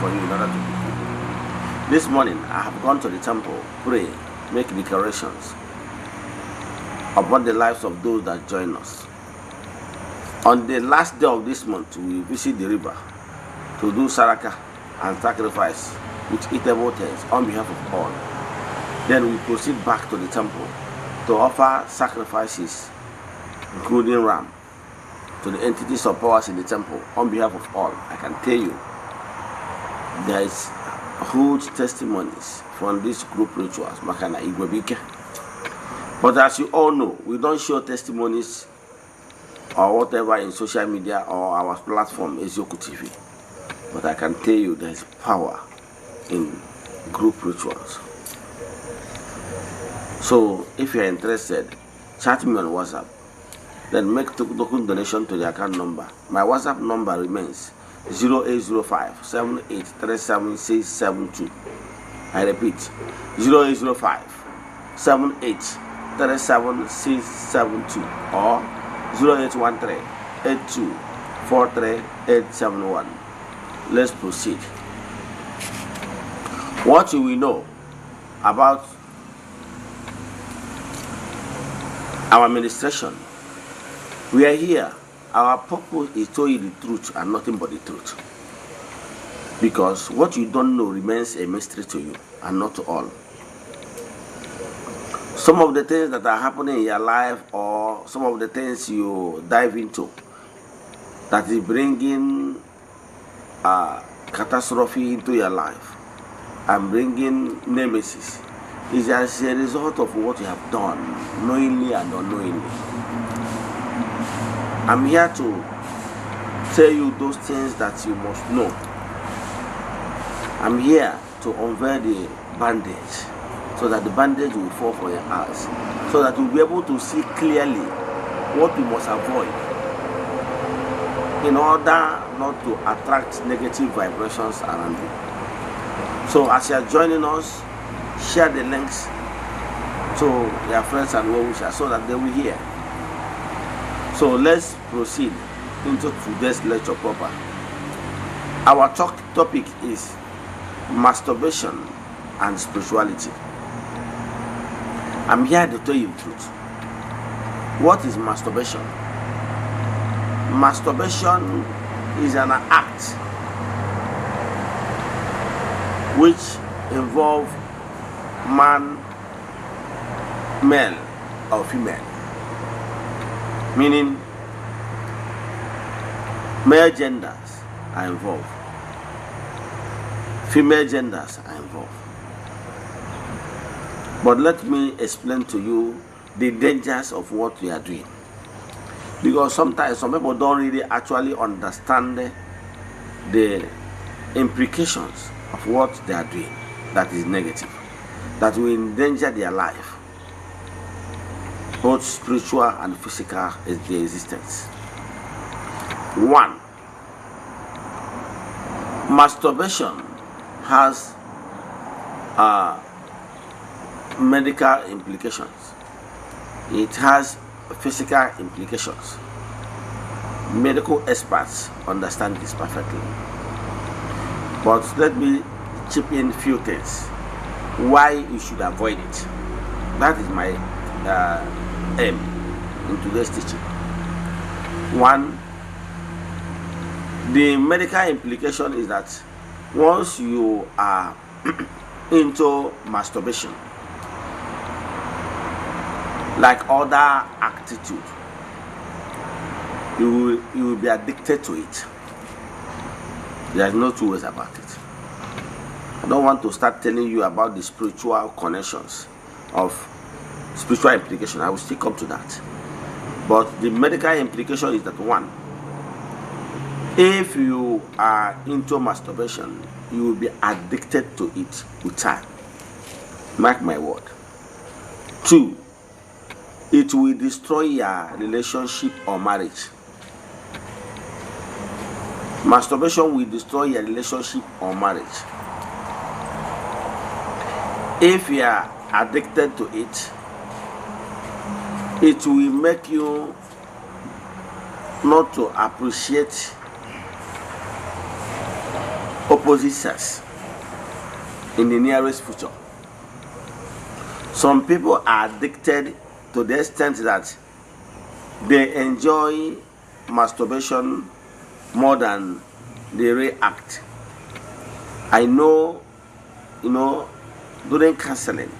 for you in order to be good. This morning, I have gone to the temple, pray, make declarations about the lives of those that join us. On the last day of this month, we visit the river to do saraka and sacrifice with eatable things on behalf of all. Then we proceed back to the temple to offer sacrifices, including ram, to the entities of powers in the temple on behalf of all. I can tell you, there is huge testimonies from these group rituals. But as you all know, we don't show testimonies or whatever in social media or our platform, Eziokwu TV. But I can tell you there is power in group rituals. So if you're interested, chat me on WhatsApp. Then make token donation to the account number. My WhatsApp number remains 0805 7837672. I repeat, 0805 7837672 or 0813 8243871. Let's proceed. What do we know about our administration? We are here. Our purpose is to tell you the truth and nothing but the truth. Because what you don't know remains a mystery to you and not to all. Some of the things that are happening in your life or some of the things you dive into that is bringing catastrophe into your life and bringing nemesis is as a result of what you have done, knowingly and unknowingly. I'm here to tell you those things that you must know. I'm here to unveil the bandage so that the bandage will fall from your eyes, so that you'll be able to see clearly what you must avoid in order not to attract negative vibrations around you. So as you are joining us, share the links to your friends and well-wishers so that they will hear. So let's proceed into today's lecture proper. Our topic is masturbation and spirituality. I'm here to tell you the truth. What is masturbation? Masturbation is an act which involves man, male or female, meaning male genders are involved, female genders are involved. But let me explain to you the dangers of what we are doing, because sometimes some people don't really actually understand the implications of what they are doing that is negative, that will endanger their life, both spiritual and physical existence. 1. Masturbation has medical implications. It has physical implications. Medical experts understand this perfectly. But let me chip in a few things why you should avoid it. That is my aim in today's teaching. 1. The medical implication is that once you are into masturbation, like other attitude, you will be addicted to it. There is no two ways about it. I don't want to start telling you about the spiritual connections of spiritual implication. I will still come to that. But the medical implication is that 1, if you are into masturbation, you will be addicted to it with time. Mark my word. 2, it will destroy your relationship or marriage. Masturbation will destroy your relationship or marriage. If you are addicted to it, it will make you not to appreciate opposite sex in the nearest future. Some people are addicted to the extent that they enjoy masturbation more than they react. I know, during counseling,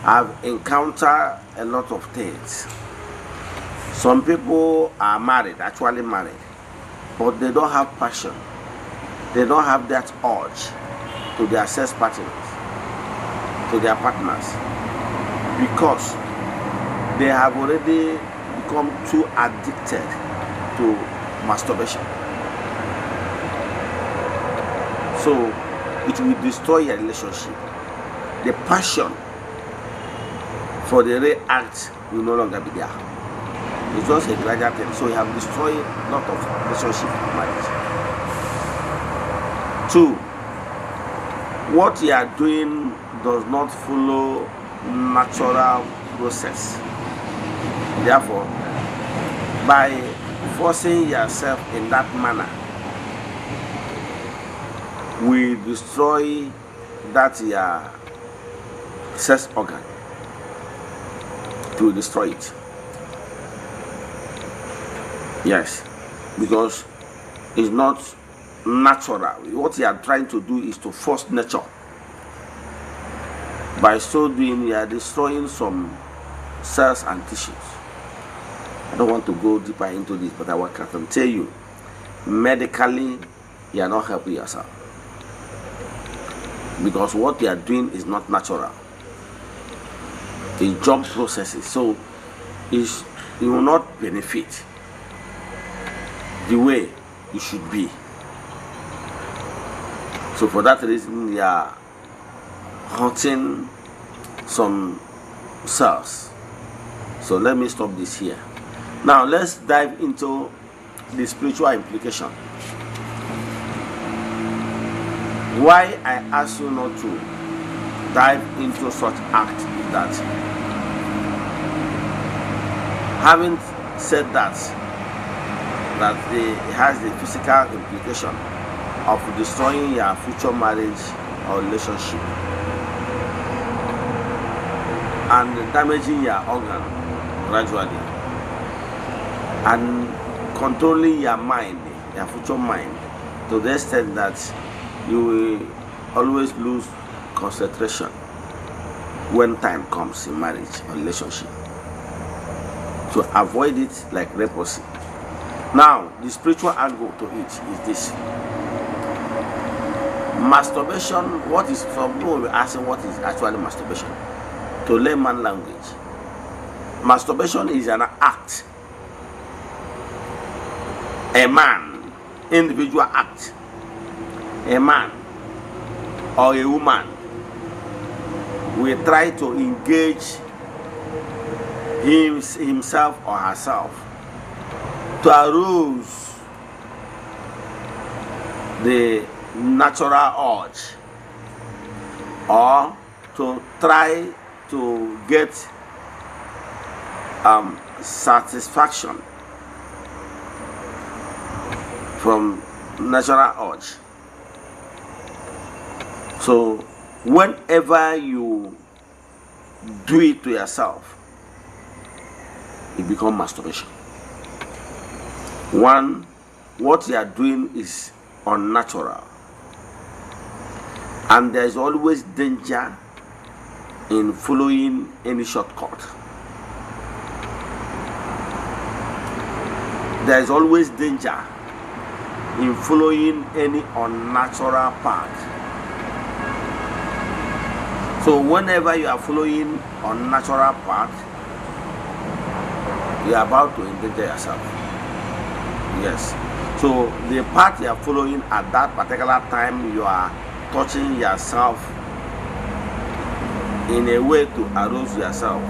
I've encountered a lot of things. Some people are actually married, but they don't have passion. They don't have that urge to their sex partners, to their partners, because they have already become too addicted to masturbation. So it will destroy your relationship. The passion for the real act will no longer be there. It's just a gradual thing. So you have destroyed a lot of relationship and marriage. 2, what you are doing does not follow natural process. Therefore, by forcing yourself in that manner, we destroy that your sex organ. To destroy it. Yes, because it's not natural. What you are trying to do is to force nature. By so doing, you are destroying some cells and tissues. I don't want to go deeper into this, but I can tell you, medically, you are not helping yourself. Because what you are doing is not natural. It's job processes, so you will not benefit the way you should be. So for that reason, you are hurting some cells. So let me stop this here. Now let's dive into the spiritual implication. Why I ask you not to dive into such act is that, having said that it has the physical implication of destroying your future marriage or relationship and damaging your organ gradually and controlling your mind, your future mind, to the extent that you will always lose concentration when time comes in marriage or relationship. To avoid it like leprosy. Now, the spiritual angle to it is this. Masturbation, some people will be asking what is actually masturbation? To layman language, masturbation is an act. A man, individual act. A man or a woman will try to engage himself or herself to arouse the natural urge, or to try to get satisfaction from natural urge. So whenever you do it to yourself, it becomes masturbation. One, what you are doing is unnatural, and there is always danger in following any shortcut. There is always danger in following any unnatural path. So whenever you are following unnatural path, you are about to endanger yourself. Yes. So the path you are following at that particular time, you are touching yourself in a way to arouse yourself.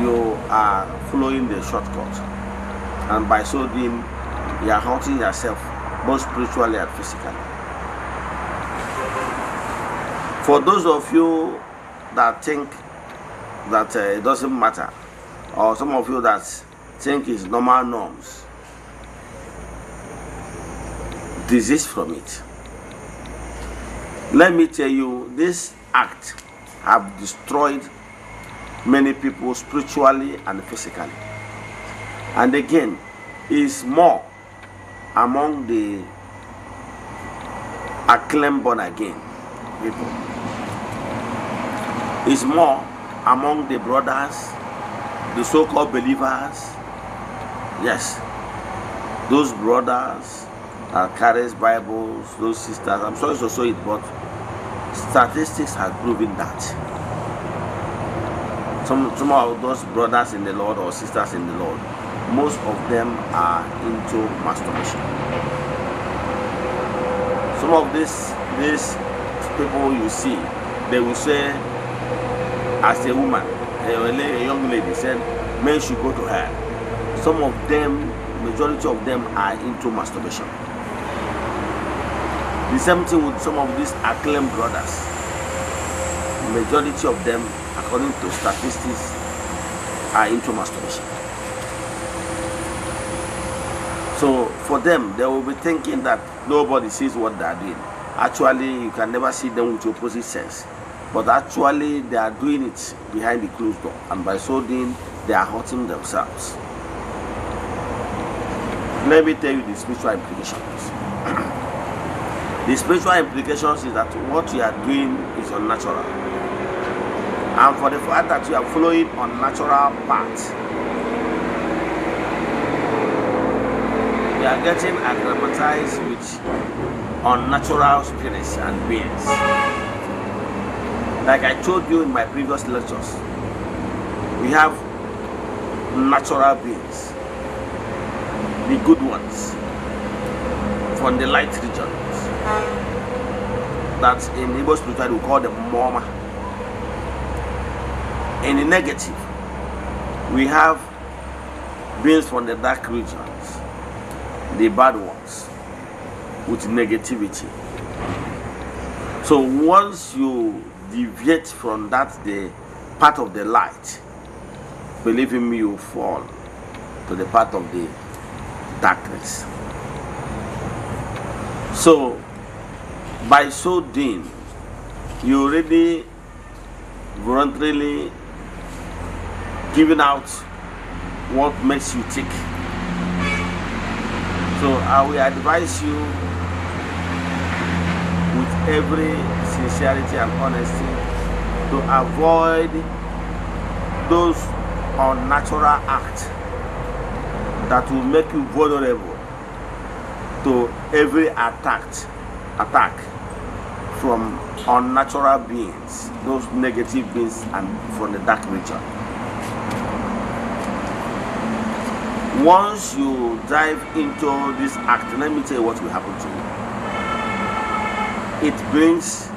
You are following the shortcut, and by so doing, you are hurting yourself both spiritually and physically. For those of you that think that it doesn't matter, or some of you that think it's normal norms, desist from it. Let me tell you, this act have destroyed many people spiritually and physically. And again, is more among the acclaimed born again people. Is more among the brothers, the so-called believers. Yes, those brothers that carries Bibles, those sisters. I'm sorry to say it, but statistics have proven that some of those brothers in the Lord or sisters in the Lord, most of them are into masturbation. Some of these people you see, they will say, as a woman, a young lady said, men should go to her. Some of them, majority of them are into masturbation. The same thing with some of these acclaimed brothers. Majority of them, according to statistics, are into masturbation. So for them, they will be thinking that nobody sees what they are doing. Actually, you can never see them with opposite sex. But actually, they are doing it behind the closed door. And by so doing, they are hurting themselves. Let me tell you the spiritual implications. The spiritual implications is that what you are doing is unnatural. And for the fact that you are following unnatural paths, you are getting acclimatized with unnatural spirits and beings. Like I told you in my previous lectures, we have natural beings, the good ones, from the light regions, that in Igbo spirituality we call them Moma. In the negative, we have beings from the dark regions, the bad ones, with negativity. So once you deviate from that, the path of the light, believe in me, you fall to the path of the darkness. So by so doing, you already voluntarily giving out what makes you tick. So I will advise you with every sincerity and honesty to avoid those unnatural acts that will make you vulnerable to every attack from unnatural beings, those negative beings, and from the dark region. Once you dive into this act, let me tell you what will happen to you. It brings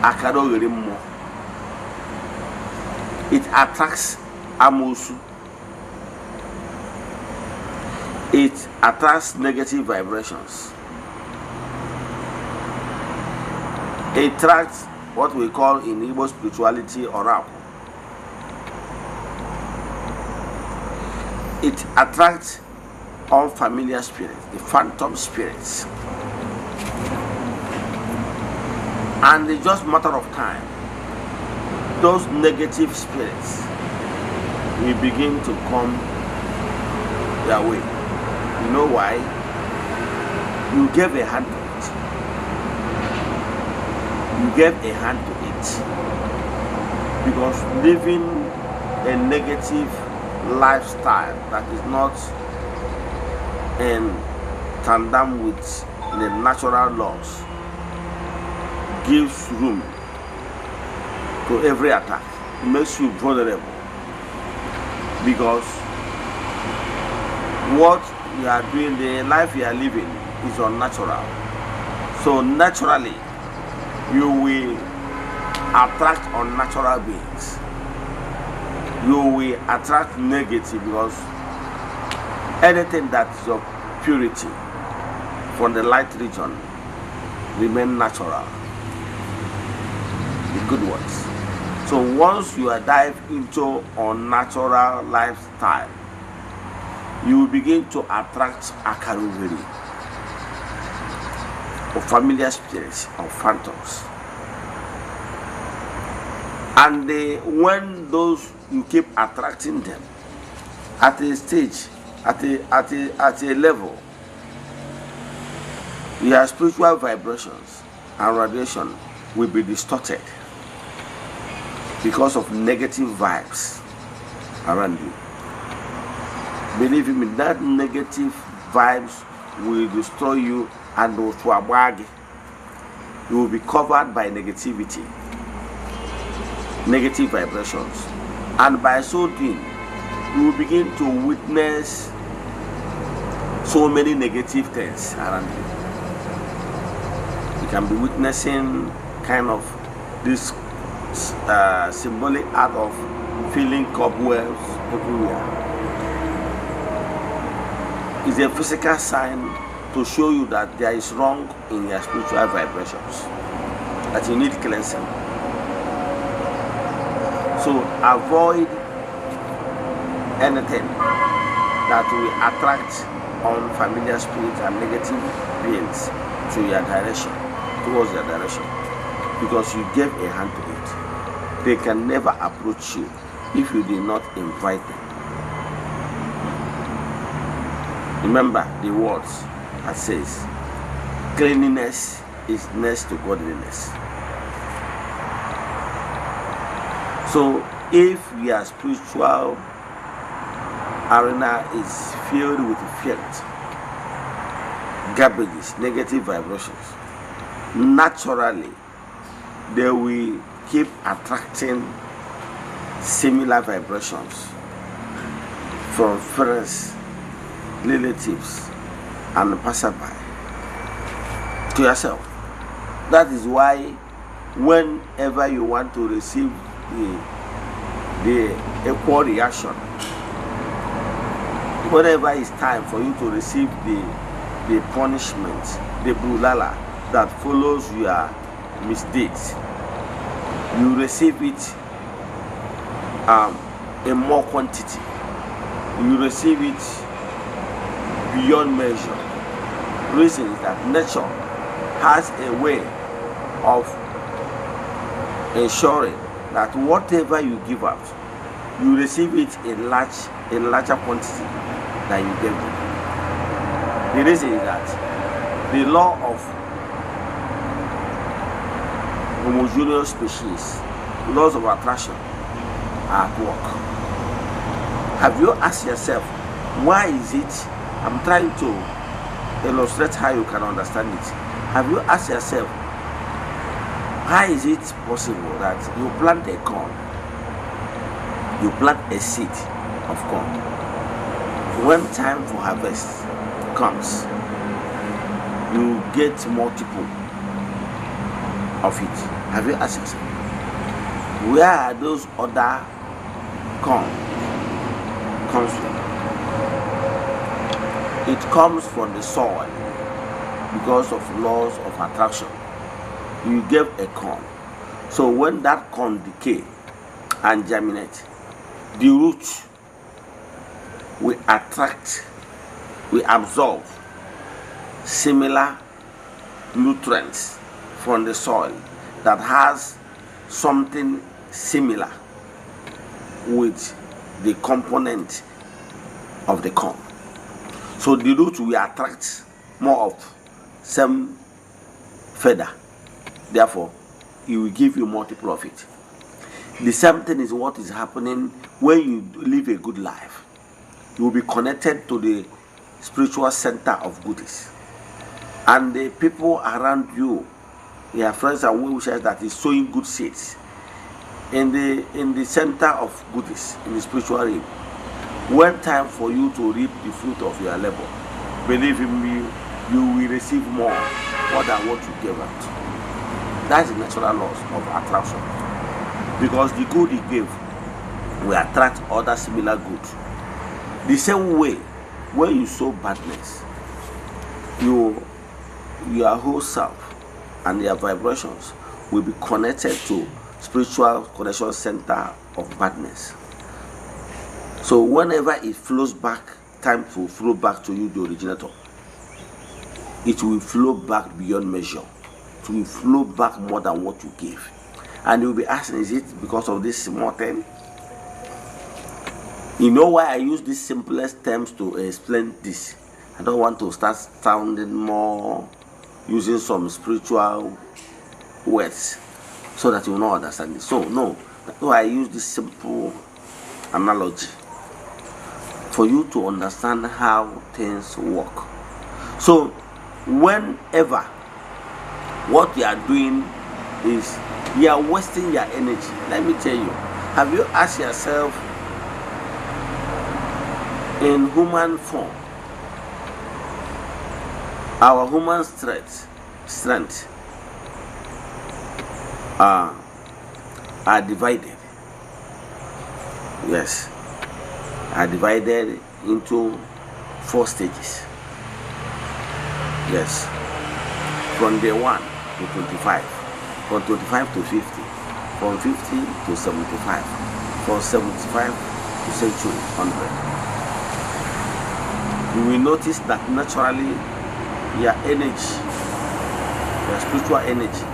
Akadogerimo. It attracts Amosu. It attracts negative vibrations. It attracts what we call in Igbo spirituality oracle. It attracts unfamiliar spirits, the phantom spirits. And it's just a matter of time, those negative spirits will begin to come their way. You know why? You gave a hand to it. You gave a hand to it. Because living a negative lifestyle that is not in tandem with the natural laws gives room to every attack. It makes you vulnerable, because what you are doing, the life you are living, is unnatural. So naturally you will attract unnatural beings. You will attract negative, because anything that is of purity from the light region remain natural, the good ones. So once you are dive into unnatural lifestyle, you will begin to attract Akaruveri. of familiar spirits, of phantoms. And when those, you keep attracting them at a stage, at a level, your spiritual vibrations and radiation will be distorted because of negative vibes around you. Believe me, that negative vibes will destroy you and will swabag. You will be covered by negativity, negative vibrations, and by so doing, you will begin to witness so many negative things around you. You can be witnessing kind of this symbolic act of feeling cobwebs everywhere. It's a physical sign to show you that there is wrong in your spiritual vibrations, that you need cleansing. So avoid anything that will attract unfamiliar spirits and negative beings to your direction, towards your direction, because you gave a hand to it. They can never approach you if you did not invite them. Remember the words that says, cleanliness is next to godliness. So if your spiritual arena is filled with filth, garbages, negative vibrations, naturally they will keep attracting similar vibrations from friends, relatives, and passerby to yourself. That is why whenever you want to receive the equal reaction, whenever it's time for you to receive the punishment, the bulala that follows your misdeeds, you receive it in more quantity. You receive it beyond measure. Reason is that nature has a way of ensuring that whatever you give out, you receive it in larger quantity than you gave it. The reason is that the law of homogeneous species, laws of attraction, are at work. Have you asked yourself, why is it? I'm trying to illustrate how you can understand it. Have you asked yourself, how is it possible that you plant a corn, you plant a seed of corn, when time for harvest comes, you get multiple of it? Have you asked yourself, where are those other corn comes from? It comes from the soil because of laws of attraction. You gave a corn. So when that corn decay and germinate, the root will attract, will absorb similar nutrients from the soil that has something similar with the component of the corn. So the root will attract more of same feather. Therefore, it will give you multiple of it. The same thing is what is happening when you live a good life. You will be connected to the spiritual center of goodies. And the people around you, your friends and well-wishers that is sowing good seeds in the center of goodies, in the spiritual realm. When time for you to reap the fruit of your labor, believe in me, you will receive more than what you gave out. That's the natural laws of attraction. Because the good he gave will attract other similar goods. The same way, when you sow badness, your whole self and your vibrations will be connected to spiritual connection center of badness. So whenever it flows back, time to flow back to you, the originator. it will flow back beyond measure. It will flow back more than what you gave. And you'll be asking, is it because of this small thing? You know why I use these simplest terms to explain this? I don't want to start sounding more, using some spiritual words so that you will not understand it. So no, that's why I use this simple analogy for you to understand how things work. So whenever what you are doing is you are wasting your energy, let me tell you, have you asked yourself, in human form, our human strength are divided. Yes, are divided into 4 stages. Yes, from day 1 to 25, from 25 to 50, from 50 to 75, from 75 to century 100. You will notice that naturally your energy, your spiritual energy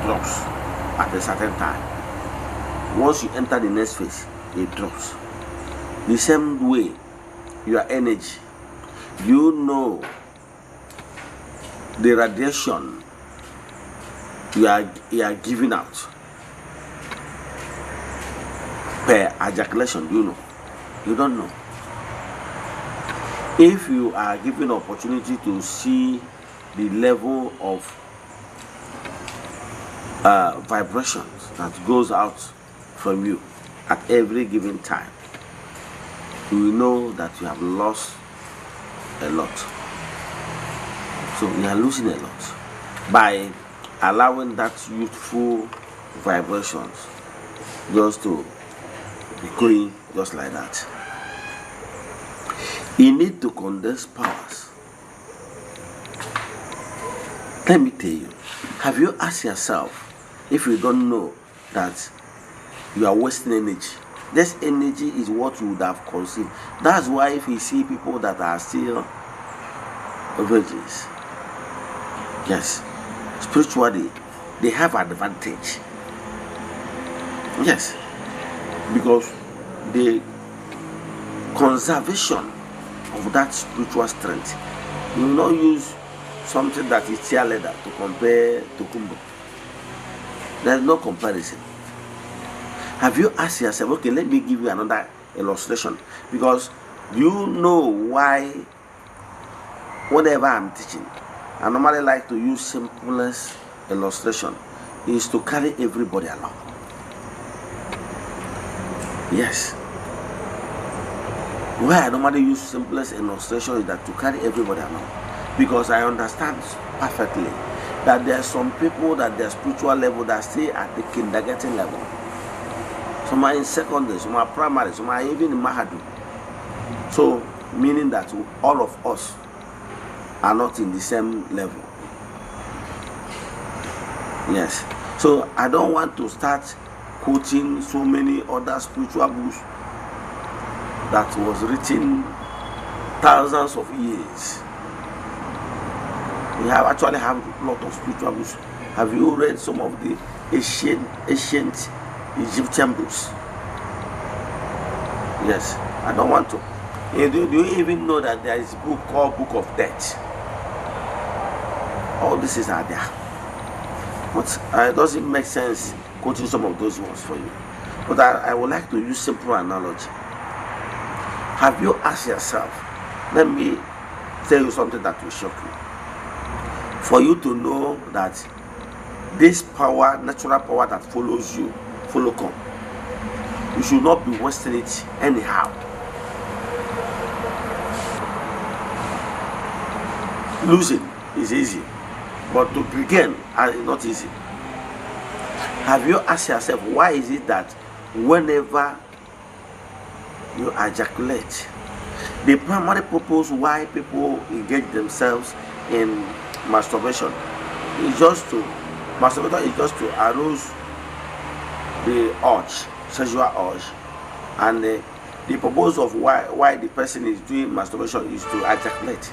drops at a certain time. Once you enter the next phase, it drops. The same way, your energy, you know the radiation you are giving out per ejaculation, you know. You don't know. If you are given opportunity to see the level of vibrations that goes out from you at every given time, you will know that you have lost a lot. So you are losing a lot by allowing that youthful vibrations just to be going just like that. You need to condense powers. Let me tell you, have you asked yourself, if you don't know that you are wasting energy, this energy is what you would have conceived. That's why if you see people that are still virgins, yes, spiritually, they have advantage. Yes, because the conservation of that spiritual strength, you will not use something that is tear leather to compare to kumbo. There is no comparison. Have you asked yourself, okay, let me give you another illustration, because you know why whenever I'm teaching, I normally like to use simplest illustration is to carry everybody along. Yes. Why I normally use simplest illustration is that to carry everybody along, because I understand perfectly that there are some people that their spiritual level that stay at the kindergarten level. Some are in secondary, some are primary, some are even in Mahadu. So meaning that all of us are not in the same level. Yes. So I don't want to start quoting so many other spiritual books that was written thousands of years. We actually have a lot of spiritual books. Have you read some of the ancient Egyptian books? Yes, I don't want to. Do you even know that there is a book called Book of Death? All this is out there. But it doesn't make sense quoting some of those ones for you. But I would like to use simple analogy. Have you asked yourself, let me tell you something that will shock you. For you to know that this power, natural power that follows you, come, you should not be wasting it anyhow. Losing is easy, but to begin is not easy. Have you asked yourself, why is it that whenever you ejaculate, the primary purpose why people engage themselves in masturbation is just to arouse the urge, sexual urge, and the purpose of why the person is doing masturbation is to ejaculate.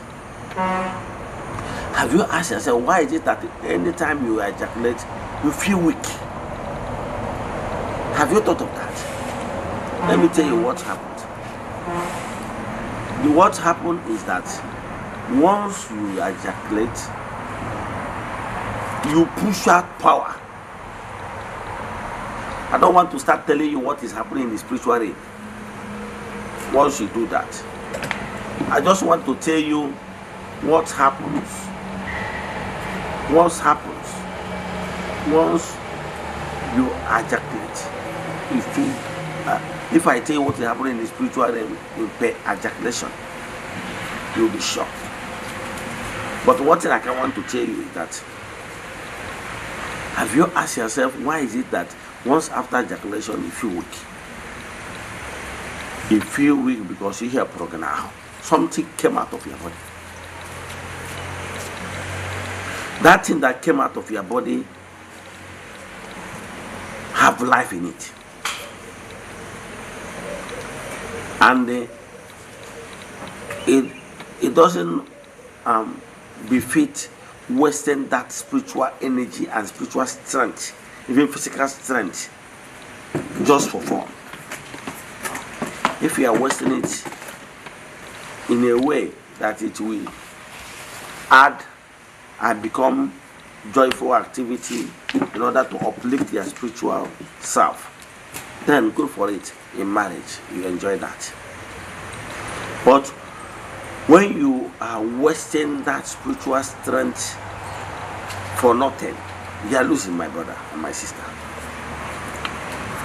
Have you asked yourself, why is it that anytime you ejaculate, you feel weak? Have you thought of that? Let me tell you what happened. What happened is that once you ejaculate, you push out power. I don't want to start telling you what is happening in the spiritual realm once you do that. I just want to tell you what happens. What happens once you ejaculate. If I tell you what is happening in the spiritual realm in ejaculation, you'll be shocked. But one thing I can want to tell you is that, have you asked yourself, why is it that once after ejaculation you feel weak? You feel weak because you hear program. Something came out of your body. That thing that came out of your body have life in it. And it doesn't befit wasting that spiritual energy and spiritual strength, even physical strength, just for fun. If you are wasting it in a way that it will add and become joyful activity in order to uplift your spiritual self, then go for it. In marriage, you enjoy that. But when you are wasting that spiritual strength for nothing, you are losing, my brother and my sister.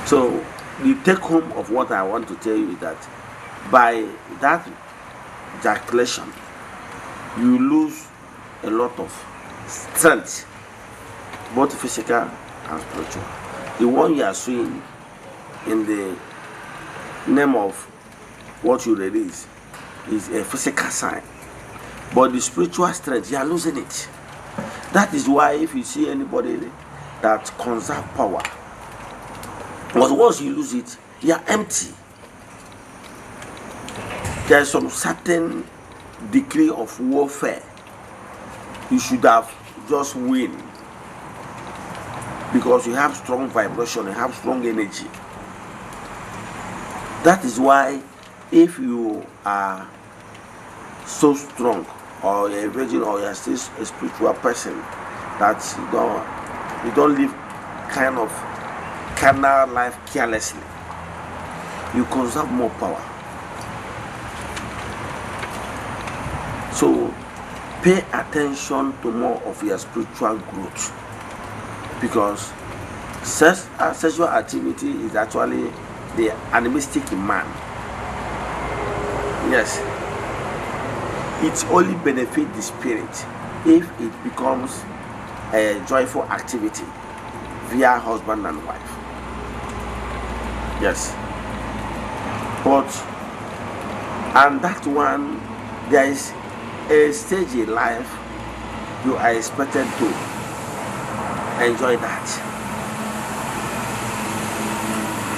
So the take home of what I want to tell you is that by that ejaculation, you lose a lot of strength, both physical and spiritual. The one you are seeing in the name of what you release is a physical sign, but the spiritual strength, you are losing it. That is why if you see anybody that conserve power, but once you lose it, you are empty. There is some certain degree of warfare you should have just win, because you have strong vibration, you have strong energy. That is why if you are so strong, or you're a virgin, or you're still a spiritual person, that you don't live kind of carnal life carelessly, you conserve more power. So pay attention to more of your spiritual growth, because sexual activity is actually the animistic man. Yes, it only benefits the spirit if it becomes a joyful activity via husband and wife. Yes, but and that one, there is a stage in life you are expected to enjoy that,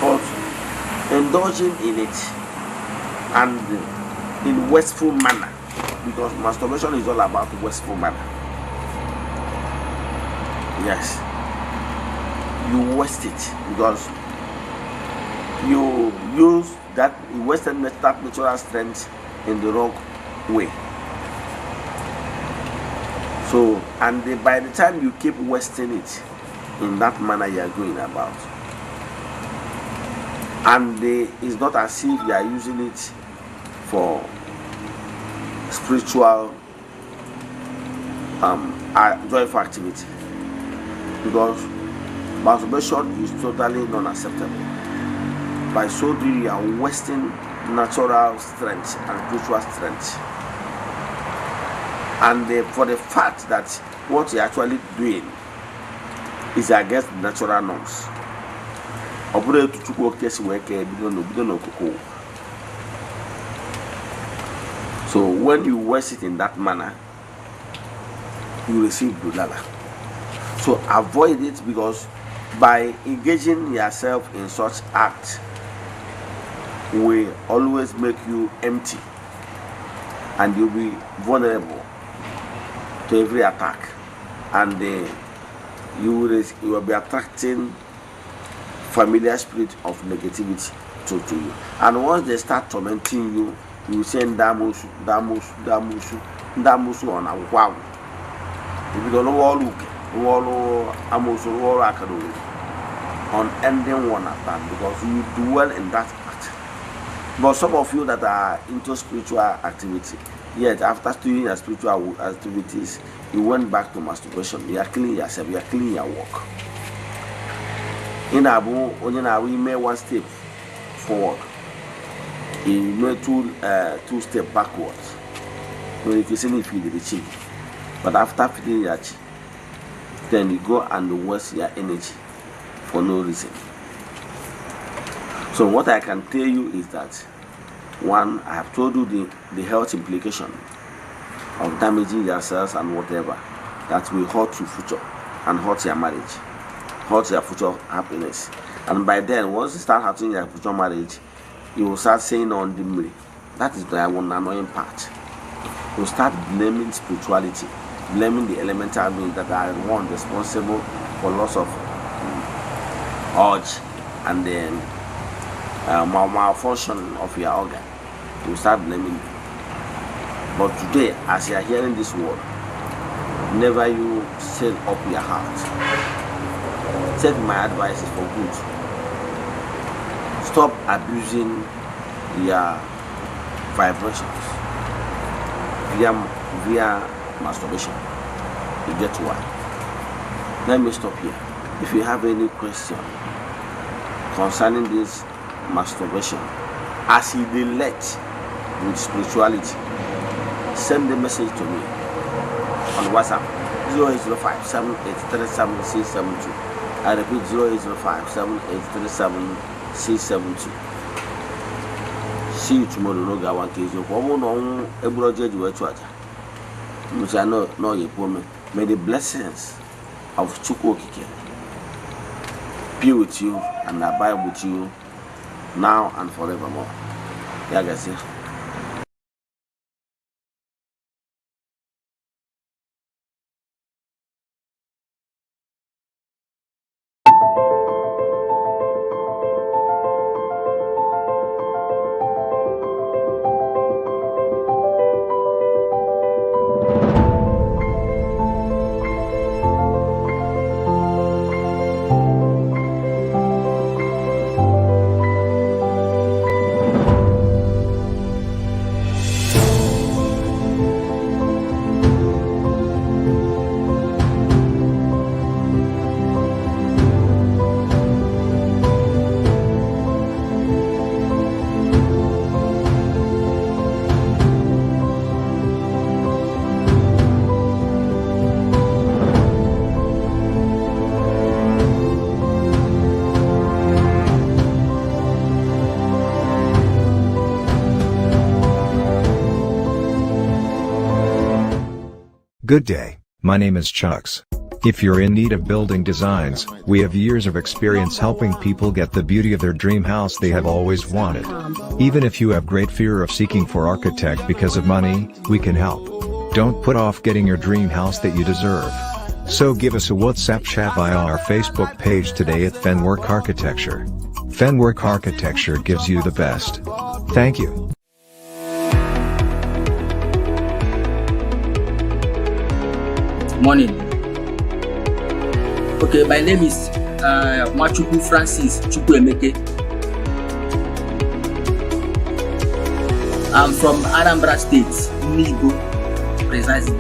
but indulging in it and in wasteful manner, because masturbation is all about wasteful manner. Yes, you waste it because you use that, you wasted that natural strength in the wrong way. So, and by the time you keep wasting it in that manner you are going about, and it's not as if you are using it for spiritual joyful activity, because masturbation is totally non-acceptable. By so doing, you are wasting natural strength and spiritual strength, and for the fact that what you're actually doing is against natural norms. So when you waste it in that manner, you receive bulala. So avoid it, because by engaging yourself in such act will always make you empty, and you'll be vulnerable to every attack, and you will be attracting familiar spirit of negativity to you. And once they start tormenting you, you will say damusu on a wow. If you don't know on ending one attack, because you do well in that act. But some of you that are into spiritual activity, yet after doing your spiritual activities, you went back to masturbation. You are cleaning yourself, you are cleaning your work. In Abu, we made one step forward. You made two steps backwards. When you can see if you did the cheek. But after feeding your cheek, then you go and waste your energy for no reason. So what I can tell you is that, one, I have told you the health implication of damaging yourselves and whatever that will hurt your future and hurt your marriage, hurt your future happiness. And by then, once you start hurting your future marriage, you will start saying on the mirror. That is the one annoying part. You start blaming spirituality, blaming the elemental beings that are one responsible for loss of urge and then malfunction of your organ. You start blaming them. But today, as you are hearing this word, never you set up your heart. Take my advice is for good. Stop abusing your vibrations via masturbation. You get why? Let me stop here. If you have any question concerning this masturbation, as you relate with spirituality, send the message to me on WhatsApp 0805 7837672. I repeat 0805 7837672. See you tomorrow. No guarantee. May the blessings of Chukwu be with you and abide with you now and forevermore. Yeah, guys. Good day, my name is Chucks. If you're in need of building designs, we have years of experience helping people get the beauty of their dream house they have always wanted. Even if you have great fear of seeking for architect because of money, we can help. Don't put off getting your dream house that you deserve. So give us a WhatsApp chat via our Facebook page today at Fenwork Architecture. Fenwork Architecture gives you the best. Thank you. Morning. Okay, my name is Mwachukwu Francis Chukwuemeke. I'm from Anambra State, Nigo, precisely.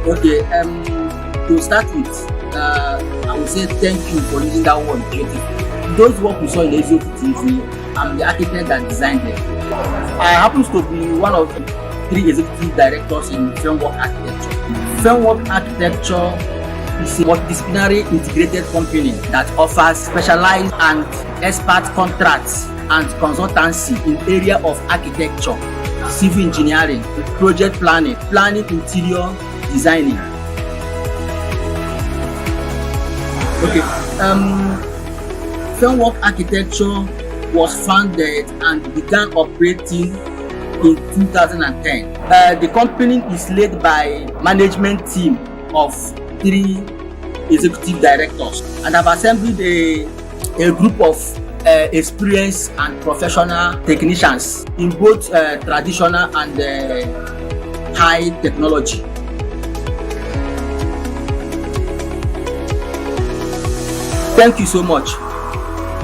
Okay, to start with, I would say thank you for using that word, beautiful. Those work we saw in Eziokwu TV, I'm the architect that designed them. I happen to be one of 3 executive directors in Fenwork Architecture. Fenwork Architecture is a multidisciplinary integrated company that offers specialized and expert contracts and consultancy in area of architecture, civil engineering, project planning, interior designing. Okay, Fenwork Architecture was founded and began operating in 2010. The company is led by management team of 3 executive directors, and have assembled a group of experienced and professional technicians in both traditional and high technology. Thank you so much.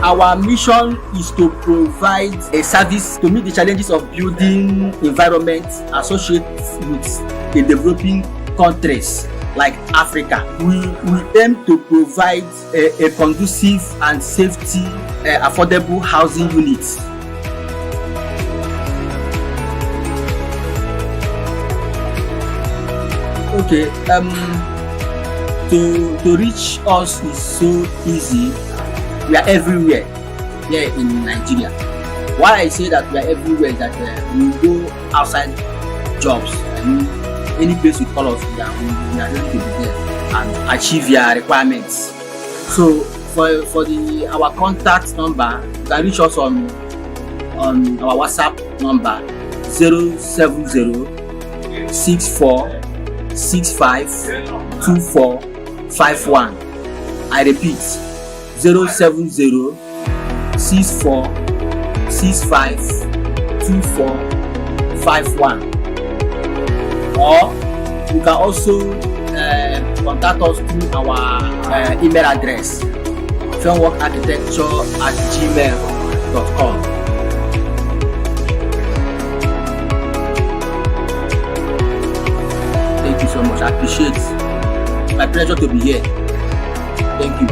Our mission is to provide a service to meet the challenges of building environment associated with the developing countries like Africa. We aim to provide a conducive and safety, affordable housing units. Okay, to reach us is so easy. We are everywhere here in Nigeria. Why I say that we are everywhere is that we go outside jobs. I mean, any place you call us, we are ready to be there and achieve your requirements. So for our contact number, you can reach us on our WhatsApp number 070 64 65 24 51. I repeat, 070 64 65 24 51. Or you can also contact us through our email address, frameworkarchitecture@gmail.com. Thank you so much. I appreciate it. My pleasure to be here. Thank you.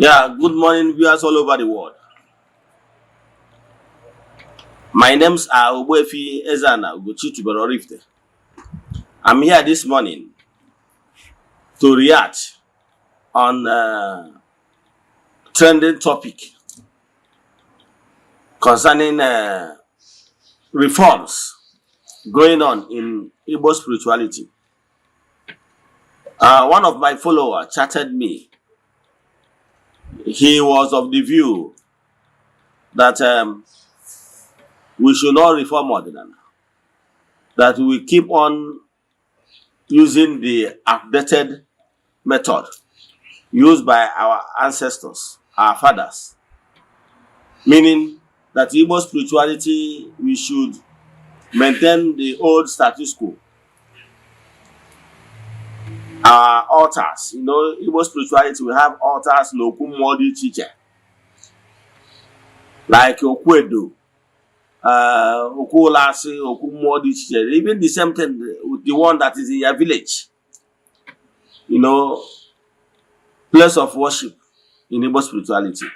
Yeah, good morning, viewers all over the world. My name's Ogbuefi Eze-Ana Rifte. I'm here this morning to react on trending topic concerning reforms going on in Igbo spirituality. One of my followers chatted me. He was of the view that we should not reform Ordinance, that we keep on using the outdated method used by our ancestors, our fathers, meaning that Igbo spirituality, we should maintain the old status quo. Our altars, Igbo spirituality, we have altars no kumodi teacher, like Okwedo, Okulasi, Okumodi teacher, even the same thing with the one that is in your village. Place of worship in Igbo spirituality.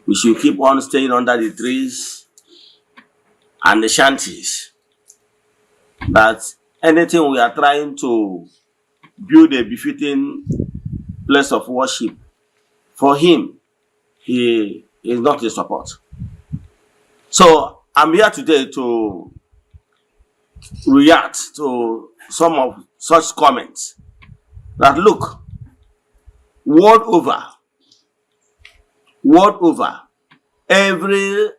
We should keep on staying under the trees and the shanties. That anything we are trying to build a befitting place of worship, for him, he is not in support. So I'm here today to react to some of such comments. That look, world over, every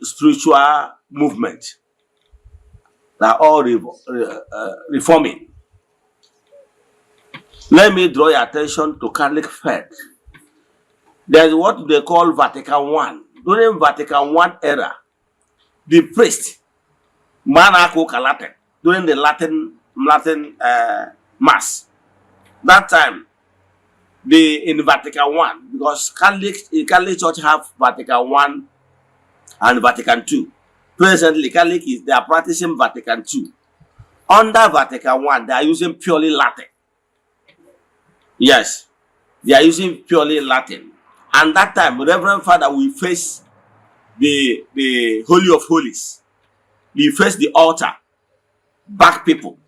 spiritual movement, they're all reforming. Let me draw your attention to Catholic faith. There's what they call Vatican I. During Vatican I era, the priest, Manako Latin, during the Latin Mass, that time, in Vatican I, because Catholic Church have Vatican I and Vatican II. Presently, Catholic they are practicing Vatican II. Under Vatican I, they are using purely Latin. Yes, they are using purely Latin. And that time, Reverend Father will face the Holy of Holies. He face the altar, back people.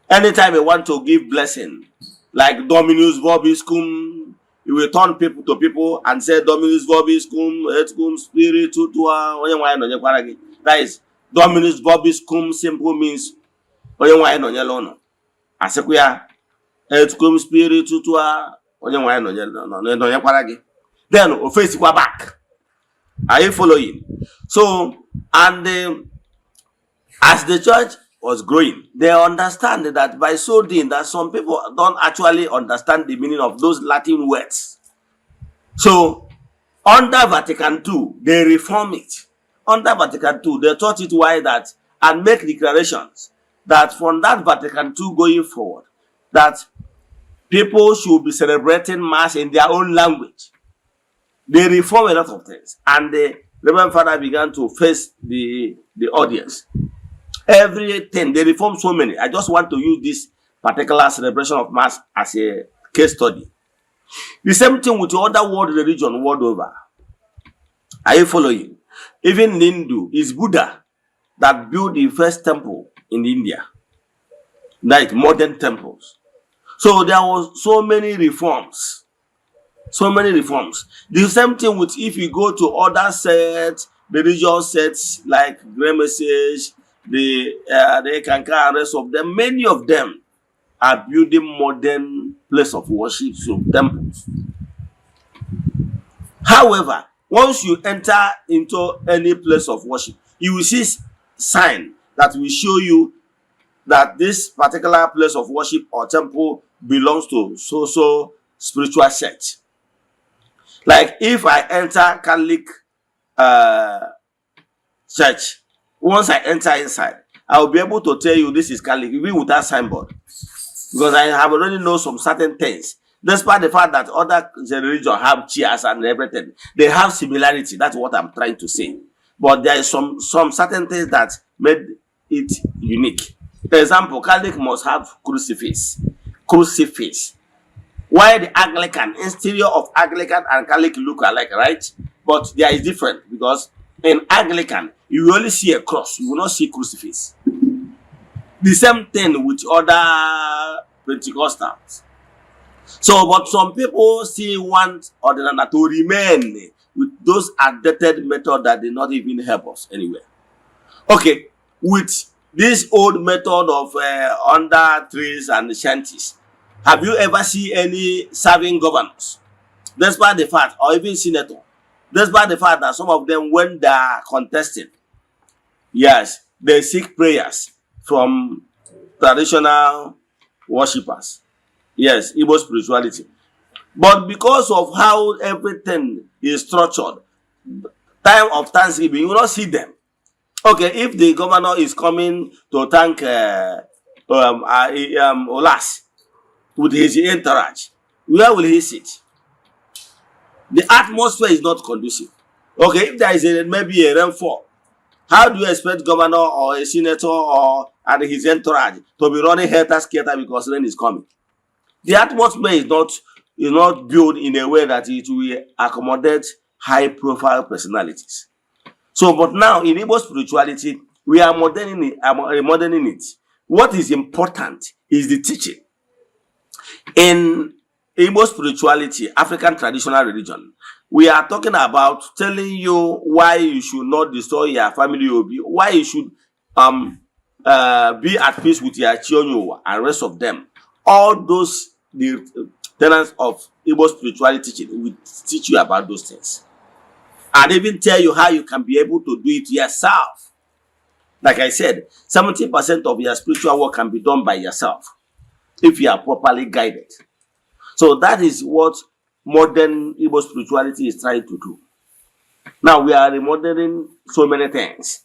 Anytime you want to give blessing, like Dominus Vobiscum, you will turn people to people and say Dominus Vobiscum, et cum spiritu tua. That is Dominus Vobiscum simple means Asekuya et cum spiritu tua. Then face back. Are you following? So, and as the church was growing, they understand that by so doing that some people don't actually understand the meaning of those Latin words. So, under Vatican II, they reform it. Under Vatican II, they taught it why that and make declarations that from that Vatican II going forward, that people should be celebrating Mass in their own language. They reform a lot of things, and the Reverend Father began to face the audience. Everything, they reform so many. I just want to use this particular celebration of Mass as a case study. The same thing with the other world religion world over. Are you following? Even in Hindu, it's Buddha that built the first temple in India, like modern temples. So there was so many reforms. So many reforms. The same thing with if you go to other sets, religious sets like Grey Message, the Kanka and rest of them, many of them are building modern place of worship, so temples. However, once you enter into any place of worship, you will see sign that will show you that this particular place of worship or temple belongs to so spiritual sect. Like if I enter Catholic church, once I enter inside, I will be able to tell you this is Catholic, even without signboard. Because I have already know some certain things. Despite the fact that other religions have chairs and everything, they have similarity. That's what I'm trying to say. But there is some certain things that made it unique. For example, Catholic must have crucifix. Why the Anglican, exterior of Anglican and Catholic look alike, right? But there is different, because in Anglican, you will only see a cross, you will not see crucifix. The same thing with other Pentecostals. So, but some people still want Ordinana to remain with those outdated methods that did not even help us anywhere. Okay, with this old method of under trees and shanties, have you ever seen any serving governors? Despite the fact, or even senator, despite the fact that some of them, when they are contesting, yes, they seek prayers from traditional worshippers. Yes, Igbo spirituality. But because of how everything is structured, time of Thanksgiving, you will not see them. Okay, if the governor is coming to thank Olas with his entourage, where will he sit? The atmosphere is not conducive. Okay, if there is maybe a rainfall, how do you expect governor or a senator or and his entourage to be running helter-skelter because rain is coming? The atmosphere is not built in a way that it will accommodate high-profile personalities. So, but now in Igbo spirituality, we are moderning it. What is important is the teaching. In Igbo spirituality, African traditional religion, we are talking about telling you why you should not destroy your family, why you should be at peace with your children and rest of them. All those the tenets of Igbo spirituality teaching will teach you about those things, and even tell you how you can be able to do it yourself. Like I said, 70% of your spiritual work can be done by yourself if you are properly guided. So that is what modern Igbo spirituality is trying to do. Now we are remodeling so many things,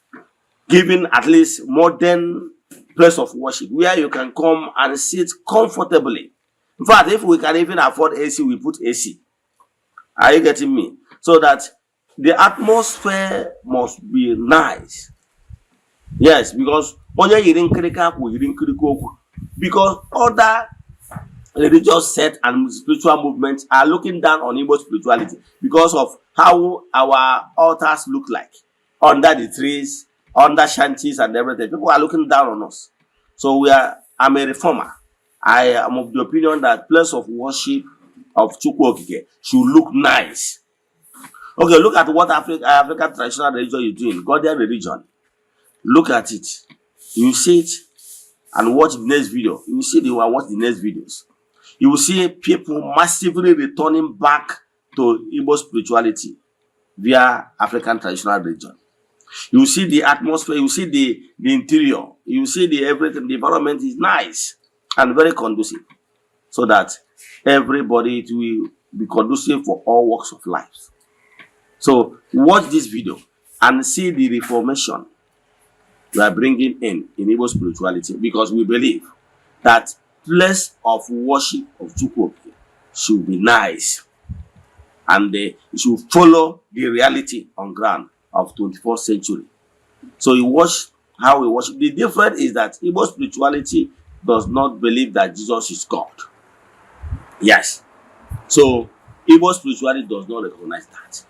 giving at least modern place of worship where you can come and sit comfortably. In fact, if we can even afford AC, we put AC. Are you getting me? So that the atmosphere must be nice. Yes, because other religious sects and spiritual movements are looking down on Igbo spirituality because of how our altars look like under the trees, under shanties and everything. People are looking down on us. So I'm a reformer. I am of the opinion that place of worship of Chukwu Okike should look nice. Okay, look at what African traditional religion is doing, Ghanaian religion. Look at it. You see it and watch the next video. You will see watch the next videos. You will see people massively returning back to Igbo spirituality via African traditional religion. You will see the atmosphere, you will see the interior, you will see everything. The environment is nice and very conducive, so that everybody it will be conducive for all walks of life. So watch this video and see the reformation we are bringing in Igbo spirituality, because we believe that place of worship of Chukwu should be nice, and it should follow the reality on ground of 21st century. So you watch how we worship. The difference is that Igbo spirituality does not believe that Jesus is God. Yes. So Igbo spirituality does not recognize that.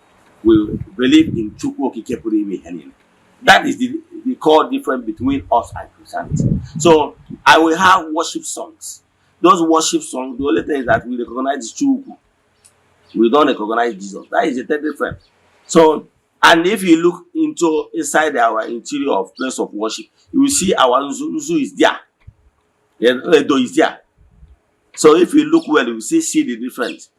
We believe in Chukwu Okike Puru Ime Ihe Niile. That is the core difference between us and Christianity. So I will have worship songs. Those worship songs, the only thing is that we recognize Chukwu. We don't recognize Jesus. That is the third difference. So, and if you look inside our interior of place of worship, you will see our Nzu is there. Edo is there. So if you look well, you will see the difference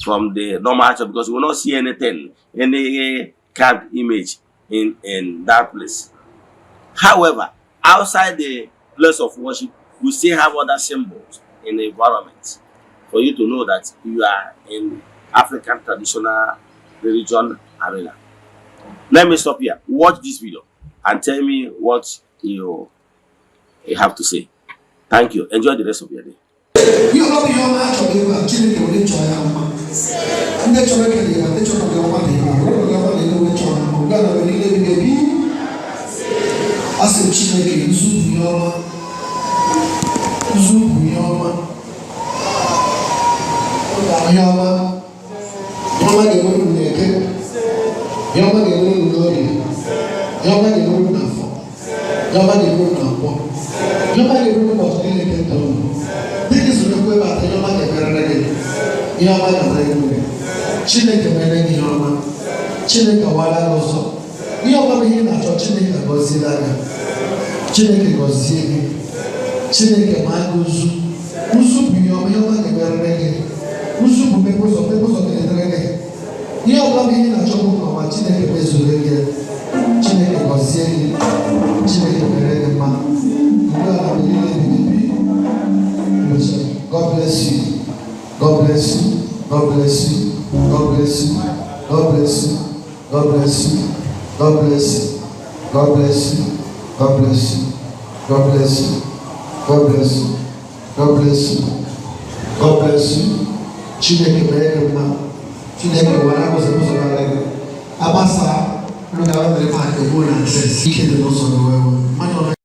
from the normal church, because you will not see anything, any carved image in that place. However, outside the place of worship, we still have other symbols in the environment for you to know that you are in African traditional religion arena. Let me stop here. Watch this video and tell me what you have to say. Thank you. Enjoy the rest of your day. Ayama, Yama de Moon Neke, Yama de Moon Glory, Yama de Moon Nafo, Yama de Moon Napo, Yama de Moon of Neke. This is the way about the Yama de Karade, Yama de Moon, Chineke Melanie Yama, Chineke Wala also. Yama be in a Chineke Gozilla, Chineke Gozilla, Chineke Maguzu, Usu Yama de Karade. Usu people of the Drake. You are coming in a trouble of a Chineke Bezulia, Chineke Gossi, Chineke Beredema. You are living. God bless you. God bless you. God bless you. God bless you. God bless you. God bless you. God bless you. God bless you. God bless you. God bless you. God bless you. God bless you. God bless you. Chineke Beredema. Chineke Wala was a Muslim. Abasa, look at the fact of one and says, he can also know.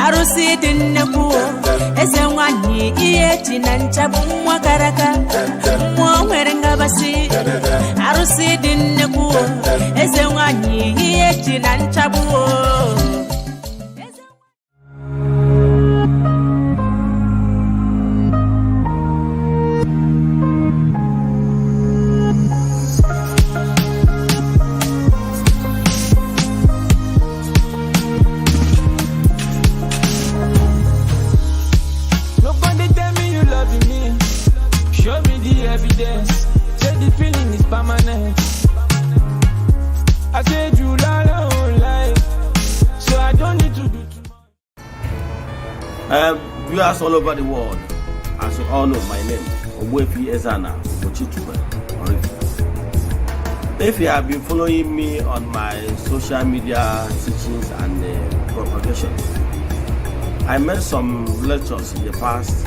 Arusi dinneku Eze-Ana iyeji na nchabu mwakaraka mwere basi Arusi dinneku Eze-Ana iyeji na nchabu Viewers all over the world, as you all know, my name is Eze-Ana. If you have been following me on my social media teachings and propagation, I made some lectures in the past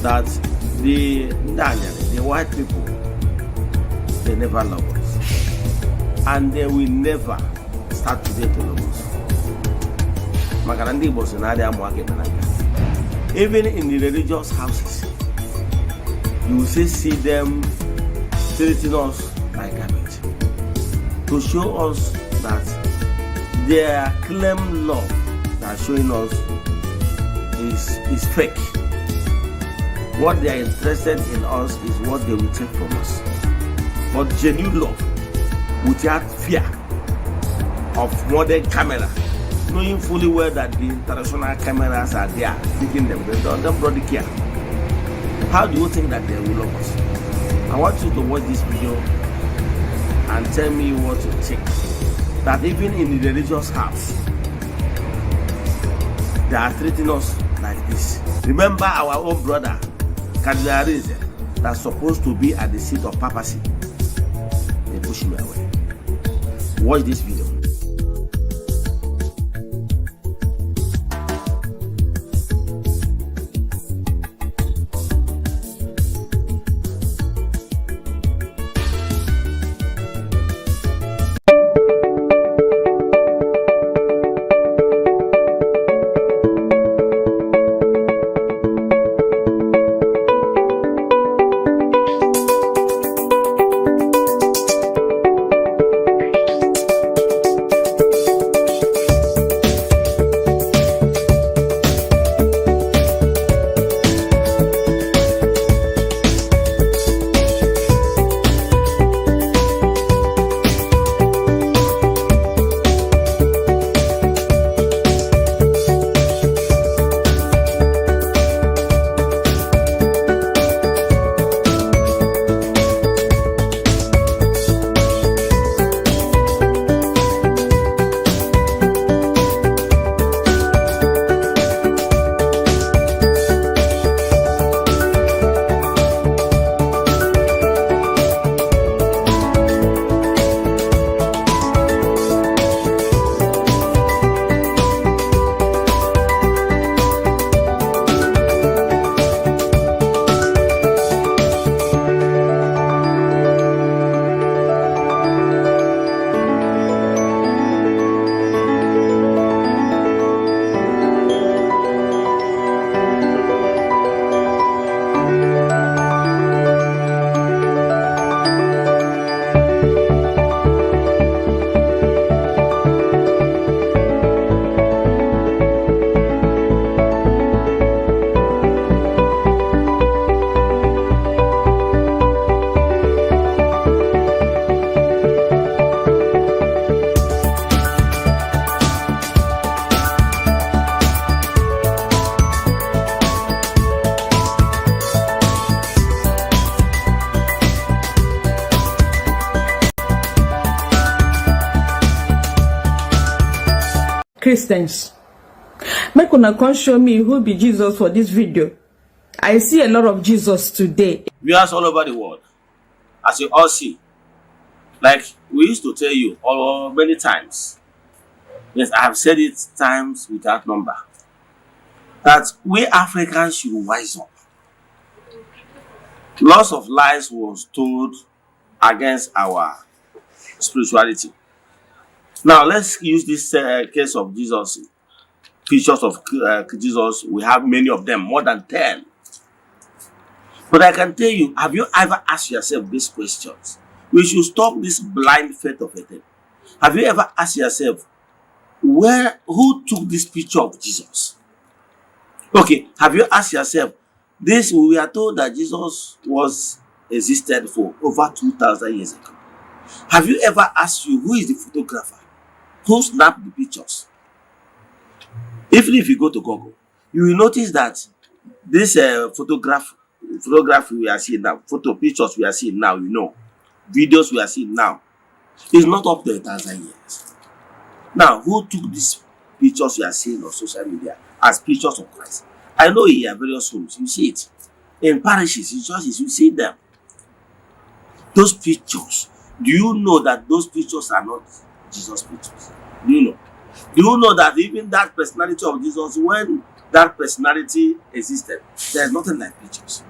that the white people, they never love us, and they will never start today to love us. Even in the religious houses, you will see them treating us like garbage to show us that their claim love that showing us is fake. What they are interested in us is what they will take from us. But genuine love, without fear of modern camera, knowing fully well that the international cameras are there taking them, they don't bloody care. How do you think that they will love us? I want you to watch this video and tell me what you think. That even in the religious house, they are treating us like this. Remember our own brother, Cardinal Eze, that's supposed to be at the seat of papacy. They push me away. Watch this video. Christians, make una come show me who be Jesus for this video. I see a lot of Jesus today. Viewers all over the world, as you all see, like we used to tell you all many times, yes, I have said it times without number, that we Africans should wise up. Lots of lies was told against our spirituality. Now let's use this case of Jesus, pictures of Jesus. We have many of them, more than 10. But I can tell you, have you ever asked yourself these questions? We should stop this blind faith of a thing. Have you ever asked yourself, who took this picture of Jesus? Okay, have you asked yourself, we are told that Jesus existed for over 2,000 years ago. Have you ever asked who is the photographer? Who snapped the pictures? Even if you go to Google, you will notice that this photograph we are seeing now, pictures we are seeing now, videos we are seeing now, is not up to 1,000 years. Now, who took these pictures we are seeing on social media as pictures of Christ? I know here various homes, you see it. In parishes, in churches, you see them. Those pictures. Do you know that those pictures are not Jesus' pictures? Do you know? Do you know that even that personality of Jesus, when that personality existed, there's nothing like pictures.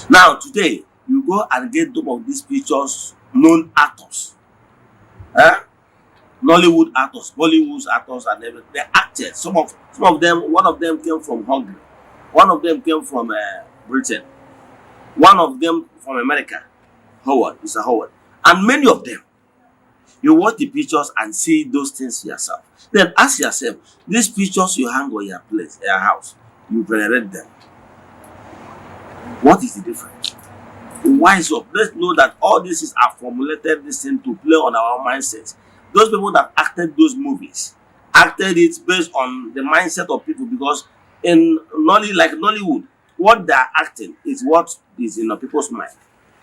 Now, today, you go and get some of these pictures, known actors. Nollywood actors, Bollywood actors, and everything. They acted. Some of them, one of them came from Hungary. One of them came from Britain. One of them from America. Howard, Mr. Howard. And many of them, you watch the pictures and see those things yourself. Then ask yourself, these pictures you hang on your place, your house, you venerate them. What is the difference? Wise up. Let's know that all this is are formulated this thing to play on our mindsets. Those people that acted those movies acted it based on the mindset of people, because in Nollywood, what they are acting is what is in people's mind.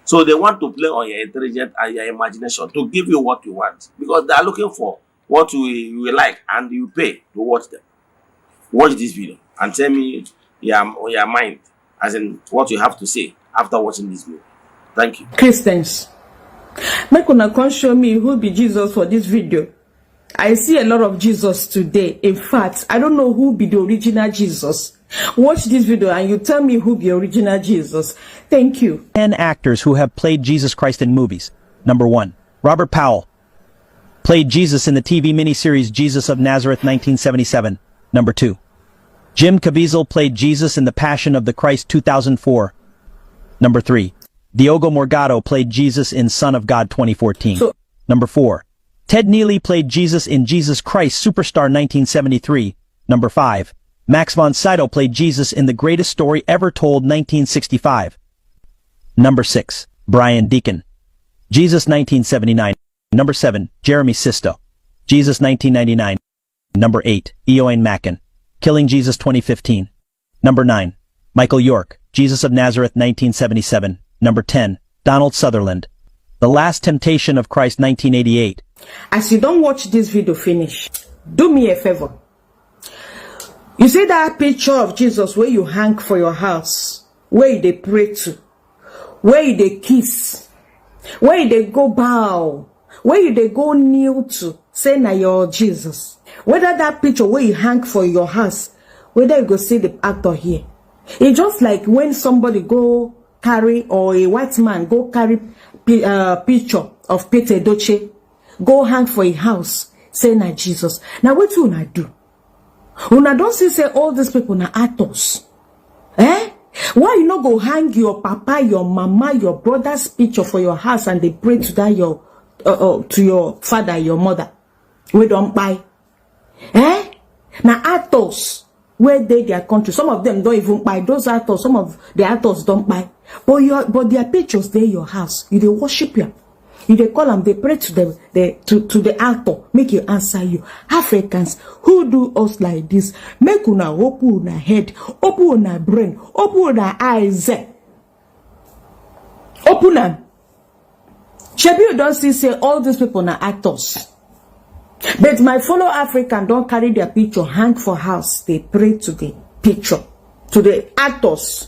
So they want to play on your intelligence and your imagination to give you what you want, because they are looking for what you like, and you pay to watch them. Watch this video and tell me your mind, as in what you have to say after watching this movie. Thank you. Christians, make una come show me who be Jesus for this video. I see a lot of Jesus today. In fact, I don't know who be the original Jesus. Watch this video and you tell me who be original Jesus. Thank you. 10 actors who have played Jesus Christ in movies. Number 1. Robert Powell. Played Jesus in the TV miniseries Jesus of Nazareth 1977. Number 2. Jim Caviezel played Jesus in The Passion of the Christ 2004. Number 3. Diogo Morgado played Jesus in Son of God 2014. Number 4. Ted Neely played Jesus in Jesus Christ Superstar 1973. Number 5. Max von Sydow played Jesus in The Greatest Story Ever Told 1965. Number 6. Brian Deacon. Jesus 1979. Number 7. Jeremy Sisto. Jesus 1999. Number 8. Eoin Macken. Killing Jesus 2015. Number 9. Michael York. Jesus of Nazareth 1977. Number 10. Donald Sutherland. The Last Temptation of Christ 1988. As you don't watch this video finish, do me a favor. You see that picture of Jesus where you hang for your house, where they pray to, where they kiss, where they go bow, where they go kneel to, say na your Jesus. Whether that picture where you hang for your house, whether you go see the actor here. It's just like when somebody go carry, or a white man go carry picture of Peter Edochie, go hang for a house, say na Jesus. Now what you una do? Una don't say all these people na actors. Why you not go hang your papa, your mama, your brother's picture for your house and they pray to that your to your father, your mother? We don't buy. Now actors where they their country, some of them don't even buy. Those actors, some of the actors don't buy. But their pictures they your house. You they worship them. You they call them, they pray to them, to the actor, make you answer you. Africans who do us like this, make una open una head, open una brain, open una eyes. Open them. Shebi you don't see say all these people are actors. But my fellow African don't carry their picture, hang for house. They pray to the picture, to the actors.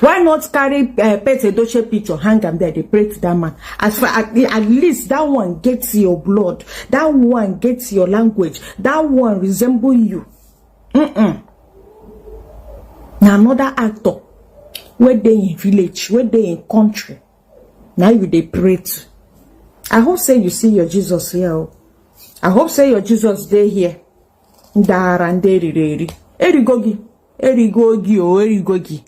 Why not carry Peter Edochie picture, hang them there, they pray to that man. As far at least that one gets your blood, that one gets your language, that one resemble you. Now another actor, where they in village, where they in country, now you they pray to. I hope say you see your Jesus here. I hope say your Jesus day here. Erigogi, Erigogi.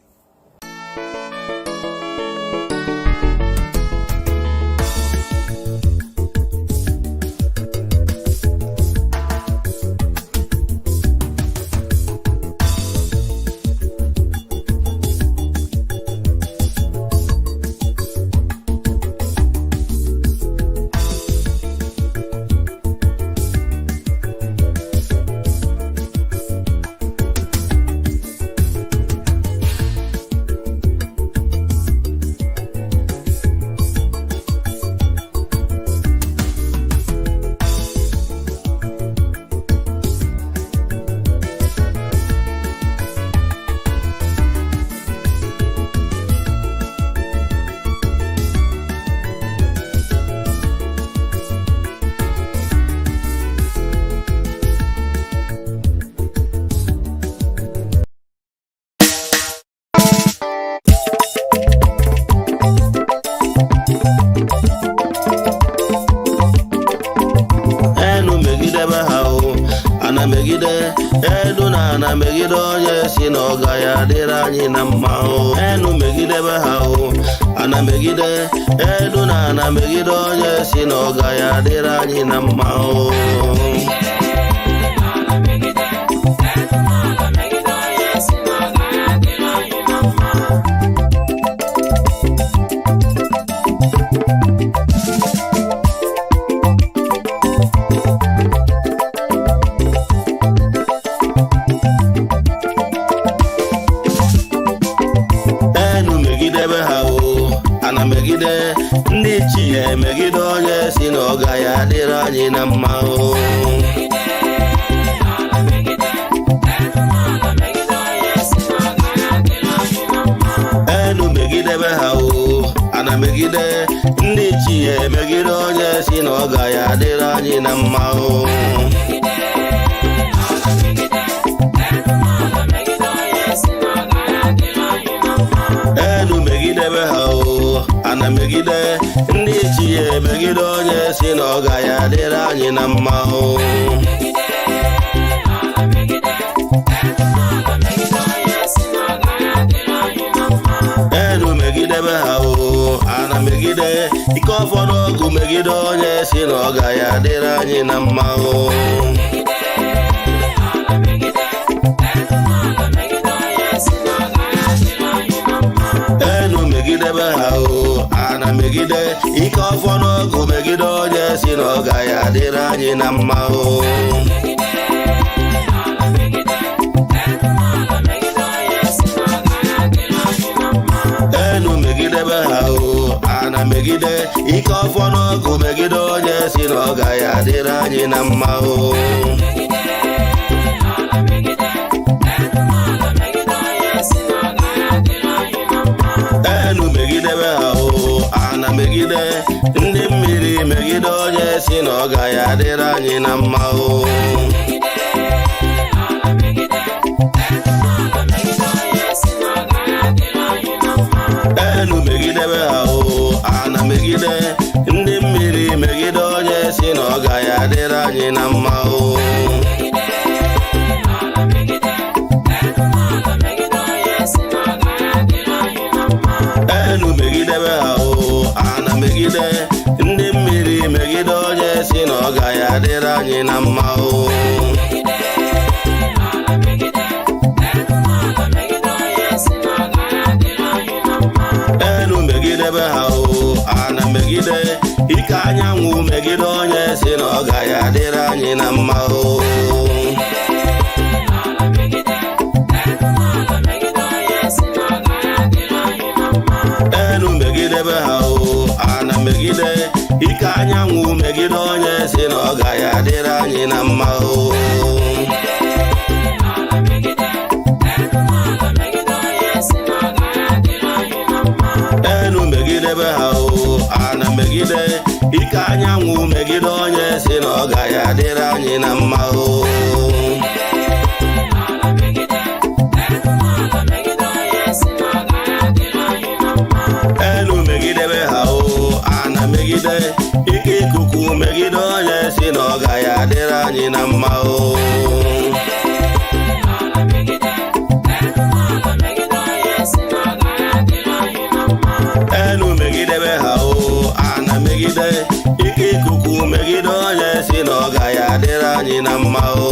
ana megide enu na ana megide onye si na ọ gaghị adịrị anyị na mma o enu megide be ha o ana megide enu na ana megide onye si na ọ gaghị adịrị anyị na mma o ana megide ndị chi ya emegide onye si na ọ gaghị adịrị anyị na mma o enu megide be ha o ana megide ndị chi ya emegide onye si na ọ gaghị adịrị anyị na mma o enu megide be ha o ana megide ndị chi ya emegide onye si na ọ gaghị adịrị anyị na mma o enu megide be ha o ana megide ike ụfọdụ ọgụ megide onye si na ọ gaghị adịrị anyị na mma o enu megide be ha o ana megide ike ọfọdụ ọgụ megide onye si na ọ gaghị adịrị anyị na mma o enu megide be ha o ana megide ike ọfọdụ ọgụ megide onye si na ọ gaghị adịrị anyị na mma o enu megide be ha o ana megide ndị mmiri megide onye si na ọ gaghị adịrị anyị na mma o enu megide be ha o ana megide ndị mmiri megide onye si na ọ gaghị adịrị anyị na mma o enu megide be ha o ana megide ndị mmiri megide onye si na ọ gaghị adịrị anyị na mma o enu megide be ha o ana megide ike anyanwụ megide onye si na ọ gaghị adịrị anyị na mma o enu megide be ha o ana megide ike anyanwụ megide onye si na ọ gaghị adịrị anyị na mma o enu megide be ha o ana megide ike anyanwụ megide onye si na ọ gaghị adịrị anyị na mma o enu megide be ha o ana megide ike ikuku megide onye si na ọ gaghị adịrị anyị na mma o enu megide be ha o ana megide ike ikuku megide onye si na ọ gaghị adịrị anyị na mma o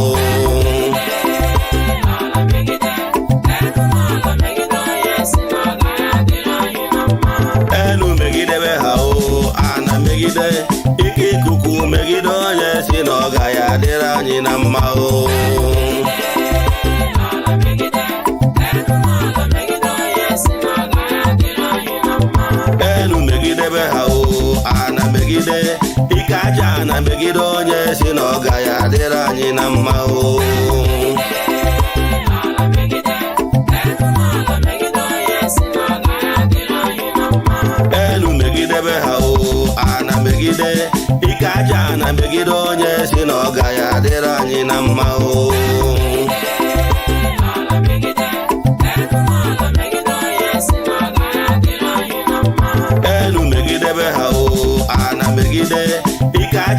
enu megide be ha o ana megide ike ikuku megide onye si na ọ gaghị adịrị anyị na mma o enu megide be ha o ana megide ike aja ana megide onye si na ọ gaghị adịrị anyị na mma o enu megide be ha o ana megide ike aja ana megide onye si na ọ gaghị adịrị anyị na mma o enu megide be ha o ana megide ike aja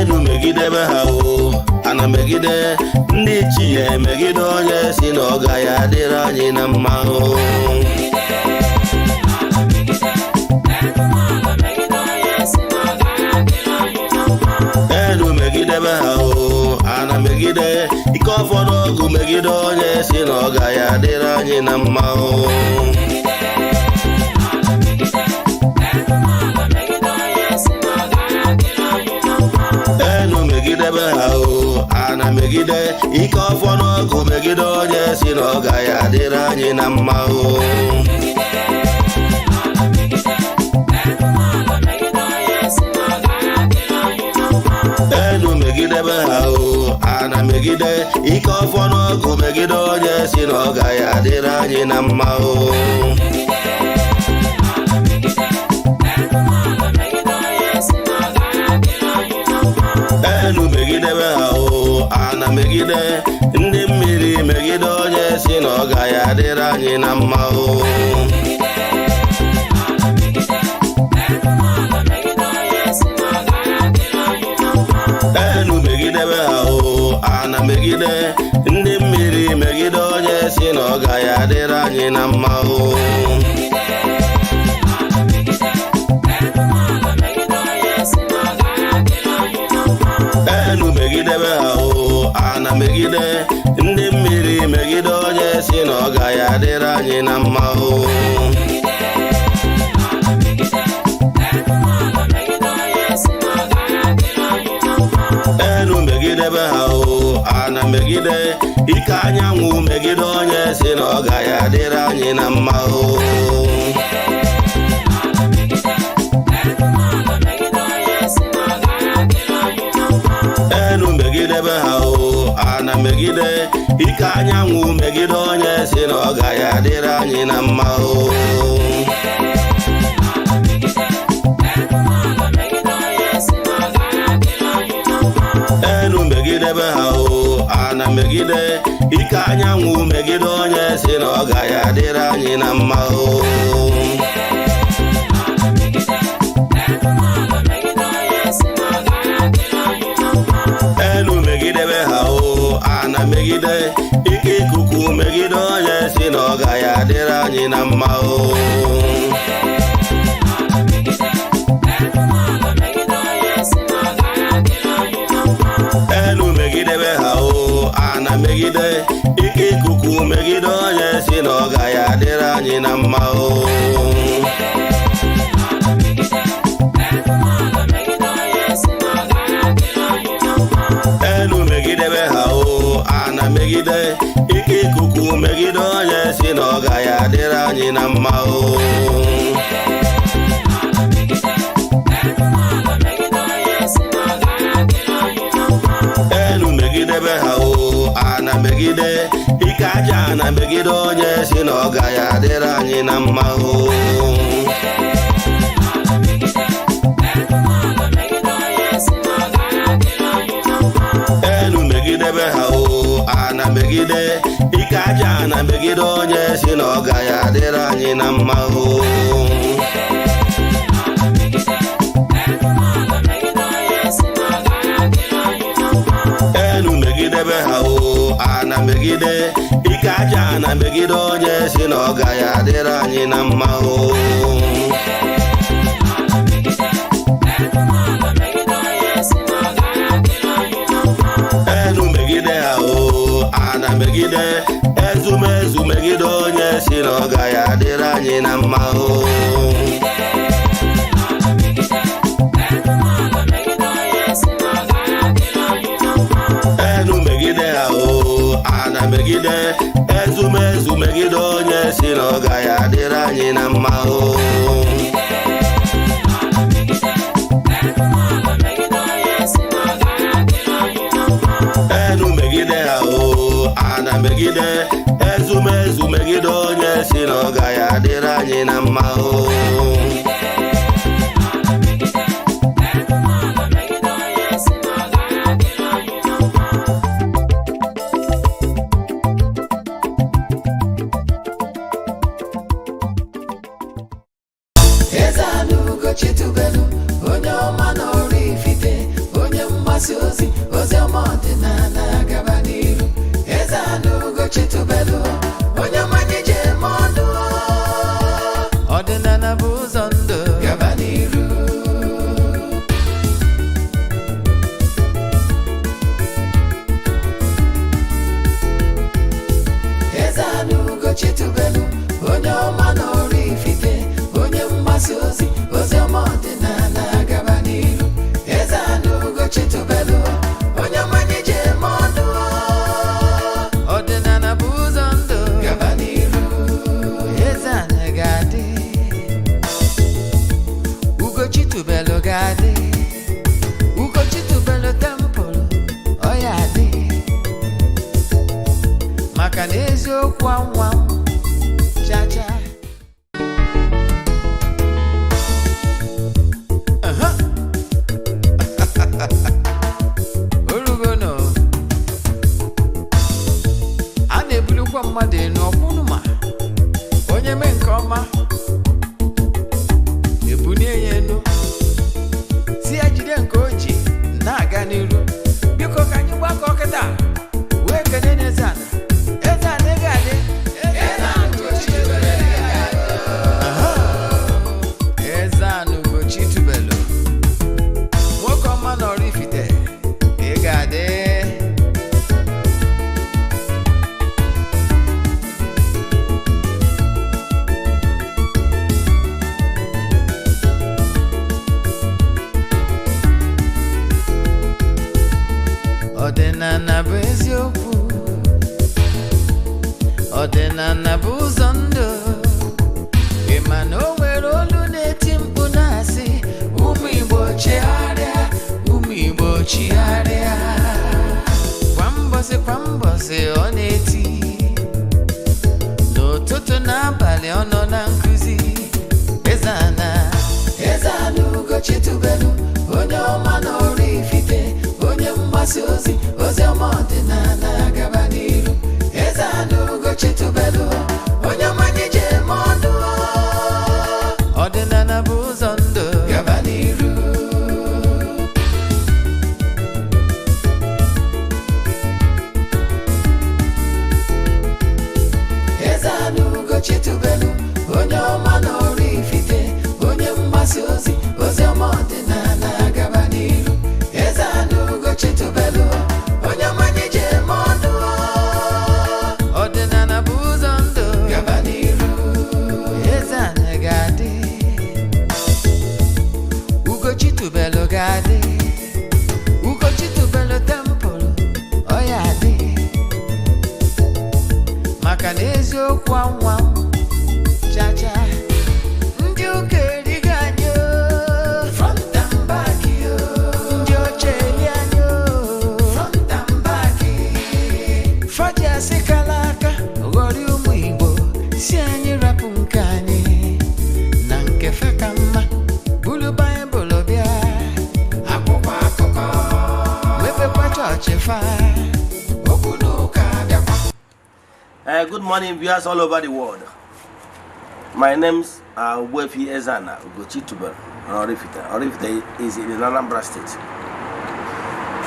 Enu megidebe ha o, ana megide ndị chi ya emegide onye si na ọ gaghị adịrị anyị na mma o. megidebe ha o, ana megide ike ọfọdụ ọgụ megide onye si na ọ gaghị adịrị anyị na mma o. Enu megidebe ha o, ana megide ike ọfọdụ ọgụ megide onye si na ọ gaghị adịrị anyị na mma o. Enu megidebe ha o, ana megide ike ọfọdụ ọgụ megide onye si na ọ gaghị adịrị anyị na mma o. Enu megidebe ha o, ana megide ndị mmiri megide onye si na ọ gaghị adịrị anyị na mma o. Enu megidebe ha o, ana megide ndị mmiri megide onye si na ọ gaghị adịrị anyị na mma o. Enu megidebe ha o, ana megide ndị mmiri megide onye si na ọ gaghị adịrị anyị na mma o. Enu megidebe ha o, ana megide ike anyanwụ megide onye si na ọ gaghị adịrị anyị na mma o. Enu megidebe ha o, ana megide ike anyanwụ megide onye si na ọ gaghị adịrị anyị na mma o. Enu megidebe ha o, ana megide ike anyanwụ megide onye si na ọ gaghị adịrị anyị na mma o. Enu megidebe ha o, ana megide ike ikuku megide onye si na ọ gaghị adịrị anyị na mma o. Enu megidebe ha o, ana megide ike ikuku megide onye si na ọ gaghị adịrị anyị na mma o. Enu megidebe ha o, ana megide ike ikuku megide onye si na ọ gaghị adịrị anyị na mma o. Enu megidebe ha o, ana megide ike aja ana megide onye si na ọ gaghị adịrị anyị na mma o. Enu megidebe ha o, ana megide ike aja ana megide onye si na ọ gaghị adịrị anyị na mma o. Enu megidebe ha o, ana megide ike aja ana megide onye si na ọ gaghị adịrị anyị na mma o. Enu megide ha o, ana megide ezumezu megide onye si na ọ gaghị adịrị anyị na mma o. Enu megide ha o, ana megide ezumezu megide onye si na ọ gaghị adịrị anyị na mma o. Enu megide ha o, ana megide ezumezu megide onye si na ọ gaghị adịrị anyị na mma o. Eze-Ana Ugochitubelu, onye ọma n'ọrụ ifite, onye mgbasa ozi ọma ọdịnala gaba n'iru. Eze-Ana Ugochitubelu, onye ọma nyeje eme ọnụ, ọdịnala bụ ụzọ ndụ gaba n'iru. Chitubelu gadi, Ugo Chitubelu temple, oya di. Maka na eziokwu anwa, cha cha. Orugono, a na-ebulukwa mmadụ n'ọkwụnụma, onye mee nke ọma. Ebunye ya enu si ya jide nke oji na-aga n'iru biko ka anyị gbakọ kịta wee kene n'Eze-Ana Eze-Ana ga-adị Eze-Ana Ugo Chitubelu nwoke ọma na Oraifite ị ga-adị. Ọdịnala bụ eziokwu, ọdịnala bụ ụzọ ndụ. Ị ma na o nwere olu na-eti mkpu na-asị ụmụ Igbo chigharịa, ụmụ Igbo chigharịa. Kwa mbọsị ọ na-eti, n'ụtụtụ n'abalị ọ nọ na nkuzi. Eze-Ana Eze-Ana Ugo Chitubelu onye ọma na Oraifite, onye mgbasa ozi ọma ọdịnala gaba n'iru. Eze-Ana Ugo Chitubelu onye mmanye je eme ọnụ, ọdịnala bụ ụzọ ndụ gaba n'iru. Eze-Ana Ugo Chitubelu onye ọma na Oraifite, onye mgbasa ozi ọma ọdịnala gaba n'iru. Eze-Ana Ugo Chitubelu onye mmanye je eme ọnụ, ọdịnala bụ ụzọ ndụ gaba n'iru. Eze-Ana ga-adị, Ugo Chitubelu ga-adị, Ugo Chitubelu temple oya adị. Maka na eziokwu anwa, cha cha. Ndị ụka erigo anyị front and back yo, ndị oche eli anyị front and back. Faji asị kala aka ghọrị ụmụ Igbo si anyị rapụ nke anyị na nke fe ka mma. Bulu Baịbụl bịa, akwụkwọ akụkọ mepekwa chọọchị fa, okwu n'ụka bịakwa. Good morning, viewers all over the world. My name's Eze-Ana Ugo Chitubelu Oraifite. Oraifite is in Anambra State.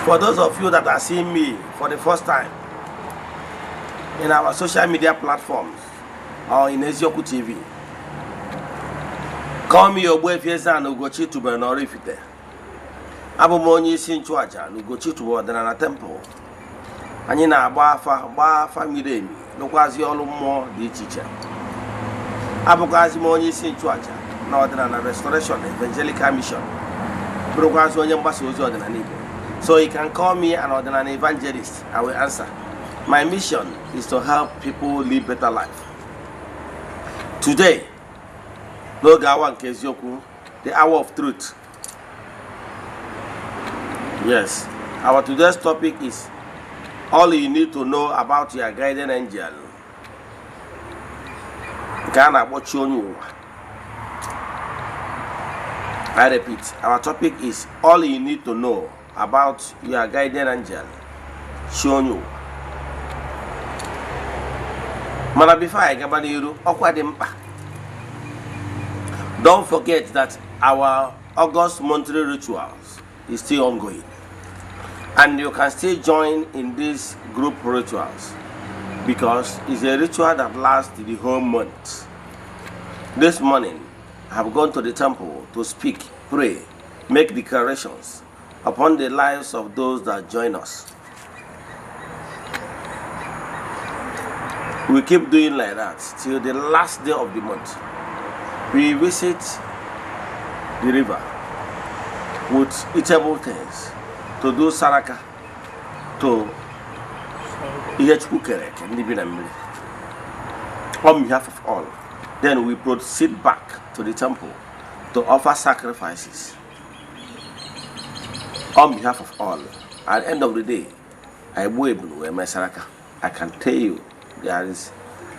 For those of you that are seeing me for the first time in our social media platforms or in Eziokwu TV, call me Eze-Ana Ugo Chitubelu Oraifite. Abụ m onye isi nchụaja na Ugo Chitubelu ọdịnala temple. Anyị na-agba afa miri emi n'okwazi ọrụ mmụọ dị iche iche. Abụkwazi m onye isi nchụaja na ọdịnala restoration evangelical mission. Bụrụkwazi onye mgbasa ozi ọdịnala Igbo. So you can call me an ọdịnala evangelist. I will answer. My mission is to help people live better life. Today, n'oge awa nke eziokwu, the hour of truth. Yes, our today's topic is all you need to know about your guardian angel. I repeat, our topic is all you need to know about your guardian angel. Shonyu. Mana before I get back, don't forget that our August monthly rituals is still ongoing. And you can still join in these group rituals because it's a ritual that lasts the whole month. This morning, I have gone to the temple to speak, pray, make declarations upon the lives of those that join us. We keep doing like that till the last day of the month. We visit the river with eatable things to do saraka to Eziokwu on behalf of all. Then we proceed back to the temple to offer sacrifices on behalf of all. At the end of the day, I can tell you there is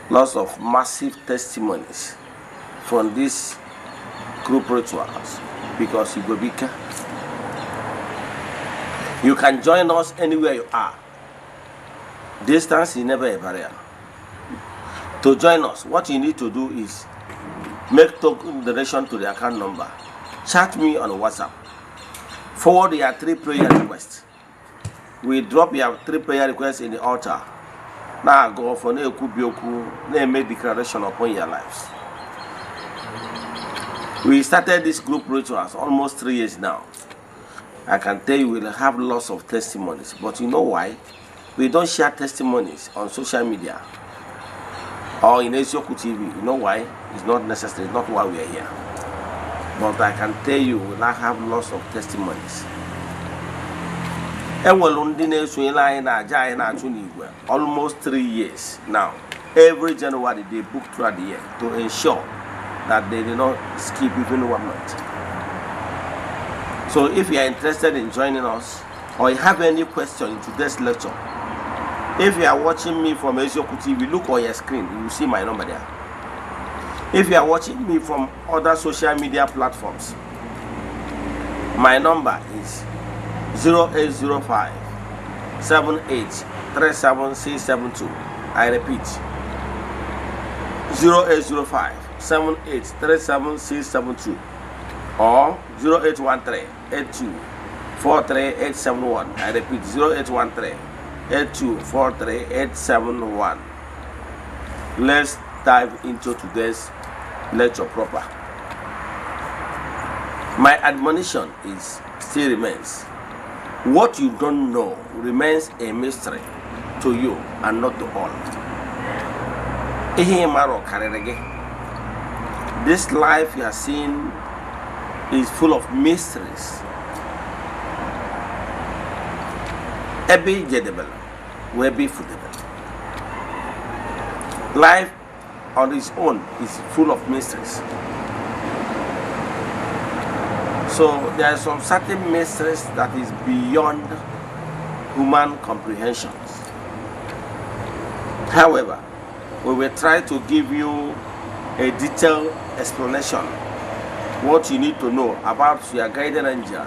lots of massive testimonies from these group rituals because you can join us anywhere you are. Distance is never a barrier. To join us, what you need to do is make token donation to the account number. Chat me on WhatsApp. Forward your 3 prayer requests. We drop your 3 prayer requests in the altar. Now go for make declaration upon your lives. We started this group rituals almost 3 years now. I can tell you we'll have lots of testimonies, but you know why? We don't share testimonies on social media or in Eziokwu TV. You know why? It's not necessary. It's not why we are here. But I can tell you we'll have lots of testimonies. Almost 3 years now. Every January they book throughout the year to ensure that they do not skip even 1 month. So if you are interested in joining us or you have any question in today's lecture, if you are watching me from Eziokwu TV, look on your screen, you will see my number there. If you are watching me from other social media platforms, my number is 0805 7837672. I repeat, 0805 7837672 or 0813 8243871. I repeat, 0813 8243871. Let's dive into today's lecture proper. My admonition still remains: what you don't know remains a mystery to you and not to all. This life you are seeing is full of mysteries. Every jedebel will be foodable. Life on its own is full of mysteries. So there are some certain mysteries that is beyond human comprehensions. However, we will try to give you a detailed explanation what you need to know about your guardian angel.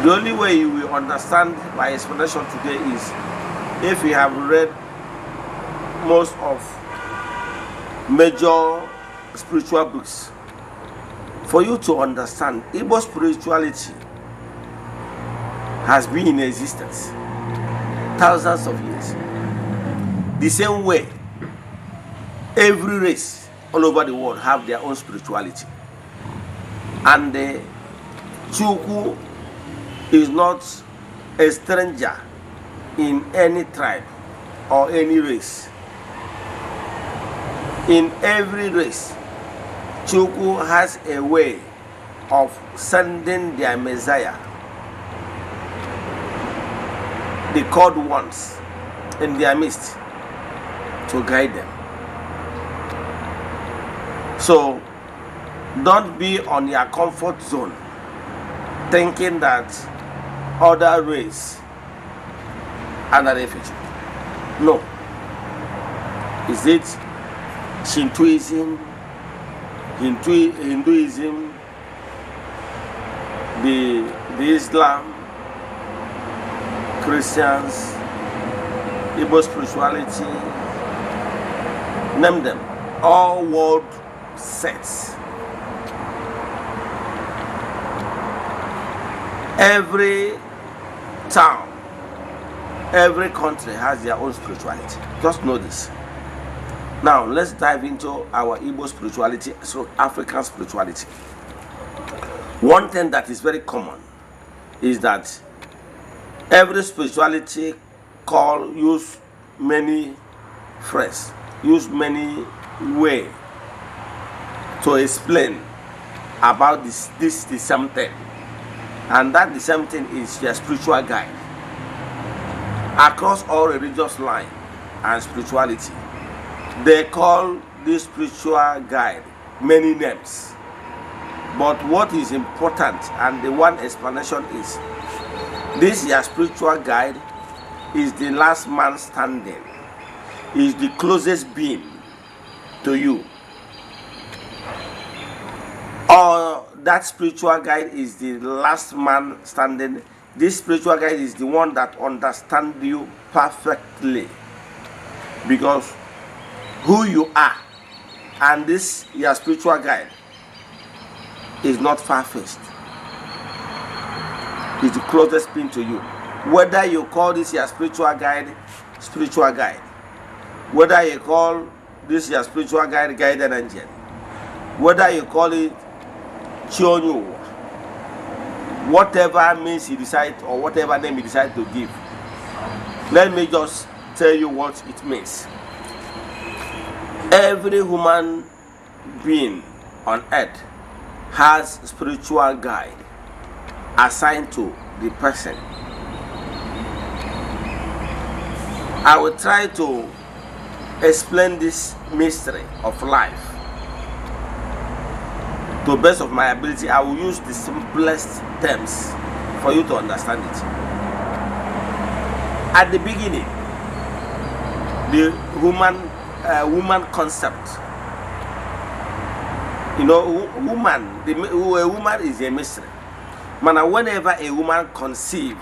The only way you will understand my explanation today is if you have read most of major spiritual books. For you to understand, Igbo spirituality has been in existence thousands of years. The same way, every race all over the world have their own spirituality. And the Chukwu is not a stranger in any tribe or any race. In every race, Chukwu has a way of sending their Messiah, the called ones, in their midst to guide them. So don't be on your comfort zone thinking that other race are the refuge. No. Is it Shintoism, Hinduism, the Islam, Christians, Igbo spirituality, name them, all world sects. Every town, every country has their own spirituality. Just know this. Now let's dive into our Igbo spirituality, so African spirituality. One thing that is very common is that every spirituality use many phrases, use many ways to explain about this the same thing, and that the same thing is your spiritual guide across all religious lines. and spirituality. They call this spiritual guide many names. But what is important, and the one explanation is, this your spiritual guide is the last man standing, is the closest being to you. Or that spiritual guide is the last man standing. This spiritual guide is the one that understands you perfectly, because who you are and this your spiritual guide is not far-fetched. It's the closest being to you. Whether you call this your spiritual guide, whether you call this your spiritual guide, guardian angel, whether you call it Chionyu, whatever means you decide, or whatever name you decide to give, let me just tell you what it means. Every human being on earth has spiritual guide assigned to the person. I will try to explain this mystery of life to the best of my ability. I will use the simplest terms for you to understand it. At the beginning, the woman concept, a woman is a mystery. Man, whenever a woman conceived,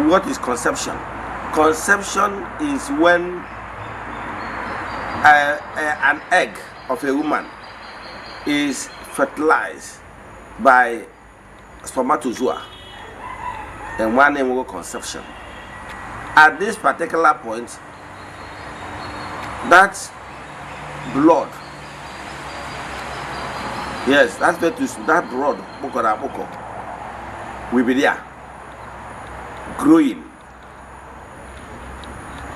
what is conception? Conception is when an egg of a woman is fertilized by spermatozoa, and one name will conception. At this particular point, that blood, yes, that blood will be there, growing.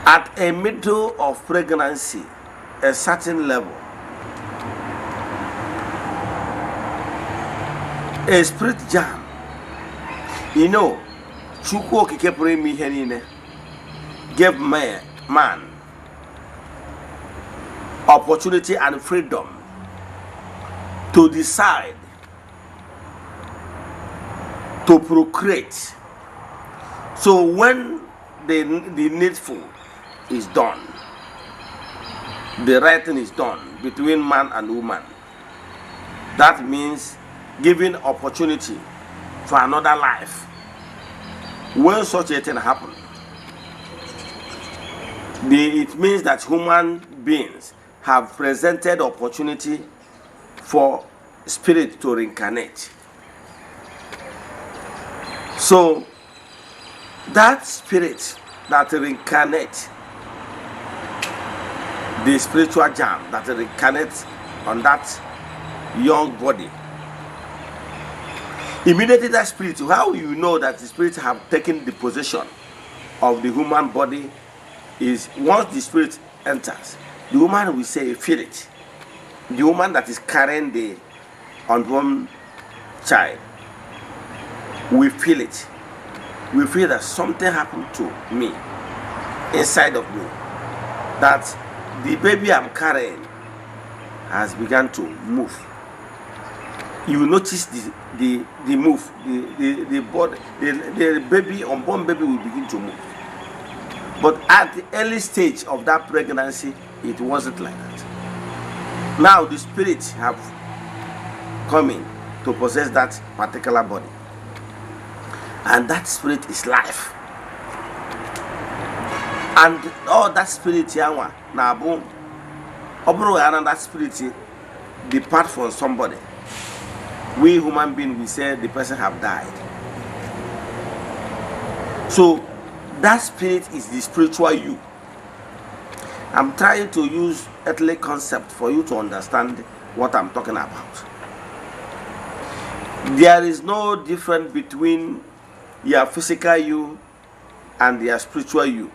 At a middle of pregnancy, a certain level, a spirit jam. Chukwu Okike pụrụ ime ihe niile gave man opportunity and freedom to decide to procreate. So when the needful is done, the right thing is done between man and woman, that means giving opportunity for another life. When such a thing happens, it means that human beings have presented opportunity for spirit to reincarnate. So that spirit that reincarnates, the spiritual jam that reincarnates on that young body, immediately that spirit, how you know that the spirit have taken the possession of the human body is once the spirit enters, the woman will say, feel it. The woman that is carrying the unborn child, we feel it. We feel that something happened to me, inside of me, that the baby I'm carrying has begun to move. You will notice the move, the body, the baby, unborn baby will begin to move. But at the early stage of that pregnancy, it wasn't like that. Now the spirits have come in to possess that particular body, and that spirit is life. And all that spirit now boom, that spirit depart from somebody. We human beings, we say the person have died. So that spirit is the spiritual you. I'm trying to use earthly concept for you to understand what I'm talking about. There is no difference between your physical you and your spiritual you.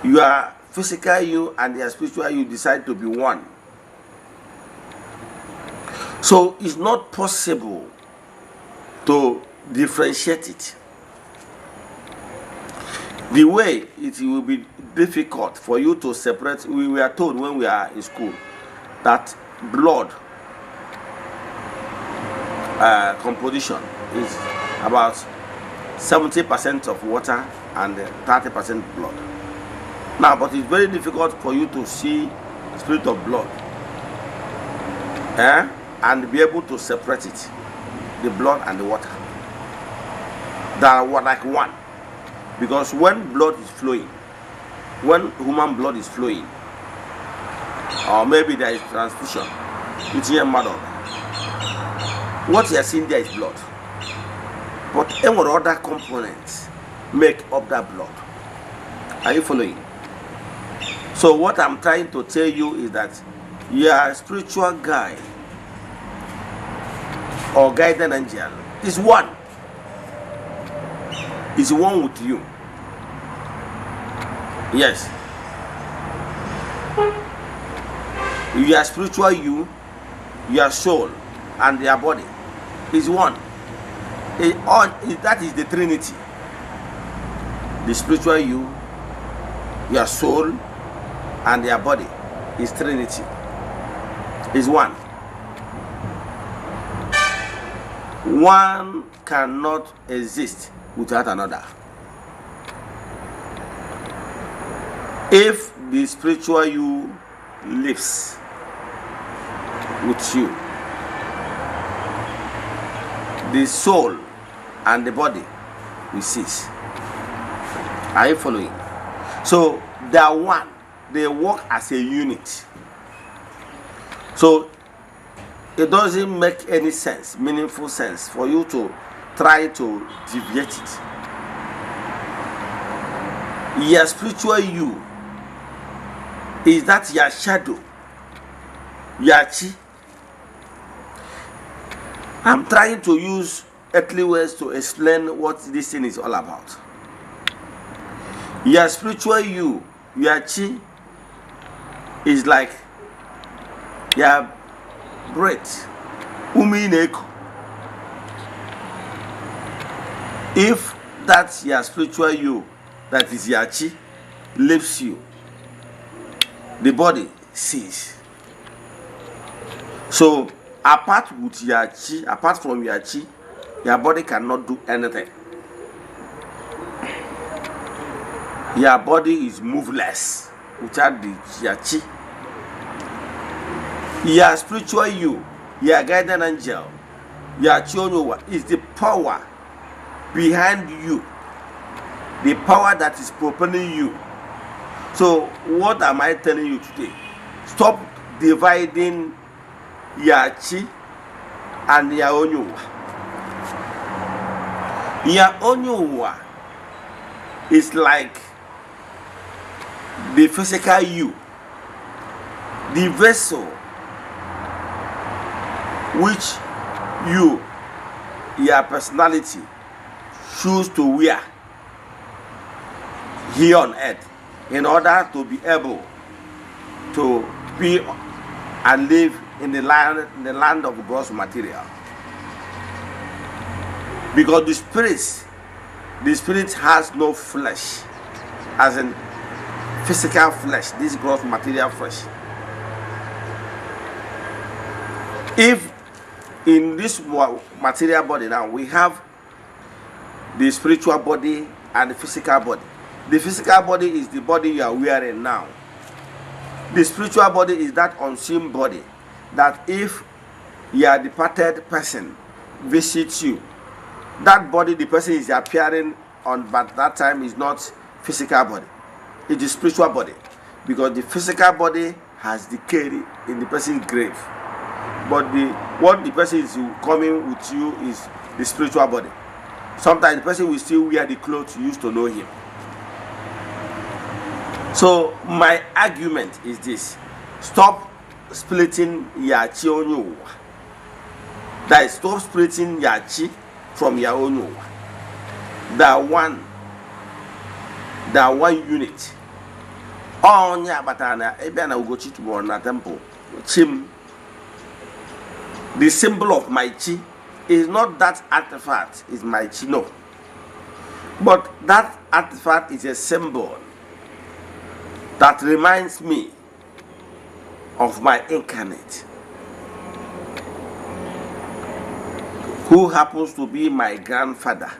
Your physical you and your spiritual you decide to be one. So it's not possible to differentiate it. The way it will be difficult for you to separate. We were told when we are in school that blood composition is about 70% of water and 30% blood. Now, but it's very difficult for you to see the spirit of blood and be able to separate it, the blood and the water. They are like one. Because when blood is flowing, when human blood is flowing, or maybe there is transfusion, it's here mother. What you are seeing there is blood. But any other components make up that blood. Are you following? So what I'm trying to tell you is that you are a spiritual guide or guided angel is one. Is one with you. Yes. You are spiritual you, your soul, and your body is one. That is the Trinity. The spiritual you, your soul, and your body is Trinity. Is one. One cannot exist without another. If the spiritual you lives with you, the soul and the body will cease. Are you following? So they are one. They work as a unit. So it doesn't make any sense, meaningful sense, for you to try to deviate it. Your spiritual you is that your shadow, your chi. I'm trying to use earthly words to explain what this thing is all about. Your spiritual you, your chi, is like your breath. If that's your spiritual you, that is your chi, leaves you, the body ceases. So apart with your chi, apart from your chi, your body cannot do anything. Your body is moveless without your chi. Your spiritual you, your guardian angel, your chionowa is the power behind you, the power that is propelling you. So what am I telling you today? Stop dividing your chi and your onyowa. Your onyowa is like the physical you, the vessel which you, your personality, choose to wear here on earth in order to be able to be and live in the land of God's material. Because the spirit has no flesh, as in physical flesh, this gross material flesh. If in this material body now we have the spiritual body and the physical body. The physical body is the body you are wearing now. The spiritual body is that unseen body that if your departed person visits you, that body the person is appearing on, but that time is not physical body. It is spiritual body, because the physical body has decayed in the person's grave. But what the person is coming with you is the spiritual body. Sometimes the person will still wear the clothes you used to know him. So my argument is this: stop splitting your chi onyo. That is, stop splitting your chi from your onyo. They are one unit. Onya batana ebiana ugochi tomorrow na temple. Chim. The symbol of my chi is not that artifact, is my chi, no. But that artifact is a symbol that reminds me of my incarnate, who happens to be my grandfather,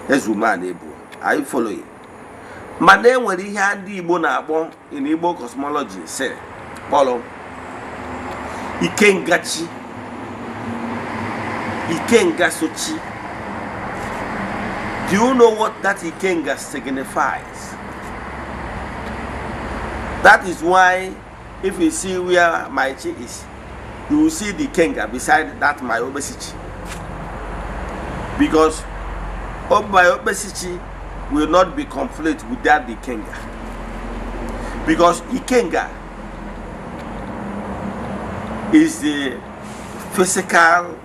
Eze-Ana. Are you following? My name when he had the Igbo in Igbo cosmology say, follow Ikengachi, Ikengasochi. Do you know what that Ikenga signifies? That is why if you see where my chi is, you will see the Ikenga beside that my obesichi. Because my obesichi will not be complete without the Ikenga. Because Ikenga is the physical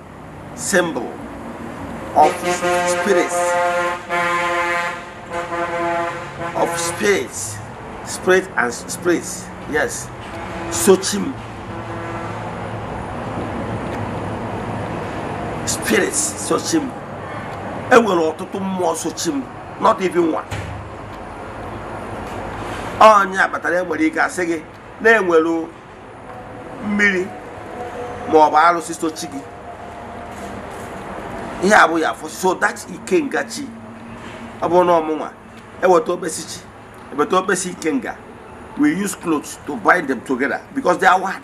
symbol of spirits, spirit and spirits. Yes, Sochim, spirits, Sochim. And we're not more Sochim, not even one. Oh, yeah, but I will say, then will Miri more about sister Chigi. Yeah, we are for so that's Ikengachi. Abono Muma. Ewa to besichi. Ewa to besi Ikenga. We use clothes to bind them together because they are one.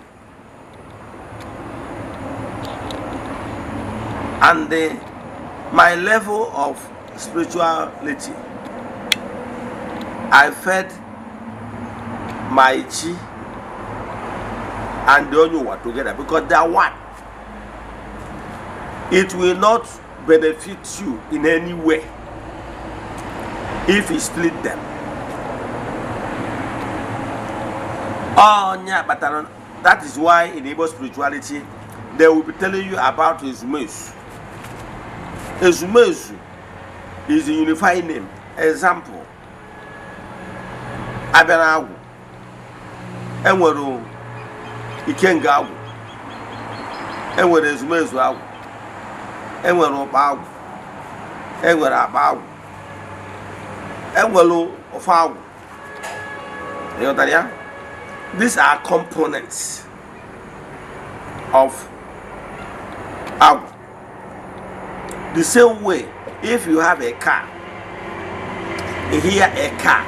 And my level of spirituality, I fed my chi and the Onyuwa together because they are one. It will not benefit you in any way if you split them. Oh, yeah, but that is why in Igbo spirituality they will be telling you about Ezumezu. Ezumezu is a unified name. Example, Aberagu, Enwero Ikenga Agu, Enwero Ezumezu Agu, Enwero Opa Agu, Enwero Aba Agu, Enwero Ofa Agu. You know, these are components of Agu. The same way, if you have a car, here a car,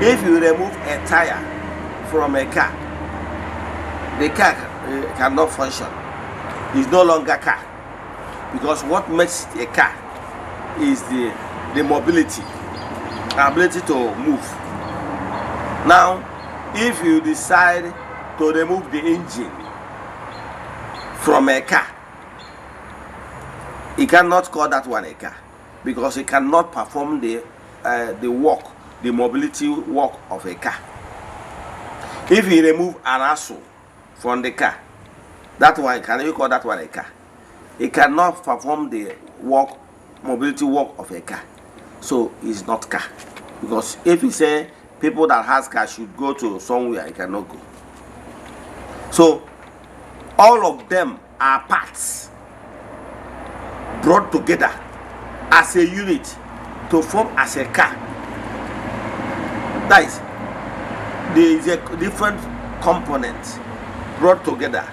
if you remove a tire from a car, the car cannot function. It's no longer a car. Because what makes a car is the mobility, ability to move. Now, if you decide to remove the engine from a car, you cannot call that one a car because it cannot perform the work, the mobility work of a car. If you remove an axle from the car, that one, can you call that one a car? It cannot perform the work, mobility work of a car. So it's not car. Because if you say people that has car should go to somewhere, it cannot go. So all of them are parts brought together as a unit to form as a car. That is, there is a different component brought together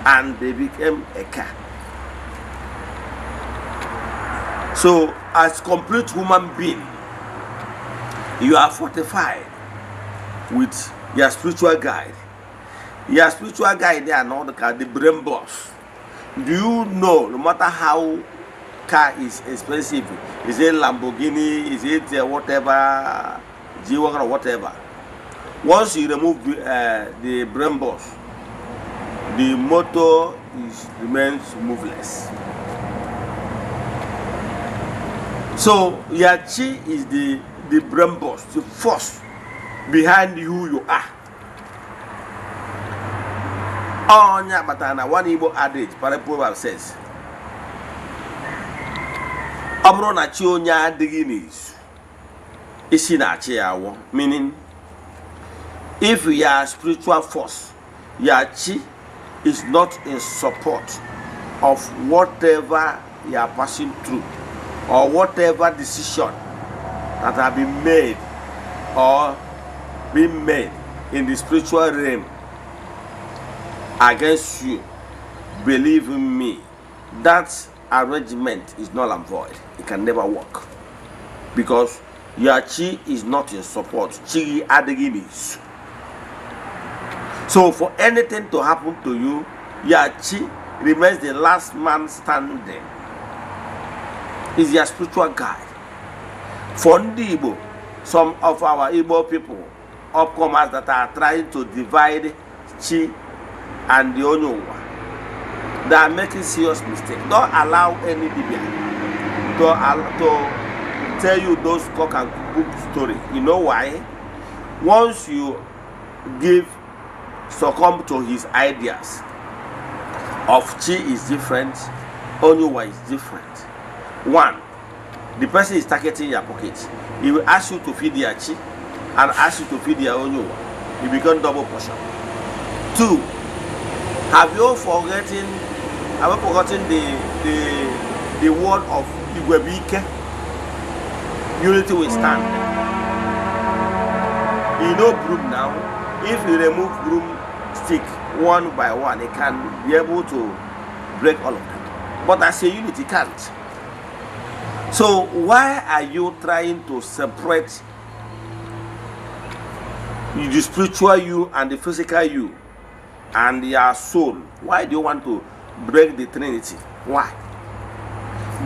and they became a car. So as complete human being, you are fortified with your spiritual guide. Your spiritual guide, they are not the brain boss. Do you know, no matter how car is expensive, is it Lamborghini, is it whatever, G-Wagon or whatever, once you remove the brain boss, the motor remains moveless. So your chi is the brain boss, the force behind who you are. Oh, yeah, but one Igbo adage, proverb says, Abro na chi onya adigi n'izu, isi na chi yawo. Meaning, if you are a spiritual force, your chi is not in support of whatever you are passing through. or whatever decision that have been made or being made in the spiritual realm against you, believe in me, that arrangement is null and void. It can never work, because your chi is not in support. Chi adeginis. So for anything to happen to you, your chi remains the last man standing. Is your spiritual guide. For the Igbo, some of our Igbo people, upcomers that are trying to divide chi and the Onyowa, they are making serious mistakes. Don't allow any Libya to tell you those cock and bull story. You know why? Once you succumb to his ideas of chi is different, Onyowa is different. One, the person is targeting your pocket. He will ask you to feed your chi and ask you to feed your Onyowa. You become double portion. Two, have you forgotten the word of Igwebike? Unity will stand. You know broom now. If you remove broom stick one by one, it can be able to break all of them. But as a unity, can't. So why are you trying to separate the spiritual you and the physical you and your soul? Why do you want to break the Trinity? Why?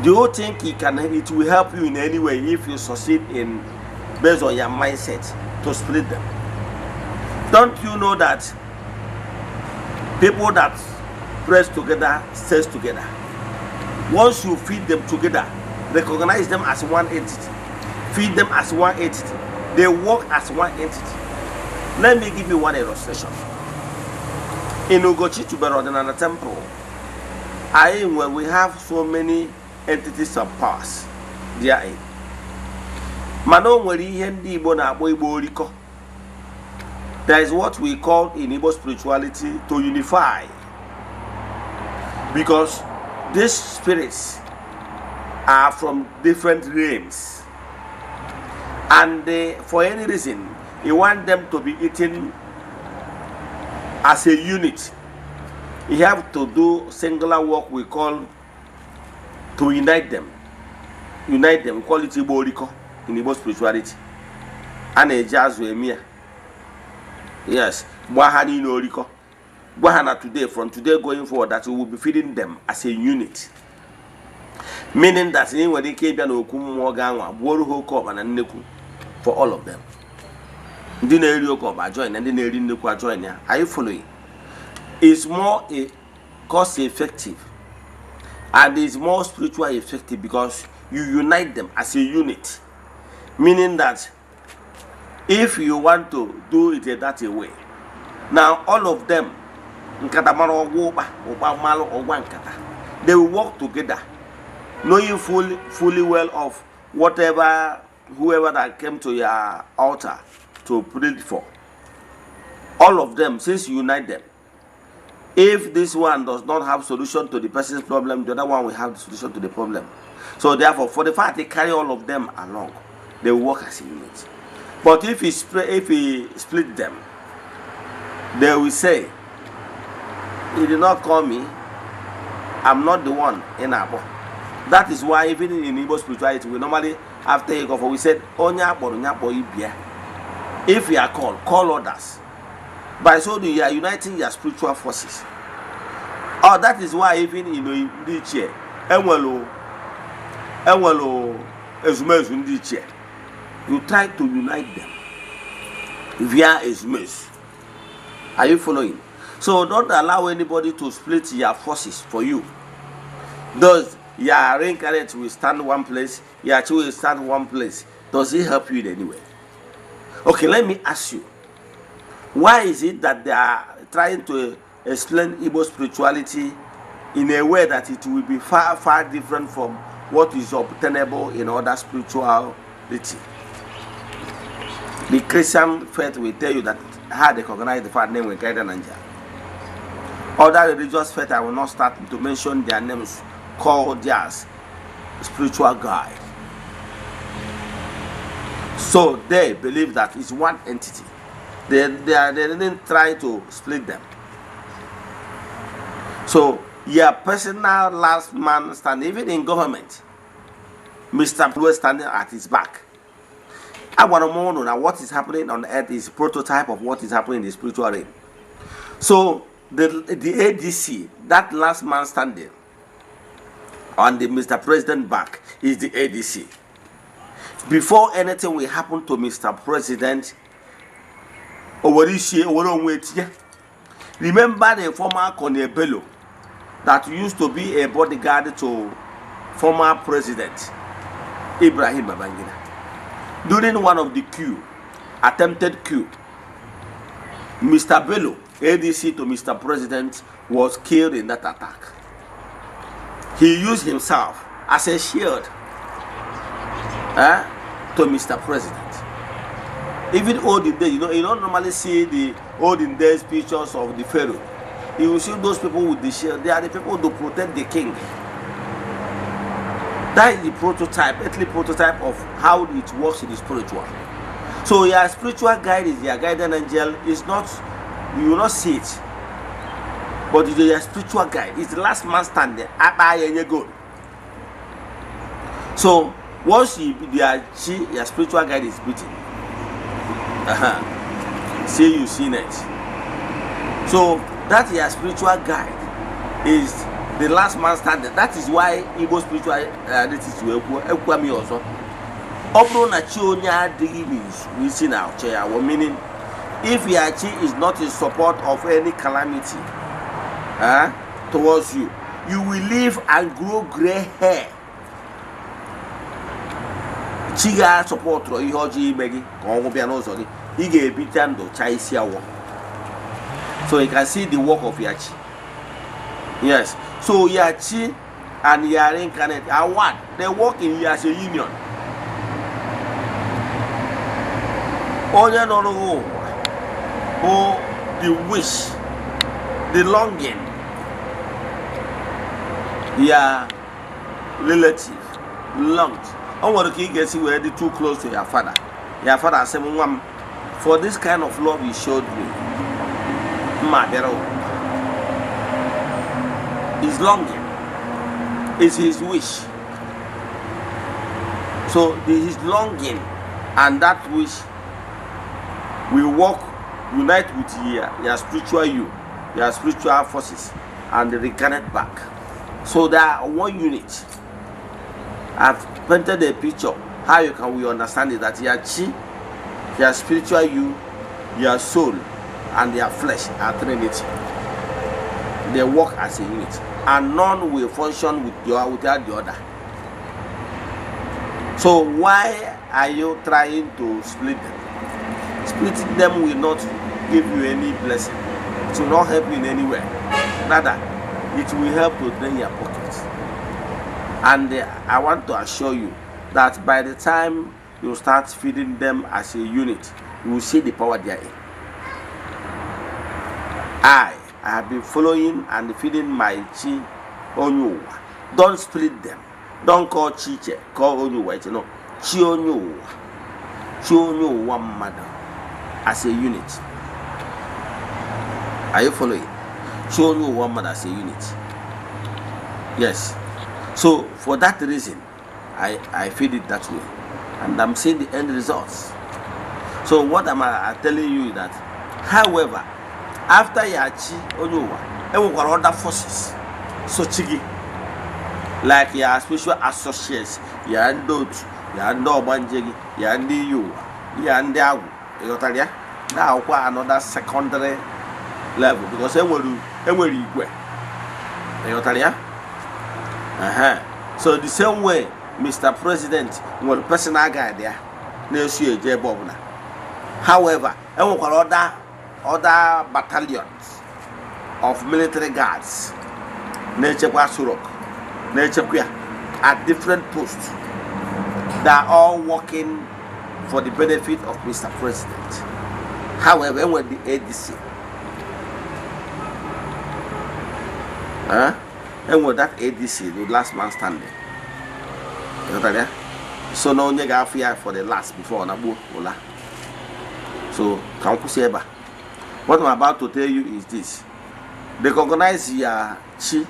Do you think it will help you in any way if you succeed in, based on your mindset, to split them? Don't you know that people that press together stays together? Once you feed them together, recognize them as one entity, feed them as one entity, they work as one entity. Let me give you one illustration. In Ugochi Eze-Ana temple, where we have so many entities of powers therein. Mano nwere ihe ndị Igbo na-akpọ Igbo Oriko. There is what we call in Igbo spirituality to unify, because these spirits are from different realms, and for any reason you want them to be eaten as a unit. You have to do singular work we call to unite them. We call it Igbo Oriko in Igbo spirituality. And a jazz emia. Yes, Bahani no Oriko. Bahana today, from today going forward, that we will be feeding them as a unit. Meaning that when they came down for all of them. Are you following? It's more cost effective and it's more spiritual effective because you unite them as a unit. Meaning that if you want to do it that way, now all of them they will work together, knowing fully well of whoever that came to your altar to pray for. All of them, since you unite them, if this one does not have solution to the person's problem, the other one will have the solution to the problem. So therefore, for the fact they carry all of them along, they will work as a unit. But if he split them, they will say, he did not call me, I'm not the one in Abo. That is why even in Igbo spirituality, we normally, after you go for, we said, if you are called, call others. By so doing, you are uniting your spiritual forces. Oh, that is why even in the chair, you try to unite them via Ezumez. Are you following? So don't allow anybody to split your forces for you. Those your reincarnate will stand one place, your two will stand one place. Does it help you in any way? Okay, let me ask you. Why is it that they are trying to explain Igbo spirituality in a way that it will be far, far different from what is obtainable in other spirituality? The Christian faith will tell you that how they recognize the fact name with Eze-Ana. Other religious faith, I will not start to mention their names, call theirs. spiritual guide. So they believe that it's one entity. They didn't try to split them. So your personal last man standing, even in government, Mr. Blue standing at his back. I want to know now what is happening on earth is a prototype of what is happening in the spiritual realm. So the ADC, that last man standing on the Mr. President back, is the ADC. Before anything will happen to Mr. President, remember the former Colonel Bello that used to be a bodyguard to former President Ibrahim Babangida. During one of the attempted coup, Mr. Bello, ADC to Mr. President, was killed in that attack. He used himself as a shield to Mr. President. Even olden days, you don't normally see the olden days pictures of the Pharaoh. You will see those people with the shield. They are the people to protect the king. That is the prototype, earthly prototype of how it works in the spiritual. So your spiritual guide is your guardian angel. Is not, you will not see it, but it is your spiritual guide. It's the last man standing. So once your spiritual guide is beaten, see you seen it. So that your spiritual guide is the last man standing. That is why Igbo spiritual identity will me also. Meaning, if your chi is not in support of any calamity towards you, you will live and grow gray hair. Chiga support or Ihoji Megi or Obianozo, Ige Bitando Chaisia. So you can see the work of Yachi. Yes. So Yachi and Yarincarnate are one. They work in as a union. Only no the wish, the longing, your relative longed. I want to get you already too close to your father. Your father said, "Mom, for this kind of love you showed me, his longing is his wish." So his longing and that wish will work, unite with your spiritual your spiritual forces, and return back. So they are one unit. I've painted a picture how we understand it, that your chi, your spiritual your soul, and your flesh are trinity. They work as a unit, and none will function without the other. So why are you trying to split them? Splitting them will not give you any blessing. It will not help you in any way. Rather, it will help to drain your pockets. And I want to assure you that by the time you start feeding them as a unit, you will see the power they are in. I have been following and feeding my chi Onyuwa. Don't split them. Don't call Chiche, call Onyuwa. Chi Onyuwa. Chi Onyuwa mother as a unit. Are you following? Chi Onyuwa mother as a unit. Yes. So for that reason, I feed it that way, and I'm seeing the end results. So what am I telling you is that, however, after Yachi Onyuwa, there were other forces, so chigi, like your spiritual associates, your Ndot, your Ndobanjegi, your Ndiyu, your Ndiagu, Yotalia. Now another secondary level, because they will equal. Yotalia. So the same way, Mr. President will personal guy there. However, there were other battalions of military guards at different posts that are all working for the benefit of Mr. President. However, when the ADC, and with that ADC, the last man standing, So no nigga fear for the last before na bo ola. So can we say eba? What I'm about to tell you is this. Recognize your chi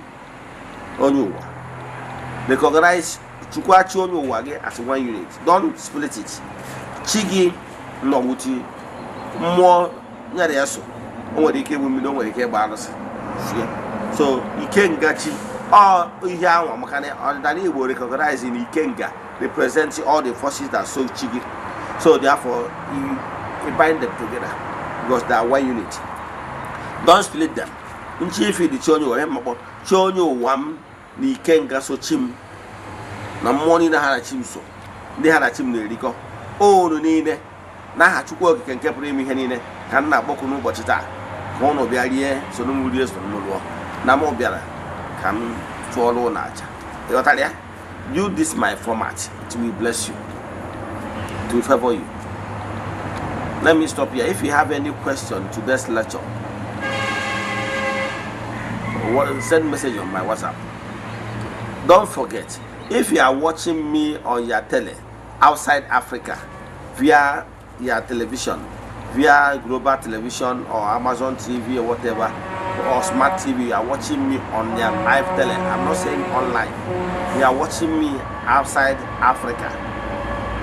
onyowa. Recognize chukwachi onyowa as one unit. Don't split it. Chigi no wuti more nyare yaso. Onwe dike bumi no nwere ike balance. So ikengachi ihe anwa makane ordinary Igbo recognize in ikenga representing all the forces that so chigi. So therefore you bind them together because they are one unit. Don't split them. Nchifi di chonyo mako chonyo wam ni ikenga so chim na mmoni na hara chim so ndị hara chim na eriko onu niile na ha chukwu okike nke pụrụ ime ihe niile ka nna akpọkụ n'ụbọchị taa ka ụnụ bịa rie so n'ụmụ rie so n'ụlọ na mụ bịara ka m chụọrọ ụnụ aja ịghọtara ya. Do this my format, it will bless you, it will favor you. Let me stop here. If you have any question to this lecture, send message on my WhatsApp. Don't forget, if you are watching me on your tele outside Africa via your television, via global television or Amazon TV or whatever, or smart TV, you are watching me on your live tele. I'm not saying online. You are watching me outside Africa.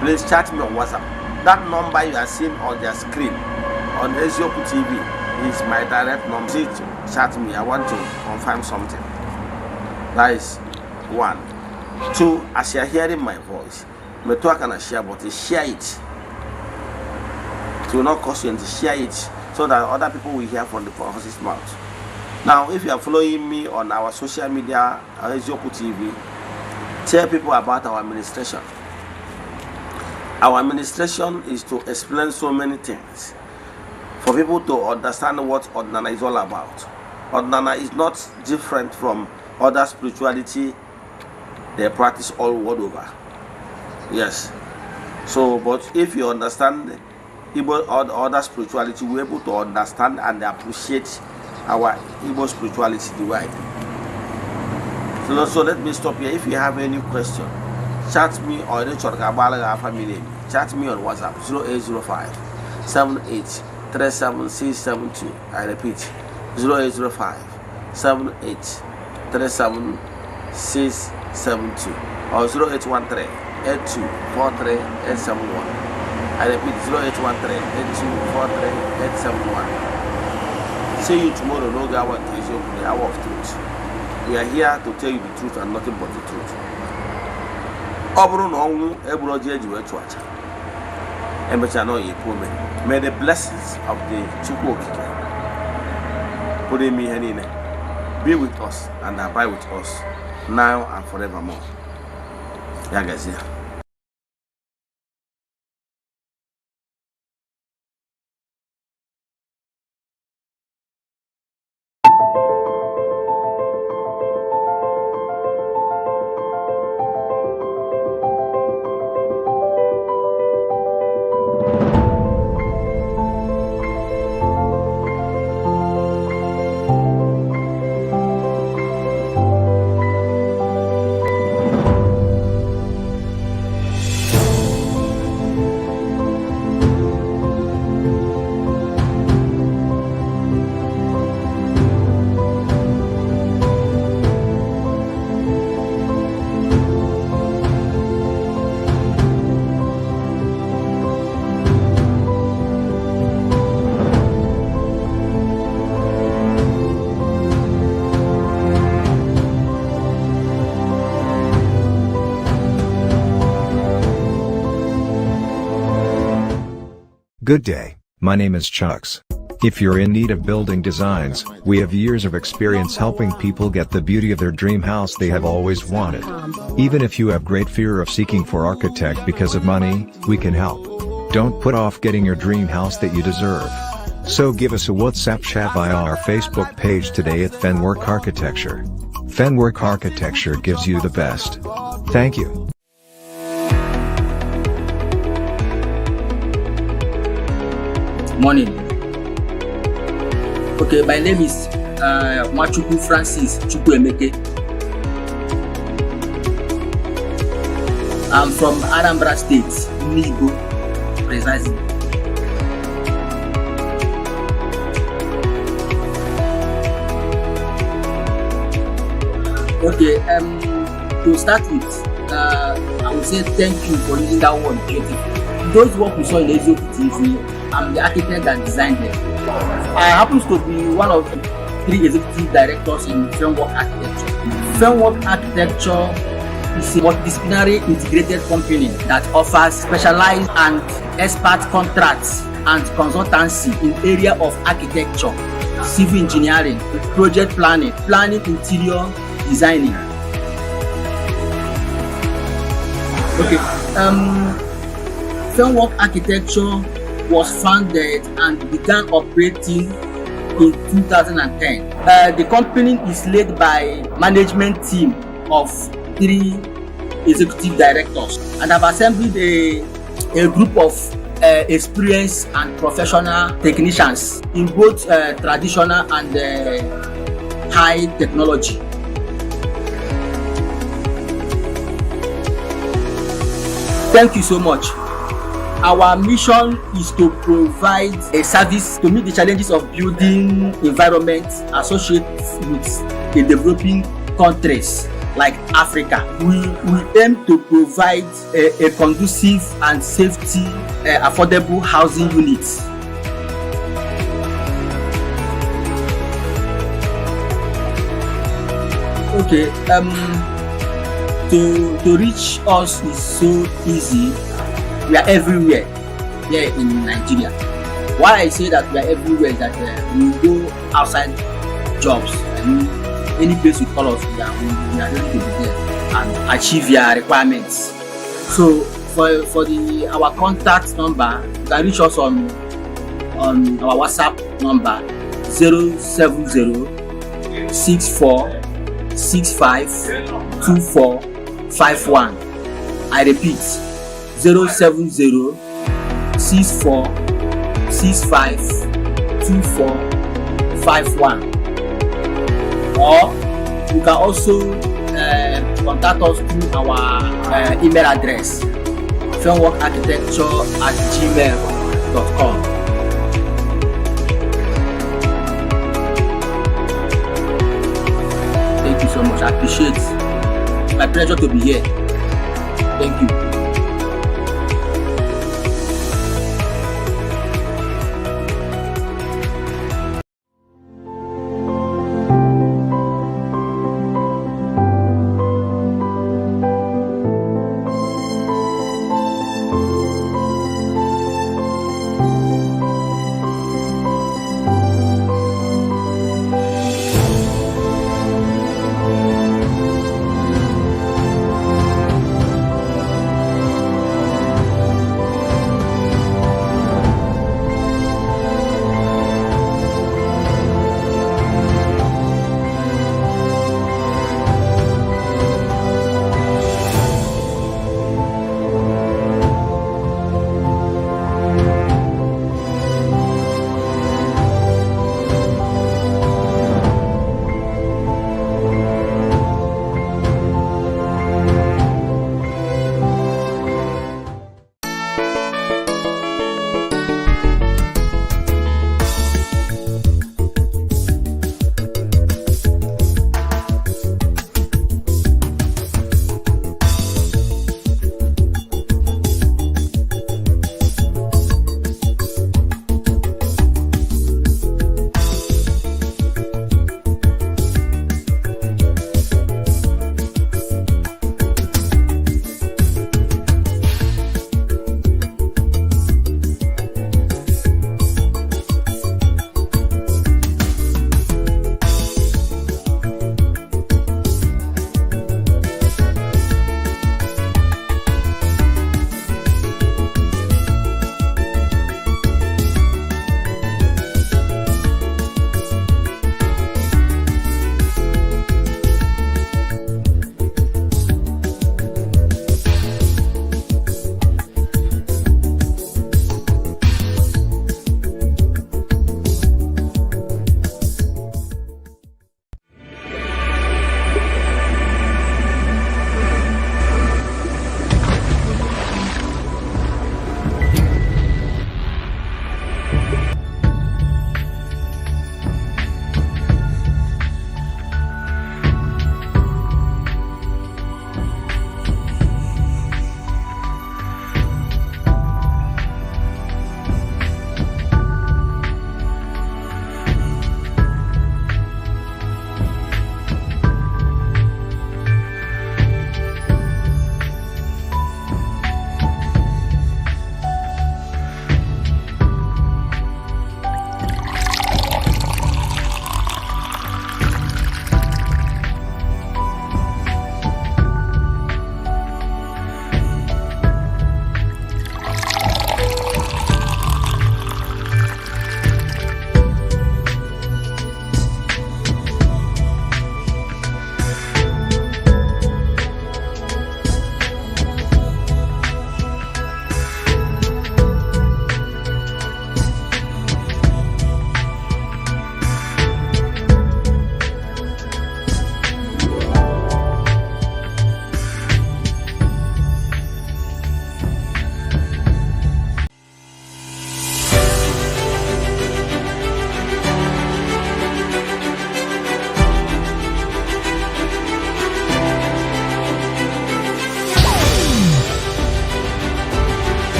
Please chat me on WhatsApp. That number you are seeing on your screen on Eziokwu TV is my direct number. Please chat me. I want to confirm something. That is one. Two, as you are hearing my voice, me talk and share, but share it. It will not cost you to share it so that other people will hear from the horse's mouth. Now, if you are following me on our social media, Eziokwu TV, tell people about our administration. Our administration is to explain so many things for people to understand what Eze-Ana is all about. Eze-Ana is not different from other spirituality they practice all world over. Yes. So, but if you understand Igbo or other spirituality, we're able to understand and appreciate our Igbo spirituality divide. So let me stop here. If you have any question, chat me or family. Chat me on WhatsApp 0805 78 37672. I repeat 0805 78 37672 or 0813 8243 871. I repeat 0813 8243 871. See you tomorrow. No hour to Eziokwu, the hour of truth. We are here to tell you the truth and nothing but the truth. May the blessings of the Chukwu be with us and abide with us now and forevermore. Yagazia. Good day, my name is Chucks. If you're in need of building designs, we have years of experience helping people get the beauty of their dream house they have always wanted. Even if you have great fear of seeking for architect because of money, we can help. Don't put off getting your dream house that you deserve. So give us a WhatsApp chat via our Facebook page today at Fenwork Architecture. Fenwork Architecture gives you the best. Thank you. Morning. Okay, my name is Nwachukwu Francis Chukwuemeke. I'm from Anambra State, Nibo, precisely. Okay, to start with, I would say thank you for using that word beautiful. Those work we saw in Eziokwu TV, I'm the architect that designed them. I happen to be one of the 3 executive directors in Framework Architecture. Framework Architecture is a multidisciplinary integrated company that offers specialized and expert contracts and consultancy in area of architecture, civil engineering, project planning, interior designing. Okay, Framework Architecture was founded and began operating in 2010. The company is led by management team of 3 executive directors, and have assembled a group of experienced and professional technicians in both traditional and high technology. Thank you so much. Our mission is to provide a service to meet the challenges of building environments associated with the developing countries like Africa. We aim to provide a conducive and safety, affordable housing units. Okay, to reach us is so easy. We are everywhere here in Nigeria. Why I say that we are everywhere is that we go outside jobs. I mean, any place you call us, we are ready to be there and achieve your requirements. So for our contact number, you can reach us on our WhatsApp number 070 64 65 24 51. I repeat, 070 64 65 24 51. Or you can also contact us through our email address, frameworkarchitecture@gmail.com. Thank you so much. I appreciate it. It's my pleasure to be here. Thank you.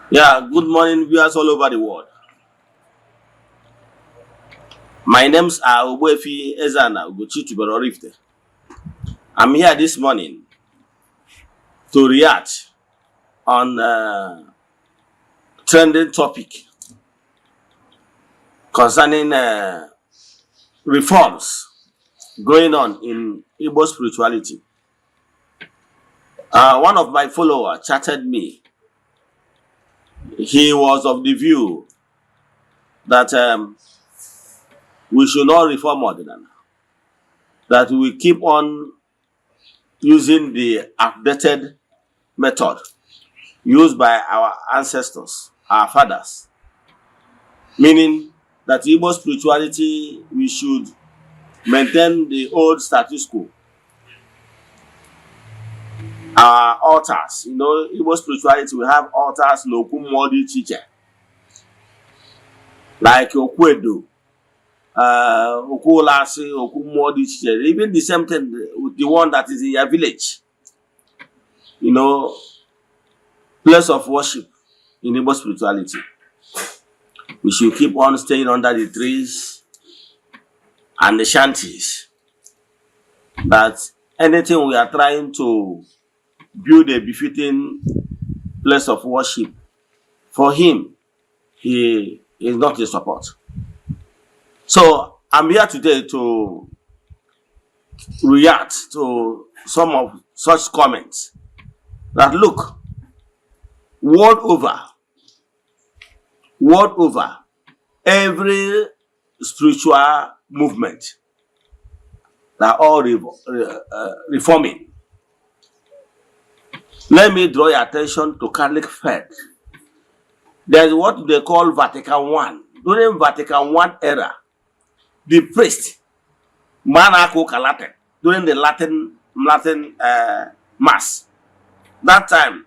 Yeah, good morning, viewers all over the world. My name's Ogbuefi Eze-Ana Rifte. I'm here this morning to react on trending topic concerning reforms going on in Igbo spirituality. One of my followers chatted me. He was of the view that we should not reform Eze-Ana, that we keep on using the outdated method used by our ancestors, our fathers, meaning that Igbo spirituality, we should maintain the old status quo. Our altars, Igbo spirituality, we have altars no kumodi teacher, like Okwedo, Okulasi, Okumodi teacher, even the same thing with the one that is in your village, place of worship in Igbo spirituality. We should keep on staying under the trees and the shanties. That anything we are trying to build a befitting place of worship for him, he is not in support. So I'm here today to react to some of such comments. That look, world over, every spiritual movement, they are all reforming. Let me draw your attention to Catholic faith. There is what they call Vatican I. During Vatican I era, the priest, Manako Latin, during the Latin Mass, that time,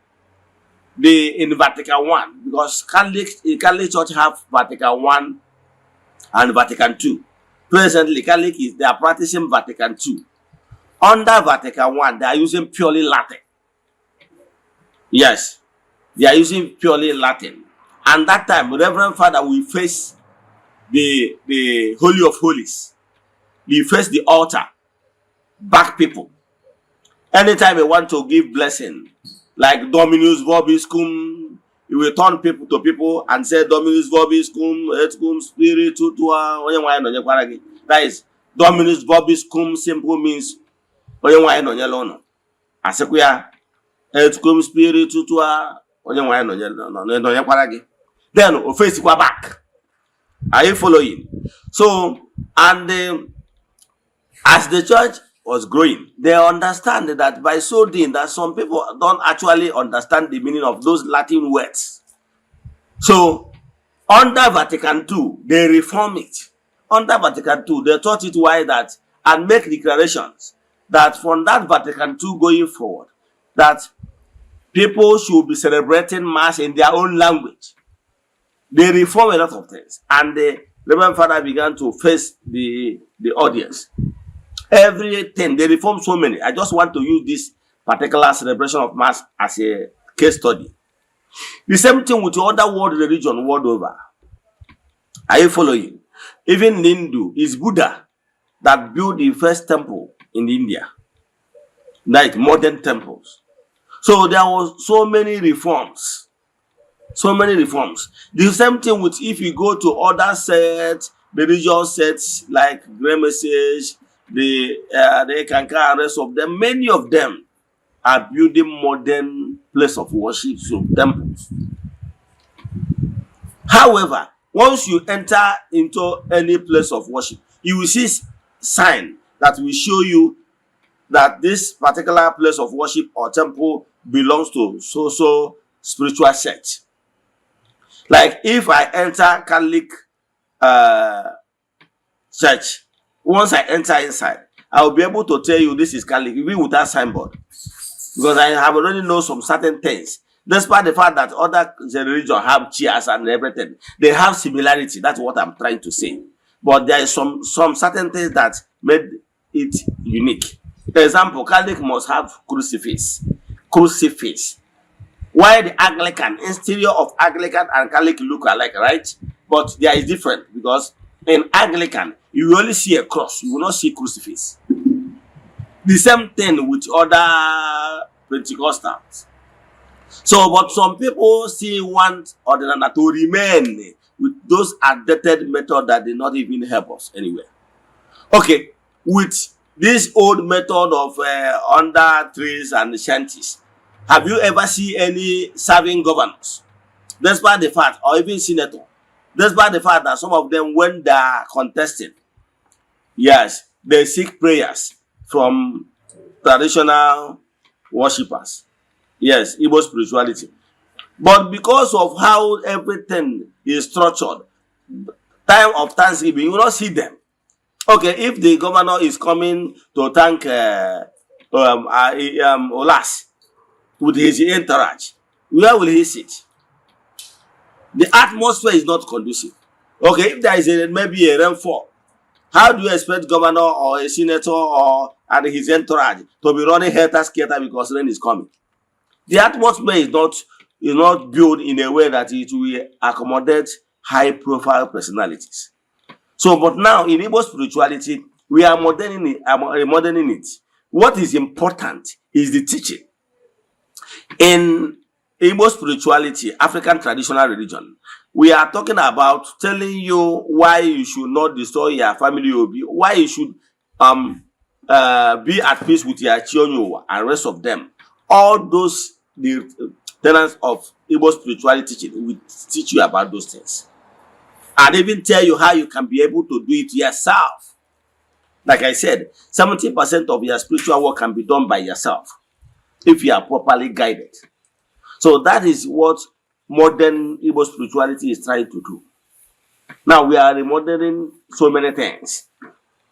in Vatican I, because Catholic Church have Vatican I and Vatican II. Presently, Catholic they are practicing Vatican II. Under Vatican I, they are using purely Latin. Yes, they are using purely Latin. And that time, Reverend Father will face the Holy of Holies. He face the altar, back people. Anytime they want to give blessing, like Dominus Vobiscum, he will turn people to people and say Dominus Vobiscum, et cum spiritu tua. That is Dominus Vobiscum simple means Asekuya et cum spiritu tua. Then face back. Are you following? So, and as the church was growing, they understand that by so doing that some people don't actually understand the meaning of those Latin words. So, under Vatican II, they reform it. Under Vatican II, they taught it why that and make declarations that from that Vatican II going forward, that people should be celebrating Mass in their own language. They reform a lot of things, and the Reverend Father began to face the audience. Everything, they reform so many. I just want to use this particular celebration of Mass as a case study. The same thing with other world religion world over. Are you following? Even in Hindu, it's Buddha that built the first temple in India. Like modern temples. So there was so many reforms. So many reforms. The same thing with if you go to other sets, religious sets like Grey Message, the Kanka, and rest of them, many of them are building modern place of worship, so temples. However, once you enter into any place of worship, you will see sign that will show you that this particular place of worship or temple belongs to so spiritual sect. Like if I enter Catholic church, once I enter inside, I will be able to tell you this is Catholic, even without signboard. Because I have already know some certain things. Despite the fact that other religions have chairs and everything, they have similarity. That's what I'm trying to say. But there is some certain things that made it unique. For example, Catholic must have crucifix. Why the Anglican, exterior of Anglican and Catholic look alike, right? But there is different, because in Anglican, you will only see a cross, you will not see crucifix. The same thing with other Pentecostals. So, but some people still want Ordinana to remain with those outdated methods that did not even help us anywhere. Okay, with this old method of under trees and shanties, have you ever seen any serving governors? Despite the fact, or even senator, despite the fact that some of them, when they are contesting, yes, they seek prayers from traditional worshippers. Yes, Igbo spirituality. But because of how everything is structured, time of Thanksgiving, you will not see them. Okay, if the governor is coming to thank Olas with his entourage, where will he sit? The atmosphere is not conducive. Okay, if there is maybe a rainfall, how do you expect governor or a senator or and his entourage to be running helter-skelter because rain is coming? The atmosphere is not built in a way that it will accommodate high-profile personalities. So, but now in Igbo spirituality, we are moderning it. What is important is the teaching. In Igbo spirituality, African traditional religion, we are talking about telling you why you should not destroy your family, why you should be at peace with your chionyo and rest of them. All those the tenets of Igbo spirituality teaching will teach you about those things, and even tell you how you can be able to do it yourself. Like I said, 70% of your spiritual work can be done by yourself if you are properly guided. So that is what modern Igbo spirituality is trying to do. Now we are remodeling so many things,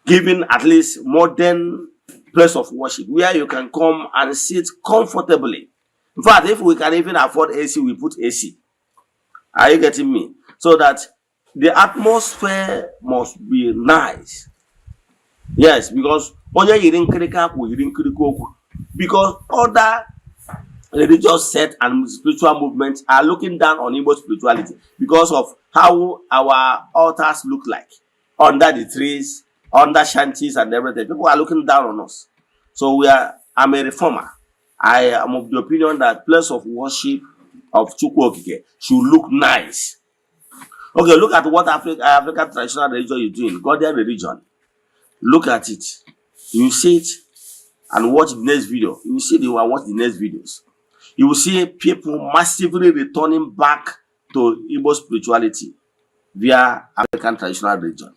giving at least modern place of worship where you can come and sit comfortably. In fact, if we can even afford AC, we put AC. Are you getting me? So that the atmosphere must be nice. Yes, because other religious sect and spiritual movements are looking down on Igbo spirituality because of how our altars look like under the trees, under shanties and everything. People are looking down on us. So I'm a reformer. I am of the opinion that place of worship of Chukwu Okike should look nice. Okay, look at what African traditional religion is doing, Ghanaian religion. Look at it. You see it and watch the next video. You will see watch the next videos. You will see people massively returning back to Igbo spirituality via African traditional religion.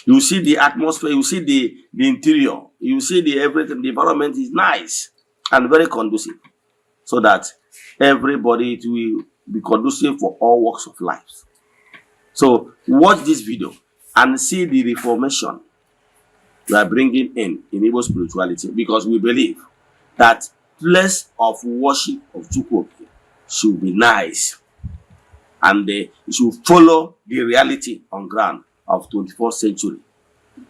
You will see the atmosphere, you will see the interior, you will see everything. The environment is nice and very conducive, so that everybody will be conducive for all walks of life. So watch this video and see the reformation we are bringing in Igbo spirituality, because we believe that place of worship of Chukwu should be nice, and it should follow the reality on ground of 21st century.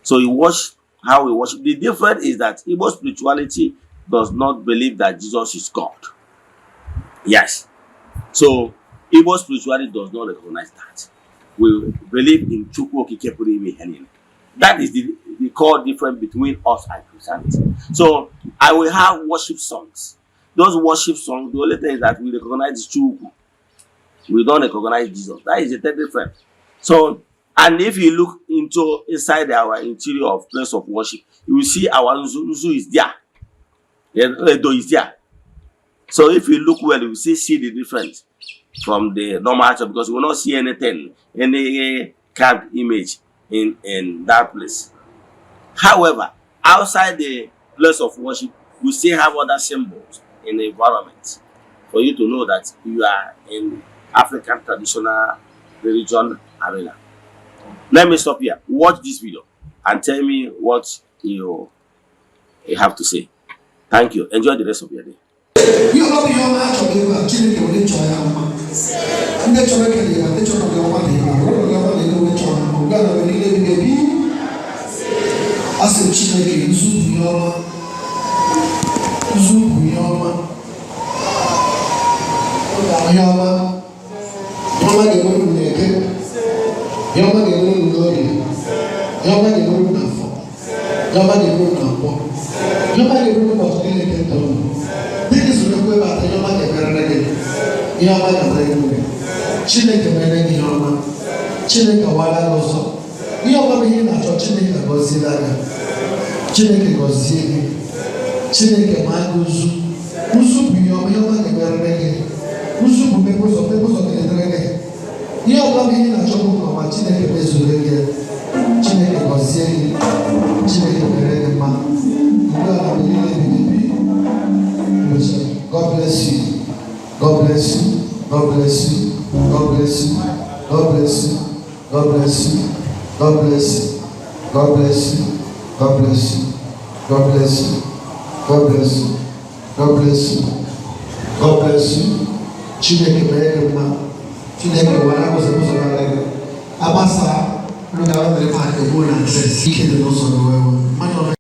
So you watch how we worship. The difference is that Igbo spirituality does not believe that Jesus is God. Yes. So Igbo spirituality does not recognize that. We believe in Chukwu Okike Puru Ime Ihe Niile. That is the core difference between us and Christianity. So I will have worship songs. Those worship songs, the only thing is that we recognize Chukwu. We don't recognize Jesus. That is the third difference. So, and if you look inside our interior of place of worship, you will see our Nzu is there. Edo is there. So if you look well, you will see the difference from the normal church, because you will not see anything, any carved image in that place. However, outside the place of worship, you still have other symbols in the environment for you to know that you are in African traditional religion arena. Let me stop here. Watch this video and tell me what you have to say. Thank you. Enjoy the rest of your day. ihe ọma ga-enwere unu n'eke, ihe ọma ga-enwere unu n'orie, ihe ọma ga-enwere unu n'afọ, ihe ọma ga-enwere unu n'akwọ, ihe ọma ga-enwere unu n'ọtụtụ niile nke ntọrọ unu. Dịka izuru ekwe ebe ata, ihe ọma ga-emerere gị, ihe ọma ga-emere gị ure. Chineke mere gị ihe ọma, Chineke awara gị ụzọ. Ihe ọma bụ ihe ị na-achọ, Chineke agọziela gị, Chineke gọzie gị, Chineke ma gị ụzụ. Ụzụ bụ ihe ọma ga-emerere gị. Ụzụ bụ mmepe ụzọ ga-edere gị. Ihe ọbụla bụ ihe na-achọ bụ ọma, Chineke mezuru gị, Chineke gọzie gị, Chineke mere gị mma. Mgbe ala bụ ihe na-ebibi. God bless you. God bless you. God bless you. God bless you. God bless you. God bless you. God bless you. God bless you. God bless you. God bless you. God bless you. God bless you. God bless you. Chineke mere gị mma. Chineke wara ụzọ gara gị. Abasa nụgara mere ma egbu na nse ike dị n'ụzọ wewe.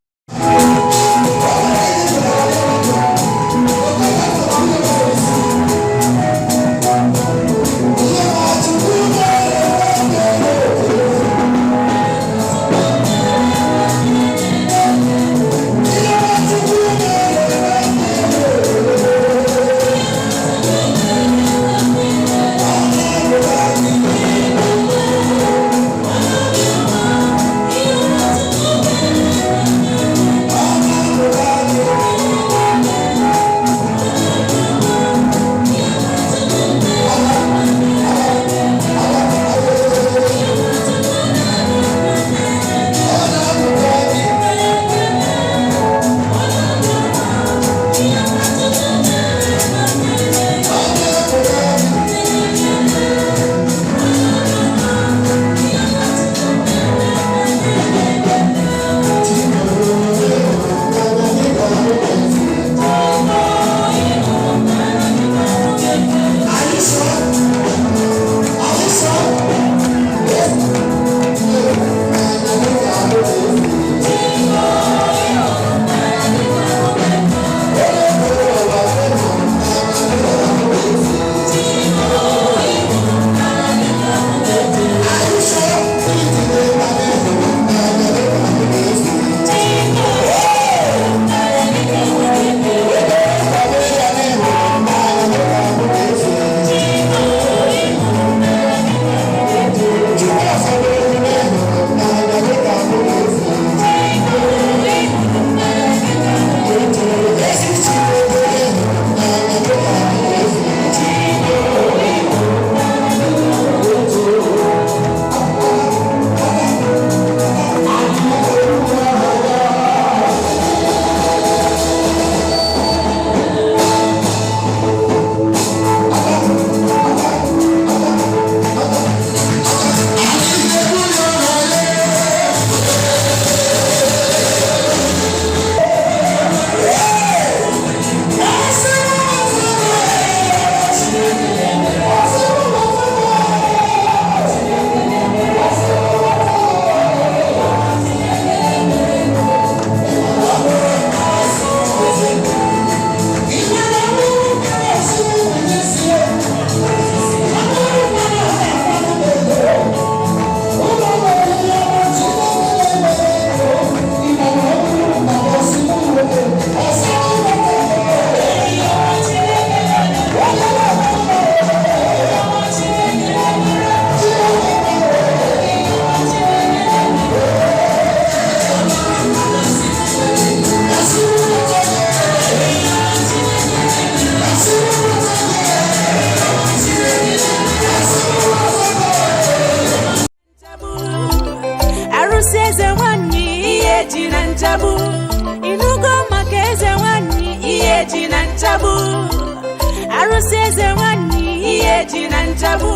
arụsị eze nwanyị ihe ji na nchabu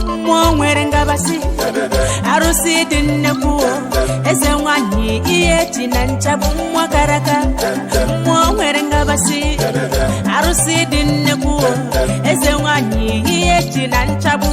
mmụọ nwere ngabasị arụsị dị nnekwu eze nwanyị ihe ji na nchabu mmụọ karaka mmụọ nwere ngabasị arụsị dị nnekwu eze nwanyị ihe ji na nchabu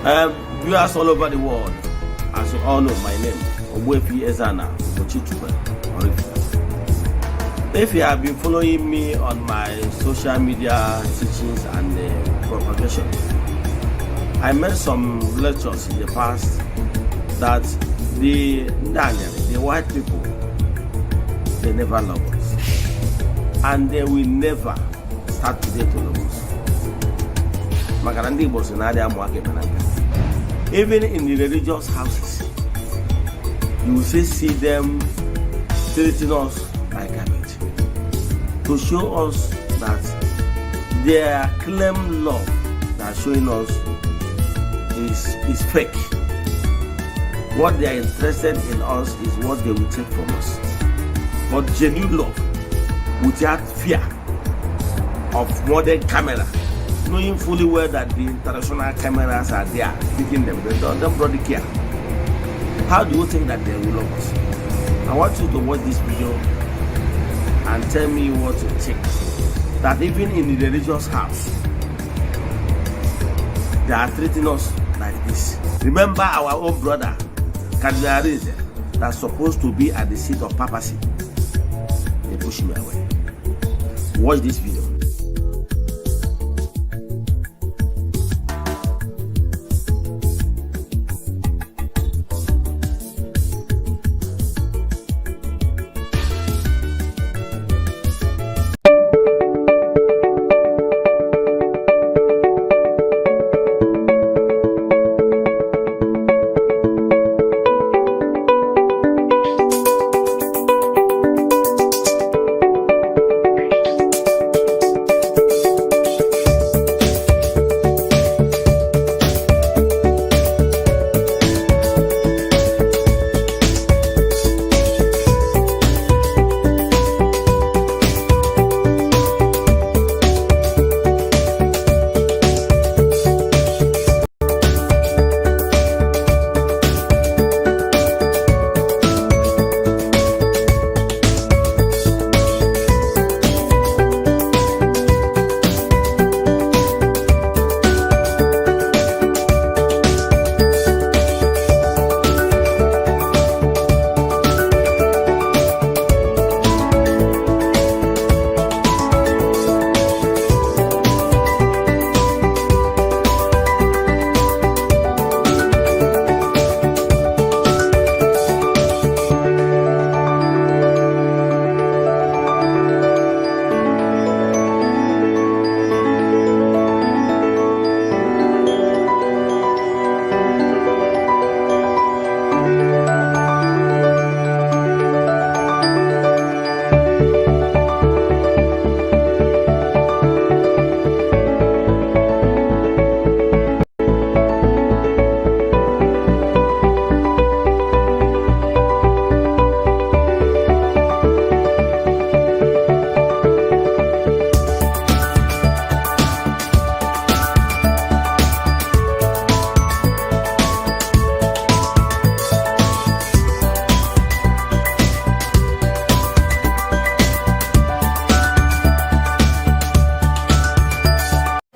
Viewers all over the world, as you all know, my name is Eze-Ana. If you have been following me on my social media teachings and propagation, I made some lectures in the past that the white people, they never love us, and they will never start today to love us. Even in the religious houses, you will see them treating us like garbage, to show us that their claim love that showing us is fake. What they are interested in us is what they will take from us. But genuine love, without fear of modern camera, knowing fully well that the international cameras are there taking them, they don't really care. How do you think that they will love us? I want you to watch this video and tell me what you think. That even in the religious house, they are treating us like this. Remember our own brother, Eze, that's supposed to be at the seat of papacy. They push me away. Watch this video.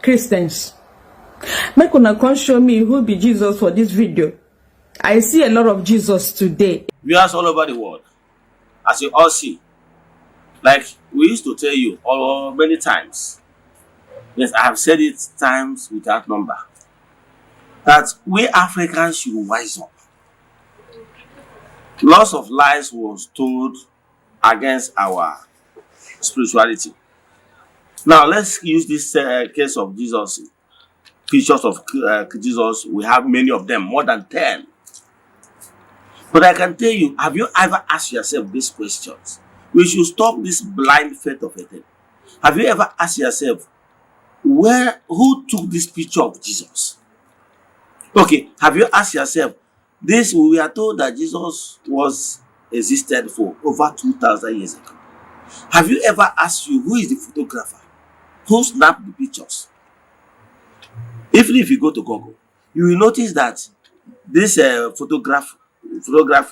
Christians, make una come show me who be Jesus for this video. I see a lot of Jesus today. Viewers all over the world, as you all see, like we used to tell you all many times, yes, I have said it times without number, that we Africans should wise up. Lots of lies was told against our spirituality. Now let's use this case of Jesus, pictures of Jesus. We have many of them, more than 10. But I can tell you, have you ever asked yourself these questions? We should stop this blind faith of a thing. Have you ever asked yourself, who took this picture of Jesus? Okay, have you asked yourself, we are told that Jesus existed for over 2,000 years ago. Have you ever asked you, who is the photographer? Who snapped the pictures? Even if you go to Google, you will notice that this photograph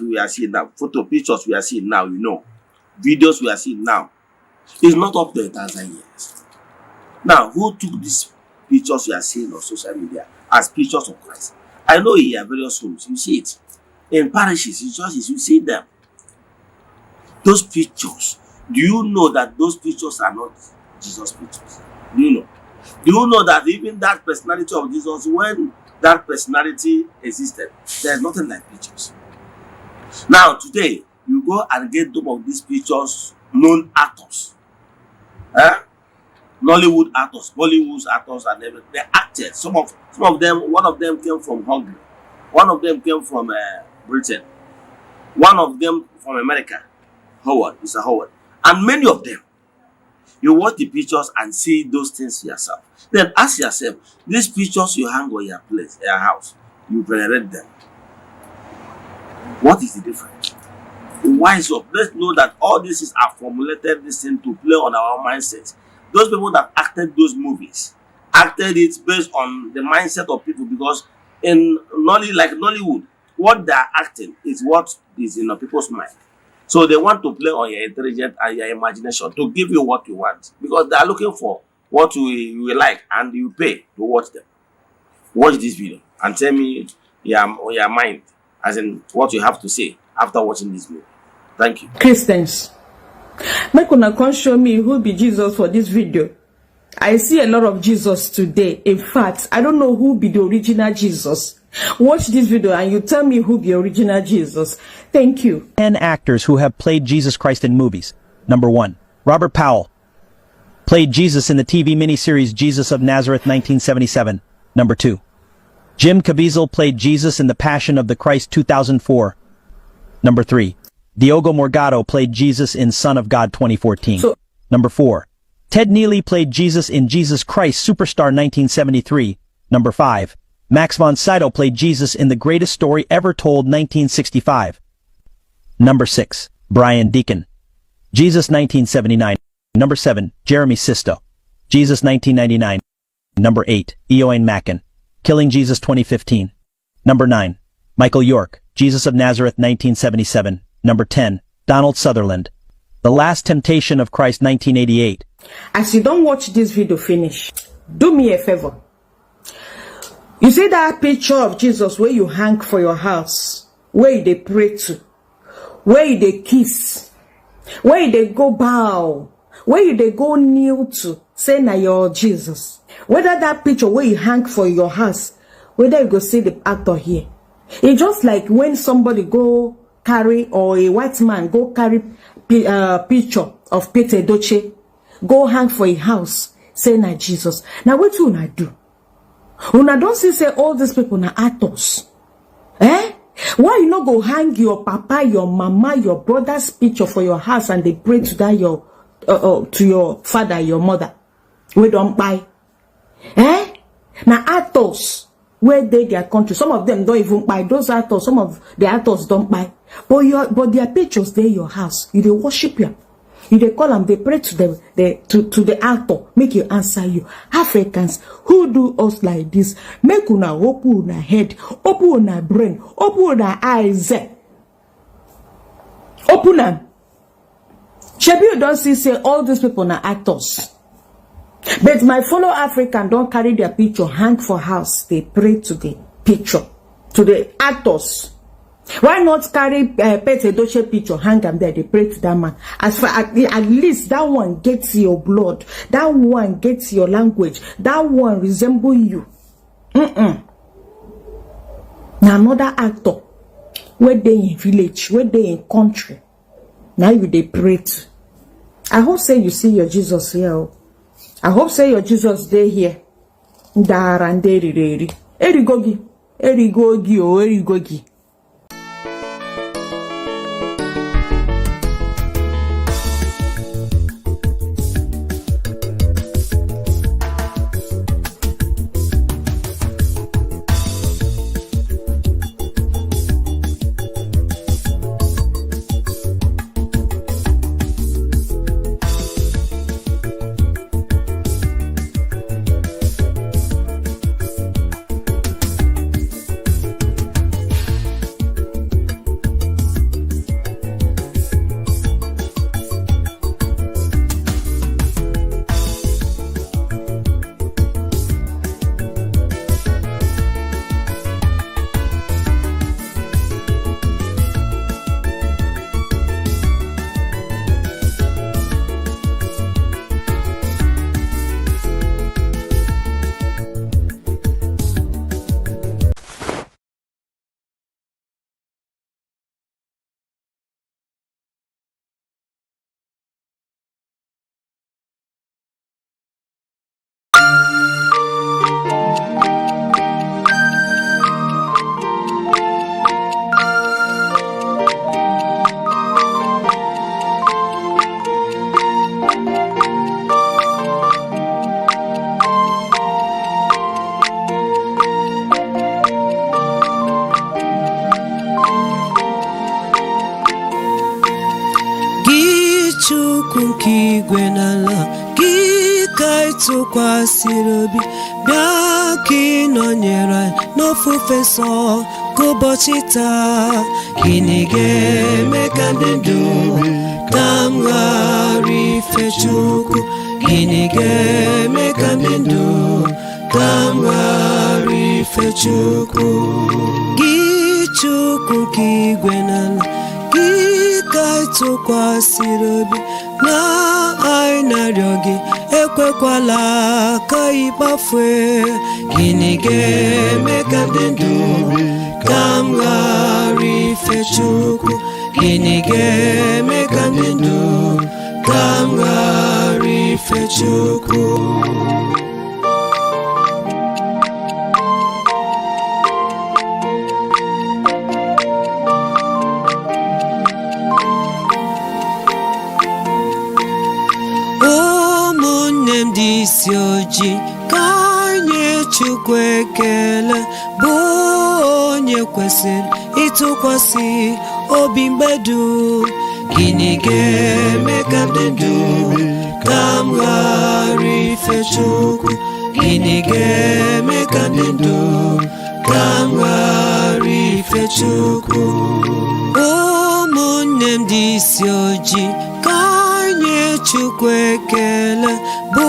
we are seeing now, pictures we are seeing now, videos we are seeing now, is not up to 1,000 years. Now, who took these pictures we are seeing on social media as pictures of Christ? I know here various homes, you see it. In parishes, in churches, you see them. Those pictures. Do you know that those pictures are not Jesus' pictures? Do you know? Do you know that even that personality of Jesus, when that personality existed, there's nothing like pictures. Now, today, you go and get some of these pictures, known actors. Nollywood actors, Bollywood actors, and everything. They acted. Some of them, one of them came from Hungary. One of them came from Britain. One of them from America. Mr. Howard. And many of them, you watch the pictures and see those things yourself. Then ask yourself, these pictures you hang on your place, your house, you venerate them. What is the difference? Wise up. Let's know that all this is formulated this thing to play on our mindset. Those people that acted those movies acted it based on the mindset of people, because in Nollywood, what they are acting is what is in people's mind. So they want to play on your intelligence and your imagination to give you what you want, because they are looking for what you like, and you pay to watch them. Watch this video and tell me your mind, as in what you have to say after watching this movie. Thank you. Christians, make una come show me who be Jesus for this video. I see a lot of Jesus today. In fact, I don't know who be the original Jesus. Watch this video and you tell me who be original Jesus. Thank you. 10 actors who have played Jesus Christ in movies. Number 1. Robert Powell. Played Jesus in the TV miniseries Jesus of Nazareth 1977. Number 2. Jim Caviezel played Jesus in The Passion of the Christ 2004. Number 3. Diogo Morgado played Jesus in Son of God 2014. Number 4. Ted Neely played Jesus in Jesus Christ Superstar 1973. Number 5. Max von Sydow played Jesus in The Greatest Story Ever Told 1965. Number 6. Brian Deacon. Jesus 1979. Number 7. Jeremy Sisto. Jesus 1999. Number 8. Eoin Macken. Killing Jesus 2015. Number 9. Michael York. Jesus of Nazareth 1977. Number 10. Donald Sutherland. The Last Temptation of Christ 1988. As you don't watch this video finish, do me a favor. You see that picture of Jesus where you hang for your house, where they pray to, where they kiss, where they go bow, where they go kneel to, say na your Jesus. Whether that picture where you hang for your house, whether you go see the actor here. It's just like when somebody go carry, or a white man go carry picture of Peter Doche, go hang for a house, say na Jesus. Now what you una do? Una don't say all these people na actors. Why you not go hang your papa, your mama, your brother's picture for your house and they pray to that to your father, your mother? We don't buy. Now actors, where they their country, some of them don't even buy. Those actors, some of the actors don't buy. But their pictures there your house. You they worship them. You they call them, they pray to them, to the actor, make you answer you. Africans who do us like this, make una open una head, open una brain, open una eyes. Open them. Shebi you don't see say all these people are actors. But my fellow African don't carry their picture, hang for house. They pray to the picture, to the actors. Why not carry Peter Doche picture, hang them there, they pray to that man. As far at least that one gets your blood, that one gets your language, that one resemble you. Now another actor, where they in village, where they in country, now you they pray to. I hope say you see your Jesus here. I hope say your Jesus day here. Erigogi, Erigogi. ka ịtụkwasịrị obi bịa ka ị nọnyere anyị n'ofufe nsọ ka ụbọchị taa. Gịnị ga-eme ka ndị ndụ ka m ghara ife Chukwu? Gịnị ga-eme ka ndị ndụ ka m ghara ife Chukwu? Gị Chukwu nke igwe na ala, gị ka ịtụkwasịrị obi na anyị na-arịọ gị, ekwekwala ka ị kpafue. Gịnị ga-eme ka ndị ndụ ka m ghara ife Chukwu? Gịnị ga-eme ka ndị ndụ ka m ghara ife Chukwu? Ụmụnne m dị isi ojii, ka anyị Chukwu ekele, bụ onye kwesịrị ịtụkwasị obi mgbe dum. Gịnị ga-eme ka ndị ndụ ka m ghara ife Chukwu? Gịnị ga-eme ka ndị ndụ ka m ghara ife Chukwu? Ụmụnne m dị isi ojii, ka anyị Chukwu ekele, bụ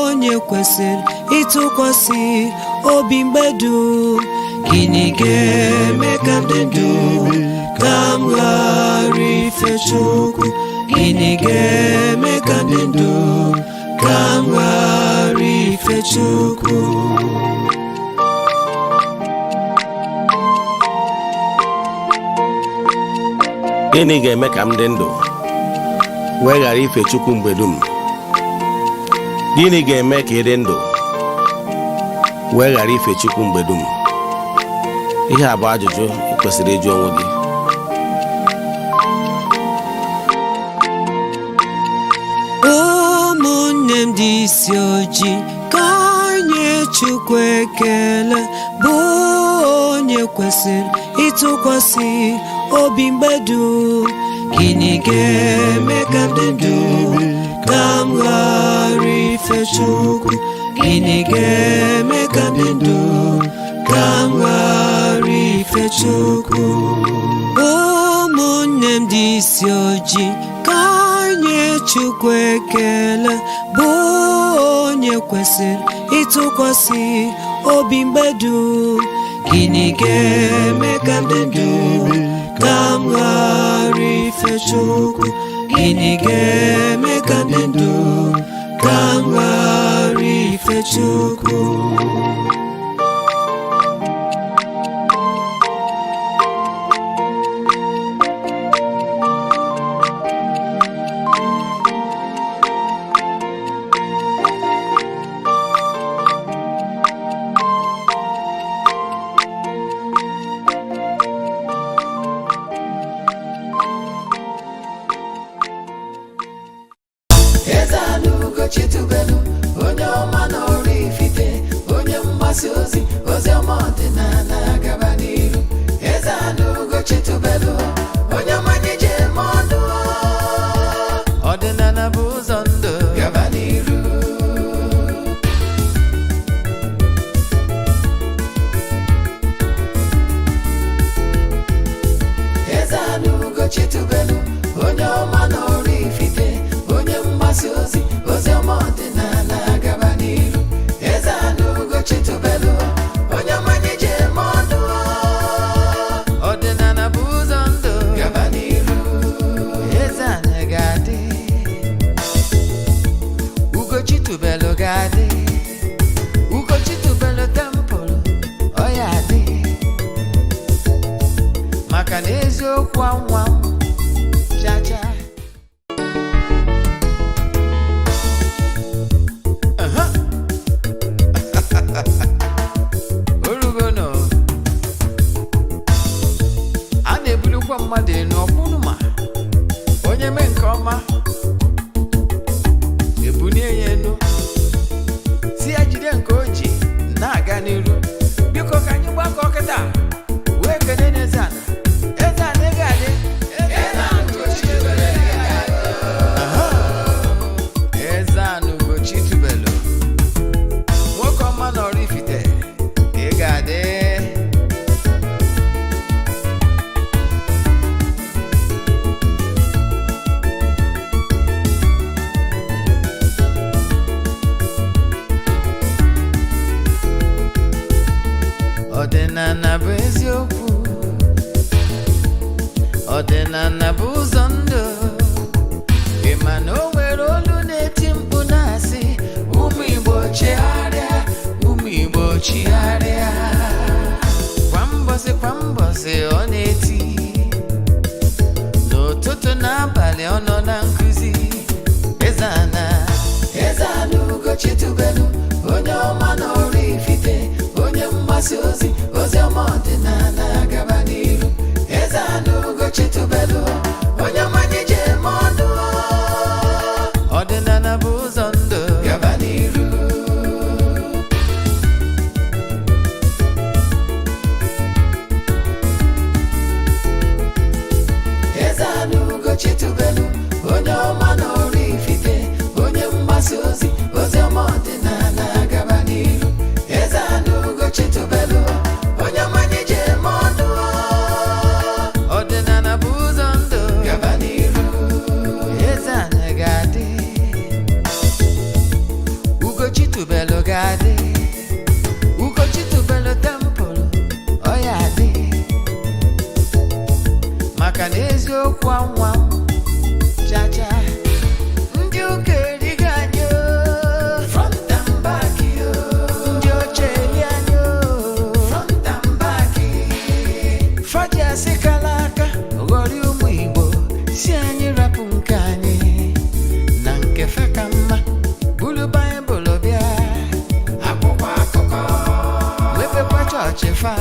onye kwesịrị ịtụkwasị obi mgbe dum. Gịnị ga-eme ka ndị ndụ ka m ghara ife Chukwu? Gịnị ga-eme ka ndị ndụ ka m ghara ife Chukwu? Gịnị ga-eme ka m dị ndụ wee ghara ife Chukwu mgbe dum? Gịnị ga-eme ka ị dị ndụ wee ghara ife Chukwu mgbe dum? Ihe a bụ ajụjụ ị kwesịrị ịjụ onwe gị. Ụmụnne m dị isi ojii, ka anyị Chukwu ekele, bụ onye kwesịrị ịtụkwasị obi mgbe dum. Gịnị ga-eme ka ndị ndụ ka m ghara ife Chukwu? Gịnị ga-eme ka ndị ndụ ka m ghara ife Chukwu? Ụmụnne m dị isi ojii, ka anyị Chukwu ekele, bụ onye kwesịrị ịtụkwasị obi mgbe dum. Gịnị ga-eme ka ndị ndụ ka m ghara ife Chukwu? Gịnị ga-eme ka ndị ndụ ka m ghara ife Chukwu? Eze-Ana Chitubelu, onye ọma n'ọrụ ifite, onye mgbasa ozi, ozi ọma ọdịnala gaba n'iru. Eze-Ana Chitubelu, onye ọma nyeje eme ọnụ, ọdịnala bụ ụzọ ndụ gaba n'iru. Eze-Ana Chitubelu, onye ọma n'ọrụ ifite, onye mgbasa ozi, ozi ọma ọdịnala gaba n'iru. Eze-Ana Chitubelu, onye ọma nyeje eme ọnụ, ọdịnala bụ ụzọ ndụ gaba n'iru. Eze-Ana ga-adị, Ugo Chitubelu ga-adị, Ugo Chitubelu tempụl ọ ya adị, maka na eziokwu anwa cha-cha. Orugono a na-ebulukwa mmadụ enu ọkwụnụ, ma onye mee nke ọma ebulie ya enu, ọdịnala bụ eziokwu, ọdịnala bụ ụzọ ndụ. Ị ma na o nwere olu na-eti mkpu na-asị ụmụ Igbo chigharịa, ụmụ Igbo chigharịa. Kwa mbọsị ọ na-eti, n'ụtụtụ n'abalị ọ nọ na nkụzi. Eze-Ana, Eze-Ana Ugochi tubelu, onye ọma n'ọrụ ifite, onye mgbasa ozi, ozi ọma ọdịnala gaba n'iru. Eze-Ana Ugochi tubelu, onye mmanye je eme ọnụ, ọdịnala bụ ụzọ ndụ gaba n'iru. Eze-Ana Ugochi tubelu, onye ọma n'ọrụ ifite, onye mgbasa ozi, ozi ọma ọdịnala gaba n'iru. Eze-Ana Ugochi tubelu, onye mmanye je eme ọnụ, ọdịnala bụ ụzọ ndụ gaba n'iru. Eze-Ana ga-adị, Ugochi tubelu ga-adị, Ugochi tubelu tempụl ọ ya adị, maka na eziokwu anwa chacha. Ndị ụka erigo anyị front and back, ndị oche eri anyị front and back. Faji asị kala aka ghọrị ụmụ Igbo, si anyị rapụ nke anyị na nke fe ka mma. Bulu Baịbụl bịa, akwụkwọ akụkọ, wepekwa chọọchị fa,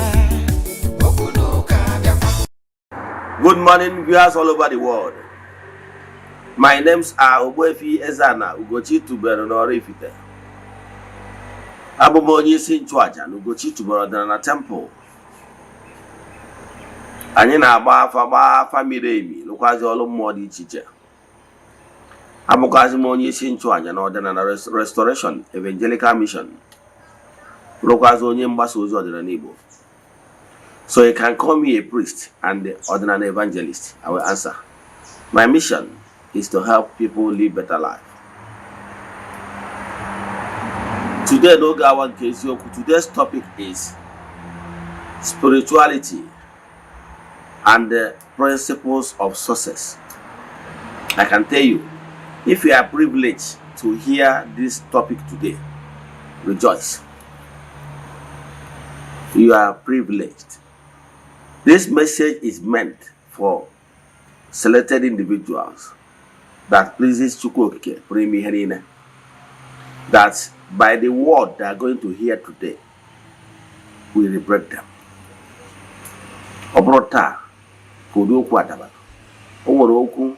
okwu n'ụka bịakwa. Good morning, viewers all over the world. My names are Ogbuefi Eze-Ana Ugochi tubelu n'Oraifite. Abụ m onye isi nchụaja na Ugochi tubelu ọdịnala temple. Anyị na-agba afa miri emi, lụkwazi ọlụ mmụọ dị iche iche. Abụkwazi m onye isi nchụaja na ọdịnala restoration evangelical mission. Lụkwazi onye mgbasa ozi ọdịnala Igbo. So you can call me a priest and the ordinary evangelist. I will answer. My mission is to help people live better life. Today, today's topic is spirituality and the principles of success. I can tell you, if you are privileged to hear this topic today, rejoice. You are privileged. This message is meant for selected individuals that pleases Chukwuokike Primiherine, that by the word they are going to hear today, we liberate them. Obrota kodu okwu adaba. O nwere okwu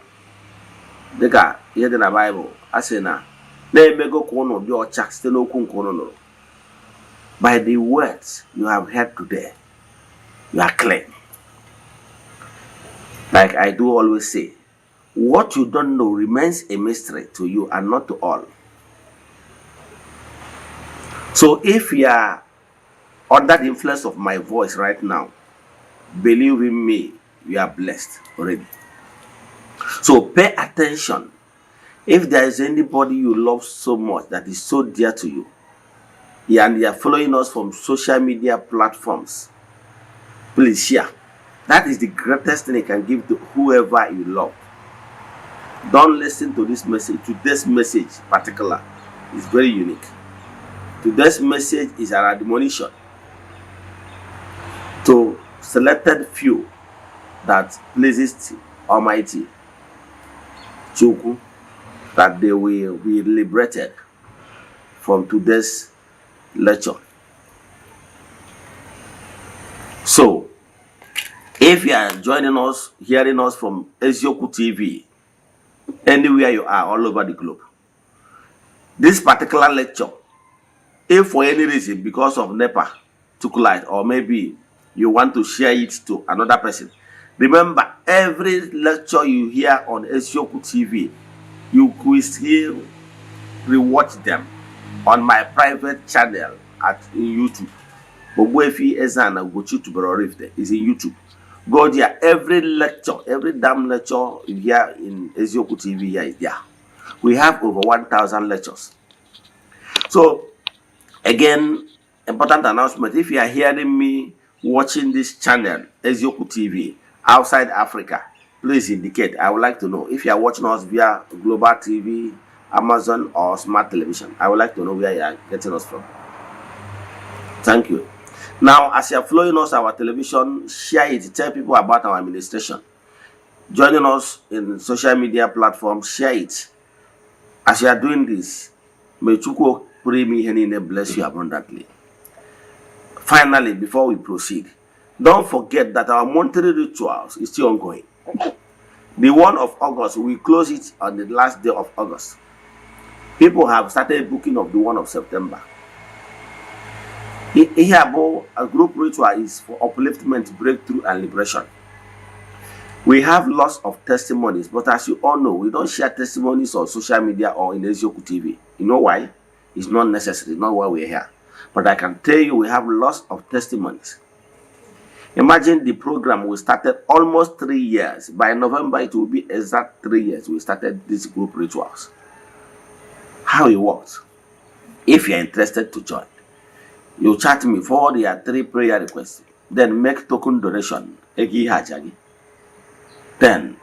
dịka ihe dị na Bible, asị na na-emego ka unu dị ọcha site n'okwu nke unu nụrụ. By the words you have heard today, you are clean. Like I do always say, what you don't know remains a mystery to you and not to all. So if you are under the influence of my voice right now, believe in me, you are blessed already. So pay attention. If there is anybody you love so much that is so dear to you, and you are following us from social media platforms, please share. That is the greatest thing you can give to whoever you love. Don't listen to this message. Today's message particular is very unique. Today's message is an admonition to selected few that pleases Almighty Chukwu, that they will be liberated from today's lecture. So, if you are joining us, hearing us from Eziokwu TV, anywhere you are, all over the globe, this particular lecture, if for any reason, because of NEPA took light, or maybe you want to share it to another person, remember, every lecture you hear on Eziokwu TV, you will still rewatch them on my private channel in YouTube. Ogbuefi Eze-Ana Ugochi tubelu Oraifite is in YouTube. Go there. Every lecture, every damn lecture here in Eziokwu TV here is there. We have over 1,000 lectures. So, again, important announcement. If you are hearing me watching this channel, Eziokwu TV, outside Africa, please indicate. I would like to know. If you are watching us via Global TV, Amazon, or Smart Television, I would like to know where you are getting us from. Thank you. Now, as you are following us our television, share it. Tell people about our administration. Joining us in social media platforms, share it. As you are doing this, may Chukwu bless you abundantly. Finally, before we proceed, don't forget that our monthly rituals is still ongoing. The 1 of August, we close it on the last day of August. People have started booking of the 1 of September. Here, a group ritual is for upliftment, breakthrough, and liberation. We have lots of testimonies, but as you all know, we don't share testimonies on social media or in Eziokwu TV. You know why? It's not necessary, not why we're here. But I can tell you we have lots of testimonies. Imagine the program we started almost 3 years. By November, it will be exact 3 years we started these group rituals. How it works. If you're interested to join, you chat me for your 3 prayer requests. Then make token donation. Then,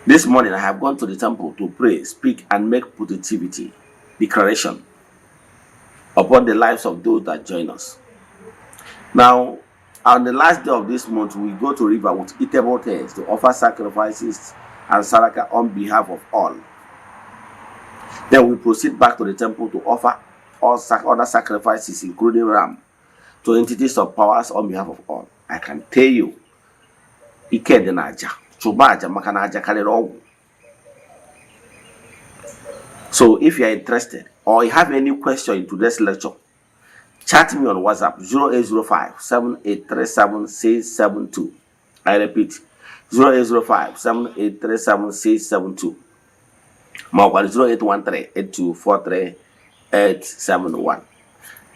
this morning I have gone to the temple to pray, speak, and make positivity declaration upon the lives of those that join us. Now, on the last day of this month, we go to river with eatable things to offer sacrifices and saraka on behalf of all. Then we proceed back to the temple to offer all other sacrifices, including ram, to entities of powers on behalf of all. I can tell you, so if you are interested or you have any question in today's lecture, chat me on WhatsApp 0805-7837-672. I repeat, 0805-7837-672. 0813-8243-871.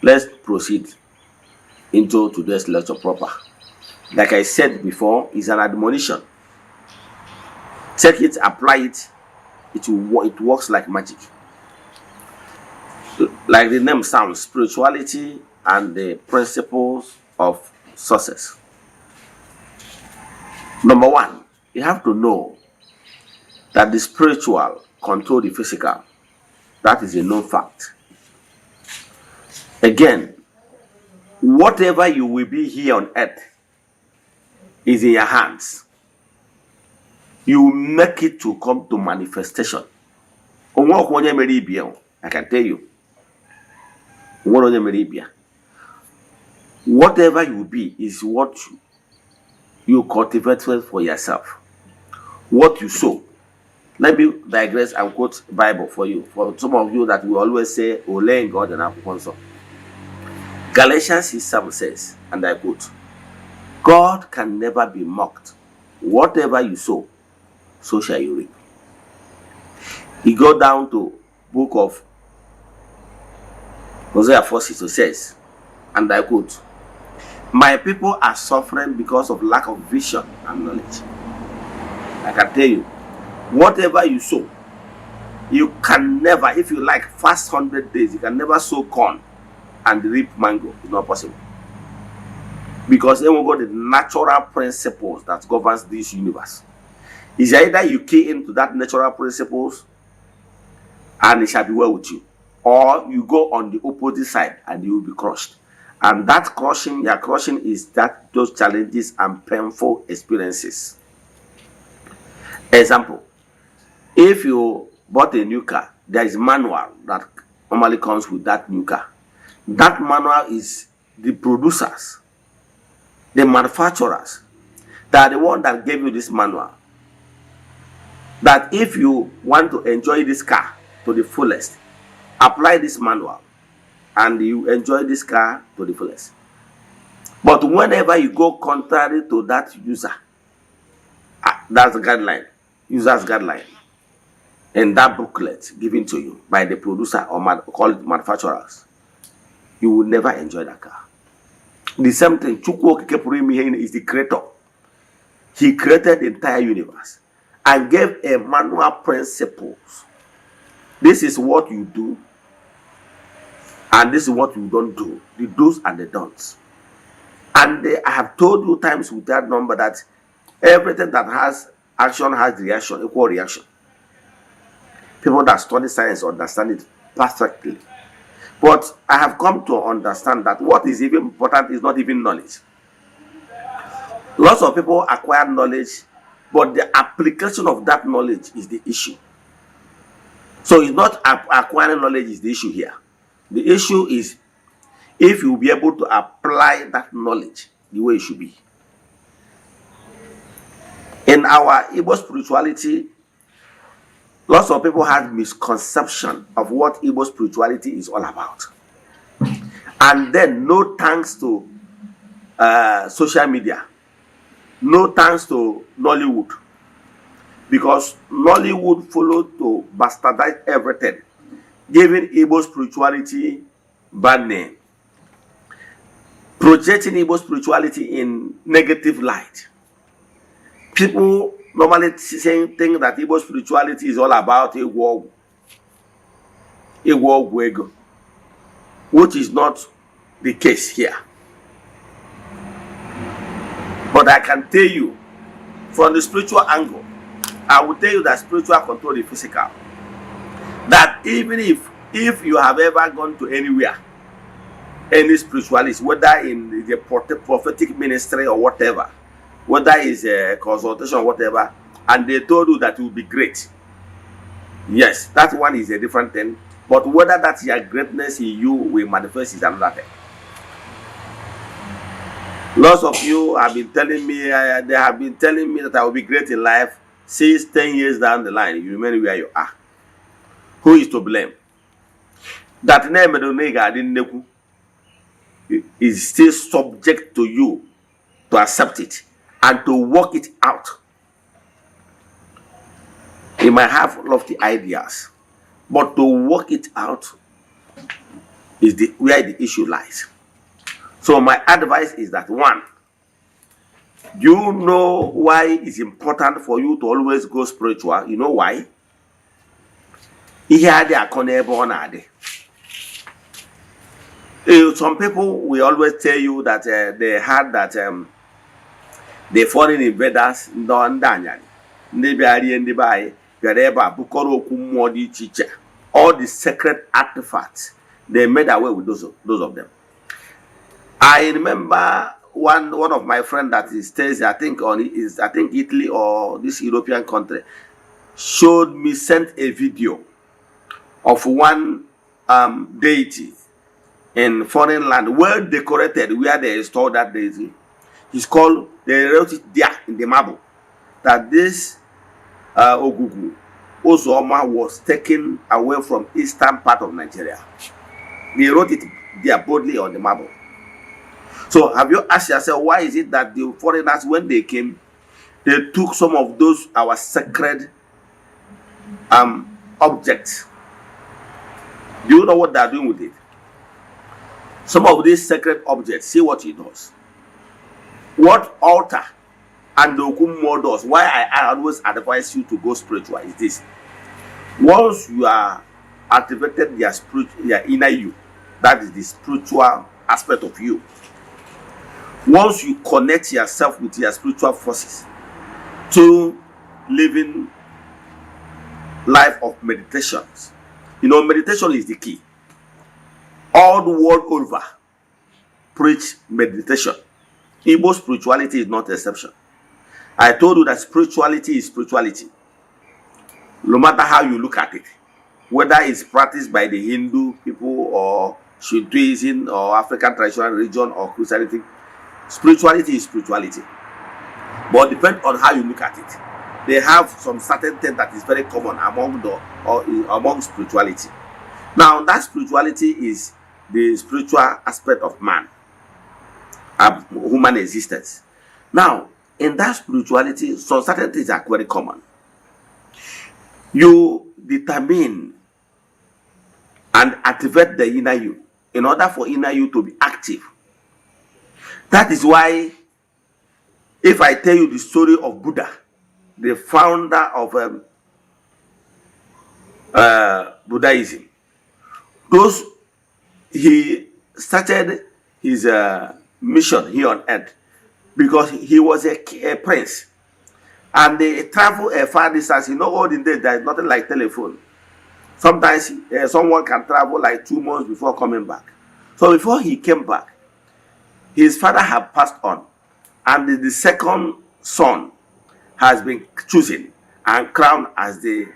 Let's proceed into today's lecture proper. Like I said before, it's an admonition. Take it, apply it. It works like magic. Like the name sounds, spirituality and the principles of success. Number 1, you have to know that the spiritual control the physical. That is a known fact. Again, whatever you will be here on earth is in your hands. You make it to come to manifestation. I can tell you. Whatever you will be is what you cultivate for yourself. What you sow. Let me digress and quote Bible for you. For some of you that will always say, Ole God and Akwụkwọ. Galatians 6:7 says, and I quote, God can never be mocked. Whatever you sow, so shall you reap. You go down to book of Hosea 4:6 says, and I quote, my people are suffering because of lack of vision and knowledge. I can tell you, whatever you sow, you can never, if you like fast 100 days, you can never sow corn and reap mango. It's not possible. Because they will go the natural principles that governs this universe. It's either you key into that natural principles and it shall be well with you, or you go on the opposite side and you will be crushed. And that crushing, your crushing is that those challenges and painful experiences. Example, if you bought a new car, there is manual that normally comes with that new car. That manual is the producers, the manufacturers, that are the one that gave you this manual. That if you want to enjoy this car to the fullest, apply this manual and you enjoy this car to the fullest. But whenever you go contrary to that user, that's the guideline, user's guideline, and that booklet given to you by the producer or call it manufacturers, you will never enjoy that car. The same thing, Chukwu Okike is the creator. He created the entire universe and gave a manual principles. This is what you do, and this is what you don't do. The do's and the don'ts. And And I have told you times with that number that everything that has action has reaction, equal reaction. People that study science understand it perfectly. But I have come to understand that what is even important is not even knowledge. Lots of people acquire knowledge, but the application of that knowledge is the issue. So it's not acquiring knowledge is the issue here. The issue is if you will be able to apply that knowledge the way it should be. In our Igbo spirituality, lots of people have misconception of what Igbo spirituality is all about. And then no thanks to social media, no thanks to Nollywood, because Nollywood followed to bastardize everything, giving Igbo spirituality bad name, projecting Igbo spirituality in negative light. People normally think that Igbo spirituality is all about ego, which is not the case here. But I can tell you, from the spiritual angle, I will tell you that spiritual control the physical. That even if you have ever gone to anywhere, any spiritualist, whether in the prophetic ministry or whatever, whether it's a consultation or whatever, and they told you that it will be great, yes, that one is a different thing. But whether that your greatness in you will manifest is another thing. Lots of you have been telling me, they have been telling me that I will be great in life. 6, 10 years down the line, you remain where you are. Who is to blame? That name is still subject to you to accept it and to work it out. You might have lofty ideas, but to work it out is where the issue lies. So my advice is that, one, you know why it's important for you to always go spiritual. You know why? Some people will always tell you that they had that the foreign invaders all the sacred artifacts, they made away with those of them. I remember one of my friends that stays, I think Italy or this European country, sent a video of one deity in foreign land, well decorated, where they installed that deity. They wrote it there in the marble that this Ogugu Ozoma was taken away from eastern part of Nigeria. They wrote it there boldly on the marble. So have you asked yourself, why is it that the foreigners, when they came, they took some of those our sacred objects? Do you know what they are doing with it? Some of these sacred objects, see what it does. What altar and the Okummo does, why I always advise you to go spiritual, is this. Once you are activated your inner you, that is the spiritual aspect of you. Once you connect yourself with your spiritual forces to living life of meditations, meditation is the key. All the world over preach meditation. Igbo spirituality is not an exception. I told you that spirituality is spirituality, no matter how you look at it, whether it's practiced by the Hindu people or Shintoism or African traditional religion or Christianity. Spirituality is spirituality, but depends on how you look at it. They have some certain thing that is very common among spirituality. Now that spirituality is the spiritual aspect of man, human existence. Now in that spirituality, some certain things are very common. You determine and activate the inner you in order for inner you to be active. That is why, if I tell you the story of Buddha, the founder of Buddhism, he started his mission here on earth, because he was a prince, and they travel a far distance. You know, all the days there is nothing like telephone. Sometimes someone can travel like 2 months before coming back. So before he came back, his father had passed on, and the second son has been chosen and crowned as the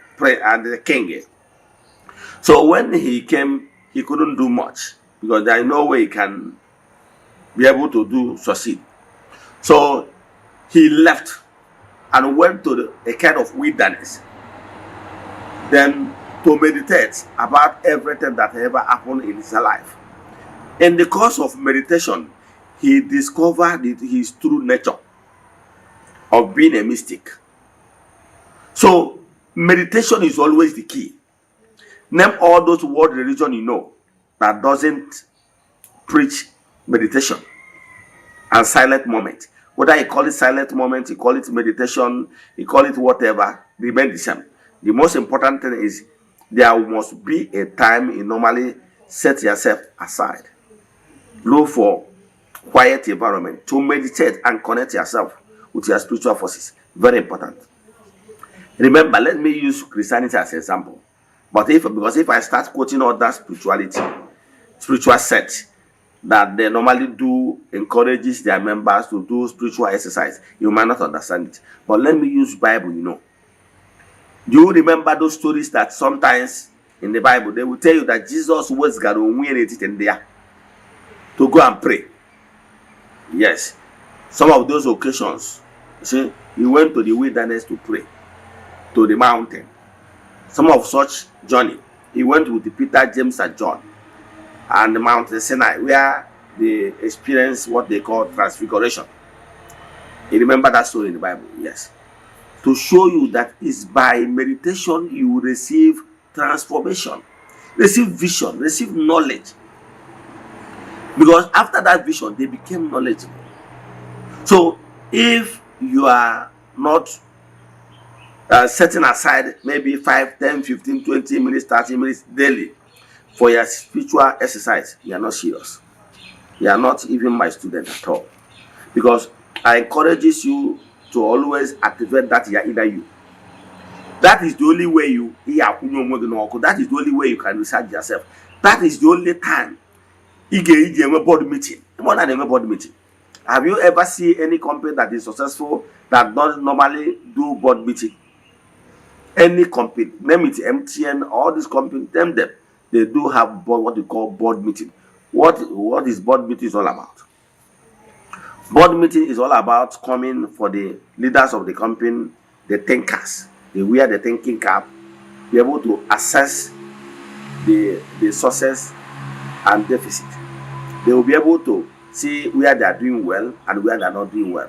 king. So when he came, he couldn't do much because there is no way he can be able to succeed. So he left and went to a kind of wilderness, then to meditate about everything that ever happened in his life. In the course of meditation, he discovered his true nature of being a mystic. So meditation is always the key. Name all those world religion you know that doesn't preach meditation and silent moment. Whether you call it silent moment, you call it meditation, you call it whatever, remain the same. The most important thing is there must be a time you normally set yourself aside. Look for quiet environment to meditate and connect yourself with your spiritual forces. Very important. Remember, let me use Christianity as an example. But because if I start quoting all that spiritual set that they normally do encourages their members to do spiritual exercise, you might not understand it. But let me use Bible, you know. Do you remember those stories that sometimes in the Bible they will tell you that Jesus was going to win it in there to go and pray? Yes. Some of those occasions, see, he went to the wilderness to pray, to the mountain. Some of such journey, he went with Peter, James, and John, and the mountain Sinai, where they experienced what they call transfiguration. You remember that story in the Bible? Yes. To show you that it's by meditation you will receive transformation, receive vision, receive knowledge. Because after that vision, they became knowledgeable. So if you are not setting aside maybe 5, 10, 15, 20 minutes, 30 minutes daily for your spiritual exercise, you are not serious. You are not even my student at all. Because I encourage you to always activate that inner you. That is the only way that is the only way you can research yourself. That is the only time you get a board meeting. More than a board meeting. Have you ever seen any company that is successful that doesn't normally do board meeting? Any company, name it MTN, all these companies, them, they do have what we call board meeting. What is board meeting is all about? Board meeting is all about coming for the leaders of the company, the thinkers. They wear the thinking cap, be able to assess the sources and deficit. They will be able to see where they are doing well and where they are not doing well,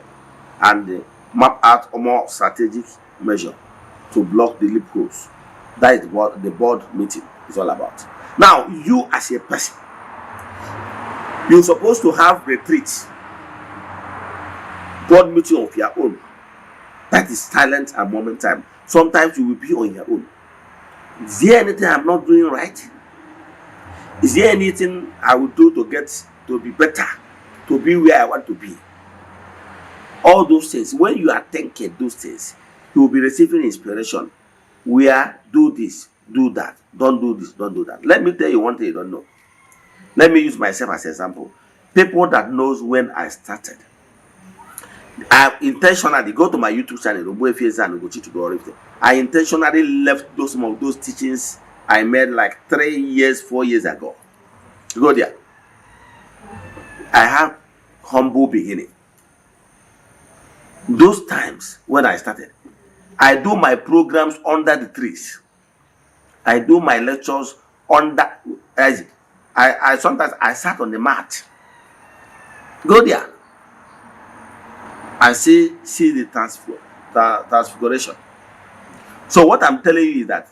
and map out a more strategic measure to block the loopholes. That is what the board meeting is all about. Now, you as a person, you're supposed to have retreats, board meeting of your own. That is silent and moment time. Sometimes you will be on your own. Is there anything I'm not doing right? Is there anything I will do to get to be better, to be where I want to be? All those things, when you are thinking those things, you will be receiving inspiration. Where do this, do that, don't do this, don't do that. Let me tell you one thing you don't know. Let me use myself as an example. People that knows when I started, I intentionally go to my YouTube channel, Eze-Ana. I intentionally left some of those teachings I made like 3 years, 4 years ago. Go there. I have humble beginning. Those times when I started, I do my programs under the trees. I do my lectures under. I sometimes I sat on the mat. Go there. I see the transfiguration. So what I'm telling you is that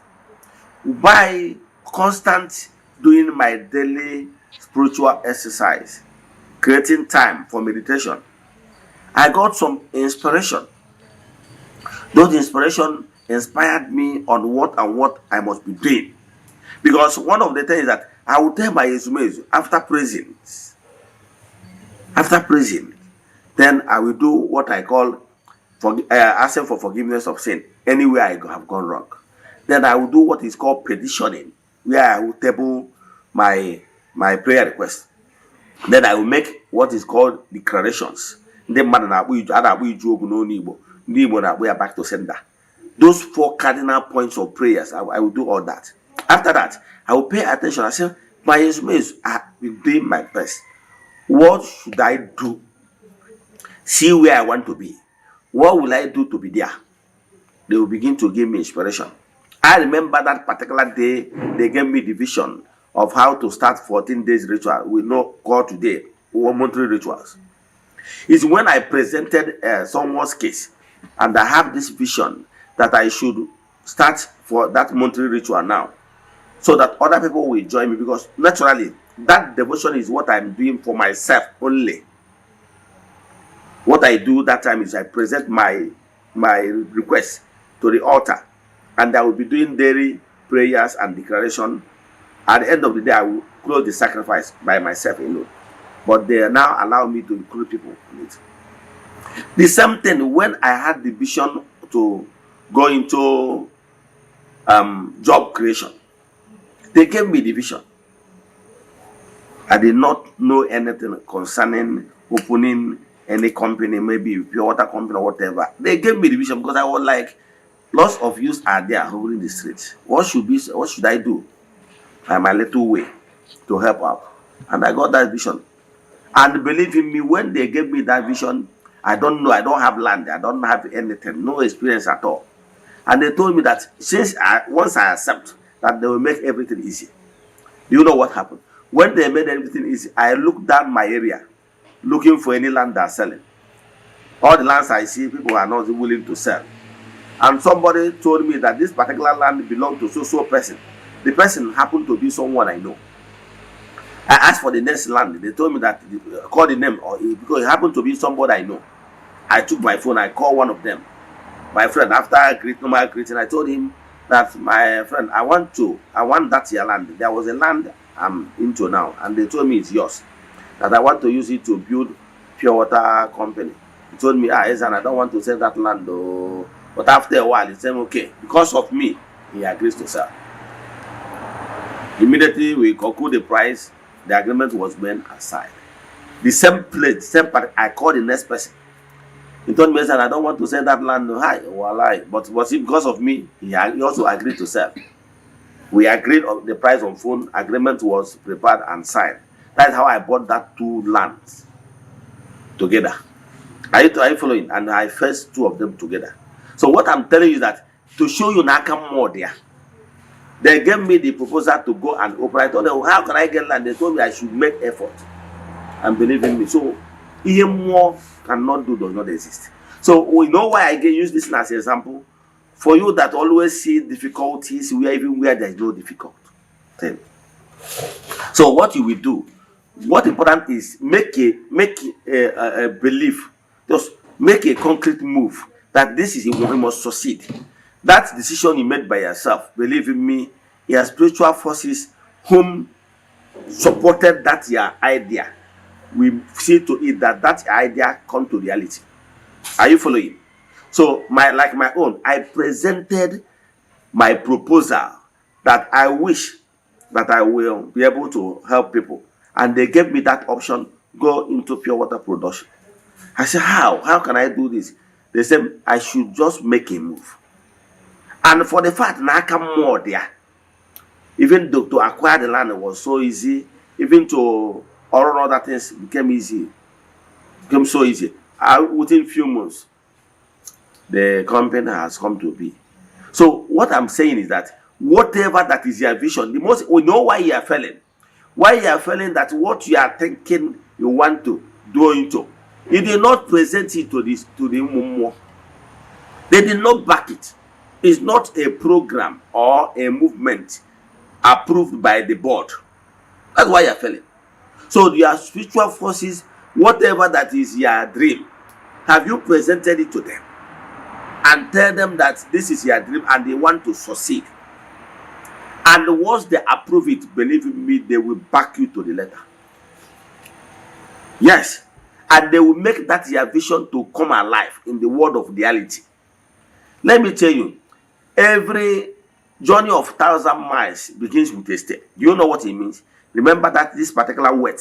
by constant doing my daily spiritual exercise, creating time for meditation, I got some inspiration. Those inspiration inspired me on what I must be doing. Because one of the things that I would tell my resume after praising, After praising, then I will do what I call asking for forgiveness of sin anywhere I have gone wrong. Then I will do what is called petitioning, where I will table my prayer request. Then I will make what is called declarations. Then back to sender. Those 4 cardinal points of prayers, I will do all that. After that, I will pay attention. I say, my resume, I will do my best. What should I do? See where I want to be. What will I do to be there? They will begin to give me inspiration. I remember that particular day, they gave me the vision of how to start 14 days ritual. We know call today monthly rituals. It's when I presented someone's case, and I have this vision that I should start for that monthly ritual now, so that other people will join me, because naturally that devotion is what I'm doing for myself only. What I do that time is I present my request to the altar, and I will be doing daily prayers and declaration. At the end of the day, I will close the sacrifice by myself alone. But they now allow me to include people in it. The same thing when I had the vision to go into job creation. They gave me the vision. I did not know anything concerning opening any company, maybe pure water company or whatever. They gave me the vision because I was like, lots of youths are there hovering the streets. What should I do? My little way to help out. And I got that vision. And believe in me, when they gave me that vision, I don't know, I don't have land, I don't have anything, no experience at all. And they told me that once I accept, that they will make everything easy. Do you know what happened? When they made everything easy, I looked down my area, looking for any land they're selling. All the lands I see, people are not willing to sell. And somebody told me that this particular land belonged to so person. The person happened to be someone I know. I asked for the next land. They told me that, call the name, because it happened to be somebody I know. I took my phone, I called one of them, my friend. After normal greeting, I told him that, my friend, I want that your land. There was a land I'm into now, and they told me it's yours. That I want to use it to build pure water company. He told me, Eze-Ana, I don't want to sell that land though. But after a while, he said, okay, because of me, he agrees to sell. Immediately, we conclude the price. The agreement was made aside. The same place, same part, I called the next person. He told me, I don't want to sell that land. But was it because of me? He also agreed to sell. We agreed on the price on phone. Agreement was prepared and signed. That's how I bought that 2 lands together. Are you following? And I first 2 of them together. So what I'm telling you is that to show you Naka more there, they gave me the proposal to go and open. I told them, how can I get land? They told me I should make effort and believe in me. So even more cannot do does not exist. So we know why I can use this as an example. For you that always see difficulties even where there is no difficult thing. So what you will do, what important is make a belief, just make a concrete move that this is we must succeed. That decision you made by yourself, believe in me, your spiritual forces whom supported that your idea, we see to it that idea come to reality. Are you following? So like my own, I presented my proposal that I wish that I will be able to help people, and they gave me that option, go into pure water production. I said, how can I do this? They said I should just make a move. And for the fact that I come more there, even though to acquire the land was so easy, even to all other things became so easy. Within few months, the company has come to be. So what I'm saying is that whatever that is your vision, we know why you are failing. Why you are failing, that what you are thinking you want to do into, you did not present it to the Mumu. They did not back it. It's not a program or a movement approved by the board. That's why you're failing. So your spiritual forces, whatever that is your dream, have you presented it to them and tell them that this is your dream and they want to succeed? And once they approve it, believe me, they will back you to the letter. Yes. and they will make that their vision to come alive in the world of reality. Let me tell you, every journey of 1,000 miles begins with a step. Do you know what it means? Remember that this particular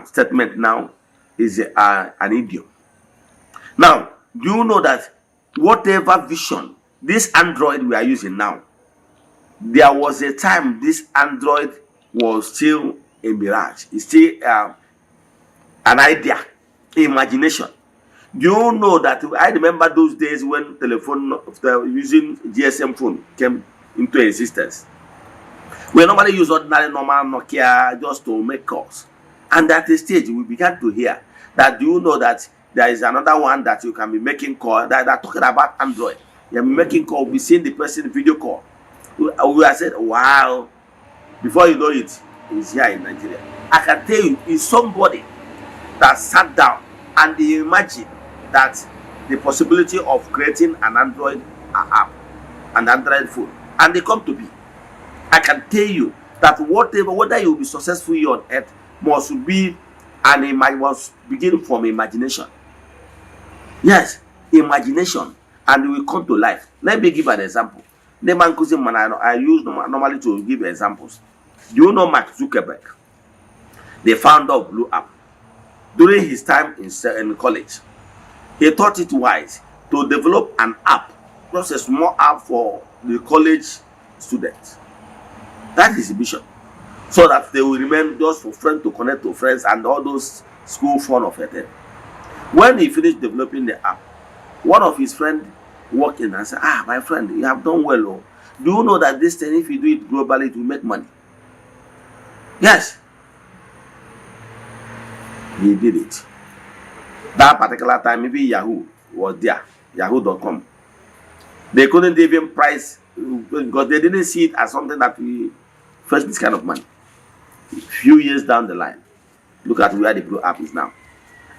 statement now is an idiom. Now, do you know that whatever vision this Android we are using now, there was a time this Android was still a mirage. It's still an idea, imagination. Do you know that I remember those days when using GSM phone came into existence? We normally use ordinary normal Nokia just to make calls. And at a stage, we began to hear that, do you know that there is another one that you can be making call, that are talking about Android. You're making call, we seeing the person video call. We are said, wow. Before you know it, it's here in Nigeria. I can tell you, it's somebody that sat down and they imagined that the possibility of creating an Android app, an Android phone, and they come to be. I can tell you that whether you will be successful here on earth must begin from imagination. Yes, imagination, and it will come to life. Let me give an example. I use normally to give examples. Do you know Mark Zuckerberg, the founder of Blue App? During his time in college, he thought it wise to develop an app, just a small app for the college students. That is the vision, so that they will remain just for friends to connect to friends and all those school fun of it. When he finished developing the app, one of his friends walked in and said, my friend, you have done well. Oh. Do you know that this thing, if you do it globally, it will make money? Yes. He did it. That particular time, maybe Yahoo was there, yahoo.com. They couldn't even price, because they didn't see it as something that we fetch this kind of money. A few years down the line, look at where the Blue App is now.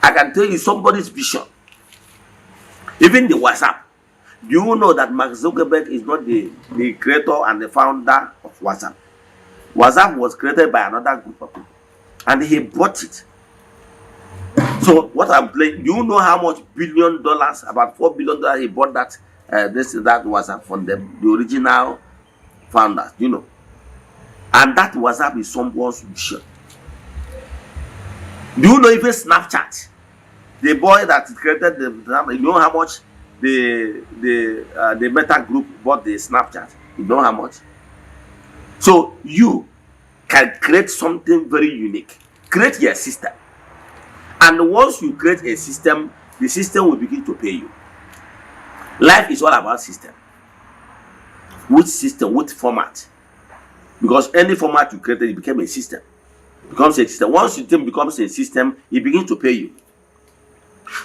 I can tell you somebody's vision. Even the WhatsApp. Do you know that Mark Zuckerberg is not the creator and the founder of WhatsApp? WhatsApp was created by another group of people, and he bought it. So what I'm playing, do you know how much $1 billion, about $4 billion, he bought that that WhatsApp from them, the original founders, you know? And that WhatsApp is someone's vision. Do you know even Snapchat? The boy that created you know how much the Meta group bought the Snapchat? You know how much? So you can create something very unique. Create your system. And once you create a system, the system will begin to pay you. Life is all about system. Which system, which format? Because any format you created, it became a system. It becomes a system. Once the system becomes a system, it begins to pay you.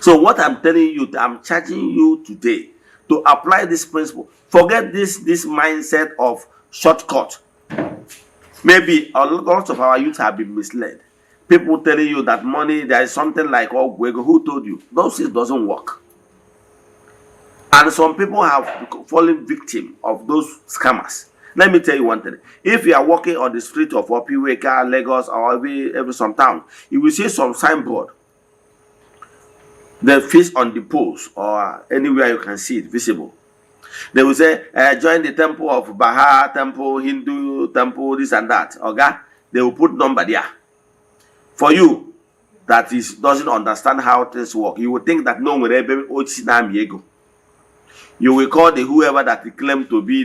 So what I'm telling you, I'm charging you today to apply this principle. Forget this mindset of shortcut. Maybe a lot of our youth have been misled. People telling you that money, there is something like Ogwego. Who told you? Those things doesn't work. And some people have fallen victim of those scammers. Let me tell you one thing. If you are walking on the street of Opiweka, Lagos, or every some town, you will see some signboard. They fix on the post or anywhere you can see it visible. They will say, join the temple of Baha, temple, Hindu, temple, this and that. Okay? They will put number there. For you, that doesn't understand how things work, you will think that no one ever ego. You will call the whoever that you claim to be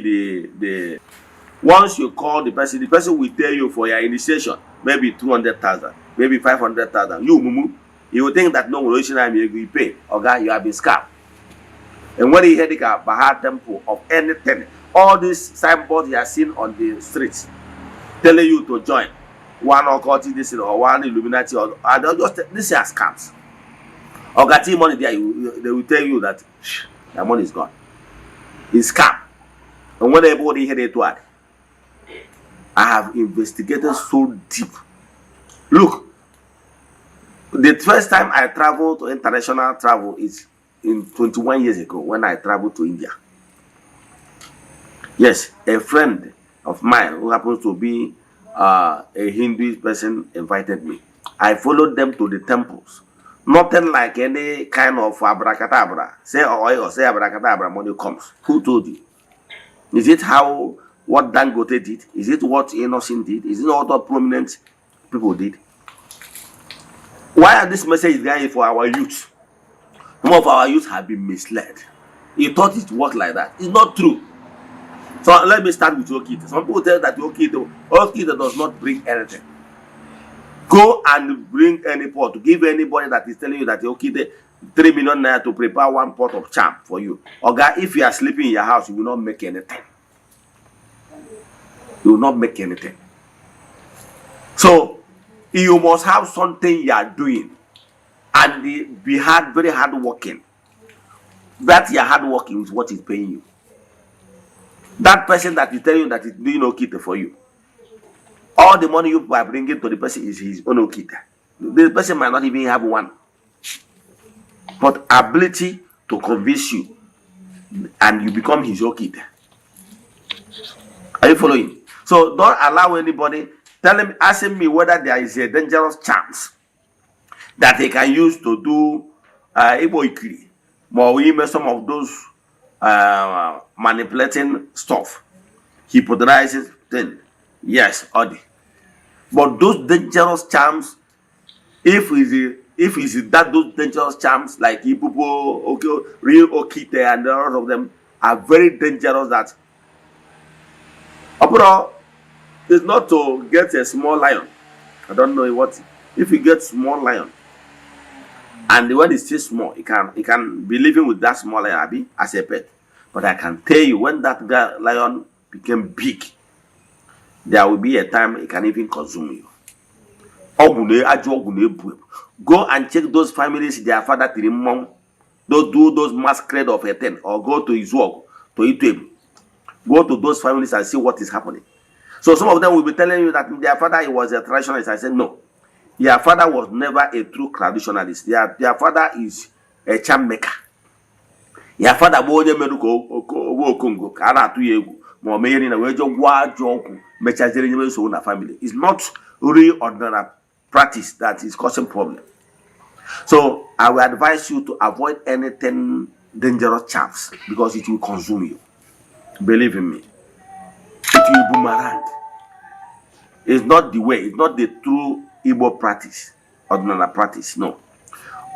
the. Once you call the person will tell you for your initiation, maybe 200,000, maybe 500,000. You will think that no one you pay. Okay, you have been scammed. And when you hear the Baha temple of anything, all these signboards you are seen on the streets telling you to join one occultic this or one Illuminati or just this is scams. Or getting money there, they will tell you that the money is gone. It's scam. And when everybody hear it, what? I have investigated so deep. Look, the first time I traveled to international travel is in 21 years ago when I traveled to India. Yes, a friend of mine who happens to be a Hindu person invited me. I followed them to the temples Nothing like any kind of abracadabra. Say oil or say abracadabra, money comes. Who told you? Is it how what Dangote did? Is it what Innocent did? Is it what other prominent people did? Why are this message going for our youth? Some of our youth have been misled. You thought it worked like that. It's not true. So let me start with Okite. Some people tell that Okite does not bring anything. Go and bring any pot. Give anybody that is telling you that Okite 3 million naira to prepare one pot of charm for you. Oga, if you are sleeping in your house, you will not make anything. You will not make anything. So you must have something you are doing and be very hard working. That your hard working is what is paying you. That person that is telling you that is doing Okite for you, all the money you are bringing to the person is his own Okite. The person might not even have one, but ability to convince you, and you become his Okite. Are you following? So don't allow anybody asking me whether there is a dangerous chance that they can use to do Igbo Ikiri, or even some of those manipulating stuff, hypnotizing thing. Yes, Odi. But those dangerous charms, if it's that those dangerous charms like Ipupo, okay, real Okite, and the rest of them are very dangerous. That overall, it's not to get a small lion. I don't know what. If you get small lion, and when it's still small, you can be living with that small lion as a pet. But I can tell you, when that lion became big, there will be a time it can even consume you. Go and check those families, their father Tirimon, don't do those masquerade of a ten, or go to Eziokwu, to Itweb. Go to those families and see what is happening. So some of them will be telling you that their father was a traditionalist. I said, no. Their father was never a true traditionalist. Their father is a charm maker. Their father was a family. It's not real ordinary practice that is causing problem. So I will advise you to avoid anything dangerous charms, because it will consume you. Believe in me. It will boomerang. It's not the way. It's not the true Igbo practice. Ordinary practice. No.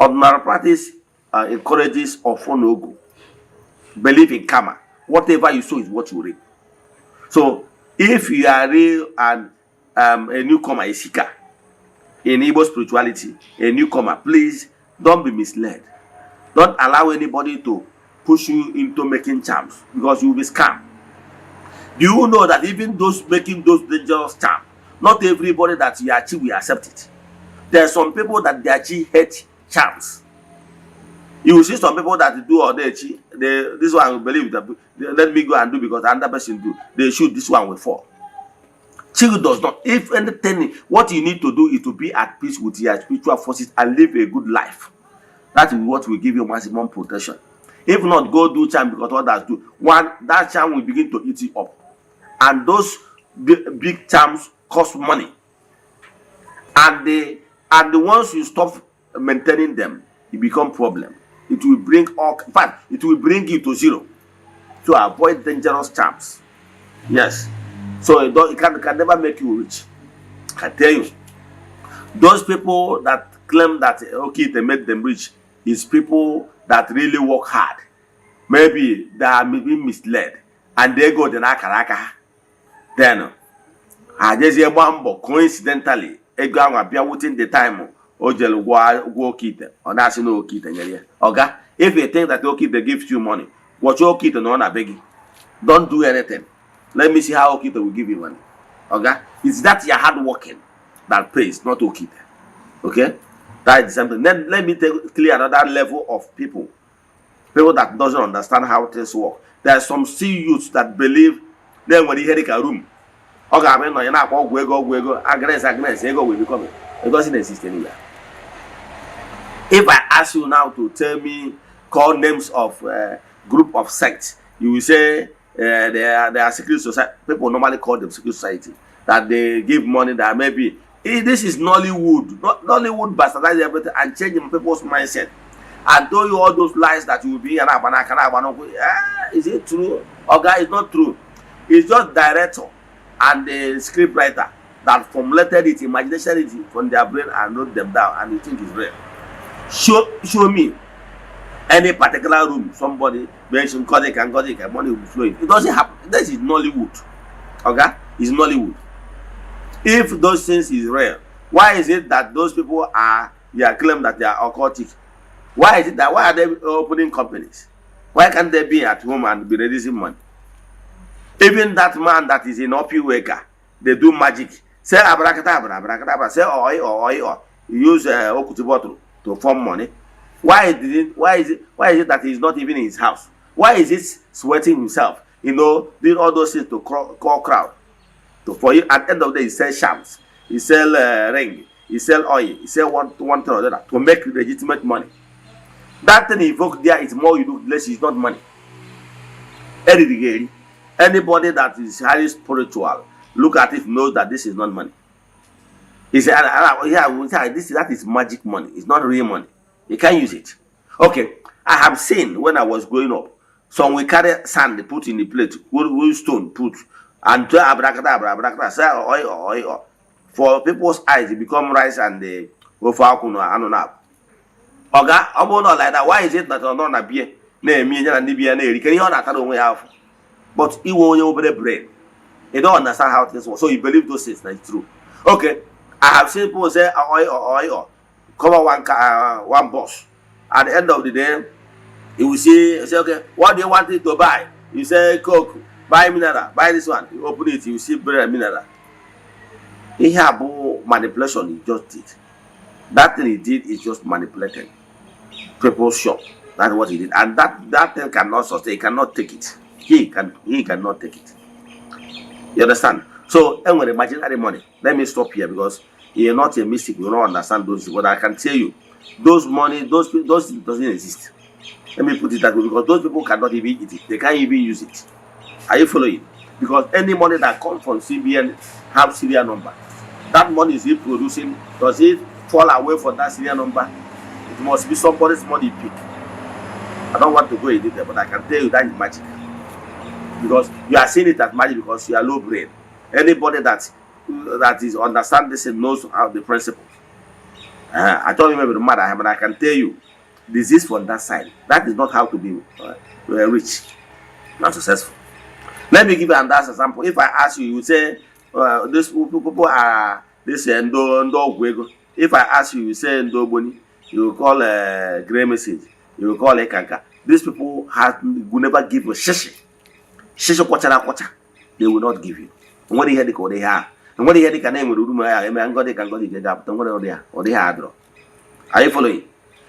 Ordinary practice encourages ofonogu. Believe in karma. Whatever you sow is what you reap. So if you are real and a newcomer, a seeker in Igbo spirituality, a newcomer, please don't be misled. Don't allow anybody to push you into making charms, because you will be scammed. Do you know that even those making those dangerous charms, not everybody that you achieve will accept it? There are some people that they achieve hate charms. You will see some people that do or they achieve, this one will believe that let me go and do because another person do. They shoot, this one will fall. Child does not. If anything, what you need to do is to be at peace with your spiritual forces and live a good life. That is what will give you maximum protection. If not, go do charm because others do. One, that charm will begin to eat you up. And those big charms cost money. And the ones you stop maintaining them, it become problem. It will bring all, in fact, it will bring you to zero. To avoid dangerous charms. Yes. So it can never make you rich. I tell you. Those people that claim that okay, they make them rich is people that really work hard. Maybe they are maybe misled and they go to Nakaraka. Then I just hear one coincidentally, a gang appear within the time Ojel walk it or that's no kit and okay. If you think that okay, they give you money, watch your kit and honor begging. Don't do anything. Let me see how Okita will give you money. Okay? It's that you're hard working that pays, not Okita. Okay? That is something. Then let me clear another level of people. People that doesn't understand how things work. There are some sea youths that believe then when you hear a room. Okay, I mean, you're not going to go, agnes, ego will be coming. It doesn't exist anywhere. If I ask you now to tell me, call names of group of sects, you will say they are secret society. People normally call them secret society. That they give money that maybe This is Nollywood. Nollywood bastardize everything and changing people's mindset. And told you all those lies that you will be an is it true? Okay, it's not true. It's just director and the script writer that formulated it, imagination it from their brain and wrote them down, and you think it's real. Show me any particular room somebody mentioned Kodik and money will be flowing. It doesn't happen. This is Nollywood. Okay? It's Nollywood. If those things is real, why is it that those people claim that they are occultic? Why is it that why are they opening companies? Why can't they be at home and be releasing money? Even that man that is in Opiweka, they do magic. Say abracadabra, say oi. Use okutibotru to form money. Why is it that he's not even in his house? Why is he sweating himself? Doing all those things to call crowd. For you, at the end of the day, he sell shams, he sell ring, he sell oil, he sell one thing or the other to make legitimate money. That thing evoked there is more you do, less is not money. Anybody that is highly spiritual, look at it, knows that this is not money. He said, that is magic money. It's not real money. You can't use it. Okay, I have seen when I was growing up, some we carry sand, they put in the plate, wood stone, put, and abracadabra, say oil. For people's eyes, it become rice and the ofa. Oga, not like that. Why is it that not a beer? But he won't over the brain. You don't understand how things work. So you believe those things that is true. Okay. I have seen people say oil. Cover one boss. At the end of the day, you will say, okay, what do you want it to buy? You say Coke, buy mineral, buy this one. You open it, you see bread mineral. He have manipulation he just did. That thing he did is just manipulated. People's shop. That's what he did. And that thing cannot sustain, he cannot take it. He cannot take it. You understand? So anyway, imaginary money. Let me stop here because you're not a mystic, you don't understand those. But I can tell you, those money, those doesn't exist. Let me put it that way, because those people cannot even eat it. They can't even use it. Are you following? Because any money that comes from CBN have serial number. That money is he producing. Does it fall away from that serial number? It must be somebody's money pick. I don't want to go into it, but I can tell you that is magic. Because you are seeing it as magic because you are low brain. Anybody that is understand this and knows how the principles. I told you maybe the matter, but I can tell you, this is from that side. That is not how to be rich, not successful. Let me give you another example. If I ask you, you say these people are this Ndo. If I ask you, you say Ndo Boni, you will call a gray message, you will call a kanka. These people will never give you shishi. Shishi kwacha. They will not give you. And when they hear the code, they have. And when they hear the name of the room, I'm going to get up. Don't go there. Or they have. Are you following?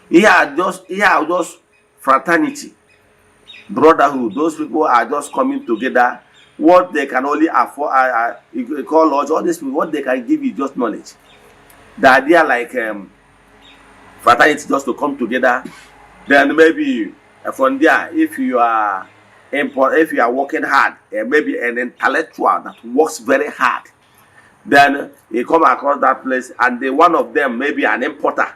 Just fraternity, brotherhood. Those people are just coming together. What they can only afford, you call lodge, all this, what they can give you just knowledge. The idea like fraternity just to come together. Then maybe from there, if you are working hard, maybe an intellectual that works very hard, then you come across that place, and one of them may be an importer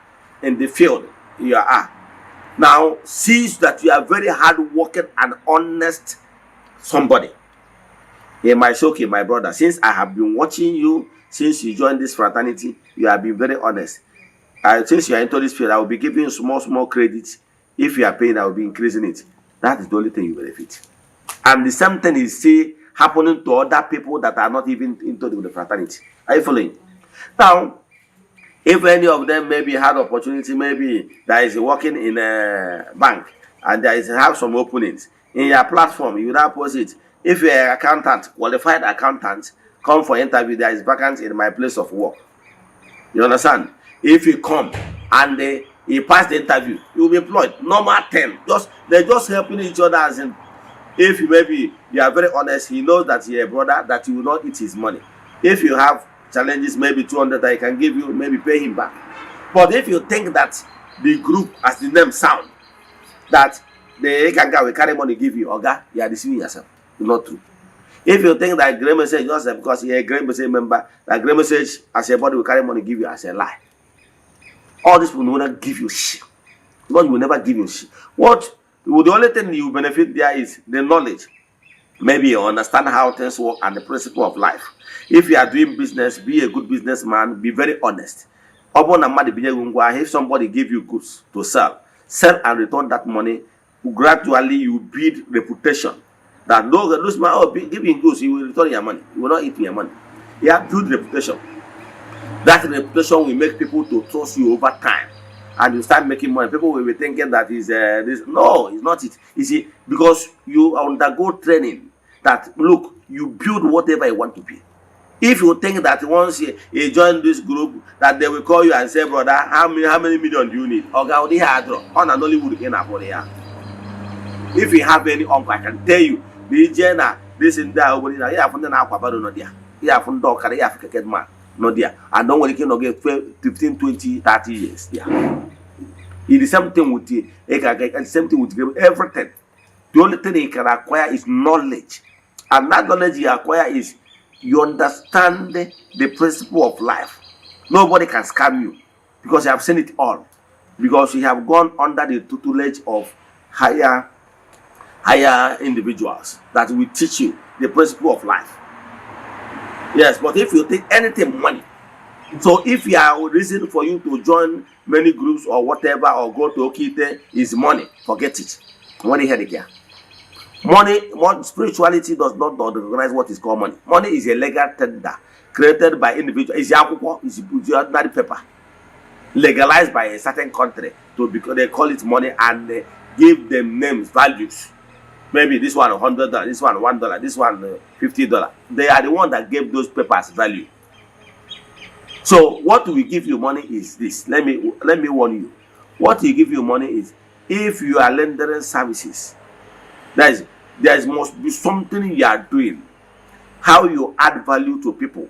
in the field you are. Now, sees that you are very hard working and honest somebody. He might say, okay, my brother, since I have been watching you, since you joined this fraternity, you have been very honest. Since you are into this field, I will be giving you small credits. If you are paying, I will be increasing it. That is the only thing you benefit. And the same thing is still happening to other people that are not even into the fraternity. Are you following? Now, if any of them maybe had opportunity, maybe that is working in a bank and there is have some openings in your platform, you will post it. If you are an accountant, qualified accountant, come for interview, there is vacancy in my place of work. You understand? If you come and he passed the interview, you will be employed. Normal 10. They're just helping each other, as in, if you are very honest, he knows that you're a brother, that you will not eat his money. If you have challenges, maybe 200 that he can give you, maybe pay him back. But if you think that the group, as the name sound, that the Ekanga will carry money give you, Oga, you are deceiving yourself. It's not true. If you think that great message just because you're a great message member, that great message as a body will carry money give you as a lie. All this will not give you shit. God will never give you shit. The only thing you benefit there is the knowledge. Maybe you understand how things work and the principle of life. If you are doing business, be a good businessman, be very honest. If somebody give you goods to sell and return that money, gradually you build reputation. That no lose money, giving goods, you will return your money. You will not eat your money. You have built reputation. That reputation will make people to trust you over time. And you start making money. People will be thinking that is this. No, it's not it. You see, because you undergo training that look, you build whatever you want to be. If you think that once you join this group, that they will call you and say, brother, how many million do you need? On Nollywood in Abuja. If you have any uncle, I can tell you, the Eze-Ana, this and that, over there, you have to know there. You have to know, you have to get man. Not there. And don't worry, you can get 15, 20, 30 years. Yeah. It is something with the same thing with everything. The only thing you can acquire is knowledge. And that knowledge you acquire is you understand the principle of life. Nobody can scam you because you have seen it all. Because you have gone under the tutelage of higher individuals that will teach you the principle of life. Yes, but if you take anything money, so if you are reason for you to join many groups or whatever or go to Okite is money, forget it. Money here. Money, spirituality does not recognize what is called money. Money is a legal tender created by individuals. It's ordinary paper legalized by a certain country because they call it money and they give them names, values. Maybe this one $100, this one $1, this one $50. They are the one that gave those papers value. So what we give you money is this. Let me warn you. What we give you money is if you are rendering services. There must be something you are doing. How you add value to people.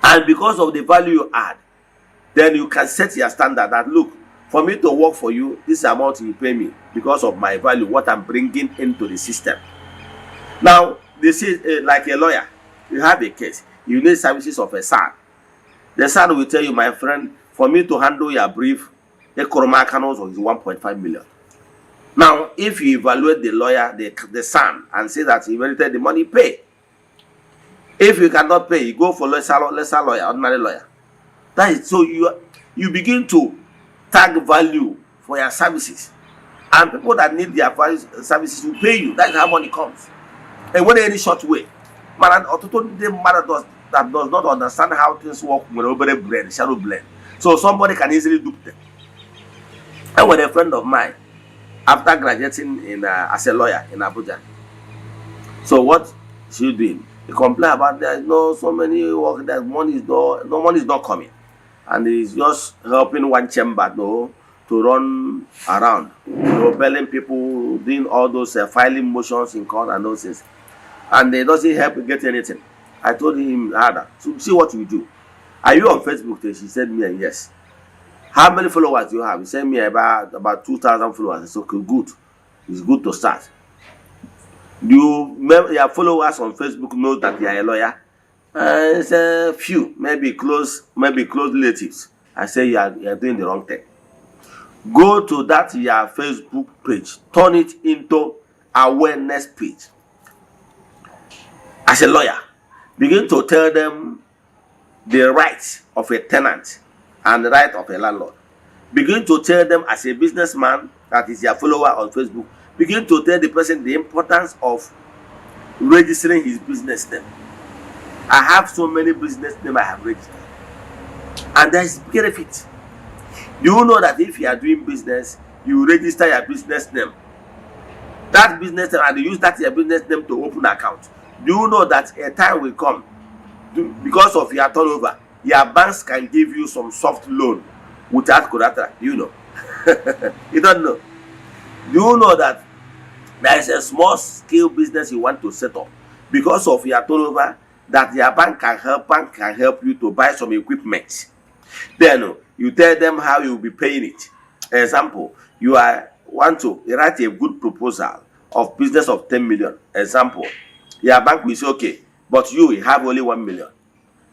And because of the value you add, then you can set your standard that look, for me to work for you, this amount you pay me because of my value, what I'm bringing into the system. Now, this is like a lawyer. You have a case. You need services of a son. The son will tell you, my friend, for me to handle your brief, the Koromakano's is 1.5 million. Now, if you evaluate the lawyer, the son, and say that he merited the money, pay. If you cannot pay, you go for lesser lawyer, ordinary lawyer. That is so you begin to tag value for your services, and people that need their services will pay you. That is how money comes. And when any short way, man, that does not understand how things work with over blend, shadow blend. So somebody can easily dupe them. And with a friend of mine, after graduating as a lawyer in Abuja, so what she doing? He complained about there is no so many work that money is no money is not coming, and he's just helping one chamber to run around, belling people, doing all those filing motions in court and those things, and they doesn't help get anything. I told him, Ada, so see what you do. Are you on Facebook? She said me, yes. How many followers do you have? He said me about 2,000 followers. I said, okay, good. It's good to start. Do your followers on Facebook know that you are a lawyer? It's a few, maybe close relatives. I say you are doing the wrong thing. Go to that your Facebook page, turn it into awareness page. As a lawyer, begin to tell them the rights of a tenant and the right of a landlord. Begin to tell them as a businessman that is your follower on Facebook. Begin to tell the person the importance of registering his business name. I have so many business names I have registered, and there is benefit. You know that if you are doing business, you register your business name. That business name, and you use that your business name to open an account. Do you know that a time will come, because of your turnover, your banks can give you some soft loan without collateral? Do you know? You don't know. Do you know that there is a small scale business you want to set up, because of your turnover, that your bank can help you to buy some equipment? Then you tell them how you will be paying it. Example, want to write a good proposal of business of 10 million. Example, Your bank will say, okay, but you have only 1 million.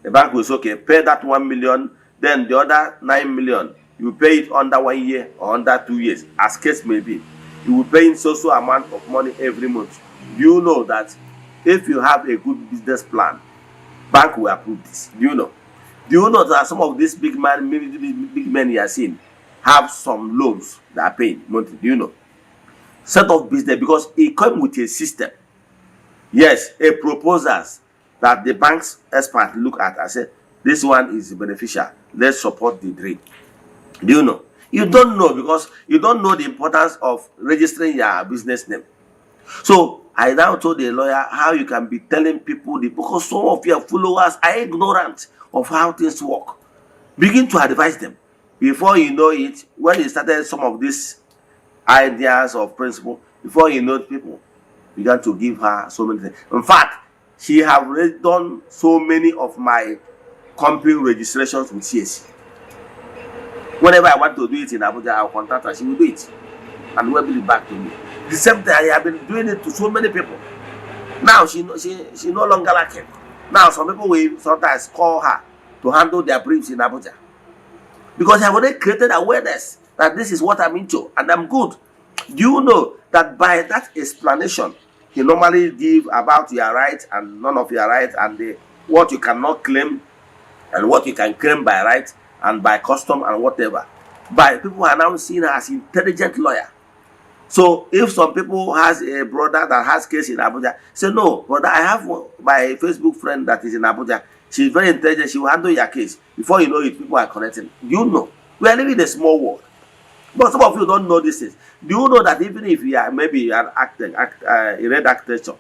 The bank will say, okay, pay that 1 million, then the other 9 million, you pay it under 1 year or under 2 years, as case may be. You will pay in so amount of money every month. Do you know that if you have a good business plan, bank will approve this? Do you know? Do you know that some of these big men you are seeing have some loans that are paying monthly? Do you know? Set of business, because it comes with a system. Yes, a proposals that the bank's expert look at and say, this one is beneficial. Let's support the dream. Do you know? You don't know, because you don't know the importance of registering your business name. So I now told the lawyer how you can be telling people, because some of your followers are ignorant of how things work. Begin to advise them. Before you know it, when you started some of these ideas of principle, before you know, people began to give her so many things. In fact, she have done so many of my company registrations with CSC. Whenever I want to do it in Abuja, I'll contact her. She will do it and will bring it back to me. The same thing, I have been doing it to so many people. Now she no longer like it. Now some people will sometimes call her to handle their briefs in Abuja, because I have already created awareness that this is what I'm into and I'm good. Do you know that by that explanation, he normally give about your right and none of your right, and what you cannot claim and what you can claim by right and by custom and whatever. By people are now seen as intelligent lawyer. So if some people has a brother that has case in Abuja, say, no, brother, I have my Facebook friend that is in Abuja. She's very intelligent. She will handle your case. Before you know it, people are connecting. You know, we are living in a small world. But some of you don't know this things. Do you know that even if you are maybe an actor, you read architecture,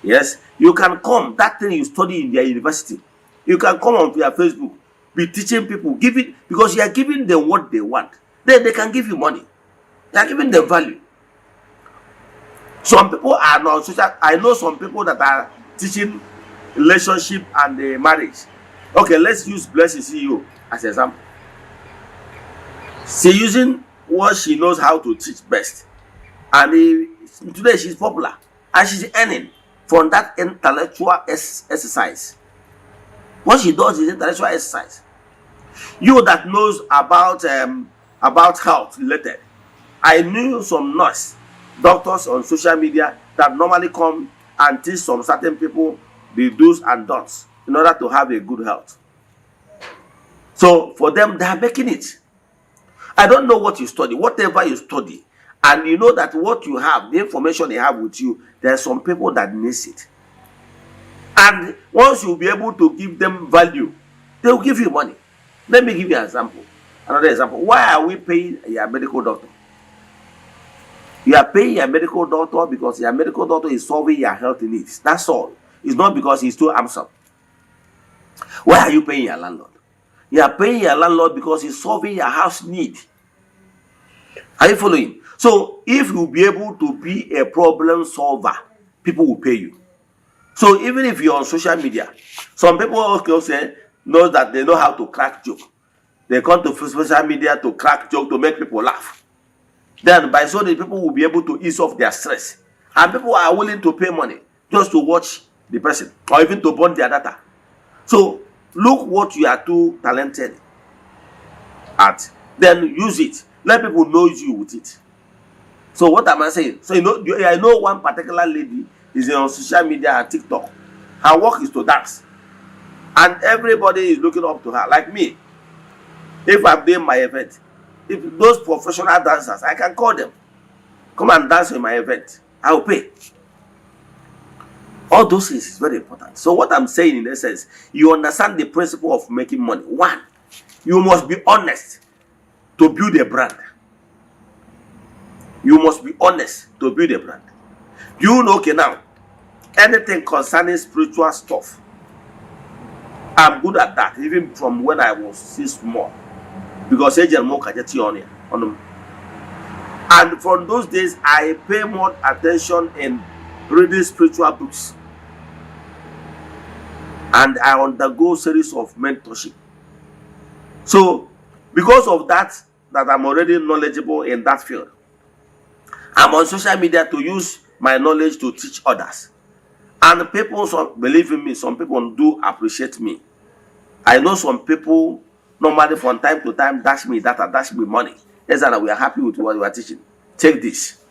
yes, you can come, that thing you study in your university, you can come onto your Facebook, be teaching people, giving, because you are giving them what they want. Then they can give you money. You are giving them value. Some people are not social. I know some people that are teaching relationship and marriage. Okay, let's use Blessing CEO as an example. She using what she knows how to teach best, and today she's popular and she's earning from that intellectual exercise. What she does is intellectual exercise. You that knows about health related, I knew some nurse doctors on social media that normally come and teach some certain people the do's and don'ts in order to have a good health. So for them, they are making it. I don't know what you study, whatever you study, and you know that what you have, the information they have with you, there are some people that miss it. And once you'll be able to give them value, they will give you money. Let me give you an example. Another example. Why are we paying your medical doctor? You are paying your medical doctor because your medical doctor is solving your health needs. That's all. It's not because he's too handsome. Why are you paying your landlord? You are paying your landlord because he's solving your house need. Are you following? So if you be able to be a problem solver, people will pay you. So even if you're on social media, some people also say know that they know how to crack joke. They come to social media to crack joke to make people laugh. Then by so the people will be able to ease off their stress. And people are willing to pay money just to watch the person or even to burn their data. So look what you are too talented at. Then use it. Let people know you with it. So what am I saying? So I know one particular lady is on social media and TikTok. Her work is to dance. And everybody is looking up to her. Like me. If I'm doing my event, if those professional dancers, I can call them. Come and dance in my event. I will pay. All those things is very important. So what I'm saying in essence, you understand the principle of making money. One, you must be honest to build a brand. You must be honest to build a brand. You know, okay, now, anything concerning spiritual stuff, I'm good at that, even from when I was still small. Because and from those days, I pay more attention in reading spiritual books. And I undergo series of mentorship. So, because of that I'm already knowledgeable in that field, I'm on social media to use my knowledge to teach others. And people, believe in me, some people do appreciate me. I know some people normally from time to time dash me data, dash me money. Eze-Ana, we are happy with what you are teaching. Take this.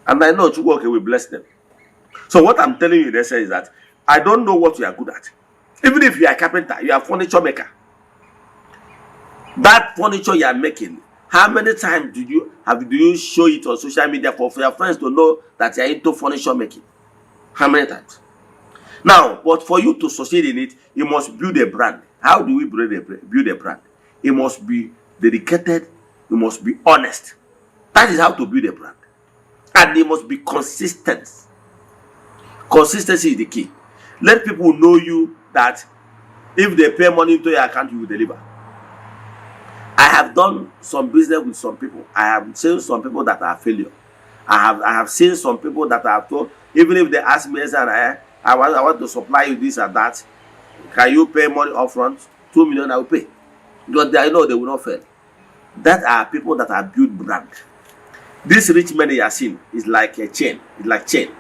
And I know Chukwu will bless them. So what I'm telling you is that I don't know what you are good at. Even if you are a carpenter, you are a furniture maker. That furniture you are making, how many times do you show it on social media for your friends to know that you are into furniture making? How many times? Now, but for you to succeed in it, you must build a brand. How do we build a brand? It must be dedicated. You must be honest. That is how to build a brand. And they must be consistent. Consistency is the key. Let people know you that if they pay money into your account, you will deliver. I have done some business with some people. I have seen some people that are failure. I have seen some people that I have told, even if they ask me, I want to supply you this and that, can you pay money upfront? 2 million I will pay. Because I know they will not fail. That are people that are built brand. This rich money you are seeing is like a chain. It's like chain.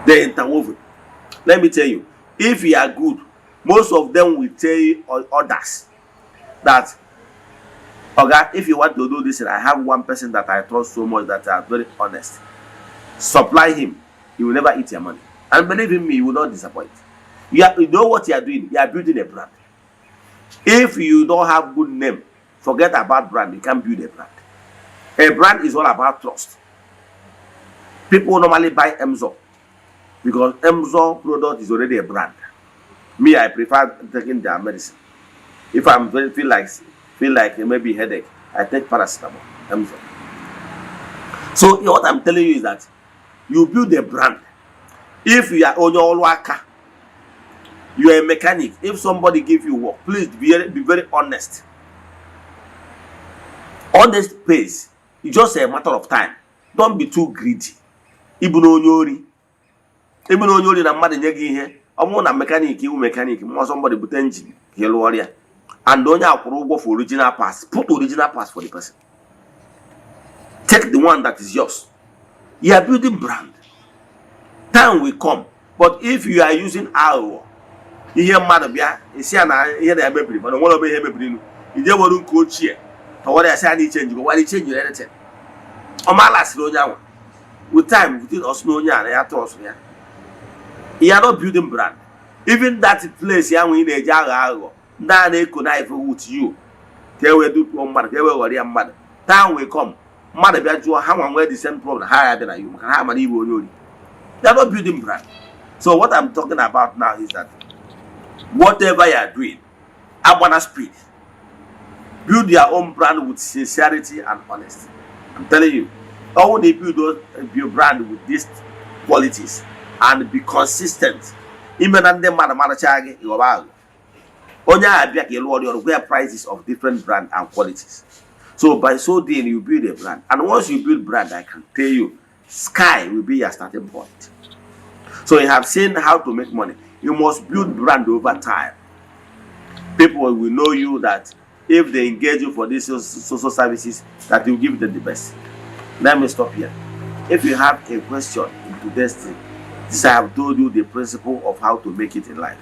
They're interwoven. Let me tell you, if you are good, most of them will tell you others that, okay, if you want to do this, I have one person that I trust so much that are very honest. Supply him. He will never eat your money. And believe in me, he will not disappoint. You know what you are doing? You are building a brand. If you don't have good name, forget about brand. You can't build a brand. A brand is all about trust. People normally buy Emzo because Emzo product is already a brand. Me, I prefer taking their medicine. If I feel like maybe headache, I take paracetamol. Emzo. So what I'm telling you is that you build a brand. If you are on your worker, you are a mechanic. If somebody gives you work, please be very honest. Honest pays. It's just a matter of time. Don't be too greedy. Even onyori na mmadụ nye gị ihe, ọmụ na mechanic iwu mechanic, more somebody put engine, hello warrior. And onye akwụrụ ụgwọ for original parts. Put original parts for the person. Take the one that is yours. You are building brand. Time will come. But if you are using our, you hear mad bia, you see na here they are baby, but one of them baby no. You dey worry coach here. But what I say I need change, but why they change anything? O ma last no nya. With time, within us no nya na ya trust ya. You are not building brand. Even that place ya when you dey agho, na na connect with you. They will do one man, they will worry am mad. Time will come. Mad bia jo how one wear the same problem higher than you. Can have money you. They are not building brand. So what I'm talking about now is that whatever you are doing, I want to speed. Build your own brand with sincerity and honesty. I'm telling you, all they build your brand with these qualities and be consistent. Even and them manachagi, you are where prices of different brand and qualities. So by so doing, you build a brand, and once you build brand, I can tell you, sky will be your starting point. So you have seen how to make money. You must build brand over time. People will know you that if they engage you for these social services, that you give them the best. Let me stop here. If you have a question in today's thing, since I have told you the principle of how to make it in life,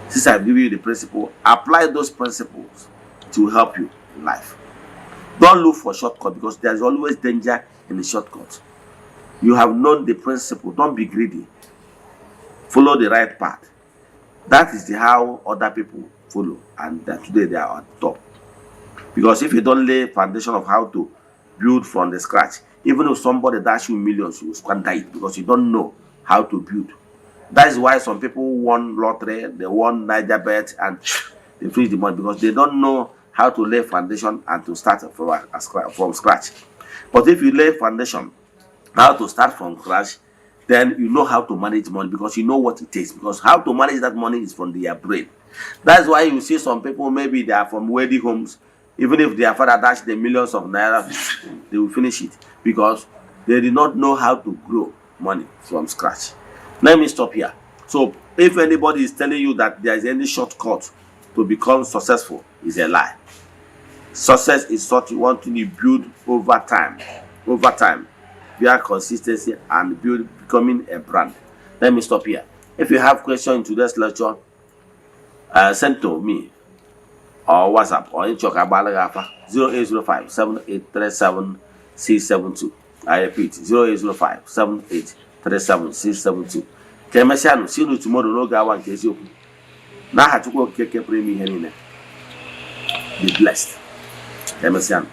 since I have given you the principle, apply those principles to help you in life. Don't look for shortcut because there is always danger in the shortcut. You have known the principle. Don't be greedy. Follow the right path. That is how other people follow, and that today they are on top. Because if you don't lay foundation of how to build from the scratch, even if somebody dash you millions, you will squander it because you don't know how to build. That is why some people won lottery, they won Niger bet, and they finish the money because they don't know how to lay foundation and to start from scratch. But if you lay foundation, how to start from scratch, then you know how to manage money because you know what it takes. Because how to manage that money is from their brain. That's why you see some people, maybe they are from wealthy homes, even if their father dashed the millions of naira, they will finish it because they did not know how to grow money from scratch. Let me stop here. So if anybody is telling you that there is any shortcut to become successful, is a lie. Success is what you want to build over time. Over time. Via consistency and becoming a brand. Let me stop here. If you have questions in today's lecture, send to me or WhatsApp or in Chokabala 0805 7837 672. I repeat 0805 7837 672. Kemesiano, see you tomorrow. No ga one case. Now I have to go keke premi henine. Be blessed. Kemesiano.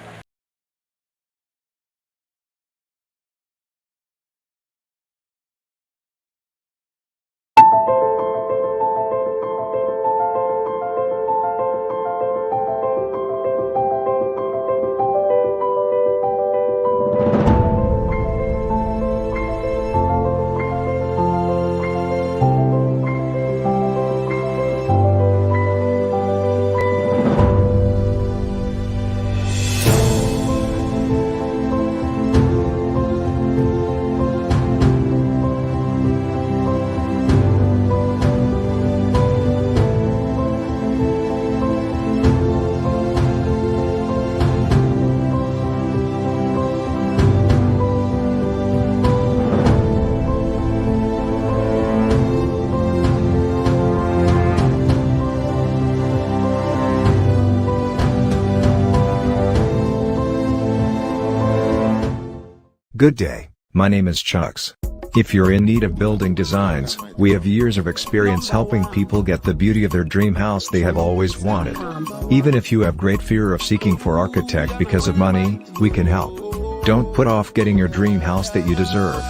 Good day, my name is Chucks. If you're in need of building designs, we have years of experience helping people get the beauty of their dream house they have always wanted. Even if you have great fear of seeking for architect because of money, we can help. Don't put off getting your dream house that you deserve.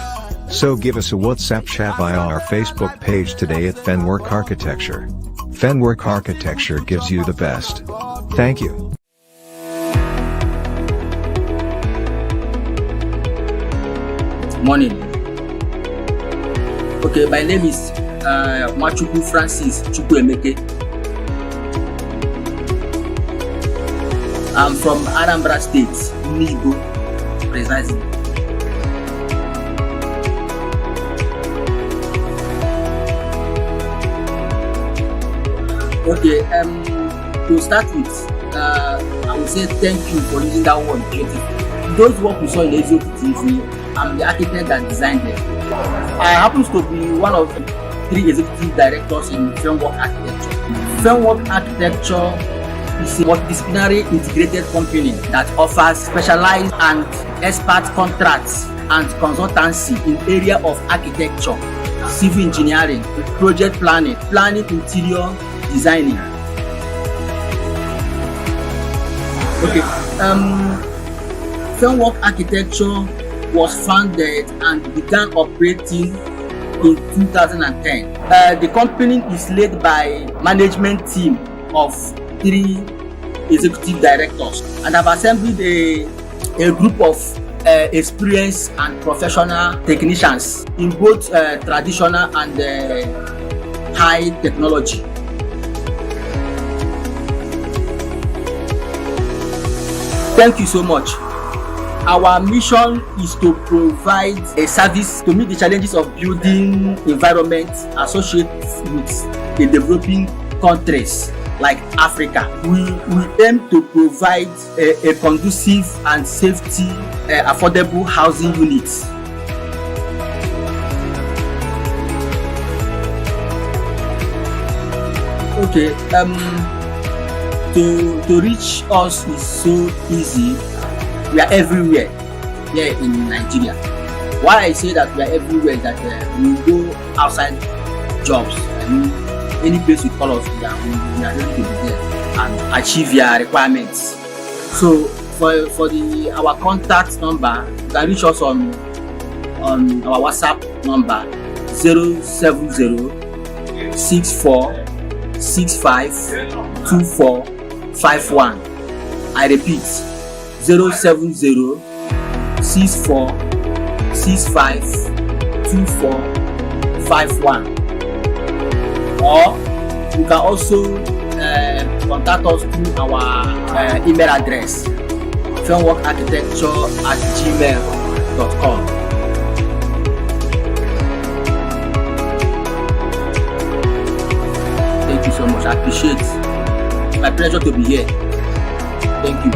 So give us a WhatsApp chat via our Facebook page today at Fenwork Architecture. Fenwork Architecture gives you the best. Thank you. Morning. Okay, my name is Machuku Francis Chukwuemeke. I'm from Anambra State, Nibo, precisely. Okay, to start with, I will say thank you for using that word beautiful. Those work we saw in Eziokwu TV, I'm the architect that designed them. I happen to be one of 3 executive directors in Framework Architecture. Framework Architecture is a multidisciplinary integrated company that offers specialized and expert contracts and consultancy in area of architecture, civil engineering, project planning, interior designing. Okay, Framework Architecture was founded and began operating in 2010. The company is led by management team of 3 executive directors, and have assembled a group of experienced and professional technicians in both traditional and high technology. Thank you so much. Our mission is to provide a service to meet the challenges of building environment associated with the developing countries like Africa. We aim to provide a conducive and safety, affordable housing units. Okay, to reach us is so easy. We are everywhere here in Nigeria. Why I say that we are everywhere is that we go outside jobs. I mean, any place you call us, we are ready to be there and achieve your requirements. So for our contact number, you can reach us on our WhatsApp number 070 64 65 24 51. I repeat, 070 64 65 24 51. Or you can also contact us through our email address, frameworkarchitecture@gmail.com. Thank you so much. I appreciate it. It's my pleasure to be here. Thank you.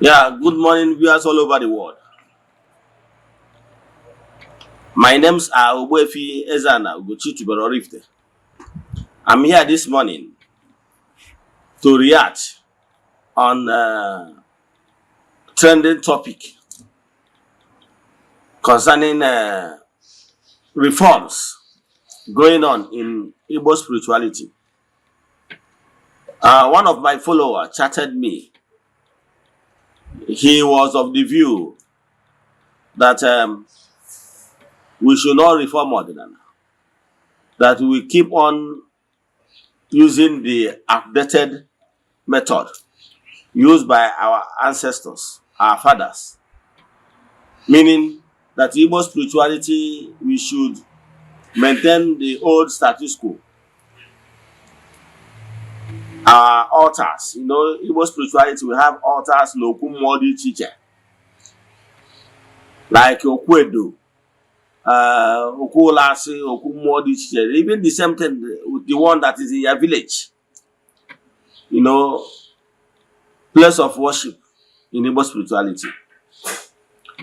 Yeah, good morning, viewers all over the world. My name's Ogbuefi Eze-Ana Ugochi. I'm here this morning to react on trending topic concerning reforms going on in Igbo spirituality. One of my followers chatted me. He was of the view that we should not reform Eze-Ana, that we keep on using the outdated method used by our ancestors, our fathers, meaning that Igbo spirituality, we should maintain the old status quo. Our altars, Igbo spirituality, we have altars no kumodi teacher, like Okwedo, Okulasi, Okumodi teacher, even the same thing with the one that is in your village. Place of worship in Igbo spirituality.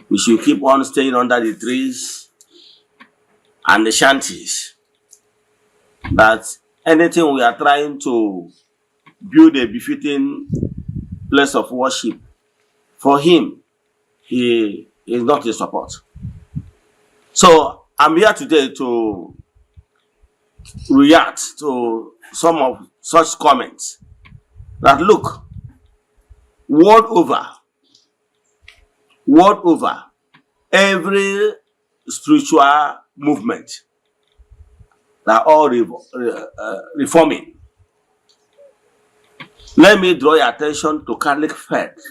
We should keep on staying under the trees and the shanties. That anything we are trying to build a befitting place of worship, for him, he is not in support. So I'm here today to react to some of such comments. That look, world over, every spiritual movement, they're all reforming. Let me draw your attention to Catholic faith.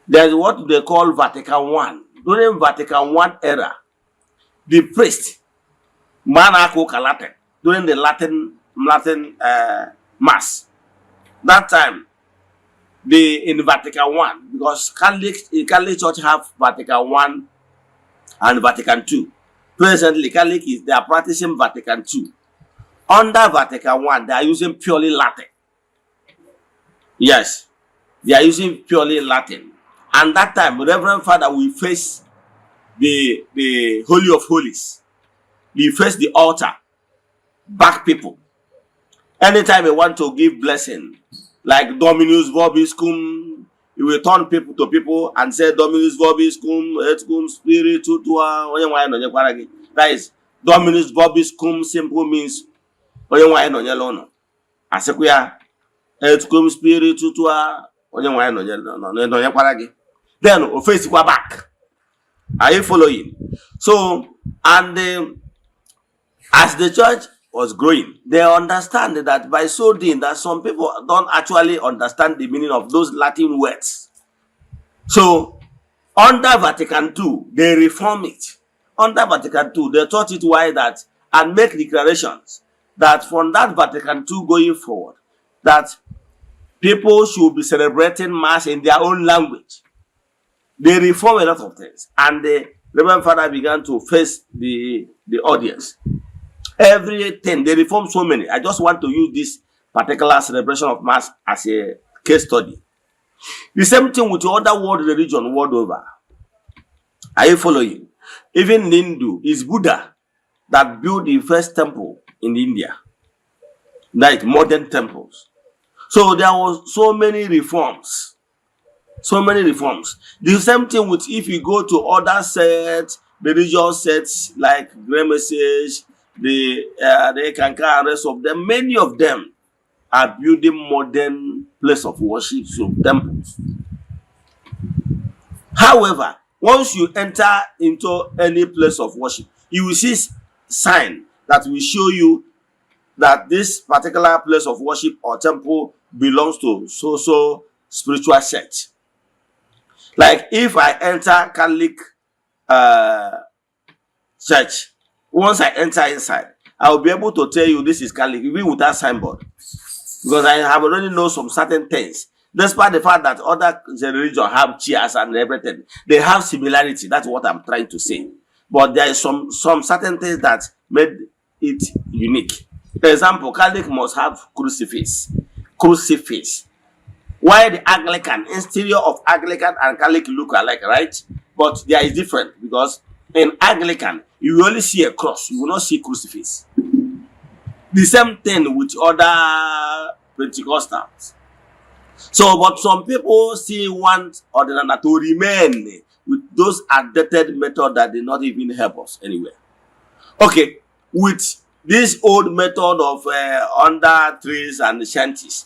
There's what they call Vatican I. During Vatican I era, the priest, Manako Latin, during the Latin Mass, that time, in Vatican I, because Catholic Church have Vatican I and Vatican II. Presently, they are practicing Vatican II. Under Vatican I, they are using purely Latin. Yes, they are using purely Latin. And that time, Reverend Father will face the Holy of Holies. He face the altar, back people. Anytime you want to give blessing, like Dominus Vobiscum, you will turn people to people and say Dominus Vobiscum, et cum spiritu tua. That is Dominus Vobiscum simple means Asekuya et cum spiritu tua. Then face back. Are you following? So, and as the church was growing, they understand that by so doing that some people don't actually understand the meaning of those Latin words. So, under Vatican II, they reform it. Under Vatican II, they taught it why that and make declarations that from that Vatican II going forward, that people should be celebrating Mass in their own language. They reform a lot of things, and the Reverend Father began to face the audience. Everything, they reform so many. I just want to use this particular celebration of Mass as a case study. The same thing with the other world religion world over. Are you following? Even in Hindu, it's Buddha that built the first temple in India, like modern temples. So there was so many reforms. So many reforms. The same thing with if you go to other sets, religious sets like Grey Message, the Kanka, and rest of them, many of them are building modern place of worship, so temples. However, once you enter into any place of worship, you will see sign that will show you that this particular place of worship or temple belongs to so spiritual sect. Like if I enter Catholic church, once I enter inside, I will be able to tell you this is Catholic, even without signboard. Because I have already know some certain things. Despite the fact that other religions have chairs and everything, they have similarity. That's what I'm trying to say. But there is some certain things that made it unique. For example, Catholic must have crucifix. Why the Anglican, exterior of Anglican and Catholic look alike, right? But there is different because in Anglican, you will only see a cross, you will not see crucifix. The same thing with other Pentecostals. So, but some people still want Ordinary to remain with those outdated methods that did not even help us anywhere. Okay, with this old method of under trees and shanties,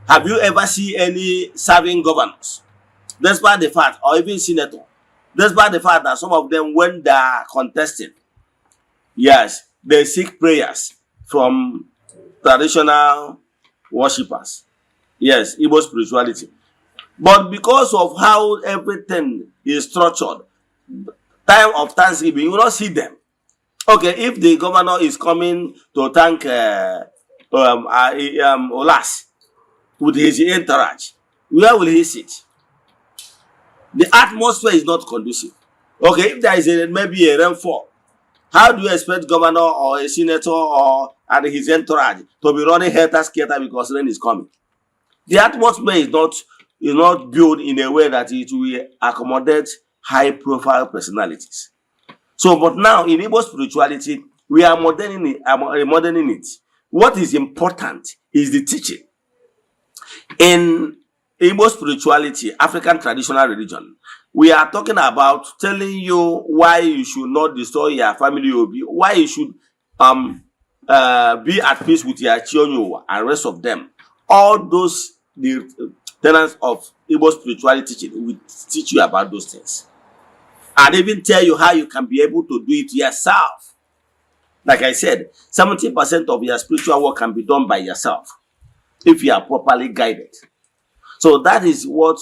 have you ever seen any serving governors? Despite the fact, or even senator, despite the fact that some of them, when they are contesting, yes, they seek prayers from traditional worshippers. Yes, Igbo spirituality. But because of how everything is structured, time of Thanksgiving, you will not see them. Okay, if the governor is coming to thank Olas with his entourage, where will he sit? The atmosphere is not conducive. Okay, if there is maybe a rainfall, how do you expect governor or a senator or and his entourage to be running helter-skelter because rain is coming? The atmosphere is not built in a way that it will accommodate high-profile personalities. So, but now in Igbo spirituality, we are moderning it. What is important is the teaching. In Igbo spirituality, African traditional religion, we are talking about telling you why you should not destroy your family, why you should be at peace with your children and rest of them. All those the tenets of Igbo spirituality teaching will teach you about those things. And even tell you how you can be able to do it yourself. Like I said, 70% of your spiritual work can be done by yourself if you are properly guided. So that is what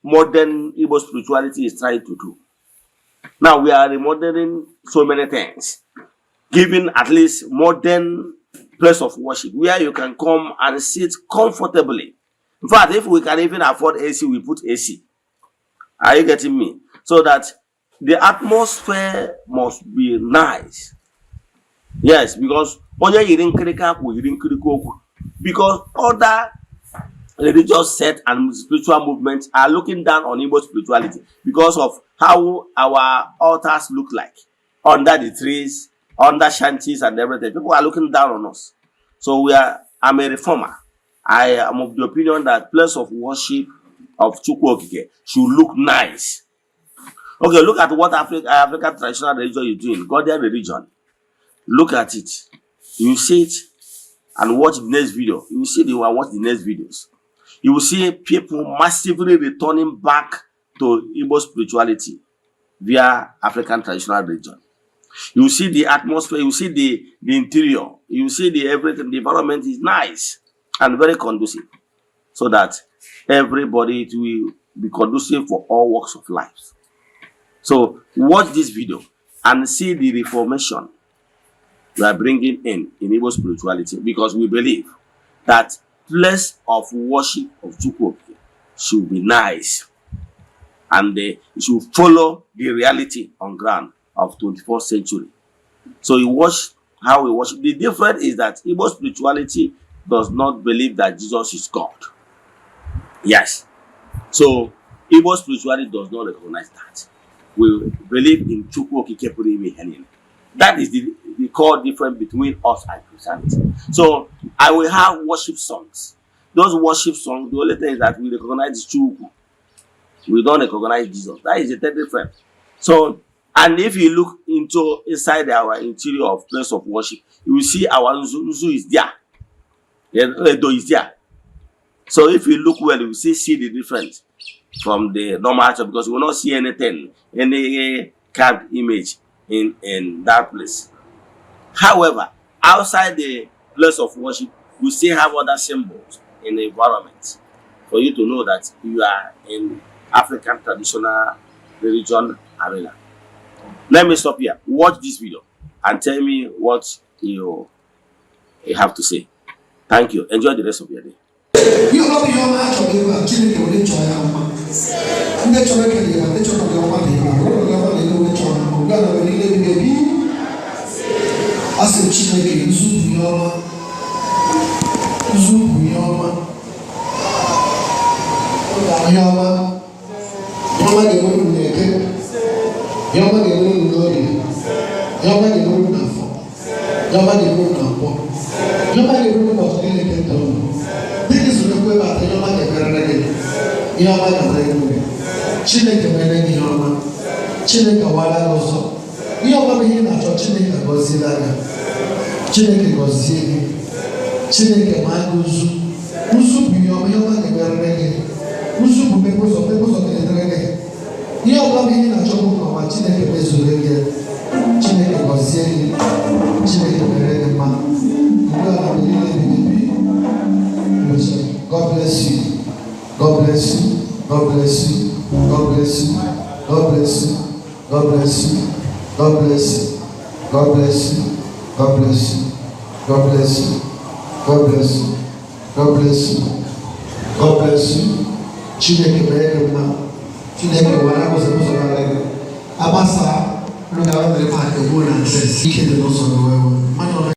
modern Igbo spirituality is trying to do. Now we are remodeling so many things, giving at least modern place of worship where you can come and sit comfortably. In fact, if we can even afford AC, we put AC. Are you getting me? So that the atmosphere must be nice. Yes, because other religious sects and spiritual movements are looking down on Igbo spirituality because of how our altars look like under the trees, under shanties and everything. People are looking down on us. So I'm a reformer. I am of the opinion that place of worship of Chukwu Okike should look nice. Okay, look at what African traditional religion is doing, Ghanaian religion. Look at it. You see it and watch the next video. You will see watch the next videos. You will see people massively returning back to Igbo spirituality via African traditional religion. You will see the atmosphere, you will see the interior, you will see everything. The environment is nice and very conducive, so that everybody will be conducive for all walks of life. So watch this video and see the reformation we are bringing in Igbo spirituality, because we believe that place of worship of Chukwu should be nice and it should follow the reality on ground of 21st century. So you watch how we worship. The difference is that Igbo spirituality does not believe that Jesus is God. Yes. So Igbo spirituality does not recognize that. We believe in Chukwu Okike Pụrụ Ime Ihe Niile. That is the core difference between us and Christianity. So I will have worship songs. Those worship songs, the only thing is that we recognize Chukwu. We don't recognize Jesus. That is the third difference. So, and if you look inside our interior of place of worship, you will see our Nzu is there. Edo is there. So if you look well, you will see the difference from the normal church, because you will not see anything, any carved image in that place. However, outside the place of worship, we still have other symbols in the environment for you to know that you are in African traditional religion arena. Let me stop here. Watch this video and tell me what you have to say. Thank you. Enjoy the rest of your day. You know your match of you are chilling to enjoy our Yama the moon naked. Yama the moon glory. Yama the moon nafo. Yama the moon napo. Yama the moon was really get down. This is the way about Yama the Garden. Yama the Garden. Chile the Garden Yama. Chile the Wala also. Yama be in a church in the Godzilla. Chile the Godzilla. Chile the Maguzu. Musu Yama the Garden. Musu people of the Garden. You are coming in a job of a Chineke Bezulia, Chineke Gossi, Chineke Beredema. God bless you. God bless you. God bless you. God bless you. God bless you. God bless you. God bless you. God bless you. God bless you. God bless you. God bless you. God bless you. God bless you. Chineke Beredema. Chineke wana ko se ko so na abasa no ga wa le pa ke go na se ike de no so no we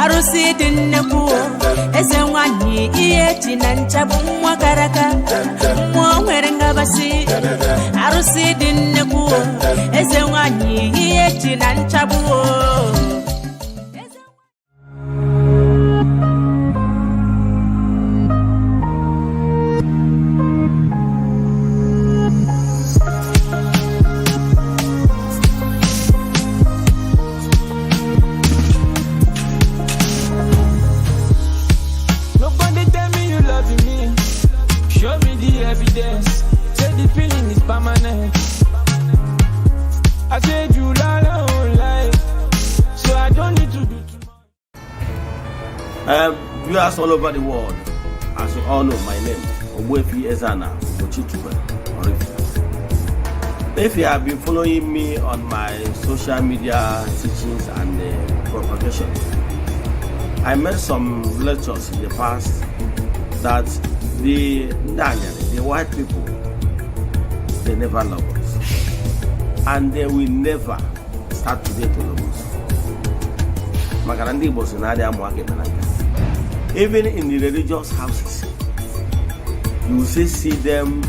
Arusi dinneku Eze-Ana iyeji na nchabu mwakaraka mwere basi Arusi dinneku Eze-Ana iyeji na nchabu evidence. Say the feeling is permanent. I said you lie, so I don't need to do too much. Viewers all over the world, as you all know, my name is Eze-Ana. If you have been following me on my social media teachings and propagation, I made some lectures in the past that the white people, they never love us, and they will never start today to love us. Even in the religious houses, you will see them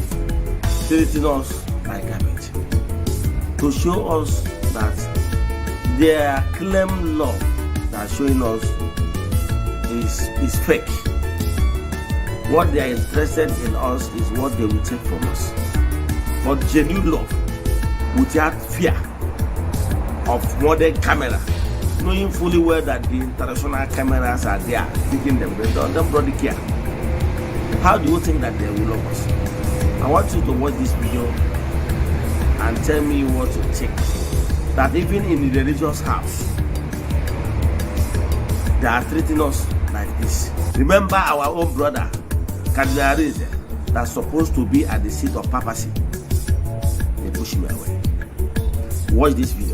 treating us like garbage, to show us that their claim love that showing us is fake. What they are interested in us is what they will take from us. But genuine love, without fear of modern camera, knowing fully well that the international cameras are there taking them, they don't really care. How do you think that they will love us? I want you to watch this video and tell me what you think. That even in the religious house, they are treating us like this. Remember our own brother, Eze, that's supposed to be at the seat of papacy. They push me away. Watch this video.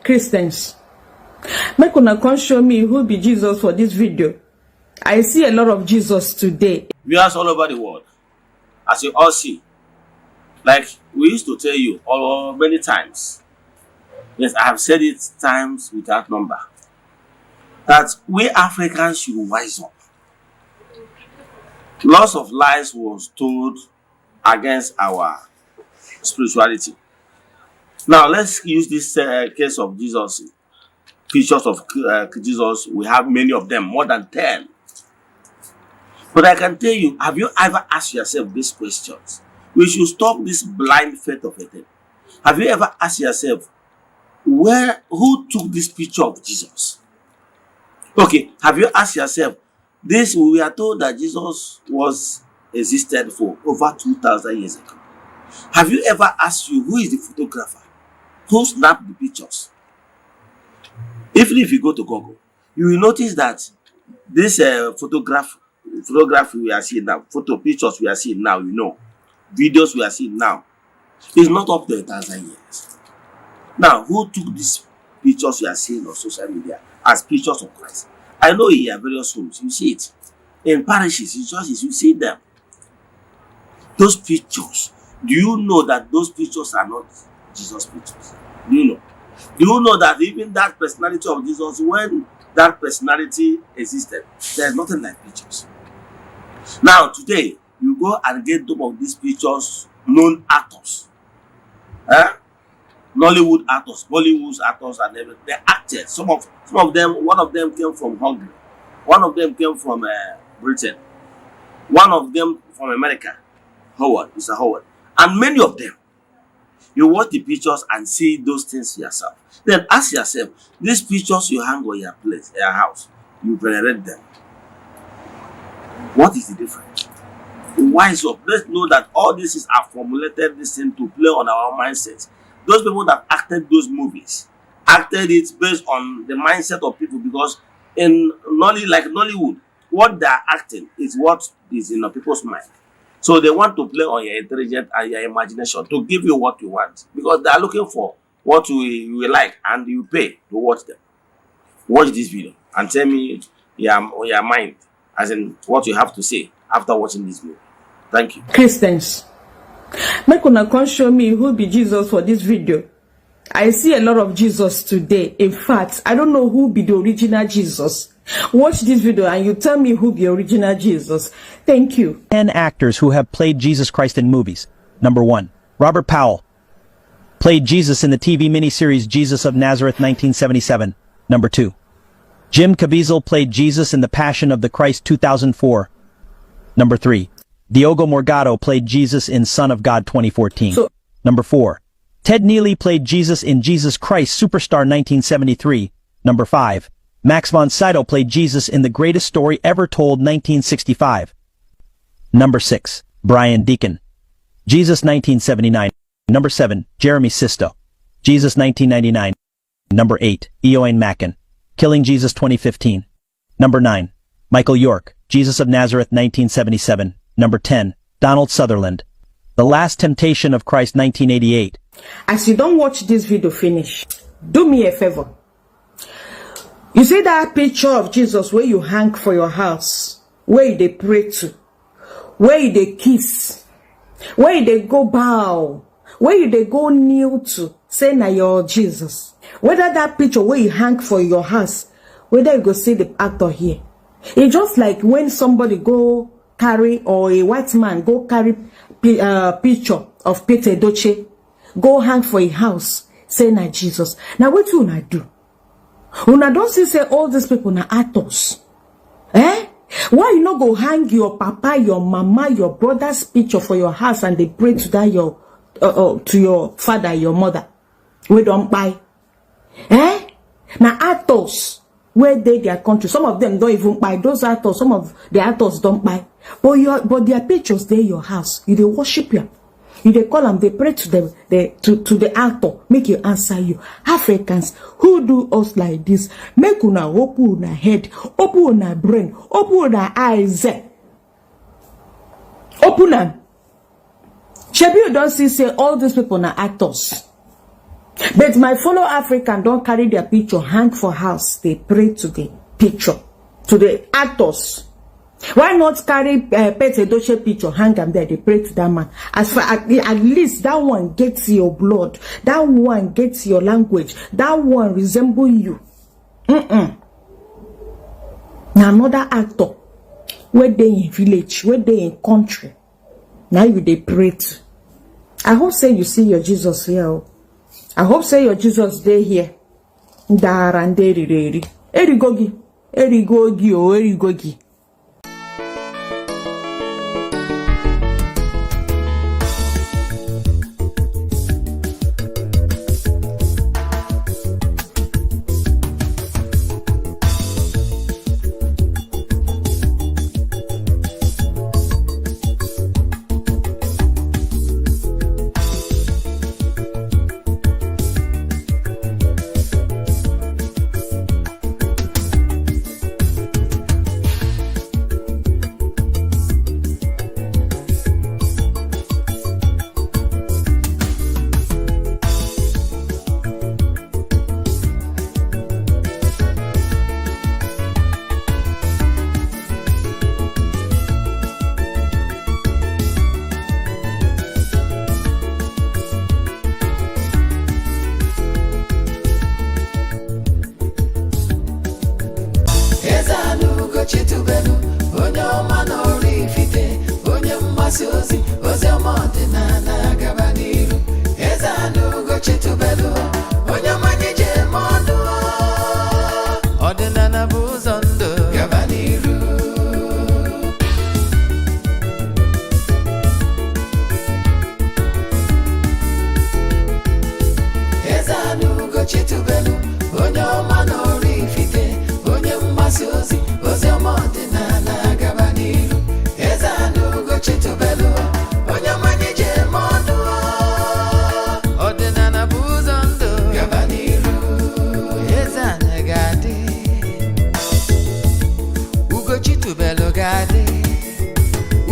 Christians, make una come show me who be Jesus for this video. I see a lot of Jesus today. Viewers all over the world, as you all see, like we used to tell you many times, yes, I have said it times without number, that we Africans should wise up. Lots of lies was told against our spirituality. Now let's use this case of Jesus, pictures of Jesus. We have many of them, more than 10. But I can tell you, have you ever asked yourself these questions? We should stop this blind faith of a thing. Have you ever asked yourself, who took this picture of Jesus? Okay, have you asked yourself, we are told that Jesus existed for over 2,000 years ago. Have you ever asked you, who is the photographer? Who snapped the pictures? Even if you go to Google, you will notice that this photograph photography we are seeing now, photo pictures we are seeing now, you know, videos we are seeing now, is not up to 1,000 years. Now, who took these pictures you are seeing on social media as pictures of Christ? I know in your various homes, you see it. In parishes, in churches, you see them. Those pictures, do you know that those pictures are not Jesus' pictures? Do you know? Do you know that even that personality of Jesus, when that personality existed, there is nothing like pictures. Now, today, you go and get some of these pictures, known actors. Nollywood actors, Bollywood actors, and everything. They acted. Some of them, one of them came from Hungary. One of them came from Britain. One of them from America. Mr. Howard. And many of them. You watch the pictures and see those things yourself. Then ask yourself, these pictures you hang on your place, your house, you venerate them. What is the difference? Why so? Let's know that all this is formulated this thing to play on our mindsets. Those people that acted those movies acted it based on the mindset of people, because in Nollywood, what they are acting is what is in the people's mind. So they want to play on your intelligence and your imagination to give you what you want, because they are looking for what you will like, and you pay to watch them. Watch this video and tell me your mind, as in what you have to say after watching this movie. Thank you. Christians, make una come show me who be Jesus for this video. I see a lot of Jesus today. In fact, I don't know who be the original Jesus. Watch this video and you tell me who the original Jesus. Thank you. 10 actors who have played Jesus Christ in movies. Number 1. Robert Powell. Played Jesus in the TV miniseries Jesus of Nazareth 1977. Number 2. Jim Caviezel played Jesus in The Passion of the Christ 2004. Number 3. Diogo Morgado played Jesus in Son of God 2014. Number 4. Ted Neely played Jesus in Jesus Christ Superstar 1973. Number 5. Max von Sydow played Jesus in The Greatest Story Ever Told 1965. Number 6. Brian Deacon. Jesus 1979. Number 7. Jeremy Sisto. Jesus 1999. Number 8. Eoin Macken. Killing Jesus 2015. Number 9. Michael York. Jesus of Nazareth 1977. Number 10. Donald Sutherland. The Last Temptation of Christ 1988. As you don't watch this video finish, do me a favor. You see that picture of Jesus where you hang for your house, where they pray to, where they kiss, where they go bow, where they go kneel to, say na your Jesus. Whether that picture where you hang for your house, whether you go see the actor here. It's just like when somebody go carry, or a white man go carry picture of Peter Doche, go hang for a house, say na Jesus. Now what you una do? Una don't see say all these people na actors. Eh? Why you not go hang your papa, your mama, your brother's picture for your house and they pray to that to your father, your mother? We don't buy. Eh? Now actors, where they their country, some of them don't even buy. Those actors, some of the actors don't buy. But their pictures they your house. You they worship you. You they call them, they pray to them, to the actor, make you answer you. Africans who do us like this, make una open una head, open una brain, open una eyes. Open them. Shebi you don't see say all these people are actors. But my fellow African don't carry their picture, hang for house. They pray to the picture, to the actors. Why not carry Peter Doche picture, hang them there, they pray to that man. As far at least that one gets your blood, that one gets your language, that one resemble you. Now another actor, where they in village, where they in country, now you they pray to. I hope say you see your Jesus here. I hope say your Jesus day here. Daranderi. Erigogi. Erigogi o erigogi. mgbasa ozi oziọma ọdịnala gaba n'iru Eze-Ana Ugochi tubelu onye mmanya ji eme ọnụ ọdịnala bụ ụzọ ndụ gaba n'iru Eze-Ana Ugochi tubelu onye ọma n'ọrụ ifite onye mgbasa ozi oziọma ọdịnala gaba n'iru Eze-Ana Ugochi tubelu onye mmanya ji eme ọnụ ọdịnala bụ ụzọ ndụ gaba n'iru Eze-Ana ga-adị Ugochi tubelu ga-adị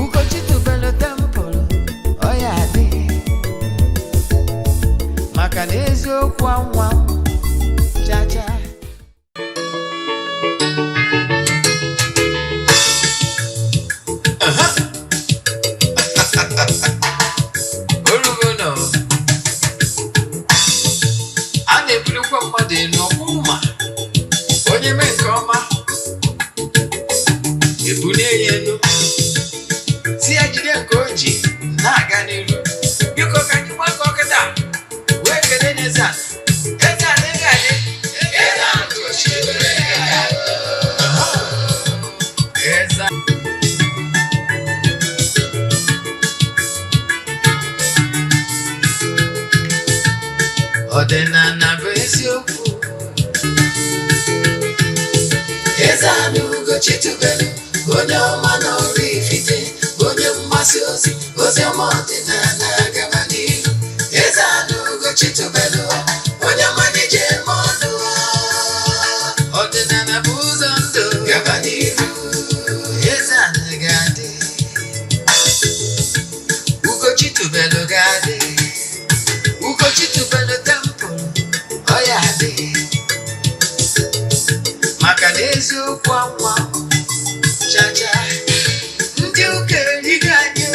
Ugochi tubelu tempụl ọ ya adị maka na eziokwu anwa chacha orugono a na-ebulukwa mmadụ elu ọkwụma onye mee nke ọma ebulie ya elu si ya jide nke o ji na-aga n'iru biko ka anyị gbakọ kịta wee kele n'Eze-Ana Eze-Ana ga-adị Eze-Ana Ugochi ọdịnala bụ eziokwu Eze-Ana Ugochi tubelu onye ọma n'ọrụ ifite onye mgbasa ozi oziọma ọdịnala gaba n'iru Eze-Ana Ugochi tubelu onye mmanya ji eme ọnụ ọdịnala bụ ụzọ ndụ gaba n'iru Eze-Ana ga-adị Ugochi tubelu ga-adị Ugochi tubelu tempụl ọ ya adị maka na eziokwu anwa chacha ndị ụka erighị anyị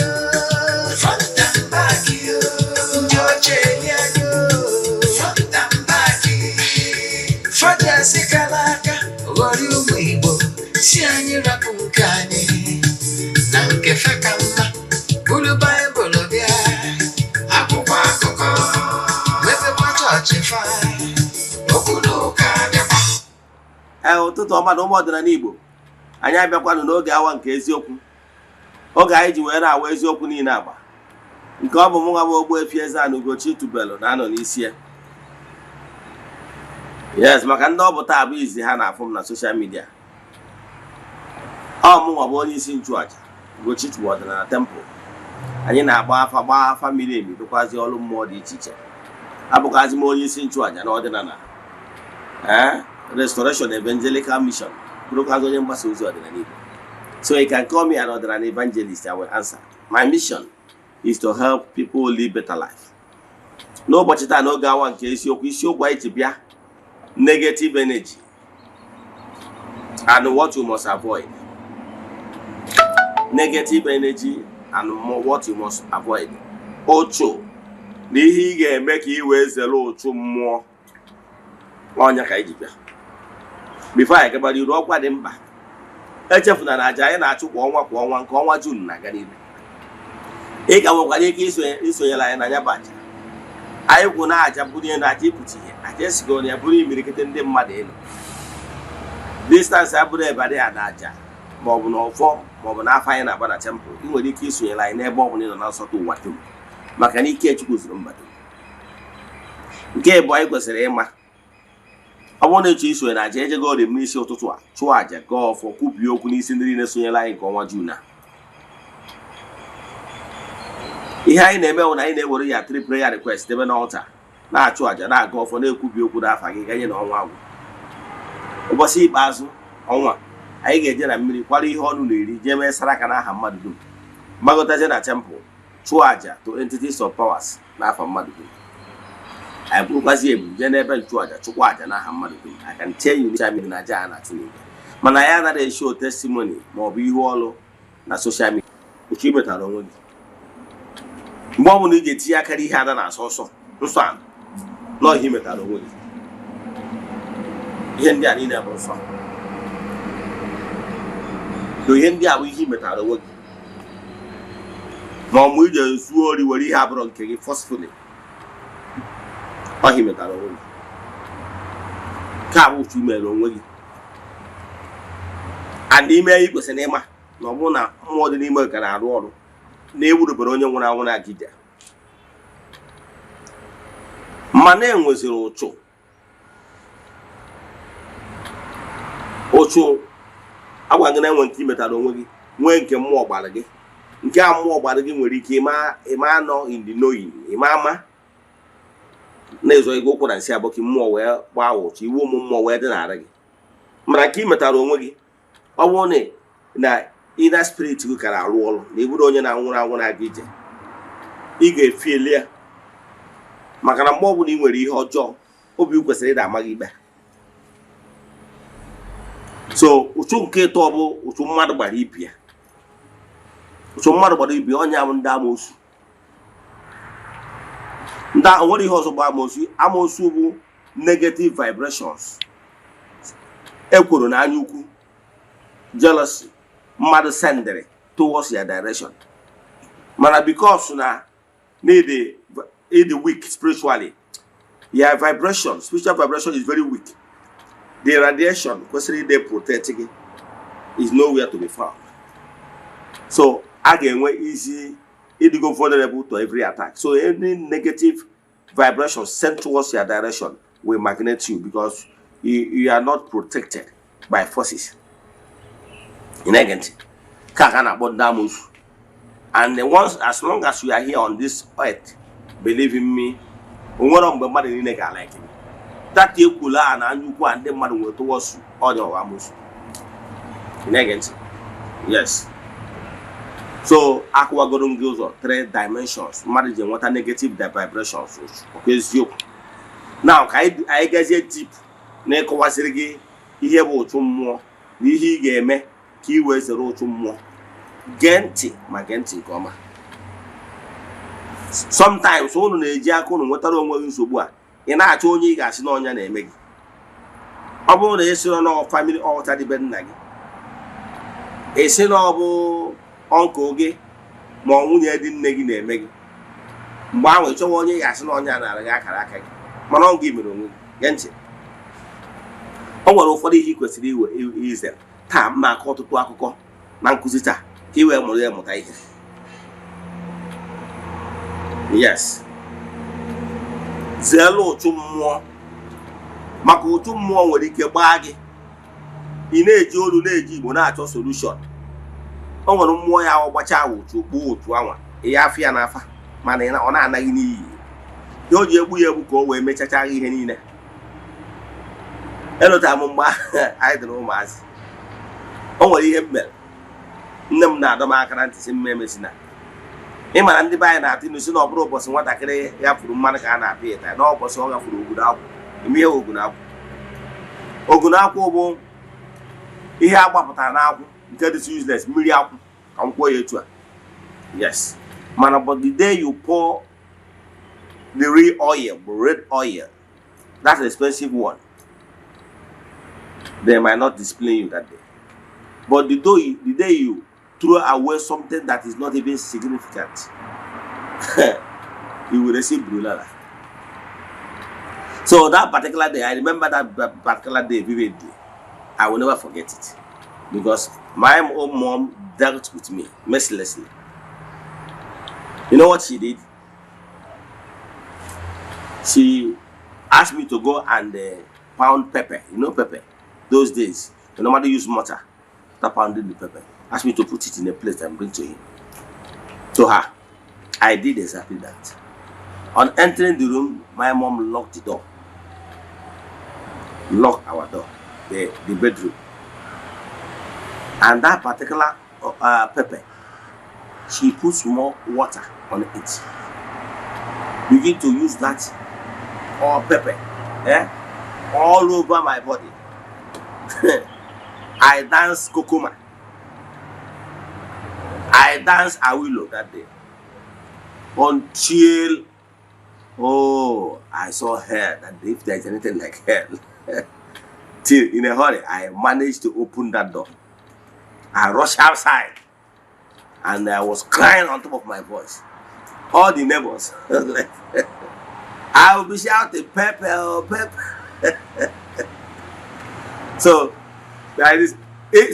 front and back ndị oche eri anyị front and back fada sikala aka ghọrọ ụmụ Igbo si anyị rapụ nke anyị na nke feka mma bụrụ Baịbụl bịa akwụkwọ akụkọ mepekwa chọọchị fa okwu n'ụka bịakwa ụtụtụ ọma na ụmụ ọdịnala Igbo anyị abịakwanụ n'oge awa nke eziokwu oge anyị ji wee na-awa eziokwu niile agba nke ọ bụ mụ nwa bụ Ogbuefi Eze-Ana Ugochi tubelu na-anọ n'isi ya yes maka ndị ọ bụ taa bụ izi ha na-afụ m na soshal midia ọ mụ nwa bụ onye isi nchụaja Ugochi tubelu ọdịnala tempụl anyị na-agba afa miri emi dịkwazi ọrụ mmụọ dị iche iche abụkwazi m onye isi nchụaja na ọdịnala Restoration Evangelical Mission bụrụkwazi onye mgbasa ozi ọdịnala Igbo. So you can call me an ọdịnala evangelist. I will answer. My mission is to help people live better life. N'ụbọchị taa n'oge awa nke isiokwu anyị ji bịa negative energy and what you must avoid. Negative energy and what you must avoid. Ocho na ihe ị ga-eme ka ị wee zere otu mmụọ ọnya ka anyị ji bịa. Before anyị gabara iru ọkwa dị mkpa echefuna na aja anyị na-achụ kwa ọnwa nke ọnwa June na-aga n'ihu. Ị ga nwekwara ike isonyere anyị na ya bụ aja anyị kwụ na aja bụrụ ihe na aja ịpụta ihe aja esigo na ya bụrụ imirikite ndị mmadụ elu distance abụrụ ebe adịghị ada aja maọbụ na ọfọ maọbụ na afọ anyị na-agba na temple ị nwere ike isonyere anyị n'ebe ọ bụla ị nọ na nsọtụ ụwa dum maka na ike Chukwu zuru mba dum. Nke bụ anyị kwesịrị ịma ọ bụrụ na ịchọ isonye na aja ejego ọrịa m n'isi ụtụtụ a chụọ aja gaa ọfọ kwubie okwu n'isi ndị niile sonyere anyị nke ọnwa June a. Ihe anyị na-eme bụ na anyị na-ewere ya 3 prayer request debe n'ọlta na-achụ aja na-aga ọfọ na-ekwubi okwu n'afa gị ganye na ọnwa agwụ. Ụbọchị ikpeazụ ọnwa anyị ga-eje na mmiri kwara ihe ọnụ na-eri jee mee saraka n'aha mmadụ dum gbagotaje na temple chụọ aja to entities of powers n'afa mmadụ dum. I bụrụkwazi ebu je n'ebe nchụaja chụkwa aja n'aha mmadụ dum. I can tell you na aja a na-achụ n'igwe mana ya anaghị eshow testimony maọbụ ihu ọlụ na social media otu imetara onwe gị. Mgbe ọ bụla ị ga-etinye akara ihe ada na-asọ nsọ a nọ ihe imetara onwe gị. Ihe ndị a niile bụ nsọ na ihe ndị a bụ ihe imetara onwe gị. ma mgbe ije zuo ori were ihe abụrụ nke gị forcefully ọhị metara onwe gị ka bụ uchu mere onwe gị and ime ihe kwesịrị ịma na ọ bụrụ na mmụọ dị n'ime ka na-arụ ọrụ na-ewurubere onye nwụrụ anwụ na agịja ma na-enweziri ụchụ agwa gị na-enwe nke imetara onwe gị nwee nke mmụọ gbara gị nke a mmụọ gbara gị nwere ike ịma anọ in the knowing ịma ama na-ezo ego ụkwụ na nsị abụọ ka mmụọ wee gbaa ụchụ iwu ụmụ mmụọ wee dị n'ara gị mana nke imetara onwe gị ọ bụrụ na inner spirit gị kara arụ ọrụ na eburu onye na-anwụrụ anwụ na-aga ije ị ga-efieli ya maka na mgbe ọ bụla ị nwere ihe ọjọọ obi kwesịrị ịda ama gị ikpe so ụchụ nke ịtọ bụ ụchụ mmadụ gbara ibi ya ụchụ mmadụ gbara ibi onye ahụ ndị amoosu ndị nwere ihe ọzọ bụ amoosu bụ negative vibrations ekworo na anya ukwu jealousy mmadụ sendere towards your direction mana because na need weak spiritually your vibration spiritual vibration is very weak the radiation kwesịrị ịdị protect gị is nowhere to be found so a ga-enwe easy ịdịgo vulnerable to every attack so any negative vibration sent towards your direction will magnet you because you are not protected by forces in agent and once as long as you are here on this earth believe in me that Ekula and you and the man will towards all your amus in agent yes so aqua golden goes on 3 dimensions marriage and water negative vibrations okay so now I guess it deep neko wasirigi ihe bụ otu mmụọ na ihe ị ga-eme ka i wee zere otu mmụọ gee ntị ma gee ntị nke ọma sometimes unu na-eji aka unu nwetara onwe gị nsogbu a ị na-achọ onye ị ga-asị na ọnya na-eme gị ọ bụrụ na esiro na family altar dị be nna gị esi na ọ bụ ọnkụ gị ma nwunye dị nne gị na-eme gị mgbe ahụ ịchọwa onye ị ga-asị na ọnya na-ara gị akara aka gị mana ọ gị mere onwe gị gee ntị o nwere ụfọdụ ihe kwesịrị ize taa mma akọ ọtụtụ akụkọ na nkụzi taa ka i wee mụrụ ya mụta ihe yes zeelu ụchụ mmụọ maka ụchụ mmụọ nwere ike gbaa gị ị na-eji olu na-eji igbo na-achọ solution o nwere mmụọ ya ọgbacha ụchụ kpuo otu anwa ya afọ ya n'afa mana ọ na-anaghị n'iyi ya o ji egbu ya egbu ka o wee mechacha ihe niile elota m mgbe anyị dịrị ụmụazị o nwere ihe m mere nne m na-adọ m aka na ntị si mme emesina ị mara ndị be anyị na-atụ inu si na ọ bụrụ ụbọchị nwatakịrị ghafuru mmadụ ka a na-apịa ịta na ụbọchị ọ ghafuru ogunakwụ ime ihe ogunakwụ bụ ihe agbapụtara n'akwụ nke dị useless mmiri akwụ ka m kwuo ya etu a yes mana but the day you pour the real oil red oil that's an expensive one they might not display you that day. But the day you throw away something that is not even significant, you will receive brulala. So that particular day, I remember that particular day vividly. I will never forget it. Because my own mom dealt with me mercilessly. You know what she did? She asked me to go and pound pepper. You know pepper? Those days, you normally use mortar to pound the pepper. Asked me to put it in a plate and bring to her. I did exactly that. On entering the room, my mom locked the door. Locked our door, the bedroom. And that particular pepper, she puts more water on it. Begin to use that pepper all over my body. I danced Kokoma. I danced Awilo that day. Until, I saw hell that day, if there's anything like hell. Till in a hurry, I managed to open that door. I rushed outside. and I was crying on top of my voice. All the neighbors, I will be shouting, "Pepper, pepper!" So, that is,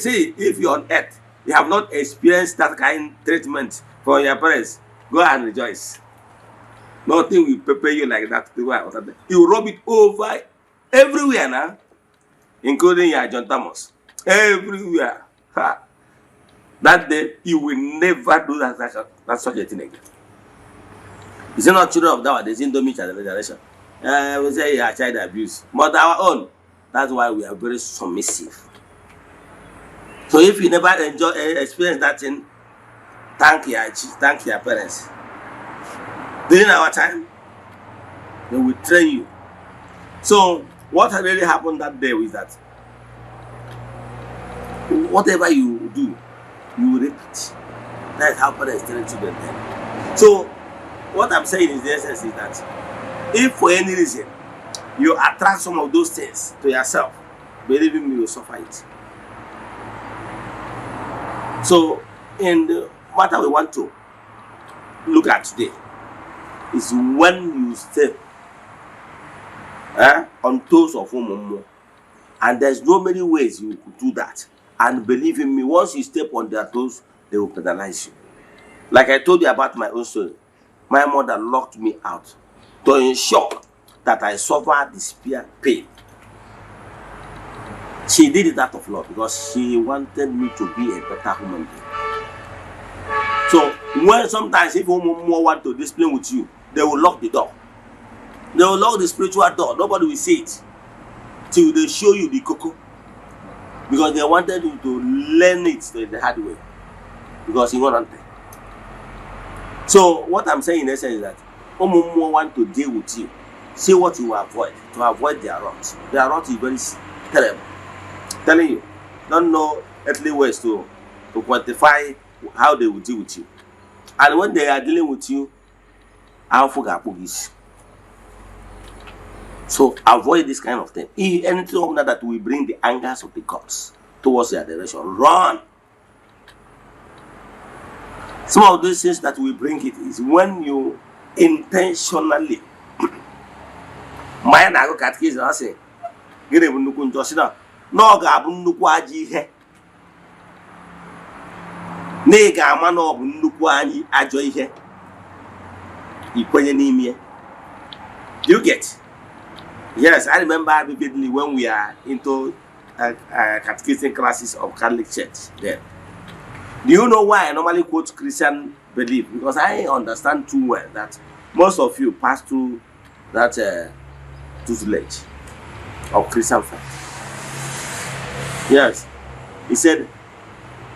see, if you're on earth, you have not experienced that kind of treatment from your parents, go and rejoice. Nothing will prepare you like that. You rub it over everywhere now, including your John Thomas. Everywhere. Ha. That day, you will never do that such a thing again. It's not children of nowadays, Indomie generation. We say child abuse. But our own, that's why we are very submissive. So if you never experience that thing, thank your parents. During our time, they will train you. So what really happened that day was that whatever you do, you repeat. That's how parents train children then. So what I'm saying in the essence is that if for any reason you attract some of those things to yourself, believe me, you will suffer it. So in the matter we want to look at today is when you step on toes of Umumu, and there's no many ways you could do that. And believe in me, once you step on their toes, they will penalize you. Like I told you about my own story, my mother locked me out to ensure that I suffer the spear pain. She did it out of love because she wanted me to be a better human being. So when sometimes if Umumu want to discipline with you, they will lock the door. They will lock the spiritual door. Nobody will see it till they show you the cocoa, because they wanted you to learn it the hard way, because you want to. So what I'm saying in essence is that Umumu want to deal with you. See what you avoid to avoid their wrath. Their wrath is very terrible. I'm telling you, don't know earthly ways to quantify how they will deal with you. And when they are dealing with you, I'll forget this. So avoid this kind of thing. If anything that will bring the angers of the gods towards their direction, run. Some of those things that will bring it is when you intentionally my nago catechism I say, get a bunukun josina, no gabunuquaji he. Nega mano bunuquani ajoy he. Do you get? Yes, I remember vividly when we are into catechism classes of Catholic Church there. Do you know why I normally quote Christian belief? Because I understand too well that most of you pass through that tutelage of Christian faith. Yes, he said,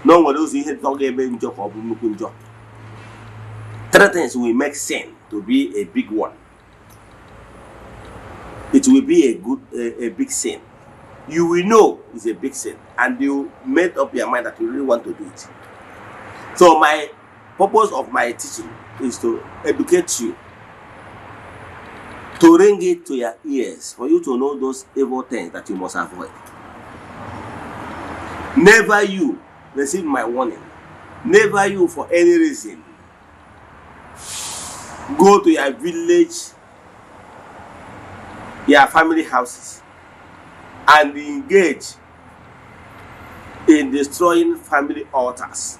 no one knows he had talked about job or job. Three things will make sin to be a big one. It will be a big sin. You will know it's a big sin, and you made up your mind that you really want to do it. So my purpose of my teaching is to educate you, to ring it to your ears, for you to know those evil things that you must avoid. Never you receive my warning. Never you, for any reason, go to your village, your family houses, and engage in destroying family altars.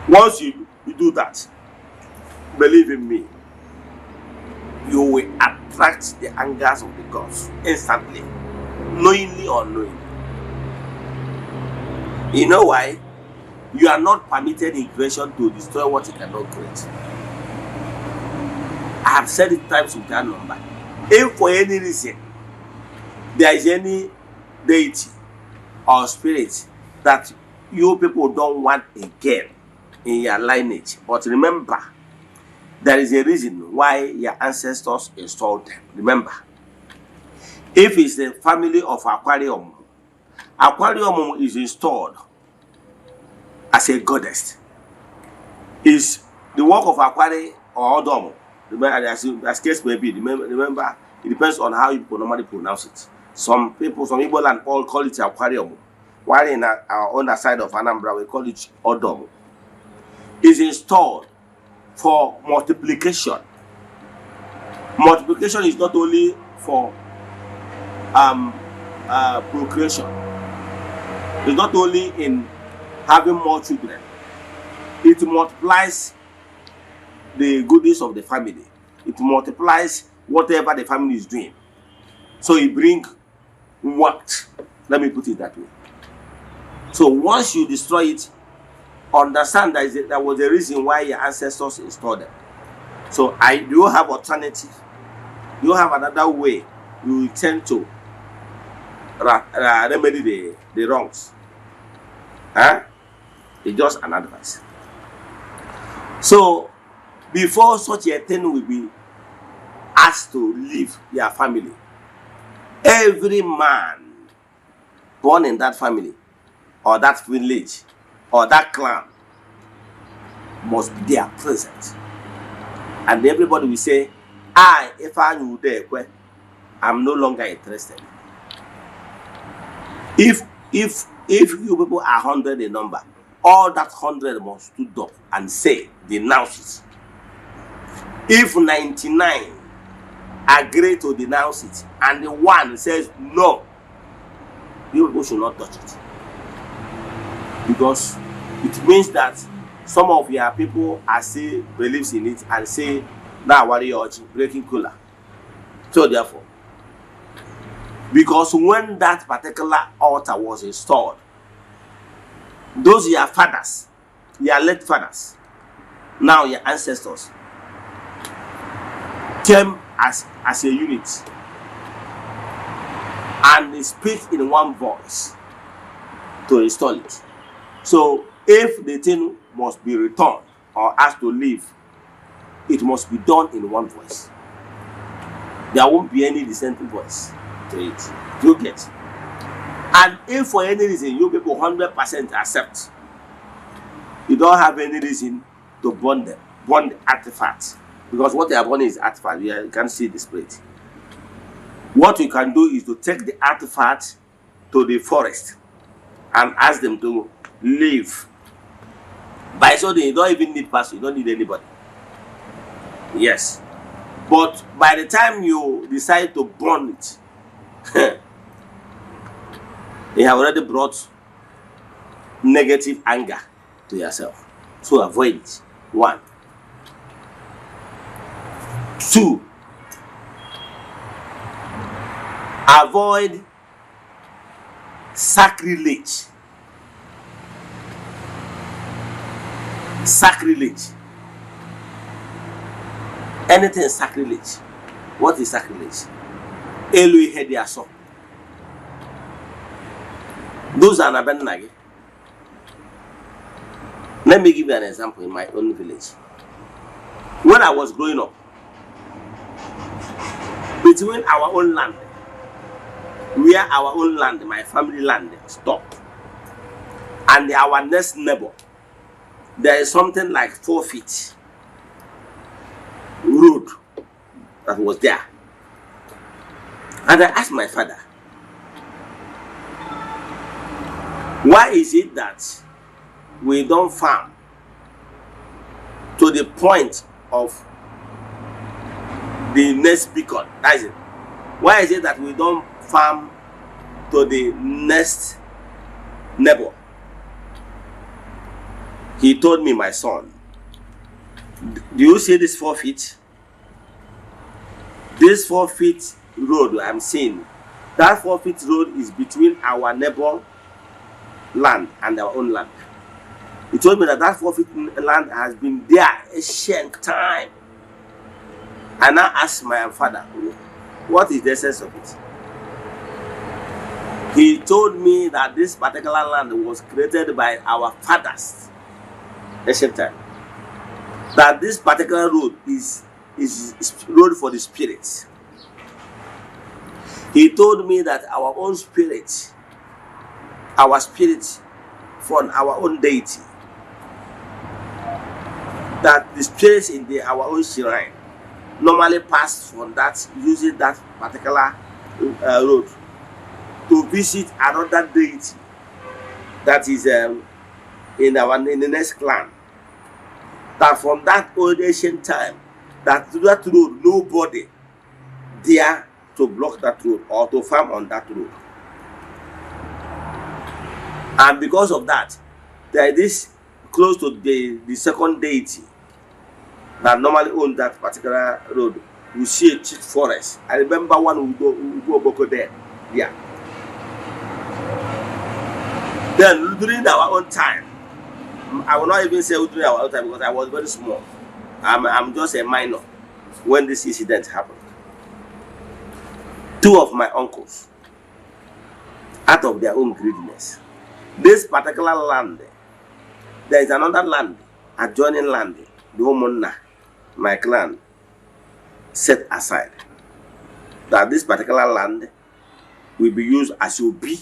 Once you do that, believe in me, you will attract the angers of the gods instantly, knowingly or unknowingly. You know why? You are not permitted in creation to destroy what you cannot create. I have said it times without number. If for any reason there is any deity or spirit that you people don't want again in your lineage, but remember, there is a reason why your ancestors installed them. Remember, if it's the family of Aquarium, Aquarium is installed as a goddess. Is the work of Aquarium or Odom. Remember, as case may be, remember, it depends on how you normally pronounce it. Some people, some Igbo land all call it Aquarium, while in our own side of Anambra we call it Odom. is installed for multiplication. Multiplication is not only for procreation. It's not only in having more children. It multiplies the goodies of the family. It multiplies whatever the family is doing. So it brings what? Let me put it that way. So once you destroy it, understand that there was a reason why your ancestors installed them. So you have alternative. You have another way you tend to remedy the wrongs. It's just an advice. So before such a thing will be asked to leave their family, every man born in that family or that village or that clan must be there present. And everybody will say, if I knew there, I'm no longer interested. If you people are 100 in number, all that 100 must stood up and say, denounce it. If 99 agree to denounce it and the one says no, you people should not touch it. Because it means that some of your people are still believes in it and say, now what are you breaking cooler? So therefore, because when that particular altar was installed, those your fathers, your late fathers, now your ancestors, came as a unit and they speak in one voice to install it. So if the thing must be returned or asked to leave, it must be done in one voice. There won't be any dissenting voice to it. You get. And if for any reason you people 100% accept, you don't have any reason to burn them, burn the artifacts. Because what they are burning is artifact. You can see the spirit. What you can do is to take the artifact to the forest and ask them to leave. By so you don't even need person, you don't need anybody. Yes. But by the time you decide to burn it, you have already brought negative anger to yourself. So avoid it. 1. 2. Avoid sacrilege. Sacrilege. Anything sacrilege. What is sacrilege? Eloi Hediaso. Those are Nabenagi. Let me give you an example in my own village. When I was growing up, between our own land, where our own land, my family land, stopped, and our next neighbor, there is something like 4 feet road that was there. And I asked my father, why is it that we don't farm to the point of the next beacon? That is it. Why is it that we don't farm to the next neighbor? He told me, my son, do you see this 4 feet? This 4 feet road I'm seeing, that 4 feet road is between our neighbor land and our own land. He told me that 4 feet land has been there ancient time. And I asked my father, what is the essence of it? He told me that this particular land was created by our fathers ancient time. That this particular road is road for the spirits. He told me that our own spirit, our spirit from our own deity, that the spirits in our own shrine normally pass from that, using that particular road to visit another deity that is in the next clan. that from that old ancient time, that road, nobody dare to block that road or to farm on that road. And because of that, there is this close to the second deity that normally owns that particular road. You see a cheat forest. I remember one who go Boko there. Yeah. Then during our own time, I will not even say during our own time because I was very small. I'm just a minor when this incident happened. Two of my uncles, out of their own greediness, this particular land, there is another land, adjoining land, the Omonna, my clan, set aside that this particular land will be used as Obi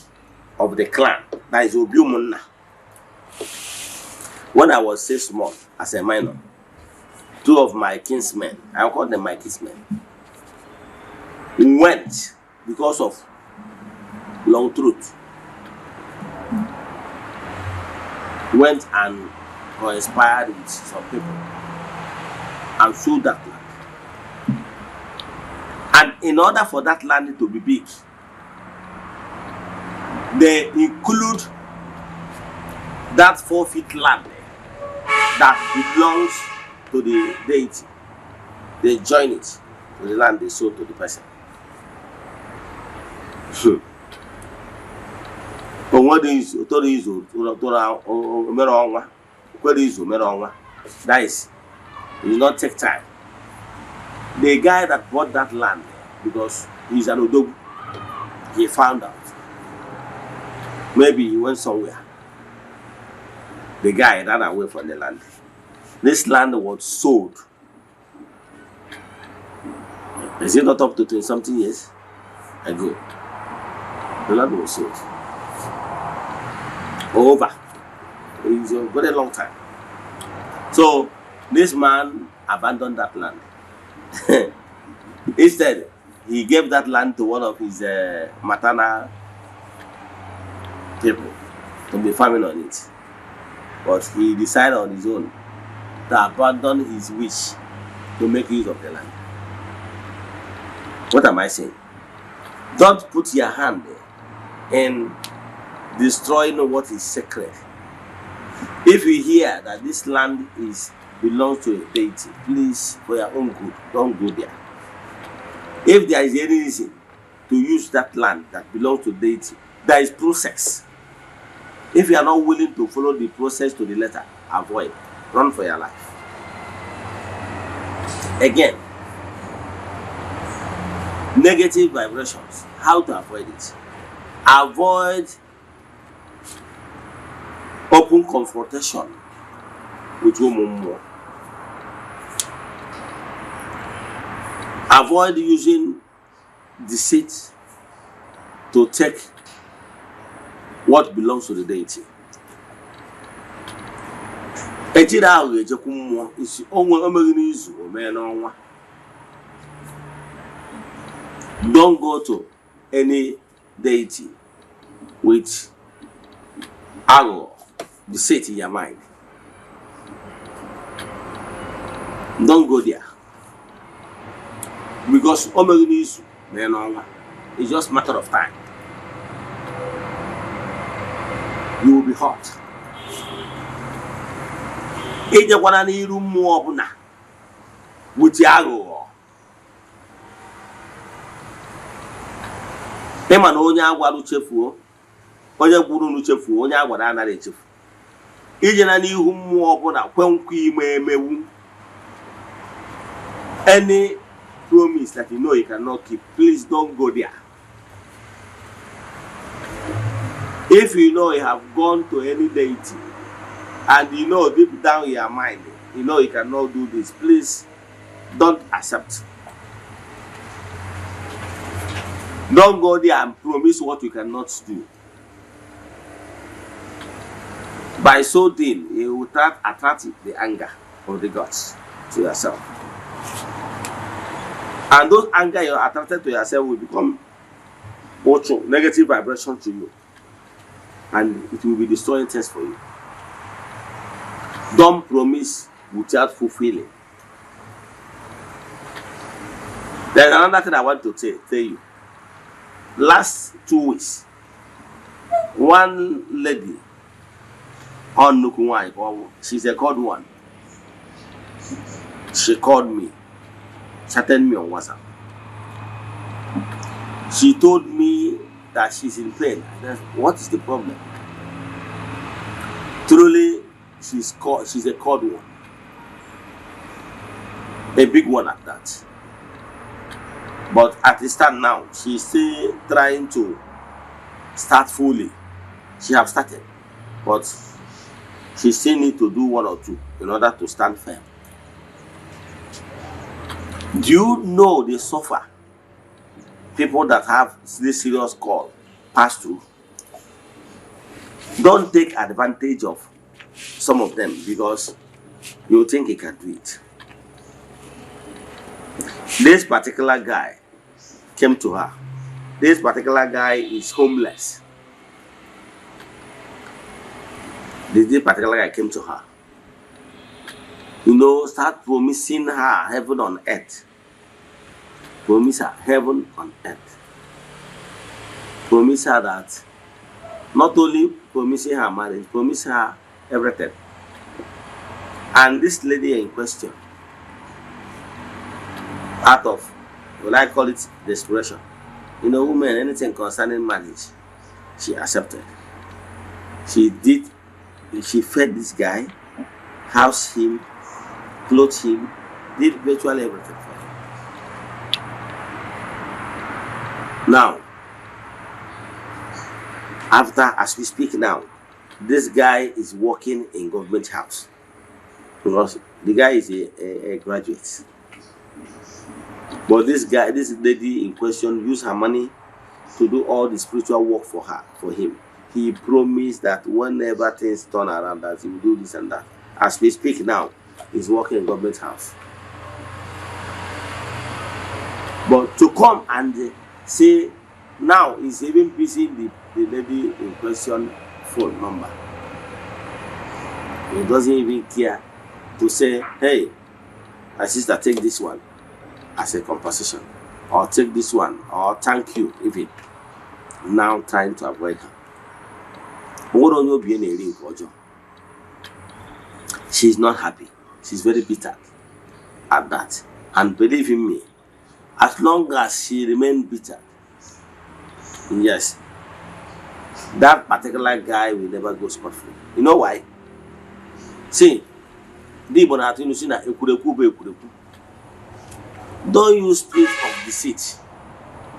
of the clan, that is Obi Omonna. When I was so small, as a minor, two of my kinsmen, I call them my kinsmen, went because of long truth, went and conspired with some people and sold that land. And in order for that land to be big, they include that 4 feet land that belongs to the deity. They join it to the land they sold to the person. That is, it will not take time. The guy that bought that land, because he's an Odogu, he found out. Maybe he went somewhere. The guy ran away from the land. This land was sold. Is it not up to 20-something years ago? The land was sold. Over. It's a very long time. So this man abandoned that land. Instead, he gave that land to one of his maternal people to be farming on it. But he decided on his own to abandon his wish to make use of the land. What am I saying? Don't put your hand in destroying what is sacred. If you hear that this land belongs to a deity, please, for your own good, don't go there. If there is any reason to use that land that belongs to deity, there is process. If you are not willing to follow the process to the letter, avoid. Run for your life. Again, negative vibrations. How to avoid it? Avoid open confrontation with women. Avoid using deceit to take what belongs to the deity. Don't go to any deity with arrow, deceit in your mind. Don't go there. Because it's just a matter of time. You will be hot. With the arrow. Eman onye agwaru chefuo, onye gwuru nu chefuo, onye agwara anara echefu. Ije na n'ihu mmụọ ọbụla kwenkwa ime emewu. Any promise that you know you cannot keep, please don't go there. If you know you have gone to any deity and you know deep down in your mind, you know you cannot do this, please don't accept. Don't go there and promise what you cannot do. By so doing, you will attract the anger of the gods to yourself. And those anger you are attracted to yourself will become also negative vibration to you. And it will be destroying things for you. Don't promise without fulfilling. There's another thing I want to tell you. Last 2 weeks, one lady on Nukunwai, she's a cold one. She called me, chatted me on WhatsApp. She told me that she's in pain. I said, what is the problem? Truly, she's a cold one. A big one at that. But at this time now, she's still trying to start fully. She have started, but she still need to do 1 or 2 in order to stand firm. Do you know they suffer? People that have this serious call pass through. Don't take advantage of some of them because you think he can do it. This particular guy came to her. This particular guy is homeless. This particular guy came to her. Start promising her heaven on earth. Promise her heaven on earth. Promise her that not only promising her marriage, promise her everything. And this lady in question, out of, what I call it, desperation. Women, anything concerning marriage, she accepted. She fed this guy, housed him, clothed him, did virtually everything for him. Now, as we speak now, this guy is working in government house because the guy is a graduate. But this lady in question used her money to do all the spiritual work for him. He promised that whenever things turn around, that he will do this and that. As we speak now, he's working in government house. But to come and say now he's even busy the lady in question phone number. He doesn't even care to say, hey, my sister, take this one as a compensation, or take this one, or thank you, even. Now trying to avoid her. She's not happy. She's very bitter at that. And believe in me, as long as she remains bitter, yes, that particular guy will never go scot-free. You know why? See, don't use spirit of deceit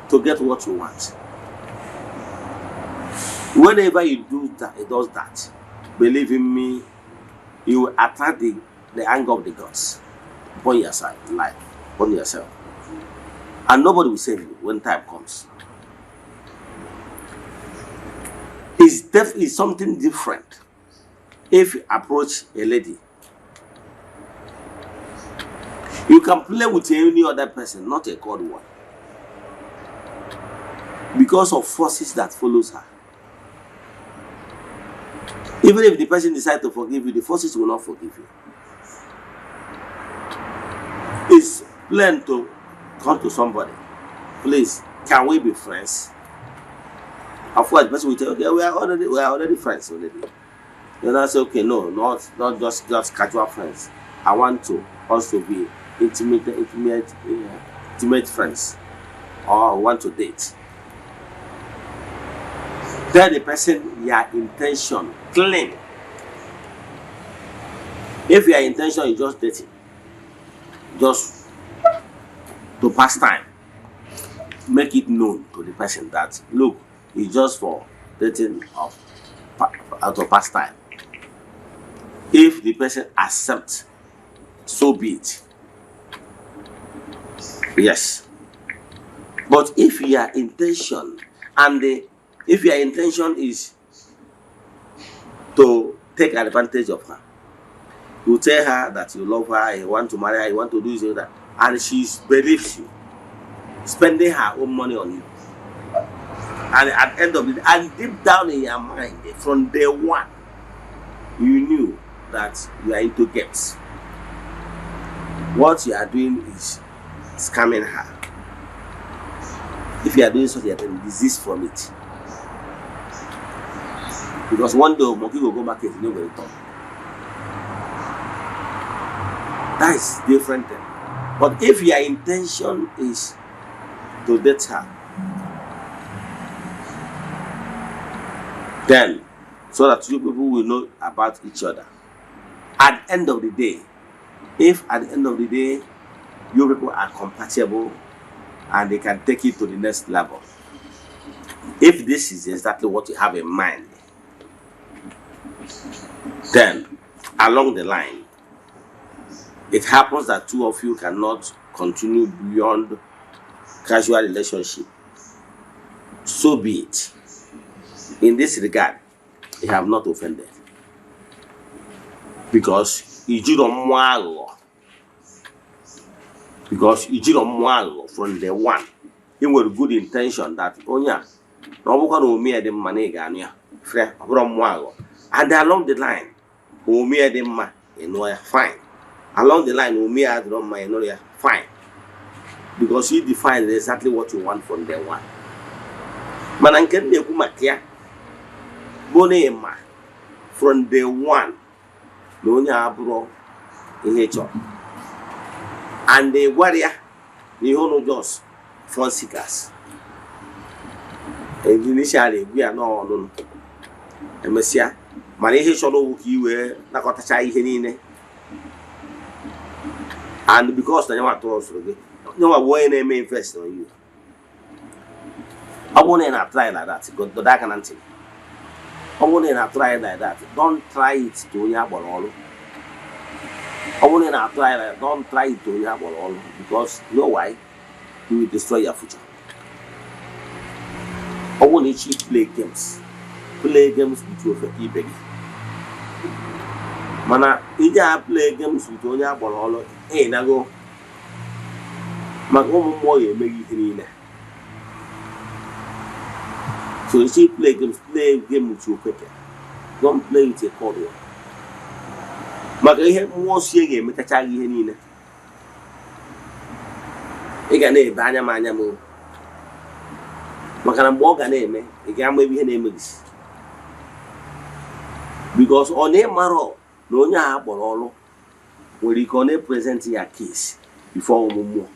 to get what you want. Whenever you do that, it does that. Believe in me, you will attract the anger of the gods upon your side, life, upon yourself. And nobody will save you when time comes. It's definitely something different if you approach a lady. You can play with any other person, not a God one, because of forces that follows her. Even if the person decides to forgive you, the forces will not forgive you. It's plain to come to somebody. Please, can we be friends? Of course, the person will tell you, okay, we are already friends already. Then I say, okay, no, not just casual friends. I want to also be intimate friends, or want to date. Tell the person your intention clean. If your intention is just dating, just to pass time, make it known to the person that look, it's just for dating out of past time. If the person accepts, so be it. Yes. But if your intention is to take advantage of her, you tell her that you love her, you want to marry her, you want to do this and that, and she believes you, spending her own money on you. And at the end of it, and deep down in your mind, from day one, you knew that you are into gifts. what you are doing is scamming her. If you are doing so, you can desist from it. Because one day monkey will go market, you know where it comes. That is different thing. But if your intention is to date her, then so that you people will know about each other. At the end of the day, if at the end of the day you people are compatible and they can take it to the next level, if this is exactly what you have in mind, then along the line it happens that two of you cannot continue beyond casual relationship, so be it. In this regard, you have not offended, because you don't from the one, you were good intention that and along the line, fine. Along the line, fine. Because you define exactly what you want from the one. Mananken de kumakia bonema from the one no nya abro ehecho. And the warrior ni hono just phone seekers. And initially we are not alone. Emesia mani ehecho no wuki we na kotacha ihe niile. And because the one to us no one name invest on you. I won't apply like that. Go to that kind. I won't apply like that. Don't try it to your ball. I won't apply like don't try it to your ball because you know why? You will destroy your future. I won't let you play games. Play games with your baby. Mana, if you play games with your ball, hey, now go. Magomo moye make it. So you see, play game with your paper. Don't play with a cold one. Magahe more seeing a metachagi henina. Egane banya manya mo. Makana boga name, a gam maybe her name is. Because on a maro, no nya borolo, will you gonna present your case before more.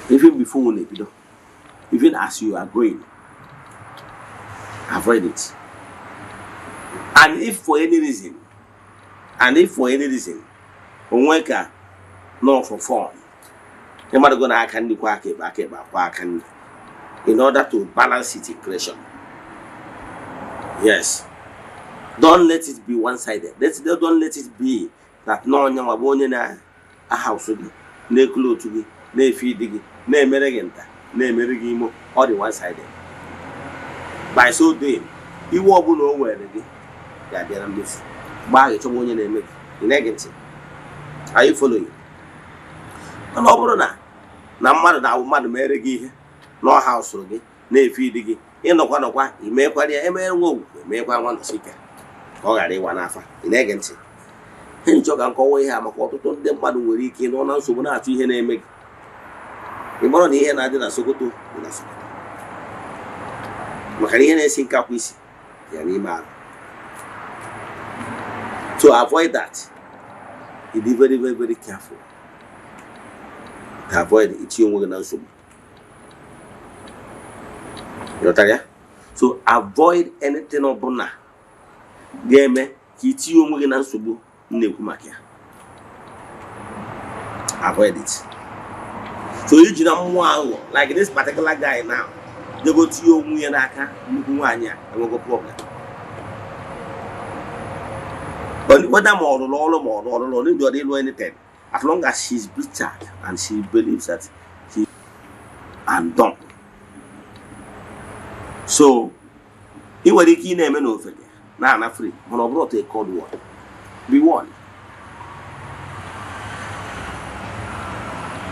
Even before you even as you are going, avoid it. And if for any reason, Onweka not for fun, you're not gonna can back in order to balance it equation. Yes. Don't let it be one-sided. Don't let it be that no one a house to be, no clothes to be, no feeding, no merigenta. Name or the one-sided. By so doing, you won't know where they are there and this. Buy it to one name negative. Are you following? No, brother. No matter that woman marry no house again, no feeding. In the one of what you make what you make one to seek. Already one after in negative. Hence, you can go away. I'm a quarter to them, but we're keen on us soon after you name. Imo ni ihe na adi na Sokoto na Sokoto. Maka ihe na-esi nkakwu isi ya n'ime ahụ. To avoid that, you be very, very, very careful. To avoid ichi onwe gị na nsogbu. So avoid anything ọbụla ga-eme ka ichi onwe gị na nsogbu na-ekwu maka ya. Avoid it. So you know like this particular guy now, they go to you and go problem. But whether more or they don't know anything, as long as she's bitter and she believes that she and done. So he was the key name and over there. Now I'm free. When I brought a cold one, be one.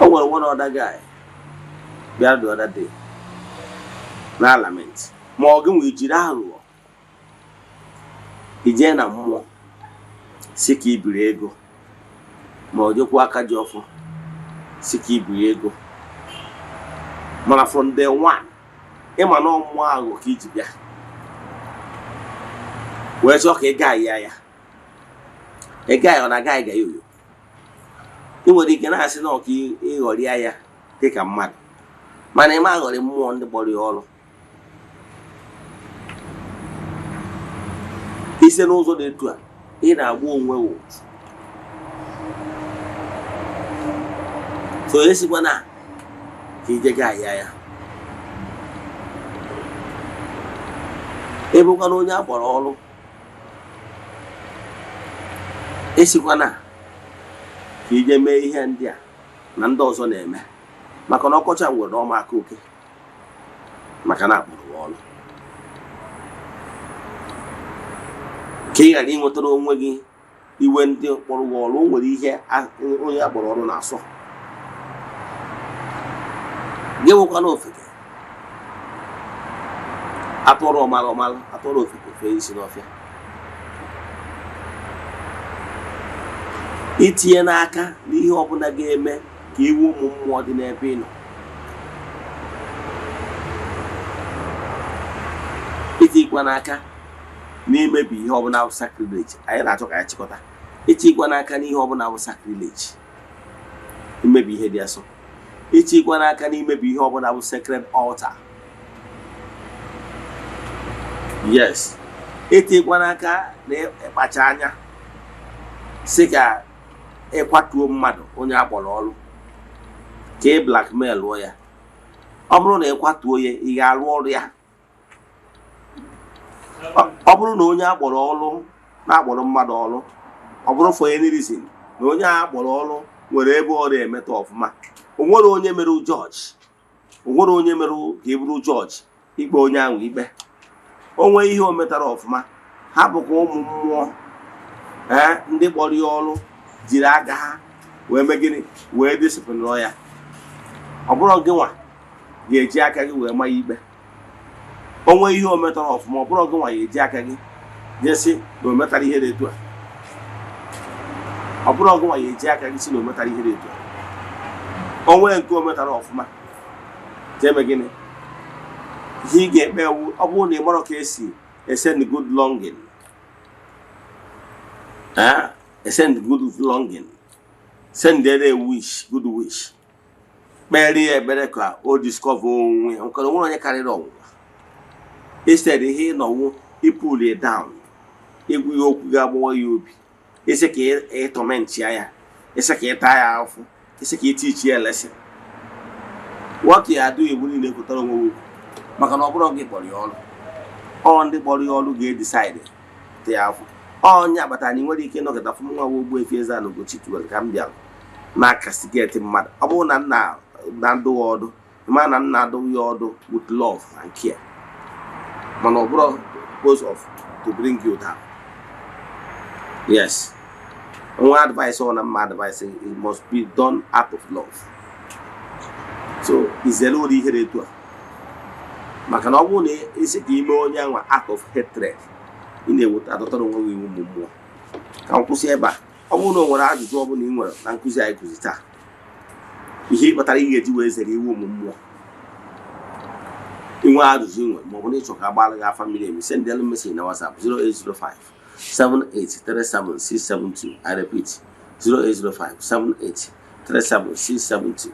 Oh well, one other guy. The other day. Now lament. Morgan with Giraro. He na more. Siki Brego. ma ọ jekwa aka ji ọfụ si ka ibu ego mana from day one ịma na ọmụmụ ahụ ka iji bịa wee chọọ ka ị gaa ya ị gaa ya ọ na-aga ịga ya oyo ị nwere ike na-asị na ọka ịghọrịa ya dịka mmadụ mana ị ma aghọrị mmụọ ndị kpọrọ ya ọrụ ise n'ụzọ dị etu a ị na-agba onwe otu so esikwa na ka ije gaa ya ebukwana onye a kpọrọ ọrụ esikwa na ka ije mee ihe ndị a na ndị ọzọ na-eme maka na ọkọcha nwere ọma aka oke maka na akpọrọ ọrụ ka ị ghara ịnwetara onwe gị iwe ndị kpọrọ ọrụ. O nwere ihe onye akpọrọ ọrụ na-asọ gị nwekwana ofeke atụrụ ọmalụ atụrụ ofeke fee isi n'ọfịa itinye n'aka n'ihe ọbụla ga-eme ka iwu ụmụ mmụọ dị n'ebe ị nọ itikwa n'aka n'imebi ihe ọbụla bụ sacrilege. Anyị na-achọ ka anyị chịkọta itikwa n'aka n'ihe ọbụla bụ sacrilege, imebi ihe dị asọ. Itikwa n'aka n'imebi ihe ọbụla bụ sacred altar. Yes, itikwa n'aka na ịkpacha anya sị ka ịkwatuo mmadụ onye akpọrọ ọrụ ka ị blackmail ya. Ọ bụrụ na ịkwatuo ya, ị ga-arụ ọrụ ya. Ọ bụrụ na onye akpọrọ ọrụ na-akpọrọ mmadụ ọrụ, ọ bụrụ for any reason na onye akpọrọ ọrụ nwere ebe ọ na-emeta ọfụma, o nwere onye mere jọji, o nwere onye mere ka e bụrụ jọji ikpe onye ahụ ikpe. O nwee ihe o metara ọfụma, ha bụkwa ụmụ mmụọ ndị kpọrọ ya ọrụ jiri aka ha wee mee gịnị, wee disiplinụọ ya. Ọ bụrụ gị nwa ga-eji aka gị wee maa ya ikpe. O nwee ihe o metara ọfụma, ọ bụrụ gị nwa ga-eji aka gị jesi na o metara ihe dị etu a. Ọ bụrụ gị nwa ga-eji aka gị si na o metara ihe dị etu a. O nwee nke o metara ọfụma, jeme gịnị, ihe ị ga-ekpe ewu. Ọ bụrụ na ị mara ka esi send good longing, send good longing, send a wish, good wish, kpere ya ekpere ka o discover onwe ya. Nke onwere onye karịrị ọnwụnwa. Instead ihe nọwụ ipul ya down, egwu ya okwu ga-agbawa ya obi, isi ka ịtọment ya, isi ka ịta ya afụ, isi ka itichi ya lesson. What you are doing bụ niile ekotara onwe okwu, maka na ọ bụrụ gị kpọrọ ya ọrụ. Ọ ndị kpọrọ ya ọrụ ga-edecide te ya afụ. Onye agbata anyị nwere ike nọkọta fụ nwa ogbu efi Eze-Ana Ugochitubelu ka m bịara na kastigeti mmadụ. Ọ bụrụ na nna na-adụ ya ọdụ, ma na nna adụ ya ọdụ with love and care, mana ọ bụrụ purpose of to bring you down. Yes, one advice or my advice, it must be done out of love. So izere ụdị ihe etu a, maka na ọ bụrụ na isi ka ime onye anwa out of hatred, ị na-eweta adọtara onwe gị ụmụ mmụọ. Ka m kwụsị ebe a. Ọ bụrụ na o nwere ajụjụ ọ bụla ị nwere na nkụzi anyị kụzi taa, ihe kpatara ị ga-eji wee zere iwu ụmụ mmụọ, inwe ajụjụ inwe ma ọ bụ na ịchọ ka agbara gị afa mmiri emi, send them message na WhatsApp 0805 7837672. I repeat 0805 7837672.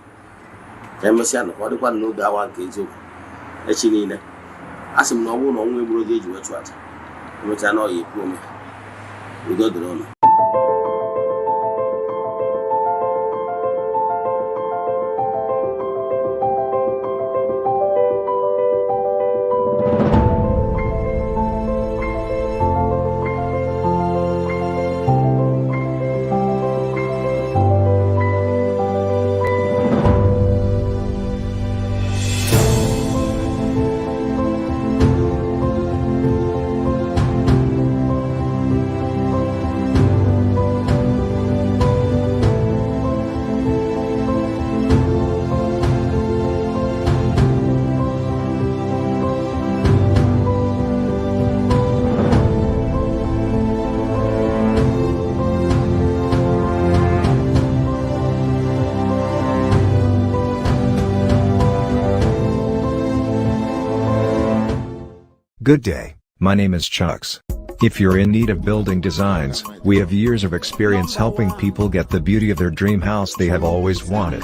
Ka emesịa na ọ dịkwa n'oge awa nke eziokwu echi niile. Asị m na ọ bụrụ na ọnwa egburu oge eji wee chụ aja, emechaa na ọ ya ekwu ome. Udo dịrị unu. Good day, my name is Chucks. If you're in need of building designs, we have years of experience helping people get the beauty of their dream house they have always wanted.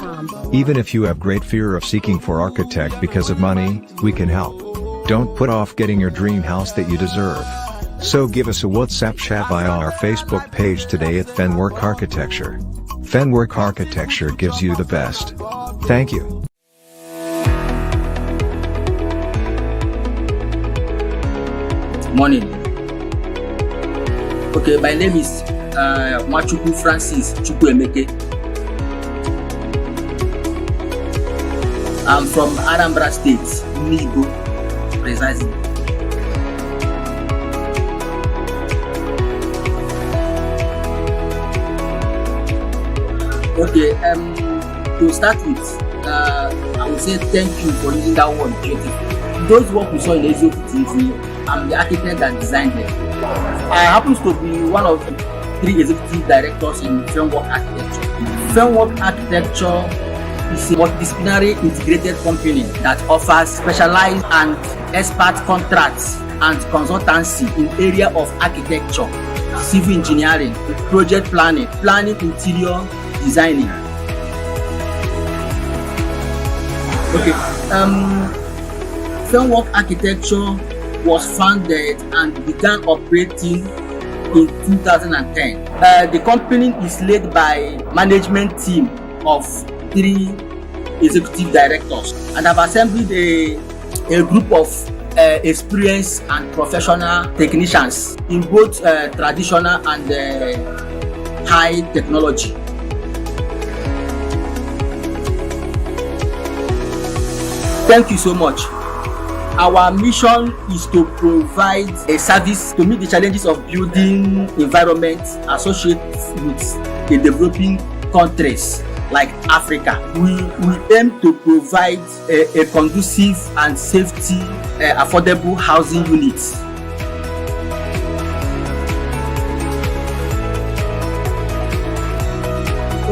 Even if you have great fear of seeking for architect because of money, we can help. Don't put off getting your dream house that you deserve. So give us a WhatsApp chat via our Facebook page today at Fenwork Architecture. Fenwork Architecture gives you the best. Thank you. Morning. Okay, my name is Machuku Francis Chukwuemeke. I'm from Anambra State, Nibo, precisely. Okay, to start with, I will say thank you for using that word, beautiful. Those work we saw in Eziokwu TV, I'm the architect that designed them. I happen to be one of the 3 executive directors in Framework Architecture. Framework Architecture is a multidisciplinary integrated company that offers specialized and expert contracts and consultancy in area of architecture, civil engineering, project planning, interior designing. Okay, Framework Architecture was founded and began operating in 2010. The company is led by management team of 3 executive directors, and have assembled a group of experienced and professional technicians in both traditional and high technology. Thank you so much. Our mission is to provide a service to meet the challenges of building environments associated with the developing countries like Africa. We aim to provide a conducive and safety, affordable housing units.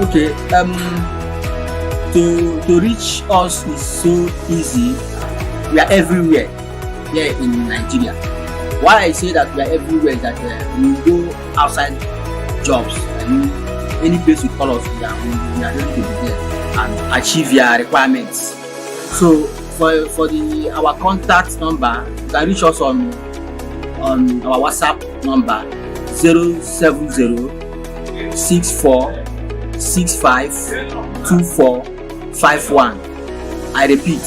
Okay, to reach us is so easy. We are everywhere here in Nigeria. Why I say that we are everywhere is that we go outside jobs. I mean, any place you call us, we are ready to be there and achieve your requirements. So for our contact number, you can reach us on our WhatsApp number 070-6465-2451. I repeat,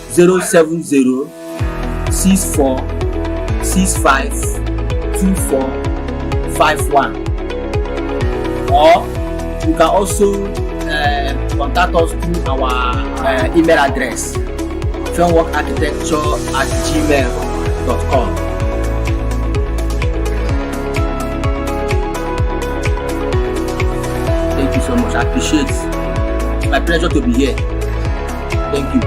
070-6465-2451. Or you can also contact us through our email address, frameworkarchitecture@gmail.com. Thank you so much. I appreciate it. It's my pleasure to be here. Thank you.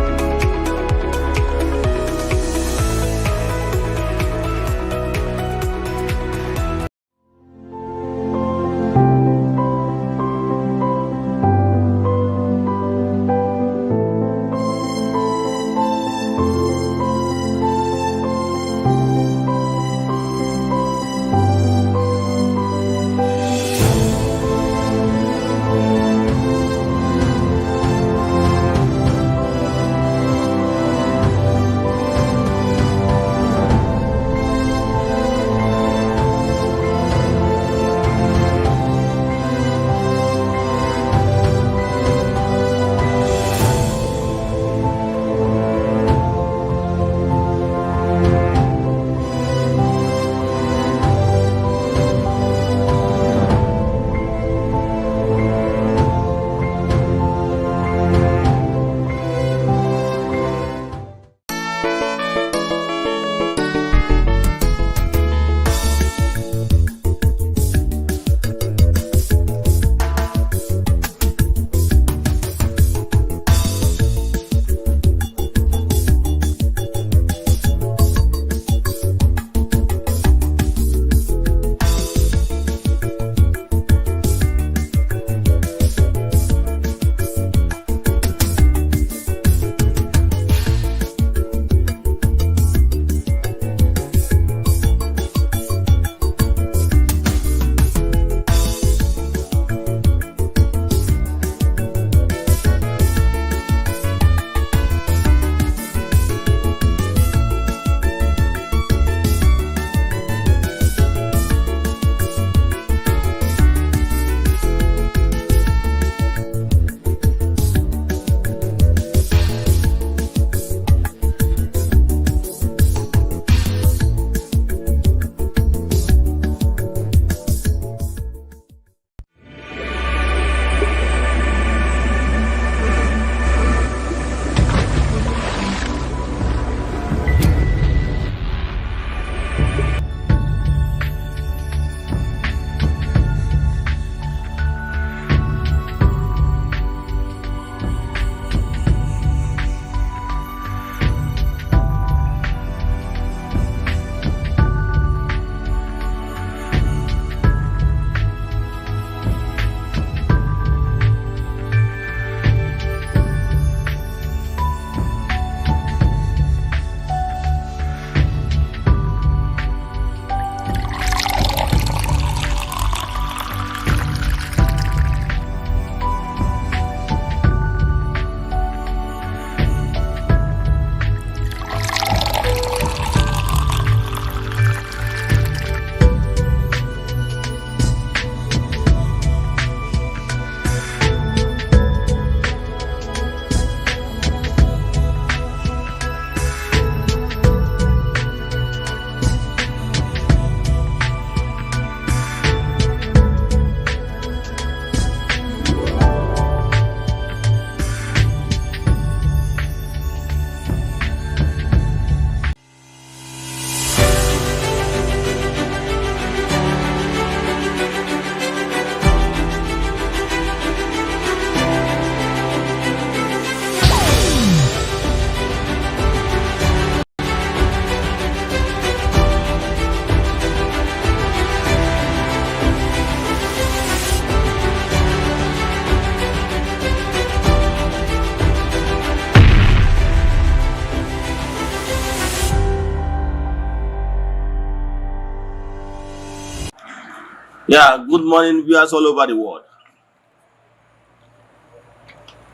Yeah, good morning, viewers all over the world.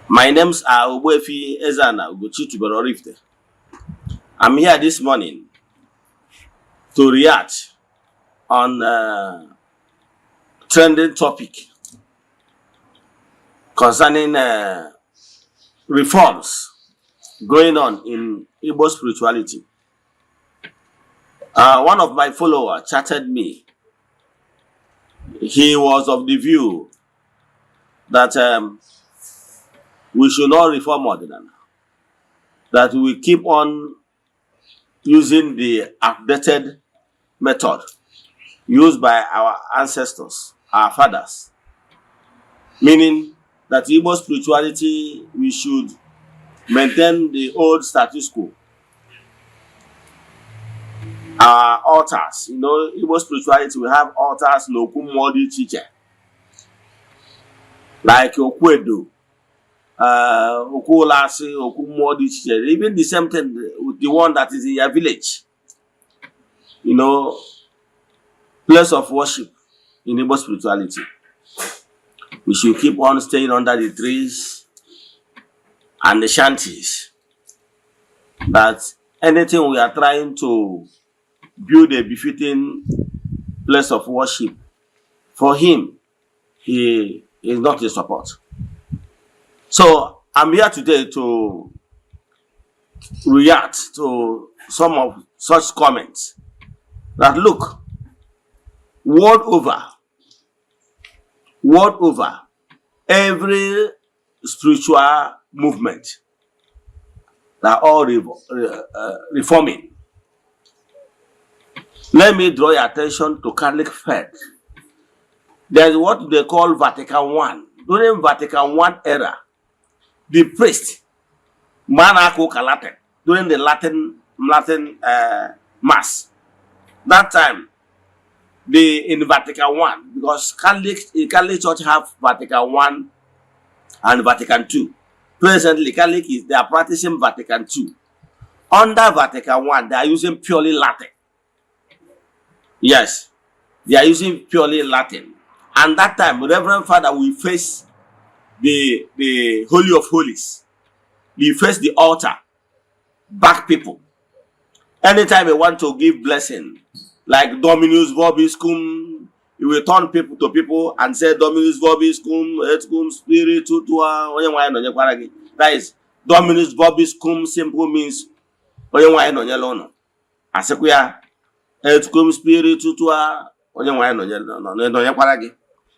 My names are Ogbuefi Eze-Ana Rifte. I'm here this morning to react on trending topic concerning reforms going on in Igbo spirituality. One of my followers chatted me. He was of the view that we should not reform Eze-Ana, that we keep on using the outdated method used by our ancestors, our fathers, meaning that Igbo spirituality, we should maintain the old status quo. Our altars, Igbo spirituality, we have altars, Lokumodi Chiche, like Okwedo, Okulasi, Okumodi Chiche, even the same thing with the one that is in your village. Place of worship in Igbo spirituality. We should keep on staying under the trees and the shanties. That anything we are trying to build a befitting place of worship, for him, he is not in support. So I'm here today to react to some of such comments. That look, world over, every spiritual movement, they are all reforming. Let me draw your attention to Catholic faith. There is what they call Vatican I. During Vatican I era, the priest, Manako Latin, during the Latin Mass, that time, in Vatican I, because Catholic Church have Vatican I and Vatican II. Presently, they are practicing Vatican II. Under Vatican I, they are using purely Latin. Yes, they are using purely Latin. And that time, Reverend Father will face the Holy of Holies. He face the altar, back people. Anytime they want to give blessing, like Dominus Vobiscum, he will turn people to people and say Dominus Vobiscum, et cum spiritu tua. That is Dominus Vobiscum simple means et cum spiritu tua.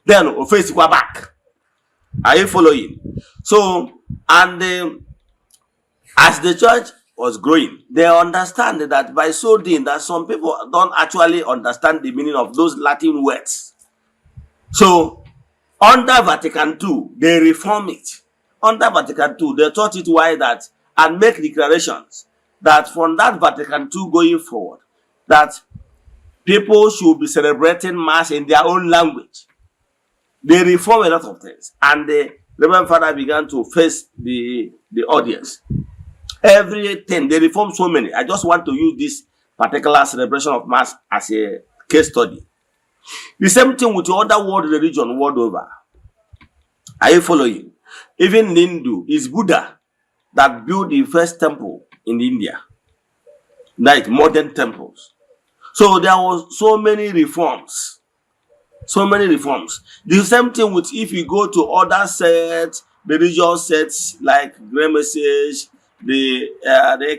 Then face back. Are you following? So, and as the church was growing, they understand that by so doing that some people don't actually understand the meaning of those Latin words. So, under Vatican II, they reform it. Under Vatican II, they taught it why that and make declarations that from that Vatican II going forward, that people should be celebrating Mass in their own language. They reform a lot of things, and the Reverend Father began to face the audience. Everything, they reform so many. I just want to use this particular celebration of Mass as a case study. The same thing with the other world religion world over. Are you following? Even in Hindu, it's Buddha that built the first temple in India, like modern temples. So there was so many reforms. So many reforms. The same thing with if you go to other sets, religious sets like Grey Message, the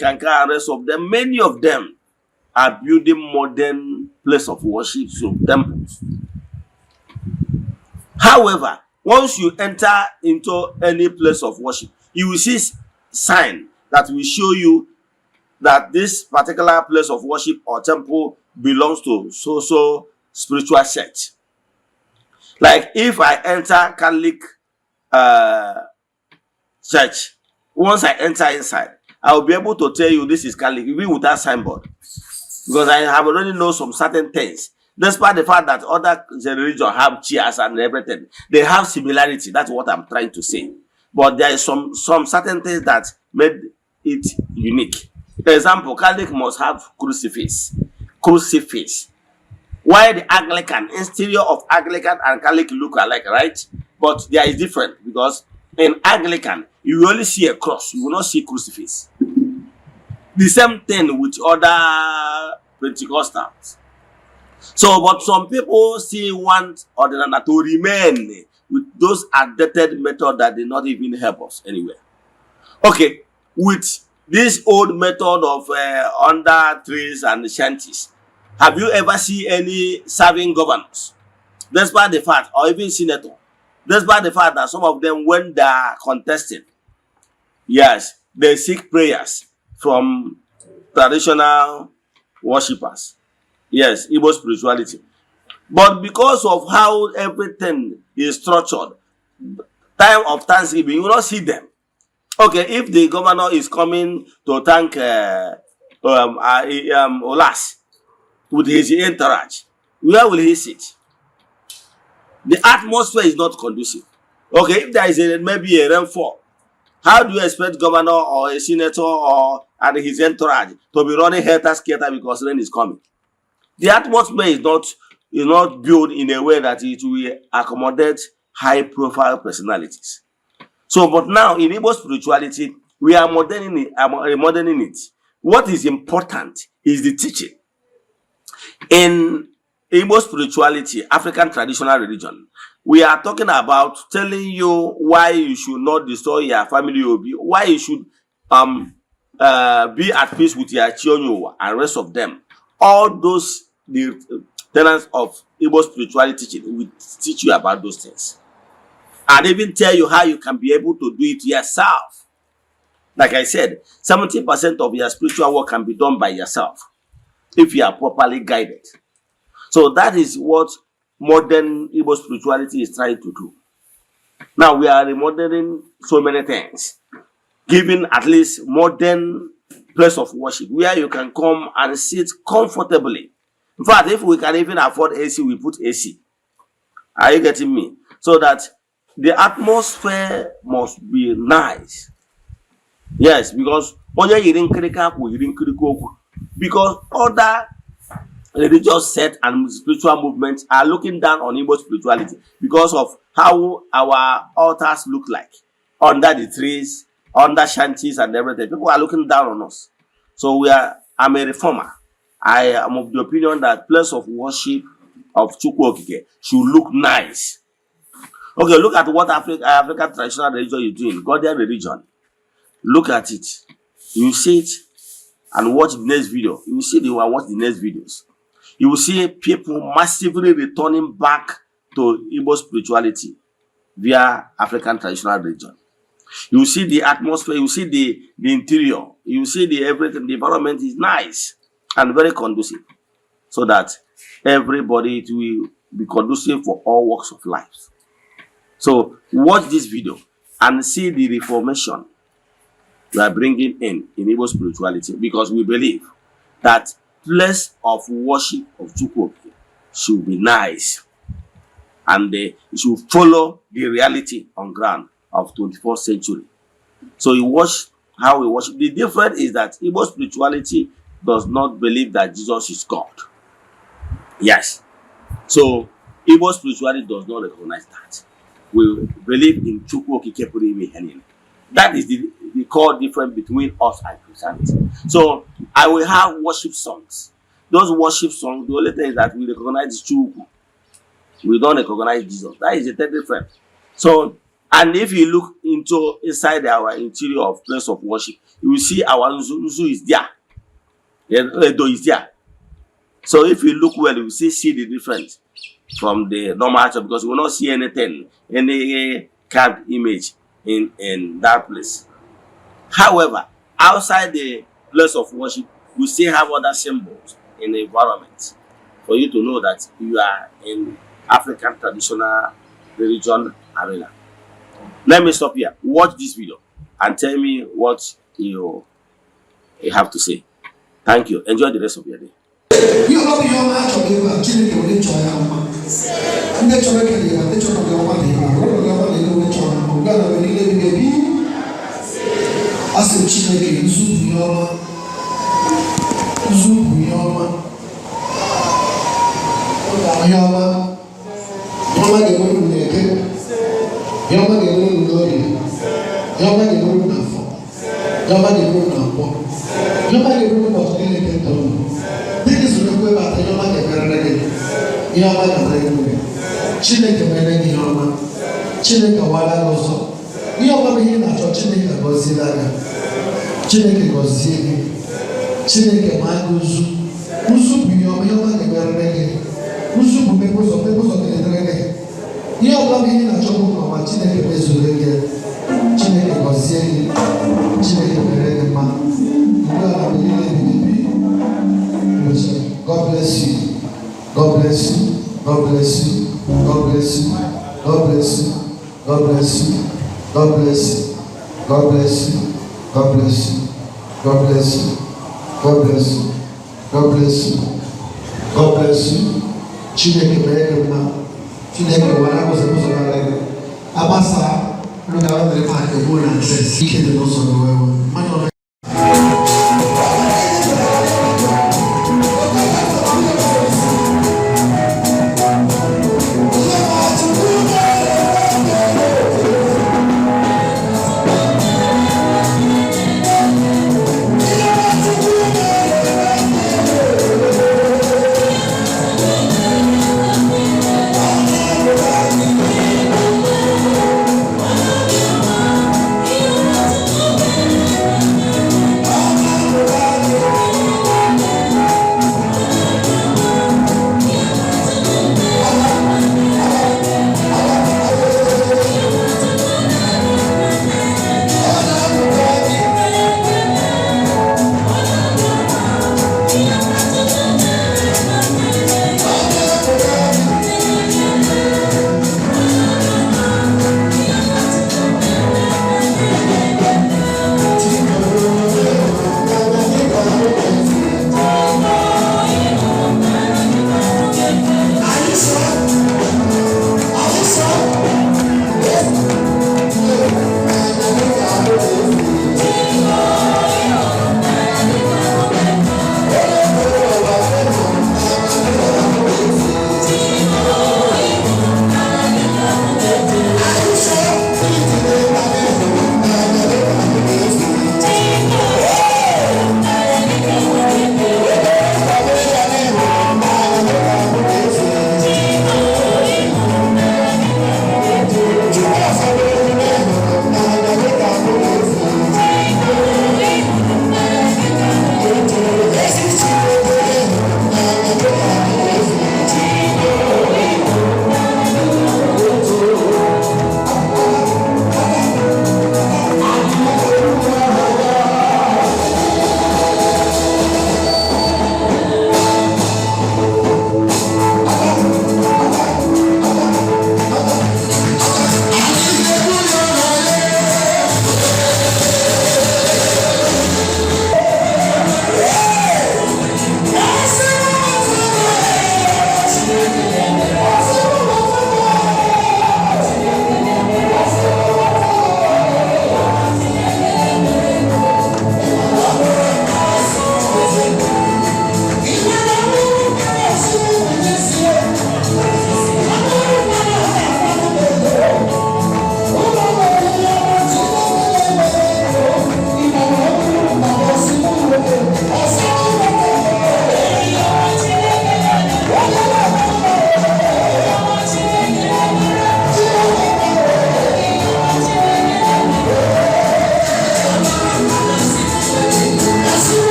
Kanka and rest of them, many of them are building modern place of worship, so temples. However, once you enter into any place of worship, you will see sign that will show you that this particular place of worship or temple belongs to so spiritual sect. Like if I enter Catholic church, once I enter inside, I will be able to tell you this is Catholic, even without signboard. Because I have already know some certain things. Despite the fact that other religions have chairs and everything, they have similarity. That's what I'm trying to say. But there is some certain things that made it unique. For example, Catholic must have crucifix. Why the Anglican, exterior of Anglican and Catholic look alike, right? But there is different, because in Anglican, you will only see a cross, you will not see crucifix. The same thing with other Pentecostals. So, but some people still want Ordinary to remain with those outdated methods that did not even help us anywhere. Okay, with this old method of under trees and shanties, have you ever seen any serving governors? Despite the fact, or even senator, despite the fact that some of them, when they are contesting, yes, they seek prayers from traditional worshippers. Yes, Igbo spirituality. But because of how everything is structured, time of Thanksgiving, you will not see them. Okay, if the governor is coming to thank Olas with his entourage, where will he sit? The atmosphere is not conducive. Okay, if there is maybe a rainfall, how do you expect governor or a senator or and his entourage to be running helter-skelter because rain is coming? The atmosphere is not built in a way that it will accommodate high-profile personalities. So, but now in Igbo spirituality, we are moderning it. What is important is the teaching. In Igbo spirituality, African traditional religion, we are talking about telling you why you should not destroy your family, why you should be at peace with your children and rest of them. All those the tenets of Igbo spirituality teaching will teach you about those things, and even tell you how you can be able to do it yourself. Like I said, 70% of your spiritual work can be done by yourself if you are properly guided. So that is what modern Igbo spirituality is trying to do. Now we are remodeling so many things, giving at least modern place of worship where you can come and sit comfortably. In fact, if we can even afford AC, we put AC. Are you getting me? So that the atmosphere must be nice. Yes, because other religious sects and spiritual movements are looking down on Igbo spirituality because of how our altars look like under the trees, under shanties and everything. People are looking down on us. So I'm a reformer. I am of the opinion that place of worship of Chukwu Okike should look nice. Okay, look at what African traditional religion is doing, Ghanaian religion. Look at it. You see it and watch the next video. You will see watch the next videos. You will see people massively returning back to Igbo spirituality via African traditional religion. You will see the atmosphere, you will see the interior, you will see everything. The environment is nice and very conducive, so that everybody it will be conducive for all walks of life. So watch this video and see the reformation we are bringing in Igbo spirituality, because we believe that place of worship of Chukwu should be nice and it should follow the reality on ground of 21st century. So you watch how we worship. The difference is that Igbo spirituality does not believe that Jesus is God. Yes. So Igbo spirituality does not recognize that. We believe in Chukwu Okike Puru Ime Ihe Niile. That is the core difference between us and Christianity. So I will have worship songs. Those worship songs, the only thing is that we recognize Chukwu. We don't recognize Jesus. That is the third difference. So, and if you look inside our interior of place of worship, you will see our Nzu is there. Edo is there. So if you look well, you will see the difference from the normal church, because you will not see anything, any carved image in that place. However, outside the place of worship, you still have other symbols in the environment for you to know that you are in African traditional religion arena. Let me stop here. Watch this video and tell me what you have to say. Thank you. Enjoy the rest of your day. You know your match of you are chilling your nature. And that's what I can do. That's what I want to do. As a chicken, Zoom, ga-enwere unu n'orie, ihe ọma ga-enwere unu n'afọ, ihe ọma ga-enwere unu n'akwọ, ihe ọma ga-enwere unu n'ụbọchị niile nke ndụ unu. Dịka izuru ekwe ebe ata ihe ọma ga-emerere gị, ihe ọma ga-adịrị gị. Chineke mere gị ihe ọma, Chineke wara gị ụzọ. Ihe ọma bụ ihe ị na-achọ, Chineke gọziela gị. Chineke gọzie gị, Chineke ma gị ụzụ. Ụzụ bụ ihe ọma ga-emerere gị. Ụzụ bụ mmepe ụzọ ga-edere gị. Ihe ọbụla bụ ihe na-achọ bụ nke ọma, Chineke mezuru gị. Chineke gọzie gị, Chineke mere gị mma. Mgbe ala bụ ihe na-ebibi. God bless you. God bless you. God bless you. God bless you. God bless you. God bless you. God bless you. God bless you. God bless you. God bless you. God bless you. God bless you. God bless you. Chineke mere gị mma. Chineke wara ụzọ gara gị. Abasa n'oge ahụ mere ka egwu na nses ike dị n'ụzọ gị wee wee.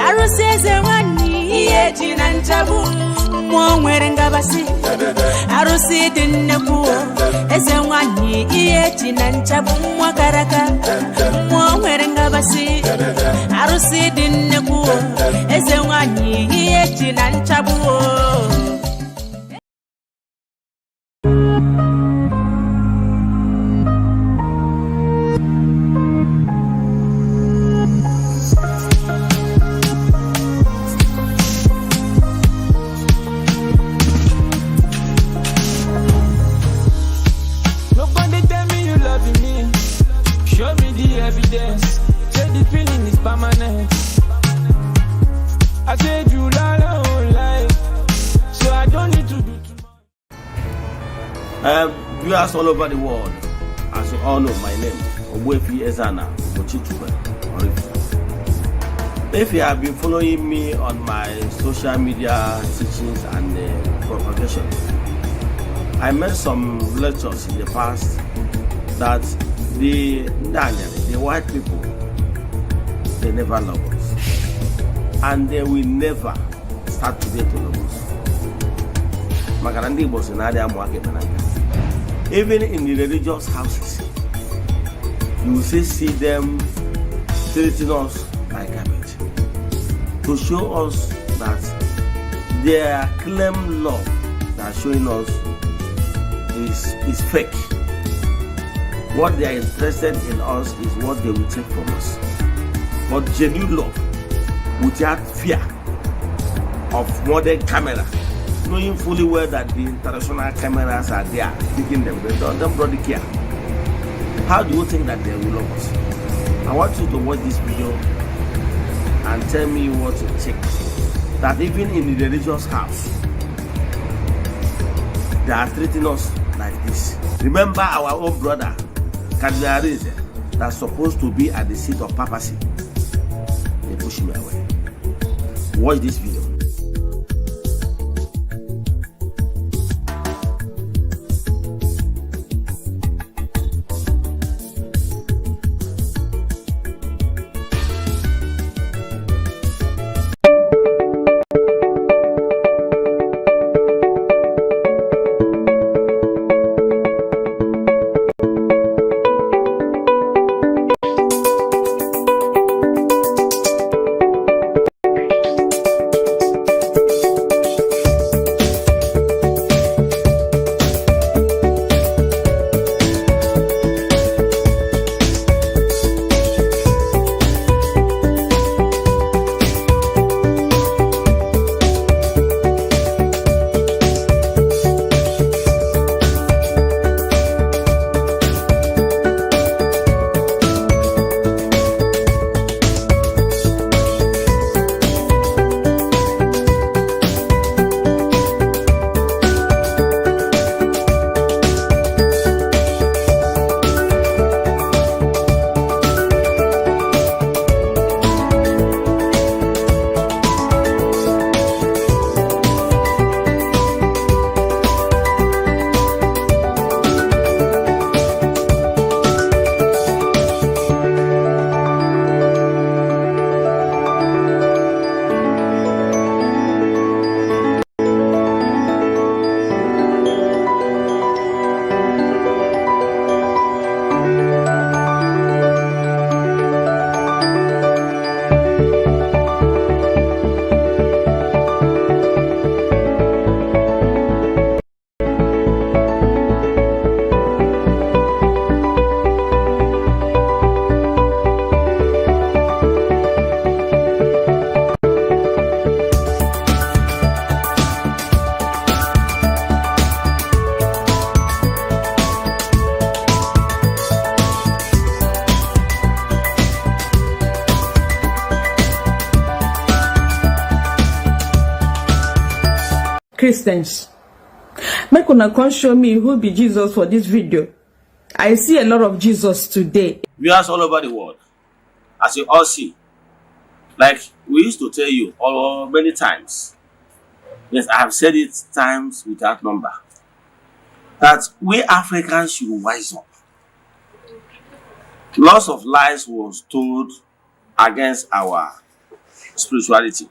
arụsị eze nwanyị ihe ji na nchabu mmụọ nwere ngabasị arụsị dị nnekwu eze nwanyị ihe ji na nchabu mmụọ karaka mmụọ nwere ngabasị arụsị dị nnekwu eze nwanyị ihe ji na nchabu confidence. Say the feeling is permanent. I said you la la whole life, so I don't need to do too much. Viewers all over the world, as you all know, my name is Eze-Ana. If you have been following me on my social media teachings and propagation, I made some lectures in the past that the white people, they never love us, and they will never start today to love us. Even in the religious houses, you will see them treating us like garbage, to show us that their claim love that showing us is fake. What they are interested in us is what they will take from us. But genuine love, without fear of modern camera, knowing fully well that the international cameras are there taking them, they don't really care. How do you think that they will love us? I want you to watch this video and tell me what you think. That even in the religious house, they are treating us like this. Remember our own brother, Kadriarize, that's supposed to be at the seat of papacy. They push me away. Watch this video. Christians, make una come show me who be Jesus for this video. I see a lot of Jesus today. Viewers all over the world, as you all see, like we used to tell you all many times, yes, I have said it times without number, that we Africans should wise up. Lots of lies was told against our spirituality.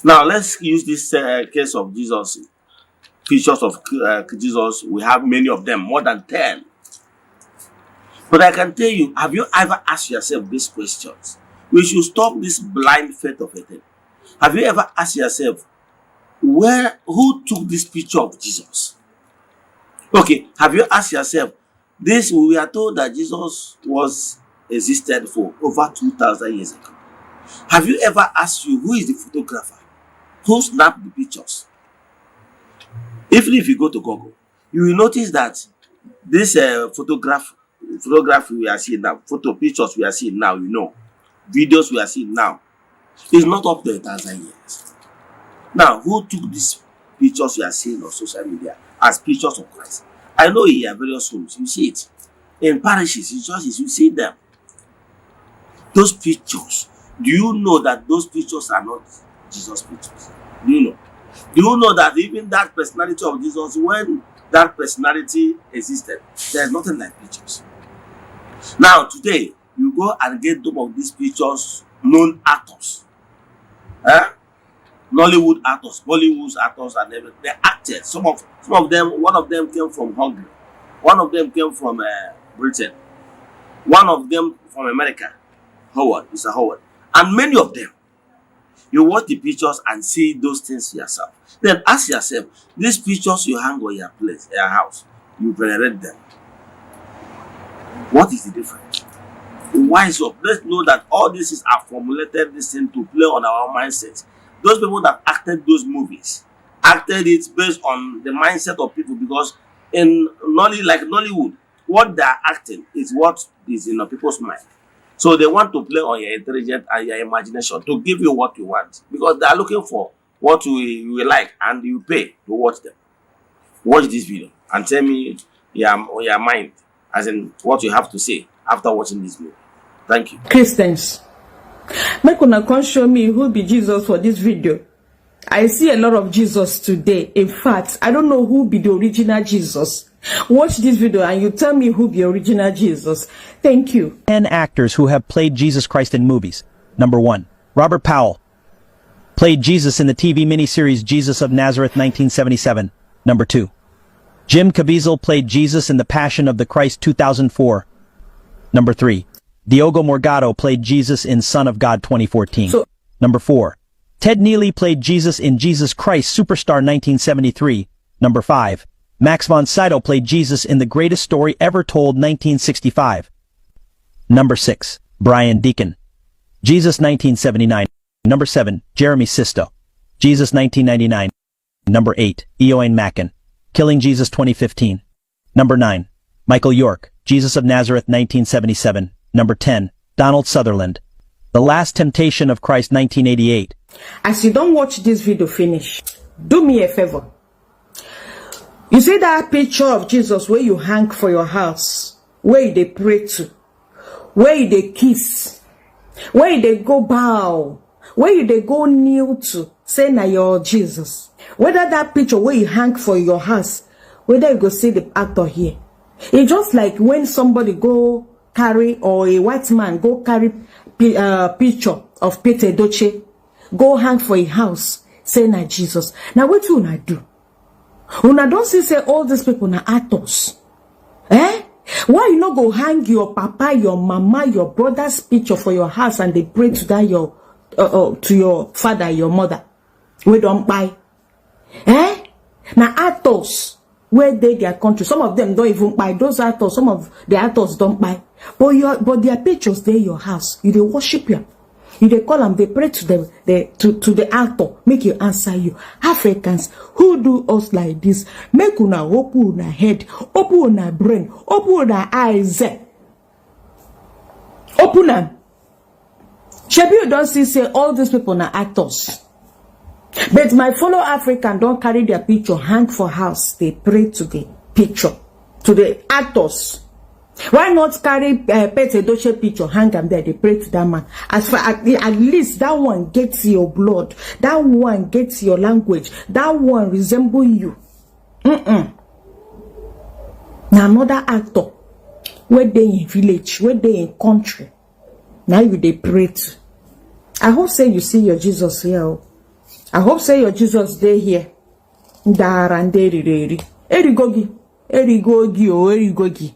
Now let's use this case of Jesus, pictures of Jesus. We have many of them, more than 10. But I can tell you, have you ever asked yourself these questions? We should stop this blind faith of a thing. Have you ever asked yourself, who took this picture of Jesus? Okay, have you asked yourself, we are told that Jesus existed for over 2,000 years ago. Have you ever asked you, who is the photographer? Who snapped the pictures? Even if you go to Google, you will notice that this photograph photography we are seeing now, photo pictures we are seeing now, you know, videos we are seeing now, is not up to 1,000 years. Now, who took these pictures you are seeing on social media as pictures of Christ? I know here various homes, you see it. In parishes, in churches, you see them. Those pictures, do you know that those pictures are not Jesus pictures? Do you know? Do you know that even that personality of Jesus, when that personality existed, there's nothing like pictures. Now, today, you go and get some of these pictures, known actors. Nollywood actors, Bollywood actors, and everything. They acted. Some of them, one of them came from Hungary. One of them came from Britain. One of them from America. Mr. Howard. And many of them. You watch the pictures and see those things yourself. Then ask yourself, these pictures you hang on your place, your house, you venerate them. What is the difference? Why so? Let's know that all this are formulated this thing to play on our mindsets. Those people that acted those movies acted it based on the mindset of people, because in Nollywood, what they are acting is what is in people's mind. So they want to play on your intelligence and your imagination to give you what you want, because they are looking for what you like, and you pay to watch them. Watch this video and tell me your mind, as in what you have to say after watching this video. Thank you. Christians, make una come show me who be Jesus for this video. I see a lot of Jesus today. In fact, I don't know who be the original Jesus. Watch this video and you tell me who the original Jesus. Thank you. 10 actors who have played Jesus Christ in movies. Number 1. Robert Powell. Played Jesus in the TV miniseries Jesus of Nazareth 1977. Number 2. Jim Caviezel played Jesus in The Passion of the Christ 2004. Number 3. Diogo Morgado played Jesus in Son of God 2014. Number 4. Ted Neely played Jesus in Jesus Christ Superstar 1973. Number 5. Max von Sydow played Jesus in The Greatest Story Ever Told 1965. Number 6. Brian Deacon. Jesus 1979. Number 7. Jeremy Sisto. Jesus 1999. Number 8. Eoin Macken. Killing Jesus 2015. Number 9. Michael York. Jesus of Nazareth 1977. Number 10. Donald Sutherland. The Last Temptation of Christ 1988. As you don't watch this video finish, do me a favor. You see that picture of Jesus where you hang for your house, where they pray to, where they kiss, where they go bow, where they go kneel to, say na your Jesus. Whether that picture where you hang for your house, whether you go see the actor here. It's just like when somebody go carry, or a white man go carry picture of Peter Edochie, go hang for a house, say na Jesus. Now what you wanna do? Una don't say all these people na actors. Why you not go hang your papa, your mama, your brother's picture for your house and they pray to that to your father, your mother? We don't buy. Now actors where they their country, some of them don't even buy. Those actors, some of the actors don't buy. But their pictures they your house. You they worship you. You they call them, they pray to them, to the actor, make you answer you. Africans who do us like this, make una open una head, open una brain, open una eyes. Open them. Shebi you don't say all these people are actors. But my fellow African don't carry their picture, hang for house. They pray to the picture, to the actors. Why not carry Peter Edochie picture, hang them there, they pray to that man. As far at least that one gets your blood, that one gets your language, that one resemble you. Now another actor, where they in village, where they in country, now you they pray to. I hope say you see your Jesus here. I hope say your Jesus day here. Erigogi, Erigogi.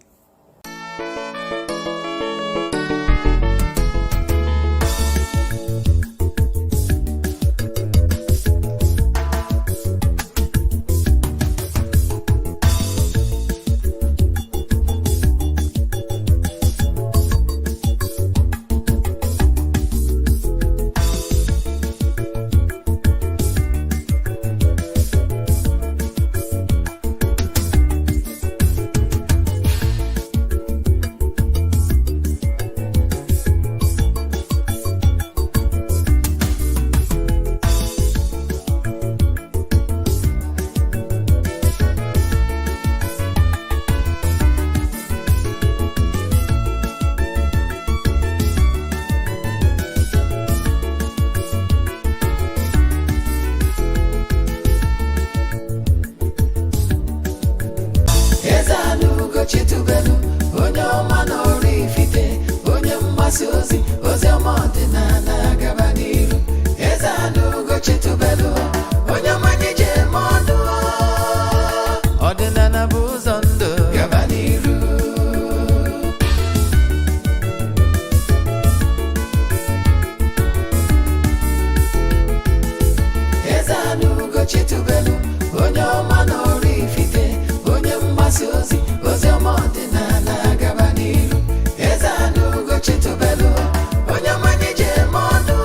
Chitubelu, onye ọma n'ọrụ ifite, onye mgbasa ozi, ozi ọma ọdịnala gaba n'iru. Eze-Ana Ugo Chitubelu, onye ọma anyị ji eme ọnụ. Ọdịnala bụ ụzọ ndụ gaba n'iru. Eze-Ana Ugo Chitubelu, onye ọma n'ọrụ ifite, onye mgbasa ozi, ozi ọma ọdịnala gaba n'iru. Eze-Ana Ugo Chitubelu, onye ọma anyị ji eme ọnụ.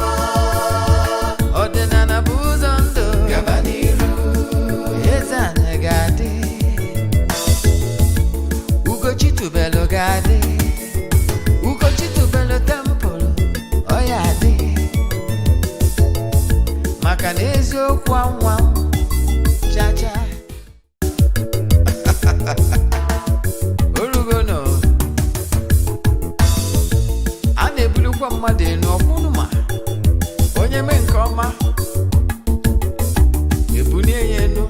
Ọdịnala bụ ụzọ ndụ gaba n'iru. Eze-Ana ga-adị, Ugo Chitubelu ga-adị, Ugo Chitubelu temple ọ ya adị, maka na eziokwu anwa cha-cha. Orugono a na-ebulukwa mmadụ enu ọkwụnụma, onye mee nke ọma ebulie ya enu,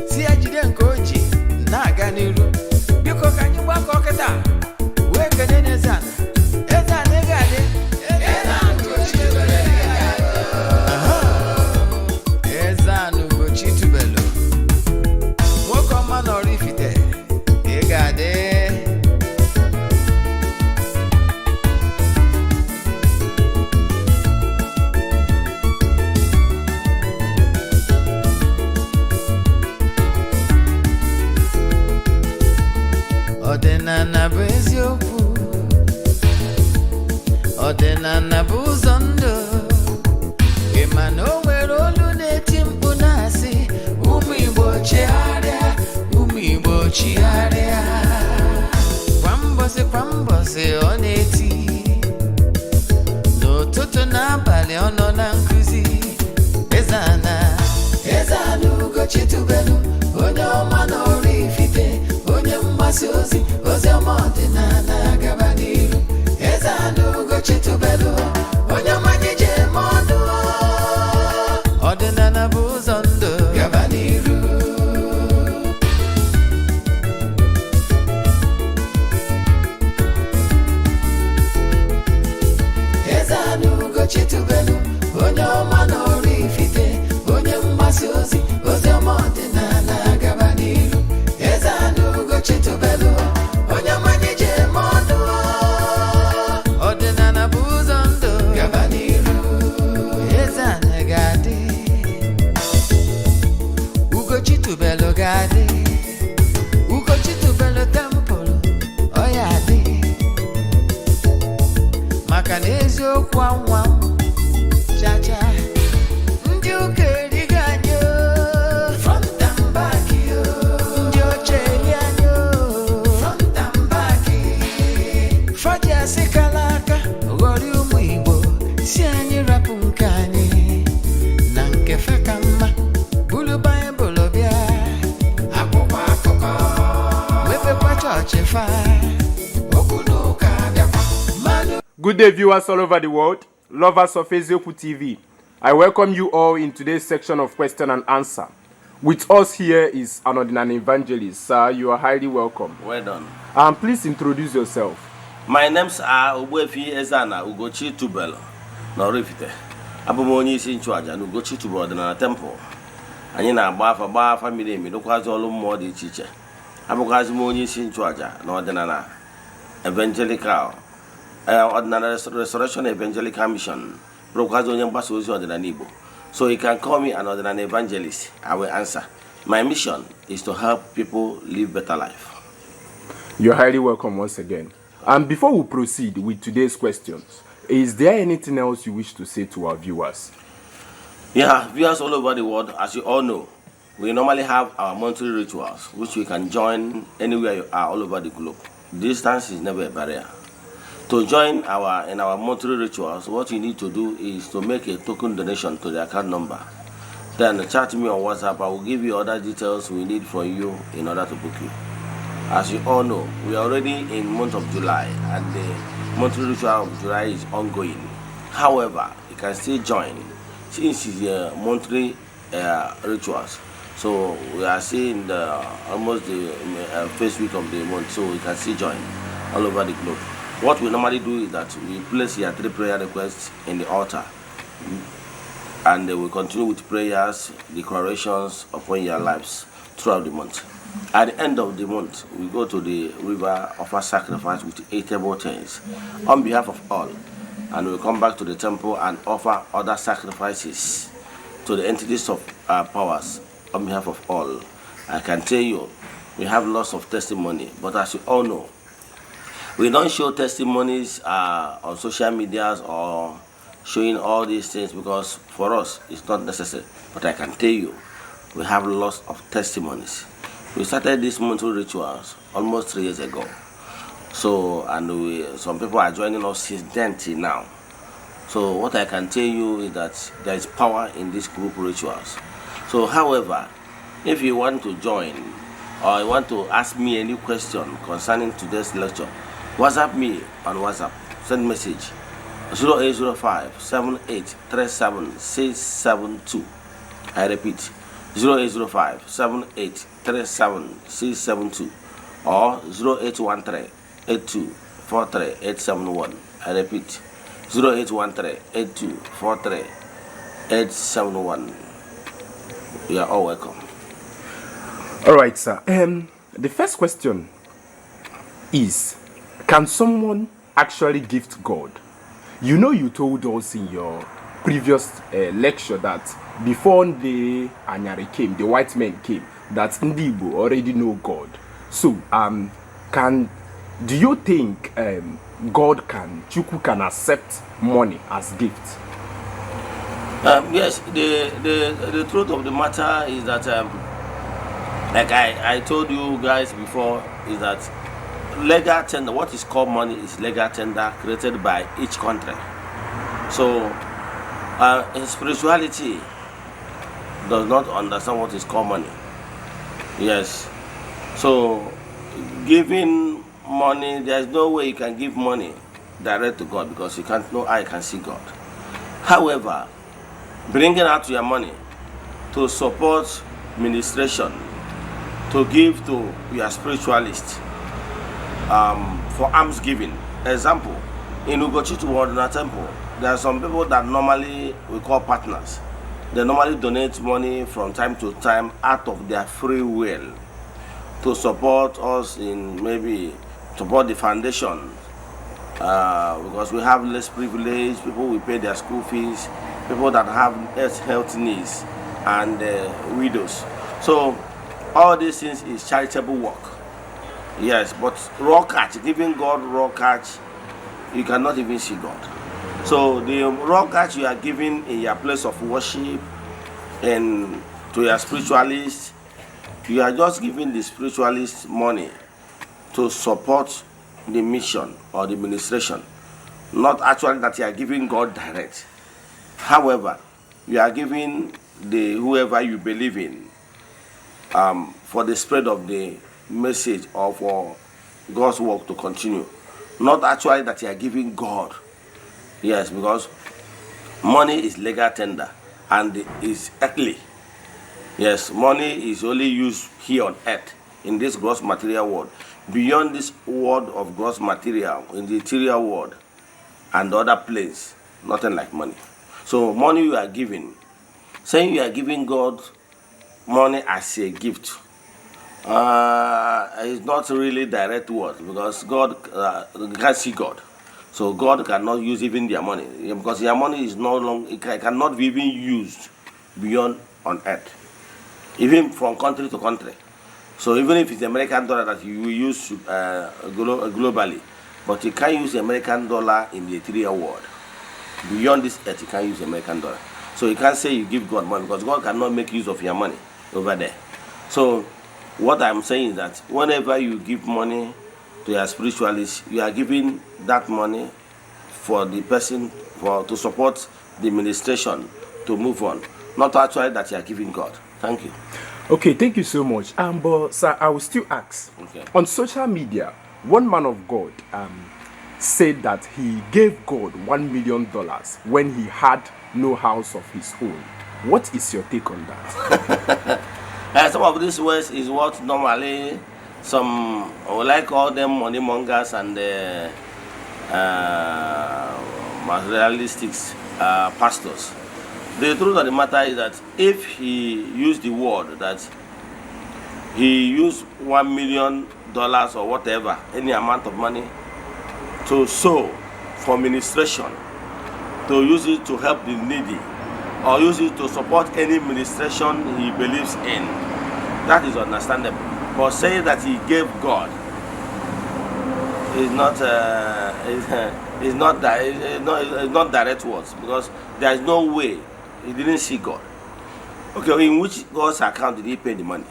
si ya jide nke o ji na-aga n'iru. Biko ka anyị gbakọ kịta wee kene n'Eze-Ana. Eze-Ana ị ga-adị. Eze-Ana Ugo Chitubelu, nwoke ọma n'ọrụ ifite, ị ga-adị. Ọdịnala bụ eziokwu, ọdịnala bụ ụzọ ndụ. Ị ma na o nwere olu na-eti mkpu na-asị, ụmụ Igbo chigharịa, ụmụ Igbo chigharịa. Kwa mbọsị ọ na-eti, n'ụtụtụ n'abalị ọ nọ na nkụzi. Eze-Ana, Eze-Ana Ugo Chitubelu, onye ọma n'ọrụ ifite, onye mgbasa ozi, ozi ọma ọdịnala gaba n'iru. Eze-Ana Ugo Chitubelu, onye ọma anyị ji eme ọnụ. Ọdịnala bụ ụzọ ndụ gaba n'iru. Eze-Ana Ugo Chitubelu, onye ọma n'ọrụ ifite, onye mgbasa ozi, ozi ọma ọdịnala gaba n'iru. Eze-Ana Ugo Chitubelu, onye ọma anyị ji eme ọnụ. Ọdịnala bụ ụzọ ndụ gaba n'iru. Eze-Ana ga-adị, Ugo Chitubelu ga-adị, Ugo Chitubelu temple ọ ya adị, maka na eziokwu anwa cha-cha. Ndị ụka erigo anyị front and back, ndị oche eri anyị front and back. Faji asị kala aka ghọrọ ụmụ Igbo, si anyị rapụ nke anyị na nke fe ka mma. Bulu Baịbụl bịa, akwụkwọ akụkọ, mepekwa chọọchị fa, okwu n'ụka bịakwa. Good day, viewers all over the world, lovers of Eziokwu TV. I welcome you all in today's section of question and answer. With us here is an ordinary evangelist. Sir, you are highly welcome. Well done. Please introduce yourself. My names are Ogbuefi Eze-Ana Ugo Chitubelu n'ọrụ ifite. Abụ m onye isi nchụaja na Ugo Chitubelu ọdịnala temple. Anyị na-agba afa miri emi, dokwazi ọrụ mmụọ dị iche iche. Abụkwazi m onye isi nchụaja na ọdịnala evangelical, ordinary restoration evangelical mission. Bụrụkwazi onye mgbasa ozi ọdịnala Igbo. So you can call me an ordinary evangelist. I will answer. My mission is to help people live better life. You're highly welcome once again. And before we proceed with today's questions, is there anything else you wish to say to our viewers? Yeah, viewers all over the world, as you all know, we normally have our monthly rituals, which you can join anywhere you are all over the globe. Distance is never a barrier. To join in our monthly rituals, what you need to do is to make a token donation to the account number. Then chat me on WhatsApp. I will give you other details we need from you in order to book you. As you all know, we are already in month of July, and the monthly ritual of July is ongoing. However, you can still join since it's monthly rituals. So we are seeing almost the first week of the month, so you can see join all over the globe. What we normally do is that we place your 3 prayer requests in the altar, and we continue with prayers, declarations upon your lives throughout the month. At the end of the month, we go to the river, offer sacrifice with eatable things on behalf of all, and we come back to the temple and offer other sacrifices to the entities of powers on behalf of all. I can tell you, we have lots of testimony, but as you all know, we don't show testimonies on social medias or showing all these things because for us it's not necessary. But I can tell you, we have lots of testimonies. We started these monthly rituals almost 3 years ago. So, and some people are joining us since then till now. So what I can tell you is that there is power in these group rituals. So however, if you want to join or you want to ask me any question concerning today's lecture, WhatsApp me on WhatsApp. Send message 0805-7837-672. I repeat, 0805-7837-672 or 0813-8243-871. I repeat, 0813-8243-871. You are all welcome. All right, sir. The first question is, can someone actually gift God? You know, you told us in your previous lecture that before the Anyari came, the white men came, that Ndibo already know God. So, do you think Chuku can accept money as gift? Yes, the truth of the matter is that, like I told you guys before, is that legal tender, what is called money is legal tender created by each country. So in spirituality does not understand what is called money. Yes. So giving money, there is no way you can give money direct to God because you can't know I can see God. However, bringing out your money to support ministration, to give to your spiritualist, for alms giving. Example, in Ugochitu Waduna Temple, there are some people that normally we call partners. They normally donate money from time to time out of their free will to support us in maybe support the foundation, because we have less privilege, people will pay their school fees, people that have health needs, and widows. So all these things is charitable work. Yes, but raw catch, giving God raw catch, you cannot even see God. So the raw catch you are giving in your place of worship and to your spiritualist, you are just giving the spiritualist money to support the mission or the administration, not actually that you are giving God direct. However, you are giving the whoever you believe in for the spread of the message or for God's work to continue, not actually that you are giving God. Yes, because money is legal tender and is earthly. Yes, money is only used here on earth in this gross material world. Beyond this world of gross material, in the interior world and other places, nothing like money. So money you are giving, saying you are giving God money as a gift, is not really direct word because God can't see God. So God cannot use even their money because their money is no longer, it cannot be even used beyond on earth, even from country to country. So even if it's American dollar that you will use globally, but you can't use the American dollar in the interior world. Beyond this earth, you can't use American dollar. So you can't say you give God money because God cannot make use of your money over there. So what I'm saying is that whenever you give money to your spiritualist, you are giving that money for the person to support the administration to move on, not actually that you are giving God. Thank you. Okay, thank you so much. But sir, I will still ask. Okay. On social media, one man of God said that he gave God $1 million when he had no house of his own. What is your take on that? Some of these words is what normally some, we like call them money mongers and materialistics pastors. The truth of the matter is that if he used the word that he used $1 million or whatever, any amount of money to sow for ministration, to use it to help the needy, or use it to support any ministration he believes in, that is understandable. But saying that he gave God is not direct words, because there is no way he didn't see God. Okay, in which God's account did he pay the money?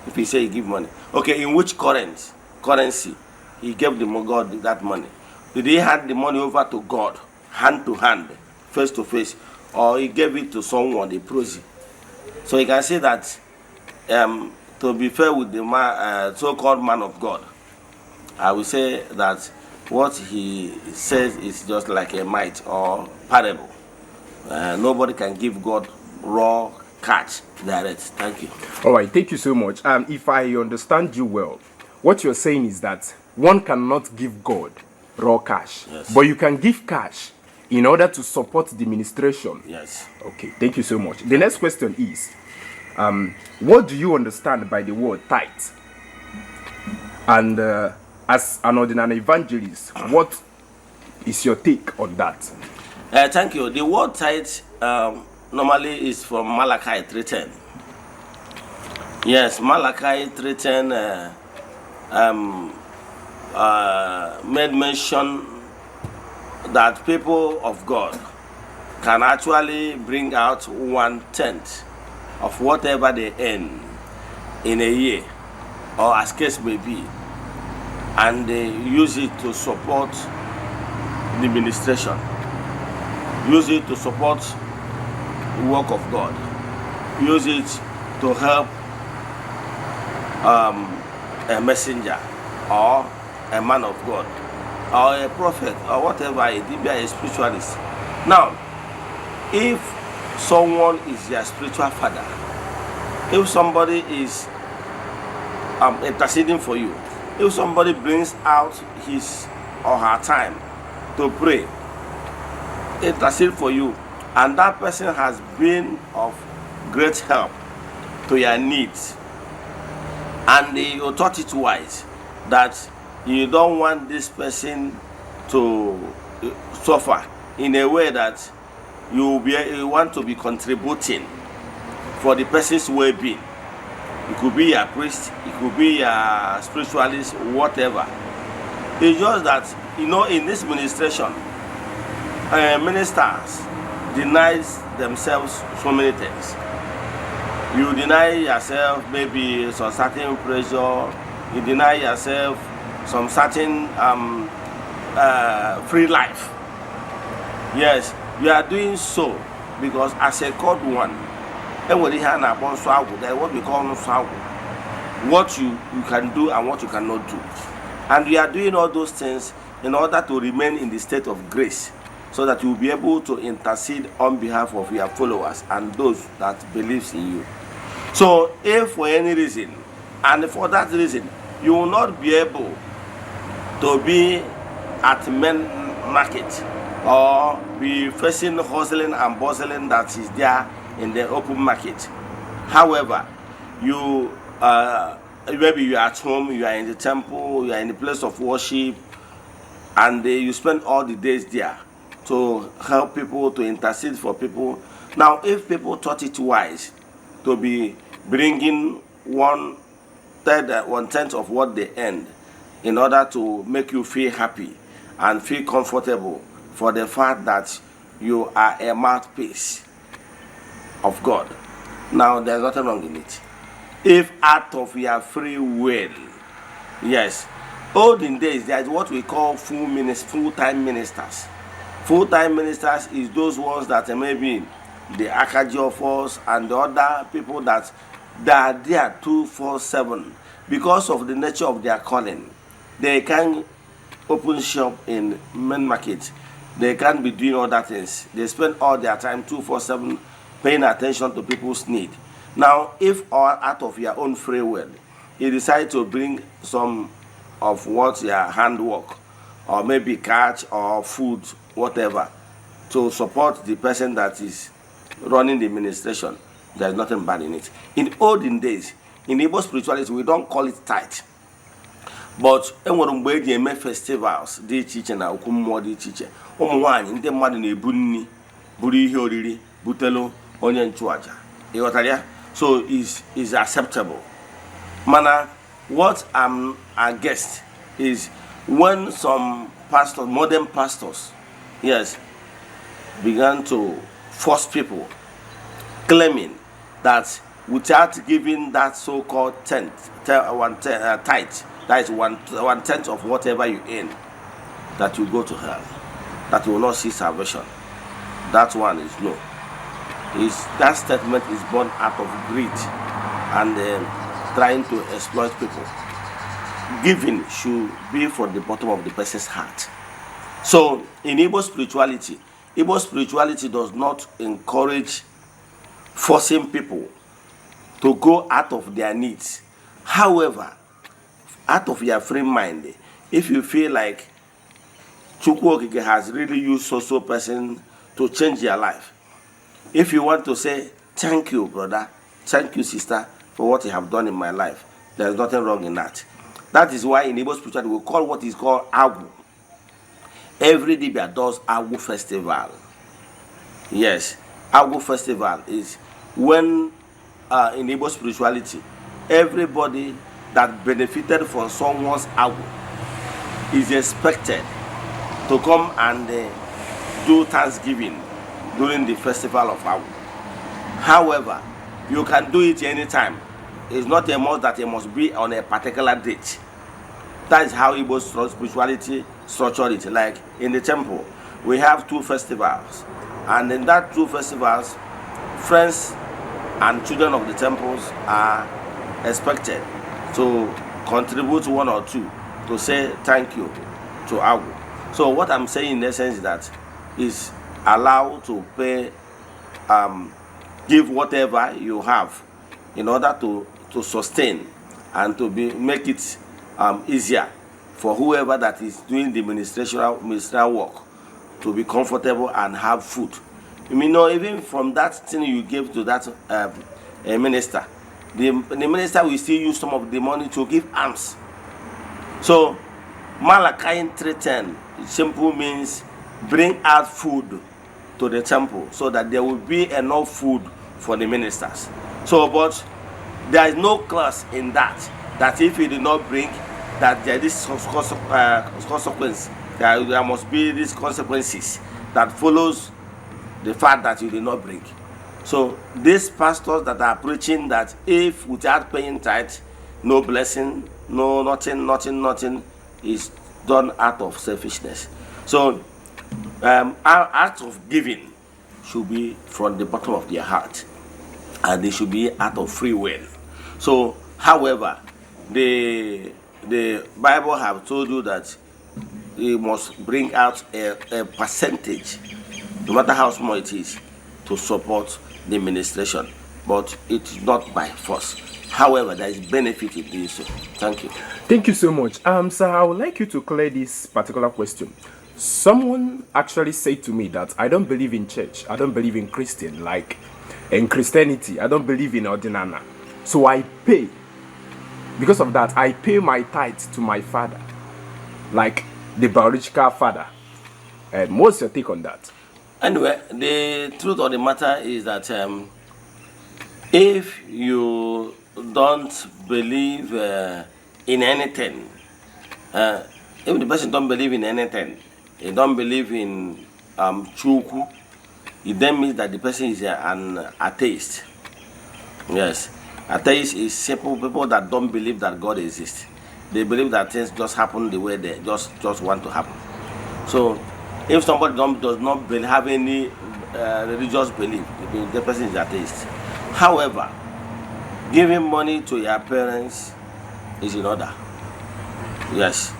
If he say he give money, okay, in which currency he gave God that money? Did he hand the money over to God, hand to hand, face to face, or he gave it to someone, a proxy? So you can say that, to be fair with the so-called man of God, I will say that what he says is just like a mite or parable. Nobody can give God raw catch direct. Thank you. All right, thank you so much. If I understand you well, what you're saying is that one cannot give God raw cash, yes, but you can give cash in order to support the ministration. Yes. Okay, thank you so much. The next question is, what do you understand by the word tithe? And as an ordinary evangelist, what is your take on that? Thank you. The word tithe normally is from Malachi 3:10. Yes, Malachi 3:10 made mention that people of God can actually bring out 1/10 of whatever they earn in a year, or as case may be, and they use it to support the ministration, use it to support the work of God, use it to help a messenger or a man of God or a prophet or whatever, a spiritualist. Now, if someone is your spiritual father, if somebody is interceding for you, if somebody brings out his or her time to pray, intercede for you, and that person has been of great help to your needs, and you thought it wise that you don't want this person to suffer in a way that you want to be contributing for the person's well-being. It could be a priest, it could be a spiritualist, whatever. It's just that, in this ministration, ministers deny themselves so many things. You deny yourself maybe some certain pressure, you deny yourself some certain free life. Yes, you are doing so because as a called one, what we call what you can do and what you cannot do. And we are doing all those things in order to remain in the state of grace, so that you will be able to intercede on behalf of your followers and those that believes in you. So if for any reason, and for that reason, you will not be able to be at main market or be facing hustling and bustling that is there in the open market. However, you maybe you are at home, you are in the temple, you are in the place of worship, and you spend all the days there to help people, to intercede for people. Now, if people thought it wise to be bringing 1/10 of what they earned in order to make you feel happy and feel comfortable for the fact that you are a mouthpiece of God, now there's nothing wrong in it. If out of your free will, yes. Olden days, there is what we call full-time ministers. Full-time ministers is those ones that maybe the Akajiofos and the other people that they are there 24/7 because of the nature of their calling. They can open shop in main market. They can't be doing other things. They spend all their time 24/7 paying attention to people's need. Now, if all out of your own free will, you decide to bring some of what your handwork, or maybe catch or food, whatever, to support the person that is running the administration, there's nothing bad in it. In olden days, in Igbo spirituality, we don't call it tithe. But enwere mgbe eji eme festivals dị iche iche na okwu mmụọ dị iche iche, ụmụ nwaanyị ndị mmadụ na-ebu nri buru ihe oriri butelu onye nchụaja. Ịghọtara ya? So is acceptable. Mana what I'm against is when some pastors, modern pastors, yes, began to force people, claiming that without giving that so-called tithe, that is one tenth of whatever you earn, that you go to hell, that you will not see salvation. That one is no. That statement is born out of greed and trying to exploit people. Giving should be from the bottom of the person's heart. So in Igbo spirituality does not encourage forcing people to go out of their needs. However, out of your free mind, if you feel like Chukwu Okike has really used so person to change your life, if you want to say, thank you, brother, thank you, sister, for what you have done in my life, there's nothing wrong in that. That is why in Igbo spirituality we call what is called Agu. Every Dibia does Agu festival. Yes, Agu festival is when in Igbo spirituality, everybody that benefited from someone's Agu is expected to come and do Thanksgiving during the festival of Agu. However, you can do it anytime. It's not a must that it must be on a particular date. That is how Igbo spirituality structured it. Like in the temple, we have 2 festivals, and in that 2 festivals, friends and children of the temples are expected to contribute 1 or 2 to say thank you to Agu. So what I'm saying in essence is that is allowed to pay, give whatever you have in order to sustain and to make it easier for whoever that is doing the ministerial work to be comfortable and have food. You know, even from that thing you gave to that minister, the minister will still use some of the money to give alms. So Malachi 3:10 simple means bring out food to the temple so that there will be enough food for the ministers. So, but there is no clause in that if you do not bring, that there is consequence. There must be these consequences that follows the fact that you did not bring. So these pastors that are preaching that if without paying tithe, no blessing, no nothing is done out of selfishness. So our act of giving should be from the bottom of their heart, and they should be out of free will. So, however, the Bible have told you that you must bring out a percentage, no matter how small it is, to support the administration, but it's not by force. However, there is benefit in doing so. Thank you. Thank you so much. Sir, I would like you to clear this particular question. Someone actually said to me that I don't believe in church, I don't believe in Christian, like in Christianity, I don't believe in Eze-Ana. So I pay. Because of that, I pay my tithe to my father, like the biological father. And what's your take on that? Anyway, the truth of the matter is that if you don't believe in anything, if the person don't believe in anything, he don't believe in Chukwu, it then means that the person is an atheist. Yes, atheist is simple people that don't believe that God exists. They believe that things just happen the way they just want to happen. So if somebody does not have any religious belief, the person is atheist. However, giving money to your parents is in order. Yes,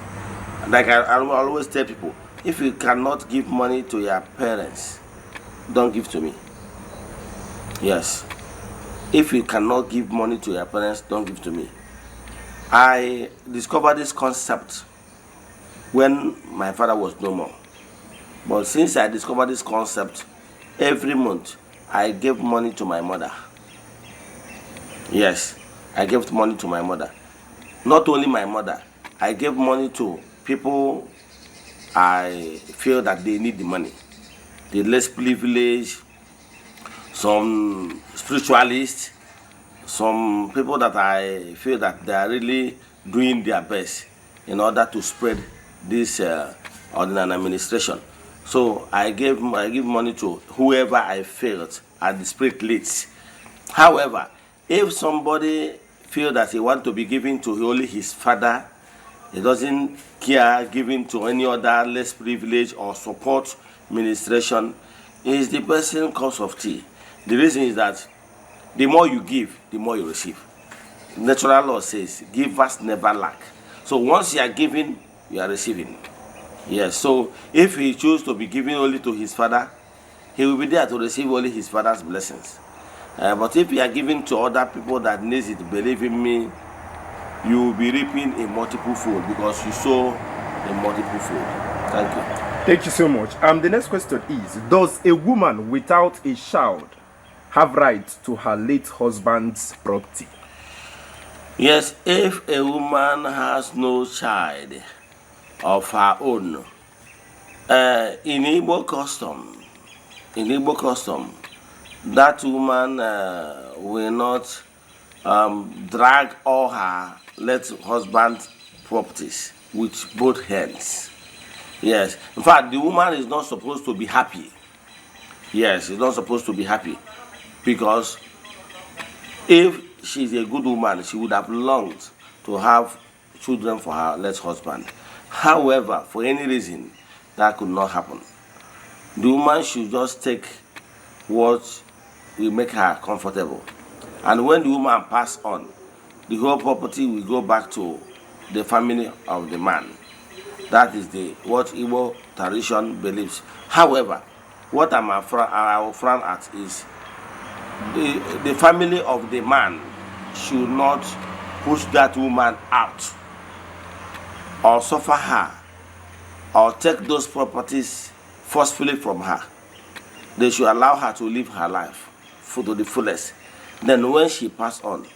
like I always tell people, if you cannot give money to your parents, don't give to me. Yes, if you cannot give money to your parents, don't give to me. I discovered this concept when my father was no more. But since I discovered this concept, every month I gave money to my mother. Yes, I gave money to my mother. Not only my mother, I gave money to people I feel that they need the money. The less privileged, some spiritualists, some people that I feel that they are really doing their best in order to spread this ordinary administration. So I give money to whoever I felt at the spirit leads. However, if somebody feels that he wants to be giving to only his father, he doesn't care giving to any other less privileged or support administration, is the person cups of tea. The reason is that the more you give, the more you receive. Natural law says, givers never lack. So once you are giving, you are receiving. Yes, so if he chooses to be giving only to his father, he will be there to receive only his father's blessings. But if you are giving to other people that needs it, believe in me, you will be reaping a multiple fold because you sow a multiple fold. Thank you. Thank you so much. The next question is, does a woman without a child have right to her late husband's property? Yes, if a woman has no child of her own, in Igbo custom, that woman will not drag all her late husband's properties with both hands. Yes, in fact, the woman is not supposed to be happy. Yes, she's not supposed to be happy because if she's a good woman, she would have longed to have children for her late husband. However, for any reason, that could not happen. The woman should just take what will make her comfortable. And when the woman passes on, the whole property will go back to the family of the man. That is what Igbo tradition believes. However, what I will frown at is the family of the man should not push that woman out or suffer her or take those properties forcefully from her. They should allow her to live her life to the fullest. Then when she passes on,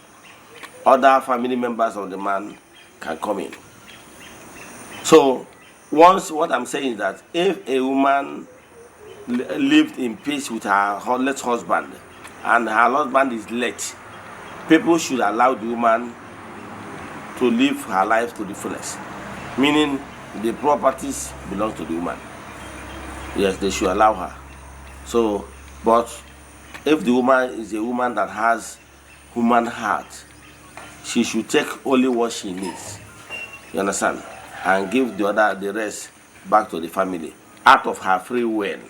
other family members of the man can come in. So what I'm saying is that if a woman lived in peace with her late husband and her husband is late, people should allow the woman to live her life to the fullest. Meaning the properties belong to the woman. Yes, they should allow her. So, but if the woman is a woman that has human heart, she should take only what she needs. You understand? And give the rest back to the family out of her free will.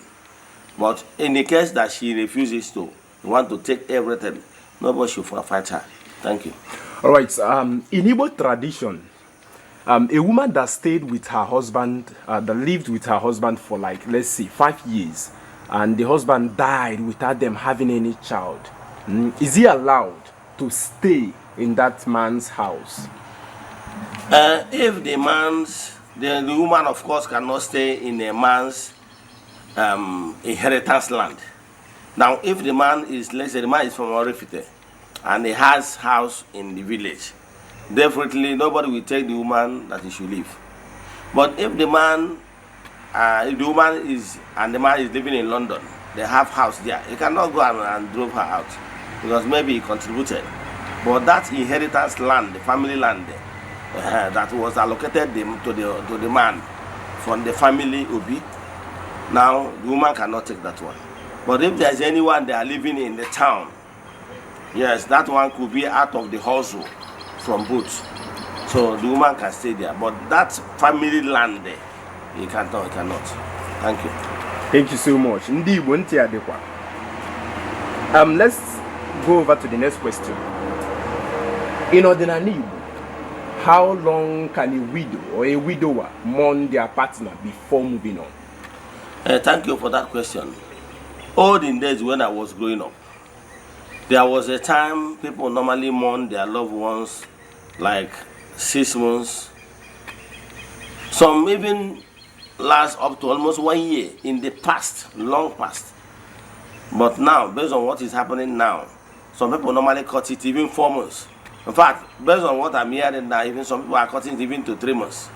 But in the case that she refuses to, want to take everything, nobody should fight her. Thank you. All right. In Igbo tradition, a woman that stayed with her husband, that lived with her husband for like, let's say, 5 years, and the husband died without them having any child, is he allowed to stay in that man's house? If the woman, of course, cannot stay in a man's inheritance land. Now, if the man is, let's say the man is from Orifite and he has house in the village, definitely nobody will take the woman that he should leave. But if the man, the man is living in London, they have house there, he cannot go and drove her out because maybe he contributed. But that inheritance land, the family land, that was allocated to the man from the family Obi, now the woman cannot take that one. But if there's anyone they are living in the town, yes, that one could be out of the hustle from both. So the woman can stay there. But that family land there, he cannot. Thank you. Thank you so much. Let's go over to the next question. In ordinary Igbo, how long can a widow or a widower mourn their partner before moving on? Thank you for that question. Olden days when I was growing up, There was a time people normally mourn their loved ones like 6 months. Some even last up to almost 1 year in the past, long past. But now, based on what is happening now, some people normally cut it even 4 months. In fact, based on what I'm hearing now, even some people are cutting it even to 3 months.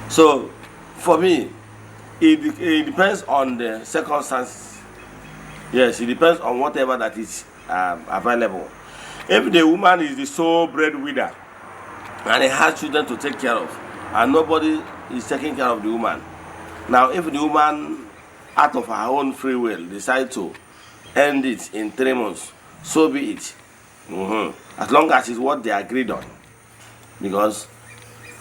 So, for me, it depends on the circumstances. Yes, it depends on whatever that is available. If the woman is the sole breadwinner and he has children to take care of, and nobody is taking care of the woman, now if the woman, out of her own free will, decide to end it in 3 months, so be it. As long as it's what they agreed on. Because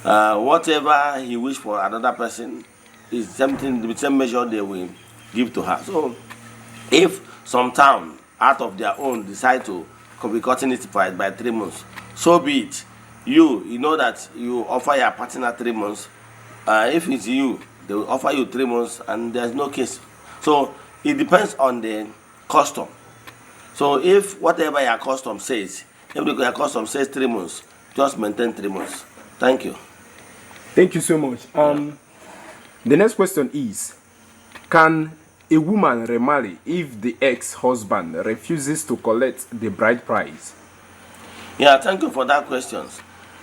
whatever he wished for another person is something, the same measure they will give to her. So if some town out of their own decide to be cutting it by 3 months, so be it. You know that you offer your partner 3 months. If it's you, they will offer you 3 months and there's no case. So it depends on the custom. So if whatever your custom says, if your custom says 3 months, just maintain 3 months. Thank you. Thank you so much. The next question is, can a woman remarry if the ex-husband refuses to collect the bride price? Yeah, thank you for that question.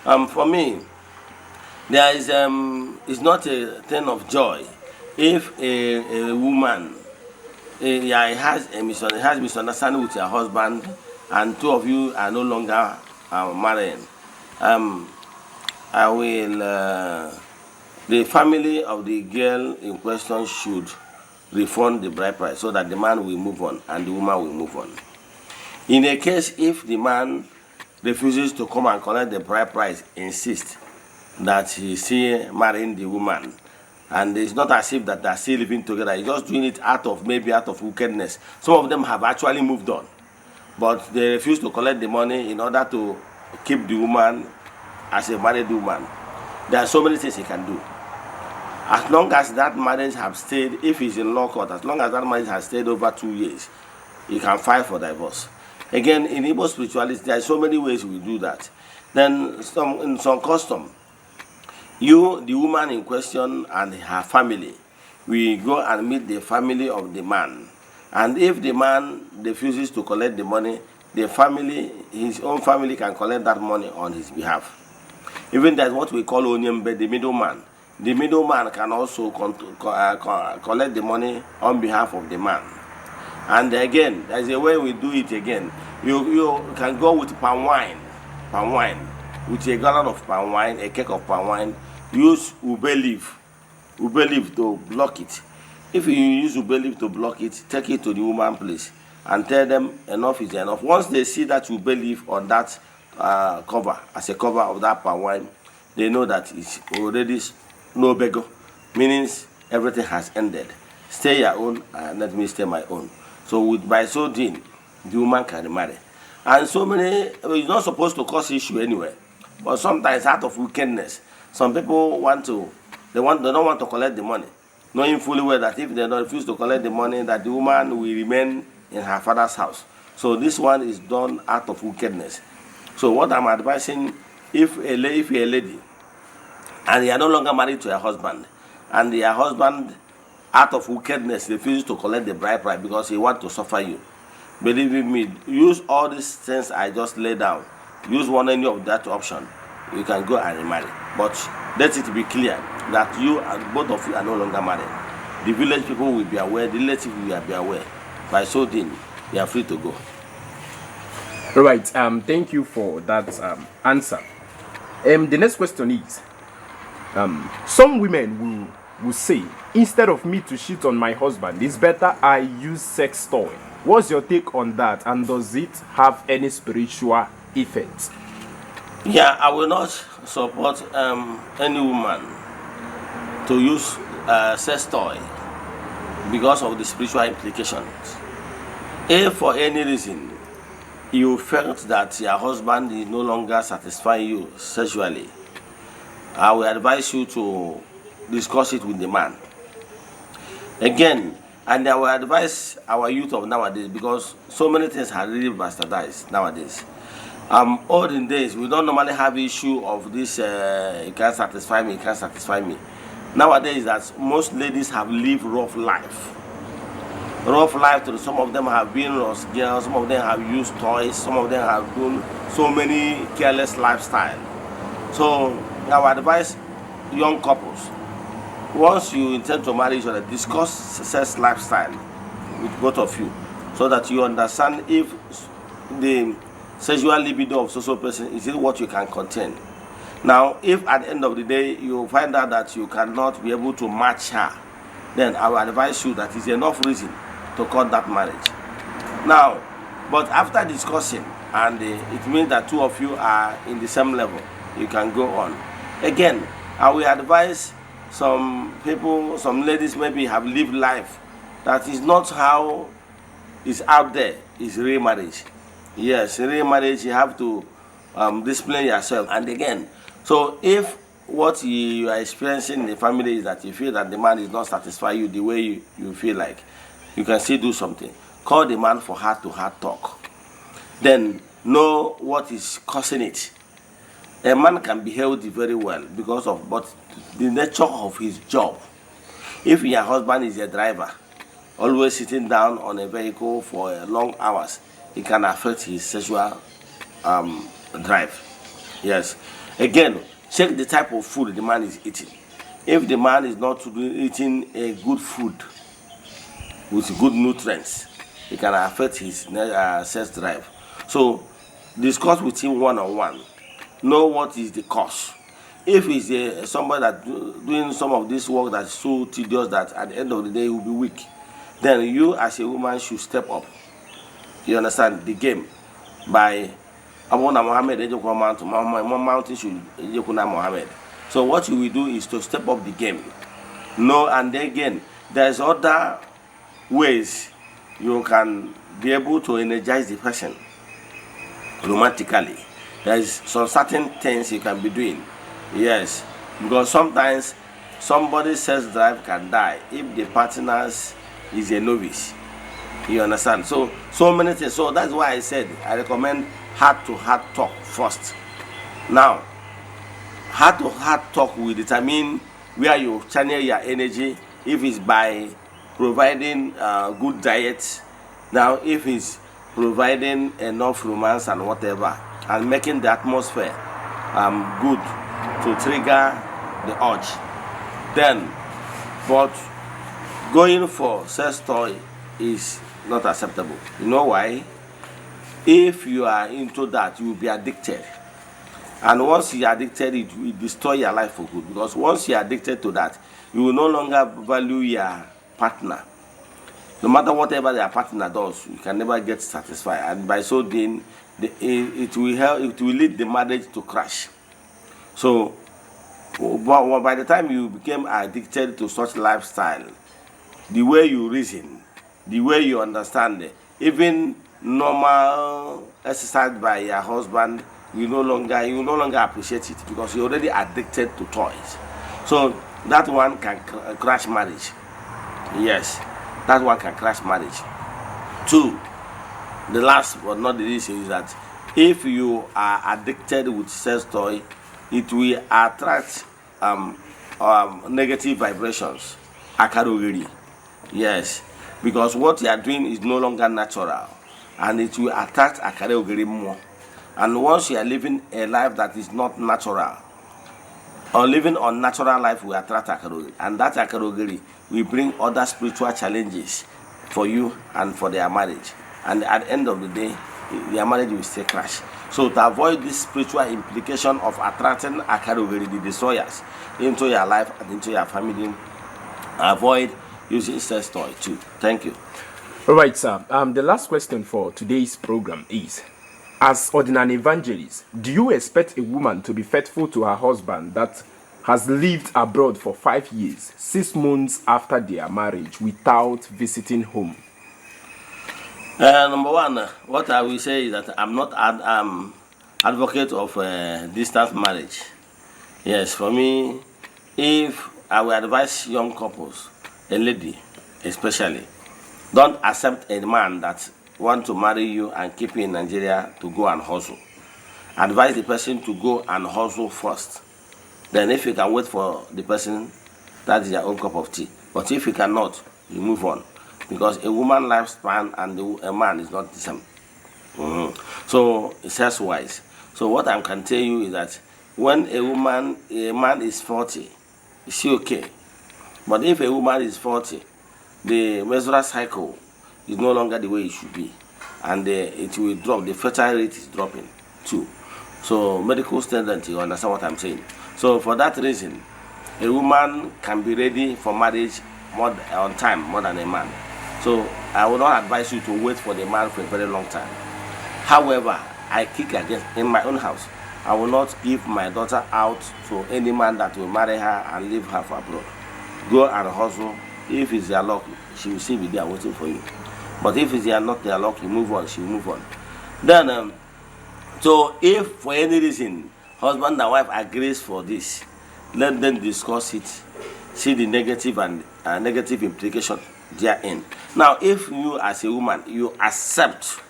For me, there is it's not a thing of joy if a woman has misunderstanding with your husband and two of you are no longer marrying. The family of the girl in question should refund the bride price so that the man will move on and the woman will move on. In a case if the man refuses to come and collect the bride price, insists that he's still marrying the woman, and it's not as if that they're still living together, he's just doing it out of wickedness. Some of them have actually moved on, but they refuse to collect the money in order to keep the woman as a married woman. There are so many things he can do. As long as that marriage has stayed, if he's in law court, as long as that marriage has stayed over 2 years, he can file for divorce. Again, in Igbo spirituality, there are so many ways we do that. Then in some custom, the woman in question and her family, we go and meet the family of the man. And if the man refuses to collect the money, his own family can collect that money on his behalf. Even that's what we call Onyembe, the middleman. The middleman can also collect the money on behalf of the man. And again, there's a way we do it again. You can go with palm wine, with a gallon of palm wine, a cake of palm wine. Use ube leaf to block it. If you use ube leaf to block it, take it to the woman place and tell them enough is enough. Once they see that ube leaf on that cover, as a cover of that palm wine, they know that it's already no beggar, meaning everything has ended. Stay your own and let me stay my own. So by so doing, the woman can remarry. And so many, it's not supposed to cause issue anyway, but sometimes out of wickedness, some people they don't want to collect the money, knowing fully well that if they don't refuse to collect the money, that the woman will remain in her father's house. So this one is done out of wickedness. So what I'm advising, if you're a lady and you are no longer married to your husband, and your husband out of wickedness refuses to collect the bride price because he wants to suffer you, believe me, use all these things I just laid down. Use any of that option. You can go and remarry. But let it be clear that you and both of you are no longer married. The village people will be aware, the relatives will be aware. By so doing, you are free to go. All right. Thank you for that answer. The next question is, some women will say, instead of me to cheat on my husband, it's better I use sex toy. What's your take on that, and does it have any spiritual effect? Yeah, I will not support any woman to use sex toy because of the spiritual implications. If for any reason you felt that your husband is no longer satisfying you sexually, I will advise you to discuss it with the man. Again, And I will advise our youth of nowadays, because so many things are really bastardized nowadays. Olden days, we don't normally have issue of this, you can't satisfy me, you can't satisfy me. Nowadays, that most ladies have lived rough life. Rough life, to some of them have been lost girls, some of them have used toys, some of them have done so many careless lifestyle. So I would advise young couples, once you intend to marry each other, discuss sex lifestyle with both of you, so that you understand if the sexual libido of social person is it what you can contain. Now, if at the end of the day you find out that you cannot be able to match her, then I will advise you that is enough reason to cut that marriage. Now, but after discussing, and it means that two of you are in the same level, you can go on. Again, I will advise some people, some ladies maybe have lived life that is not how is out there, is real marriage. Yes, real marriage, you have to discipline yourself. And again, so if what you are experiencing in the family is that you feel that the man is not satisfying you the way you feel like, you can still do something. Call the man for heart-to-heart talk. Then know what is causing it. A man can be healthy very well because of but the nature of his job. If your husband is a driver, always sitting down on a vehicle for long hours, it can affect his sexual drive. Yes. Again, check the type of food the man is eating. If the man is not eating a good food with good nutrients, it can affect his sex drive. So discuss with him one-on-one. Know what is the cause. If it's somebody that doing some of this work that's so tedious that at the end of the day he will be weak, then you as a woman should step up. You understand the game by Abuna Mohammed mountain should Mohammed. So what you will do is to step up the game. No, and again, there's other ways you can be able to energize the person romantically. There's some certain things you can be doing. Yes, because sometimes somebody's sex drive can die if the partner is a novice. You understand? So many things. So that's why I said I recommend heart-to-heart talk first. Now, heart-to-heart talk will determine where you channel your energy. If it's by providing good diet, now if it's providing enough romance and whatever, and making the atmosphere good to trigger the urge, then, but going for sex toy is not acceptable. You know why? If you are into that, you will be addicted, and once you are addicted, it will destroy your life for good. Because once you are addicted to that, you will no longer value your partner. No matter whatever their partner does, you can never get satisfied, and by so doing, it will lead the marriage to crash. So, by the time you became addicted to such lifestyle, the way you reason, the way you understand, even normal exercise by your husband, you no longer appreciate it because you're already addicted to toys. So that one can crash marriage. Yes, that one can crash marriage. Two, the last but not the least is that if you are addicted with sex toy, it will attract negative vibrations. Akarogiri. Yes, because what you are doing is no longer natural, and it will attract akarogiri more. And once you are living a life that is not natural, or living unnatural life, will attract akarogiri, and that akarogiri will bring other spiritual challenges for you and for their marriage. And at the end of the day, their marriage will still crash. So to avoid this spiritual implication of attracting akarogiri, the destroyers, into your life and into your family, avoid using sex toy too. Thank you. All right, sir. The last question for today's program is, as ordinary evangelist, do you expect a woman to be faithful to her husband that has lived abroad for 5 years, 6 months after their marriage, without visiting home? Number one, what I will say is that I'm not advocate of distance marriage. Yes, for me, if I will advise young couples, a lady, especially. Don't accept a man that want to marry you and keep you in Nigeria to go and hustle. Advise the person to go and hustle first. Then if you can wait for the person, that is your own cup of tea. But if you cannot, you move on. Because a woman's lifespan and a man is not the same. So it's just wise. So what I can tell you is that when a man is 40, is she okay? But if a woman is 40, the menstrual cycle is no longer the way it should be. And it will drop. The fertility rate is dropping too. So medical students, you understand what I'm saying? So for that reason, a woman can be ready for marriage on time more than a man. So I would not advise you to wait for the man for a very long time. However, I kick against in my own house. I will not give my daughter out to any man that will marry her and leave her for abroad. Go and hustle. If it's your luck, she will still be there waiting for you. But if it's not their luck, you move on, she will move on. Then, so if for any reason husband and wife agrees for this, let them discuss it, see the negative and negative implication therein. Now, if you as a woman, you accept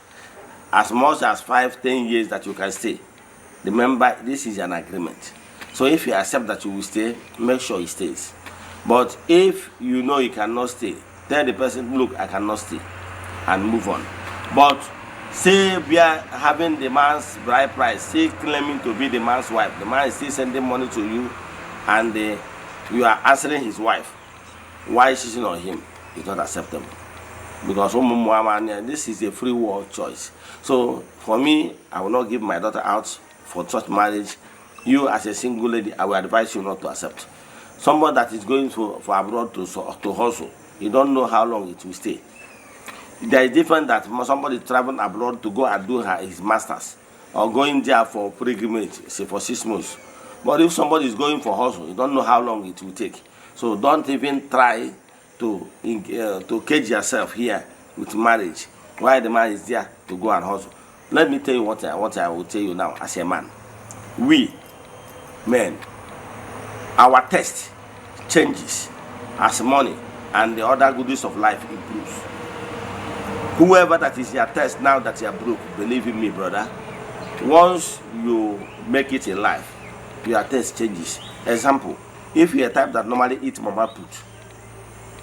as much as 5-10 years that you can stay, remember this is an agreement. So if you accept that you will stay, make sure he stays. But if you know you cannot stay, tell the person, look, I cannot stay, and move on. But say we are having the man's bride price, still claiming to be the man's wife. The man is still sending money to you, and you are answering his wife. Why cheating on him? It's not acceptable. Because this is a free world choice. So for me, I will not give my daughter out for such marriage. You as a single lady, I will advise you not to accept. Someone that is going for abroad to hustle, you don't know how long it will stay. There is different that somebody traveling abroad to go and do his masters, or going there for pilgrimage, say for 6 months. But if somebody is going for hustle, you don't know how long it will take. So don't even try to cage yourself here with marriage while the man is there to go and hustle. Let me tell you what I will tell you now as a man. We men, our taste changes as money and the other goodies of life improves. Whoever that is your test now that you are broke, believe in me, brother, once you make it in life, your taste changes. Example, if you are a type that normally eat mama put,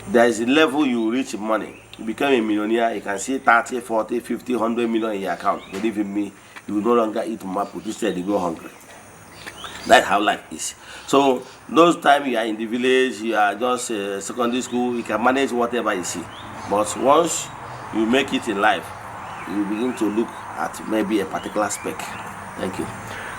there is a level you reach in money. You become a millionaire, you can see 30, 40, 50, 100 million in your account. Believe in me, you will no longer eat mama put, instead you go hungry. That's how life is. So those times you are in the village, you are just secondary school, you can manage whatever you see. But once you make it in life, you begin to look at maybe a particular spec. Thank you.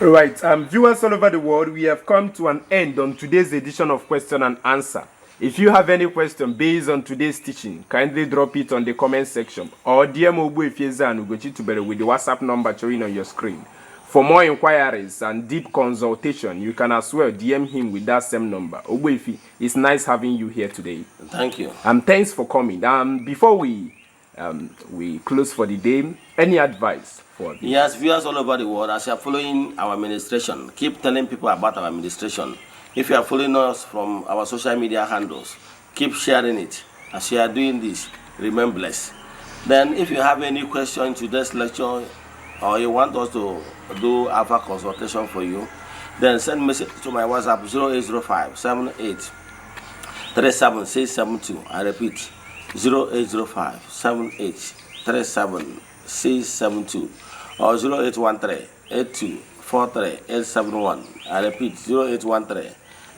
All right, viewers all over the world, we have come to an end on today's edition of Question and Answer. If you have any question based on today's teaching, kindly drop it on the comment section or DM Ogbu Eze-Ana with the WhatsApp number showing on your screen. For more inquiries and deep consultation, you can as well DM him with that same number. Ogbu, it's nice having you here today. Thank you. Thanks for coming. Before we close for the day, any advice for this? Yes, viewers all over the world, as you are following our administration, keep telling people about our administration. If you are following us from our social media handles, keep sharing it. As you are doing this, remain blessed. Then if you have any question to this lecture, or you want us to do alpha consultation for you, then send message to my WhatsApp 0805 78 37672. I repeat, 0805 78 37672, or 0813 8243 871. I repeat, 0813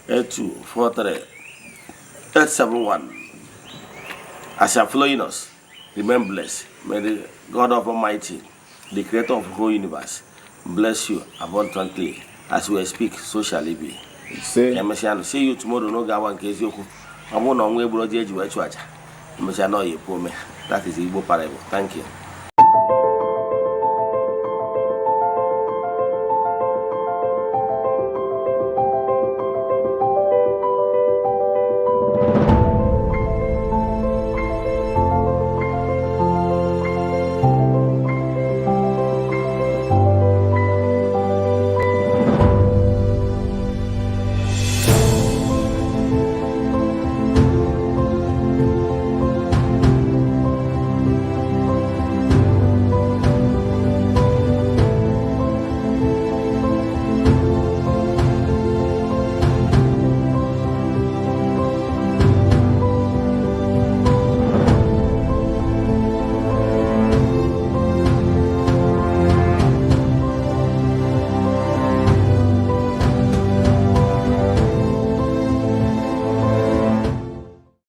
8243 871. As you are following us, remain blessed. May the God of Almighty, the creator of the whole universe, bless you abundantly. As we speak, so shall it be. See you tomorrow. No gawan Eziokwu. That is the Igbo parable. Thank you.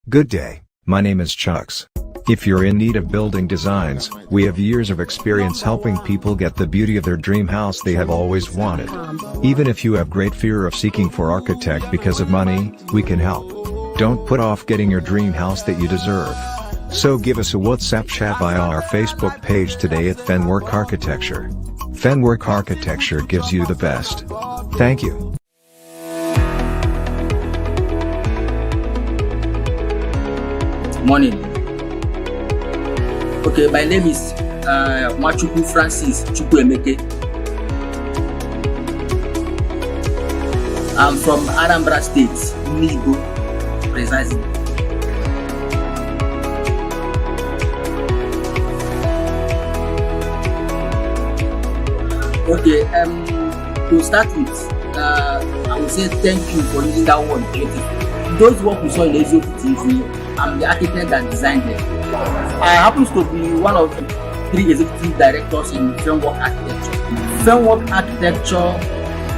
Good day, my name is Chucks. If you're in need of building designs, we have years of experience helping people get the beauty of their dream house they have always wanted. Even if you have great fear of seeking for architect because of money, we can help. Don't put off getting your dream house that you deserve. So give us a WhatsApp chat via our Facebook page today at Fenwork Architecture. Fenwork Architecture gives you the best. Thank you. Morning. Okay, my name is Mwachukwu Francis Chukwuemeke. I'm from Anambra State, Nigo, precisely. Okay, to start with, I will say thank you for using that word, beautiful. Those work we saw in Eziokwu TV, I'm the architect that designed them. I happen to be one of 3 executive directors in Fenwork Architecture. Fenwork Architecture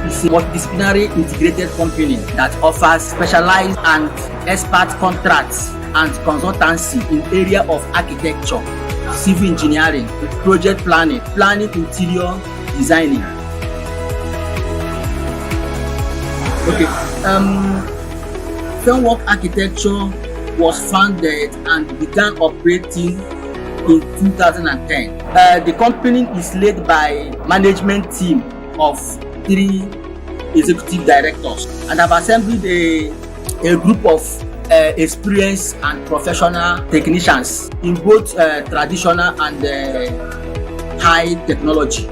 is a multidisciplinary integrated company that offers specialized and expert contracts and consultancy in area of architecture, civil engineering, project planning, interior designing. Okay, Fenwork Architecture was founded and began operating in 2010. The company is led by management team of 3 executive directors, and have assembled a group of experienced and professional technicians in both traditional and high technology.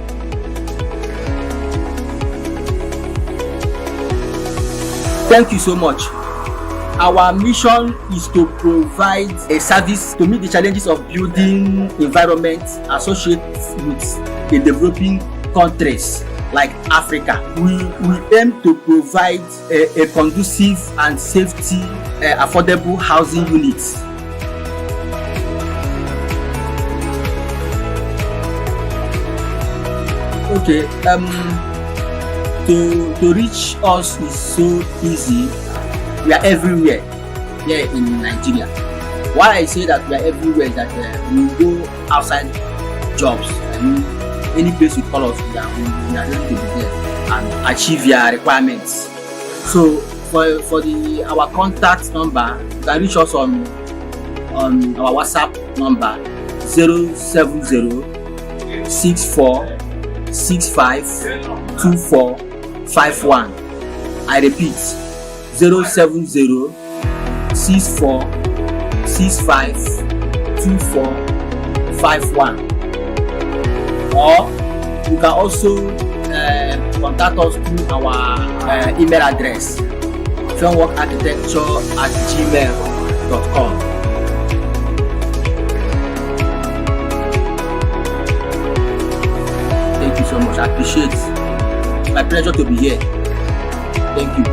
Thank you so much. Our mission is to provide a service to meet the challenges of building environments associated with the developing countries like Africa. We aim to provide a conducive and safety, affordable housing units. Okay, to reach us is so easy. We are everywhere here in Nigeria. Why I say that we are everywhere is that we go outside jobs. I mean, any place you call us, we are ready to be there and achieve your requirements. So for our contact number, you can reach us on our WhatsApp number 070 64 65 24 51. I repeat, 070 64 65 24 51. Or you can also contact us through our email address, fenworkarchitecture@gmail.com. Thank you so much. I appreciate it. It's my pleasure to be here. Thank you.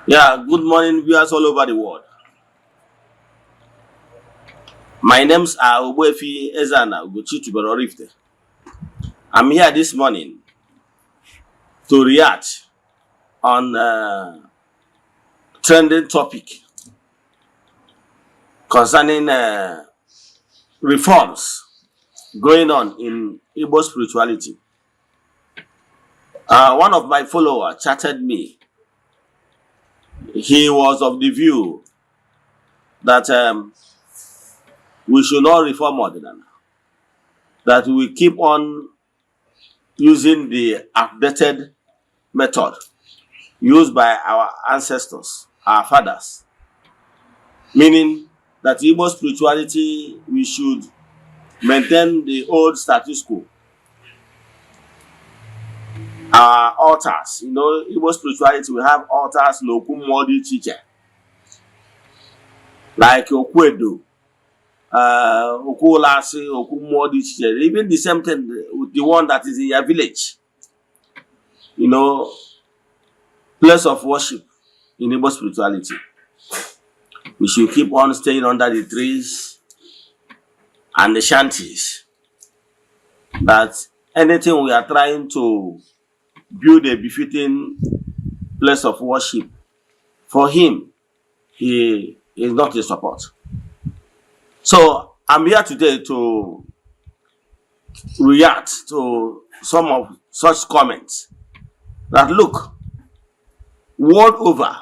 Yeah, good morning, viewers all over the world. My name's Eze-Ana Rifte. I'm here this morning to react on trending topic concerning reforms going on in Igbo spirituality. One of my followers chatted me. He was of the view that we should not reform Eze-Ana, that we keep on using the updated method used by our ancestors, our fathers, meaning that Igbo spirituality, we should maintain the old status quo. Our altars, Igbo spirituality, we have altars no kumodi teacher, like Okwedo, Okulasi, Okumodi teacher, even the same thing with the one that is in your village. Place of worship in Igbo spirituality. We should keep on staying under the trees and the shanties. That anything we are trying to build a befitting place of worship for him, he is not in support. So I'm here today to react to some of such comments. That look, world over,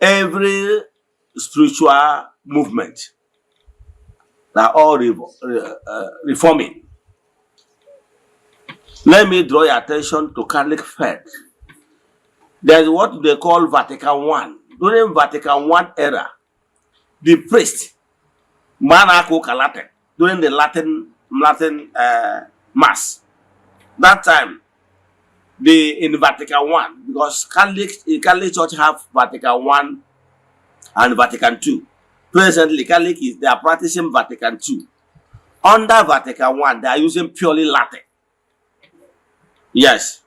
every spiritual movement, they're all reforming. Let me draw your attention to Catholic faith. There's what they call Vatican I. During Vatican I era, the priest, Manako Kalate, during the Latin Mass, that time, in Vatican I, because Catholic Church have Vatican I and Vatican II. Presently, Catholic they are practicing Vatican II. Under Vatican I, they are using purely Latin. Yes,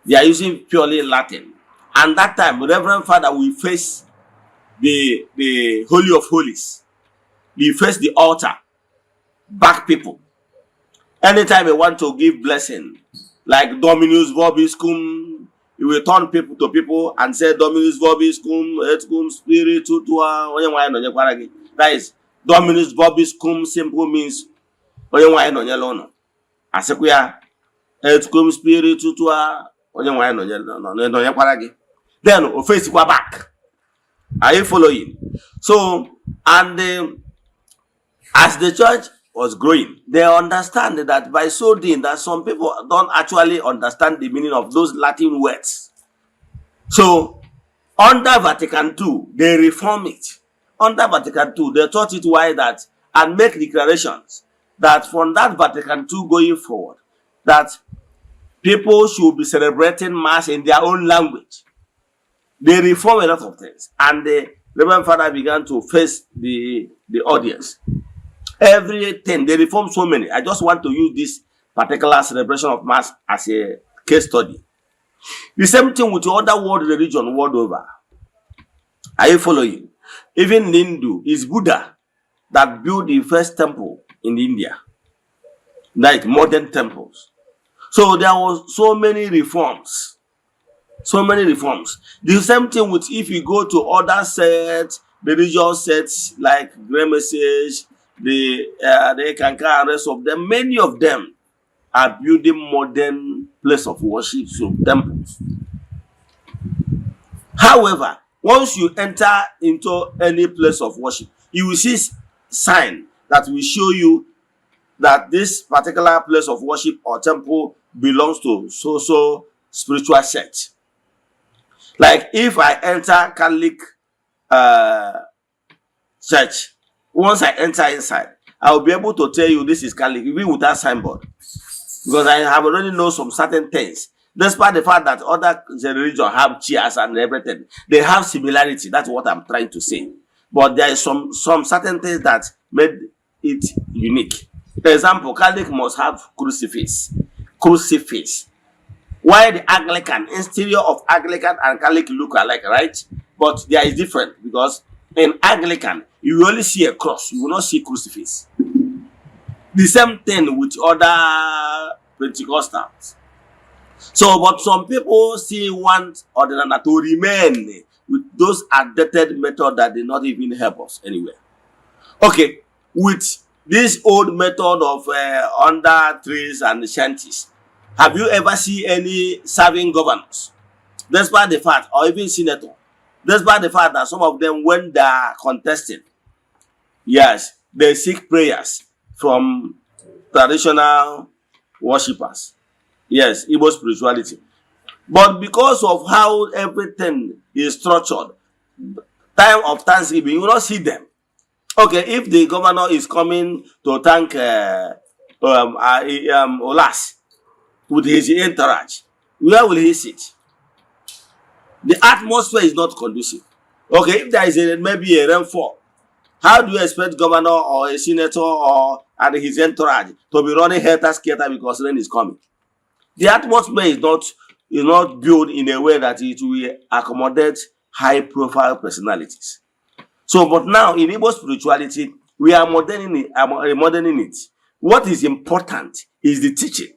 they are using purely Latin. And that time, Reverend Father will face the Holy of Holies. We face the altar, back people. Anytime they want to give blessing, like Dominus Vobiscum, you will turn people to people and say Dominus Vobiscum, et cum spiritu tua. That is Dominus Vobiscum simple means Asekuya et cum spiritu tua. Then face back. Are you following? So, and as the church was growing, they understand that by so doing that some people don't actually understand the meaning of those Latin words. So, under Vatican II, they reform it. Under Vatican II, they taught it why that and make declarations that from that Vatican II going forward, that people should be celebrating Mass in their own language. They reform a lot of things, and the Reverend Father began to face the audience. Everything, they reform so many. I just want to use this particular celebration of Mass as a case study. The same thing with other world religion world over. Are you following? Even in Hindu, it's Buddha that built the first temple in India. Like modern temples. So there was so many reforms. So many reforms. The same thing with if you go to other sets, religious sets like Grey Message, the Kanka and rest of them, many of them are building modern place of worship, so temples. However, once you enter into any place of worship, you will see sign that will show you that this particular place of worship or temple belongs to so spiritual sect. Like if I enter Catholic church, once I enter inside, I will be able to tell you this is Catholic, even without signboard. Because I have already know some certain things. Despite the fact that other religions have chairs and everything, they have similarity. That's what I'm trying to say. But there is some certain things that made it unique. For example, Catholic must have crucifix. Crucifix. Why the Anglican, exterior of Anglican and Catholic look alike, right? But there is different, because in Anglican, you will only see a cross, you will not see crucifix. The same thing with other Pentecostals. So, but some people still want Ordinana to remain with those outdated methods that did not even help us anywhere. Okay, with this old method of under trees and shanties, have you ever seen any serving governors? Despite the fact, or even senator, despite the fact that some of them, when they are contesting, yes, they seek prayers from traditional worshippers. Yes, Igbo spirituality. But because of how everything is structured, time of Thanksgiving, you will not see them. Okay, if the governor is coming to thank Olas with his entourage, where will he sit? The atmosphere is not conducive. Okay, if there is maybe a rainfall, how do you expect governor or a senator or and his entourage to be running helter-skelter because rain is coming? The atmosphere is not built in a way that it will accommodate high-profile personalities. So, but now in Igbo spirituality, we are moderning it. What is important is the teaching.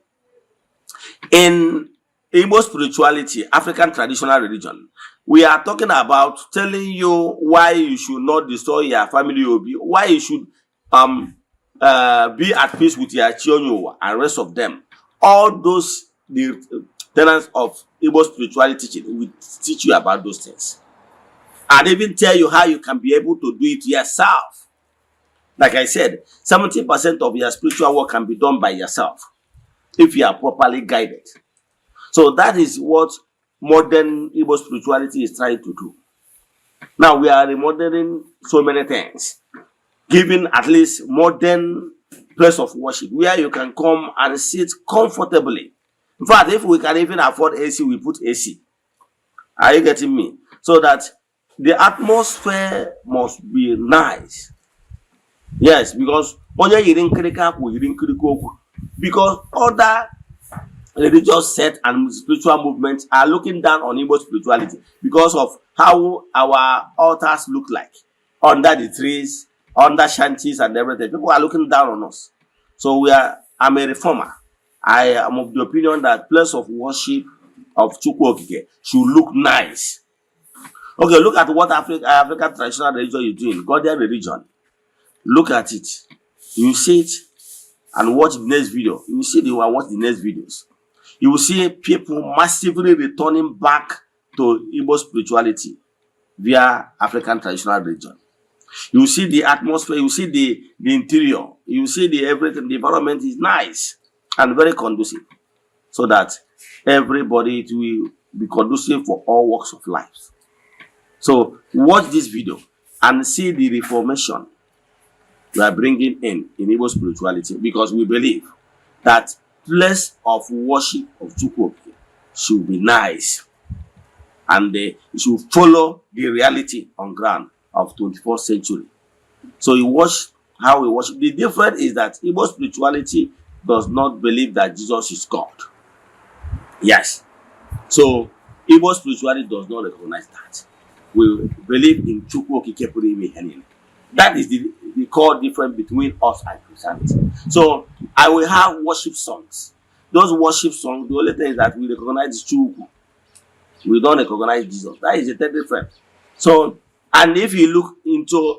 In Igbo spirituality, African traditional religion, we are talking about telling you why you should not destroy your family, why you should be at peace with your children and rest of them. All those the tenets of Igbo spirituality teaching will teach you about those things, and even tell you how you can be able to do it yourself. Like I said, 70% of your spiritual work can be done by yourself if you are properly guided. So that is what modern Igbo spirituality is trying to do. Now we are remodeling so many things, giving at least modern place of worship where you can come and sit comfortably. In fact, if we can even afford AC, we put AC. Are you getting me? So that the atmosphere must be nice. Yes, because other religious sect and spiritual movements are looking down on Igbo spirituality because of how our altars look like under the trees, under shanties and everything. People are looking down on us. So I'm a reformer. I am of the opinion that place of worship of Chukwu Okike should look nice. Okay, look at what African traditional religion is doing, Ghanaian religion. Look at it. You see it and watch the next video. You will see watch the next videos. You will see people massively returning back to Igbo spirituality via African traditional religion. You will see the atmosphere, you will see the interior, you will see everything. The environment is nice and very conducive, so that everybody will be conducive for all walks of life. So watch this video and see the reformation we are bringing in Igbo spirituality, because we believe that place of worship of Chukwu should be nice, and it should follow the reality on ground of 21st century. So you watch how we worship. The difference is that Igbo spirituality does not believe that Jesus is God. Yes. So Igbo spirituality does not recognize that. We believe in Chukwu Okike Pụrụ Ime Ihe Niile. That is the core difference between us and Christianity. So I will have worship songs. Those worship songs, the only thing is that we recognize Chukwu. We don't recognize Jesus. That is the third difference. So, and if you look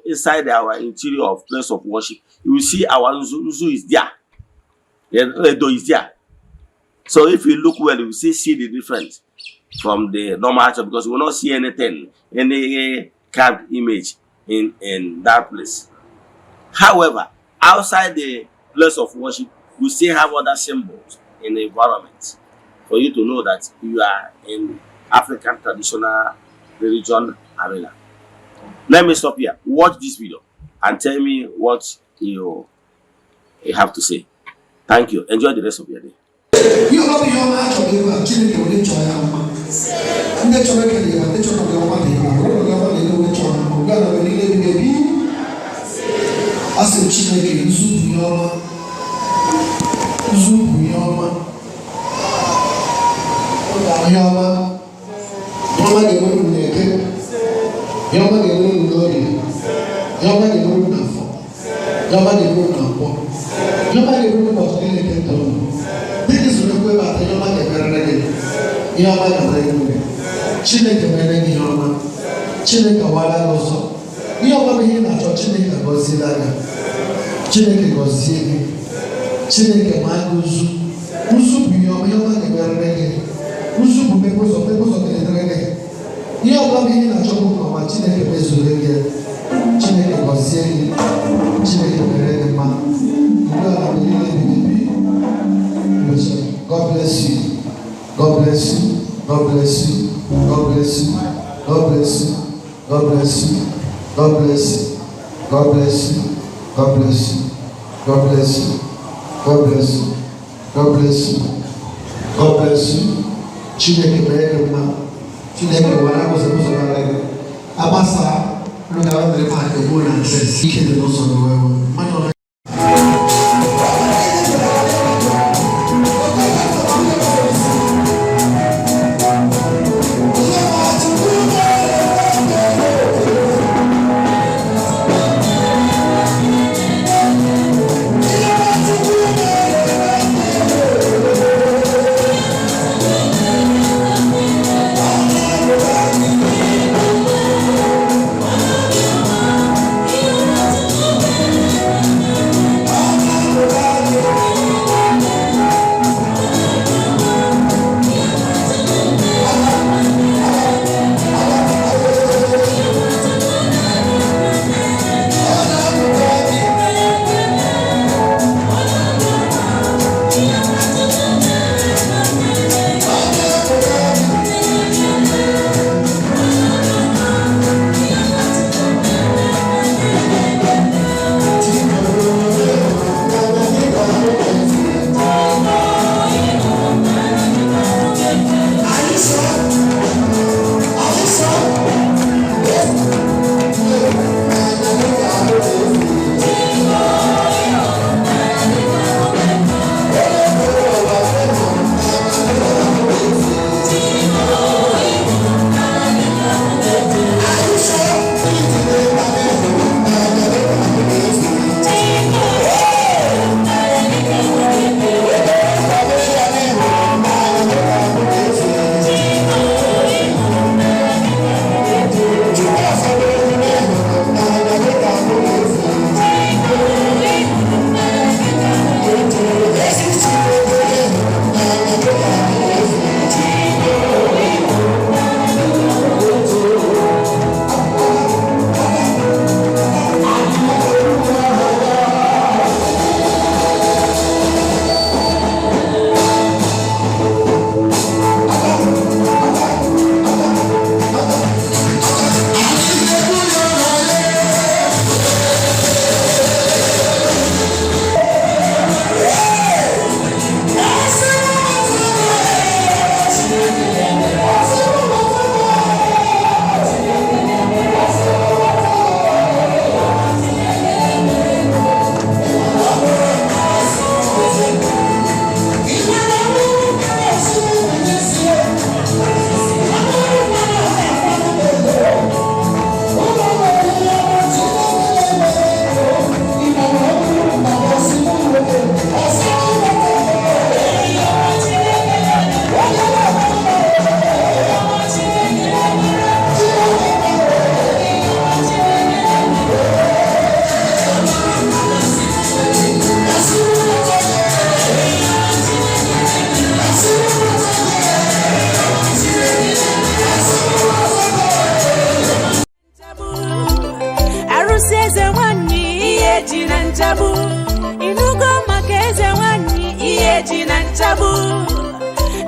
inside our interior of place of worship, you will see our Nzu is there. Edo is there. So if you look well, you will see the difference from the normal church, because you will not see anything, any carved image in that place. However, outside the place of worship, you still have other symbols in the environment for you to know that you are in African traditional religion arena. Let me stop here. Watch this video and tell me what you have to say. Thank you. Enjoy the rest of your day. ihe ọma ga-enwere unu n'eke, ihe ọma ga-enwere unu n'orie, ihe ọma ga-enwere unu n'afọ, ihe ọma ga-enwere unu n'akwọ, ihe ọma ga-enwere unu n'ọtụtụ ihe nke ndụ unu. Dịka isoro ekwe bata ihe ọma ga-emerere gị, ihe ọma ga-abara gị uru. Chineke mere gị ihe ọma, Chineke awala gị ọzọ. Ihe ọma bụ ihe ị na-achọ, Chineke agọziela gị. Chineke gọzie gị, Chineke ma gị ụzụ. Ụzụ bụ ihe ọma ga-emerere gị. Ụzụ bụ mmepe ụzọ ga-edere gị. Ihe ọma bụ ihe ị na-achọ bụ ọma, Chineke mezuru gị. Chineke gọzie gị, Chineke mere gị mma. Ugbu a bụ ihe ebighị. God bless you. God bless you. God bless you. God bless you. God bless you. God bless you. God bless you. God bless you. God bless you. God bless you. God bless you. God bless you. God bless you. Chineke mere gị mma. Chineke were agụzọ ụzọ gara gị. Agbasa n'oge ahụ mere ma egbu na nse ike dị n'ụzọ n'wewe.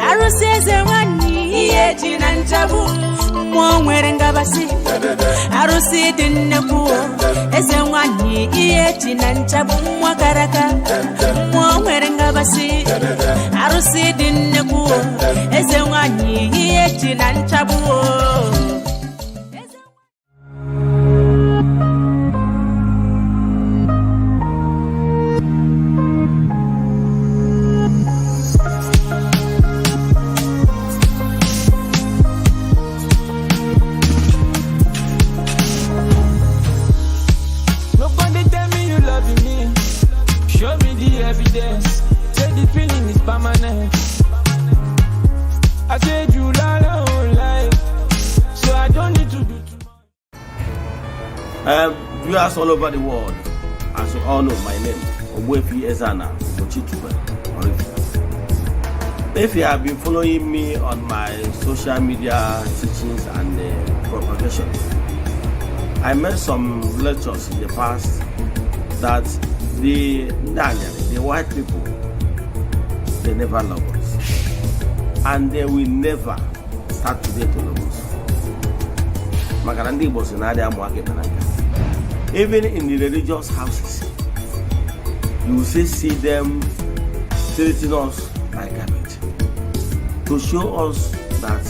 arụsị eze nwanyị ihe ji na nchabu mmụọ nwere ngabasị arụsị dị nnekwu eze nwanyị ihe ji na nchabu mmụọ karaka mmụọ nwere ngabasị arụsị dị nnekwu eze nwanyị ihe ji na nchabu evidence. Say the feeling is permanent. I said you lie on life, so I don't need to do too much. Viewers all over the world, as you all know, my name is Eze-Ana. If you have been following me on my social media teachings and propagation, I made some lectures in the past that the white people, they never love us, and they will never start today to love us. Even in the religious houses, you will see them treating us like garbage, to show us that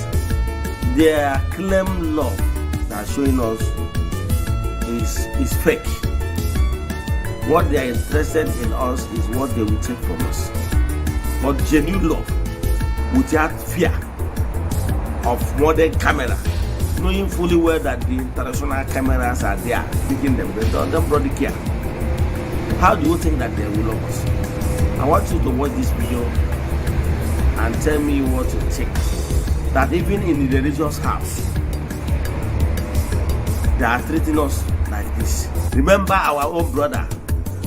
their claim love that showing us is fake. What they are interested in us is what they will take from us. But genuine love, without fear of modern camera, knowing fully well that the international cameras are there picking them, they don't bloody care. How do you think that they will love us? I want you to watch this video and tell me what you think. That even in the religious house, they are treating us like this. Remember our own brother,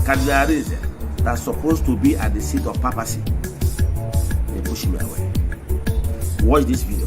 Cardinal Eze, that's supposed to be at the seat of papacy. They push me away. Watch this video.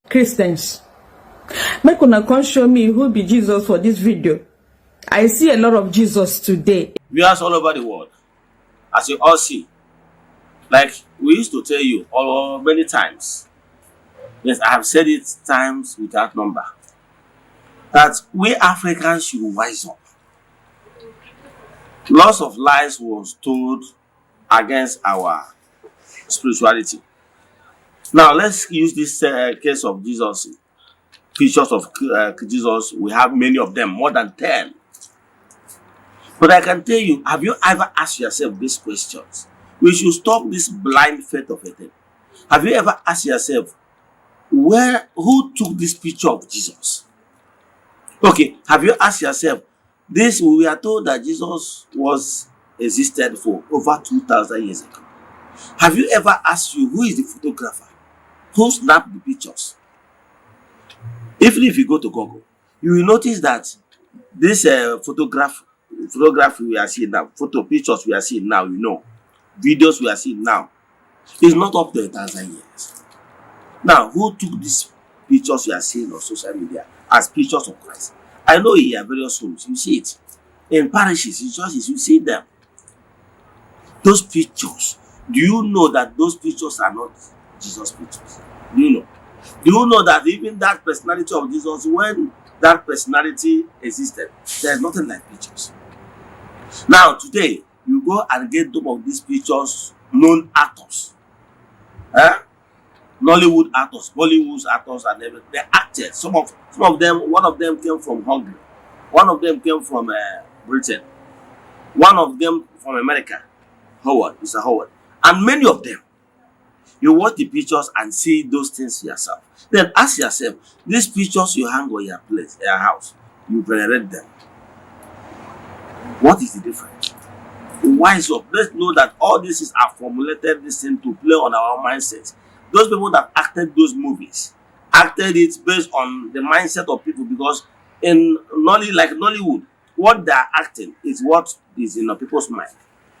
Christians, make una come show me who be Jesus for this video. I see a lot of Jesus today. Viewers all over the world, as you all see, like we used to tell you all many times, yes, I have said it times without number, that we Africans should wise up. Lots of lies was told against our spirituality. Now let's use this case of Jesus, pictures of Jesus. We have many of them, more than 10. But I can tell you, have you ever asked yourself these questions? We should stop this blind faith of a thing. Have you ever asked yourself, who took this picture of Jesus? Okay, have you asked yourself, we are told that Jesus existed for over 2,000 years ago. Have you ever asked you, who is the photographer? Who snapped the pictures? Even if you go to Google, you will notice that this photograph photography we are seeing now, photo pictures we are seeing now, videos we are seeing now, is not up to 1,000 years. Now, who took these pictures you are seeing on social media as pictures of Christ? I know in various homes, you see it. In parishes, in churches, you see them. Those pictures, do you know that those pictures are not Jesus' pictures? Do you know? Do you know that even that personality of Jesus, when that personality existed, there's nothing like pictures. Now, today, you go and get some of these pictures, known actors. Nollywood actors, Bollywood actors, and everything. They acted. Some of them, one of them came from Hungary. One of them came from Britain. One of them from America. Mr. Howard. And many of them, you watch the pictures and see those things yourself. Then ask yourself, these pictures you hang on your place, your house, you venerate them. What is the difference? Wise up. Let's know that all this is formulated this thing to play on our mindsets. Those people that acted those movies acted it based on the mindset of people, because in Nollywood, what they are acting is what is in people's mind.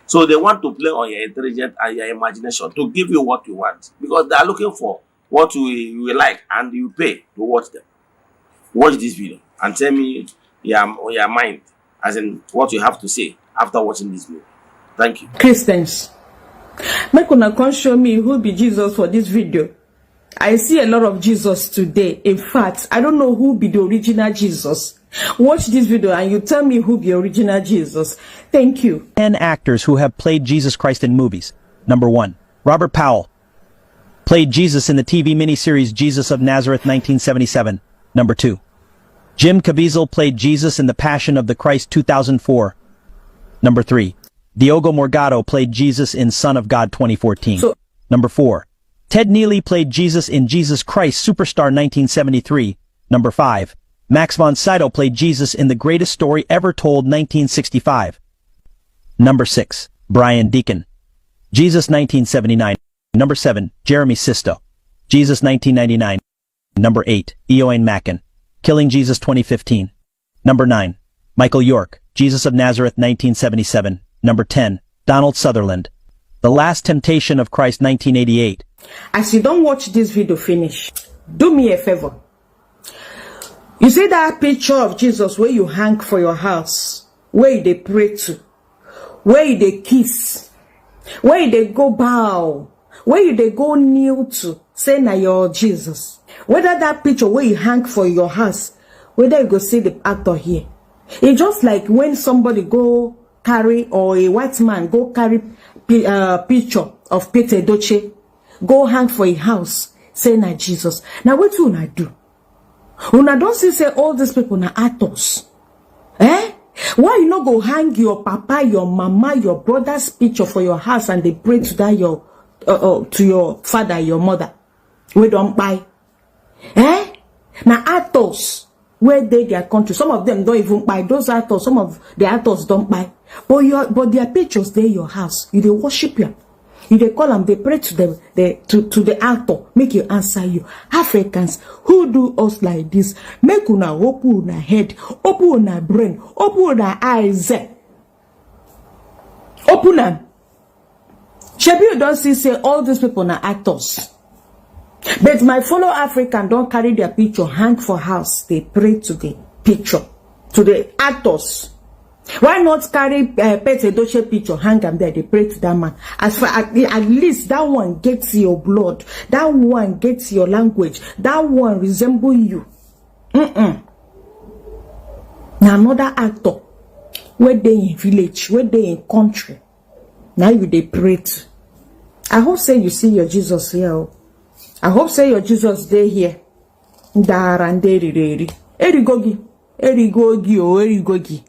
So they want to play on your intelligence and your imagination to give you what you want, because they are looking for what you like, and you pay to watch them. Watch this video and tell me your mind, as in what you have to say after watching this movie. Thank you. Christians, make una come show me who be Jesus for this video. I see a lot of Jesus today. In fact, I don't know who be the original Jesus. Watch this video and you tell me who be original Jesus. Thank you. 10 actors who have played Jesus Christ in movies. Number 1. Robert Powell. Played Jesus in the TV miniseries Jesus of Nazareth 1977. Number 2. Jim Caviezel played Jesus in The Passion of the Christ 2004. Number 3. Diogo Morgado played Jesus in Son of God 2014. Number 4. Ted Neely played Jesus in Jesus Christ Superstar 1973. Number 5. Max von Sydow played Jesus in The Greatest Story Ever Told 1965. Number 6. Brian Deacon. Jesus 1979. Number 7. Jeremy Sisto. Jesus 1999. Number 8. Eoin Macken. Killing Jesus 2015. Number 9. Michael York. Jesus of Nazareth 1977. Number 10. Donald Sutherland. The Last Temptation of Christ 1988. As you don't watch this video finish, do me a favor. You see that picture of Jesus where you hang for your house, where they pray to, where they kiss, where they go bow, where they go kneel to, say na your Jesus. Whether that picture where you hang for your house, whether you go see the actor here. It's just like when somebody go carry, or a white man go carry picture of Peter Edochie, go hang for a house, say na Jesus. Now what you una do? Una don't see say all these people na actors. Why you not go hang your papa, your mama, your brother's picture for your house and they pray to that to your father, your mother? We don't buy. Now actors where they their country, some of them don't even buy. Those actors, some of the actors don't buy. But their pictures there your house. You they worship you. You they call them, they pray to them, to the actor, make you answer you. Africans who do us like this, make una open una head, open una brain, open una eyes. Open them. Shebi you don't see say all these people are actors. But my fellow African don't carry their picture, hang for house. They pray to the picture, to the actors. Why not carry Peter Edochie picture, hang them there, they pray to that man. As far at least that one gets your blood, that one gets your language, that one resemble you. Now another actor, where they in village, where they in country, now you they pray to. I hope say you see your Jesus here. I hope say your Jesus day here. Erigogi, Erigogi.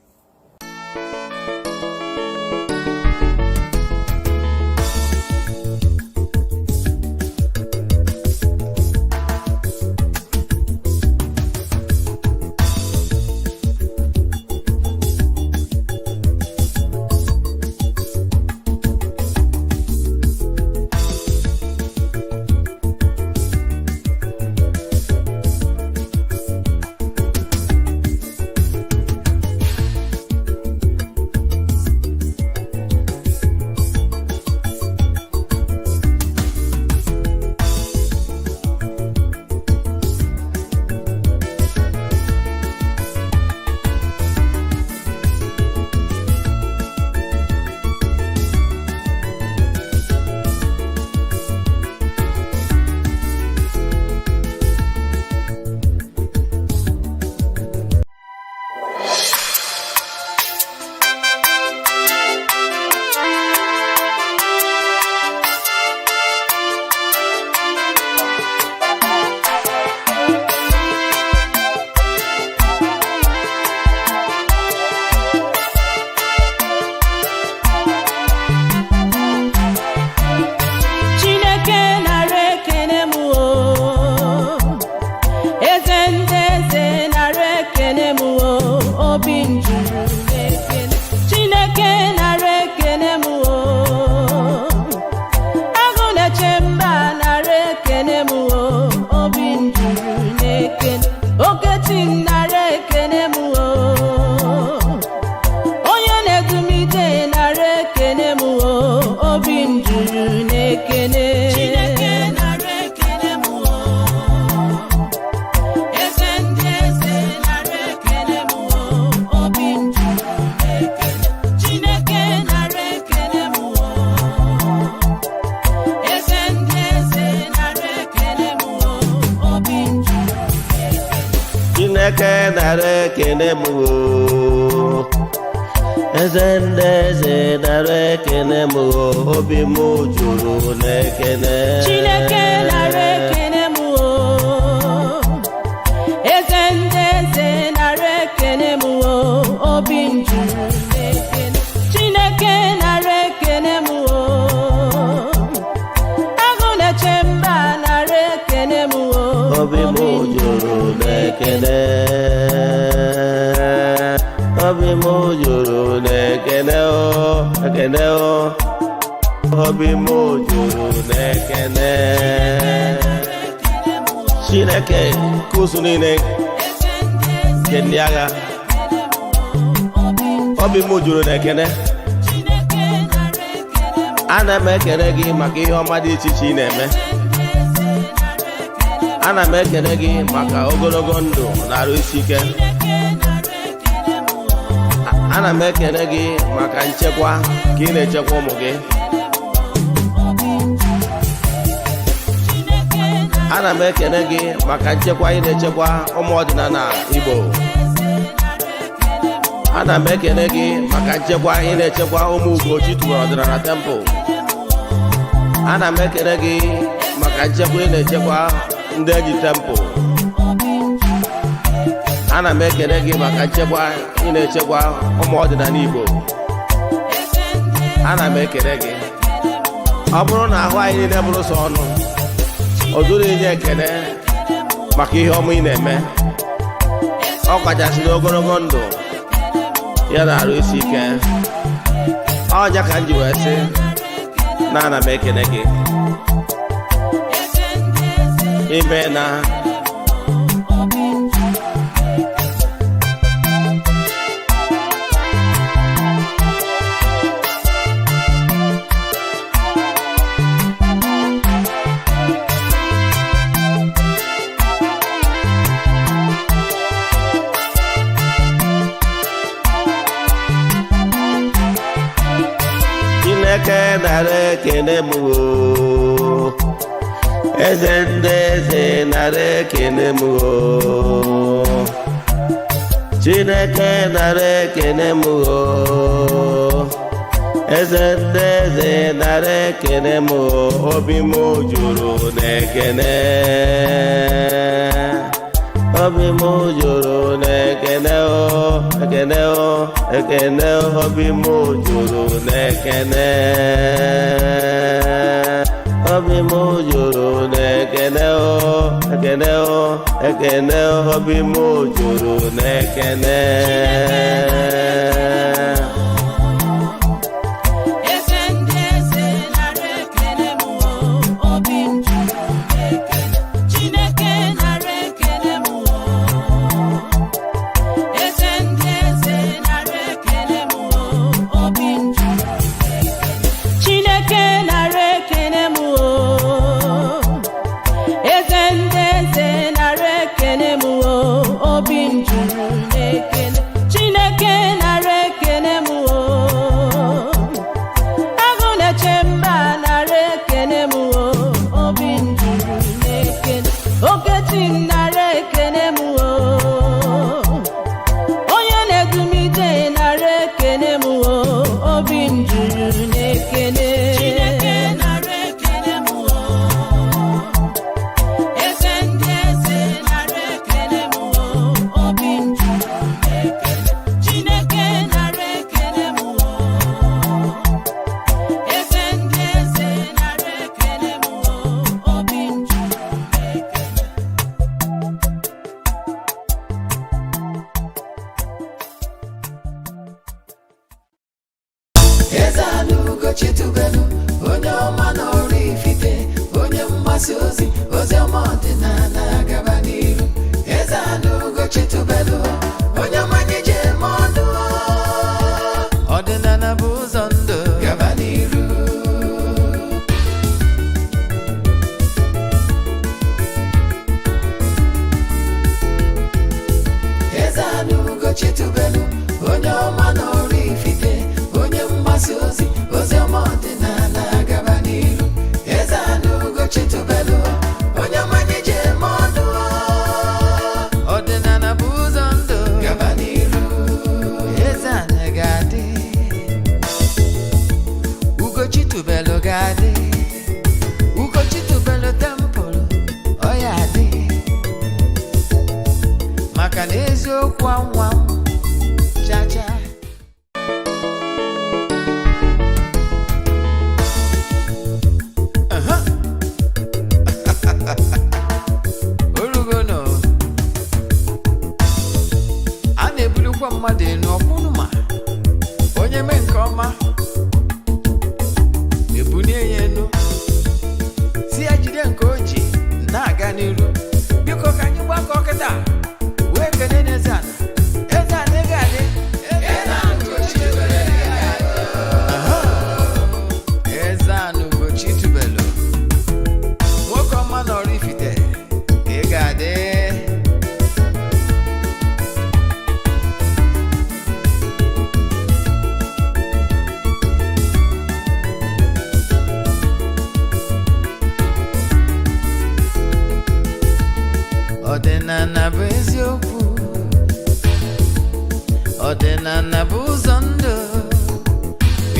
Chineke nara ekene m o. Eze ndị eze nara ekene m o. Obi m juru n'ekene. Chineke nara ekene m o. Eze ndị eze nara ekene m o. Obi m juru n'ekene. Chineke nara ekene m o. Agụ na-eche mba nara ekene m o. Obi m juru n'ekene. Obi m juru n'ekene o. Ekene o. Obi m juru n'ekene. Chineke kusu niile nke ndị agha. Obi m juru n'ekene. Ana m ekele gị maka ihe ọma dị iche iche ị na-eme. Ana m ekele gị maka ogologo ndụ na arụ isi ike. Ana m ekele gị maka nchekwa ka ị na-echekwa ụmụ gị. Ana m ekele gị maka nchekwa ị na-echekwa ụmụ ọdịnala Igbo. Ana m ekele gị maka nchekwa ị na-echekwa ụmụ Ugochi tụwara ọdịnala temple. Ana m ekele gị maka nchekwa ị na-echekwa ndị Enyi temple. Ana m ekele gị maka nchekwa ị na-echekwa ụmụ ọdịnala Igbo. Ana m ekele gị. Ọ bụrụ na ahụ anyị niile bụrụ sọ ọnụ, o zuru inye ekele maka ihe ọma ị na-eme. Ọ kachasịrị ogologo ndụ ya na arụ isi ike. Ọnya ka m ji wee sị na ana m ekele gị. Ime na Chineke nara ekene m o. Eze ndị eze nara ekene m o. Chineke nara ekene m o. Eze ndị eze nara ekene m o. Obi m juru n'ekene. Obi m juru n'ekene o. Ekene o. Ekene o. Obi m juru n'ekene. Obi m juru n'ekene o. Ekene o. Ekene o. Obi m juru n'ekene. Eze-Ana chitubelu onye ọma n'ọrụ ifite onye mgbasa ozi ọma ọdịnala gaba n'iru. Eze-Ana chitubelu onye ọma nyeje ọdụ ọdịnala bụ ụzọ ndụ gaba n'iru. Eze-Ana chitubelu onye ọma n'ọrụ ifite onye mgbasa ozi ọma ọdịnala gaba n'iru. Eze-Ana chitubelu chitubelo gadi, ugo chitubelo temple, oya di. Maka na eziokwu anwa, cha cha. Orugono, a na-ebulukwa mmadụ n'ọkpụnụma, onye mee nke ọma ebunye ya enu, si ya jide nke o ji na-aga n'iru. Biko ka anyị gbakọ kịta wee kene n'Eze-Ana. Eze-Ana ego adị, Eze-Ana Ugochi tubelu, nwoke ọma nọrọ Ifite, ego adị. Ọdịnala bụ eziokwu, ọdịnala bụ ụzọ ndụ.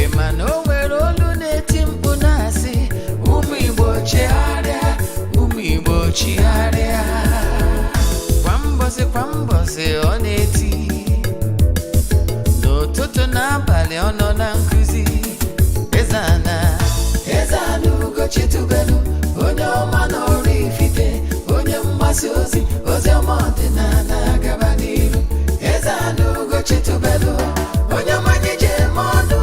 Ị ma na o nwere olu na-eti mkpu na-asị, ụmụ Igbo chigharịa, ụmụ Igbo chigharịa. Kwa mbọsị ọ na-eti, n'ụtụtụ n'abalị ọ nọ na nkụzi. Eze-Ana, Eze-Ana Ugochi tubelu, onye ọma n'ọrụ Ifite, onye mgbasa ozi, ozi ọma ọdịnala gaba n'iru. Eze-Ana Ugochi tubelu, onye mmanye je eme ọnụ,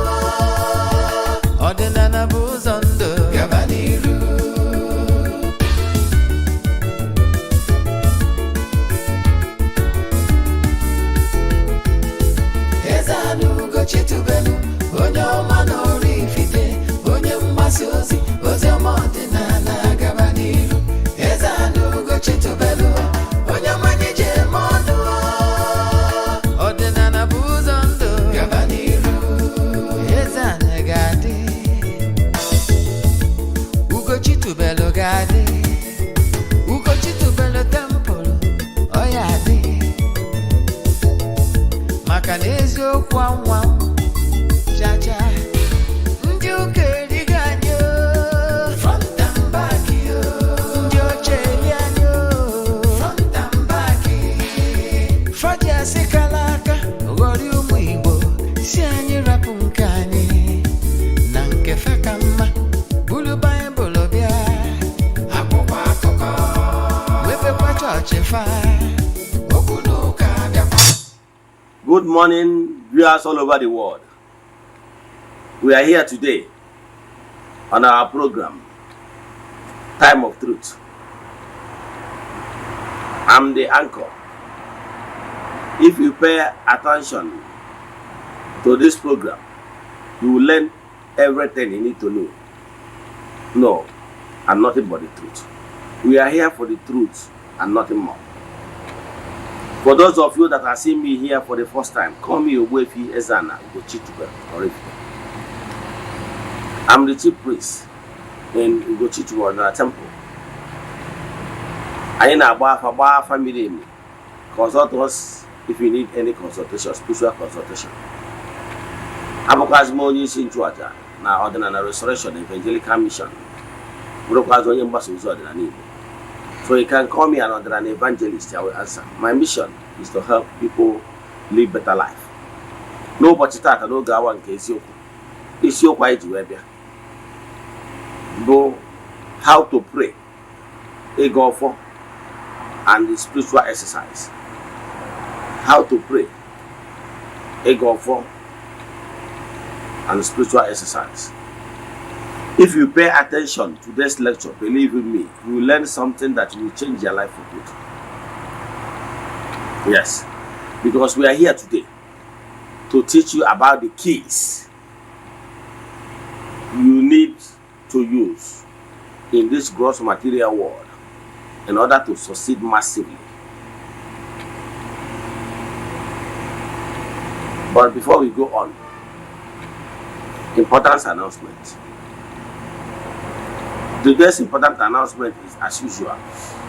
ọdịnala bụ ụzọ ndụ gaba n'iru. Eze-Ana Ugochi tubelu, onye ọma n'ọrụ Ifite, onye mgbasa ozi, ozi ọma ọdịnala gaba n'iru. Eze-Ana Ugochi tubelu, onye mmanye je eme ọnụ, ọdịnala bụ ụzọ ndụ gaba n'iru. Eze-Ana ga-adị, Ugochi tubelu ga-adị, Ugochi tubelu temple, ọ ya adị. Maka na eziokwu anwa, cha cha. Ndị ụka erigo anyị o, front and back yo. Ndị oche eri anyị o, front and back. Faji asị kala aka, ghọrị ụmụ Igbo, si anyị rapụ nke anyị na nke fe ka mma. Bulu Baịbụl bịa, akwụkwọ akụkọ, wepekwa chọọchị fa, okwu n'ụka bịakwa. Good morning, viewers all over the world. We are here today on our program, Time of Truth. I'm the anchor. If you pay attention to this program, you will learn everything you need to know. No, and nothing but the truth. We are here for the truth and nothing more. For those of you that are seeing me here for the first time, call me Ogbuefi Eze-Ana Ugochi tubelu. I'm the chief priest in Ugochi tubelu temple. I na-agba family me. Consult us if you need any consultation, spiritual consultation. Abụkwazi m onye isi nchụaja na ọdịnala restoration evangelical mission. Bụrụkwazi onye mgbasa ozi ọdịnala Igbo. So you can call me an evangelist, I will answer. My mission is to help people live better life. N'ụbọchị tata n'oge awa nke eziokwu. Isiokwu anyị ji wee bịa bụ how to pray, ịga ọfọ, and the spiritual exercise. How to pray, ịga ọfọ, and the spiritual exercise. If you pay attention to this lecture, believe in me, you will learn something that will change your life for good. Yes, because we are here today to teach you about the keys you need to use in this gross material world in order to succeed massively. But before we go on, important announcement. Today's important announcement is as usual.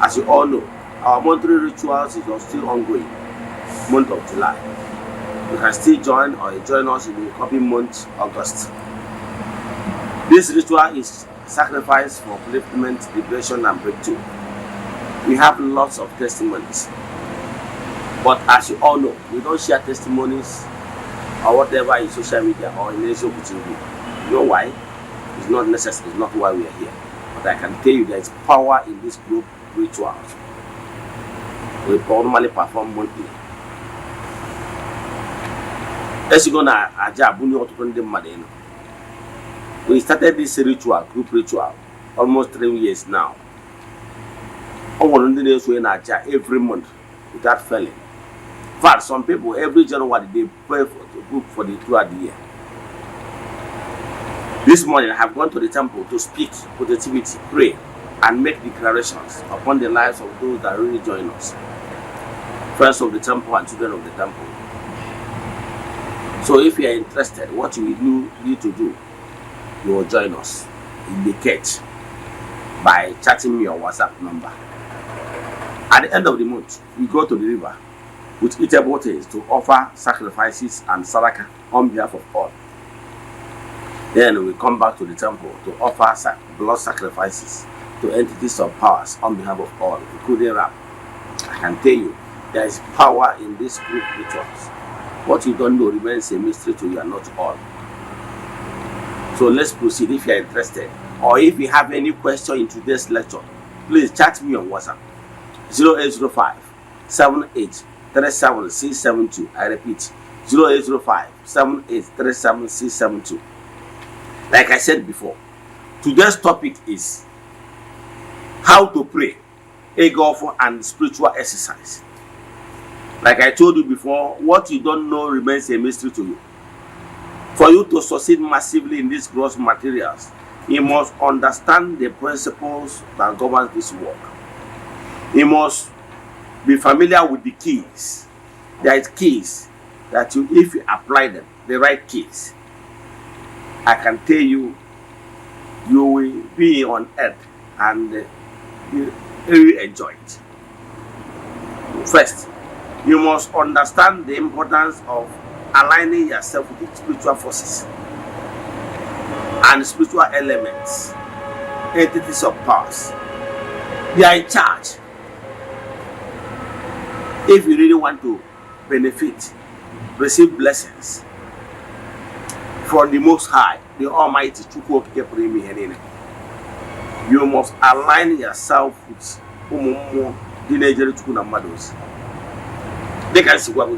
As you all know, our monthly rituals is still ongoing, month of July. You can still join or join us in the coming month, August. This ritual is sacrifice for upliftment, liberation, and breakthrough. We have lots of testimonies, but as you all know, we don't share testimonies or whatever in social media or in Eziokwu TV. You know why? It's not necessary. It's not why we are here. But I can tell you there is power in this group rituals. We normally perform monthly. We started this ritual, group ritual, almost 3 years now. Every month without failing. In fact, some people every January they pray for the group for the throughout the year. This morning I have gone to the temple to speak positivity, pray, and make declarations upon the lives of those that really join us. Friends of the temple and children of the temple. So if you are interested, what you need to do, you will join us in the church by chatting me on WhatsApp number. At the end of the month, we go to the river with eatable things to offer sacrifices and sadaka on behalf of all. Then we come back to the temple to offer blood sacrifices to entities of powers on behalf of all, including Ram. I can tell you, there is power in these group rituals. What you don't know remains a mystery to you and not all. So let's proceed. If you are interested, or if you have any question in today's lecture, please chat me on WhatsApp 0805 78 37 672. I repeat, 0805 78 37 672. Like I said before, today's topic is how to pray, a golfer, and spiritual exercise. Like I told you before, what you don't know remains a mystery to you. For you to succeed massively in these gross materials, you must understand the principles that govern this work. You must be familiar with the keys. There is keys that you, if you apply them, the right keys, I can tell you, you will be on earth and you will enjoy it. First, you must understand the importance of aligning yourself with the spiritual forces and spiritual elements, entities of powers. They are in charge. If you really want to benefit, receive blessings from the Most High, the Almighty, you must align yourself with they can see what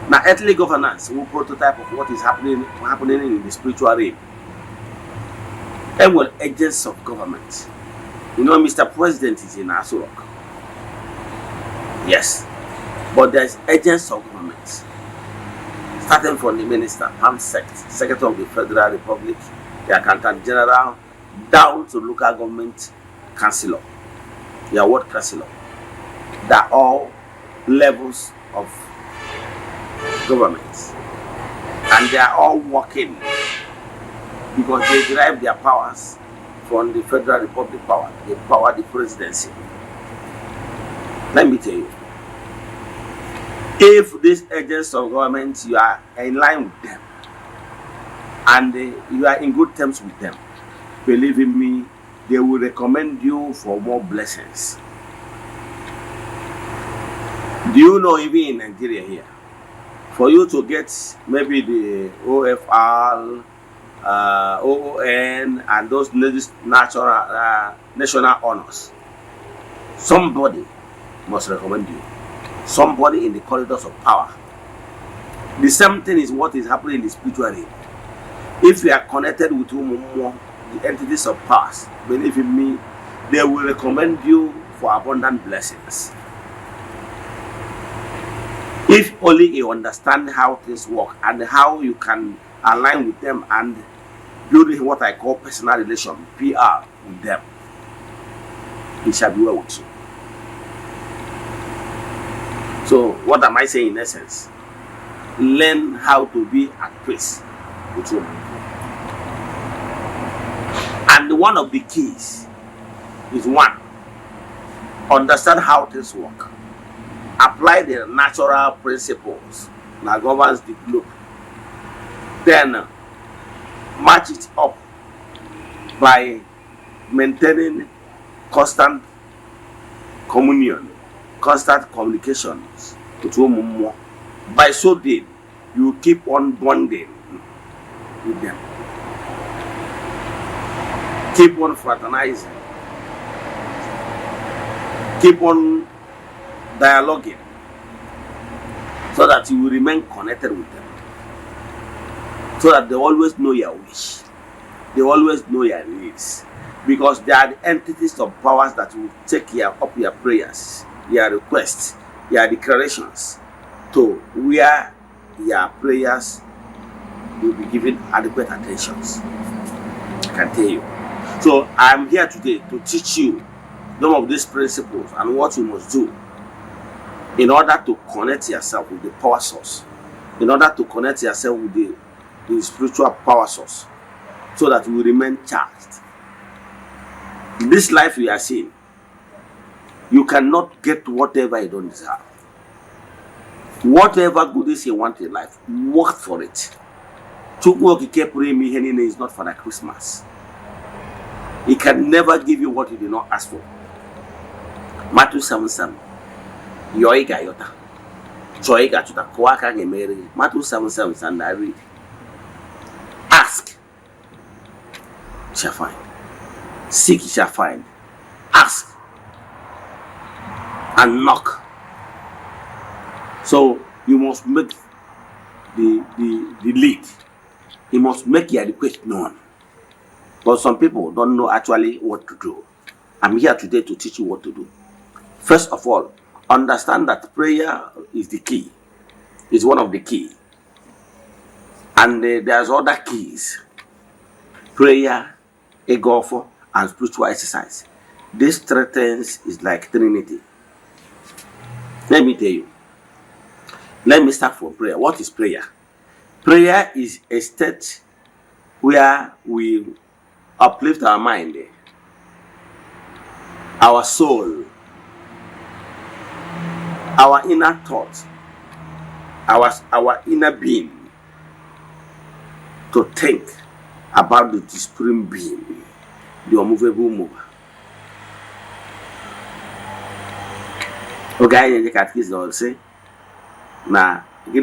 now earthly governance will prototype of what is happening in the spiritual realm. And well, agents of government. You know, Mr. President is in Aso Rock. Yes, but there's agents of government, starting from the minister, Secretary of the Federal Republic, the Accountant General, down to local government councillor, their ward councillor. They're all levels of government, and they are all working because they derive their powers from the Federal Republic power, the presidency. Let me tell you, if these agents of government, you are in line with them and you are in good terms with them, believe in me, they will recommend you for more blessings. Do you know, even in Nigeria here, for you to get maybe the OFR, OON, and those national honors, somebody must recommend you. Somebody in the corridors of power. The same thing is what is happening in the spiritual realm. If you are connected with the entities of powers, believe in me, they will recommend you for abundant blessings. If only you understand how things work and how you can align with them and build what I call personal relation, PR, with them, it shall be well with you. So what am I saying in essence? Learn how to be at peace with your people. And one of the keys is one, understand how things work. Apply the natural principles that governs the globe. Then match it up by maintaining constant communion, constant communications with one. By so doing, you keep on bonding with them. Keep on fraternizing. Keep on dialoguing so that you will remain connected with them. So that they always know your wish. They always know your needs. Because they are the entities of powers that will take care of your prayers, your requests, your declarations, to where your prayers will be given adequate attentions. I can tell you. So I am here today to teach you some of these principles and what you must do in order to connect yourself with the power source, in order to connect yourself with the spiritual power source, so that you will remain charged. In this life you are seeing, you cannot get whatever you don't deserve. Whatever goodies you want in life, work for it. Is not for the Christmas. He can never give you what you did not ask for. Matthew 7:7. Yoiga yota. Choiga chuta kwaka gemeri. Matthew 7:7 and I read. Ask, shall find. Seek, shall find. Ask and knock. So you must make the lead. You must make your request known. But some people don't know actually what to do. I'm here today to teach you what to do. First of all, understand that prayer is the key. It's one of the keys. And there's other keys. Prayer, egofo, and spiritual exercise. This three things is like Trinity. Let me tell you. Let me start from prayer. What is prayer? Prayer is a state where we uplift our mind, our soul, our inner thought, our inner being, to think about the supreme being, the unmovable mover. Okay, in the catechism will say, na that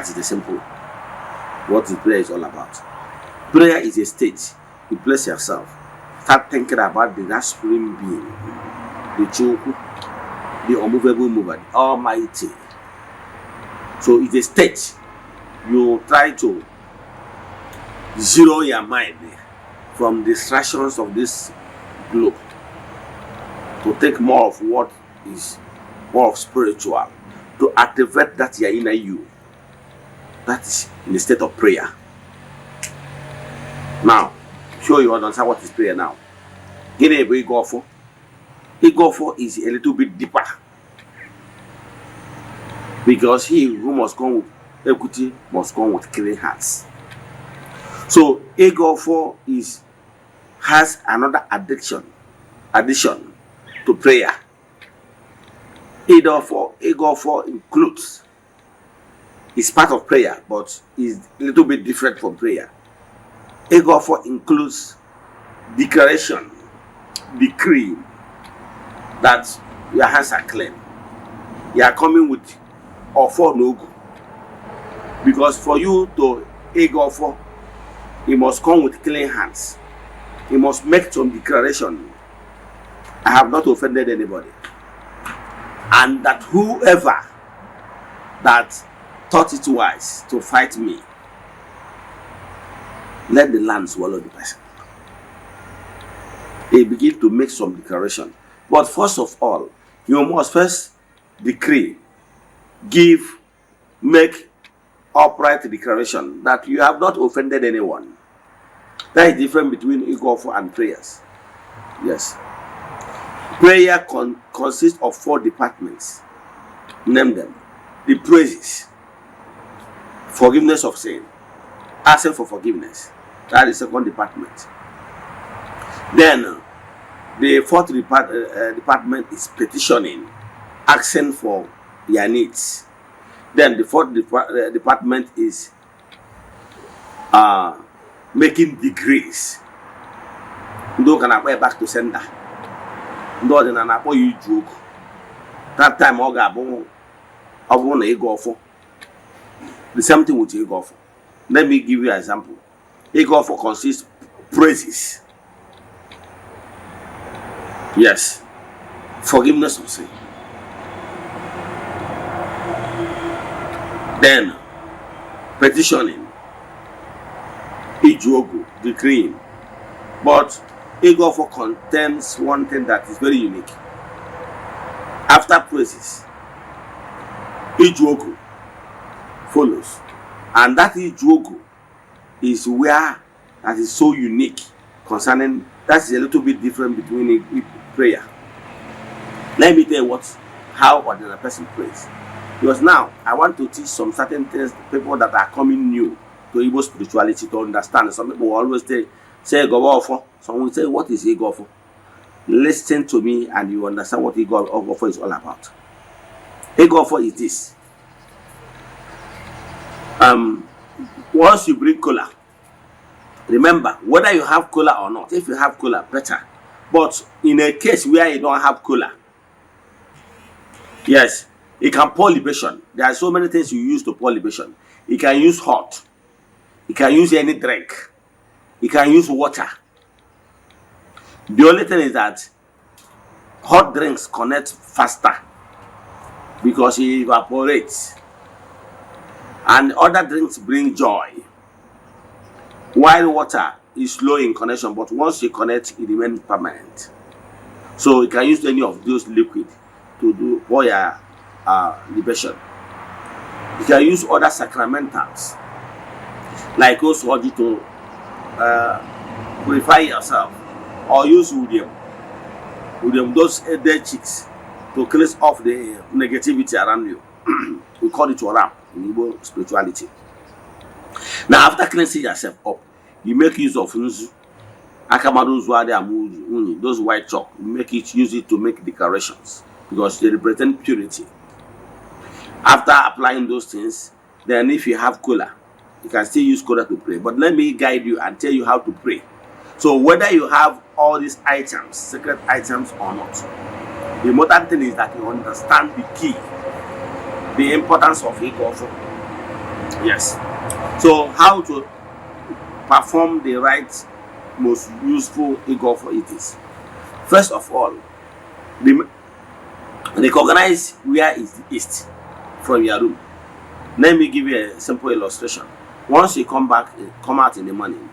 is the simple what the prayer is all about. Prayer is a state. You place yourself, start thinking about the supreme being, the Choku, the unmovable mover, the Almighty. So it's a state. You try to zero your mind from distractions of this globe to take more of what is more of spiritual, to activate that your inner you. That is in the state of prayer. Now, sure you understand what is prayer now. Get a very Igofo. Igofo is a little bit deeper. Because he who must come with equity must come with clean hearts. So Igofo has another addition to prayer. Igofo includes, it's part of prayer, but is a little bit different from prayer. Igofo includes declaration, decree that your hands are clean. You are coming with offer no go. Because for you to Igofo, you must come with clean hands. You must make some declaration. I have not offended anybody. And that whoever that thought it wise to fight me, let the land swallow the person. They begin to make some declaration. But first of all, you must first decree, make upright declaration that you have not offended anyone. That is different between Igofo and prayers. Yes. Prayer consists of 4 departments. Name them. The praises, forgiveness of sin, asking for forgiveness. That is the 2nd department. Then the 4th department is petitioning, asking for your needs. Then the 4th department is making degrees. Ndo can apply back to sender. Ndo then an apple you joke. That time Oga I want to go for. The same thing with go for. Let me give you an example. Go for consists praises. Yes. Forgiveness of sin. Then petitioning. Ijogo, decreeing. But ego for contains one thing that is very unique. After praises, Ijogo follows. And that Ijogo is where that is so unique concerning that is a little bit different between a prayer. Let me tell you how ordinary person prays. Because now I want to teach some certain things to people that are coming new to Igbo spirituality to understand. Some people will always say go for. Some will say, what is Ego for? Listen to me and you understand what Ego for is all about. Ego for is this. Once you bring cola, remember whether you have cola or not. If you have cola, better. But in a case where you don't have cola, yes, you can pour libation. There are so many things you use to pour libation. You can use hot. You can use any drink. You can use water. The only thing is that hot drinks connect faster because it evaporates. And other drinks bring joy. While water is slow in connection, but once you connect, it remains permanent. So you can use any of those liquids to do pour your libation. You can use other sacramentals, like also to purify yourself, or use udium, those dead chicks to cleanse off the negativity around you. We call it Oram in Igbo spirituality. Now, after cleansing yourself up, you make use of nzu, akamadu, those white chalk. You use it to make decorations because they represent purity. After applying those things, then if you have cola, you can still use cola to pray. But let me guide you and tell you how to pray. So whether you have all these items, sacred items or not, the important thing is that you understand the key, the importance of it also. Yes. So how to perform the right, most useful ego for it is. First of all, recognize where is the east from your room. Let me give you a simple illustration. Once you come out in the morning,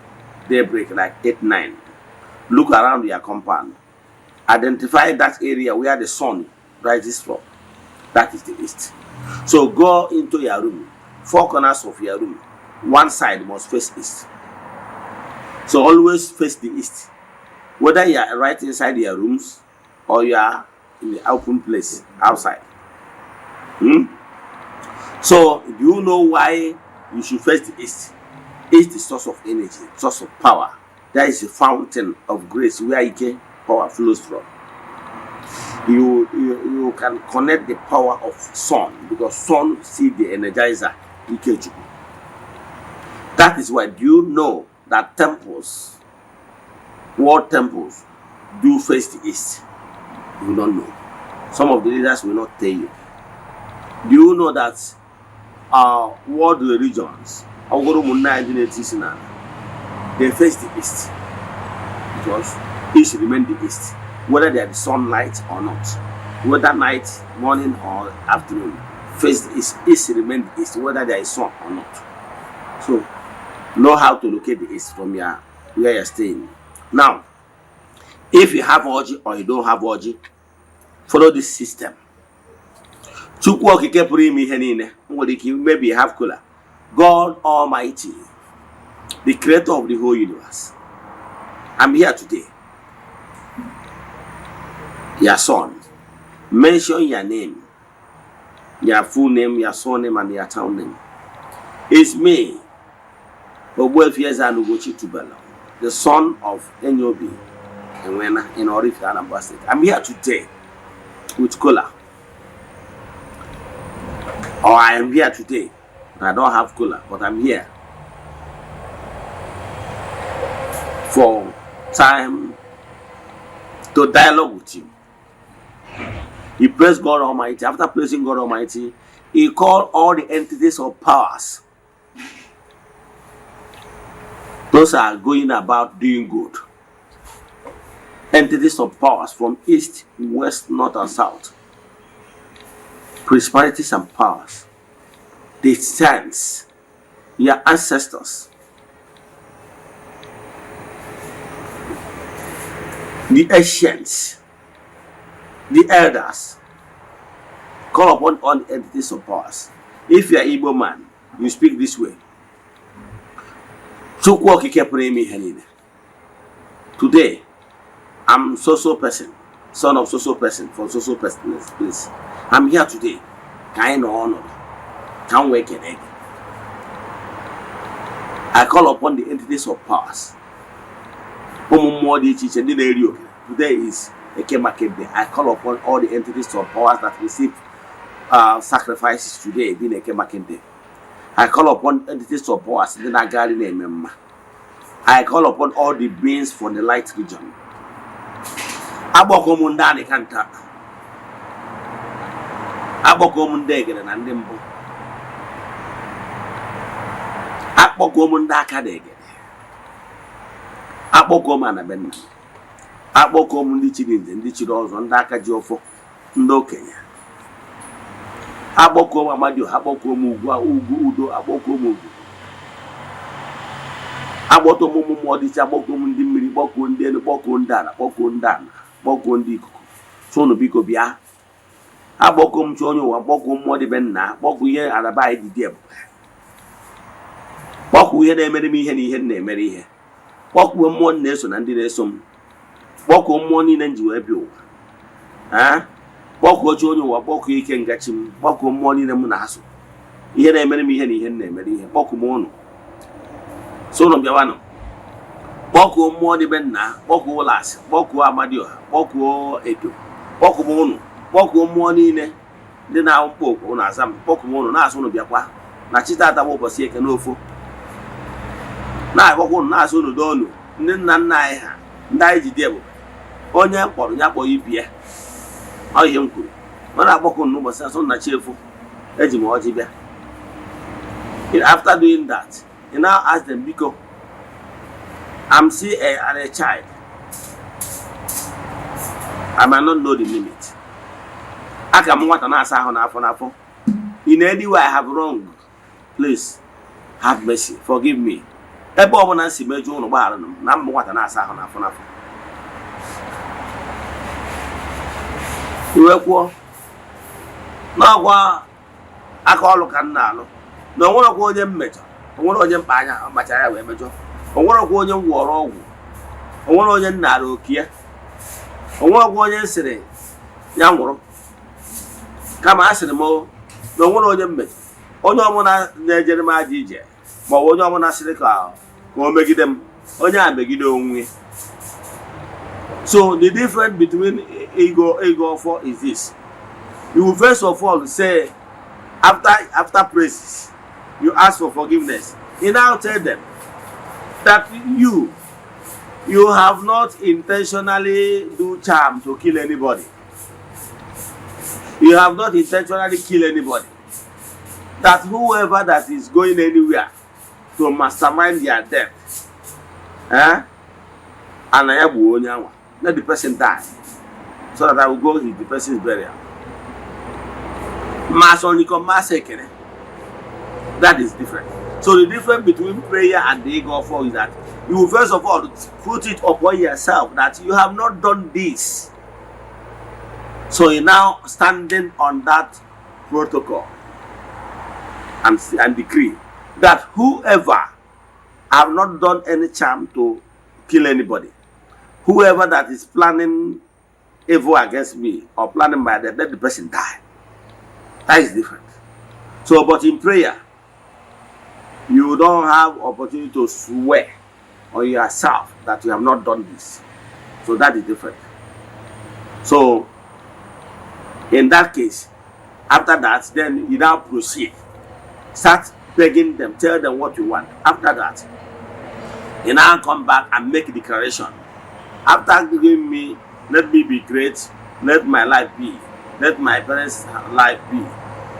daybreak like 8-9, look around your compound. Identify that area where the sun rises from. That is the east. So go into your room. 4 corners of your room. One side must face east. So always face the east. Whether you are right inside your rooms or you are in the open place outside. So do you know why you should face the east? East is the source of energy, source of power. That is a fountain of grace where power flows from. You can connect the power of sun because sun see the energizer. That is why, do you know that temples, world temples, do face the east? You don't know. Some of the leaders will not tell you. Do you know that world religions, they face the east? Because east remain the east, whether they are the sunlight or not, whether night, morning or afternoon, face the east remain the east, whether there is sun or not. So know how to locate the east from where you're staying. Now, if you have orgy or you don't have orgy, follow this system. Maybe you have cooler. God Almighty, the creator of the whole universe, I'm here today. Your son, mention your name, your full name, your surname, and your town name. It's me, Eze-Ana, the son of Enyobi Eze-Ana in Eze-Ana State. I'm here today with cola. Or I am here today. I don't have cola, but I'm here. for time to dialogue with him. He praised God Almighty. After praising God Almighty, he called all the entities of powers. Those are going about doing good. Entities of powers from east, west, north, and south. Principalities and powers. The saints, your ancestors, the ancients, the elders. Call upon all the entities of powers. If you are Igbo man, you speak this way. Today, I'm so person, son of so person, from so person place. I'm here today. Kind of honored. Can't wake an egg. I call upon the entities of powers. Today is a Kemakeb day. I call upon all the entities of powers that receive sacrifices today, being a Kemakeb day. I call upon entities of powers in the garden name. I call upon all the beings from the light region. Abokomundani kanta. Abokomundegere na ndimbo. Abokomundaka degere. Abokomana benna. Abokomundi chidinde, ndi chidozo, ndaka jiofo, ndokenya. Abokom amadio, abokom ugwa, udo, abokom ugu. Aboto mumu modicha, abokom ndi mmiri, boko ndene, boko ndana, boko ndikuku. Sono biko bia. Abokom chonyo wa boko modi benna, boko ye alabai di diep. Boko ye de mere mi ihe ni ihe na emere ihe. Boko mmụọ na-eso na ndị na-eso m. Boko mmụọ niile nji wee bịa ụwa. Boko oche onye ụwa, boko ike ngachi m, boko mmụọ niile m na-asụ. Ihe na-emere m ihe na ihe na-emere ihe. Boko m ụnụ. So ụnụ bịawanụ. Boko mmụọ dị be nna, boko ụlasị, boko amadioha, boko edo. Boko m ụnụ. Boko mmụọ niile ndị na-ahụ mkpokwo ụnụ aza m. Boko m ụnụ na-asụ ụnụ bịakwa. Na chitata bụ ụbọchị eke n'ofo. Na-agwakwa ụnụ na-asụ ụnụ doonu. Ndị nna nna anyị ha, ndị anyị ji dị ebube. Onye mkpọrọ ya kpọọ ibi ya. Ọ ihe m kwuru. Ọ na-agbakọ ụnụ n'ụbọchị asụ na chi efu. Eji m ọjị bịa. After doing that, you now ask them, because I'm still a child. I might not know the limit. I can want to answer n'afọ. In any way I have wrong, please have mercy, forgive me. Ebe ọbụla si mejọ ụnụ gbaghara m na m nwata na-asa ahụ n'afọ. Iwe kwuo n'ọgwa aka ọlụ ka m na-alụ na onwerekwa onye mmejọ, onwere onye mkpa anya machara ya wee mejọ, onwerekwa onye m gwọrọ ọgwụ, onwere onye m nara oke ya, onwerekwa onye m sịrị ya nwụrụ, kama a sịrị m na onwere onye mmejọ. Onye ọbụla na-ejere m aja ije ma onye ọbụla sịrị ka o megide m, onye a megide onwe. So the difference between ego for is this: you will first of all say, after praises, you ask for forgiveness. You now tell them that you have not intentionally do charm to kill anybody. You have not intentionally killed anybody. That whoever that is going anywhere to mastermind their death, and I have let the person die, so that I will go with the person's burial. That is different. So the difference between prayer and the ego for is that you will first of all put it upon yourself that you have not done this. So you're now standing on that protocol and decree that whoever have not done any charm to kill anybody, whoever that is planning evil against me or planning my death, let the person die. That is different. So, but in prayer, you don't have opportunity to swear on yourself that you have not done this. So that is different. So, in that case, after that, then you now proceed. Start begging them, tell them what you want. After that, He now come back and make a declaration. After giving me, let me be great, let my life be, let my parents' life be,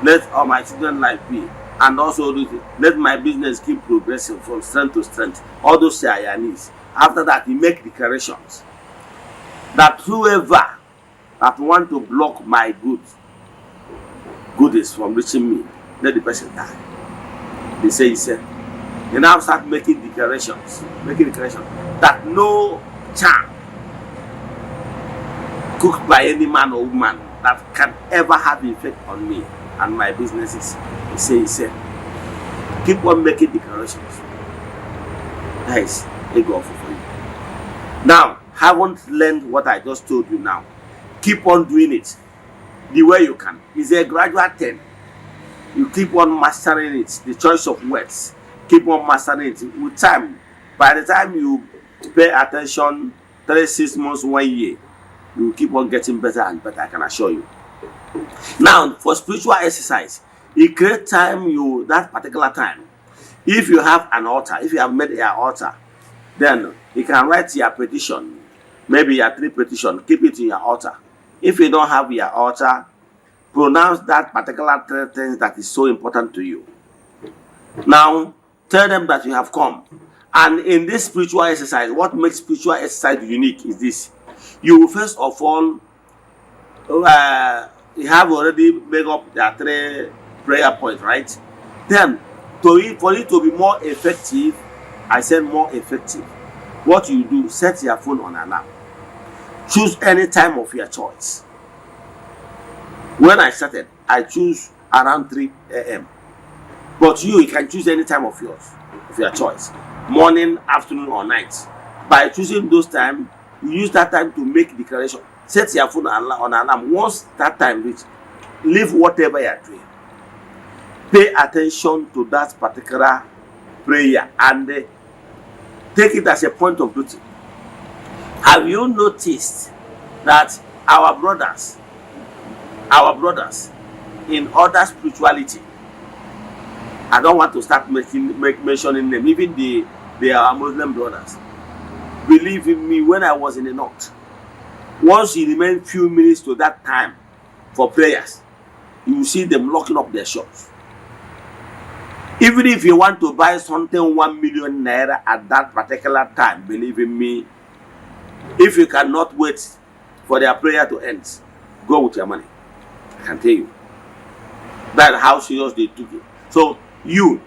let all my children's life be, and also let my business keep progressing from strength to strength. All those are your needs. After that, he make declarations that whoever that want to block my goodies from reaching me, let the person die. He said. He now start making declarations that no charm cooked by any man or woman that can ever have effect on me and my businesses. He said, keep on making declarations. That is a goal for you. Now, haven't learned what I just told you now. Keep on doing it the way you can. It's a gradual thing. You keep on mastering it, the choice of words. Keep on mastering it with time. By the time you pay attention, 3, 6 months, 1 year, you keep on getting better and better, I can assure you. Now, for spiritual exercise, you create time, that particular time. If you have an altar, if you have made an altar, then you can write your petition, maybe your 3 petition, keep it in your altar. If you don't have your altar, pronounce that particular 3 things that is so important to you. Now, tell them that you have come. And in this spiritual exercise, what makes spiritual exercise unique is this. You will first of all, you have already made up their 3 prayer points, right? Then, for it to be more effective, I said more effective. What you do, set your phone on alarm. Choose any time of your choice. When I started, I choose around 3 a.m. But you can choose any time of your choice. Morning, afternoon, or night. By choosing those times, you use that time to make declaration. Set your phone on alarm. Once that time reaches, leave whatever you are doing. Pay attention to that particular prayer and take it as a point of duty. Have you noticed that our brothers in other spirituality, I don't want to start mentioning them, even they are Muslim brothers. Believe in me, when I was in the north, once you remain few minutes to that time for prayers, you will see them locking up their shops. Even if you want to buy something 1 million naira at that particular time, believe in me, if you cannot wait for their prayer to end, go with your money. I can tell you. That's how serious they took it. So you,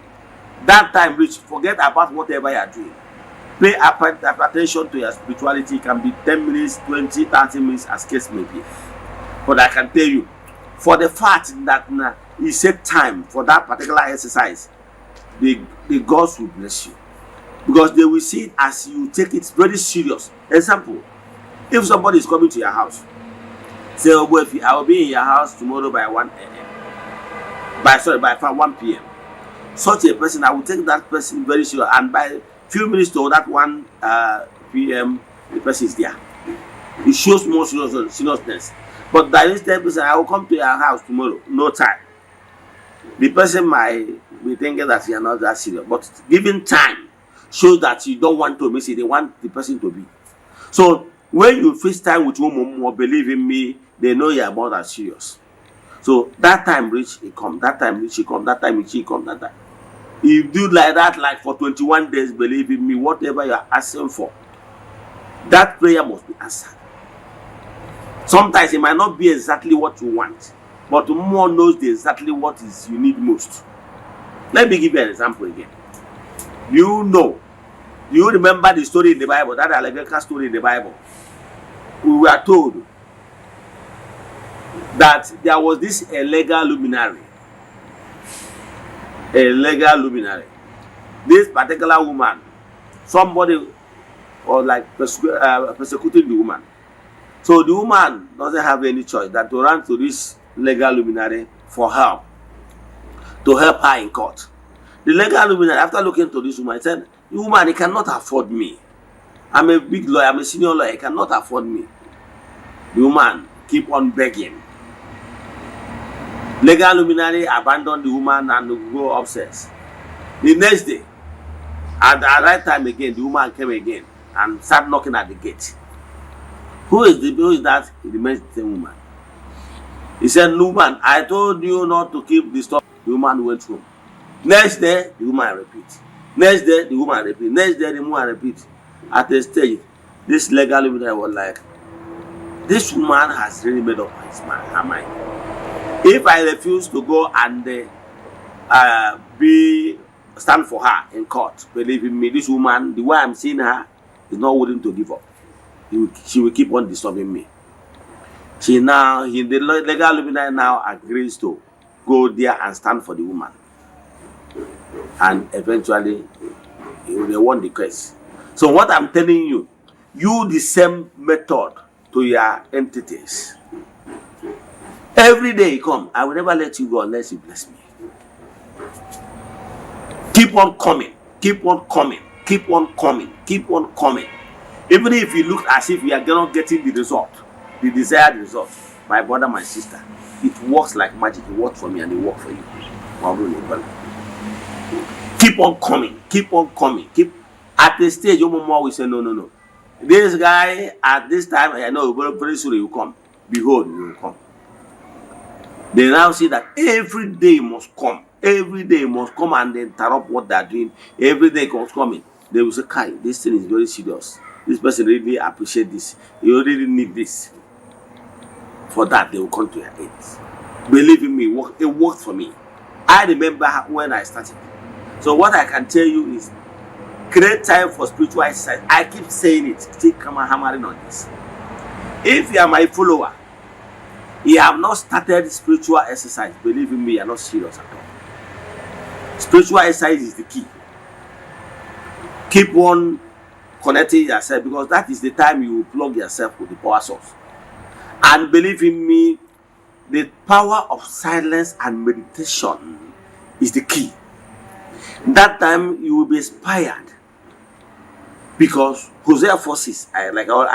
that time reach, forget about whatever you are doing. Pay attention to your spirituality. It can be 10 minutes, 20, 30 minutes, as case may be. But I can tell you, for the fact that you set time for that particular exercise, the gods will bless you. Because they will see it as you take it very serious. Example, if somebody is coming to your house, say, oh boy, I will be in your house tomorrow by 1 a.m. By 1 p.m. Such a person, I will take that person very serious, and by few minutes to that 1 p.m. the person is there. It shows more seriousness. But by this time, I will come to your house tomorrow, no time. The person might be thinking that you are not that serious, but giving time shows that you don't want to miss it. They want the person to be. So when you face time with women, believe in me, they know you are more than serious. So that time reach, it come. That time reach, it come. That time reach, it come. That time. If you do like that, like for 21 days, believe in me, whatever you are asking for, that prayer must be answered. Sometimes it might not be exactly what you want, but the more knows exactly what is you need most. Let me give you an example again. You remember the story in the Bible, that Aleveka story in the Bible. We were told that there was this illegal luminary. This particular woman, somebody was like persecuting the woman. So the woman doesn't have any choice than to run to this legal luminary for help, to help her in court. The legal luminary, after looking to this woman, said, "You woman, he cannot afford me. I'm a big lawyer, I'm a senior lawyer, he cannot afford me." The woman keep on begging. Legal luminary abandoned the woman and go upstairs. The next day, At the right time again, the woman came again and started knocking at the gate. Who is that? It remains the same woman. He said, "Woman, I told you not to keep the stuff." The woman went home. Next day, the woman repeat. Next day, the woman repeat. Next day, the woman repeat. At a stage, this legal woman was like, this woman has really made up her mind. If I refuse to go and stand for her in court, believe in me, this woman, the way I'm seeing her, is not willing to give up. She will keep on disturbing me. The legal luminary now agrees to go there and stand for the woman. And eventually, they won the case. So what I'm telling you, use the same method to your entities. Every day you come, I will never let you go unless you bless me. Keep on coming, keep on coming, keep on coming, keep on coming. Even if you look as if you are not getting the result, the desired result, my brother, my sister, it works like magic. It works for me and it works for you. Keep on coming, keep on coming, keep. At the stage, your mama will say, no. This guy, at this time, I know very soon he will come. Behold, he will come. They now see that every day must come. Every day must come and interrupt what they are doing. Every day comes coming. They will say, Kai, this thing is very serious. This person really appreciate this. You really need this. For that, they will come to your aid. Believe in me, it worked for me. I remember when I started. So what I can tell you is, create time for spiritual exercise. I keep saying it. Still come and hammering on this. If you are my follower, you have not started spiritual exercise, believe in me, you are not serious at all. Spiritual exercise is the key. Keep on connecting yourself, because that is the time you will plug yourself with the power source. And believe in me, the power of silence and meditation is the key. That time you will be inspired, because Hosea forces, I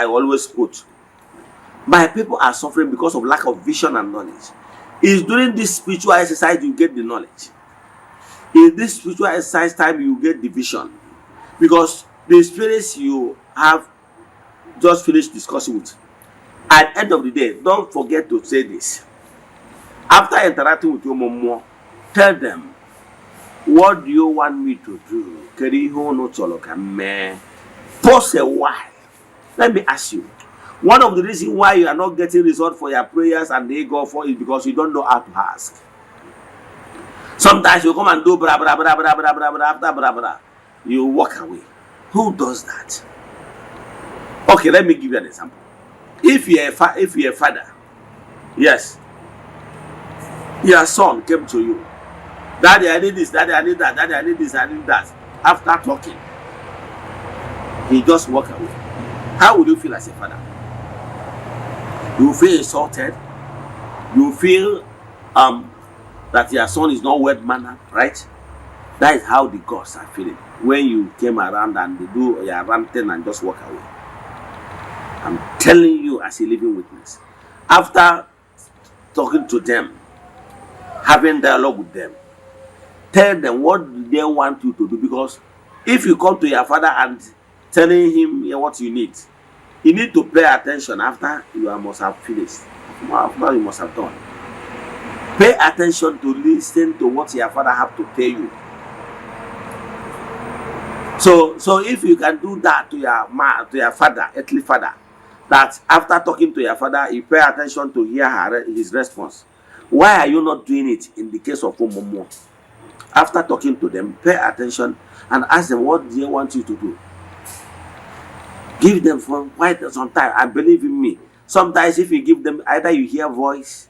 always quote, my people are suffering because of lack of vision and knowledge. It's during this spiritual exercise you get the knowledge. In this spiritual exercise time you get the vision, because the spirits you have just finished discussing with, at the end of the day, don't forget to say this. After interacting with your mom, tell them, what do you want me to do? Pause a while. Let me ask you. One of the reasons why you are not getting results for your prayers and they go for is because you don't know how to ask. Sometimes you come and do blah blah blah blah blah blah blah after blah blah. You walk away. Who does that? Okay, let me give you an example. If you're a father, yes, your son came to you. Daddy, I need this. Daddy, I need that. Daddy, I need this. I need that. After talking, he just walk away. How would you feel as a father? You feel insulted. You feel that your son is not well mannered, right? That is how the gods are feeling when you came around and they do your ranting and just walk away. I'm telling you as a living witness. After talking to them, having dialogue with them, tell them what they want you to do, because if you come to your father and telling him what you need to pay attention after you must have finished, after you must have done. Pay attention to listen to what your father have to tell you. So if you can do that to your father, earthly father, that after talking to your father, you pay attention to hear his response. Why are you not doing it in the case of Momo? After talking to them, pay attention and ask them what they want you to do. Give them for quite some time. I believe in me. Sometimes if you give them, either you hear voice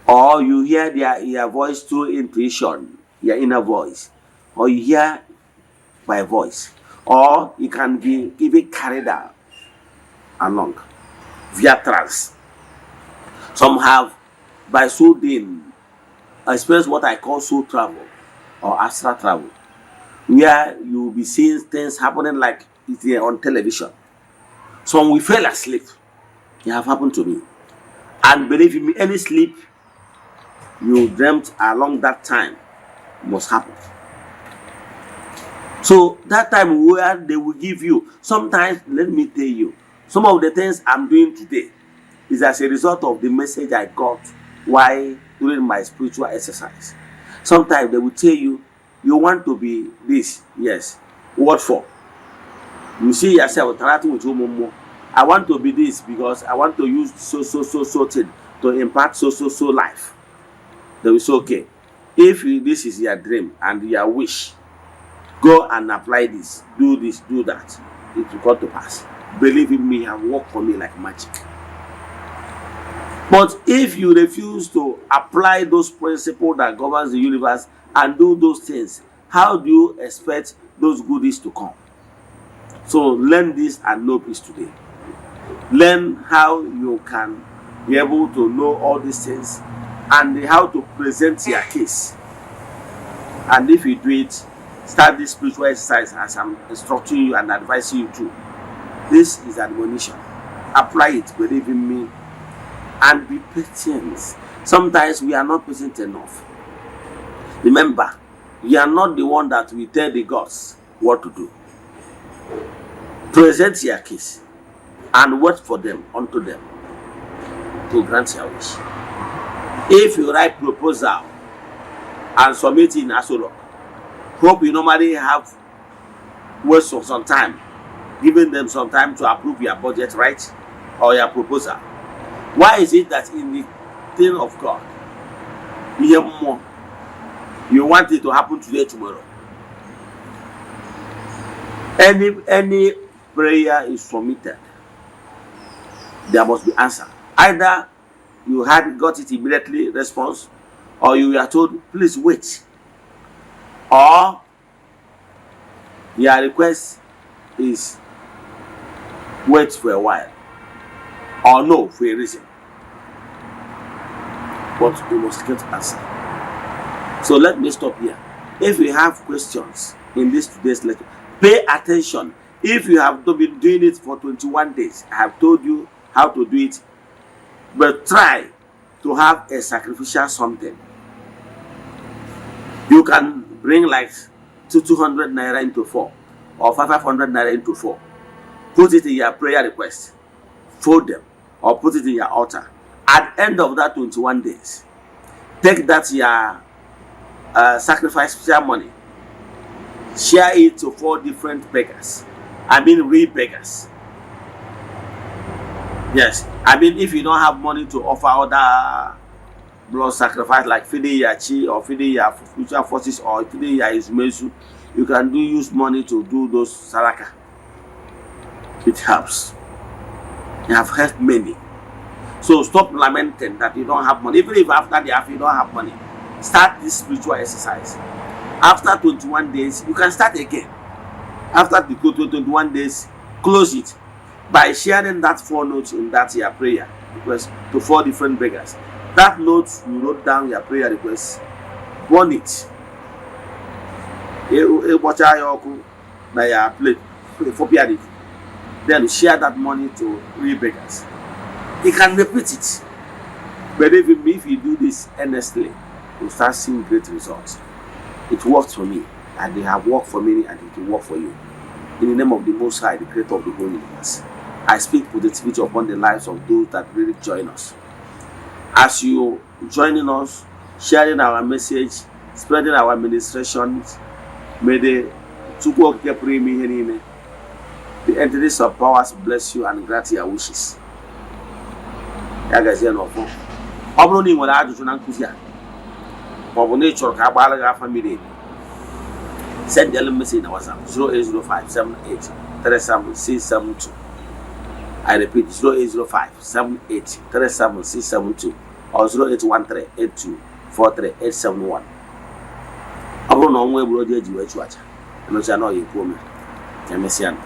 or you hear their voice through intuition, your inner voice, or you hear by voice, or you can be even carried out along via trance. Some have by soul doing experience what I call soul travel or astral travel, where you will be seeing things happening like it's on television. Some will fall asleep. It have happened to me. And believe me, any sleep you dreamt along that time must happen. So that time where they will give you, sometimes, let me tell you, some of the things I'm doing today is as a result of the message I got while doing my spiritual exercise. Sometimes they will tell you, you want to be this. Yes. What for? You see yourself interacting with your I want to be this because I want to use so thing to impact so life. They will say, okay, if this is your dream and your wish, go and apply this, do that. It will come to pass. Believe in me and work for me like magic. But if you refuse to apply those principles that governs the universe and do those things, how do you expect those goodies to come? So learn this and know peace today. Learn how you can be able to know all these things and how to present your case. And if you do it, start this spiritual exercise as I'm instructing you and advising you to. This is admonition. Apply it, believe in me, and be patient. Sometimes we are not patient enough. Remember, you are not the one that will tell the gods what to do. Present your case and wait for them unto them to grant your wish. If you write proposal and submit it in Asolo, hope you normally have waste of some time, giving them some time to approve your budget, right? Or your proposal. Why is it that in the thing of God, you want it to happen today, tomorrow? Any prayer is submitted, there must be answer. Either you had got it immediately response, or you are told please wait, or your request is wait for a while, or no for a reason. But you must get answer. So let me stop here. If you have questions in this today's lecture, pay attention. If you have been doing it for 21 days, I have told you how to do it, but try to have a sacrificial something. You can bring like 200 naira into 4 or 500 naira into 4. Put it in your prayer request, fold them, or put it in your altar. At the end of that 21 days, take that your sacrifice money, share it to 4 different beggars. I mean real beggars. Yes, I mean if you don't have money to offer other blood sacrifice like feeding your chi or feeding your future forces or feeding your Izmesu, you can use money to do those saraka. It helps. You have helped many. So stop lamenting that you don't have money. Even if after the half you don't have money, start this spiritual exercise. After 21 days, you can start again. After the 21 days, close it by sharing that 4 notes in that your prayer request to 4 different beggars. That note you wrote down your prayer request, burn it. Then share that money to real beggars. You can repeat it. Believe in me, if you do this earnestly, you'll start seeing great results. It works for me, and they have worked for many, and it will work for you. In the name of the Most High, the Creator of the whole universe, I speak positivity upon the lives of those that really join us. As you joining us, sharing our message, spreading our administrations, may the entities of powers bless you and grant your wishes. Send the message in WhatsApp 080578377672. I repeat 080578377672 or 0813824381. Abro no nwe bro dey jiwe chuacha. No cha no yepo me. Emesian.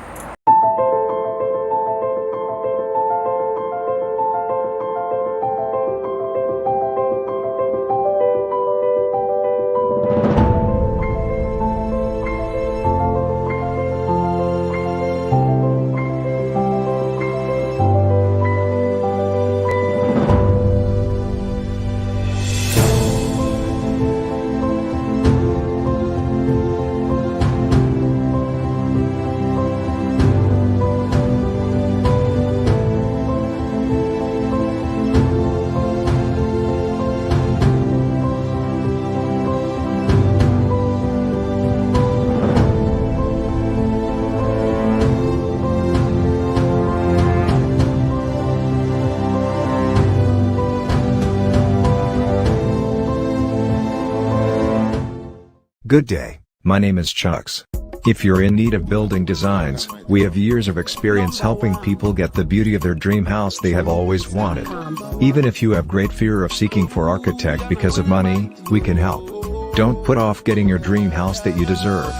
Good day, my name is Chucks. If you're in need of building designs, we have years of experience helping people get the beauty of their dream house they have always wanted. Even if you have great fear of seeking for architect because of money, we can help. Don't put off getting your dream house that you deserve.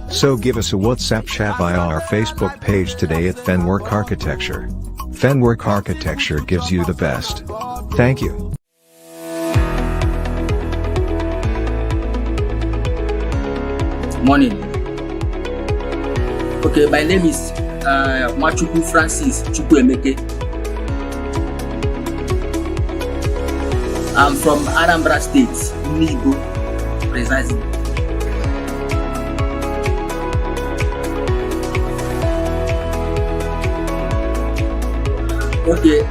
So give us a WhatsApp chat via our Facebook page today at Fenwork Architecture. Fenwork Architecture gives you the best. Thank you. Morning. Okay, my name is Machuku Francis Chukwuemeke. I'm from Anambra State, Nibo, precisely. Okay,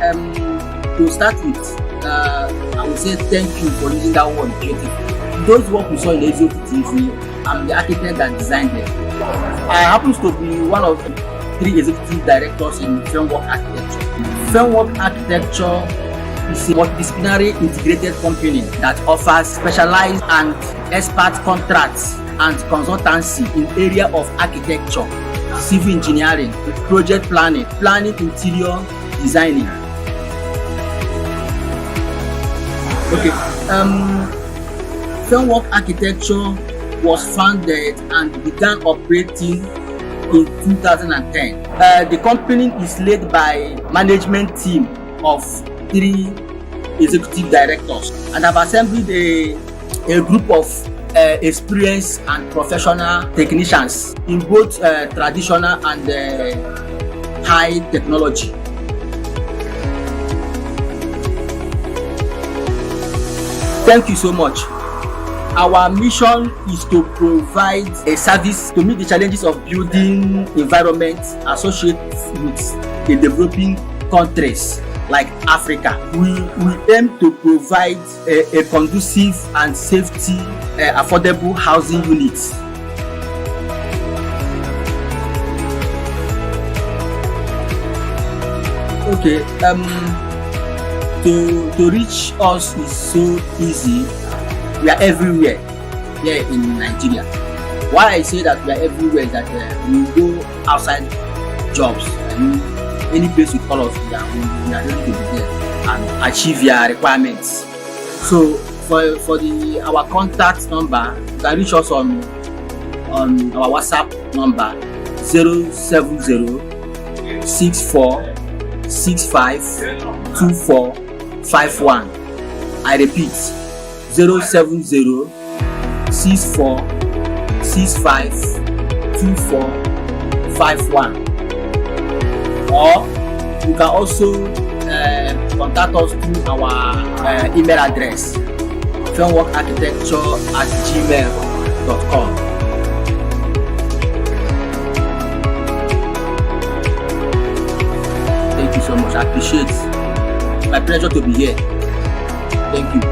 to start with, I would say thank you for using that word beautiful. Those work we saw in Eziokwu TV, I'm the architect that designed them. I happen to be one of the 3 executive directors in Framework Architecture. Framework Architecture is a multidisciplinary integrated company that offers specialized and expert contracts and consultancy in area of architecture, civil engineering, project planning, interior designing. Okay, Framework Architecture was founded and began operating in 2010. The company is led by management team of 3 executive directors, and have assembled a group of experienced and professional technicians in both traditional and high technology. Thank you so much. Our mission is to provide a service to meet the challenges of building environments associated with the developing countries like Africa. We aim to provide a conducive and safety, affordable housing units. Okay, to reach us is so easy. We are everywhere here in Nigeria. Why I say that we are everywhere is that we go outside jobs, and any place you call us, we are ready to be there and achieve your requirements. So for our contact number, you can reach us on our WhatsApp number 070-6465-2451. I repeat, 070-6465-2451. Or you can also contact us through our email address, frameworkarchitecture@gmail.com. Thank you so much. I appreciate it. My pleasure to be here. Thank you.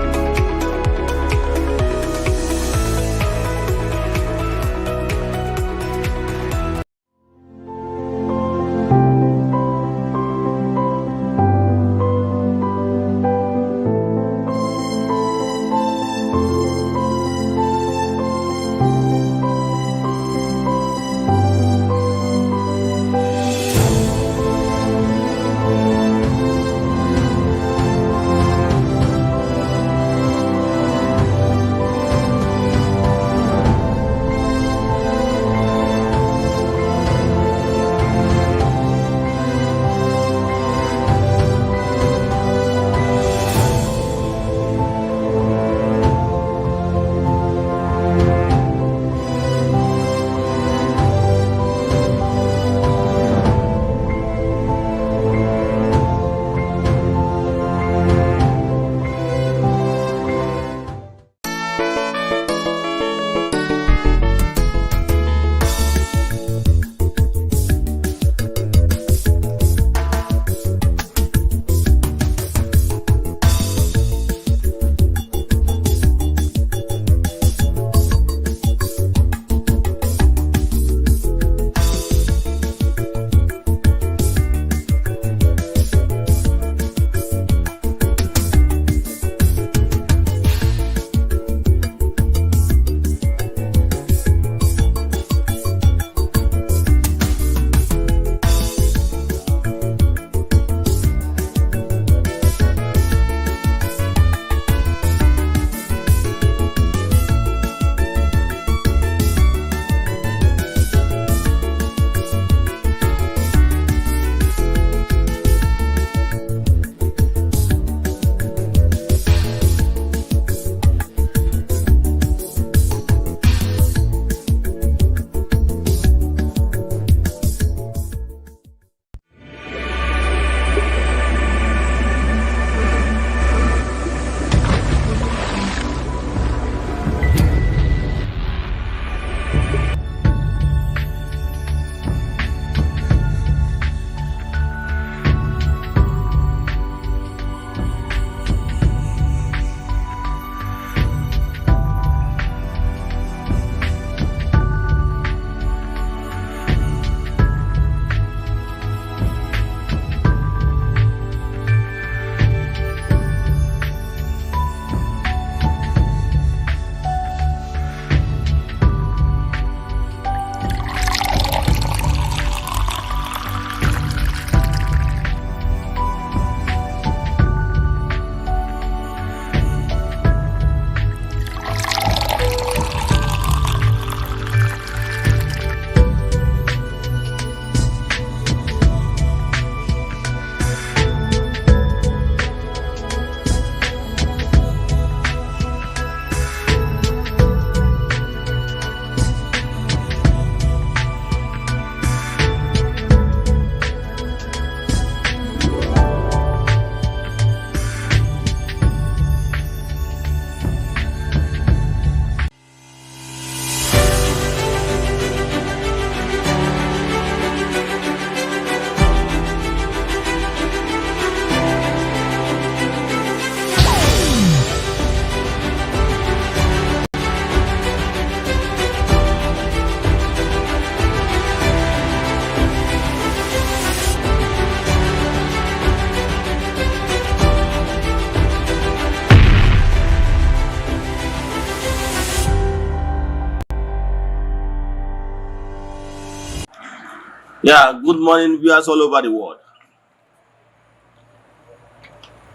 Yeah, good morning, viewers all over the world.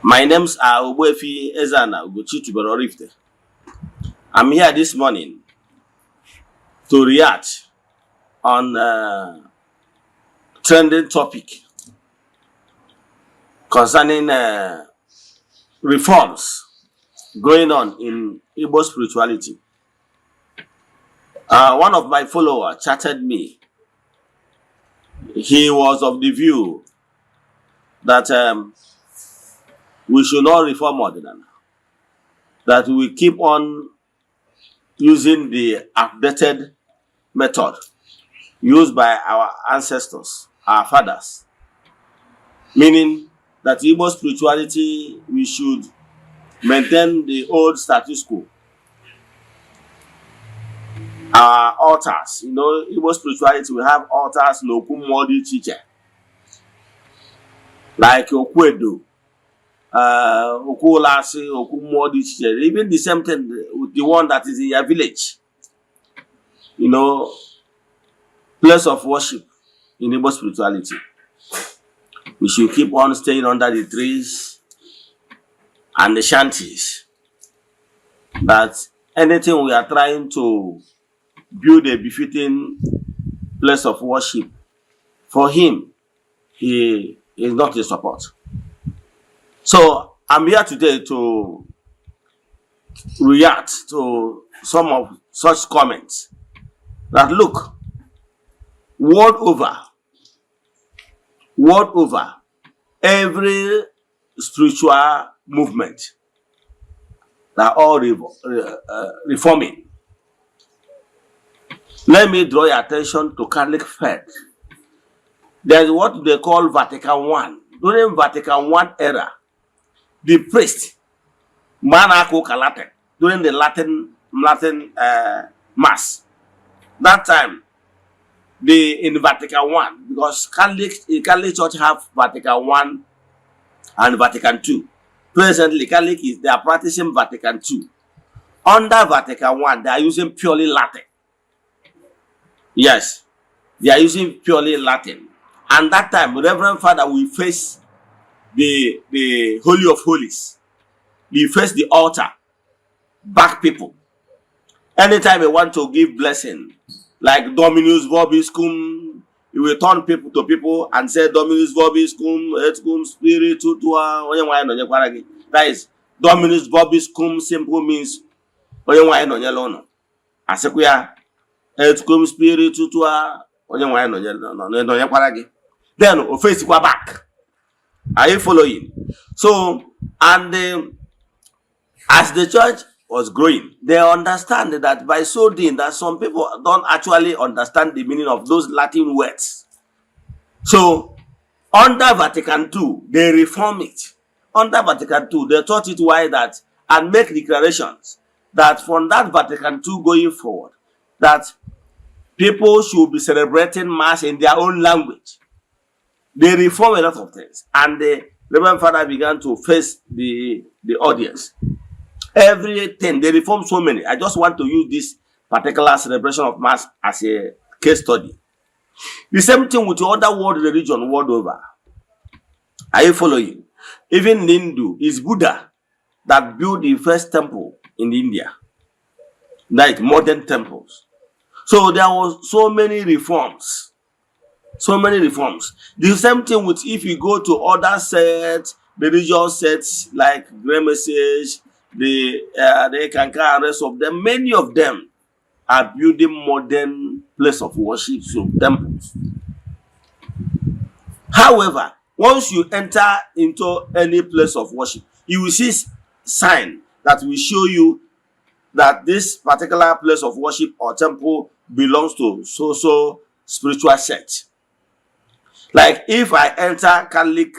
My name's Ogbuefi Eze-Ana Rifte. I'm here this morning to react on trending topic concerning reforms going on in Igbo spirituality. One of my followers chatted me. He was of the view that we should not reform Eze-Ana, that we keep on using the outdated method used by our ancestors, our fathers, meaning that Igbo spirituality, we should maintain the old status quo. Our altars, Igbo spirituality, we have altars, Nokumodi teacher, like Okwedo, Okulasi, Okumodi teacher, even the same thing with the one that is in your village, place of worship in Igbo spirituality. We should keep on staying under the trees and the shanties. That anything we are trying to build a befitting place of worship, for him, he is not in support. So I'm here today to react to some of such comments. That look, world over, every spiritual movement, they are all reforming. Let me draw your attention to Catholic faith. There is what they call Vatican I. During Vatican I era, the priest, Latin, during the Latin Mass, that time, in Vatican I, because Catholic Church have Vatican I and Vatican II. Presently, Catholic they are practicing Vatican II. Under Vatican I, they are using purely Latin. Yes, they are using purely Latin. And that time, Reverend Father will face the Holy of Holies. He face the altar, back people. Anytime they want to give blessing, like Dominus Vobiscum, he will turn people to people and say Dominus Vobiscum, et cum spiritu tua. That is Dominus Vobiscum, simple means Asekuya et cum spiritu tua. Then face back. Are you following? So, and as the church was growing, they understand that by so doing that some people don't actually understand the meaning of those Latin words. So, under Vatican II, they reform it. Under Vatican II, they taught it why that and make declarations that from that Vatican II going forward, that people should be celebrating Mass in their own language. They reform a lot of things, and the Reverend Father began to face the audience. Everything, they reform so many. I just want to use this particular celebration of Mass as a case study. The same thing with other world religion world over. Are you following? Even in Hindu, it's Buddha that built the first temple in India, like modern temples. So there was so many reforms. So many reforms. The same thing with if you go to other sets, religious sets like Grey Message, the Kanka and rest of them, many of them are building modern place of worship, so temples. However, once you enter into any place of worship, you will see sign that will show you that this particular place of worship or temple belongs to so spiritual sect. Like if I enter Catholic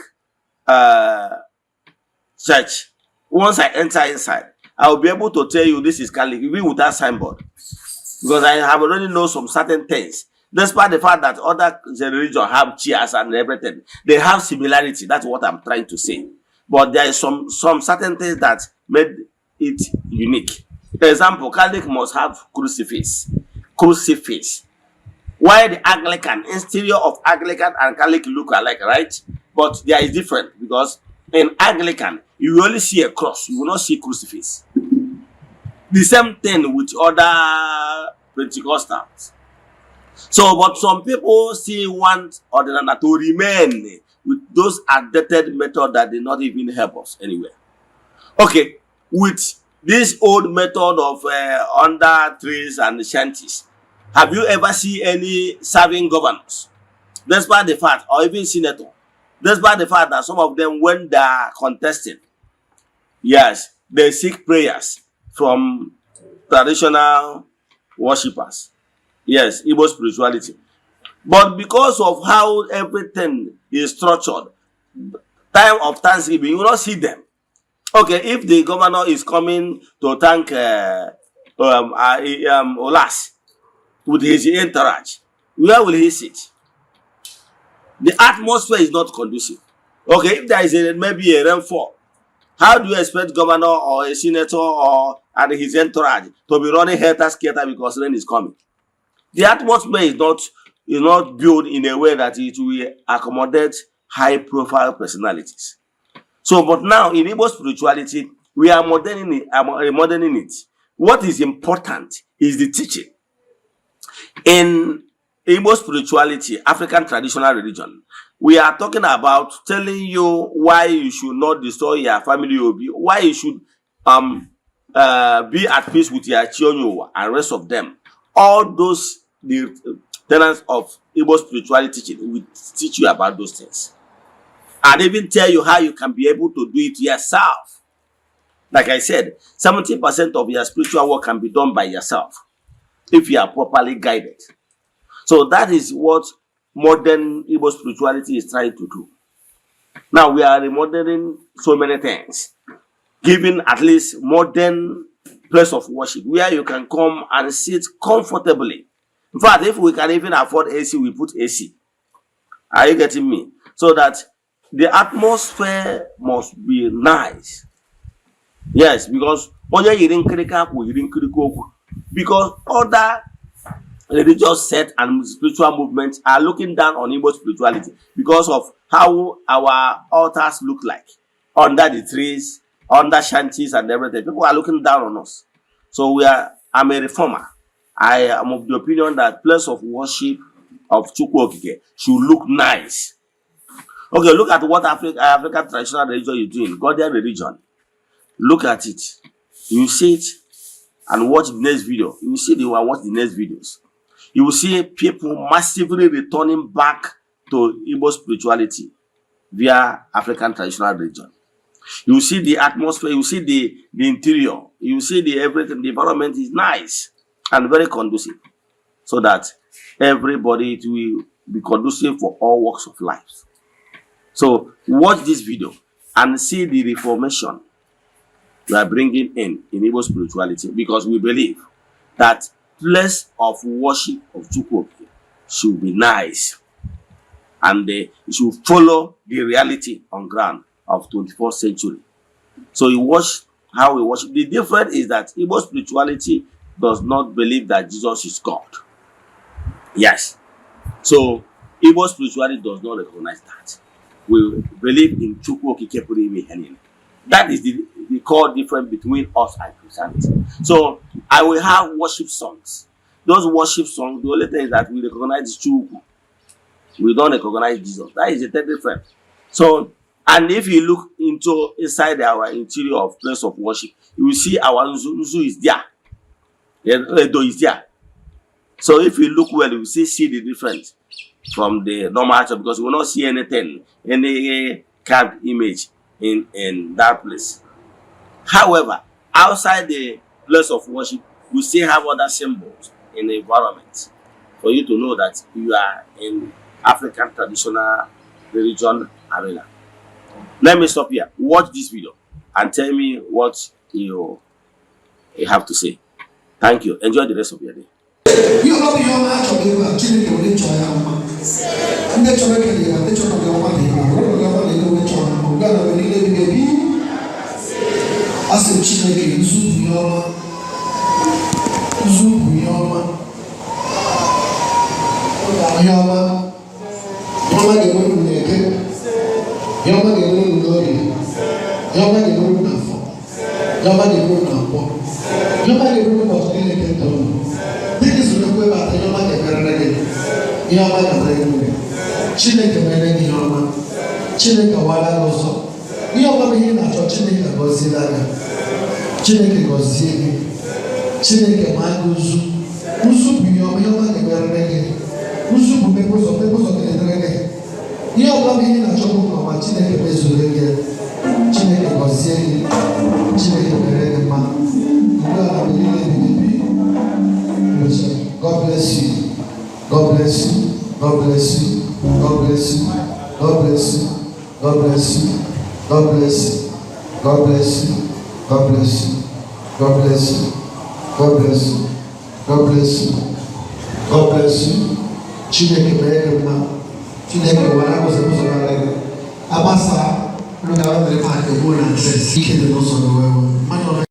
church, once I enter inside, I will be able to tell you this is Catholic, even without signboard. Because I have already know some certain things. Despite the fact that other religions have chairs and everything, they have similarity. That's what I'm trying to say. But there is some certain things that made it unique. For example, Catholic must have crucifix. Why the Anglican, exterior of Anglican and Catholic look alike, right? But there is different, because in Anglican, you only see a cross, you will not see crucifix. The same thing with other Pentecostals. So, but some people still want Ordinana to remain with those outdated methods that did not even help us anywhere. Okay, with this old method of under trees and shanties, have you ever seen any serving governors? Despite the fact, or even senator, despite the fact that some of them, when they are contesting, yes, they seek prayers from traditional worshippers. Yes, Igbo spirituality. But because of how everything is structured, time of Thanksgiving, you will not see them. Okay, if the governor is coming to thank Olas with his entourage, where will he sit? The atmosphere is not conducive. Okay, if there is maybe a rainfall, how do you expect governor or a senator or and his entourage to be running helter-skelter because rain is coming? The atmosphere is not built in a way that it will accommodate high-profile personalities. So, but now in Igbo spirituality, we are moderning it. What is important is the teaching. In Igbo spirituality, African traditional religion, we are talking about telling you why you should not destroy your family, why you should be at peace with your children and rest of them. All those the tenets of Igbo spirituality teaching will teach you about those things, and even tell you how you can be able to do it yourself. Like I said, 70% of your spiritual work can be done by yourself if you are properly guided. So that is what modern Igbo spirituality is trying to do. Now we are remodeling so many things, giving at least modern place of worship where you can come and sit comfortably. In fact, if we can even afford AC, we put AC. Are you getting me? So that the atmosphere must be nice. Yes, because other religious sects and spiritual movements are looking down on Igbo spirituality because of how our altars look like under the trees, under shanties and everything. People are looking down on us. So I'm a reformer. I am of the opinion that place of worship of Chukwu Okike should look nice. Okay, look at what African traditional religion is doing, Ghanaian religion. Look at it. You see it and watch the next video. You will see watch the next videos. You will see people massively returning back to Igbo spirituality via African traditional religion. You will see the atmosphere, you will see the interior, you will see everything. The environment is nice and very conducive, so that everybody will be conducive for all walks of life. So watch this video and see the reformation we are bringing in Igbo spirituality, because we believe that place of worship of Chukwu should be nice and it should follow the reality on ground of 21st century. So you watch how we worship. The difference is that Igbo spirituality does not believe that Jesus is God. Yes. So Igbo spirituality does not recognize that. We believe in Chukwu Okike Pụrụ Ime Ihe Niile. That is the core difference between us and Christianity. So I will have worship songs. Those worship songs, the only thing is that we recognize Chukwu. We don't recognize Jesus. That is the third difference. So, and if you look inside our interior of place of worship, you will see our Nzu is there. Edo is there. So if you look well, you will see the difference from the normal church, because we will not see anything, any carved image in that place. However, outside the place of worship, you still have other symbols in the environment for you to know that you are in African traditional religion arena. Let me stop here. Watch this video and tell me what you have to say. Thank you. Enjoy the rest of your day. You know your match of you are chilling your nature. And that's what I can do. That's what I want to do. Gonna believe baby. As a chicken, zoom your ọma ga-enwe unu n'eke, ihe ọma ga-enwe unu n'orie, ihe ọma ga-enwe unu n'afọ, ihe ọma ga-enwe unu n'akwọ, ihe ọma ga-enwe unu n'ọtụ niile nke ndụ unu. Dịka izuru ekwe ebe ata ihe ọma ga-emerere gị, ihe ọma ga-emere gị. Chineke mere gị ihe ọma, Chineke wara gị ụzọ. Ihe ọma bụ ihe ị na-achọ, Chineke gọziela gị. Chineke gọzie gị, Chineke ma gị ụzụ. Ụzụ bụ ihe ọma ga-emerere gị. Ụzụ bụ mmepe ụzọ ga-edere gị. Ihe ọbụla bụ ihe na-achọ bụ ọma, Chineke mezuru gị. Chineke gọzie gị, Chineke mere gị mma. Mgbe ala bụ niile ebighị ebi. God bless you. God bless you. God bless you. God bless you. God bless you. God bless you. God bless you. God bless you. God bless you. God bless you. God bless you. God bless you. God bless you. Chineke mere gị mma. Chineke wara ụzọ gara gị. Abasa lugara mere ka egwu na nse ike dị n'ụzọ n'wewe.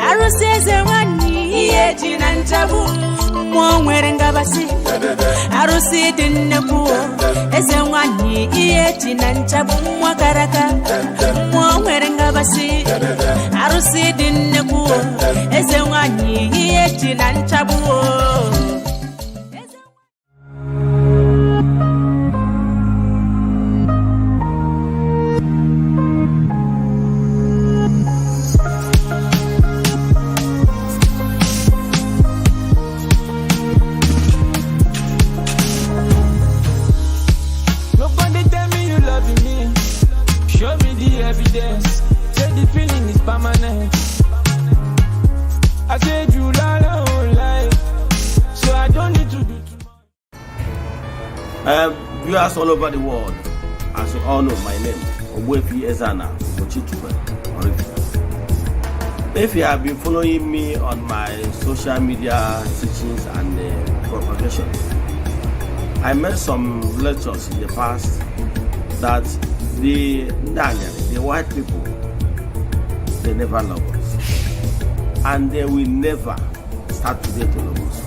arụsị eze nwanyị ihe ji na nchabu mmụọ nwere ngabasị arụsị dị nnekwu eze nwanyị ihe ji na nchabu mmụọ karaka mmụọ nwere ngabasị arụsị dị nnekwu eze nwanyị ihe ji na nchabu Viewers all over the world, as you all know, my name is Eze-Ana. If you have been following me on my social media teachings and propagations, I made some lectures in the past that the white people, they never love us, and they will never start today to love us.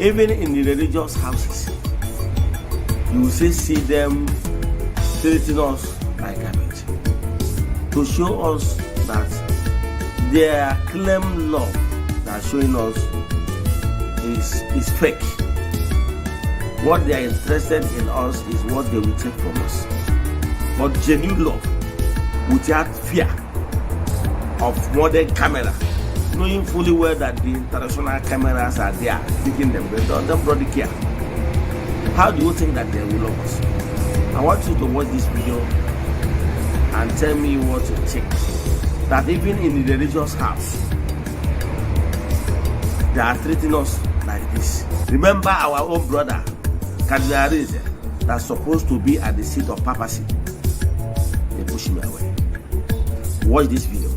Even in the religious houses, you will see them treating us like garbage, to show us that their claim love that showing us is fake. What they are interested in us is what they will take from us. But genuine love, without fear of modern camera, knowing fully well that the international cameras are there taking them, they don't really care. How do you think that they will love us? I want you to watch this video and tell me what you think. That even in the religious house, they are treating us like this. Remember our own brother, Cardinal Eze, that's supposed to be at the seat of papacy. They push me away. Watch this video.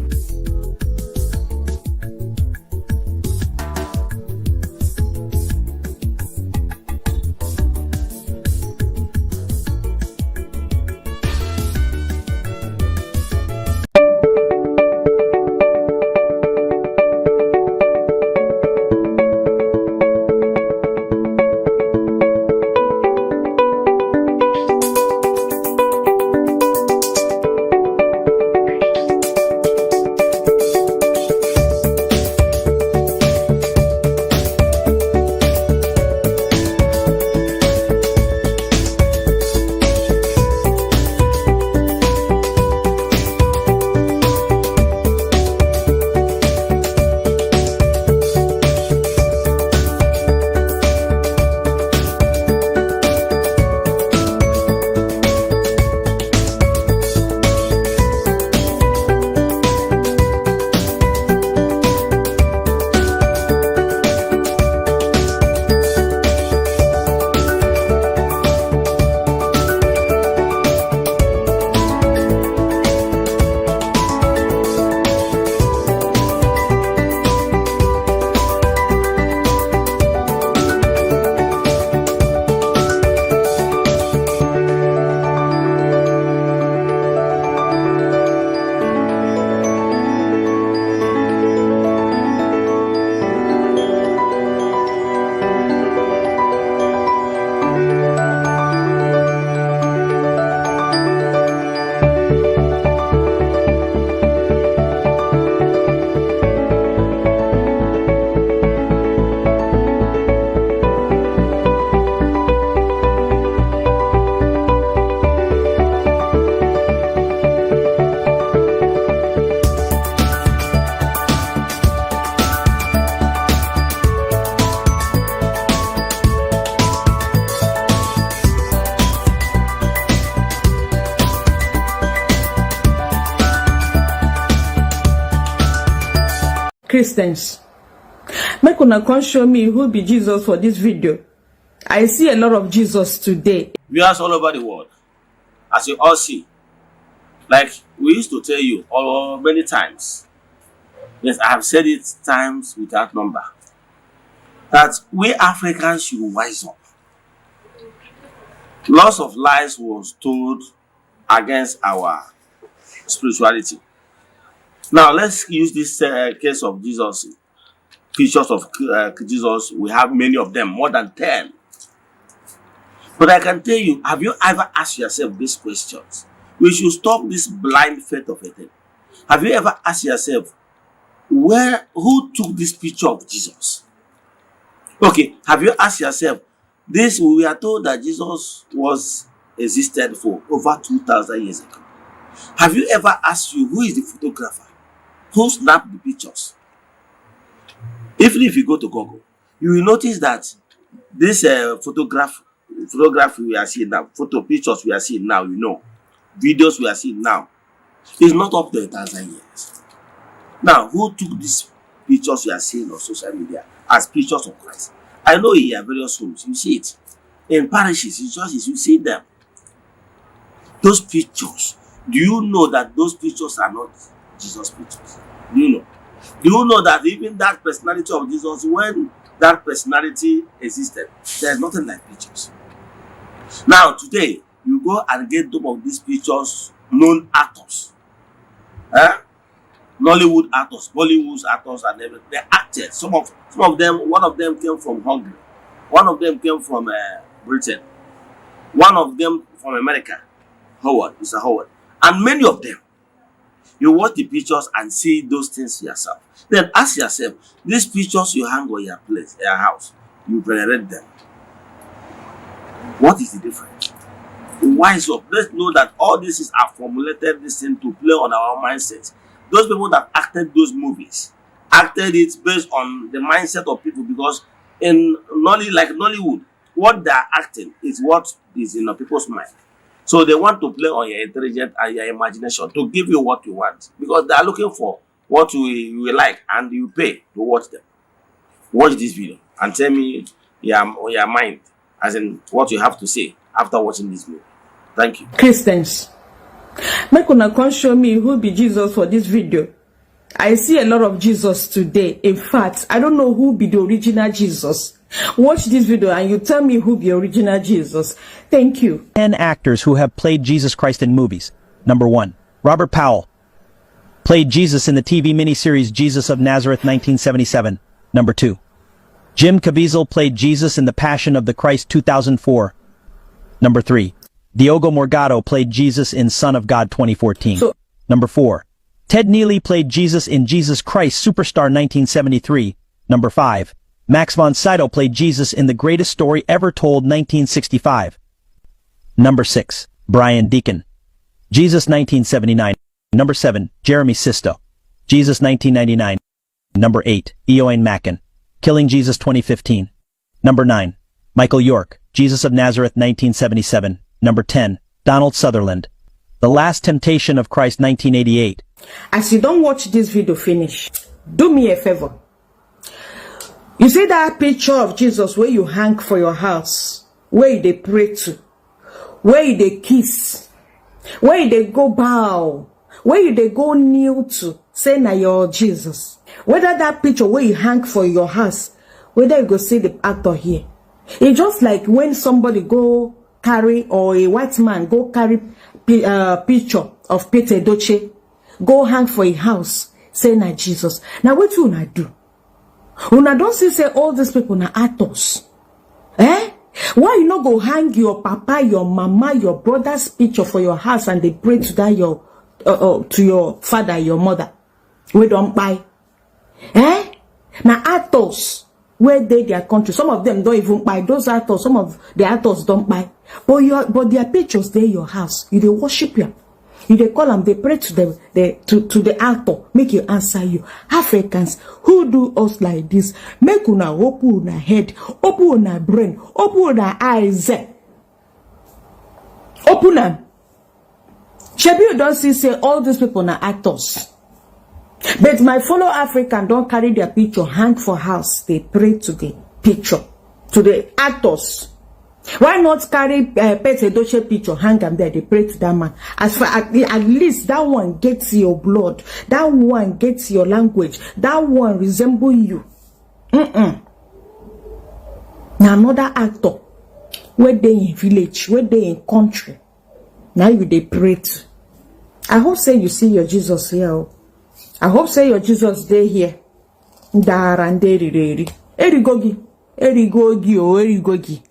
Christians, make una come show me who be Jesus for this video. I see a lot of Jesus today. Viewers all over the world, as you all see, like we used to tell you all many times, yes, I have said it times without number, that we Africans should wise up. Lots of lies was told against our spirituality. Now let's use this case of Jesus, pictures of Jesus. We have many of them, more than 10. But I can tell you, have you ever asked yourself these questions? We should stop this blind faith of a thing. Have you ever asked yourself, who took this picture of Jesus? Okay, have you asked yourself, we are told that Jesus existed for over 2,000 years ago. Have you ever asked you, who is the photographer? Who snapped the pictures? Even if you go to Google, you will notice that this photograph we are seeing now, pictures we are seeing now, videos we are seeing now, is not up to 1,000 years. Now, who took these pictures you are seeing on social media as pictures of Christ? I know here various homes, you see it. In parishes, in churches, you see them. Those pictures. Do you know that those pictures are not Jesus' pictures? Do you know? Do you know that even that personality of Jesus, when that personality existed, there's nothing like pictures. Now, today, you go and get some of these pictures, known actors. Nollywood actors, Bollywood actors, and everything. They acted. Some of them, one of them came from Hungary. One of them came from Britain. One of them from America. Mr. Howard. And many of them. You watch the pictures and see those things yourself. Then ask yourself, these pictures you hang on your place, your house, you venerate them. What is the difference? Wise up. Let's know that all this is formulated this thing to play on our mindset. Those people that acted those movies acted it based on the mindset of people, because in Nollywood, what they are acting is what is in people's mind. So they want to play on your intelligence and your imagination to give you what you want, because they are looking for what you like, and you pay to watch them. Watch this video and tell me your mind, as in what you have to say after watching this movie. Thank you. Christians, make una come show me who be Jesus for this video. I see a lot of Jesus today. In fact, I don't know who be the original Jesus. Watch this video and you tell me who be original Jesus. Thank you. 10 actors who have played Jesus Christ in movies. Number 1. Robert Powell. Played Jesus in the TV miniseries Jesus of Nazareth 1977. Number 2. Jim Caviezel played Jesus in The Passion of the Christ 2004. Number 3. Diogo Morgado played Jesus in Son of God 2014. Number 4. Ted Neely played Jesus in Jesus Christ Superstar 1973. Number 5. Max von Sydow played Jesus in The Greatest Story Ever Told 1965. Number 6. Brian Deacon. Jesus 1979. Number 7. Jeremy Sisto. Jesus 1999. Number 8. Eoin Macken. Killing Jesus 2015. Number 9. Michael York. Jesus of Nazareth 1977. Number 10. Donald Sutherland. The Last Temptation of Christ 1988. As you don't watch this video finish, do me a favor. You see that picture of Jesus where you hang for your house, where they pray to, where they kiss, where they go bow, where they go kneel to, say na your Jesus. Whether that picture where you hang for your house, whether you go see the actor here. It's just like when somebody go carry, or a white man go carry picture of Peter Edochie, go hang for a house, say na Jesus. Now what you una do? Una don't say all these people na actors. Why you not go hang your papa, your mama, your brother's picture for your house and they pray to that to your father, your mother? We don't buy. Now actors where their country, some of them don't even buy. Those actors, some of the actors don't buy. But their pictures there your house. You they worship them. You they call them, they pray to them, to the actor, make you answer you. Africans who do us like this, make una open una head, open una brain, open una eyes. Open them. Shebi you don't see say all these people are actors. But my fellow African don't carry their picture hang for house. They pray to the picture, to the actors. Why not carry Peter Edochie picture, hang them there, they pray to that man. As far at least that one gets your blood, that one gets your language, that one resemble you. Now another actor, where they in village, where they in country, now you they pray to. I hope say you see your Jesus here. I hope say your Jesus day here. Erigogi, Erigogi.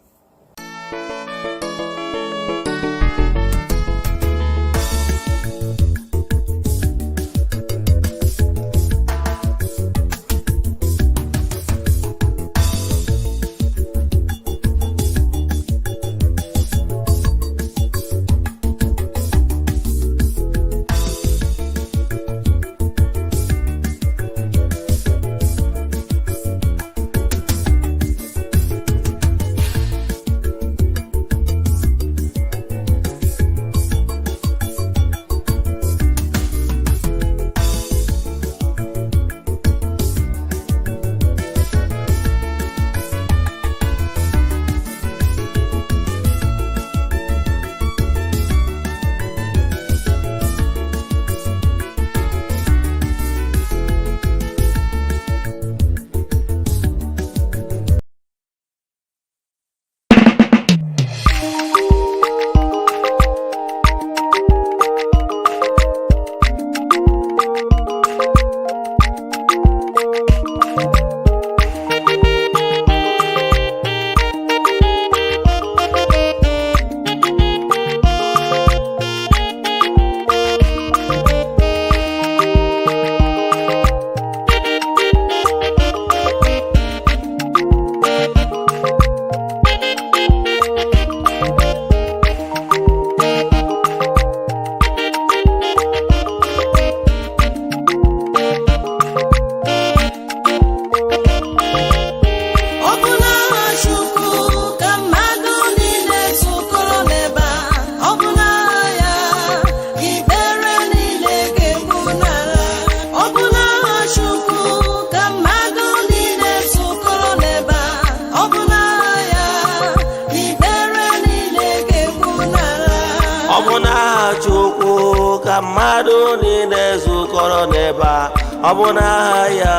zukọrọ n'ebe a ọ bụ n'aha ya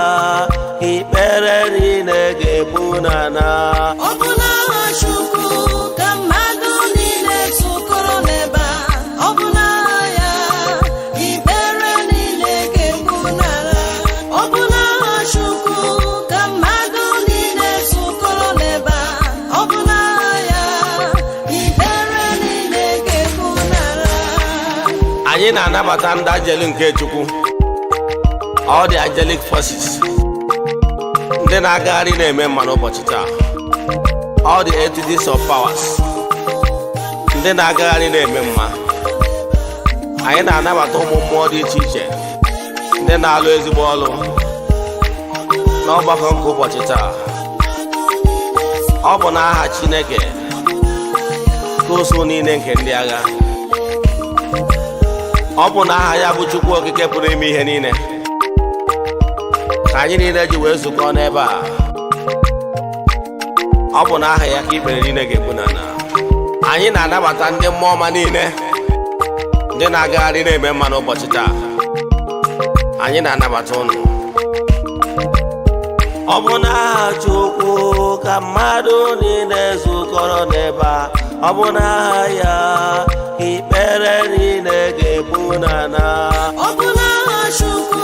ikpere niile ga-egbu n'ala ọ bụ n'aha Chukwu ka mmadụ niile zukọrọ n'ebe a ọ bụ n'aha ya ikpere niile ga-egbu n'ala ọ bụ n'aha Chukwu ka mmadụ niile zukọrọ n'ebe a ọ bụ n'aha ya ikpere niile ga-egbu n'ala. anyị na-anabata ndị ajeli nke Chukwu all the angelic forces ndị na-agagharị na-eme mma n'ụbọchị taa all the entities of powers ndị na-agagharị na-eme mma anyị na-anabata ụmụ mmụọ dị iche iche ndị na-alụ ezigbo ọlụ n'ọgbakọ nke ụbọchị taa ọ bụ n'aha Chineke ka usu niile nke ndị agha ọ bụ n'aha ya bụ Chukwu okike pụrụ ime ihe niile ka anyị niile ji wee zukọ n'ebe a ọ bụ n'aha ya ka ikpere niile ga-egbu n'ala anyị na-anabata ndị mmụọ ọma niile ndị na-agagharị na-eme mma n'ụbọchị taa anyị na-anabata unu ọ bụ n'aha Chukwu ka mmadụ niile zukọrọ n'ebe a ọ bụ n'aha ya ikpere niile ga-egbu n'ala ọ bụ n'aha Chukwu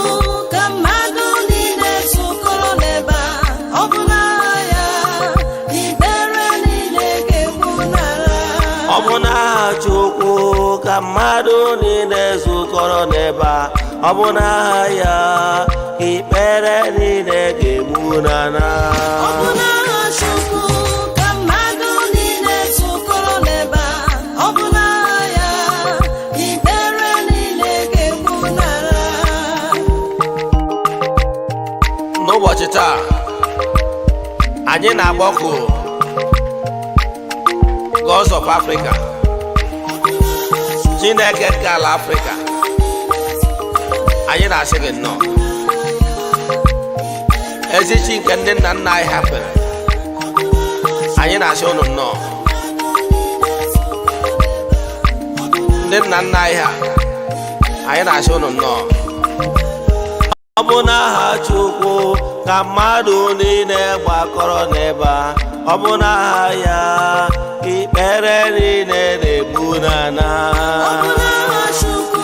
ka mmadụ niile zukọrọ n'ebe a ọ bụ n'aha ya ikpere niile ga-egbu n'ala ọ bụ n'aha Chukwu ka mmadụ niile zukọrọ n'ebe a ọ bụ n'aha ya ikpere niile ga-egbu n'ala ọ bụ n'aha Chukwu ka mmadụ niile zukọrọ n'ebe a ọ bụ n'aha ya ikpere niile ga-egbu n'ala. n'ụbọchị taa anyị na-agbakọ Gods of Africa Chineke nke ala Afrịka anyị na-asị gị nnọọ ezi chi nke ndị nna nna anyị hapụrụ anyị na-asị unu nnọọ ndị nna nna anyị ha anyị na-asị unu nnọọ ọ bụ n'aha Chukwu ka mmadụ niile gbakọrọ n'ebe a ọ bụ n'aha ya ikpere niile na-egbu n'ala ọ bụ n'aha Chukwu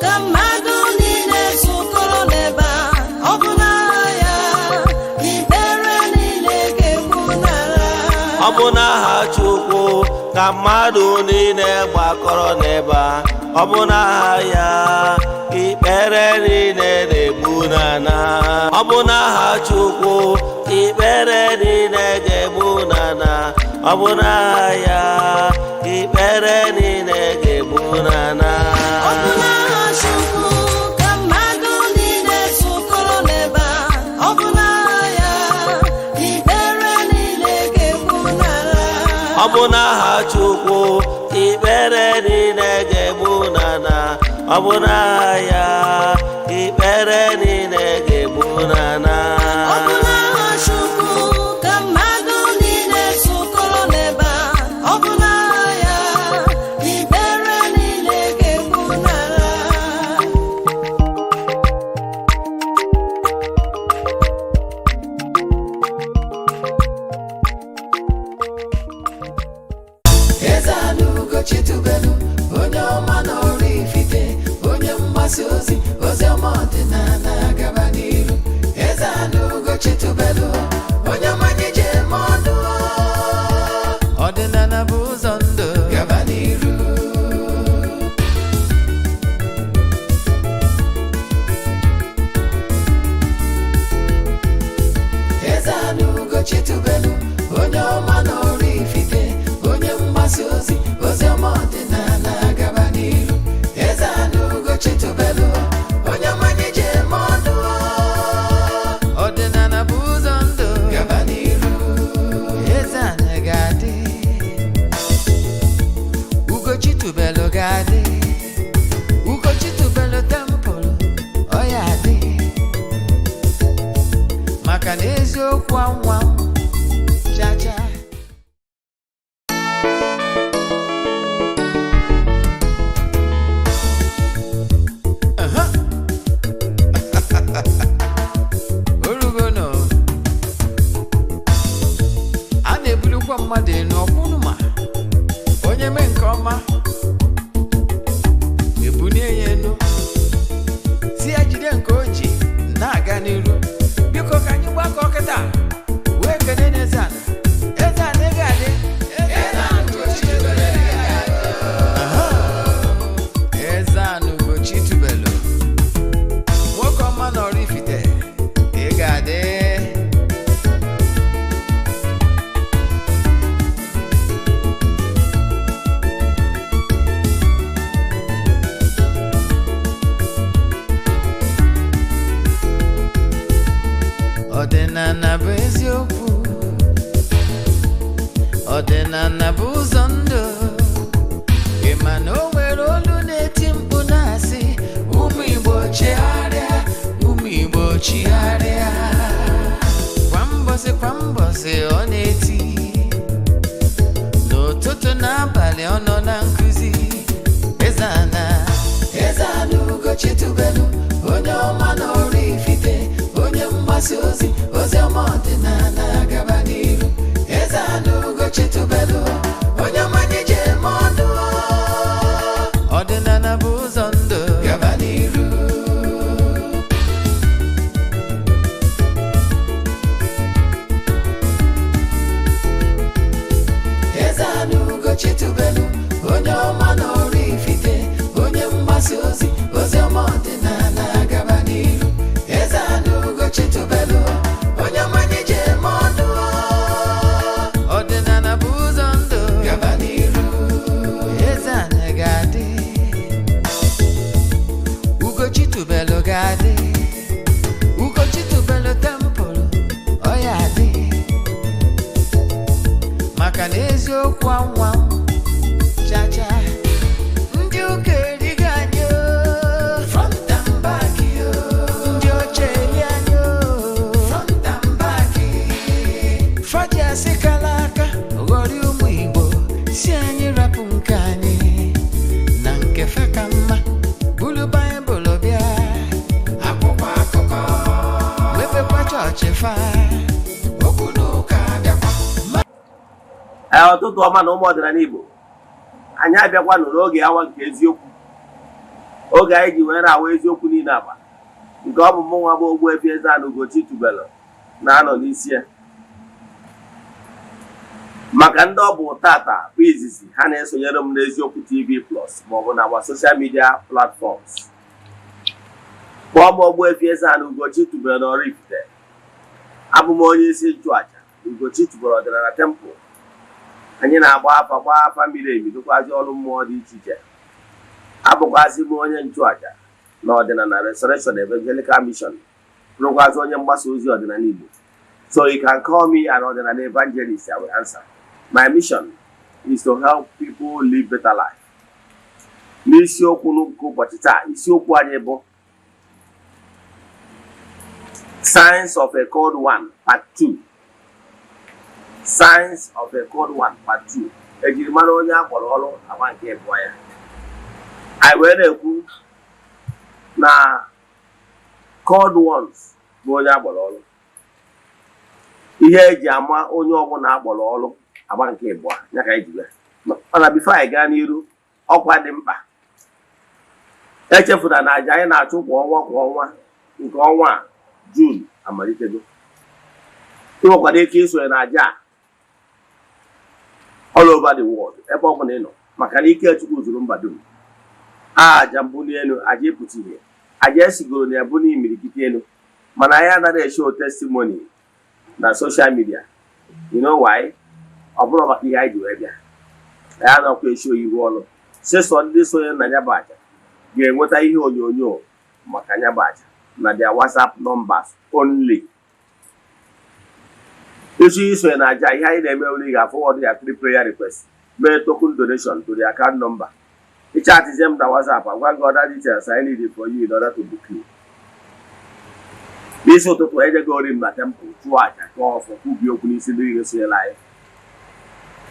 ka mmadụ niile zukọrọ n'ebe a ọ bụ n'aha ya ikpere niile ga-egbu n'ala ọ bụ n'aha Chukwu ka mmadụ niile gbakọrọ n'ebe a ọ bụ n'aha ya ikpere niile na-egbu n'ala ọ bụ n'aha Chukwu ikpere niile ga-egbu n'ala ọ bụ n'aha ya ikpere niile ga-egbu n'ala ọ bụ n'aha Chukwu ka mmadụ niile zukọrọ n'ebe a ọ bụ n'aha ya ikpere niile ga-egbu n'ala ọ bụ n'aha Chukwu ikpere niile ga-egbu n'ala ọ bụ n'aha ya ikpere niile ga-egbu n'ala ọ bụ n'aha Chukwu ka mmadụ niile zukọrọ n'ebe a ọ bụ n'aha ya ikpere niile ga-egbu n'ala. Eze-Ana Ugochitubelu onye ọma n'ọrụ ifite onye mgbasa ozi ọma ọdịnala gaba n'iru Eze-Ana Ugochitubelu onye mmanye je eme ọnụ ọdịnala bụ ụzọ ndụ gaba n'iru Eze-Ana Ugochitubelu onye ọma n'ọrụ ifite onye mgbasa ozi ọma ọdịnala gaba n'iru Eze-Ana Ugochitubelu onye mmanye je eme ọnụ ọdịnala bụ ụzọ ndụ gaba n'iru Eze-Ana ga-adị Ugochitubelu ga-adị Ugochitubelu tempụl ọ ya adị maka na eziokwu anwa chacha ọdịnala bụ ụzọ ndụ ịma na o nwere olu na-eti mkpu na-asị ụmụ Igbo chigharịa ụmụ Igbo chigharịa kwa mbọsị ọ na-eti n'ụtụtụ n'abalị ọ nọ na nkụzi Eze-Ana Ugochi tubelu onye ọma na Oraifite onye mgbasa ozi ọma ọdịnala gaba n'iru Eze-Ana Ugochi tubelu onye ọma na-eje eme ọnụ ọdịnala bụ ụzọ ndụ gaba n'iru Eze-Ana Ugochi tubelu onye ọma na Oraifite onye mgbasa ozi ọma ọdịnala gaba n'iru Eze-Ana Ugochi tubelu onye ọma na-eje eme ọnụ ọdịnala bụ ụzọ ndụ gaba n'iru Eze-Ana ga-adị Ugochi tubelu ga-adị Ugochi tubelu tempụl ọ ya adị maka na eziokwu anwa chacha ndị ụka erighị anyị front and back ndị oche eli anyị front and back fadi asị kala aka ghọrị ụmụ Igbo si anyị rapụ nke anyị na nke fe ka mma bulu Baịbụl bịa akwụkwọ akụkọ mepekwa chọọchị fa okwu n'ụka bịakwa ụtụtụ ọma na ụmụ ọdịnala Igbo anyị abịakwanụ n'oge awa nke eziokwu oge anyị ji were awa eziokwu niile agba nke ọ bụ mụnwa bụ Ogbuefi Eze-Ana Ugochi tubelu na-anọ n'isi ya maka ndị ọ bụ tata bụ izizi ha na-esonyere m n'Eziokwu TV Plus maọbụ na our social media platforms kpọọ m Ogbuefi Eze-Ana Ugochi tubelu na Oraifite abụ m onye isi nchụaja Ugochi tubelu ọdịnala temple anyị na-agba afa miri emi dịkwazị ọrụ mmụọ dị iche iche abụkwazị m onye nchụaja na ọdịnala Restoration Evangelical Mission bụrụkwazị onye mgbasa ozi ọdịnala Igbo so you can call me an ọdịnala evangelist. I will answer. My mission is to help people live better life. N'isiokwu nke ụbọchị taa isiokwu anyị bụ Signs of a Called One Part 2. Signs of a Called One Part 2. Ejiri mara onye akpọrọ ọrụ agba nke ịbụọ ya. Anyị wee na-ekwu na called ones bụ onye akpọrọ ọrụ. Ihe eji ama onye ọbụla akpọrọ ọrụ agba nke ịbụọ ya ka anyị ji bịa. Mana before anyị gaa n'iru, ọkwa dị mkpa. Echefuna na aja anyị na-achụ kwa ọnwa nke ọnwa a June amalitego. Ịnwekwara ike isonye na aja all over the world ebe ọ bụla ị nọ maka na ike Chukwu zuru mba dum. Aja mbuli elu, aja ịpụta ihe, aja esigoro na ebu n'imirikiti elu, mana anyị anaghị eshow testimony na social media. You know why? Ọ bụrụ maka ihe anyị ji wee bịa. Anyị anakwa eshow ihu ọnụ. Sesọ ndị sonye na ya bụ aja ga-enweta ihe onyonyo maka ya bụ aja na their WhatsApp numbers only. Isi isonye na aja ihe anyị na-eme uri ga-forward ya 3 prayer requests, mee token donation to the account number. Chat them na WhatsApp and one other details I need for you in order to book you. This ụtụtụ eje go in na temple chụọ aja ka ọfọ kwubi okwu n'isi ndị ga-eso live.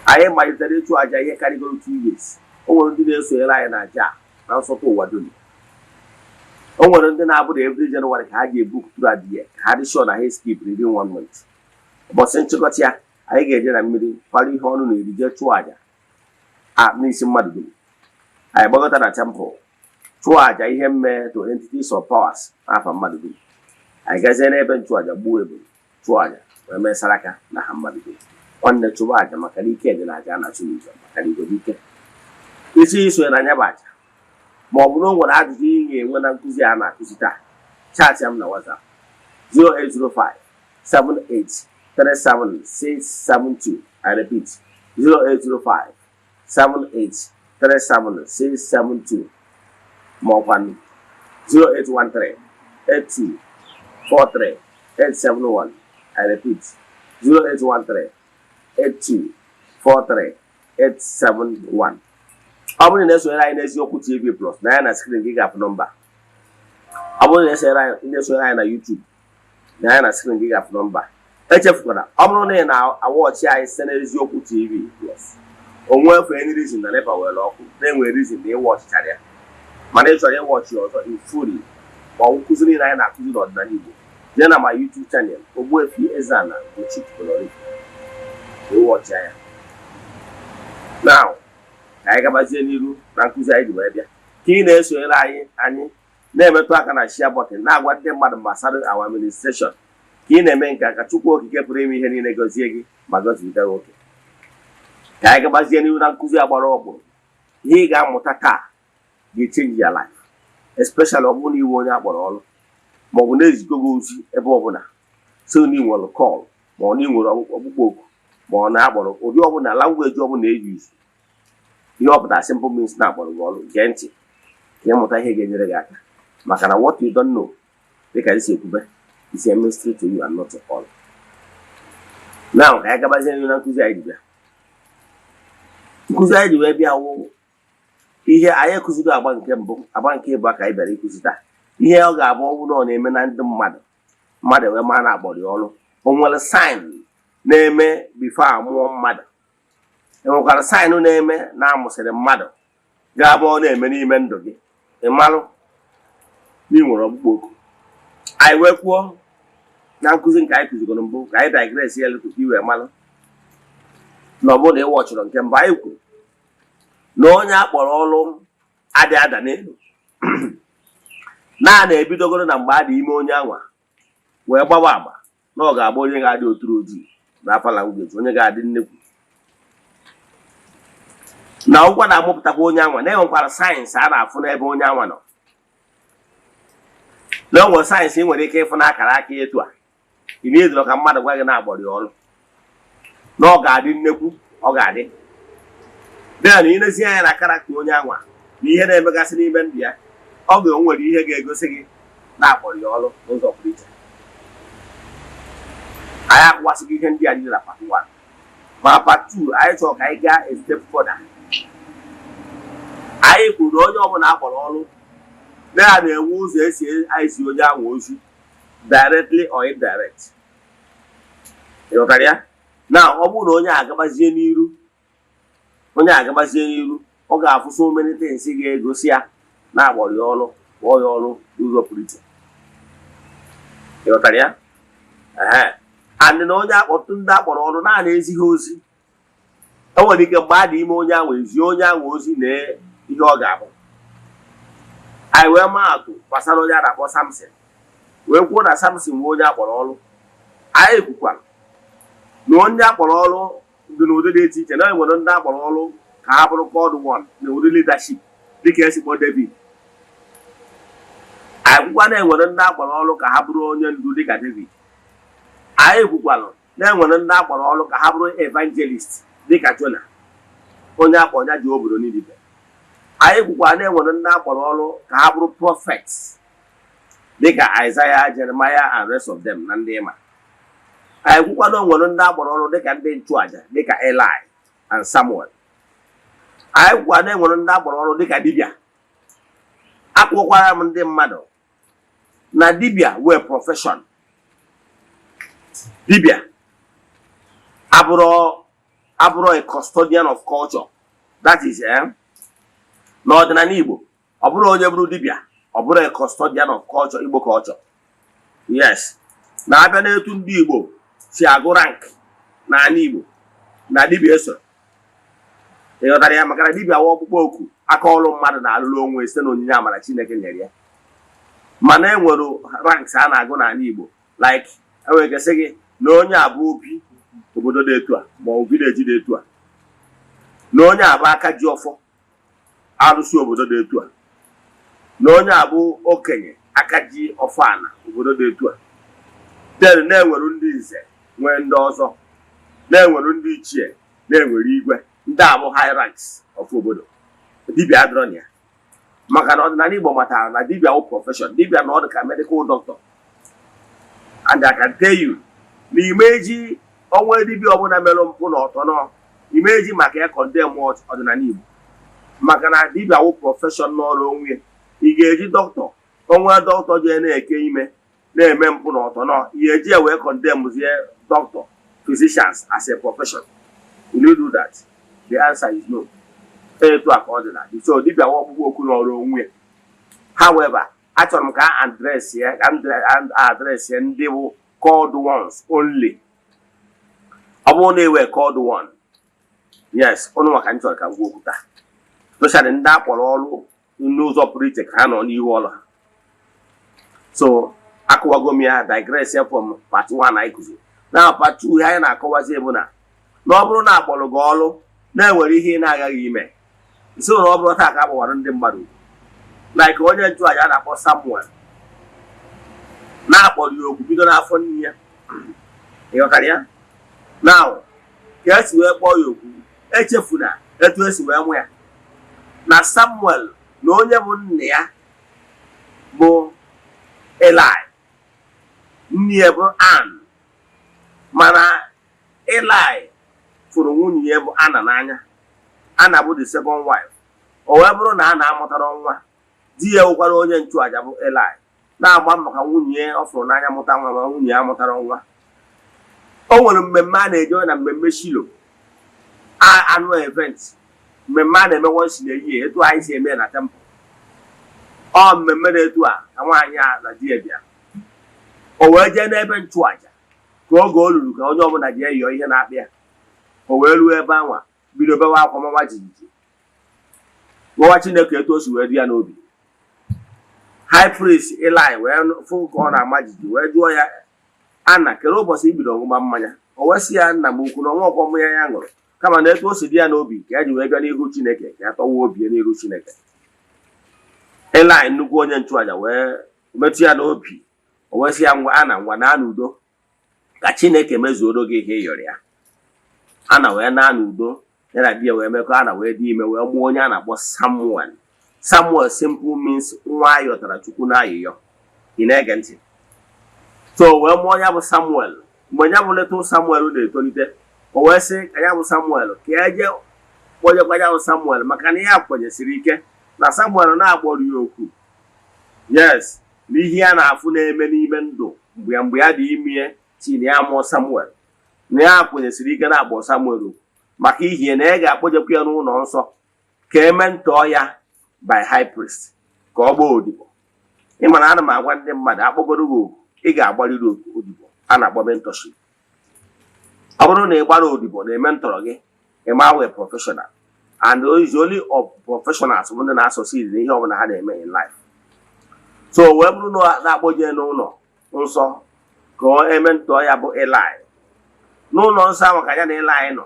Anyị malitere ịchụ aja ihe karịgoro 2 years. O nwere ndị na-esonyere anyị na aja na nsọtụ ụwa dum. O nwere ndị na-abụ na every January ka ha ga-ebook through the year ka ha dị sure na ha skip within 1 month. Ụbọchị nchịkọta ya anyị ga-eje na mmiri kwara ihe ọnụ na eri jee chụọ aja n'isi mmadụ dum. I gbagọta na temple chụọ aja ihe mme to entities of powers n'afa mmadụ dum. Anyị gazie n'ebe nchụaja gbuo ebe chụọ aja wee mee saraka na ha mmadụ dum. Nwanne chụọ aja maka na ike dị na aja na-achụ n'ụzọ maka na igwe ike. Isi isonye na anya bụ aja ma ọ bụ na o nwere ajụjụ ị ga-enwe na nkụzi a na-akụzi taa, chaatị m na WhatsApp 0805 78 37672. I repeat 0805 78 37672 Mokwan 0813 82 43 871. I repeat 0813 82 43871. Ọ bụrụ na esonyere anyị n'Eziokwu TV Plus na ya na screen gị ga-afụ nọmba. Ọ bụrụ na esonyere anyị na YouTube na ya na screen gị ga-afụ nọmba. Echefukwala, ọ bụrụ na ị na-awọchi anyị site n'Eziokwu TV Plus, onwe for any reason na never were ọkụ, na-enwe reason na ịwọchichara ya, mana ị chọrọ ịwọchi ọzọ in full ma ọ nkụzi niile anyị na-akụzi n'ọdịnala Igbo, jee na my YouTube channel Ogbuefi Eze-Ana ịwọchi ya. Now, ka anyị gabazie n'iru na nkụzi anyị ji wee bịa. Ka ị na-esonyere anyị na-emetụ aka na share button na-agwa ndị mmadụ gbasara our administration, ka ị na-eme nke aka Chukwu Okike pụrụ ime ihe niile gọzie gị ma gọzibiga nwoke. Ka anyị gabazie n'iru na nkụzi agbara ọkpụrụ. Ihe ị ga-amụta taa ga-echange your life, especially ọ bụrụ na iwe onye akpọrọ ọrụ ma ọ bụ na-ezigo gị ozi ebe ọbụla, so na ị nwere call ma ọ na ị nwere ọkpụkpọ oku ma ọ na-akpọrọ ụdị ọbụla language ọbụla eji izu ihe ọpụta simple means na-akpọrọ gị ọrụ. Gee ntị ka ịmụta ihe ga-enyere gị aka, maka na what you don't know, dịka isi ekwube, is a mystery to you and not to all. Now, ka anyị gabazie n'ihu na nkụzi anyị ji bịa. Nkụzi anyị ji wee bịa wụ ihe anyị ekụzigo agba nke mbụ, agba nke ịbụ ka anyị bịara ịkụzi taa. Ihe ọ ga-abụ ọnwụ na ọ na-eme na ndị mmadụ wee mara na-akpọrọ ya ọrụ. O nwere sign na-eme bifo amụọ mmadụ, enwekwara sign na-eme na amụsịrị mmadụ ga-abụ ọ na-eme n'ime ndụ gị, ị marụ na ị nwere ọkpụkpọ oku. Anyị wee kwuo na nkụzi nke anyị kụzigoro mbụ ka anyị digress ya tupu iwee malụ na ọ bụrụ na ị wọchịrọ nke mbụ. Anyị kwuru na onye akpọrọ ọrụ adị ada n'elu na ebidogoro na mgbe adị ime onye anwa wee gbawa agba na ọ ga-abụ onye ga-adị oturu ojii na afa language, onye ga-adị nnekwu na ụgwọ na-amụpụtakwa onye anwa. Na-enwekwara sayensị a na-afụ n'ebe onye anwa nọ, na onwe sayensị ị nwere ike ịfụ n'akara aka etu a ị na-edoro ka mmadụ gwa gị na-agbọrọ ọrụ na ọ ga-adị nnekwu, ọ ga-adị dịka na ilezi anya na karakta onye anwa na ihe na-emegasị n'ime ndụ ya, ọ ga-enwere ihe ga-egosi gị na-akpọrọ ya ọrụ n'ụzọ pụrụ iche. Anyị akwụwasịghị ihe ndị a niile na part 1, ma part 2 anyị chọrọ ka anyị gaa a step further. Anyị kwuru na onye ọbụla akpọrọ ọrụ na-enwe ụzọ esi ezi onye ahụ ozi, directly or indirect. Ịghọtara ya? Na ọ bụrụ na onye agabazie n'iru, ọ ga-afụ so many things ga-egosi ya na-akpọrọ ya ọrụ, kpọọ ya ọrụ n'ụzọ pụrụ iche. Ịghọtara ya? Andị na onye ndị akpọrọ ọrụ na-ana ezighị ozi, o nwere ike mgbe a dị ime onye ahụ ezi onye ahụ ozi na ihe ọ ga-abụ. Anyị wee maa atụ gbasara onye a na-akpọ Samson, wee kwuo na Samson bụ onye akpọrọ ọrụ. Anyị kwukwara na onye akpọrọ ọrụ dị n'ụdị dị iche iche, na enwere ndị akpọrọ ọrụ ka ha bụrụ called one na ụdị leadership dịka esi kpọọ David. Anyị kwukwa na enwere ndị akpọrọ ọrụ ka ha bụrụ onye ndu dịka David. Anyị kwukwara na enwere ndị akpọrọ ọrụ ka ha bụrụ evangelist dịka Jona, onye akpọrọ ya ji obodo Ninive. Anyị kwukwara na enwere ndị akpọrọ ọrụ ka ha bụrụ prophets dịka Isaiah, Jeremiah and rest of them na ndị ịma. Anyị kwukwa na enwere ndị akpọrọ ọrụ dịka ndị nchụaja dịka Eli and Samuel. Anyị kwukwara na enwere ndị akpọrọ ọrụ dịka dibịa. Akpọkwara m ndị mmadụ na dibịa wee profession. Dibịa abụrụ a custodian of culture, that is n'ọdịnala Igbo ọ bụrụ onye bụrụ dibịa, ọ bụrụ a custodian of culture, Igbo culture. Yes, na-abịa n'etu ndị Igbo si agụ rank n'ala Igbo na dibịa eso. Ịghọtara ya? Maka na dibịa wa ọkpụkpọ oku aka ọrụ mmadụ na-alụrụ onwe site n'onyinye amara Chineke nyere ya. Mana enwere ranks a na-agụ n'ala Igbo, like enwere ike sị gị na onye abụ obi obodo dị etu a ma ọ vileji dị etu a, na onye abụ aka ji ọfọ arụsị obodo dị etu a, na onye abụ okenye aka ji ọfọ ana obodo dị etu a. Then na-enwere ndị nze, nwee ndị ọzọ, na-enwere ndị ichie, na-enwere igwe. Ndị abụ high ranks of obodo. Dibịa adịrọ na ya, maka na ọdịnala Igbo matara na dibịa wụ profession. Dibịa na ọ dị ka medical doctor. And I can tell you, n'ime eji onwe dibịa ọbụla mere mpụ na ọtọ nọ imeji maka ya condemn what ọdịnala Igbo maka na dibịa wụ profession n'ọrụ onwe ị ga-eji dọkịta onwe dọkịta je na-eke ime na-eme mpụ na ọtọ nọ ihe eji wee condemn zie doctor physicians as a profession. Will you do that? The answer is no. Etu aka ọ dị na so dibịa wụ ọkpụkpọ okwu n'ọrụ onwe. However, achọrọ m ka address ya address ya ndị bụ called ones only. Ọ bụrụ na ewe called one, yes, ọnụ maka nchọrọ ka ngwa okwuta especially ndị akpọrọ ọrụ n'ụzọ pụrụ iche ka ha nọ n'ihu ọrụ ha. So akọwago m ya digress from part 1 anyị kụziri na part 2 anyị na-akọwazi bụ na ọ bụrụ na akpọrọ gị ọrụ na-enwere ihe ị na-agaghị ime nso na ọ bụrụ taa ka akpọwara ndị mmadụ like onye nchụaja a na-akpọ Samuel na-akpọrọ ya okwu bido n'afọ nne ya ịghọtara ya now ka esi wee kpọọ ya okwu echefuna etu esi wee mụ ya na Samuel na onye bụ nne ya bụ Eli nne ya bụ Ann mana Eli fụrụ nwunye ya bụ Anna n'anya. Anna bụ the second wife. O wee bụrụ na a na-amụtara nwa di ya wụkwara onye nchụaja bụ Eli na-agba maka nwunye ya ọ fụrụ n'anya mụta nwa ma nwunye ya mụtara nwa. O nwere mmemme a na-eje na mmemme Shilo annual event mmemme a na-eme once in a year etu anyị si eme na temple. Ọ mmemme na-etu a ka nwaanyị a na di ya bịa o wee jee n'ebe nchụaja ka oge o luru ka onye ọbụla ji eyọ ihe na-akpị ya o wee ruo ebe anwa bido bewa akwa mawa jijiji gwawa Chineke etu o si wee dị ya n'obi. High priest Eli wee fụ ka ọ na-ama jijiji wee jụọ ya Anna kere ụbọchị ibido ọṅụma mmanya o wee sị ya nna m ukwu na ọnwa ọkwọ mmanya ya ṅụrụ kama na etu o si dị ya n'obi ka ya ji wee bịa n'ihu Chineke ka ya tọwa obi ya n'ihu Chineke. Eli nnukwu onye nchụaja wee metụ ya n'obi o wee sị ya ngwa Anna ngwa na n'udo ka Chineke mezuoro gị ihe ịyọrọ ya. Anna wee na n'udo ya na di ya wee mekọ Anna wee dị ime wee mụọ onye a na-akpọ Samuel. Samuel simple means nwa ayọtara Chukwu n'ayịyọ. Ị na-ege ntị? So wee mụọ ya bụ Samuel. Mgbe ya bụ little Samuel na-etolite o wee sị ka ya bụ Samuel ka eje kpọnyekwa ya bụ Samuel maka na ya kwenyesiri ike na Samuel na-akpọrọ ya okwu. Yes, n'ihe ya na-afụ na-eme n'ime ndụ mgbe ya dị ime tinye ya mụọ Samuel na ya kwenyesiri ike na-akpọ Samuel okwu maka ihe na ya ga-akpọjekwa ya n'ụlọ nsọ ka eme ntọọ ya by high priest ka ọ gbaa odibo. Ịma na ana m agwa ndị mmadụ akpọgoro gị okwu ị ga-agbarịrị odibo a na-akpọ mentorship. Ọ bụrụ na ị gbara odibo na-eme ntọrọ gị ịma wee professional and usually of professionals bụ ndị na-asọsidi n'ihe ọbụla ha na-eme in life. So wee bụrụ na-akpọje n'ụlọ nsọ ka ọ eme ntọọ ya bụ Eli n'ụlọ nsọ ahụ ka ya na Eli nọ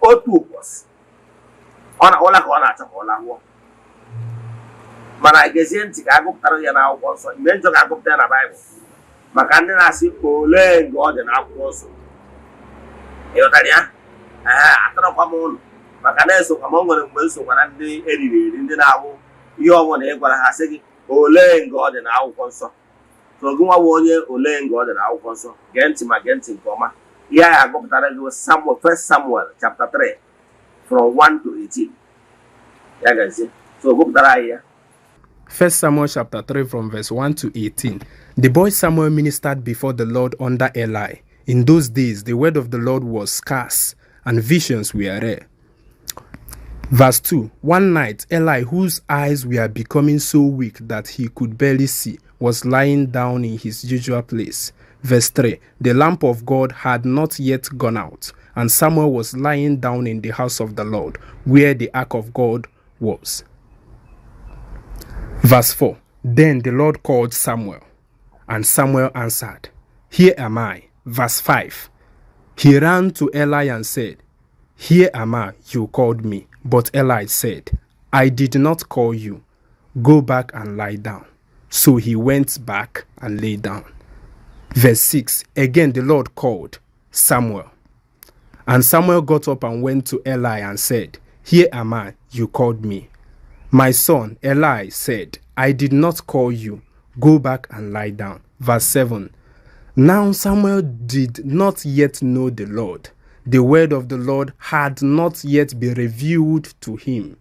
otu ụbọchị ọ na-ụla ka ọ na-achọ ka ọ lahụọ mana gezie ntị ka agụpụtara ya n'akwụkwọ nsọ mgbe njọ ka agụpụta ya na Baịbụl maka ndị na-asị olee nga ọ dị n'akwụkwọ nsọ. Ịghọtara ya? Atarakwa m ụlọ maka na-esokwa m o nwere mgbe nsokwa na ndị eriri eri ndị na-awụ ihe ọbụla ị gwara ha sị gị olee nga ọ dị n'akwụkwọ nsọ. So gị nwa bụ onye olee nga ọ dị n'akwụkwọ nsọ gee ntị ma gee ntị nke ọma. Ihe anyị agụpụtara gị Samuel, 1 Samuel chapter 3 from 1 to 18. Ya gazie. So gụpụtara anyị ya. 1 Samuel chapter 3 from verse 1 to 18. The boy Samuel ministered before the Lord under Eli. In those days, the word of the Lord was scarce, and visions were rare. Verse 2. One night, Eli, whose eyes were becoming so weak that he could barely see, was lying down in his usual place. Verse 3. The lamp of God had not yet gone out, and Samuel was lying down in the house of the Lord, where the ark of God was. Verse 4. Then the Lord called Samuel, and Samuel answered, Here am I. Verse 5. He ran to Eli and said, Here am I, you called me. But Eli said, I did not call you. Go back and lie down. So he went back and lay down. Verse 6. Again the Lord called Samuel. And Samuel got up and went to Eli and said, Here am I, you called me. My son, Eli said, I did not call you. Go back and lie down. Verse 7. Now Samuel did not yet know the Lord. the word of the Lord had not yet been revealed to him.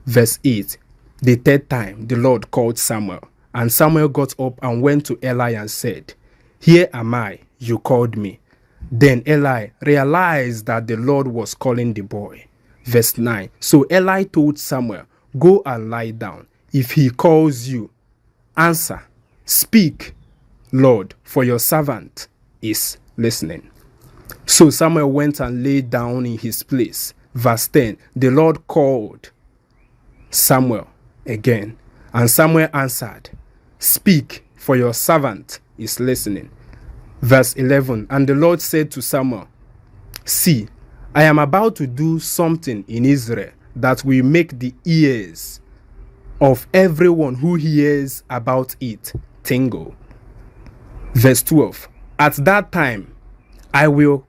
Verse 8. The third time the Lord called Samuel, and Samuel got up and went to Eli and said, "Here am I, you called me." Then Eli realized that the Lord was calling the boy. Verse 9. So Eli told Samuel, "Go and lie down. If he calls you, answer. Speak, Lord, for your servant is listening." So Samuel went and lay down in his place. Verse 10. The Lord called Samuel again, and Samuel answered, "Speak, for your servant is listening." Verse 11. And the Lord said to Samuel, "See, I am about to do something in Israel that will make the ears of everyone who hears about it tingle." Verse 12. At that time, I will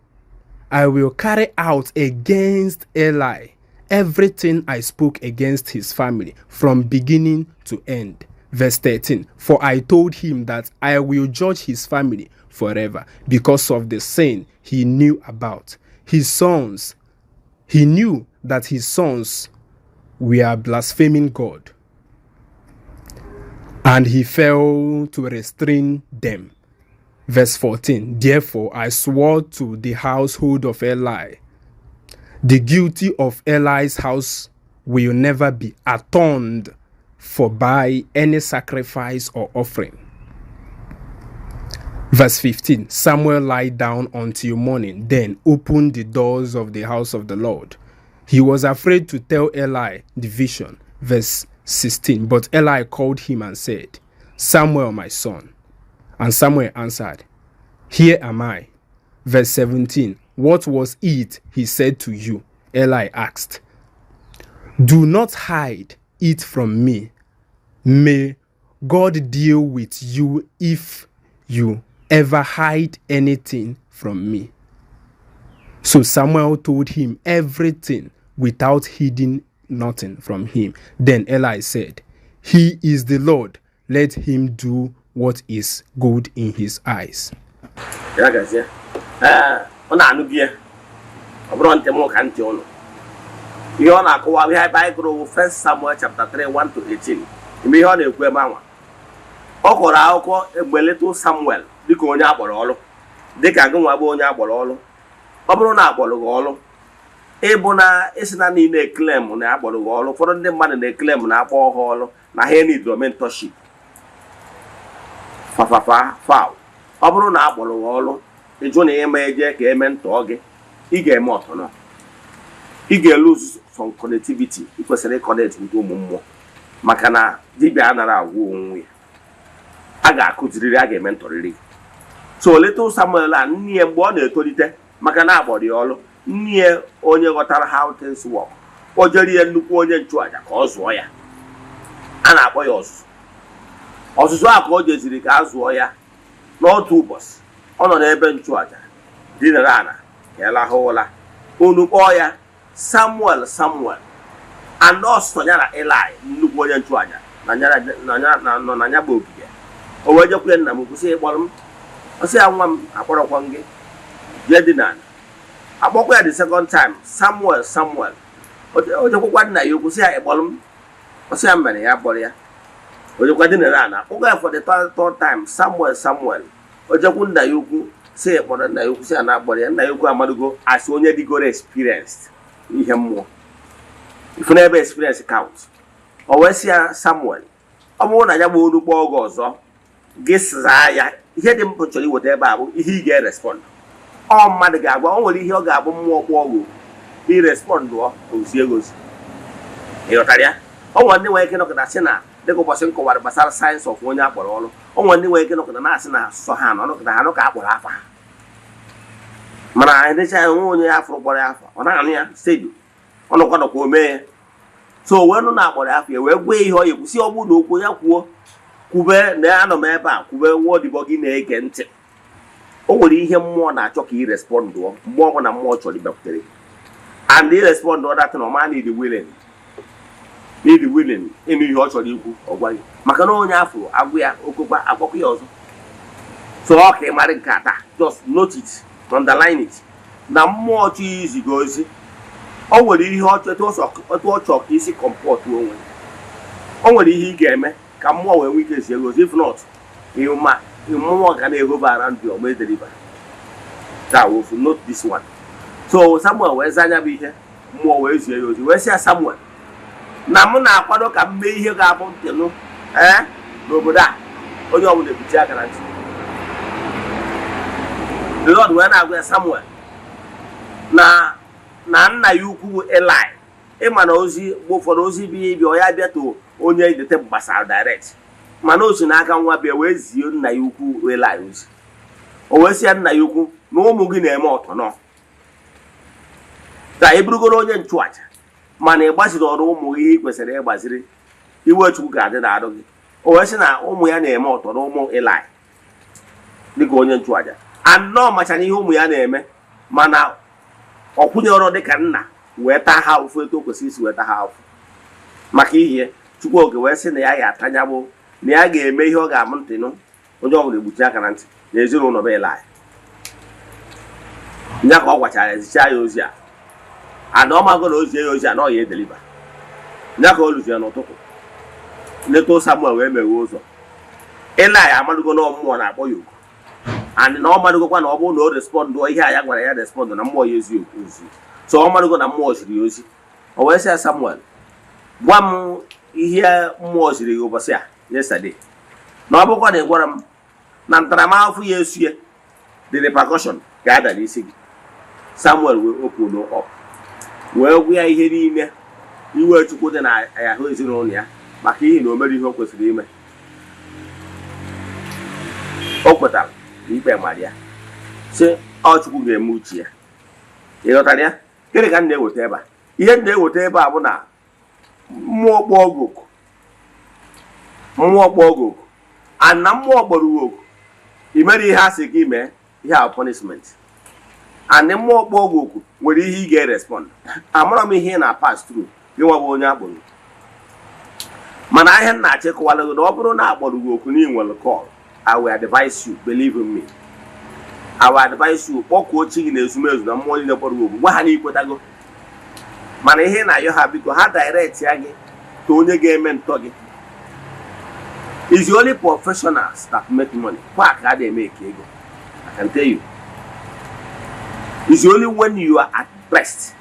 carry out against Eli everything I spoke against his family from beginning to end. Verse 13. For I told him that I will judge his family forever because of the sin he knew about. His sons, he knew that his sons were blaspheming God, and he failed to restrain them. Verse 14. Therefore I swore to the household of Eli, the guilty of Eli's house will never be atoned for by any sacrifice or offering. Verse 15. Samuel lay down until morning, then opened the doors of the house of the Lord. He was afraid to tell Eli the vision. Verse 16. But Eli called him and said, "Samuel, my son." And Samuel answered, "Here am I." Verse 17. What was it he said to you? Eli asked. "Do not hide it from me. May God deal with you if you ever hide anything from me." So Samuel told him everything without hiding nothing from him. Then Eli said, "He is the Lord. Let him do what is good in his eyes." First Samuel chapter 3, 1 to 18. Ọ kọrọ akụkọ egbeletu Samuel dịka onye akpọrọ ọlụ, dịka gị nwa bụ onye akpọrọ ọlụ. Ọ bụrụ na akpọrọ gị ọlụ, ịbụ na isi na niile eklem na akpọrọ gị ọlụ, ụfọdụ ndị mmadụ na-eklem na akpọ ha ọlụ na ha need mentorship. Foul. Ọ bụrụ na akpọrọ gị ọlụ, ịjụ na eme eje ka eme ntọ gị, ị ga-eme ọtọnọ. Ị ga-lose some connectivity. Ị kwesịrị ịconnect with ụmụ mmụọ maka na dibịa anara agwụ onwe ya. A ga-akụziriri, a ga-ementoriri. So little Samuel a nne ya mgbe ọ na-etolite maka na agbọrọ ya ọlụ, nne ya onye ghọtara how things work, o jere ya nnukwu onye nchụaja ka ọ zụọ ya. A na-akpọ ya ọzụzụ. Ọzụzụ a ka o jeziri ka a zụọ ya n'otu ụbọchị. Ọ nọ n'ebe nchụaja dinara ana ka ya lahụ ụla. Unu kpọọ ya Samuel. And ọ sonyara Eli nnukwu onye nchụaja na nya bụ ogige. O wee jekwe nna m kwụsị ịkpọrọ m. Ọ sị ya, "Nwa m, akpọrọkwa gị jee dị n'ala." Akpọkwa ya the second time, Samuel. O jekwakwa nna ya okwu sị ya, "Ịkpọrọ m." Ọ sị ya mere ya kpọrọ ya. O jekwa dị n'ala. Akpọkwa ya for the third time, Samuel. O jekwu nna ya okwu sị ya kpọrọ nna ya okwu sị ya na akpọrọ ya. Nna ya okwu amadugo asị onye dịgoro experienced ihe mmụọ. Ifu na ebe experience count. O wee sị ya, "Samuel, ọ bụrụ na ya bụ olu kpọọ oge ọzọ, gị zaa ya, ihe dị mpụ chọrọ iweta ebe a bụ ihe ị ga-erespond. Ọ mmadụ ga-agwa, o nwere ihe ọ ga-abụ mmụọ kpọọ ogo irespond ozi egozi." Ịghọtara ya? O nwere ndị nwere ike nọkọta sị na dịka ụbọchị m kọwara gbasara sayensị of onye akpọrọ ọrụ, o nwere ndị nwere ike nọkọta na-asị na asụsụ ha nọ nọkọta ha nọka akpọrọ afa ha, mana anyị dịcha ya nwe onye ya afọ kpọrọ ya afa, ọ na-anụ ya stadium, ọ nọkwa o mee ya. So wee nụ na akpọrọ ya afọ ya wee gwa ihe ọ ya ekwusi, ọ bụrụ na okwu ya kwuo kwube na anọ m ebe a kwube nwa odibo gị na-ege ntị. O nwere ihe mmụọ na-achọ ka ị respond mgbe ọ bụla mmụọ chọrọ ịbịakwutere, and ị respond that na ọma need willing ịnụ ihe ọ chọrọ ikwu ọ gwa gị, maka na onye afọ agwụ ya okokwa akwụkwọ ya ọzọ. So ọ ka ị mara nke a taa, just note it, underline it, na mmụọ chi iziga ozi o nwere ihe otu ọ chọrọ ka isi kọmpọt onwe o nwere ihe ị ga-eme ka mmụọ wee nwee ike zie ozi. If not, mmụọ ga na-ehover around you ma edeliver. That will note this one. So Samuel wee zanya bụ ihe mmụọ wee zie ya ozi wee sị ya Samuel na m na-akwado ka m mee ihe ga-abụ ntịnụ n'obodo a onye ọbụla ebuchi aka na ntị. The Lord wee na-agwa ya Samuel na nna ya ukwu bụ Eli. Ịma na ozi bụ ụfọdụ ozi bi ọ ya bịato onye idete gbasara direct, mana o si n'aka nwa bịa wee zie nna ya ukwu Eli ozi. O wee sị ya nna ya ukwu na ụmụ gị na-eme ọtọnọ ka ị bụrụgoro onye nchụaja, mana ị gbaziri ọrụ ụmụ gị ihe ị kwesịrị ịgbaziri, iwe Chukwu ga-adị n'arụ gị. O wee sị na ụmụ ya na-eme ọtọ na ụmụ Eli dịka onye nchụaja, anọ machara ihe ụmụ ya na-eme, mana ọ kwụnye ọrụ dịka nna wee taa ha ụfụ etu o kwesịrị isi wee taa ha ụfụ maka ihe Chukwu oge wee sị na ya ga-atanya bụ na ya ga-eme ihe ọ ga-amụ ntịnụ onye ọbụla egbuchi aka na ntị na ezinụlọ be Eli. Nya ka ọ gwachara ezicha ya ozi a ana ọmago na ozi ya ozi a na ọ ya edeliva. Nya ka o luzi ya n'ụtụtụ leta Samuel wee meghe ụzọ. Eli amadụgo na mmụọ na-akpọ ya oku and na ọ madụgokwa na ọ bụrụ na o respondụ ihe a ya gwara ya respondụ na mmụọ ya ezi ozi. So ọ madụgo na mmụọ ziri ya ozi. O wee sị ya Samuel gwa m ihe mmụọ ziri gị ụbọchị a yesterday na ọ bụkwa na ị gwara m na ntaramahụhụ ya esu ya the repercussion ga-ada n'isi gị. Samuel wee open up wee gwa ya ihe niile iwe Chukwu dị na ahụ ezinụlọ ya maka ihe na o mere ihe o kwesịrị ime. O kwetara na ikpe mara ya sị ọ Chukwu ga-eme uche ya. Ị ghọtara ya? Gịnị ka m na-eweta ebe a? Ihe m na-eweta ebe a bụ na mmụọ kpọọ gị oku, mmụọ kpọọ gị oku and na mmụọ kpọrọ gị oku i mere ihe a sị gị mee, ihe a punishment. And mmụọ kpọọ gị oku nwere ihe ị ga-erespond. Amara m ihe ị na-pass through gị nwa bụ onye akpọrọ, mana ihe m na-achịkọwala gị na ọ bụrụ na akpọrọ gị oku na ị nwere call, I will advise you, believe in me, I will advise you kpọkuo chi gị na ezumezu na mmụọ niile kpọrọ gị oku gwa ha na ikwetago, mana ihe na-ayọ ha biko ha direct ya gị ka onye ga-eme ntọ gị. It's the only professionals that make money. Kwa ka they make ego, I can tell you. It's only when you are at best,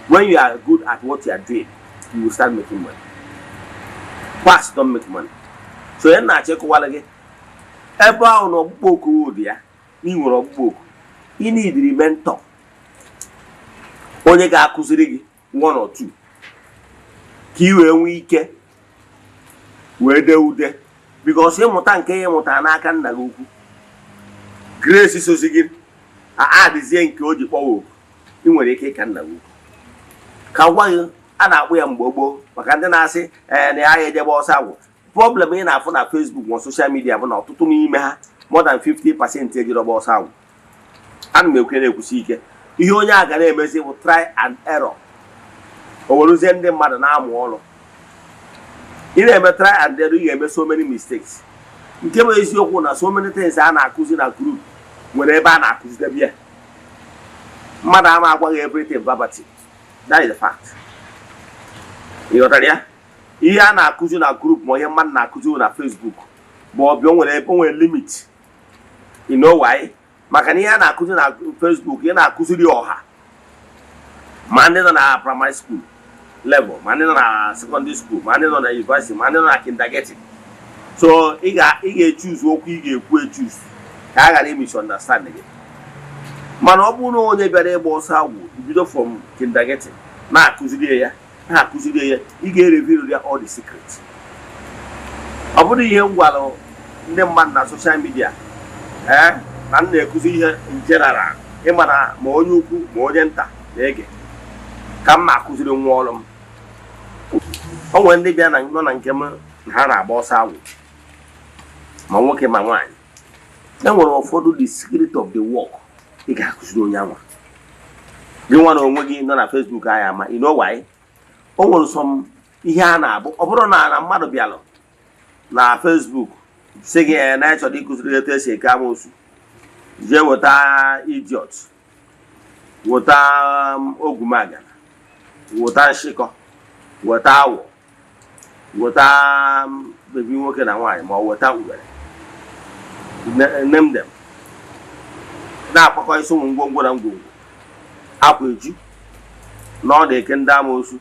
when you are good at what you are doing, you will start making money. Past don't make money. So you na check wala ge. Ebe ahụ na ọkpụkpọ oku dị ya, ị nwere ọkpụkpọ oku. Ị need mentor. Onye ga-akụziri gị one or two. Ka i wee nwee ike wee dee ude. Because ịmụta nke ya mụta n'aka nna gị ukwu. Grace isozi gị adịzie nke o ji kpọwa oku. Ị nwere ike ịka nna gị ukwu. Ka gwa gị a na-akpụ ya mgbe gboo maka ndị na-asị na ya ejebe ọsọ agwụ. Problem ị na-afụ na Facebook na social media bụ na ọtụtụ n'ime ha more than 50% ejiri ọgba ọsọ agwụ. Ana m ekwe na-ekwusi ike ihe onye a ga na-emezi bụ try and error. O werezie ndị mmadụ na-amụ ọrụ. Ị na-eme try and error, ị ga-eme so many mistakes. Nke bụ eziokwu na so many things a na-akụzi na group nwere ebe a na-akụzidebe ya. Mmadụ ama agwaghị everything verbatim. That is the fact. Ị ghọtara ya? Ihe a na-akụzi na group ma ihe mmadụ na-akụzi na Facebook bụ ọbịa o nwere limit. You know why? Maka na ihe a na-akụzi na Facebook ihe na-akụziri ọha ma ndị nọ na primary school level, ma ndị nọ na secondary school, ma ndị nọ na university, ma ndị nọ na kindergarten. So ị ga-echuzu okwu ị ga-ekwu echuzu ka a ghara misunderstand gị. Mana ọ bụrụ na onye bịara ịgba ọsọ agwụ bido from kindergarten na-akụziri ya ị ga-reveal ya all the secrets. Ọ bụrụ ihe m gwara ndị mmadụ na social media na m na-ekuzi ihe in general ịmana ma onye ukwu ma onye nta na-ege ka m na-akụziri nwa ọrụ m. O nwere ndị bịa nọ na nke m na ha na-agba ọsọ agwụ ma nwoke ma nwaanyị. E nwere ụfọdụ the secret of the work ị ga-akụziri onye anwa gị nwa na onwe gị nọ na Facebook anyị ama. You know why? O nwere some ihe a na-abụ ọ bụrụ na mmadụ bịalụ na Facebook sị gị na ịchọrọ ịkụziri etu esi eke amoosu jee weta idiot weta ogwumaga, weta nshịkọ, weta awọ, weta bebi nwoke na nwaanyị ma ọ weta ngwere. Name them. Na-akpakọ isi ụmụ ngwongwo na ngwongwo. Akwa eju na ọ na-eke ndị amoosu.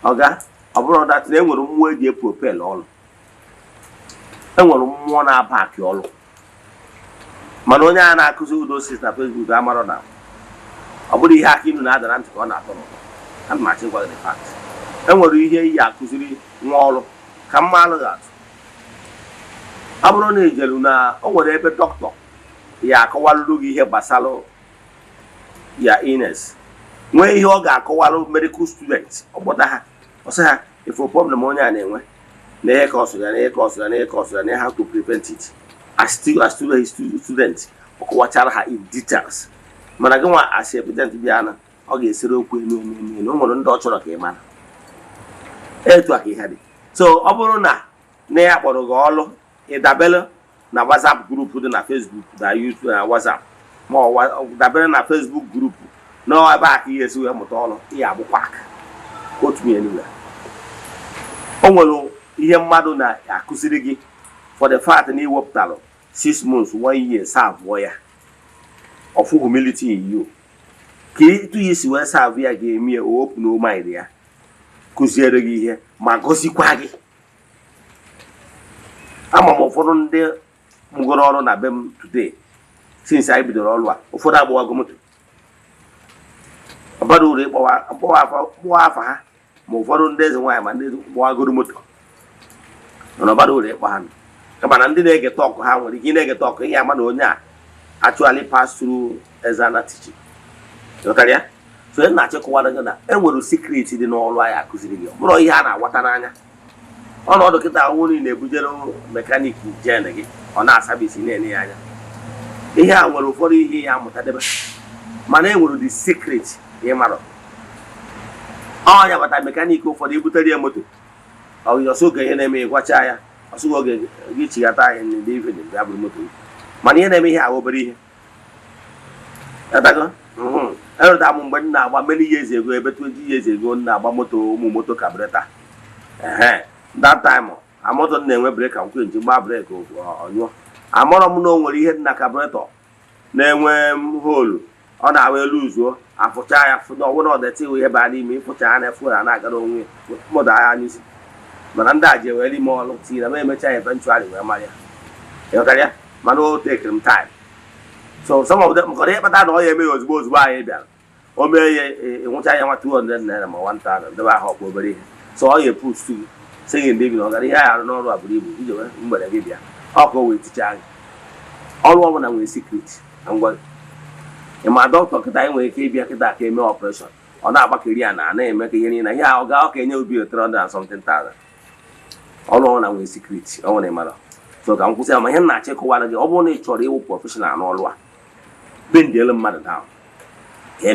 Ọga ọ bụrụ dat na enwere mmụọ eji propel ọlụ. Enwere mmụọ na-aba akị ọlụ. Mana onye a na-akụzi udo sis na Facebook amarọ na ọ bụrụ ihe aka inu na-ada na ntị ka ọ na-atọ n'ụtọ. Ana m achịkwa the fact. Enwere ihe iyi akụziri nwa ọrụ ka mma alụghị atụ. Ọ bụrụ na ejelu na o nwere ebe dọkịta ya akọwalụrụ gị ihe gbasara ya illness, nwee ihe ọ ga-akọwalụ medical student ọgbọta ha ọsọ ha ifo problem onye a na-enwe na ihe ka ọsọ ya na ihe ka ọsọ ya na ihe ka ọsọ ya na how to prevent it. As student ọkọwachara ha in details. Mana gị nwa as evident bịa na ọ ga-esere okwu enu o nwere ndị ọ chọrọ ka ị mara etu a ka ihe dị. So ọ bụrụ na ya kpọrọ gị ọlụ ịdabere na WhatsApp group dị na Facebook na YouTube na WhatsApp ma ọ dabere na Facebook group na ebe a ka ihe esi wee mụta ọlụ ihe agbụkwa aka otu ihe niile. O nwere ihe mmadụ na-akụziri gị for the fact na iwepụtalụ 6 months 1 year serve ya of humility in you ka ịtụ ya isi wee serve ya ga-eme o open no mind ya kụziere gị ihe ma gosikwa gị. Ama m ụfọdụ ndị mgụrụ ọrụ na be m today since anyị bidoro ọrụ a ụfọdụ agbawago moto. Ọbara uru ịkpọwa afa ha ma ụfọdụ ndị eze nwaanyị ma ndị gbawagoro moto mana ọbara uru ịkpọ ha kama na ndị na-ege tọkụ ha nwere ike ị na-ege tọkụ ihe ama na onye a actually pass through Eze-Ana teaching. Ghọtara ya? So ị na-achịkọwara gị na enwere secret dị n'ọrụ anyị akụziri gị ọ bụrụ ihe a na-agwata n'anya. Ọnọdụ kịta nwunye na-ebujere mekaniki jen gị ọ na-asabisi na-enye ya anya. Ihe a nwere ụfọdụ ihe ya amụtadebe mana enwere the secret ị mara. Ọ ya bata mekaniki ụfọdụ ibutere ya moto ọsọ oge ihe na-eme ịgwacha ya ọsọ oge gị chighata anyị ndị ife bịa bụrụ moto mana ihe na-eme ihe ahụ obere ihe. Erụta m mgbe m na-agba many years ago ebe 20 years ago m na-agba moto ụmụ moto kabreta. That time moto na-enwe breka nkwe nji gba breki ọnyụọ. Amụrọ m na o nwere ihe na kabreta na-enwe holu ọ na-awa elu uzuo afụcha ya fụda ọwụna ọdeti ihe baa n'ime ịfụcha ya na-efu ya na-agara onwe mmadụ agha anyụzi mana ndị a ji ewere ime ọlụ tiri na m emecha ya eventually wee mara ya. Ịghọtara ya? Mana o tekere m time. So some of them kọrọ ihe kpata na ọ ya emeghị ozugbo anyị bịara o mee ya ịnwụcha ya nwa 200 naira ma 1000 debe ahụ ọkpụ obere ihe. So ọ ya epustu gị sị gị ndị bi na ọgara ihe anyị arụ n'ọrụ a buru ibu iji wee mgbere gị bịa ọkụ wee ticha gị. Ọrụ ọbụla nwere secret na ngwa gị. Ịma dọkịta kịta anyị nwere ike ịbịa kịta ka eme ọpreshọn ọ na-agbakeri ya na na-eme ka ihe niile ihe ọ ga enye obi 300 and something thousand. Ọrụ ọbụla nwere secret ọ nwere mara. So ka m kwụsị ya ma ihe m na-achịkọwara gị ọ bụrụ na ị chọrọ ịwụ prọfeshọnal n'ọrụ a bendiele mmadụ down ka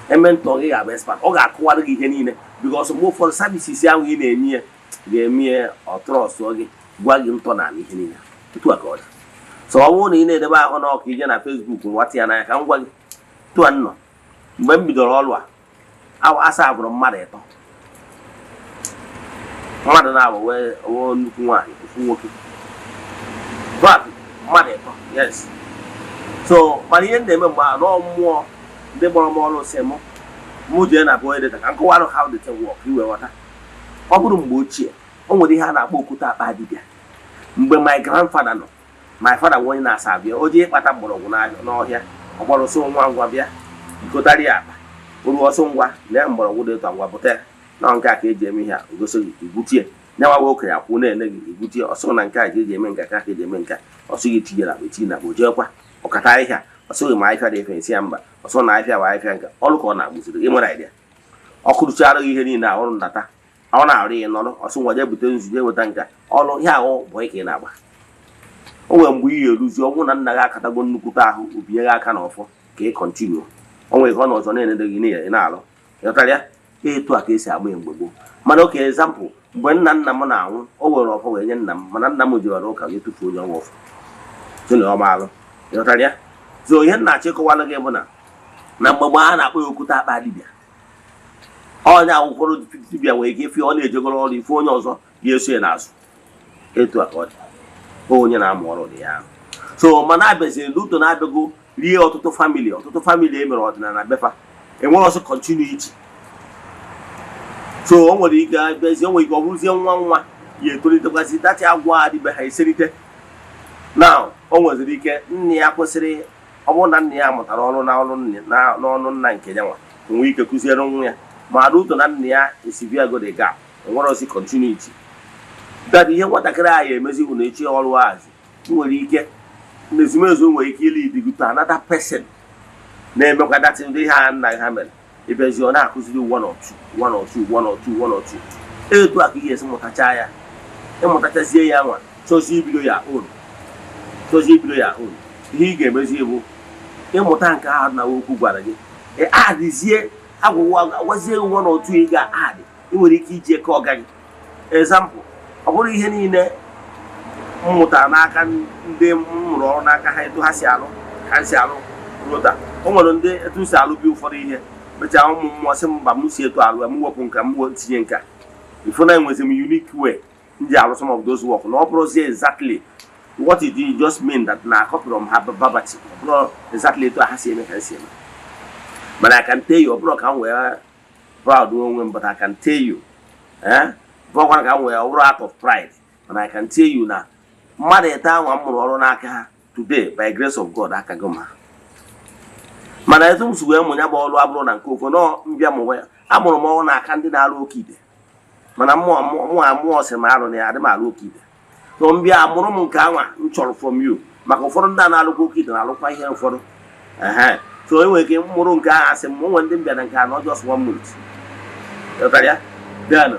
ementọ gị ga-abụ expert ọ ga-akụwara gị ihe niile because mgbe ụfọdụ services ahụ ị na-enye ya ga-eme ọtrọsụ gị gwa gị ntọ na ihe niile tutu aka ọ dị. So ọ bụrụ na ị na-edebe ahụ na ọka ije na Facebook nwata ya n'anya ka m gwa gị tụa nnọ mgbe m bidoro ọrụ a asa abụrụ mmadụ 3 mmadụ na-abụ wee nnukwu nwaanyị ofu nwoke mmadụ 3 yes. So mana ihe na-eme mgbe anọ mmụọ ndị gbọrọ m ọrụ si mụ jee na bụ edita ka nkọwarụ how the thing work iwe ghọta. Ọ bụrụ mgbe ochie o nwere ihe a na-akpọ okwute akpa dibịa. Mgbe my grandfather nọ my father nwe onye na-asa abịa o ji ịkpata mgbọrọgwụ n'ọhịa ọ gbara ọsọ nwa ngwa bịa bikọtara ya akpa oru ọsọ ngwa na mgbọrọgwụ dị ụtọ ngwa bụta na nke a ka eji eme ihe a ogosi gị igbutie nyawa okenye akwụ na-ene gị igbutie ọsọ na nke a ga eji eme nke ka eji eme nke ọsọ gị tinyere akpa etinye na ojekwa ọkata ahịhịa ọsọ gị ma ahịhịa dị efe esi ya mba ọsọ na ahịhịa wa ahịhịa nke ọrụ ka ọ na-agbụsiri gị nwere idea ọkụ rụchara gị ihe niile ọrụ ndata ọ na-arụ ihe n'ọrụ ọsọ ngwa jee bute nzuje weta nke ọrụ ihe ahụ bụ ike na-agba. O nwere mgbe ihe eruzi ọnwụ na nna gị akatago nnukwute ahụ obinye gị aka n'ọfọ ka ị kọntinuo o nwere ka ọ na ọzọ na-enede gị na-alụ. Ịghọtara ya? Etu a ka esi agba mgbe gboo. Mana oke ezampụ mgbe nna m na-anwụ o were ọfọ wee nye nna m mana nna m jiri ụka wee tufuo onye ọnwa ọfọ so na ọma alụ. Ịghọtara ya? So ihe nna achịkọwala gị bụ na na mgbagba a na-akpọ ya okwute akpa dibịa onye ụfọdụ dibịa nwere ike ife ọ na-ejegoro ọrụ ife onye ọzọ ga-eso ya n'azụ etu a ka ọ dị onye na-amụ ọrụ dị ya ahụ so mana abịaziri luto na-abịago rie ọtụtụ famili emere ọdịnala befa enwere ọsọ continuity so o nwere ike abịazie o nwere ike ọ bụrụzie nwa ya etolitekwasị dachi agwa adịbe ha eserite na o nweziri ike nne ya kwesịrị ọ bụrụ na nne ya mụtara ọrụ n'ọnụ nna nke ya nwa nwee ike kụziere nwa ya ma luto na nne ya esiviago the gap enwere ọsị continuity that ihe nwatakịrị anyị emezi bụ na echi ọrụ ahazi nwere ike n'ezumezu nwere ike ili idigute another person na-emekwa datị ndị ha nna ha mere ebezi ọ na-akụziri one or two etu a ka ihe esi mụtacha ya ịmụtachazie ya nwa chọzie ibido ya own ihe ị ga-emezi bụ ịmụta nke ahụ na okwu gwara gị adịzie agwazie one or two ị ga-adị ị nwere ike iji eke ọga gị example ọ bụrụ ihe niile m mụtara n'aka ndị m mụrụ ọrụ n'aka ha etu ha si alụ rụta o nwere ndị etu si alụ bi ụfọdụ ihe mechaa ụmụ mmụọ sị mba m si etu alụ m wepụ nka m tinye nka ifo na enwezi m unique way m ji alụ some of those work na ọ bụrụzie exactly what it is just mean that na copy from ha babati ọ bụrụ exactly etu ha si eme ka si eme mana I can tell you ọ bụrụ ka m wee proud onwe m but I can tell you bụrụkwa ka m wee ọbụrụ out of pride and I can tell you na mmadụ ete ahụ m mụrụ ọrụ n'aka ha today by grace of God aka gị ma mana etu m si wee mụ ya bụ ọrụ abụrụ na nke ofu nọ mbịa mụwa ya amụrụ m ọrụ n'aka ndị na-alụ oke ide mana mmụọ sị ma arụ na ya adị m alụ oke ide so mbịa amụrụ m nke anwa m chọrọ from you maka ụfọdụ ndị a na-alụkwa oke ide na-alụkwa ihe ụfọdụ so enwere ike mụrụ nke ahụ asị m nwe ndị mbịa na nke anọ just 1 minute ya bịanụ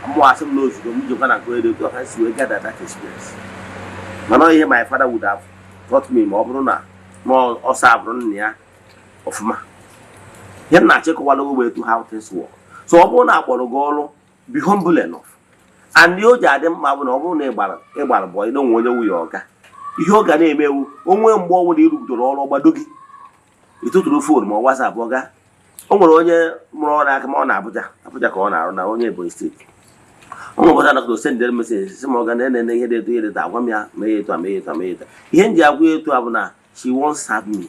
mmụọ asị m n'ozugbo m jikwa na nke onye dị ha si wee gather that experience mana ihe my father would have taught me ma ọ bụrụ na ọsọ abụrụ nna ya ọfụma ihe m na-achịkọwala ogbe etu how things work so ọ bụrụ na akpọrọ gị ọrụ be humble enough and o ji adị mma bụ na ọ bụrụ na ịgbara bọ ị donwe onye nwunye ọga ihe ọ ga na-emewu onwe mgbe ọ bụla irugidoro ọrụ ọgbado gị ịtụtụrụ fon ma ọ WhatsApp ọga o nwere onye mụrụ ọrụ aka ma ọ na Abuja ka ọ na-arụ na onye Ebonyi steeti ụmụ ụbọchị anakọta sendere meseji si ma ọ ga na-ene ihe dị eto agwa m ya mee etu ihe m ji agwa ya etu a bụ na she won't serve me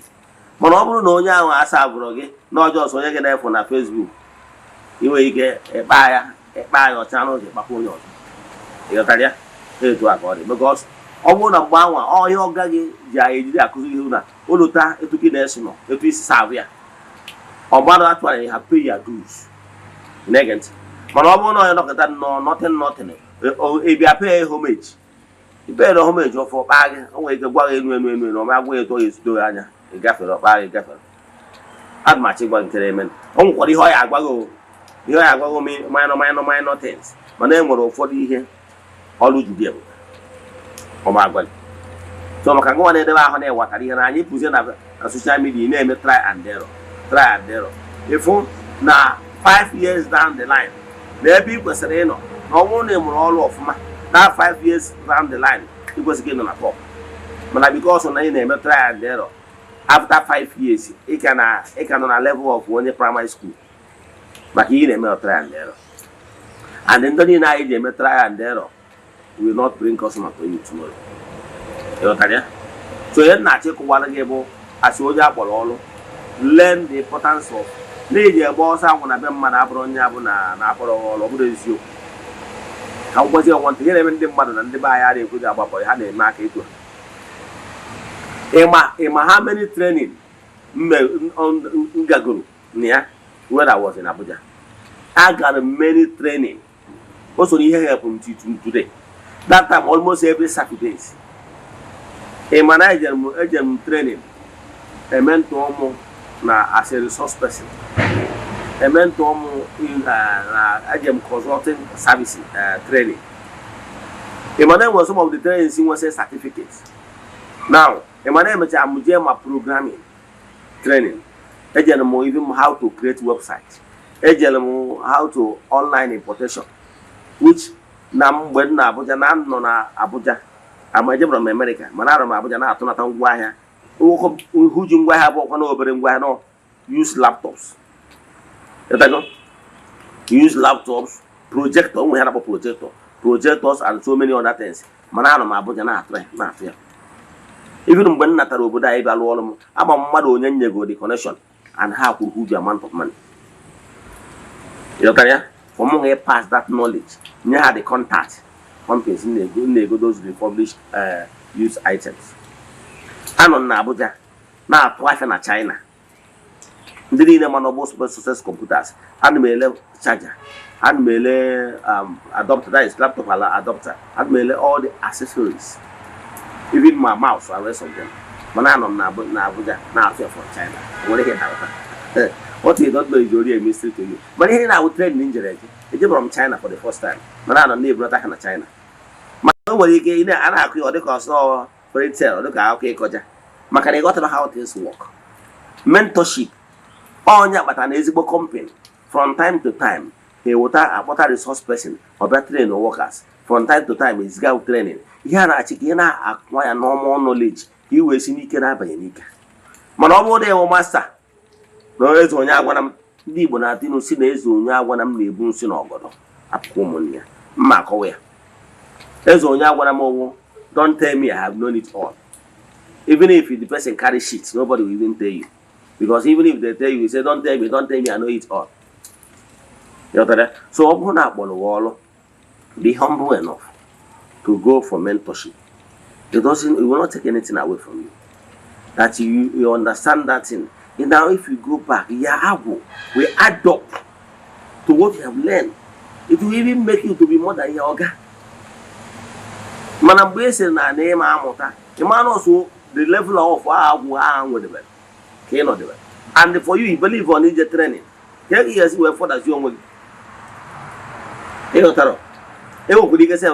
mana ọ bụrụ na onye ahụ asa abụrụ gị na ọjọọ ọsọ onye gị na-efụ na Facebook ị nwere ike ịkpa ya ọcha n'ụzọ ịkpakwa onye ọzọ ịghọtara ya etu a ka ọ dị because ọ bụrụ na mgbe anwa ihe ọga gị ji anyị ejide akụzi ihe na olụta etu gị na-esi nọ etu isi savụ ya ọ gbara atụara ha pay ya dues na-ege ntị mana ọ bụrụ na onye nọkọta nothing ịbịa pay homage ipere homage ọfọ kpaa gị o nwere ike gwa gị enu na ọma agwa eto ya ezudo gị anya ịgafere ọkpaa gị gafere adụmachi gwa nke eme o nwekwara ihe ọ ya agwaghị minor things mana e nwere ụfọdụ ihe ọrụ judi ebube ọma agwa gị so maka ngwa na-edebe ahụ na-ewatara ihe na anyị pụzie na social media na-eme try and error ịfụ na 5 years down the line na ebe ị kwesịrị ịnọ na ọ bụrụ na ị mụrụ ọrụ ọfụma na 5 years down the line ị kwesịrị ịnọ na top mana because na ị na-eme try and error after 5 years ị ka nọ na level of onye primary school maka ị na-eme try and error and ndị niile anyị ji eme try and error will not bring customer to you tomorrow. ịghọtara so ihe na-achịkọwara gị bụ asị onye akpọrọ ọrụ learn the importance of na-eji egbe ọsọ anwụ na be mmadụ abụrụ onye abụ na-akpọrọ ọrụ ọ bụrụ eziokwu ka ngwazi ọnwa ntị ihe na-eme ndị mmadụ na ndị be anyị adịghị ekweghị agbapọ ha na-eme aka etu ịma ha many training ngagoro na ya when I was in Abuja I got many training o so ihe help m today that time almost every Saturdays ịma na ejem m training ementụọ mụ na as a resource person ementụọ mụ na ejem consulting service training ịma na enwere some of the trainings nwere certificates now ịma na emecha m jee ma programming training ejere m even how to create website ejere m how to online importation which na mgbe m na Abuja na nọ na Abuja ama ejebara m America mana arọ m Abuja na-atụnata ngwaahịa nwoke huji ngwaahịa bụ ọkwa na obere ngwaahịa nọ use laptops. Use laptops, projector, we had about projectors and so many other things. Manana Mabuja na fear. Even when Nataro Buddha Ibalolum, about Mado Nyego the connection and how could huge amount of money. You know, for money pass that knowledge, near the contact companies in the those republished use items. And on Abuja, now wife in China. Ndị niile ma na super success computers, and mele charger, and mele adapter, that is laptop adapter, and mele all the accessories, even my mouse and rest of them. Manana na Abuja, now here for China. What you don't know is already a mystery to you. But here I would train ninja. It's from China for the first time. Manana neighbor not in China. Nobody get in there and I could the cost or for it sell. Look how okay, Koja. Makani got to know how things work. Mentorship. Onya but an Eziokwu company. From time to time, he would a water resource person or better train workers. From time to time, he's got training. Here na chikina acquire normal knowledge. He will see Nika by Nika. Manobo de o master. No is on Yawanam Dibonatino Sines on Yawanam Nebunsin or Godo. Apcomonia. Macaware. There's on Yawanamo. Don't tell me I have known it all. Even if the person carries shit, nobody will even tell you. Because even if they tell you, say, don't tell me, I know it all. You know that? So open up on the wall, be humble enough to go for mentorship. It will not take anything away from you. That you understand that thing. And now if you go back, we add up to what you have learned. It will even make you to be more than your guy. Manam base na name amota. The man also the level of with the and for you, you believe on ninja training. Here is where for that young.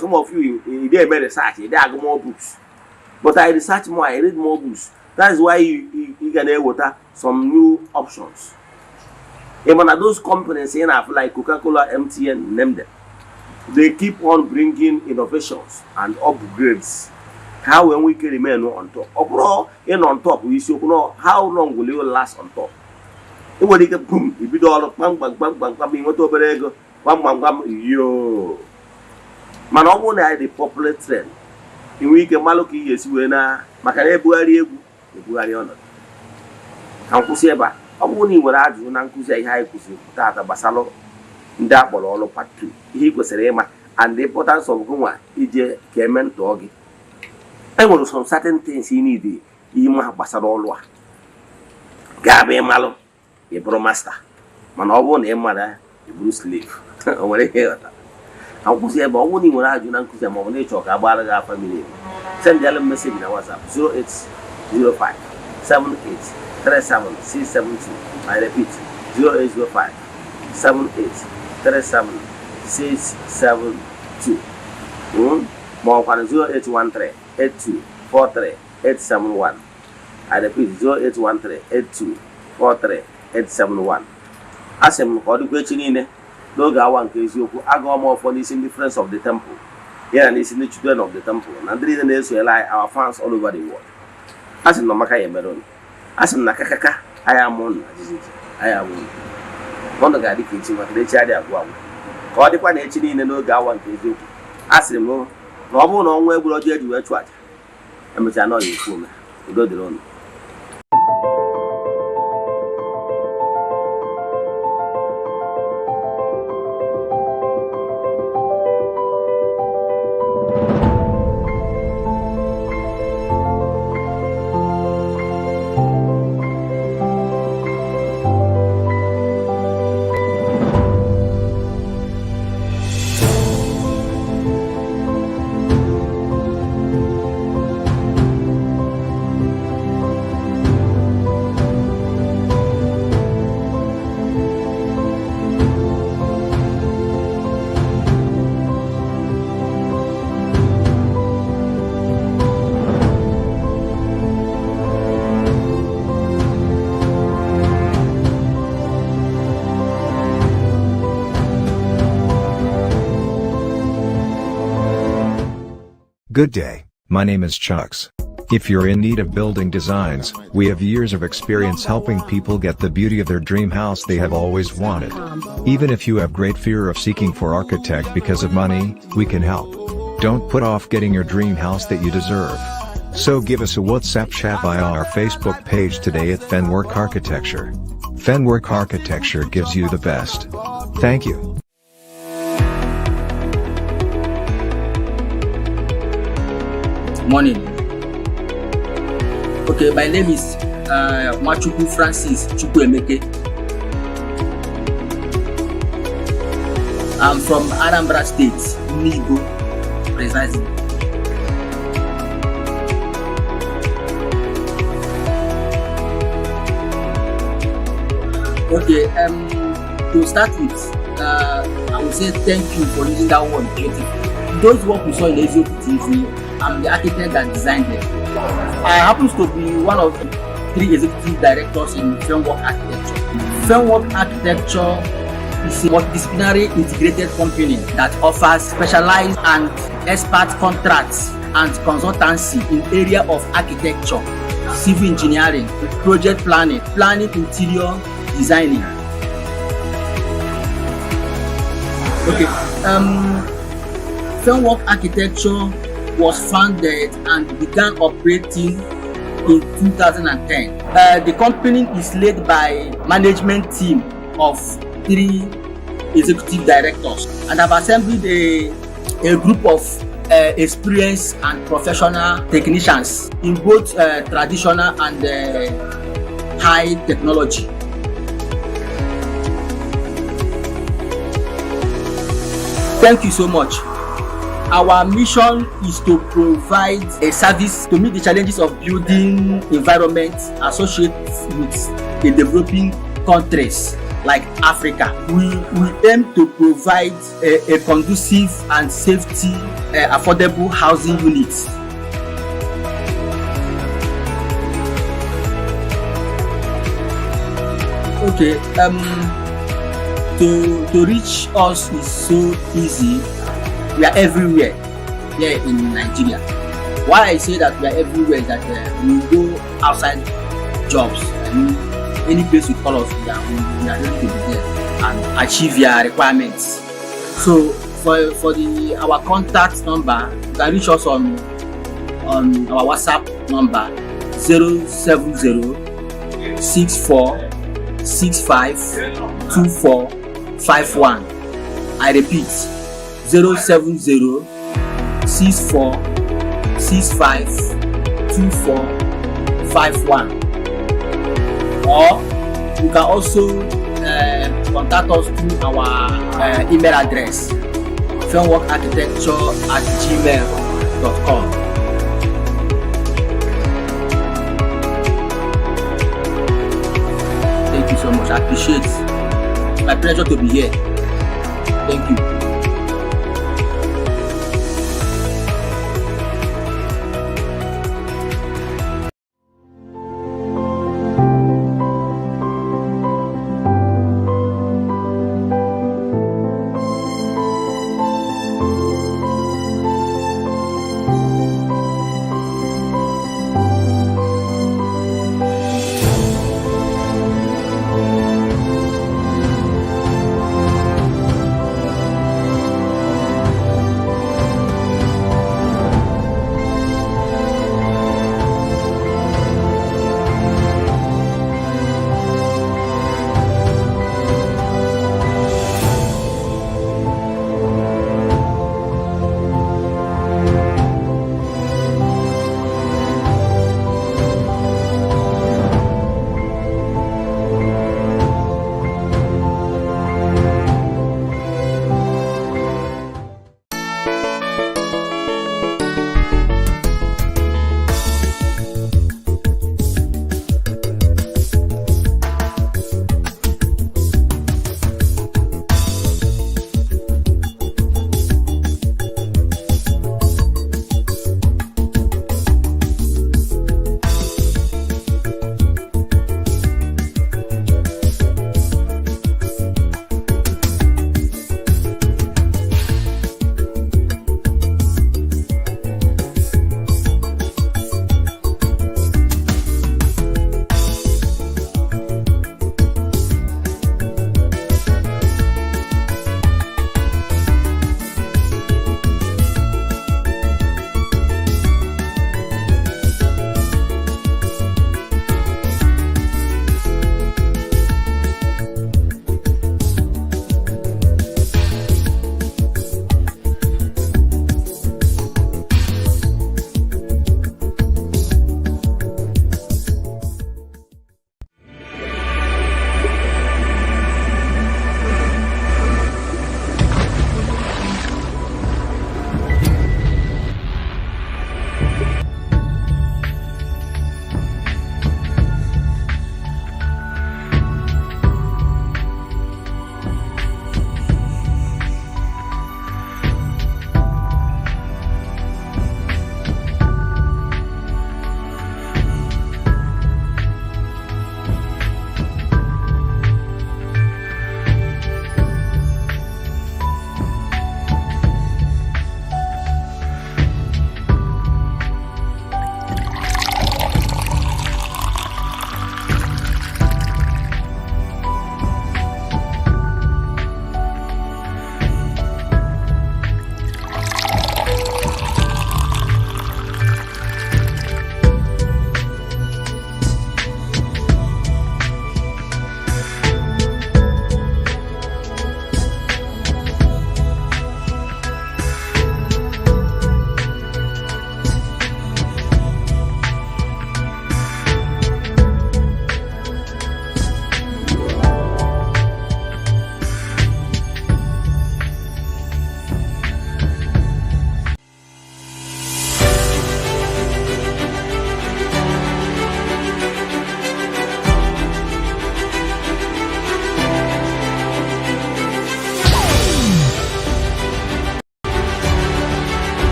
Some of you they made research, they have more books. But I research more, I read more books. That is why you can water some new options. Even at those companies like Coca-Cola, MTN, name them. They keep on bringing innovations and upgrades. How when we can remain on top? Overall, on top, we should know how long will you last on top. It will get boom, if you do all of bang, coming what over there, bang, yo. Man, I want the popular trend. In week, a Maloki is when Macare Buari honored. Uncle Seba, I won't even add you, Uncle say, Hi, Tata Basalo, in that all part 2. He was a rema, and the importance of Guma, E.J. Kemen Doggy. I want some certain things he needed. He must pass all over. Gabe Malo, a bromaster. Man, I want a mother, a blue slave. Over here. I was here, but only when I do not come on nature about our family. Send the message in our WhatsApp 0805 78 37 672. I repeat 0805 78 37 672. More than 0813 8243 871. I repeat 0813 8243 871. As I'm calling question no one case you I go more for this in difference of the temple. Here and it's in the children of the temple. And the reason is we like our fans all over the world. As in Namaka Meron. As in Nakaka, I am one. I am one. One the guy kitchen what they child are one. Call the one actually in the no one case you. Ask him no. No one on where will you do a twat. And which I know you fool. You go the loan. Good day, my name is Chucks. If you're in need of building designs, we have years of experience helping people get the beauty of their dream house they have always wanted. Even if you have great fear of seeking for architect because of money, we can help. Don't put off getting your dream house that you deserve. So give us a WhatsApp chat via our Facebook page today at Fenwork Architecture. Fenwork Architecture gives you the best. Thank you. Morning. Okay, my name is Machuku Francis Chukwuemeke. I'm from Anambra State, Nigo, precisely. Okay, to start with, I will say thank you for using that word, beautiful. Those work we saw in Eziokwu TV, I'm the architect that designed them. I happen to be one of the 3 executive directors in Framework Architecture. Framework Architecture is a multidisciplinary integrated company that offers specialized and expert contracts and consultancy in area of architecture, civil engineering, project planning, interior designing. Okay, Framework Architecture was founded and began operating in 2010. The company is led by management team of 3 executive directors, and have assembled a group of experienced and professional technicians in both traditional and high technology. Thank you so much. Our mission is to provide a service to meet the challenges of building environment associated with the developing countries like Africa. We aim to provide a conducive and safety, affordable housing units. Okay, to reach us is so easy. We are everywhere here in Nigeria. Why I say that we are everywhere is that we go outside jobs. Any place you call us, we are ready to be there and achieve your requirements. So for our contact number, you can reach us on our WhatsApp number 070-6465-2451. I repeat, 070-6465-2451. Or you can also contact us through our email address, frameworkarchitecture@gmail.com. Thank you so much. I appreciate it. It's my pleasure to be here. Thank you.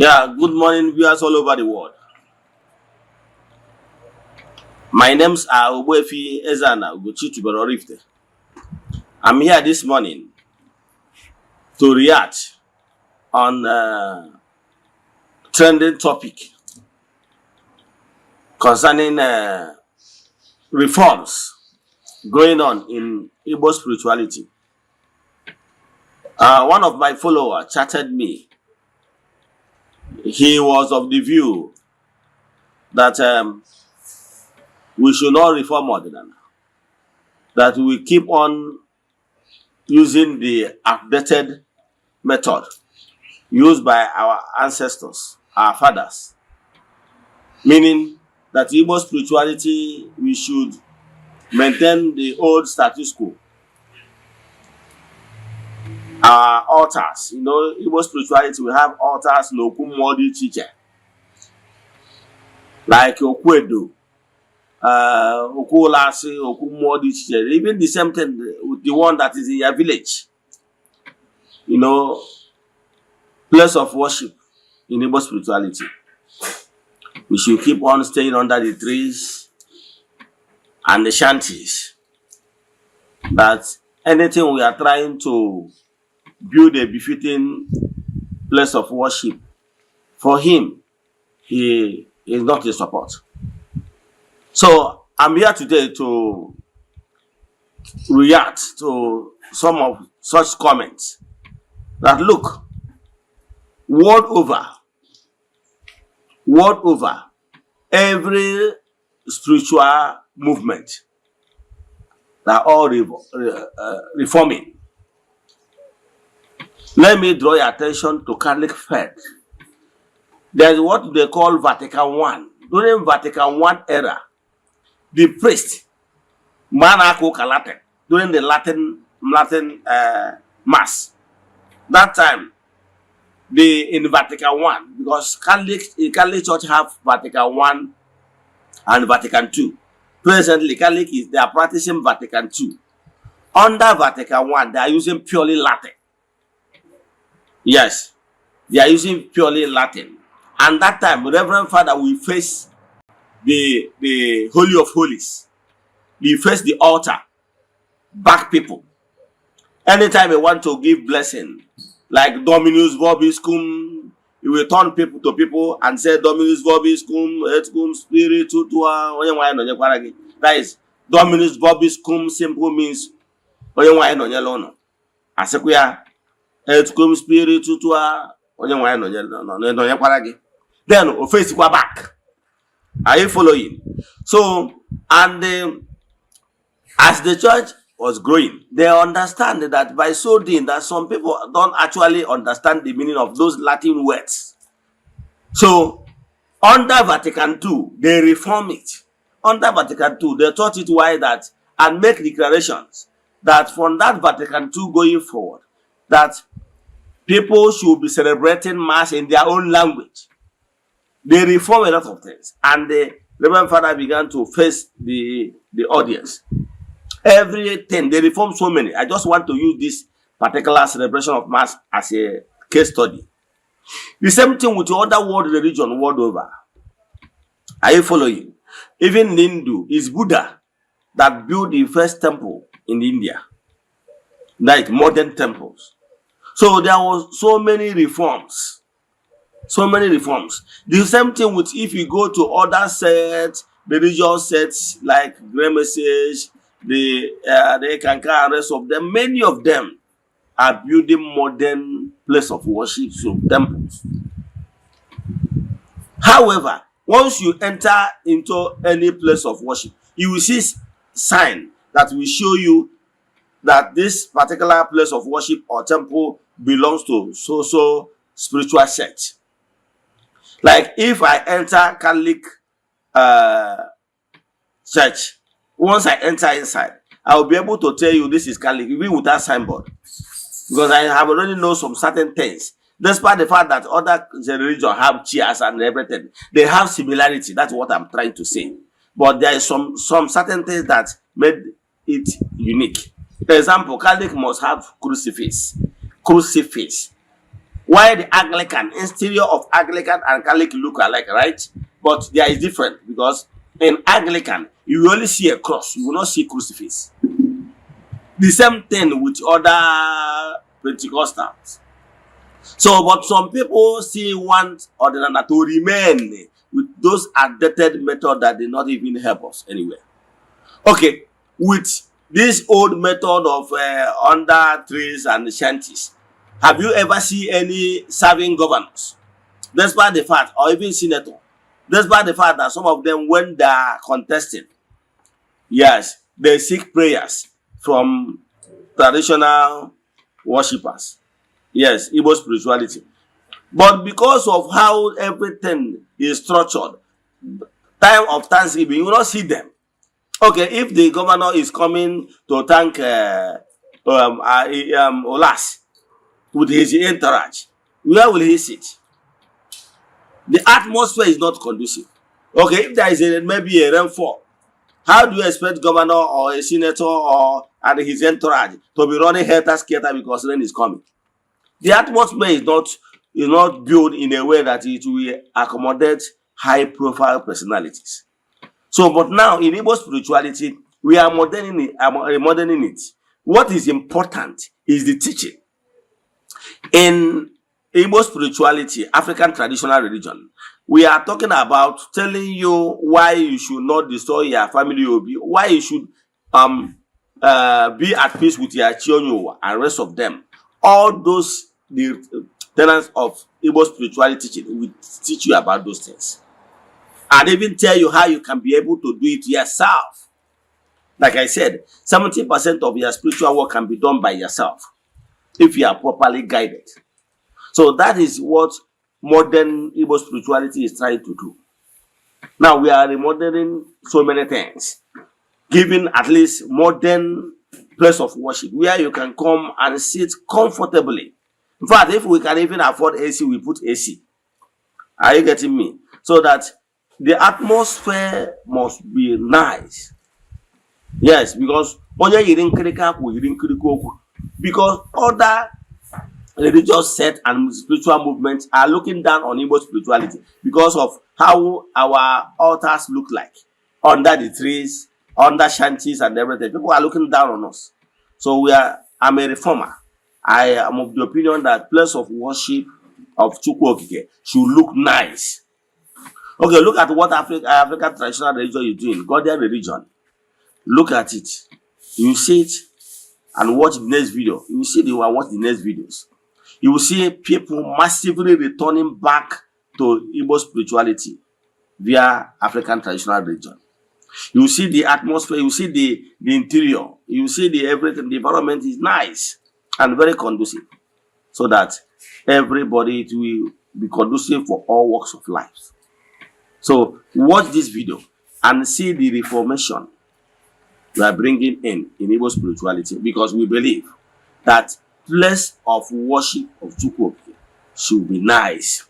Yeah, good morning, viewers all over the world. My names are Ogbuefi Eze-Ana Rifte. I'm here this morning to react on trending topic concerning reforms going on in Igbo spirituality. One of my followers chatted me. He was of the view that we should not reform Eze-Ana, that we keep on using the outdated method used by our ancestors, our fathers, meaning that Igbo spirituality, we should maintain the old status quo. Our altars, Igbo spirituality, we have altars no kumodi chiche, like Okwedo, Okulasi, Okumodi chiche, even the same thing with the one that is in your village. Place of worship in Igbo spirituality. We should keep on staying under the trees and the shanties. That anything we are trying to build a befitting place of worship, for him, he is not in support. So I'm here today to react to some of such comments. That look, world over, every spiritual movement, they are all reforming. Let me draw your attention to Catholic faith. There is what they call Vatican I. During Vatican I era, the priest, Manako Latin, during the Latin Mass, that time, in Vatican I, because Catholic Church have Vatican I and Vatican II. Presently, Catholic they are practicing Vatican II. Under Vatican I, they are using purely Latin. Yes, they are using purely Latin. And that time, Reverend Father will face the Holy of Holies. He face the altar, back people. Anytime they want to give blessing, like Dominus Vobiscum, he will turn people to people and say Dominus Vobiscum, et cum spiritu tua. That is Dominus Vobiscum simple means et cum spiritu tua. Then face back. Are you following? So, and as the church was growing, they understand that by so doing that some people don't actually understand the meaning of those Latin words. So, under Vatican II, they reform it. Under Vatican II, they taught it why that and make declarations that from that Vatican II going forward, that people should be celebrating Mass in their own language. They reform a lot of things, and the Reverend Father began to face the audience. Everything, they reform so many. I just want to use this particular celebration of Mass as a case study. The same thing with the other world religion world over. Are you following? Even in Hindu, it's Buddha that built the first temple in India, like modern temples. So there was so many reforms. So many reforms. The same thing with if you go to other sets, religious sets like Grey Message, the Kanka and rest of them, many of them are building modern place of worship, so temples. However, once you enter into any place of worship, you will see sign that will show you that this particular place of worship or temple belongs to so spiritual sect. Like if I enter Catholic church, once I enter inside, I will be able to tell you this is Catholic, even without signboard. Because I have already know some certain things. Despite the fact that other religions have chairs and everything, they have similarity. That's what I'm trying to say. But there is some certain things that made it unique. For example, Catholic must have crucifix. Why the Anglican, exterior of Anglican and Catholic look alike, right? But there is different because in Anglican, you will only see a cross, you will not see crucifix. The same thing with other Pentecostals. So, but some people still want Ordinana to remain with those outdated methods that did not even help us anywhere. Okay, with this old method of under trees and shanties, have you ever seen any serving governors? Despite the fact, or even senator, despite the fact that some of them, when they are contesting, yes, they seek prayers from traditional worshippers. Yes, Igbo spirituality. But because of how everything is structured, time of Thanksgiving, you will not see them. Okay, if the governor is coming to thank Olas with his entourage, where will he sit? The atmosphere is not conducive. Okay, if there is maybe a rainfall, how do you expect governor or a senator or and his entourage to be running helter-skelter because rain is coming? The atmosphere is not built in a way that it will accommodate high-profile personalities. So, but now in Igbo spirituality, we are moderning it. What is important is the teaching. In Igbo spirituality, African traditional religion, we are talking about telling you why you should not destroy your family, why you should be at peace with your children and rest of them. All those the tenets of Igbo spirituality teaching will teach you about those things. And even tell you how you can be able to do it yourself. Like I said, 70% of your spiritual work can be done by yourself if you are properly guided. So that is what modern Igbo spirituality is trying to do. Now we are remodeling so many things, giving at least modern place of worship where you can come and sit comfortably. In fact, if we can even afford AC, we put AC. Are you getting me? So that the atmosphere must be nice. Yes, because other religious sects and spiritual movements are looking down on Igbo spirituality because of how our altars look like under the trees, under shanties and everything. People are looking down on us. So I'm a reformer. I am of the opinion that place of worship of Chukwu Okike should look nice. Okay, look at what African traditional religion is doing, Ghanaian religion. Look at it. You see it and watch the next video. You will see watch the next videos. You will see people massively returning back to Igbo spirituality via African traditional religion. You will see the atmosphere, you will see the interior, you will see everything. The environment is nice and very conducive, so that everybody will be conducive for all walks of life. So watch this video and see the reformation we are bringing in Igbo spirituality, because we believe that place of worship of Chukwu should be nice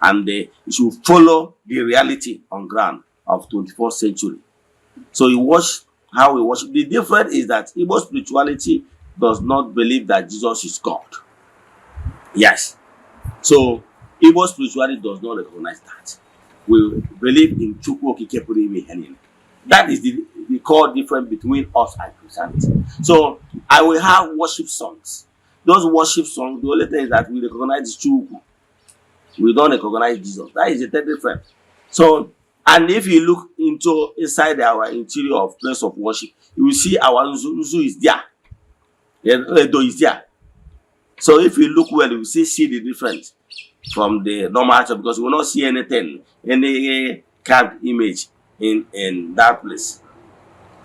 and it should follow the reality on ground of 21st century. So you watch how we worship. The difference is that Igbo spirituality does not believe that Jesus is God. Yes. So Igbo spirituality does not recognize that. We believe in Chukwu Okike Pụrụ Ime Ihe Niile. That is the core difference between us and Christianity. So I will have worship songs. Those worship songs, the only thing is that we recognize Chukwu. We don't recognize Jesus. That is the third difference. So, and if you look inside our interior of place of worship, you will see our Nzu is there. Edo is there. So if you look well, you will see the difference from the normal church, because we will not see anything, any carved image in that place.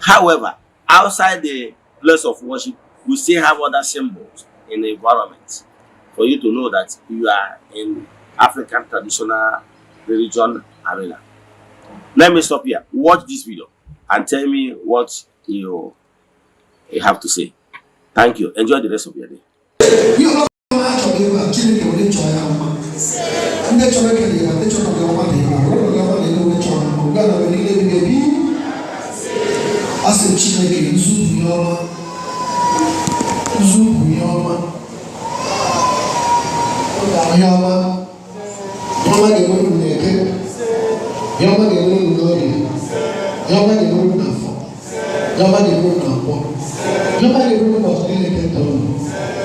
However, outside the place of worship, we still have other symbols in the environment for you to know that you are in African traditional religion arena. Let me stop here. Watch this video and tell me what you have to say. Thank you. Enjoy the rest of your day. ọma ga-enwere unu n'oge, ihe ọma ga-enwere unu n'afọ, ihe ọma ga-enwere unu n'akwọ, ihe ọma ga-enwere unu n'ọtụ niile nke ndụ unu.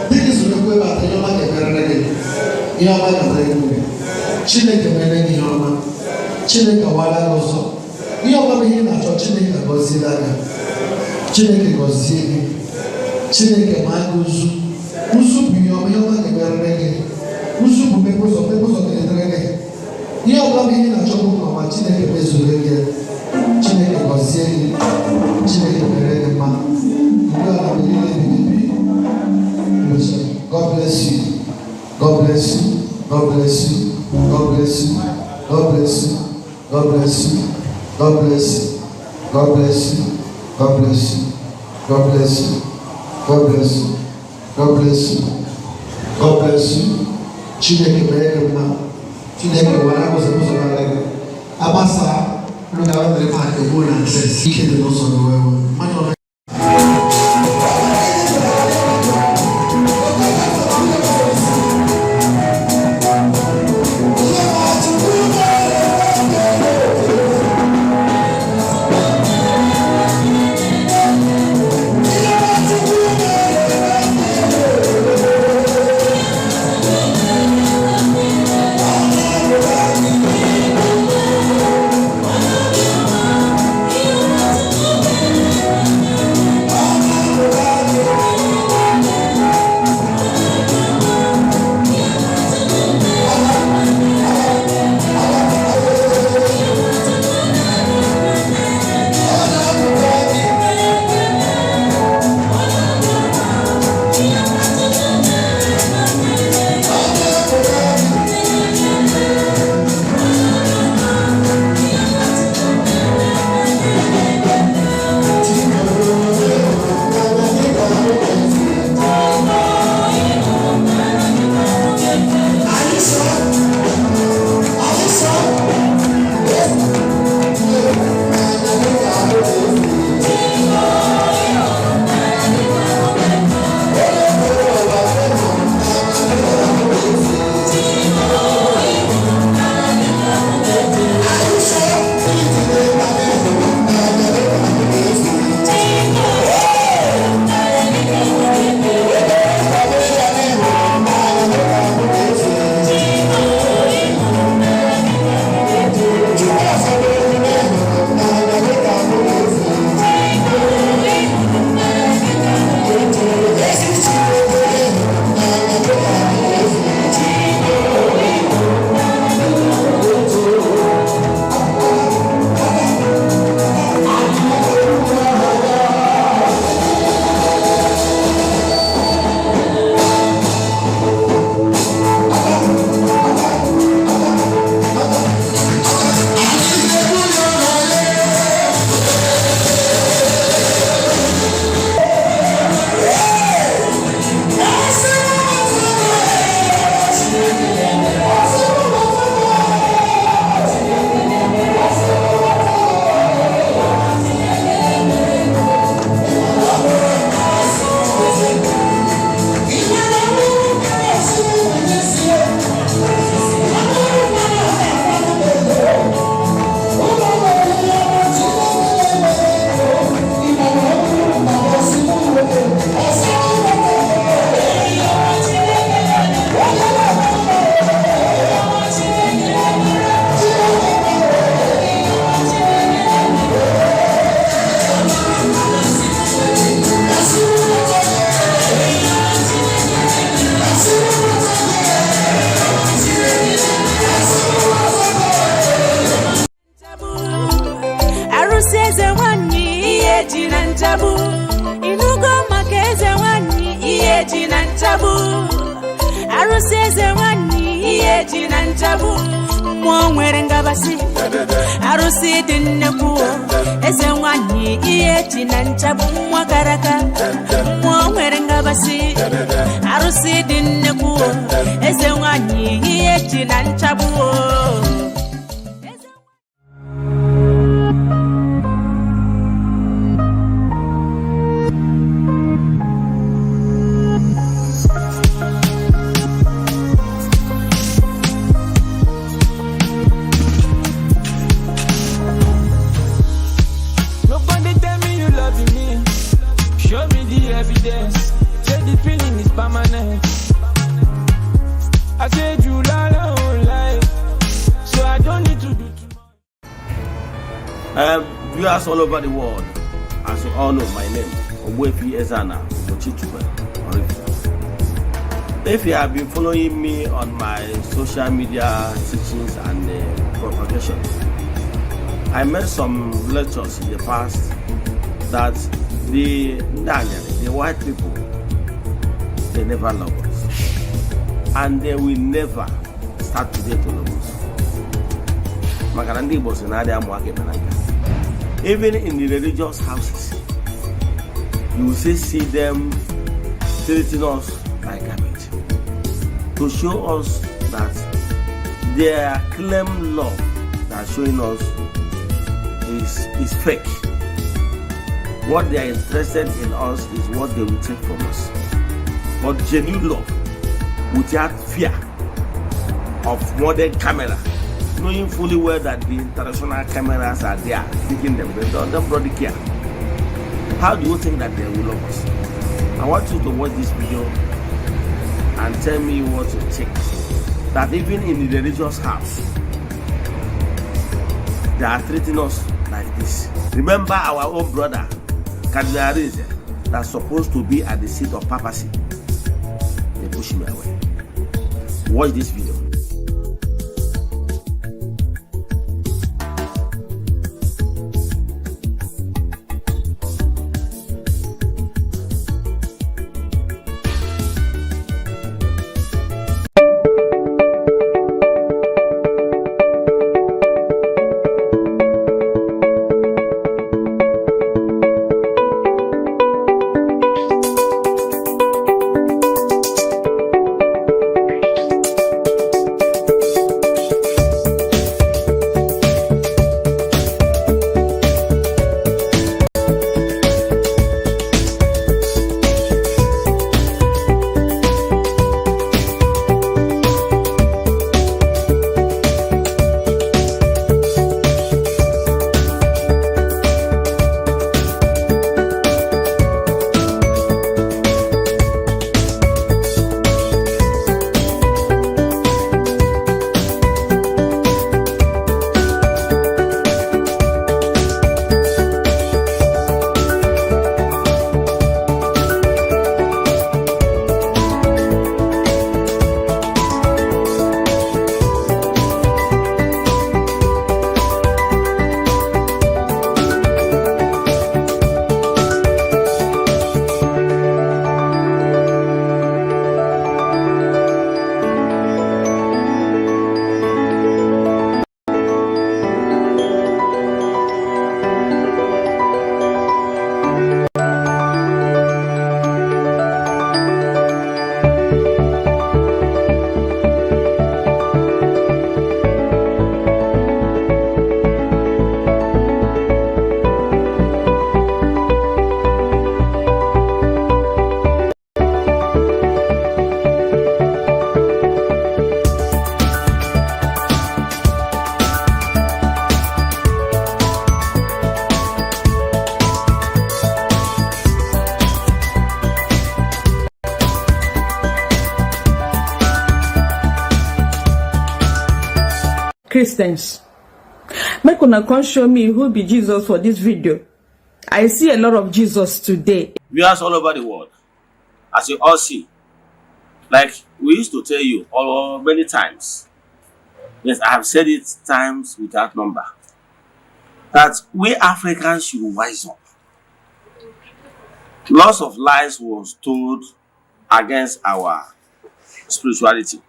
Dịka isoro ekwe ebe ata ihe ọma ga-emerere gị, ihe ọma ga-adịrị gị. Chineke mere gị ihe ọma, Chineke awara gị ụzọ. Ihe ọma bụ ihe ị na-achọ, Chineke agọziela gị. Chineke gọzie gị, Chineke ma gị ụzụ. Ụzụ bụ ihe ọma ga-emerere gị. Ụzụ bụ mmepe ụzọ ga-edere gị. Ihe ọbụla bụ ihe na-achọ bụ nke ọma, Chineke mezuru gị. Chineke gọzie gị, Chineke mere gị mma. Mgbe ala bụ niile ebighị ebi. God bless you. God bless you. God bless you. God bless you. God bless you. God bless you. God bless you. God bless you. God bless you. God bless you. God bless you. God bless you. God bless you. Chineke mere gị mma. Chineke wara ụzọ gara gị. Abasa rụgara mere ma egbo na nses. Ike dị n'ụzọ gị wee wee. arụsị eze nwanyị ihe ji na nchabu mmụọ nwere ngabasị arụsị dị nnekwu eze nwanyị ihe ji na nchabu mmụọ karaka mmụọ nwere ngabasị arụsị dị nnekwu eze nwanyị ihe ji na nchabu I said you la la online, so I don't need to do too much. Viewers all over the world, as you all know, my name is Eze-Ana. If you have been following me on my social media teachings and propagation, I made some lectures in the past that the white people, they never love us, and they will never start today to love us. Even in the religious houses, you will see them treating us like garbage, to show us that their claim love that showing us is fake. What they are interested in us is what they will take from us. But genuine love, without fear of modern camera, knowing fully well that the international cameras are there taking them, they don't bloody care. How do you think that they will love us? I want you to watch this video and tell me what you think. That even in the religious house, they are treating us like this. Remember our own brother, Kadriarize, that's supposed to be at the seat of papacy. They push me away. Watch this video. Christians, make una come show me who be Jesus for this video. I see a lot of Jesus today. Viewers all over the world, as you all see, like we used to tell you all many times, yes, I have said it times without number, that we Africans should wise up. Lots of lies was told against our spirituality.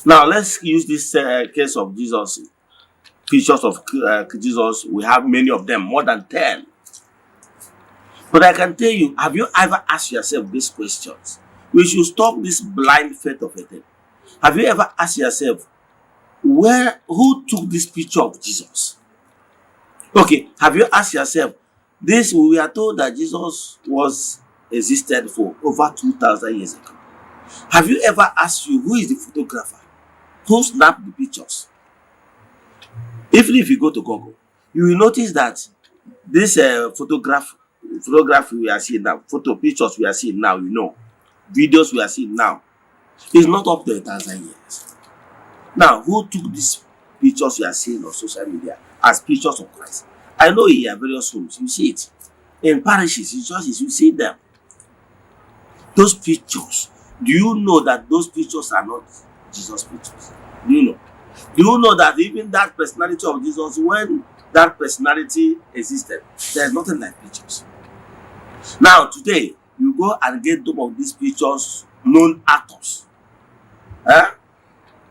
Now let's use this case of Jesus, pictures of Jesus. We have many of them, more than 10. But I can tell you, have you ever asked yourself these questions? We should stop this blind faith of a thing. Have you ever asked yourself, who took this picture of Jesus? Okay, have you asked yourself, we are told that Jesus existed for over 2,000 years ago. Have you ever asked you, who is the photographer? Who snapped the pictures? Even if you go to Google, you will notice that this photograph we are seeing now, pictures we are seeing now, videos we are seeing now, It's not up to 1,000 years. Now, who took these pictures you are seeing on social media as pictures of Christ? I know in your various homes, you see it. In parishes, in churches, you see them. Those pictures, do you know that those pictures are not Jesus' pictures? Do you know? Do you know that even that personality of Jesus, when that personality existed, there's nothing like pictures. Now, today, you go and get some of these pictures, known actors.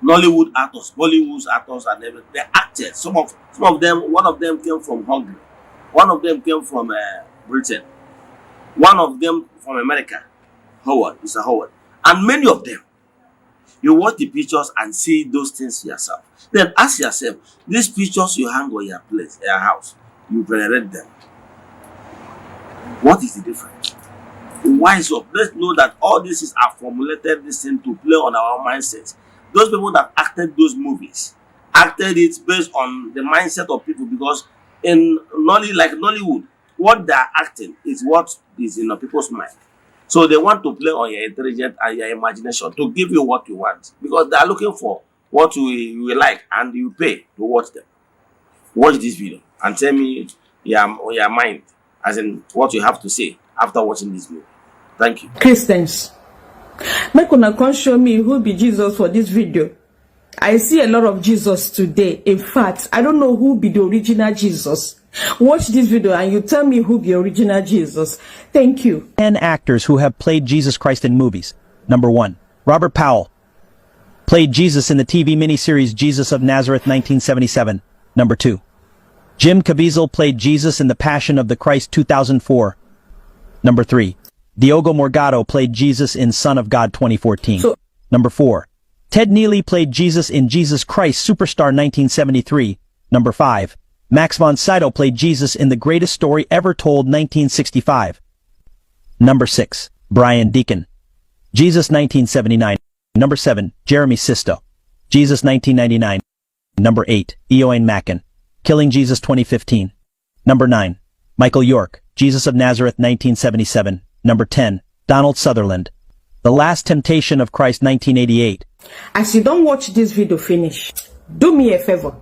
Nollywood actors, Bollywood actors, and everything. They acted. Some of them, one of them came from Hungary. One of them came from Britain. One of them from America. Mr. Howard. And many of them. You watch the pictures and see those things yourself. Then ask yourself, these pictures you hang on your place, your house, you venerate them. What is the difference? Why so? Let's know that all this is formulated this thing to play on our mindsets. Those people that acted those movies acted it based on the mindset of people, because in Nollywood, what they are acting is what is in the people's mind. So they want to play on your intelligence and your imagination to give you what you want, because they are looking for what you like, and you pay to watch them. Watch this video and tell me your mind, as in what you have to say after watching this video. Thank you. Christians, make una come show me who be Jesus for this video. I see a lot of Jesus today. In fact, I don't know who be the original Jesus. Watch this video and you tell me who the original Jesus. Thank you. 10 actors who have played Jesus Christ in movies. Number 1. Robert Powell. Played Jesus in the TV miniseries Jesus of Nazareth 1977. Number 2. Jim Caviezel played Jesus in The Passion of the Christ 2004. Number 3. Diogo Morgado played Jesus in Son of God 2014. Number 4. Ted Neely played Jesus in Jesus Christ Superstar 1973. Number 5. Max von Sydow played Jesus in The Greatest Story Ever Told 1965. Number 6. Brian Deacon. Jesus 1979. Number 7. Jeremy Sisto. Jesus 1999. Number 8. Eoin Macken. Killing Jesus 2015. Number 9. Michael York. Jesus of Nazareth 1977. Number 10. Donald Sutherland. The Last Temptation of Christ 1988. As you don't watch this video finish, do me a favor.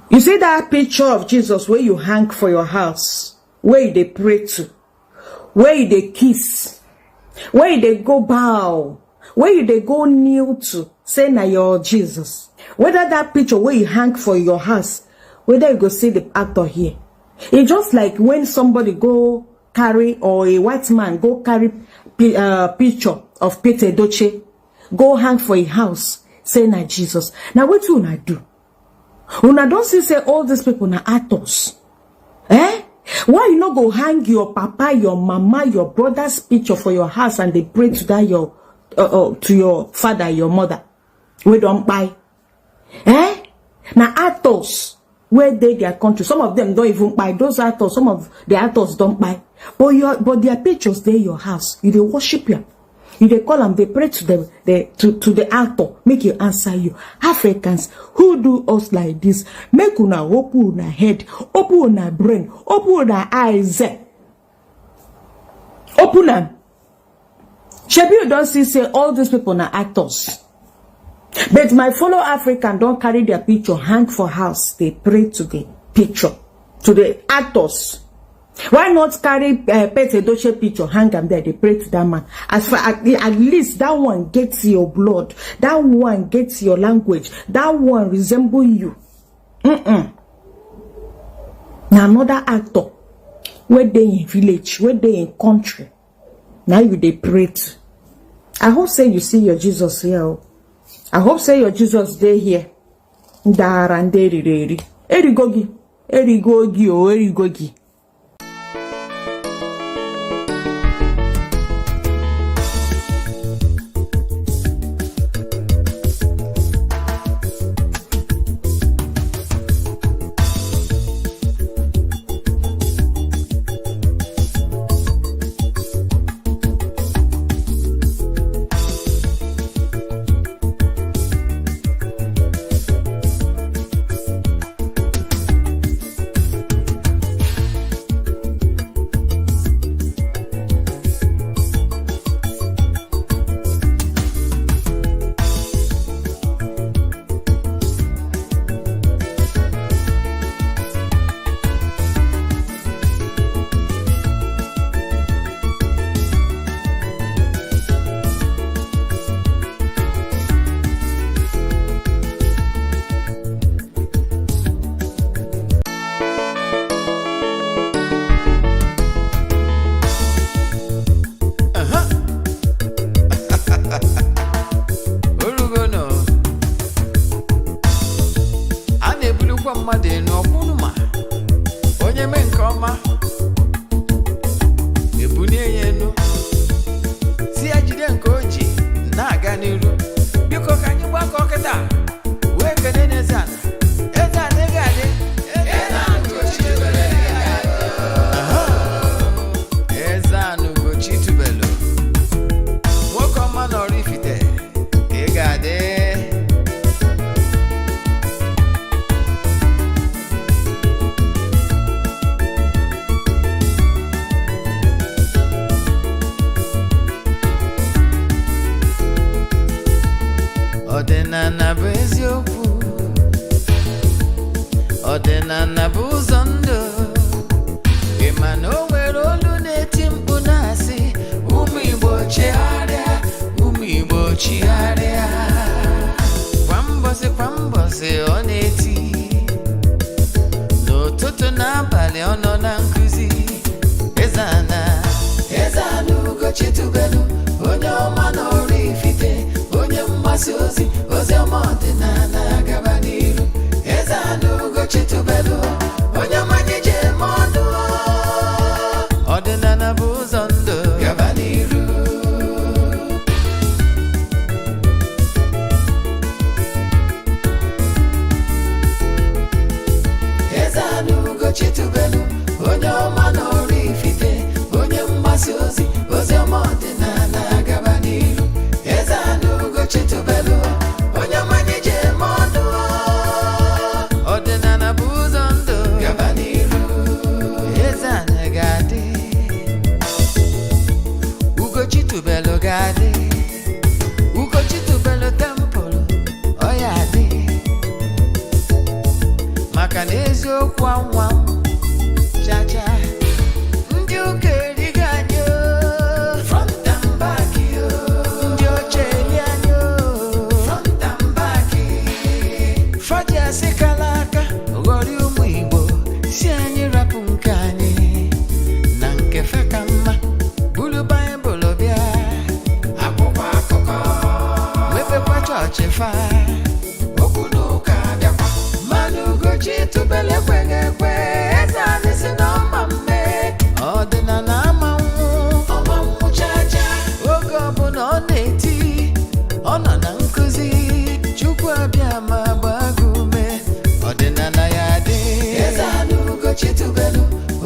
You see that picture of Jesus where you hang for your house, where they pray to, where they kiss, where they go bow, where they go kneel to, say na your Jesus. Whether that picture where you hang for your house, whether you go see the actor here. It's just like when somebody go carry, or a white man go carry picture of Peter Edochie, go hang for a house, say na Jesus. Now what you una do? Una don't see say all these people na actors. Why you not go hang your papa, your mama, your brother's picture for your house and they pray to that your to your father, your mother? We don't buy. Now actors where they their country, some of them don't even buy. Those actors, some of the actors don't buy. But their pictures they your house. You they worship you. You they call them, they pray to them, to the actor, make you answer you. Africans who do us like this, make una open una head, open una brain, open una eyes. Open them. Shebi you don't see say all these people are actors. But my fellow African don't carry their picture hang for house. They pray to the picture, to the actors. Why not carry Peter Edochie picture, hang them there, they pray to that man. As far at least that one gets your blood, that one gets your language, that one resemble you. Now another actor, where they in village, where they in country, now you they pray to. I hope say you see your Jesus here. I hope say your Jesus day here. Erigogi, Erigogi. ọkpụnụma onye mee nke ọma ebunie ya elu si ya jide nke o ji na-aga n'iru. Biko ka anyị gbakọ kịta wee kene n'Eze-Ana. Eze-Ana ị ga-adị. Eze-Ana Ugochi tubelu nwoke ọma nọrọ Ifite ị ga-adị. Ọdịnala bụ eziokwu, ọdịnala bụ ụzọ ndụ. Ị ma na o nwere olu na-eti mkpu na-asị ụmụ Igbo chigharịa, ụmụ Igbo chigharịa. Kwa mbọsị ọ na-eti, n'ụtụtụ n'abalị ọ nọ na nkụzi. Eze-Ana, Eze-Ana Ugochi tubelu onye ọma n'ọrụ Ifite, onye mgbasa ozi ọma ọdịnala gaba n'iru. Eze-Ana Ugochi tubelu onye mmanya ji eme ọnụ. Ọdịnala bụ ụzọ ndụ gaba n'iru. Eze-Ana Ugochi tubelu onye ọma n'ọrụ Ifite, onye mgbasa ozi ọma ọdịnala gaba n'iru. Eze-Ana Ugochi tubelu onye mmanya ji eme ọnụ. Ọdịnala bụ ụzọ ndụ gaba n'iru. Eze-Ana ga-adị, Ugochi tubelu ga-adị, Ugochi tubelu tempụl ọ ya adị. Maka na eziokwu anwa chacha ndị ụka erigo anyị front and back yo, ndị oche eli anyị front and back. Fadi asị kala aka ghọrị ụmụ Igbo si anyị rapụ nke anyị na nke fe ka mma. Bulu Baịbụl bịa akwụkwọ akụkọ mepekwa chọọchị fa okwu n'ụka bịakwa. Mana Ugochi tubelu ekweghị ekwe. Eze-Ana si na ọma mme ọdịnala ama nwụ chacha. Oge ọbụla ọ na-eti ọ nọ na nkụzi. Chukwu abịa ma gbaa gị ume, ọdịnala ya dị. Eze-Ana Ugochi tubelu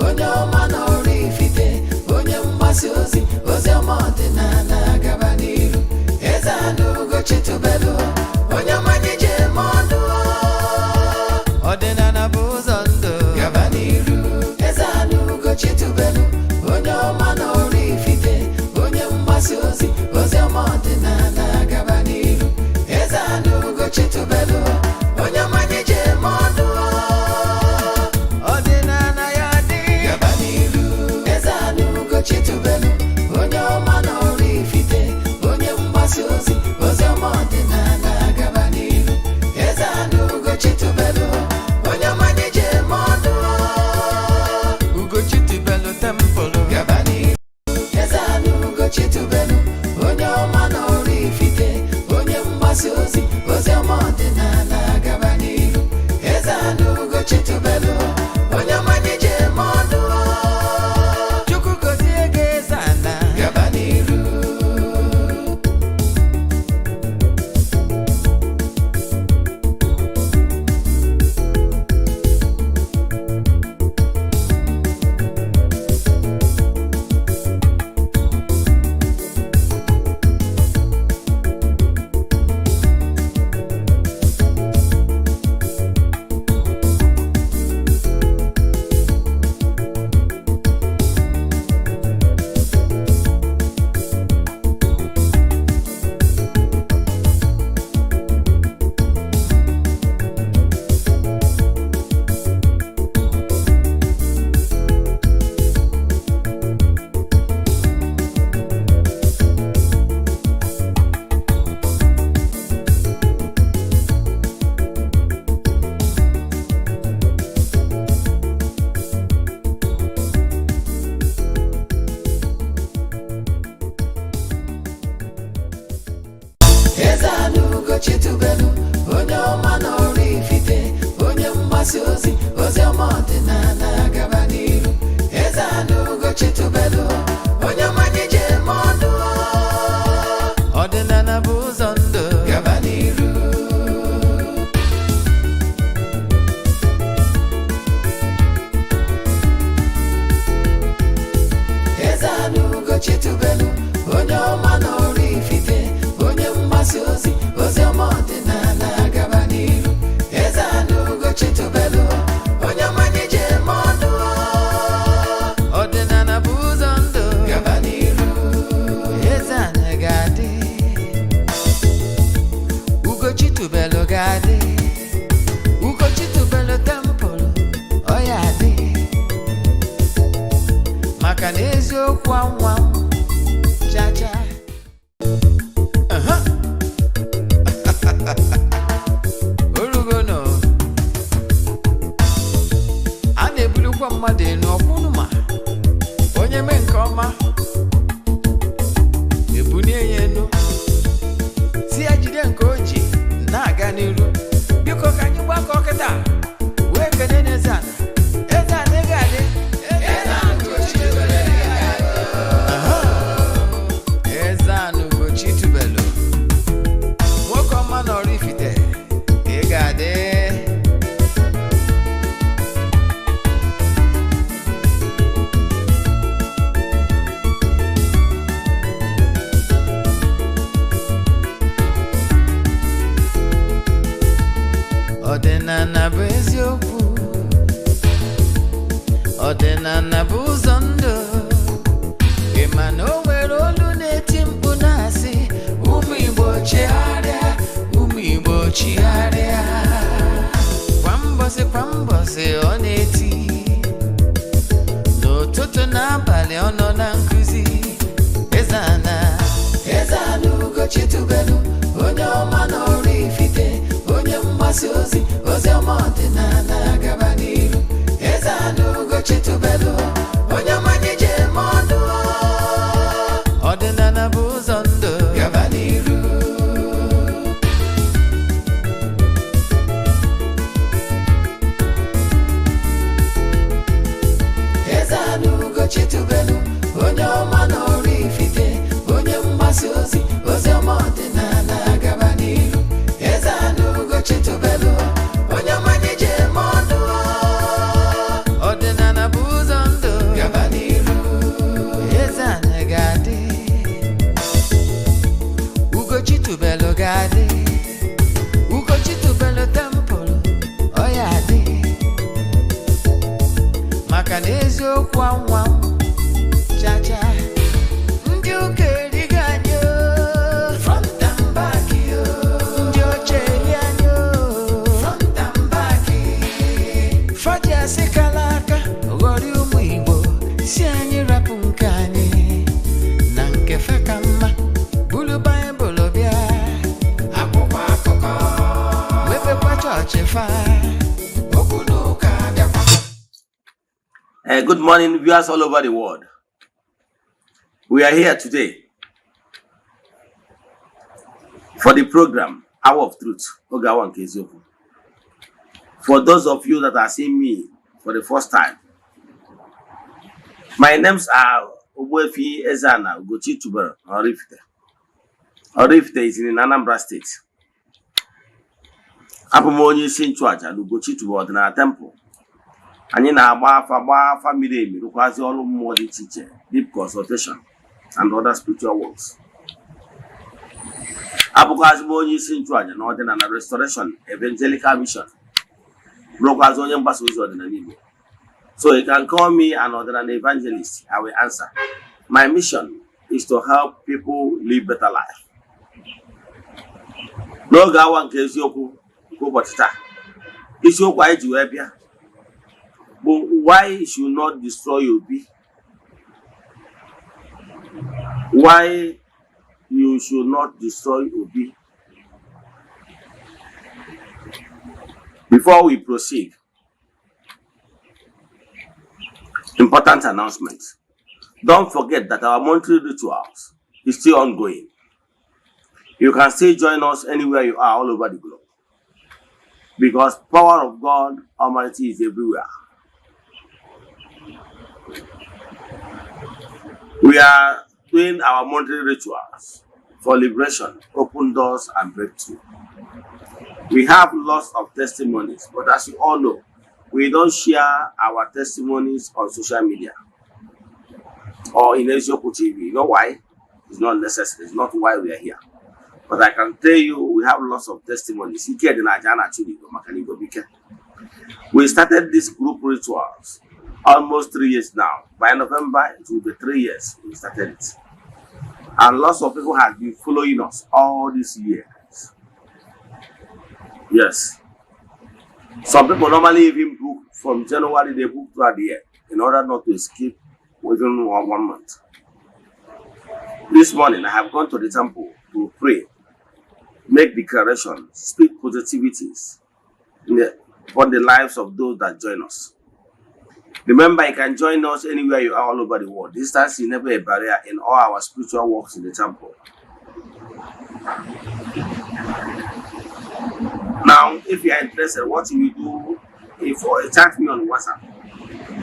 onye ọma n'ọrụ Ifite, onye mgbasa ozi ọma ọdịnala gaba n'iru. Eze-Ana Ugochi tubelu onye mmanya ji eme ọnụ. Ọdịnala bụ ụzọ ndụ gaba n'iru. Eze-Ana Ugochi tubelu onye ọma n'ọrụ Ifite, onye mgbasa ozi ọma ọdịnala gaba n'iru. Eze-Ana Ugochi tubelu onye mmanya ji eme ọnụ. Ọdịnala ya dị gaba n'iru. Eze-Ana Ugochi tubelu onye ọma n'ọrụ Ifite, onye mgbasa ozi ọma ọdịnala gaba n'iru. Eze-Ana Ugochi tubelu onye mmanya ji eme ọnụ. Ugochi tubelu tempụl gaba n'iru. Eze-Ana Ugochi tubelu onye ọma n'ọrụ Ifite, onye mgbasa ozi ọma ọdịnala gaba n'iru. Eze-Ana Ugochi tubelu onye mmanya ji eme ọnụ. Chukwu gozie gị Eze-Ana gaba n'iru. ọdịnala gaba n'iru. Eze-Ana Ugo Chitubelu, onye ọmanye jem ọnụ. Ọdịnala bụ ụzọ ndụ gaba n'iru. Eze-Ana Ugo Chitubelu, onye ọma n'ọrụ ifite, onye mgbasa ozi, ozi ọma ọdịnala gaba n'iru. Eze-Ana Ugo Chitubelu, onye ọmanye jem ọnụ. Ọdịnala bụ ụzọ ndụ gaba n'iru. Eze-Ana ga-adị, Ugo Chitubelu ga-adị, Ugo Chitubelu temple ọ ya adị, maka na eziokwu anwa chacha. Orugono a na-ebulukwa mmadụ enu ọkwụnụma, onye mee nke ọma ebulie ya enu, si ya jide nke o ji na-aga n'iru. Biko ka anyị gbakọ kịta wee kene n'Eze-Ana. Eze-Ana ga-adị. Eze-Ana Ugo Chitubelu, nwoke ọma n'ọrụ ifite, ị ga-adị. Ọdịnala bụ eziokwu, ọdịnala bụ ụzọ ndụ. Ị ma na o nwere olu na-eti mkpu na-asị, ụmụ Igbo chigharịa, ụmụ Igbo chigharịa. Kwa mbọsị ọ na-eti, n'ụtụtụ na abalị ọ nọ na nkụzi. Eze-Ana, Eze-Ana Ugo Chitubelu, onye ọma n'ọrụ ifite, onye mgbasa ozi, ozi ọma ọdịnala gaba n'iru. Eze-Ana Ugo Chitubelu, onye ọmanye jem ọnụ. Ọdịnala bụ ụzọ ndụ gaba n'iru. Eze-Ana Ugo Chitubelu, onye ọma n'ọrụ ifite, onye mgbasa ozi, ozi ọma ọdịnala gaba n'iru. Eze-Ana Ugo Chitubelu, onye ọmanye jem ọnụ. Ọdịnala bụ ụzọ ndụ gaba n'iru. Eze-Ana ga-adị, Ugo Chitubelu ga-adị, Ugo Chitubelu temple ọ ya adị, maka na eziokwu anwa chacha. Ndị ụka erigo anyị o, front and back yo. Ndị oche eri anyị o, front and back. Fadi asị kala aka ghọrị ụmụ Igbo, si anyị rapụ nke anyị na nke fe ka mma. Bulu Baịbụl bịa, akwụkwọ akụkọ, mepekwa chọọchị fa, okwu n'ụka bịakwa. Good morning, viewers all over the world. We are here today for the program Hour of Truth. Ogawa nke Eziokwu. For those of you that are seeing me for the first time, my names are Ogbuefi Eze-Ana Ugo Chitubelu Oraifite. Oraifite is in Anambra State. Abụ m onye isi nchụaja na Ugo Chitubelu Ọdịnala Temple. Anyị na-agba afa miri emi, rụkwazi ọrụ mmụọ dị iche iche, deep consultation and other spiritual works. Abụkwazi m onye isi nchụaja na ọdịnala Restoration Evangelical Mission, rụkwazi onye mgbasa ozi ọdịnala Igbo. So you can call me an ọdịnala evangelist. I will answer. My mission is to help people live better life. N'oge awa nke eziokwu nke ụbọchị taa, isiokwu anyị ji wee bịa bụ why you should not destroy your Obi. Why you should not destroy Obi. Before we proceed, important announcement. Don't forget that our monthly rituals is still ongoing. You can still join us anywhere you are all over the globe, because power of God Almighty is everywhere. We are doing our monthly rituals for liberation, open doors, and breakthrough. We have lots of testimonies, but as you all know, we don't share our testimonies on social media or in Eziokwu TV. You know why? It's not necessary. It's not why we are here. But I can tell you, we have lots of testimonies. We started this group rituals almost 3 years now. By November, it will be 3 years we started it. And lots of people have been following us all these years. Yes. Some people normally even book from January, they book throughout the year in order not to skip within 1 month. This morning, I have gone to the temple to pray, make declarations, speak positivities for the lives of those that join us. Remember, you can join us anywhere you are all over the world. Distance is never a barrier in all our spiritual works in the temple. Now, if you are interested, what you will do, if you chat me on WhatsApp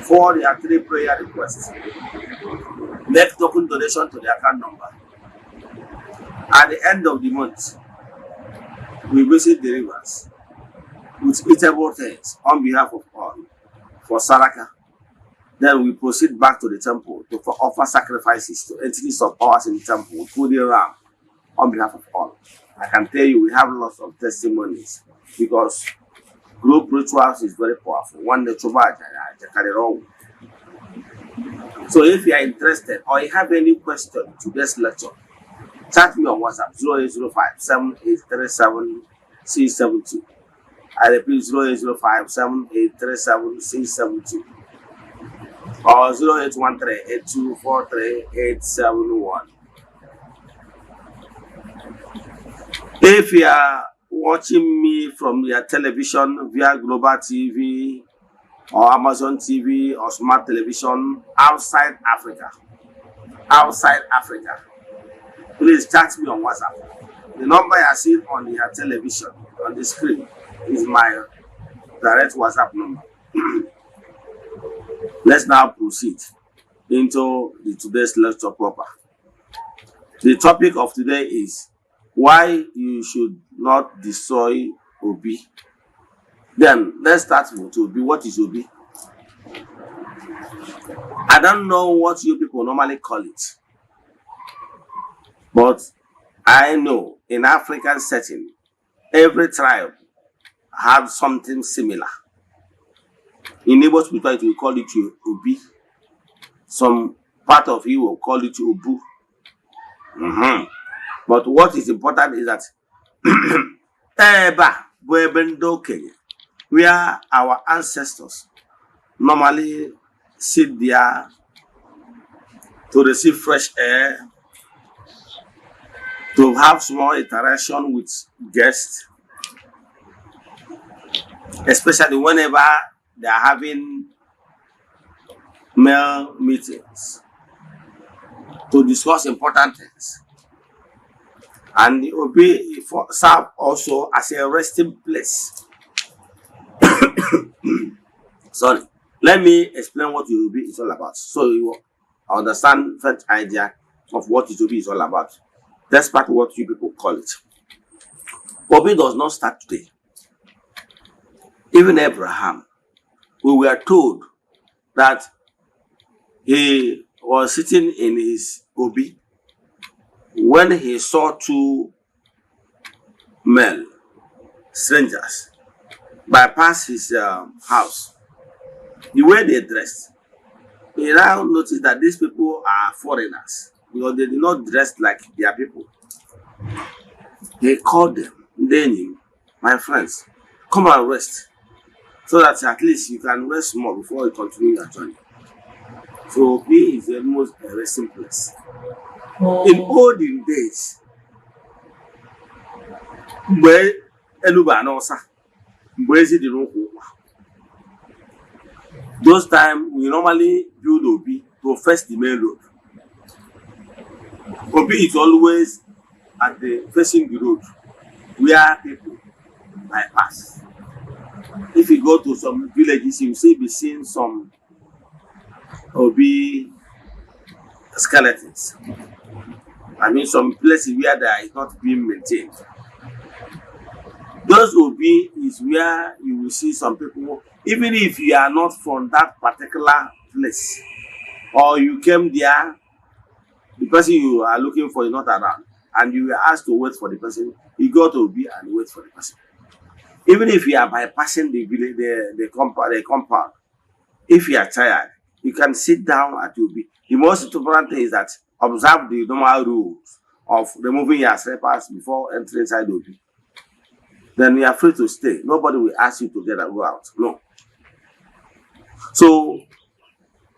for the 3 prayer requests, make token donation to the account number. At the end of the month, we visit the rivers with eatable things on behalf of all for Saraka. Then we proceed back to the temple to offer sacrifices to entities of powers in the temple with food and ram on behalf of all. I can tell you, we have lots of testimonies because group rituals is very powerful. One day, so if you are interested or you have any question to this lecture, chat me on WhatsApp 0805 7837 672. I repeat 0805 7837 672 or 0813 8243 871. If you are watching me from your television via Global TV or Amazon TV or smart television outside Africa, please chat me on WhatsApp. The number you see on your television on the screen is my direct WhatsApp number. Let's now proceed into today's lecture proper. The topic of today is why you should not destroy Obi. Then let's start with Obi. What is Obi? I don't know what you people normally call it, but I know in African setting, every tribe has something similar. In Igbo spirituality, we call it Obi. Some part of you will call it Obu. But what is important is that where our ancestors normally sit there to receive fresh air, to have small interaction with guests, especially whenever they are having male meetings to discuss important things. And it will be serve also as a resting place. Sorry, let me explain what it will be is all about, so you will understand first idea of what it will be is all about. That's part of what you people call it. Obi does not start today. Even Abraham, we were told that he was sitting in his Obi when he saw 2 male strangers bypass his house. The way they dressed, he now noticed that these people are foreigners because they did not dress like their people. He called them, then, my friends, come and rest, so that at least you can rest more before you continue your journey. So Obi is almost a resting place. In olden days, those times we normally build Obi to face the main road. Obi is always at the facing the road where people bypass. If you go to some villages, you will be seeing some Obi skeletons. I mean, some places where there is not being maintained. Those Obi is where you will see some people, even if you are not from that particular place, or you came there, the person you are looking for is not around, and you were asked to wait for the person, you go to Obi and wait for the person. Even if you are bypassing the village, the compound, if you are tired, you can sit down at Obi. The most important thing is that observe the normal rules of removing your slippers before entering inside Obi. Then you are free to stay. Nobody will ask you to get and go out. No. So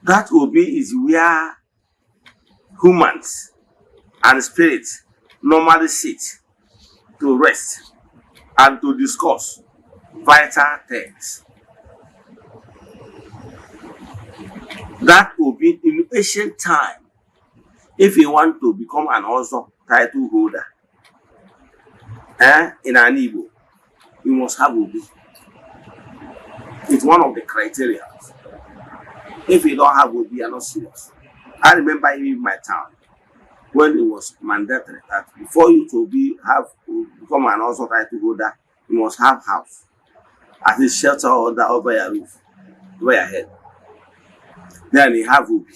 that Obi is where humans and spirits normally sit to rest and to discuss vital things. That will be in ancient time. If you want to become an also title holder in an Igbo, you must have Obi. It's one of the criteria. If you don't have Obi, you're not serious. I remember in my town when it was mandatory that before you to become an also title holder, you must have house, at least shelter over your roof, over your head. Then you have Obi.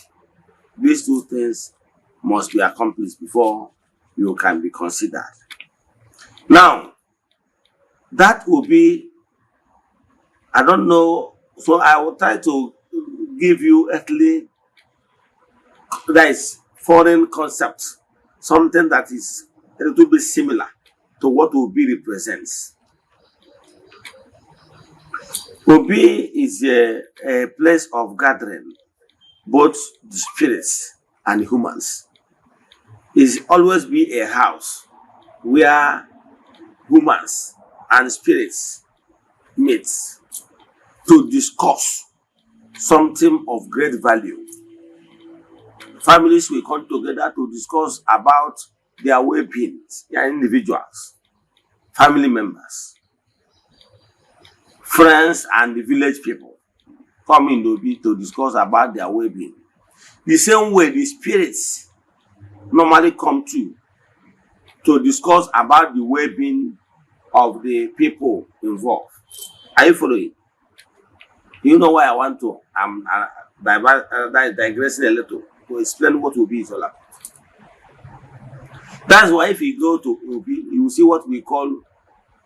These two things must be accomplished before you can be considered. Now, that will be, I don't know, so I will try to give you earthly, that is foreign concept, something that is a little bit similar to what Obi represents. Obi is a place of gathering, both the spirits and humans. It always be a house where humans and spirits meet to discuss something of great value. Families will come together to discuss about their well-being, their individuals, family members, friends, and the village people come in to discuss about their well-being. The same way the spirits normally come to discuss about the well-being of the people involved. Are you following? You know why I want to digressing a little to explain what Obi is all about. That's why if you go to Obi, you will see what we call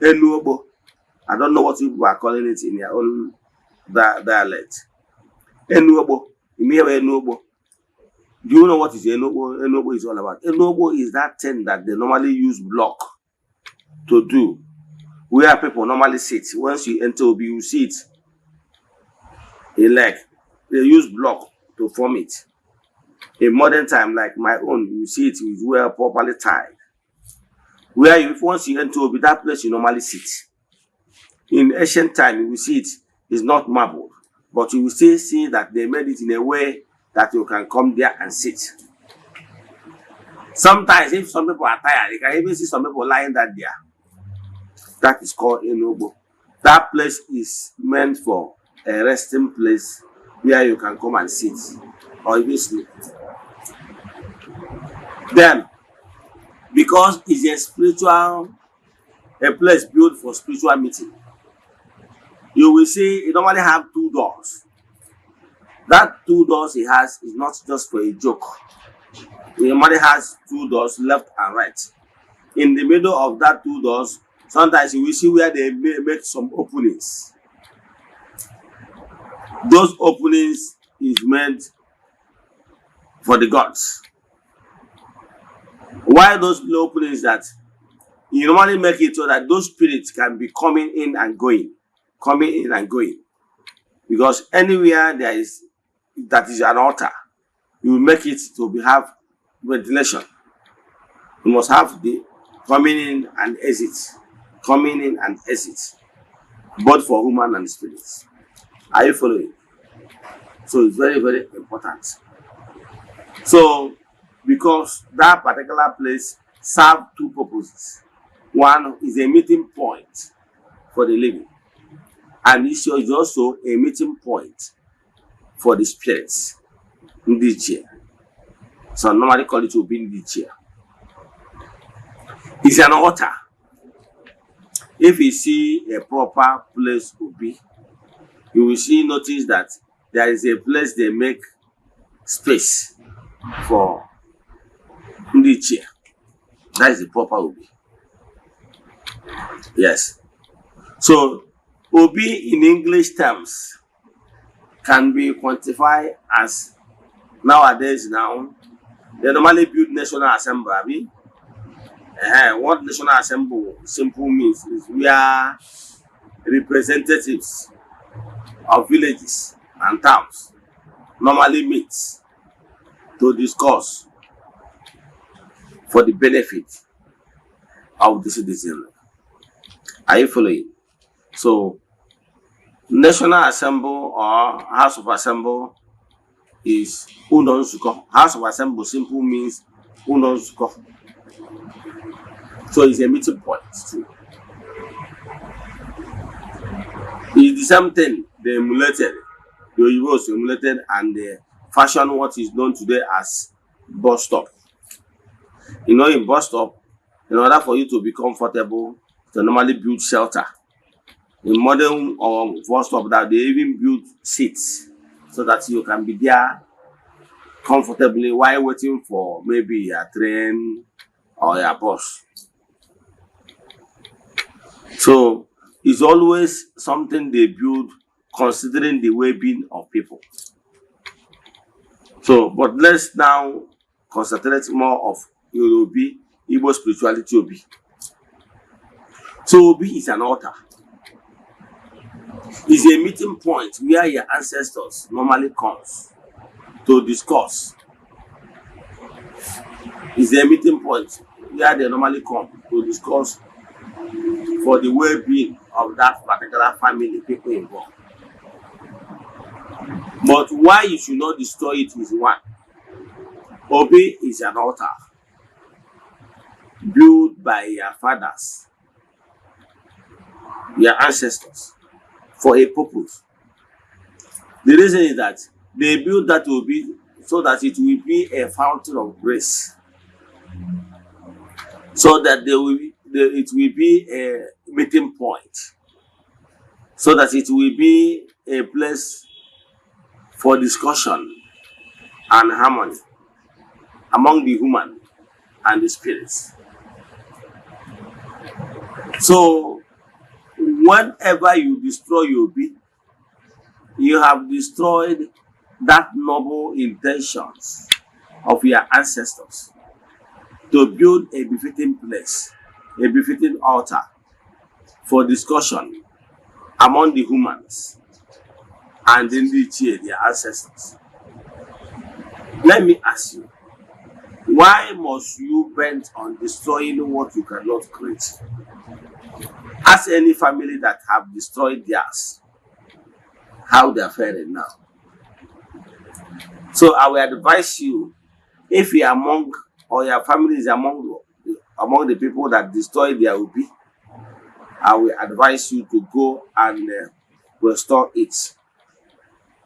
Enuobo. I don't know what people are calling it in their own dialect. Enuobo. You may have Enuobo. Do you know what is Enuobo? Enuobo is all about. Enuobo is that thing that they normally use block to do, where people normally sit. Once you enter Obi, you see it. They use block to form it. In modern time, like my own, you see it is well properly tied. Where once you enter Obi, that place you normally sit. In ancient time, you will see it is not marble, but you will still see that they made it in a way that you can come there and sit. Sometimes, if some people are tired, you can even see some people lying there. That is called Enuobo. That place is meant for a resting place where you can come and sit or even sleep. Then, because it's a place built for spiritual meeting, you will see it normally have two doors. That two doors it has is not just for a joke. It normally has two doors, left and right. In the middle of that two doors, sometimes you will see where they make some openings. Those openings is meant for the gods. Why those openings? That you normally make it so that those spirits can be coming in and going. Because anywhere that is an altar, you will make it to have ventilation. You must have the coming in and exit, both for human and spirits. Are you following? So it's very, very important. So, because that particular place serves two purposes. One is a meeting point for the living, and it is also a meeting point for the spirits in this year. So normally call it Obi the chair. It's an altar. If you see a proper place Obi, you will notice that there is a place they make space for the chair. That is the proper Obi. Yes. So Obi in English terms can be quantified as nowadays now. They normally build National Assembly. What National Assembly simple means is we are representatives of villages and towns normally meet to discuss for the benefit of the citizen. Are you following? So National Assembly or House of Assembly is Unonsuko. House of Assembly simple means Unonsuko. So it's a meeting point too. It's the same thing they emulated. The Oyibos emulated and they fashioned what is known today as bus stop. You know, in bus stop, in order for you to be comfortable, they normally build shelter. In modern bus stop, that they even build seats so that you can be there comfortably while waiting for maybe a train or a bus. So it's always something they build considering the well-being of people. So, but let's now concentrate more of Obi, Igbo spirituality Obi. So Obi is an altar. It's a meeting point where your ancestors normally comes to discuss. It's a meeting point where they normally come to discuss for the well-being of that particular family, people involved. But why you should not destroy it is one. Obi is an altar built by your fathers, your ancestors, for a purpose. The reason is that they built that Obi so that it will be a fountain of grace, so that it will be a meeting point, so that it will be a place for discussion and harmony among the human and the spirits. So whenever you destroy your Obi, you have destroyed that noble intentions of your ancestors to build a befitting place, a befitting altar for discussion among the humans and indeed their ancestors. Let me ask you, why must you bend on destroying what you cannot create? Ask any family that have destroyed theirs how they are faring now. So I will advise you, if you are among, or your family is among the people that destroy their Obi, I will advise you to go and restore it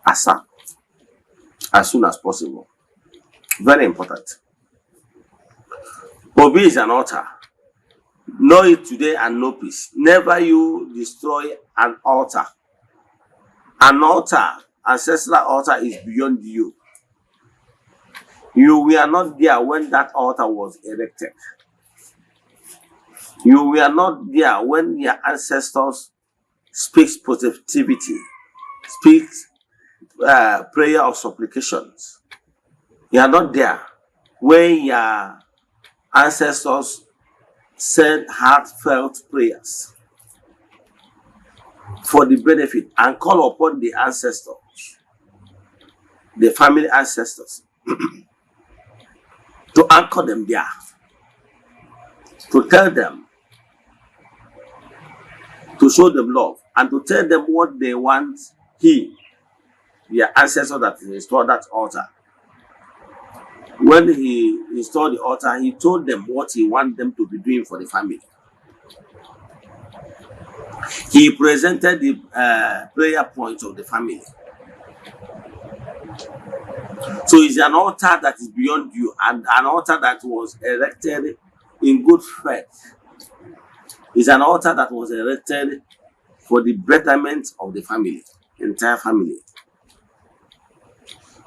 as soon as possible. Very important. Obi is an altar. Know it today and know peace. Never you destroy an altar. An altar, ancestral altar, is beyond you. You were not there when that altar was erected. You were not there when your ancestors speaks positivity, speaks prayer of supplications. You are not there when your ancestors said heartfelt prayers for the benefit and call upon the ancestors, the family ancestors, to anchor them there, to tell them, to show them love, and to tell them what they want their ancestor that installed that altar. When he installed the altar, he told them what he wanted them to be doing for the family. He presented the prayer points of the family. So it's an altar that is beyond you, and an altar that was erected in good faith. It's an altar that was erected for the betterment of the family, entire family.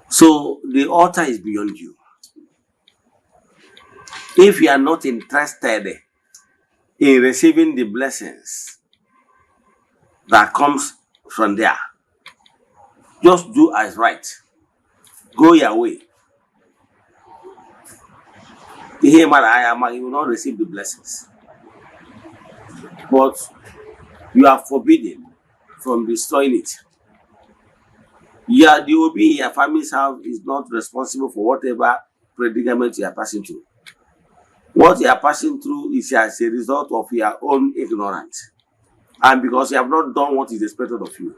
So the altar is beyond you. If you are not interested in receiving the blessings that comes from there, just do as right. Go your way. You will not receive the blessings. But you are forbidden from destroying it. The OB in your family's house is not responsible for whatever predicament you are passing through. What you are passing through is as a result of your own ignorance, and because you have not done what is expected of you.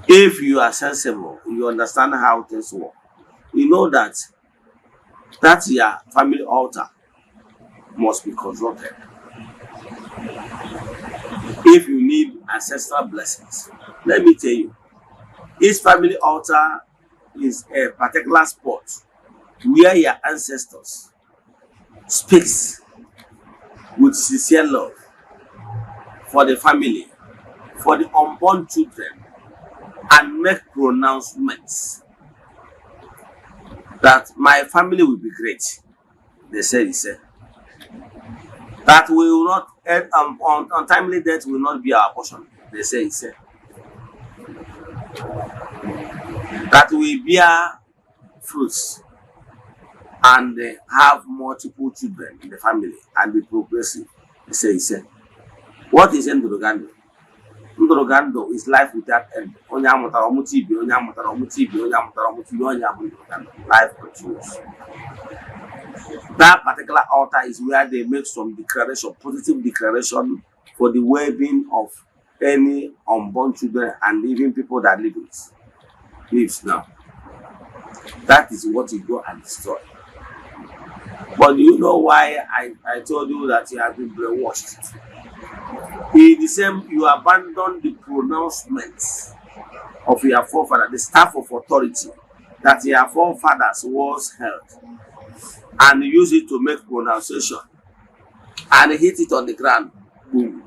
If you are sensible, you understand how things work. You know that your family altar must be constructed. If you need ancestral blessings, let me tell you, each family altar is a particular spot where your ancestors speaks with sincere love for the family, for the unborn children, and make pronouncements that my family will be great. They say, that we will not, untimely death will not be our portion. They say, that we bear fruits and have multiple children in the family and be progressive. They say. What is Ndurugando? Ndurugando is life without end. Life continues. That particular altar is where they make some declaration, positive declaration for the well-being of any unborn children and even people that lives now. That is what you go and destroy. But do you know why I told you that you have been brainwashed? In the same, you abandon the pronouncements of your forefathers, the staff of authority that your forefathers was held, and use it to make pronunciation and hit it on the ground. Boom.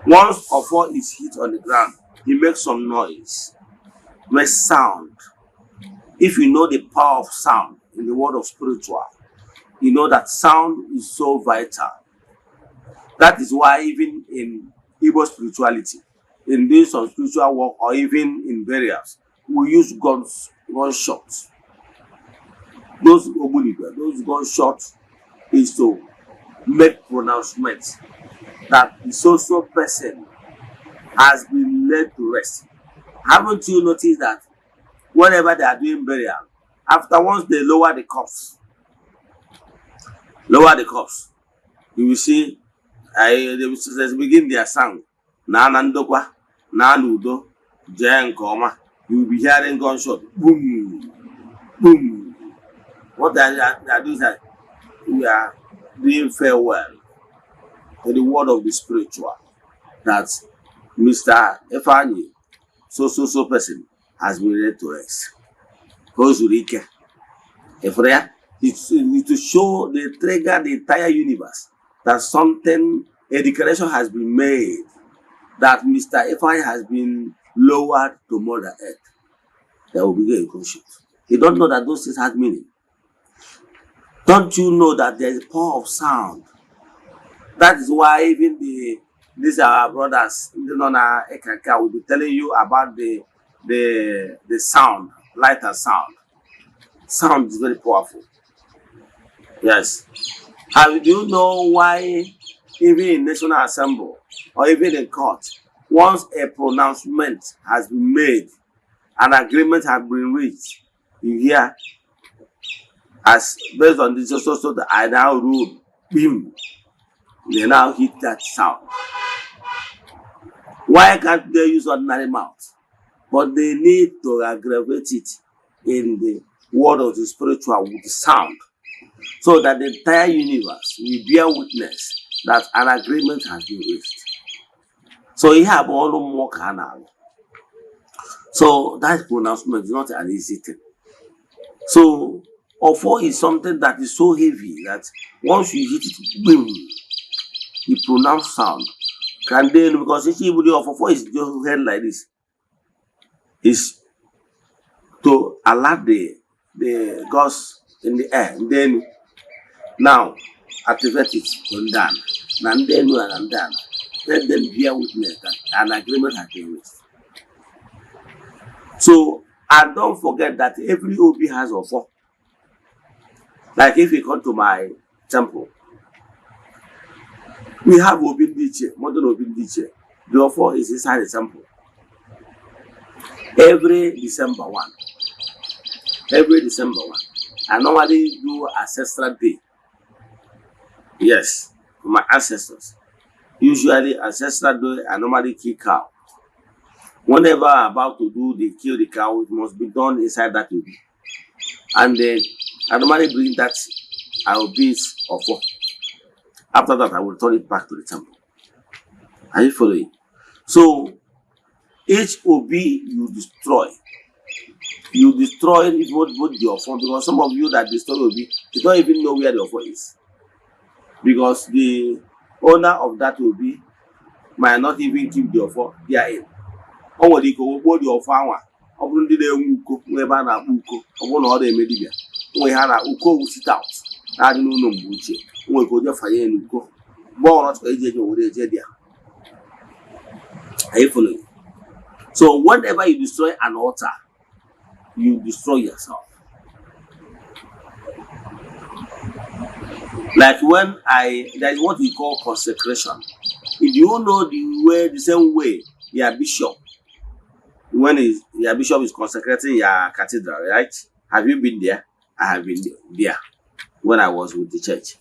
Once a fall is hit on the ground, he makes some noise, makes sound. If you know the power of sound in the world of spiritual, you know that sound is so vital. That is why even in Igbo spirituality, in doing some spiritual work or even in burials, we use gunshots. Those gunshots is to make pronouncements that the so-so person has been laid to rest. Haven't you noticed that whenever they are doing burial, after once they lower the corpse, you will see they will begin their song. Na nandokwa, na nudo, jeng koma. You will be hearing gunshot. Boom, boom. What they are doing is that we are doing farewell to the word of the spiritual. That Mr. Efani, so person, has been laid to rest. If it's to show the trigger the entire universe that a declaration has been made that Mr. Efai has been lowered to Mother Earth. There will be a gunshot. You don't know that those things have meaning. Don't you know that there is power of sound? That is why even these our brothers, will be telling you about the sound, lighter sound. Sound is very powerful. Yes. And do you know why even in National Assembly or even in court, once a pronouncement has been made, an agreement has been reached, you hear, as based on this, so that I now rule, boom, they now hit that sound. Why can't they use ordinary mouth? But they need to aggravate it in the world of the spiritual with the sound, so that the entire universe will bear witness that an agreement has been reached. So you have all more canal. So that pronouncement is not an easy thing. So offer is something that is so heavy that once you hit it, boom, the pronounced sound can then, because if you offer is just head like this, is to allow the gauze in the air, and then now activate it on down, and then and done. Let them bear witness that an agreement has been reached. So, and don't forget that every OB has offer. Like if you come to my temple, we have Obindiche, modern Obindiche. The offer is inside the temple. Every December 1. Every December 1. I normally do ancestral day. Yes, for my ancestors. Usually ancestral day, I normally kill cow. Whenever I'm about to kill the cow, it must be done inside that OB. And then I normally bring that OB's offer. After that, I will turn it back to the temple. Are you following? So each OB you destroy both the offer, because some of you that destroy OB, you don't even know where the offer is. Because the owner of that OB might not even keep the offer therein. Or what you go the offer. Open the uko, wherever na uko, open all the media. We had a uko will sit out. I don't know buche. We go there for you uko. Born not to agent over the Are you following? So whenever you destroy an altar, you destroy yourself. Like when that is what we call consecration. If you know the same way your bishop, when your bishop is consecrating your cathedral, right? Have you been there? I have been there when I was with the church.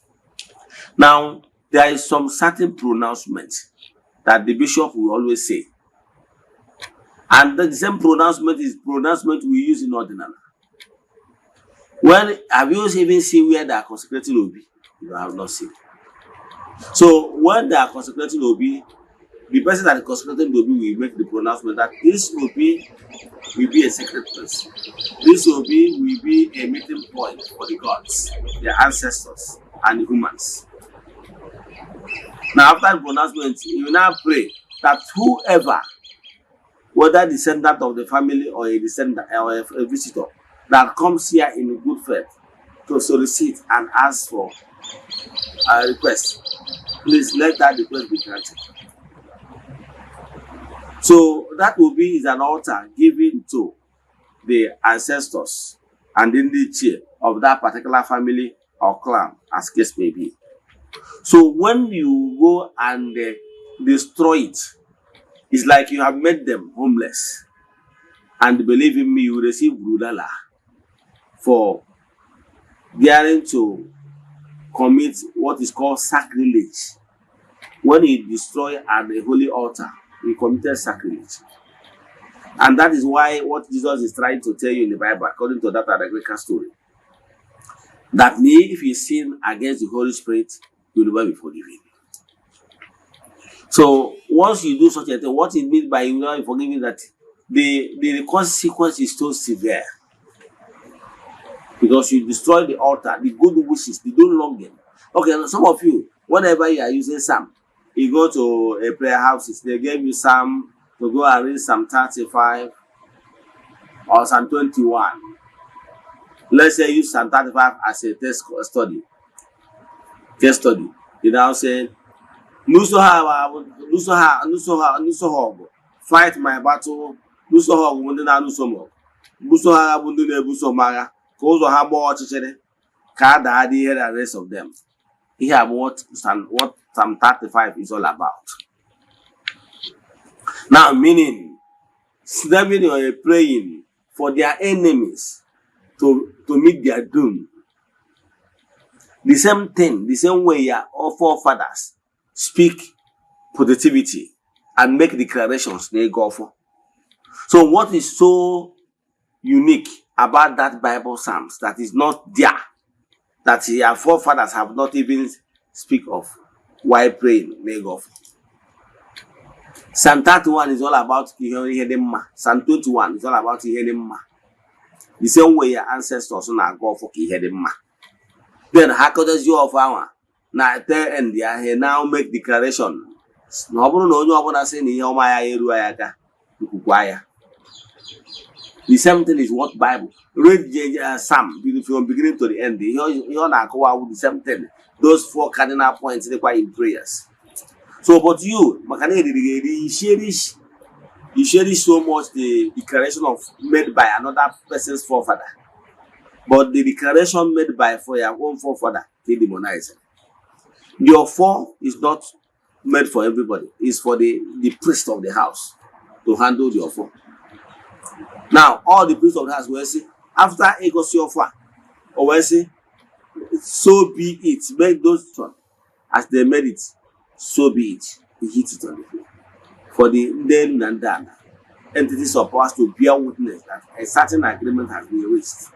Now, there is some certain pronouncement that the bishop will always say. And the same pronouncement is pronouncement we use in Eze-Ana. When have you even seen where they are consecrating OB? You have not seen. So when they are consecrating OB, the person that is consecrating OB will make the pronouncement that this OB will be a sacred place. This OB will be a meeting point for the gods, their ancestors, and the humans. Now, after the pronouncement, you now pray that whoever, whether descendant of the family or a descendant or a visitor, that comes here in good faith to solicit and ask for a request, please let that request be granted. So that will be an altar given to the ancestors and in the chair of that particular family or clan, as case may be. So when you go and destroy it, it's like you have made them homeless. And believe in me, you will receive brudala for daring to commit what is called sacrilege. When you destroy a holy altar, you committed sacrilege. And that is why what Jesus is trying to tell you in the Bible, according to that Greek story, that if you sin against the Holy Spirit, you will never be forgiven. So once you do such a thing, what it means by you will not be forgiven, that the consequence is so severe. Because you destroy the altar, the good wishes, the good longing. Okay, some of you, whenever you are using Psalm, you go to a prayer houses, they give you Psalm to go and read Psalm 35 or Psalm 21. Let's say use Psalm 35 as a test study. You now say, fight my battle, the rest of them. Here what Psalm 35 is all about. Now, meaning, slamming or praying for their enemies to meet their doom. The same thing, the same way our forefathers speak positivity and make declarations they go for. So what is so unique about that Bible Psalms that is not there, that our forefathers have not even speak of while praying may go for? Psalm 31 is all about Ihedema. Psalm 21 is all about Ihedema. The same way your ancestors now go for Ihedema. Then how could you of our now and they now make declaration? No, no one has any Yomaya. The same thing is what Bible. Read Psalm from beginning to the end. You're not go with the same thing. Those 4 cardinal points require in prayers. So, but you cherish so much the declaration made by another person's forefather. But the declaration made by for your own forefather, they demonize it. Your 4 is not made for everybody. It's for the priest of the house to handle your 4. Now, all the priests of the house will say, after it goes your 4, or will say, so be it. Make those sons as they made it, so be it. He hit it on the floor. For the then and done, entities of powers to bear witness that a certain agreement has been reached.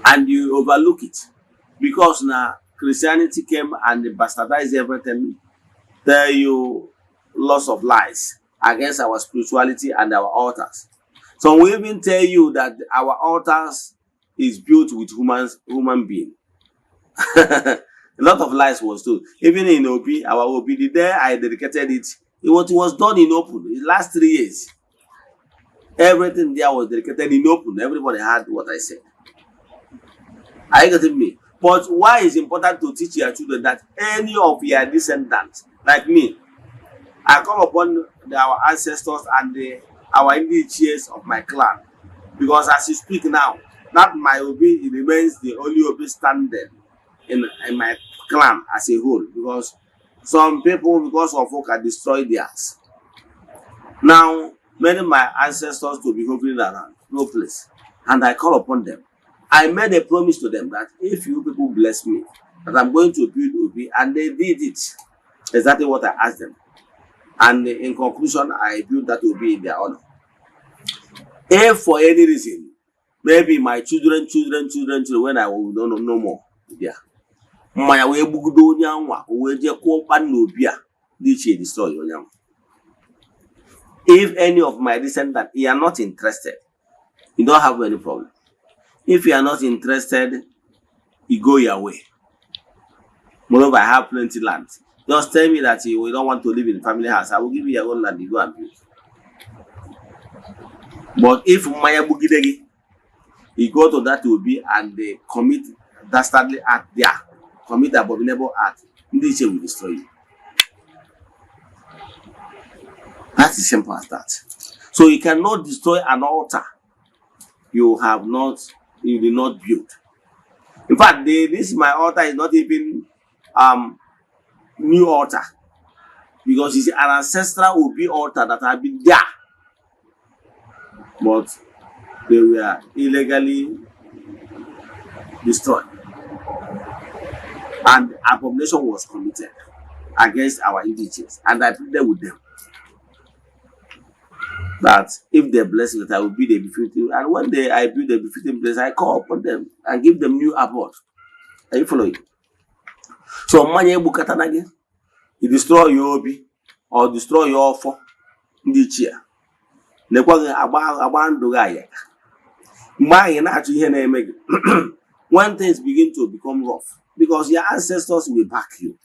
And you overlook it. Because now Christianity came and bastardized everything. Tell you lots of lies against our spirituality and our altars. So we even tell you that our altars is built with human being. A lot of lies was told. Even in Obi, our Obi, the day I dedicated it, it was done in open. In the last 3 years, everything there was dedicated in open. Everybody heard what I said. Are you getting me? But why is it important to teach your children that any of your descendants, like me, I come upon our ancestors and our indigenous of my clan? Because as you speak now, not my Obi, it remains the only Obi standing in my clan as a whole. Because some people, because of work, have destroyed theirs. Now, many of my ancestors to be hovering around, no place. And I call upon them. I made a promise to them that if you people bless me, that I'm going to build Obi, and they did it. Exactly what I asked them. And in conclusion, I built that Obi in their honor. If for any reason, maybe my children, when I will no more, yeah. My way bugudo nyanwa, we je ko pan no bia, diche destroy your. If any of my descendants, you are not interested, you don't have any problem. If you are not interested, you go your way. Moreover, I have plenty land. Just tell me that you don't want to live in family house. I will give you your own land, you go and build. But if Maya Bugidegi, you go to that will be and they commit dastardly act there, commit abominable act, this will destroy you. That's as simple as that. So you cannot destroy an altar you did not build. In fact, this my altar is not even new altar, because it's an ancestral Obi altar that had been there, but they were illegally destroyed, and abomination was committed against our indigenous, and I pleaded with them that if they bless me, that I will be the befitting. And one day I build the befitting place, I call upon them and give them new abode. Are you following? So Manya Bukatanagi, you destroy your Obi or destroy your offer in the chair. When things begin to become rough, because your ancestors will back you.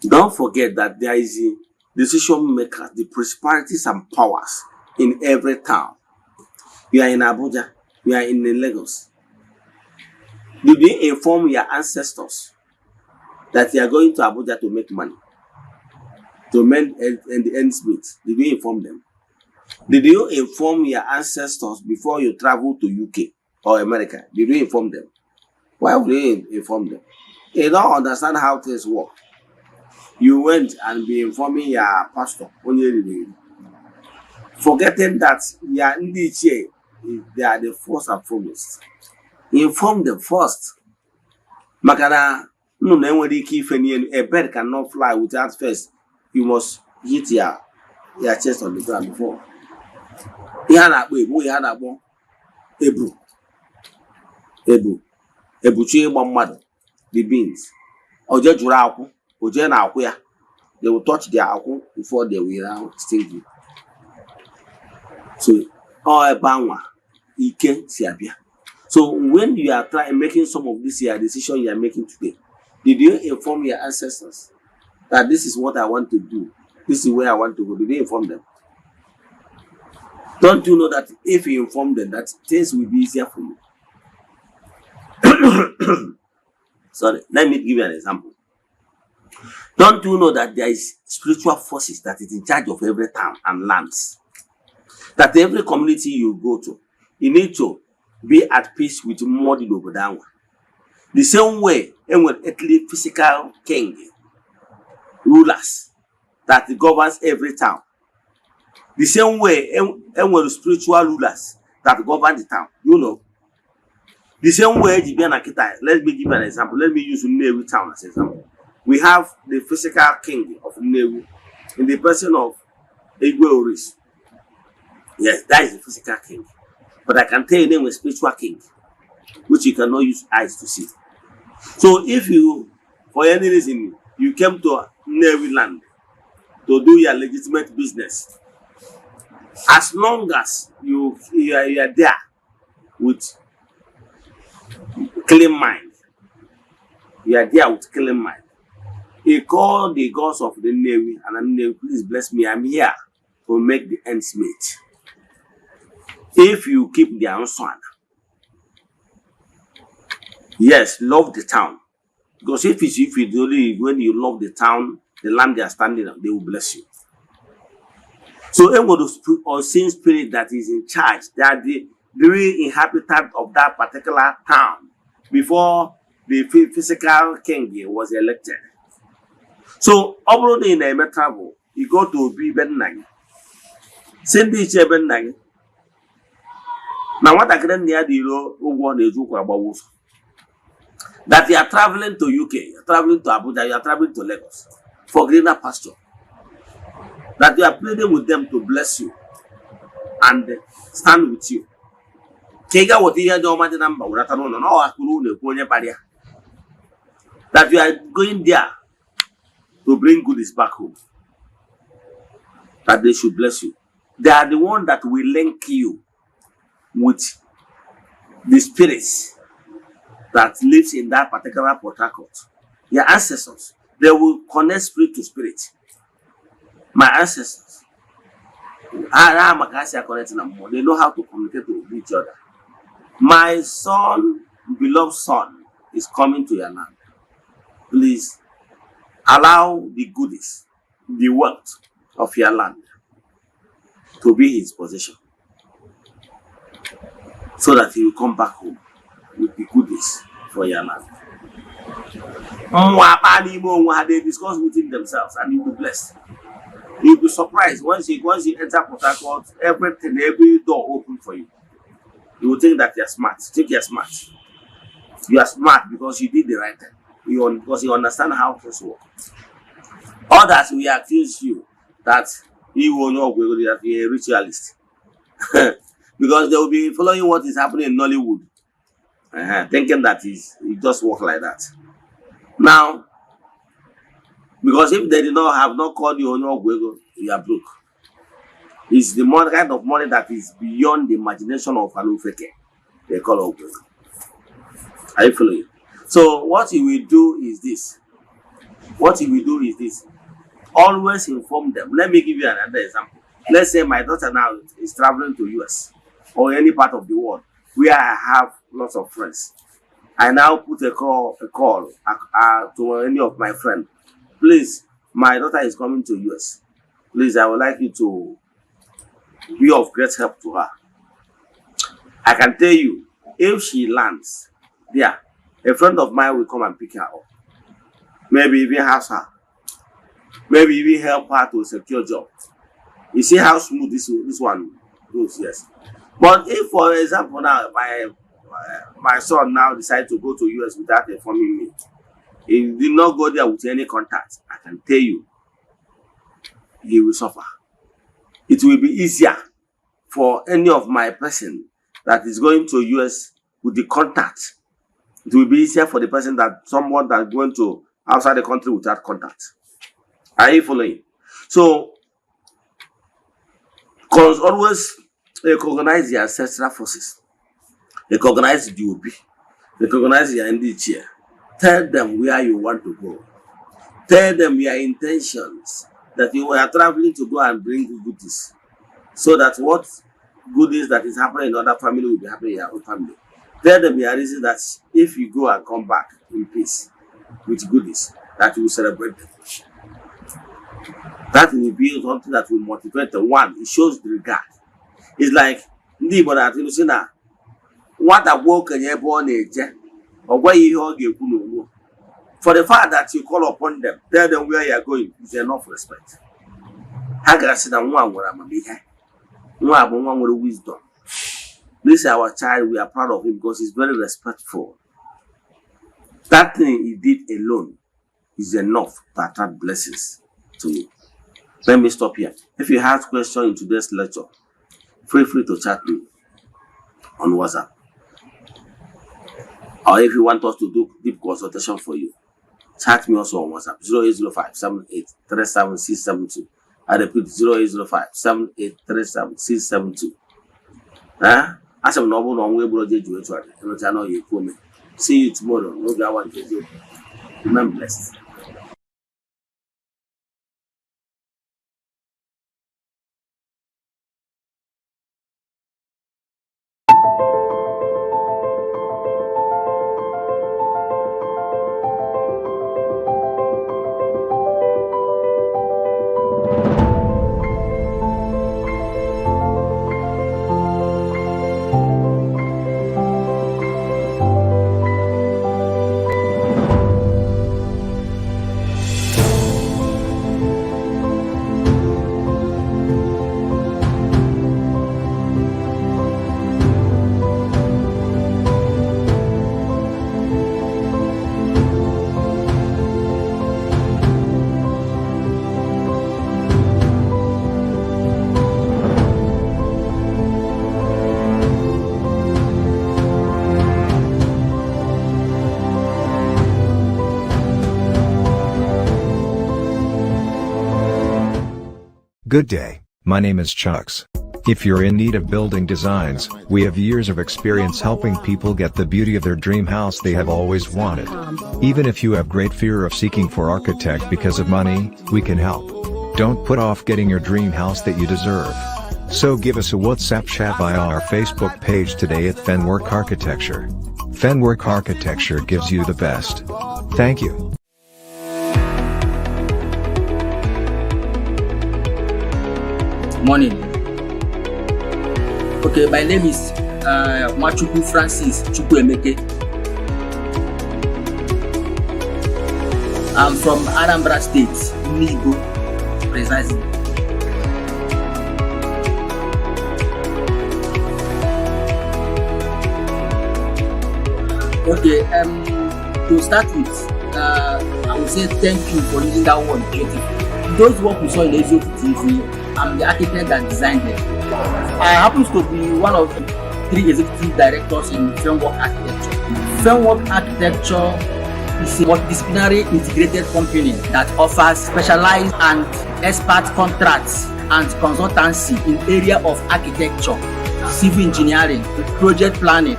Don't forget that there is a decision maker, the prosperities and powers in every town. You are in Abuja, you are in Lagos. Did you inform your ancestors that you are going to Abuja to make money, to mend the ends meet? Did you inform them? Did you inform your ancestors before you travel to UK or America? Did you inform them? Why would you inform them? They don't understand how things work. You went and be informing your pastor, forgetting that your NDHA, they are the first and foremost. Inform them first. Makana, a bird cannot fly without first. You must hit your chest on the ground before. The beans. Oje na akwụ ya They will touch their alcohol before they will now sting you. So, all bangwa, ike siabia. So when you are making some of this decision you are making today, did you inform your ancestors that this is what I want to do? This is where I want to go. Did you inform them? Don't you know that if you inform them, that things will be easier for you? Sorry, let me give you an example. Don't you know that there is spiritual forces that is in charge of every town and lands? That every community you go to, you need to be at peace with Modi Lobodanwa. The same way, and with earthly physical king rulers that governs every town. The same way, and with spiritual rulers that govern the town. You know. The same way, let me give you an example. Let me use Nnewi town as an example. We have the physical king of Nnewi in the person of Igwe Oris. Yes, that is the physical king. But I can tell you name a spiritual king, which you cannot use eyes to see. So if you, for any reason, you came to Nnewi land to do your legitimate business, as long as you are there with clean mind, you are there with clean mind. He called the gods of the Nnewi and Nnewi, please bless me. I'm here to make the ends meet. If you keep the answer, yes, love the town. Because if it's only when you love the town, the land they are standing on, they will bless you. So any unseen spirit that is in charge, that the real inhabitant of that particular town before the physical king was elected. So abroad in a travel, you go to be Ben. Send each Ben. Now, what I can hear the about that you are traveling to UK, you are traveling to Abuja, you are traveling to Lagos for greener pasture. That you are pleading with them to bless you and stand with you. That you are going there to bring goodies back home. That they should bless you. They are the one that will link you with the spirits that lives in that particular Port Harcourt. Your ancestors, they will connect spirit to spirit. My ancestors, they know how to communicate with each other. My son, beloved son, is coming to your land. Please allow the goodies, the wealth of your land to be his possession, so that he will come back home with the goodies for your land. They discuss within themselves and you'll be blessed. You'll be surprised once you enter Port Harcourt, every door open for you. You will think that you're smart. Think you're smart. You are smart because you did the right thing. Because you understand how things work. Others will accuse you that you will not be a ritualist. Because they will be following what is happening in Nollywood, thinking that it just work like that. Now, because if they have not called you Ogwego, you are broke. It's the kind of money that is beyond the imagination of an Ufeke. They call Ogwego. Are you following? So what you will do is this. Always inform them. Let me give you another example. Let's say my daughter now is traveling to US or any part of the world where I have lots of friends. I now put a call to any of my friends. Please, my daughter is coming to US. Please, I would like you to be of great help to her. I can tell you, if she lands there, a friend of mine will come and pick her up. Maybe even house her. Maybe even help her to secure a job. You see how smooth this one goes, yes. But if, for example, now my son now decides to go to US without informing me, he did not go there with any contact, I can tell you, he will suffer. It will be easier for any of my person that is going to US with the contact. It will be easier for the person someone that is going to outside the country without contact. Are you following? So, always recognize your ancestral forces. Recognize the DOP. Recognize your NDC. Tell them where you want to go. Tell them your intentions, that you are traveling to go and bring goodies, so that what goodies that is happening in other family will be happening in your own family. Tell them your reason that if you go and come back in peace with goodies, that you will celebrate them. That will be something that will motivate the one. It shows the regard. It's like that you see now. What a work and you're born age, or where you all get for the fact that you call upon them, tell them where you are going is enough respect. I said that one where I'm here. One with wisdom. This is our child, we are proud of him because he's very respectful. That thing he did alone is enough to attract blessings to me. Let me stop here. If you have questions in today's lecture, feel free to chat me on WhatsApp. Or if you want us to do deep consultation for you, chat me also on WhatsApp 0805 7837 I repeat 0805 7837 As I'm not on way, see you tomorrow. No guy want to do. Remember blessed. Good day, my name is Chucks. If you're in need of building designs, we have years of experience helping people get the beauty of their dream house they have always wanted. Even if you have great fear of seeking for architect because of money, we can help. Don't put off getting your dream house that you deserve. So give us a WhatsApp chat via our Facebook page today at Fenwork Architecture. Fenwork Architecture gives you the best. Thank you. Morning. Okay, my name is Machuku Francis Chukwuemeke. I'm from Anambra State, Nigo, precisely. Okay, to start with, I will say thank you for using that word, beautiful. Those work we saw in Eziokwu TV, I'm the architect that designed them. I happen to be one of the 3 executive directors in Framework Architecture. Framework Architecture is a multidisciplinary integrated company that offers specialized and expert contracts and consultancy in area of architecture, civil engineering, project planning,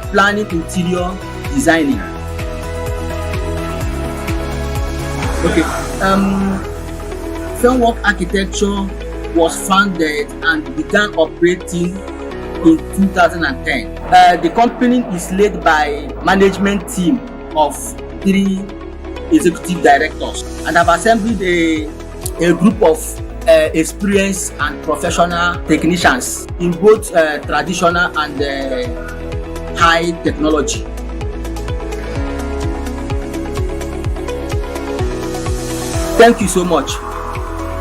interior designing. Okay, Framework Architecture was founded and began operating in 2010. The company is led by management team of 3 executive directors, and have assembled a group of experienced and professional technicians in both traditional and high technology. Thank you so much.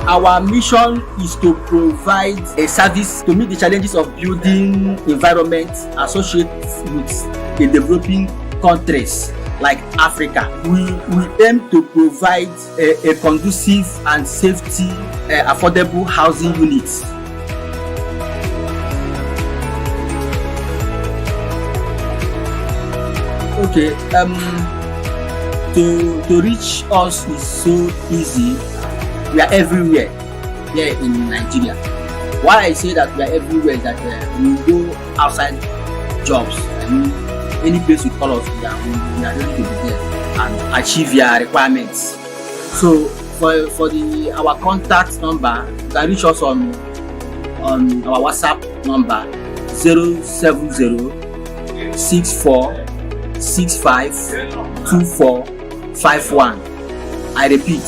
Our mission is to provide a service to meet the challenges of building environment associated with the developing countries like Africa. We aim to provide a conducive and safety, affordable housing units. Okay, to reach us is so easy. we are everywhere here in Nigeria. Why I say that we are everywhere is that we go outside jobs. I mean, any place you call us, we are ready to be there and achieve your requirements. So for our contact number, you can reach us on our WhatsApp number 070-6465-2451. I repeat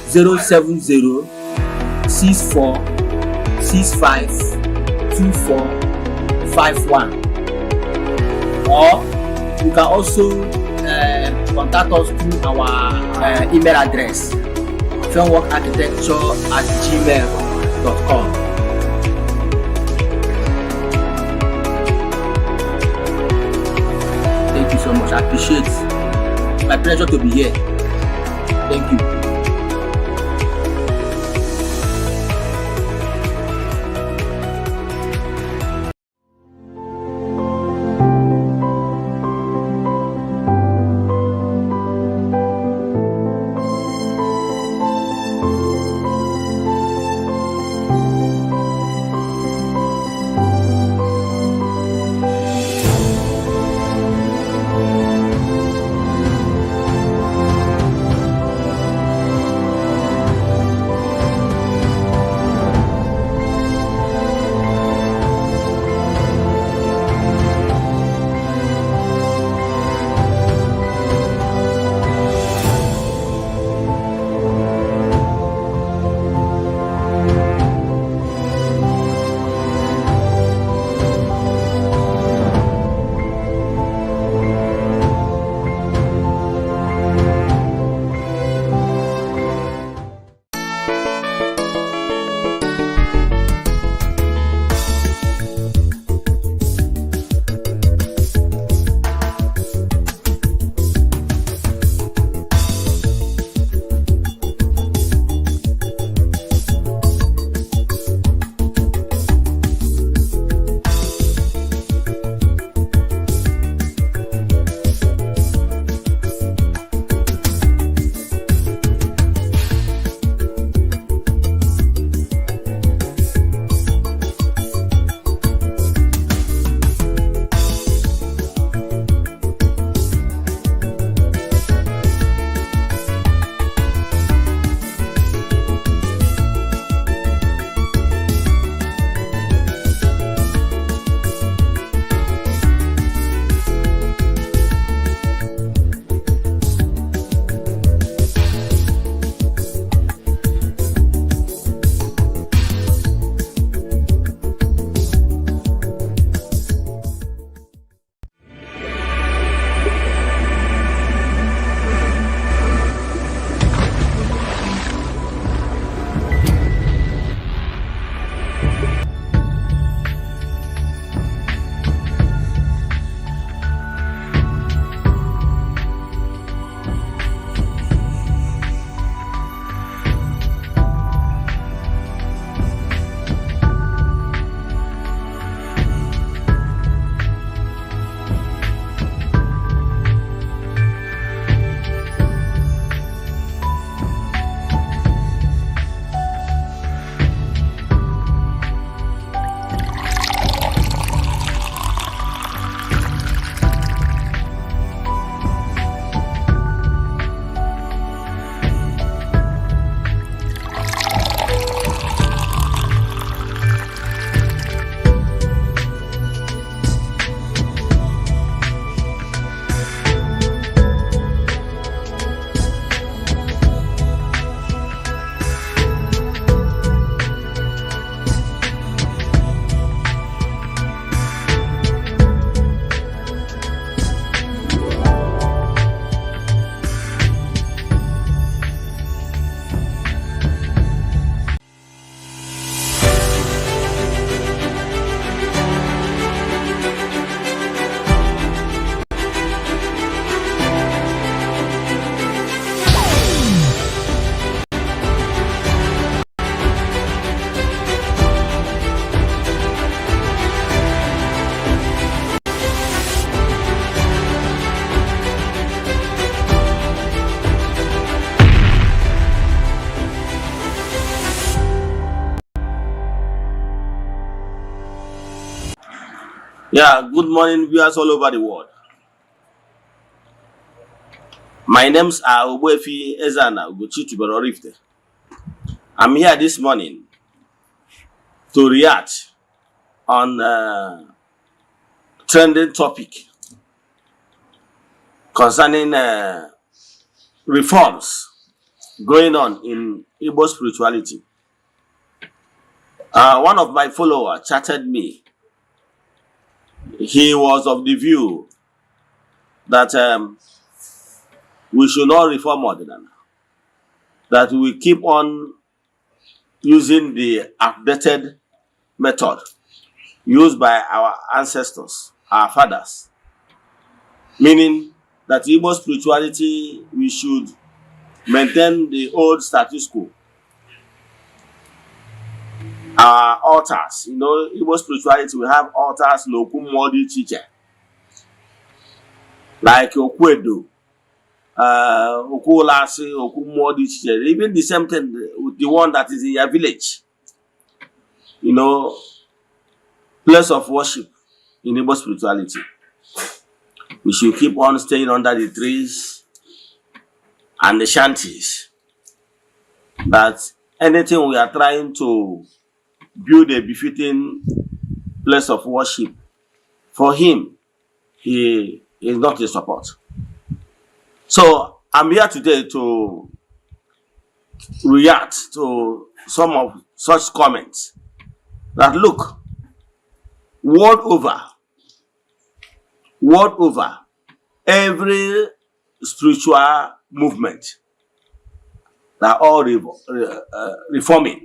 070-6465-2451. Or you can also contact us through our email address frameworkarchitecture@gmail.com. Thank you so much. I appreciate it. My pleasure to be here. Thank you. Yeah, good morning, viewers all over the world. My names are Ogbuefi Eze-Ana Rifte. I'm here this morning to react on trending topic concerning reforms going on in Igbo spirituality. One of my followers chatted me. He was of the view that we should not reform Eze-Ana, that we keep on using the outdated method used by our ancestors, our fathers, meaning that Igbo spirituality, we should maintain the old status quo. Our altars, Igbo spirituality, we have altars no kumodi chiche, like Okwedo, Okulasi, Okumodi chiche, even the same thing with the one that is in your village. Place of worship in Igbo spirituality. We should keep on staying under the trees and the shanties. That anything we are trying to build a befitting place of worship, for him, he is not in support. So I'm here today to react to some of such comments. That look, world over, every spiritual movement, they are all reforming.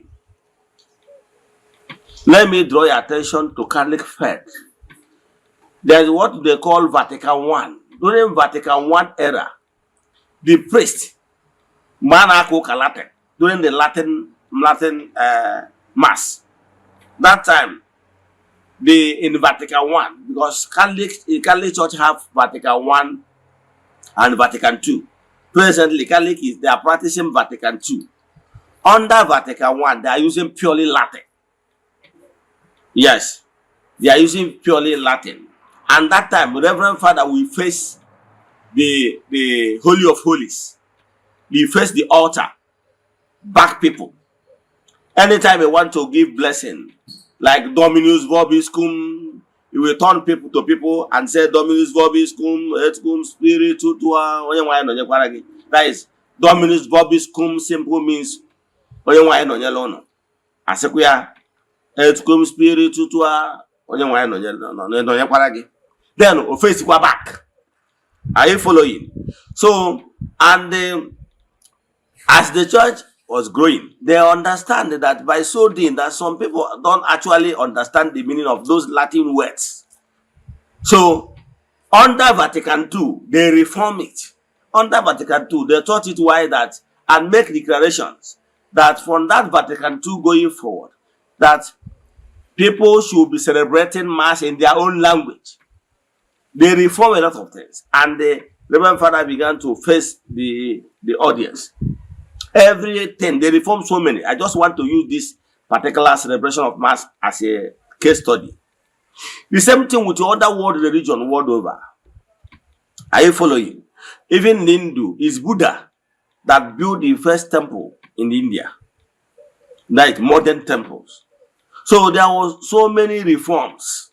Let me draw your attention to Catholic faith. There is what they call Vatican I. During Vatican I era, the priest, Manako Latin, during the Latin Mass, that time, in Vatican I, because Catholic Church have Vatican I and Vatican II. Presently, Catholic they are practicing Vatican II. Under Vatican I, they are using purely Latin. Yes, they are using purely Latin. And that time, Reverend Father will face the Holy of Holies. He face the altar, back people. Anytime they want to give blessing, like Dominus Vobiscum, he will turn people to people and say Dominus Vobiscum, et cum spiritu tua. That is Dominus Vobiscum simple means Asekuya et cum spiritu tua. Then face back. Are you following? So, and as the church was growing, they understand that by so doing that some people don't actually understand the meaning of those Latin words. So, under Vatican II, they reform it. Under Vatican II, they taught it why that and make declarations that from that Vatican II going forward, that people should be celebrating Mass in their own language. They reform a lot of things, and the Reverend Father began to face the audience. Everything, they reform so many. I just want to use this particular celebration of Mass as a case study. The same thing with the other world religion world over. Are you following? Even in Hindu, it's Buddha that built the first temple in India, like modern temples. So there was so many reforms.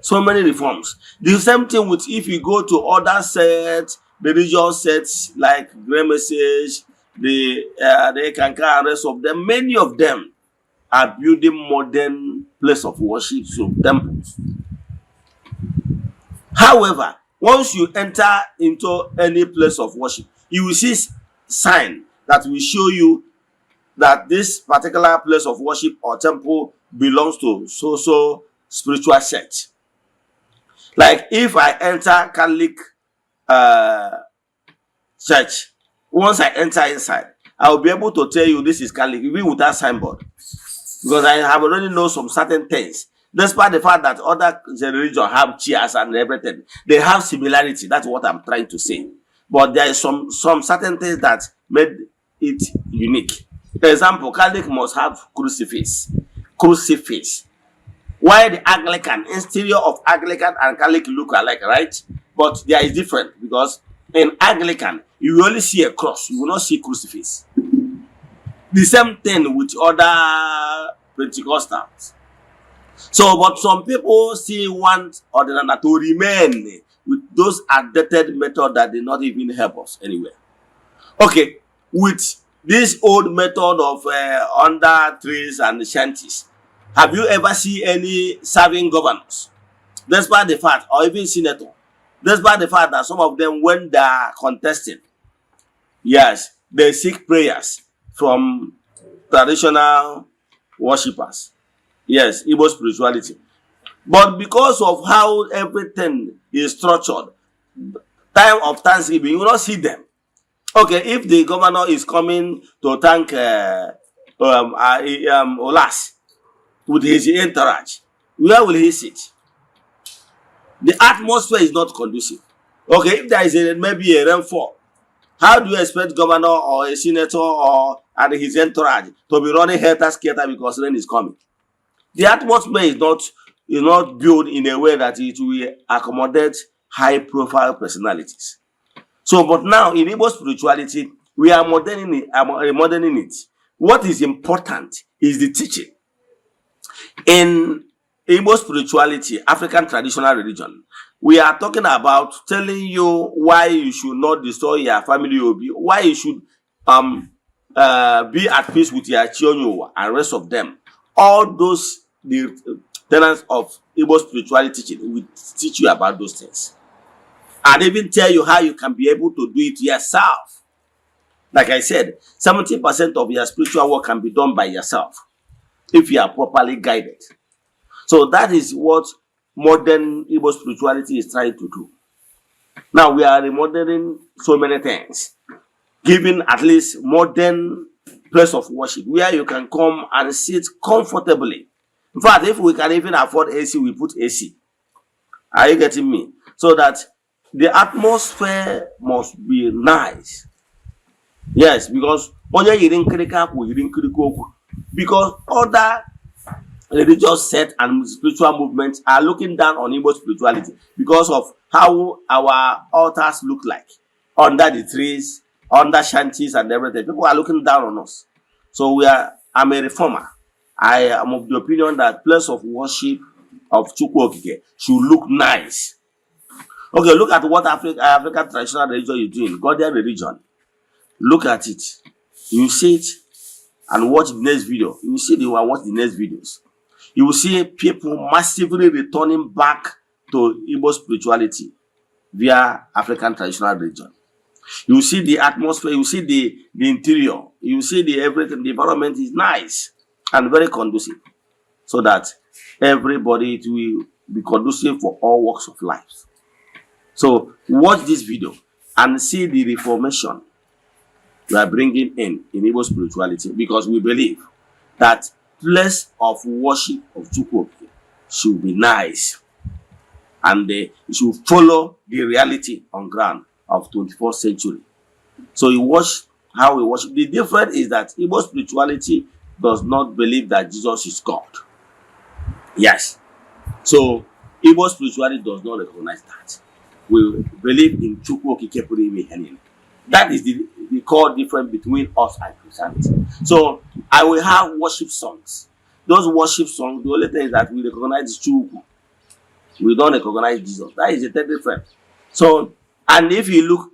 So many reforms. The same thing with if you go to other sets, religious sets like Grey Message, the Kanka and rest of them, many of them are building modern place of worship, so temples. However, once you enter into any place of worship, you will see sign that will show you that this particular place of worship or temple belongs to so spiritual sect. Like if I enter Catholic church, once I enter inside, I will be able to tell you this is Catholic, even without signboard. Because I have already know some certain things. Despite the fact that other religions have chairs and everything, they have similarity. That's what I'm trying to say. But there is some certain things that made it unique. For example, Catholic must have crucifix. Crucifix. Why the Anglican, exterior of Anglican and Catholic look alike, right? But there is different, because in Anglican, you will only see a cross, you will not see crucifix. The same thing with other Pentecostals. So, but some people still want Ordinana to remain with those outdated methods that did not even help us anywhere. Okay, with this old method of under trees and shanties, have you ever seen any serving governors? Despite the fact, or even senator, despite the fact that some of them, when they are contesting, yes, they seek prayers from traditional worshippers. Yes, Igbo spirituality. But because of how everything is structured, time of Thanksgiving, you will not see them. Okay, if the governor is coming to thank Olas with his entourage, where will he sit? The atmosphere is not conducive. Okay, if there is maybe a rainfall, how do you expect governor or a senator or and his entourage to be running helter-skelter because rain is coming? The atmosphere is not built in a way that it will accommodate high-profile personalities. So, but now in Igbo spirituality, we are moderning it. What is important is the teaching. In Igbo spirituality, African traditional religion, we are talking about telling you why you should not destroy your family, why you should be at peace with your children and rest of them. All those the tenets of Igbo spirituality teaching will teach you about those things, and even tell you how you can be able to do it yourself. Like I said, 70% of your spiritual work can be done by yourself if you are properly guided. So that is what modern Igbo spirituality is trying to do. Now we are remodeling so many things, giving at least modern place of worship where you can come and sit comfortably. In fact, if we can even afford AC, we put AC. Are you getting me? So that the atmosphere must be nice. Yes, because other religious sects and spiritual movements are looking down on Igbo spirituality because of how our altars look like under the trees, under shanties and everything. People are looking down on us. So I'm a reformer. I am of the opinion that place of worship of Chukwu Okike should look nice. Okay, look at what African traditional religion is doing, Ghanaian religion. Look at it. You see it and watch the next video. You will see you will watch the next videos. You will see people massively returning back to Igbo spirituality via African traditional religion. You will see the atmosphere, you will see the interior, you will see everything. The environment is nice and very conducive, so that everybody will be conducive for all walks of life. So watch this video and see the reformation we are bringing in Igbo spirituality, because we believe that place of worship of Chukwu should be nice and it should follow the reality on ground of 21st century. So you watch how we worship. The difference is that Igbo spirituality does not believe that Jesus is God. Yes. So Igbo spirituality does not recognize that. We believe in Chukwu Okike Pụrụ Ime Ihe Niile. That is the core difference between us and Christianity. So I will have worship songs. Those worship songs, the only thing is that we recognize Chukwu. We don't recognize Jesus. That is the third difference. So, and if you look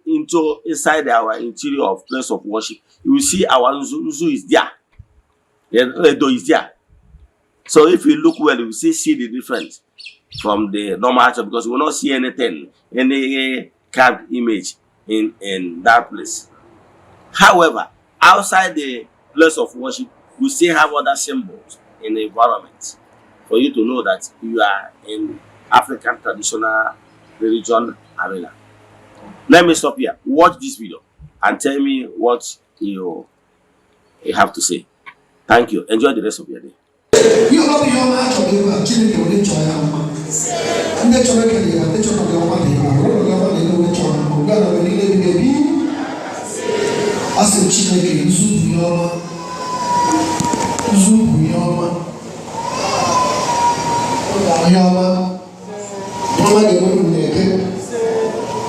inside our interior of place of worship, you will see our Nzu is there. Edo is there. So if you look well, you will see the difference from the normal church, because we will not see anything, any carved image in that place. However, outside the place of worship, we still have other symbols in the environment for you to know that you are in African traditional religion arena. Let me stop here. Watch this video and tell me what you have to say. Thank you. Enjoy the rest of your day. Yoma ga-enwe n'eke.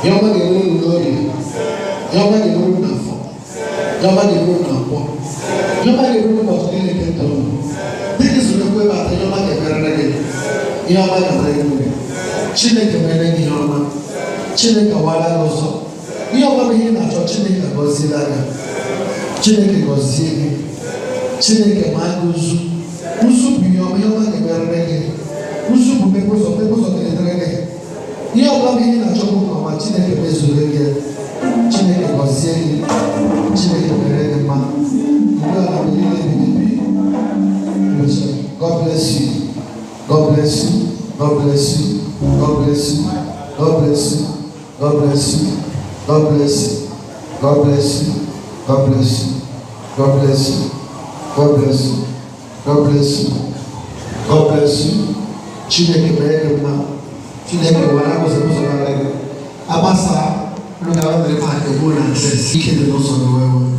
Yoma ga-enwe n'oge. Yoma ga-enwe n'afọ. Yoma ga-enwe n'afọ. Yoma ga-enwe n'ụbọchị niile nke ndụ. Dịka isoro ekwe bata yoma ga-emerere gị. Ihe ọma ga-emere gị. Chineke mere gị ihe ọma. Chineke wara gị ụzọ. Ihe ọma bụ ihe ị na-achọ Chineke gọziela gị. Chineke gọzie gị. Chineke ma gị ụzụ. Ụzụ bụ ihe ọma ga-emerere gị. Ụzụ bụ mmepe ụzọ ga-edere gị. Ihe ọbụla bụ ihe na-achọ bụ ọma Chineke mezuru gị. Chineke gọzie gị. Chineke mere gị mma. Igbe ala bụ ihe na-ebibi. God bless you. God bless you. God bless you. God bless you. God bless you. God bless you. God bless you. God bless you. God bless you. God bless you. God bless you. God bless you. God bless you. Chineke mere gị mma. Chineke wara ụzọ gara gị. Abasa, nụgara mere ma egwu na ntị ike dị n'ụzọ gị wewe.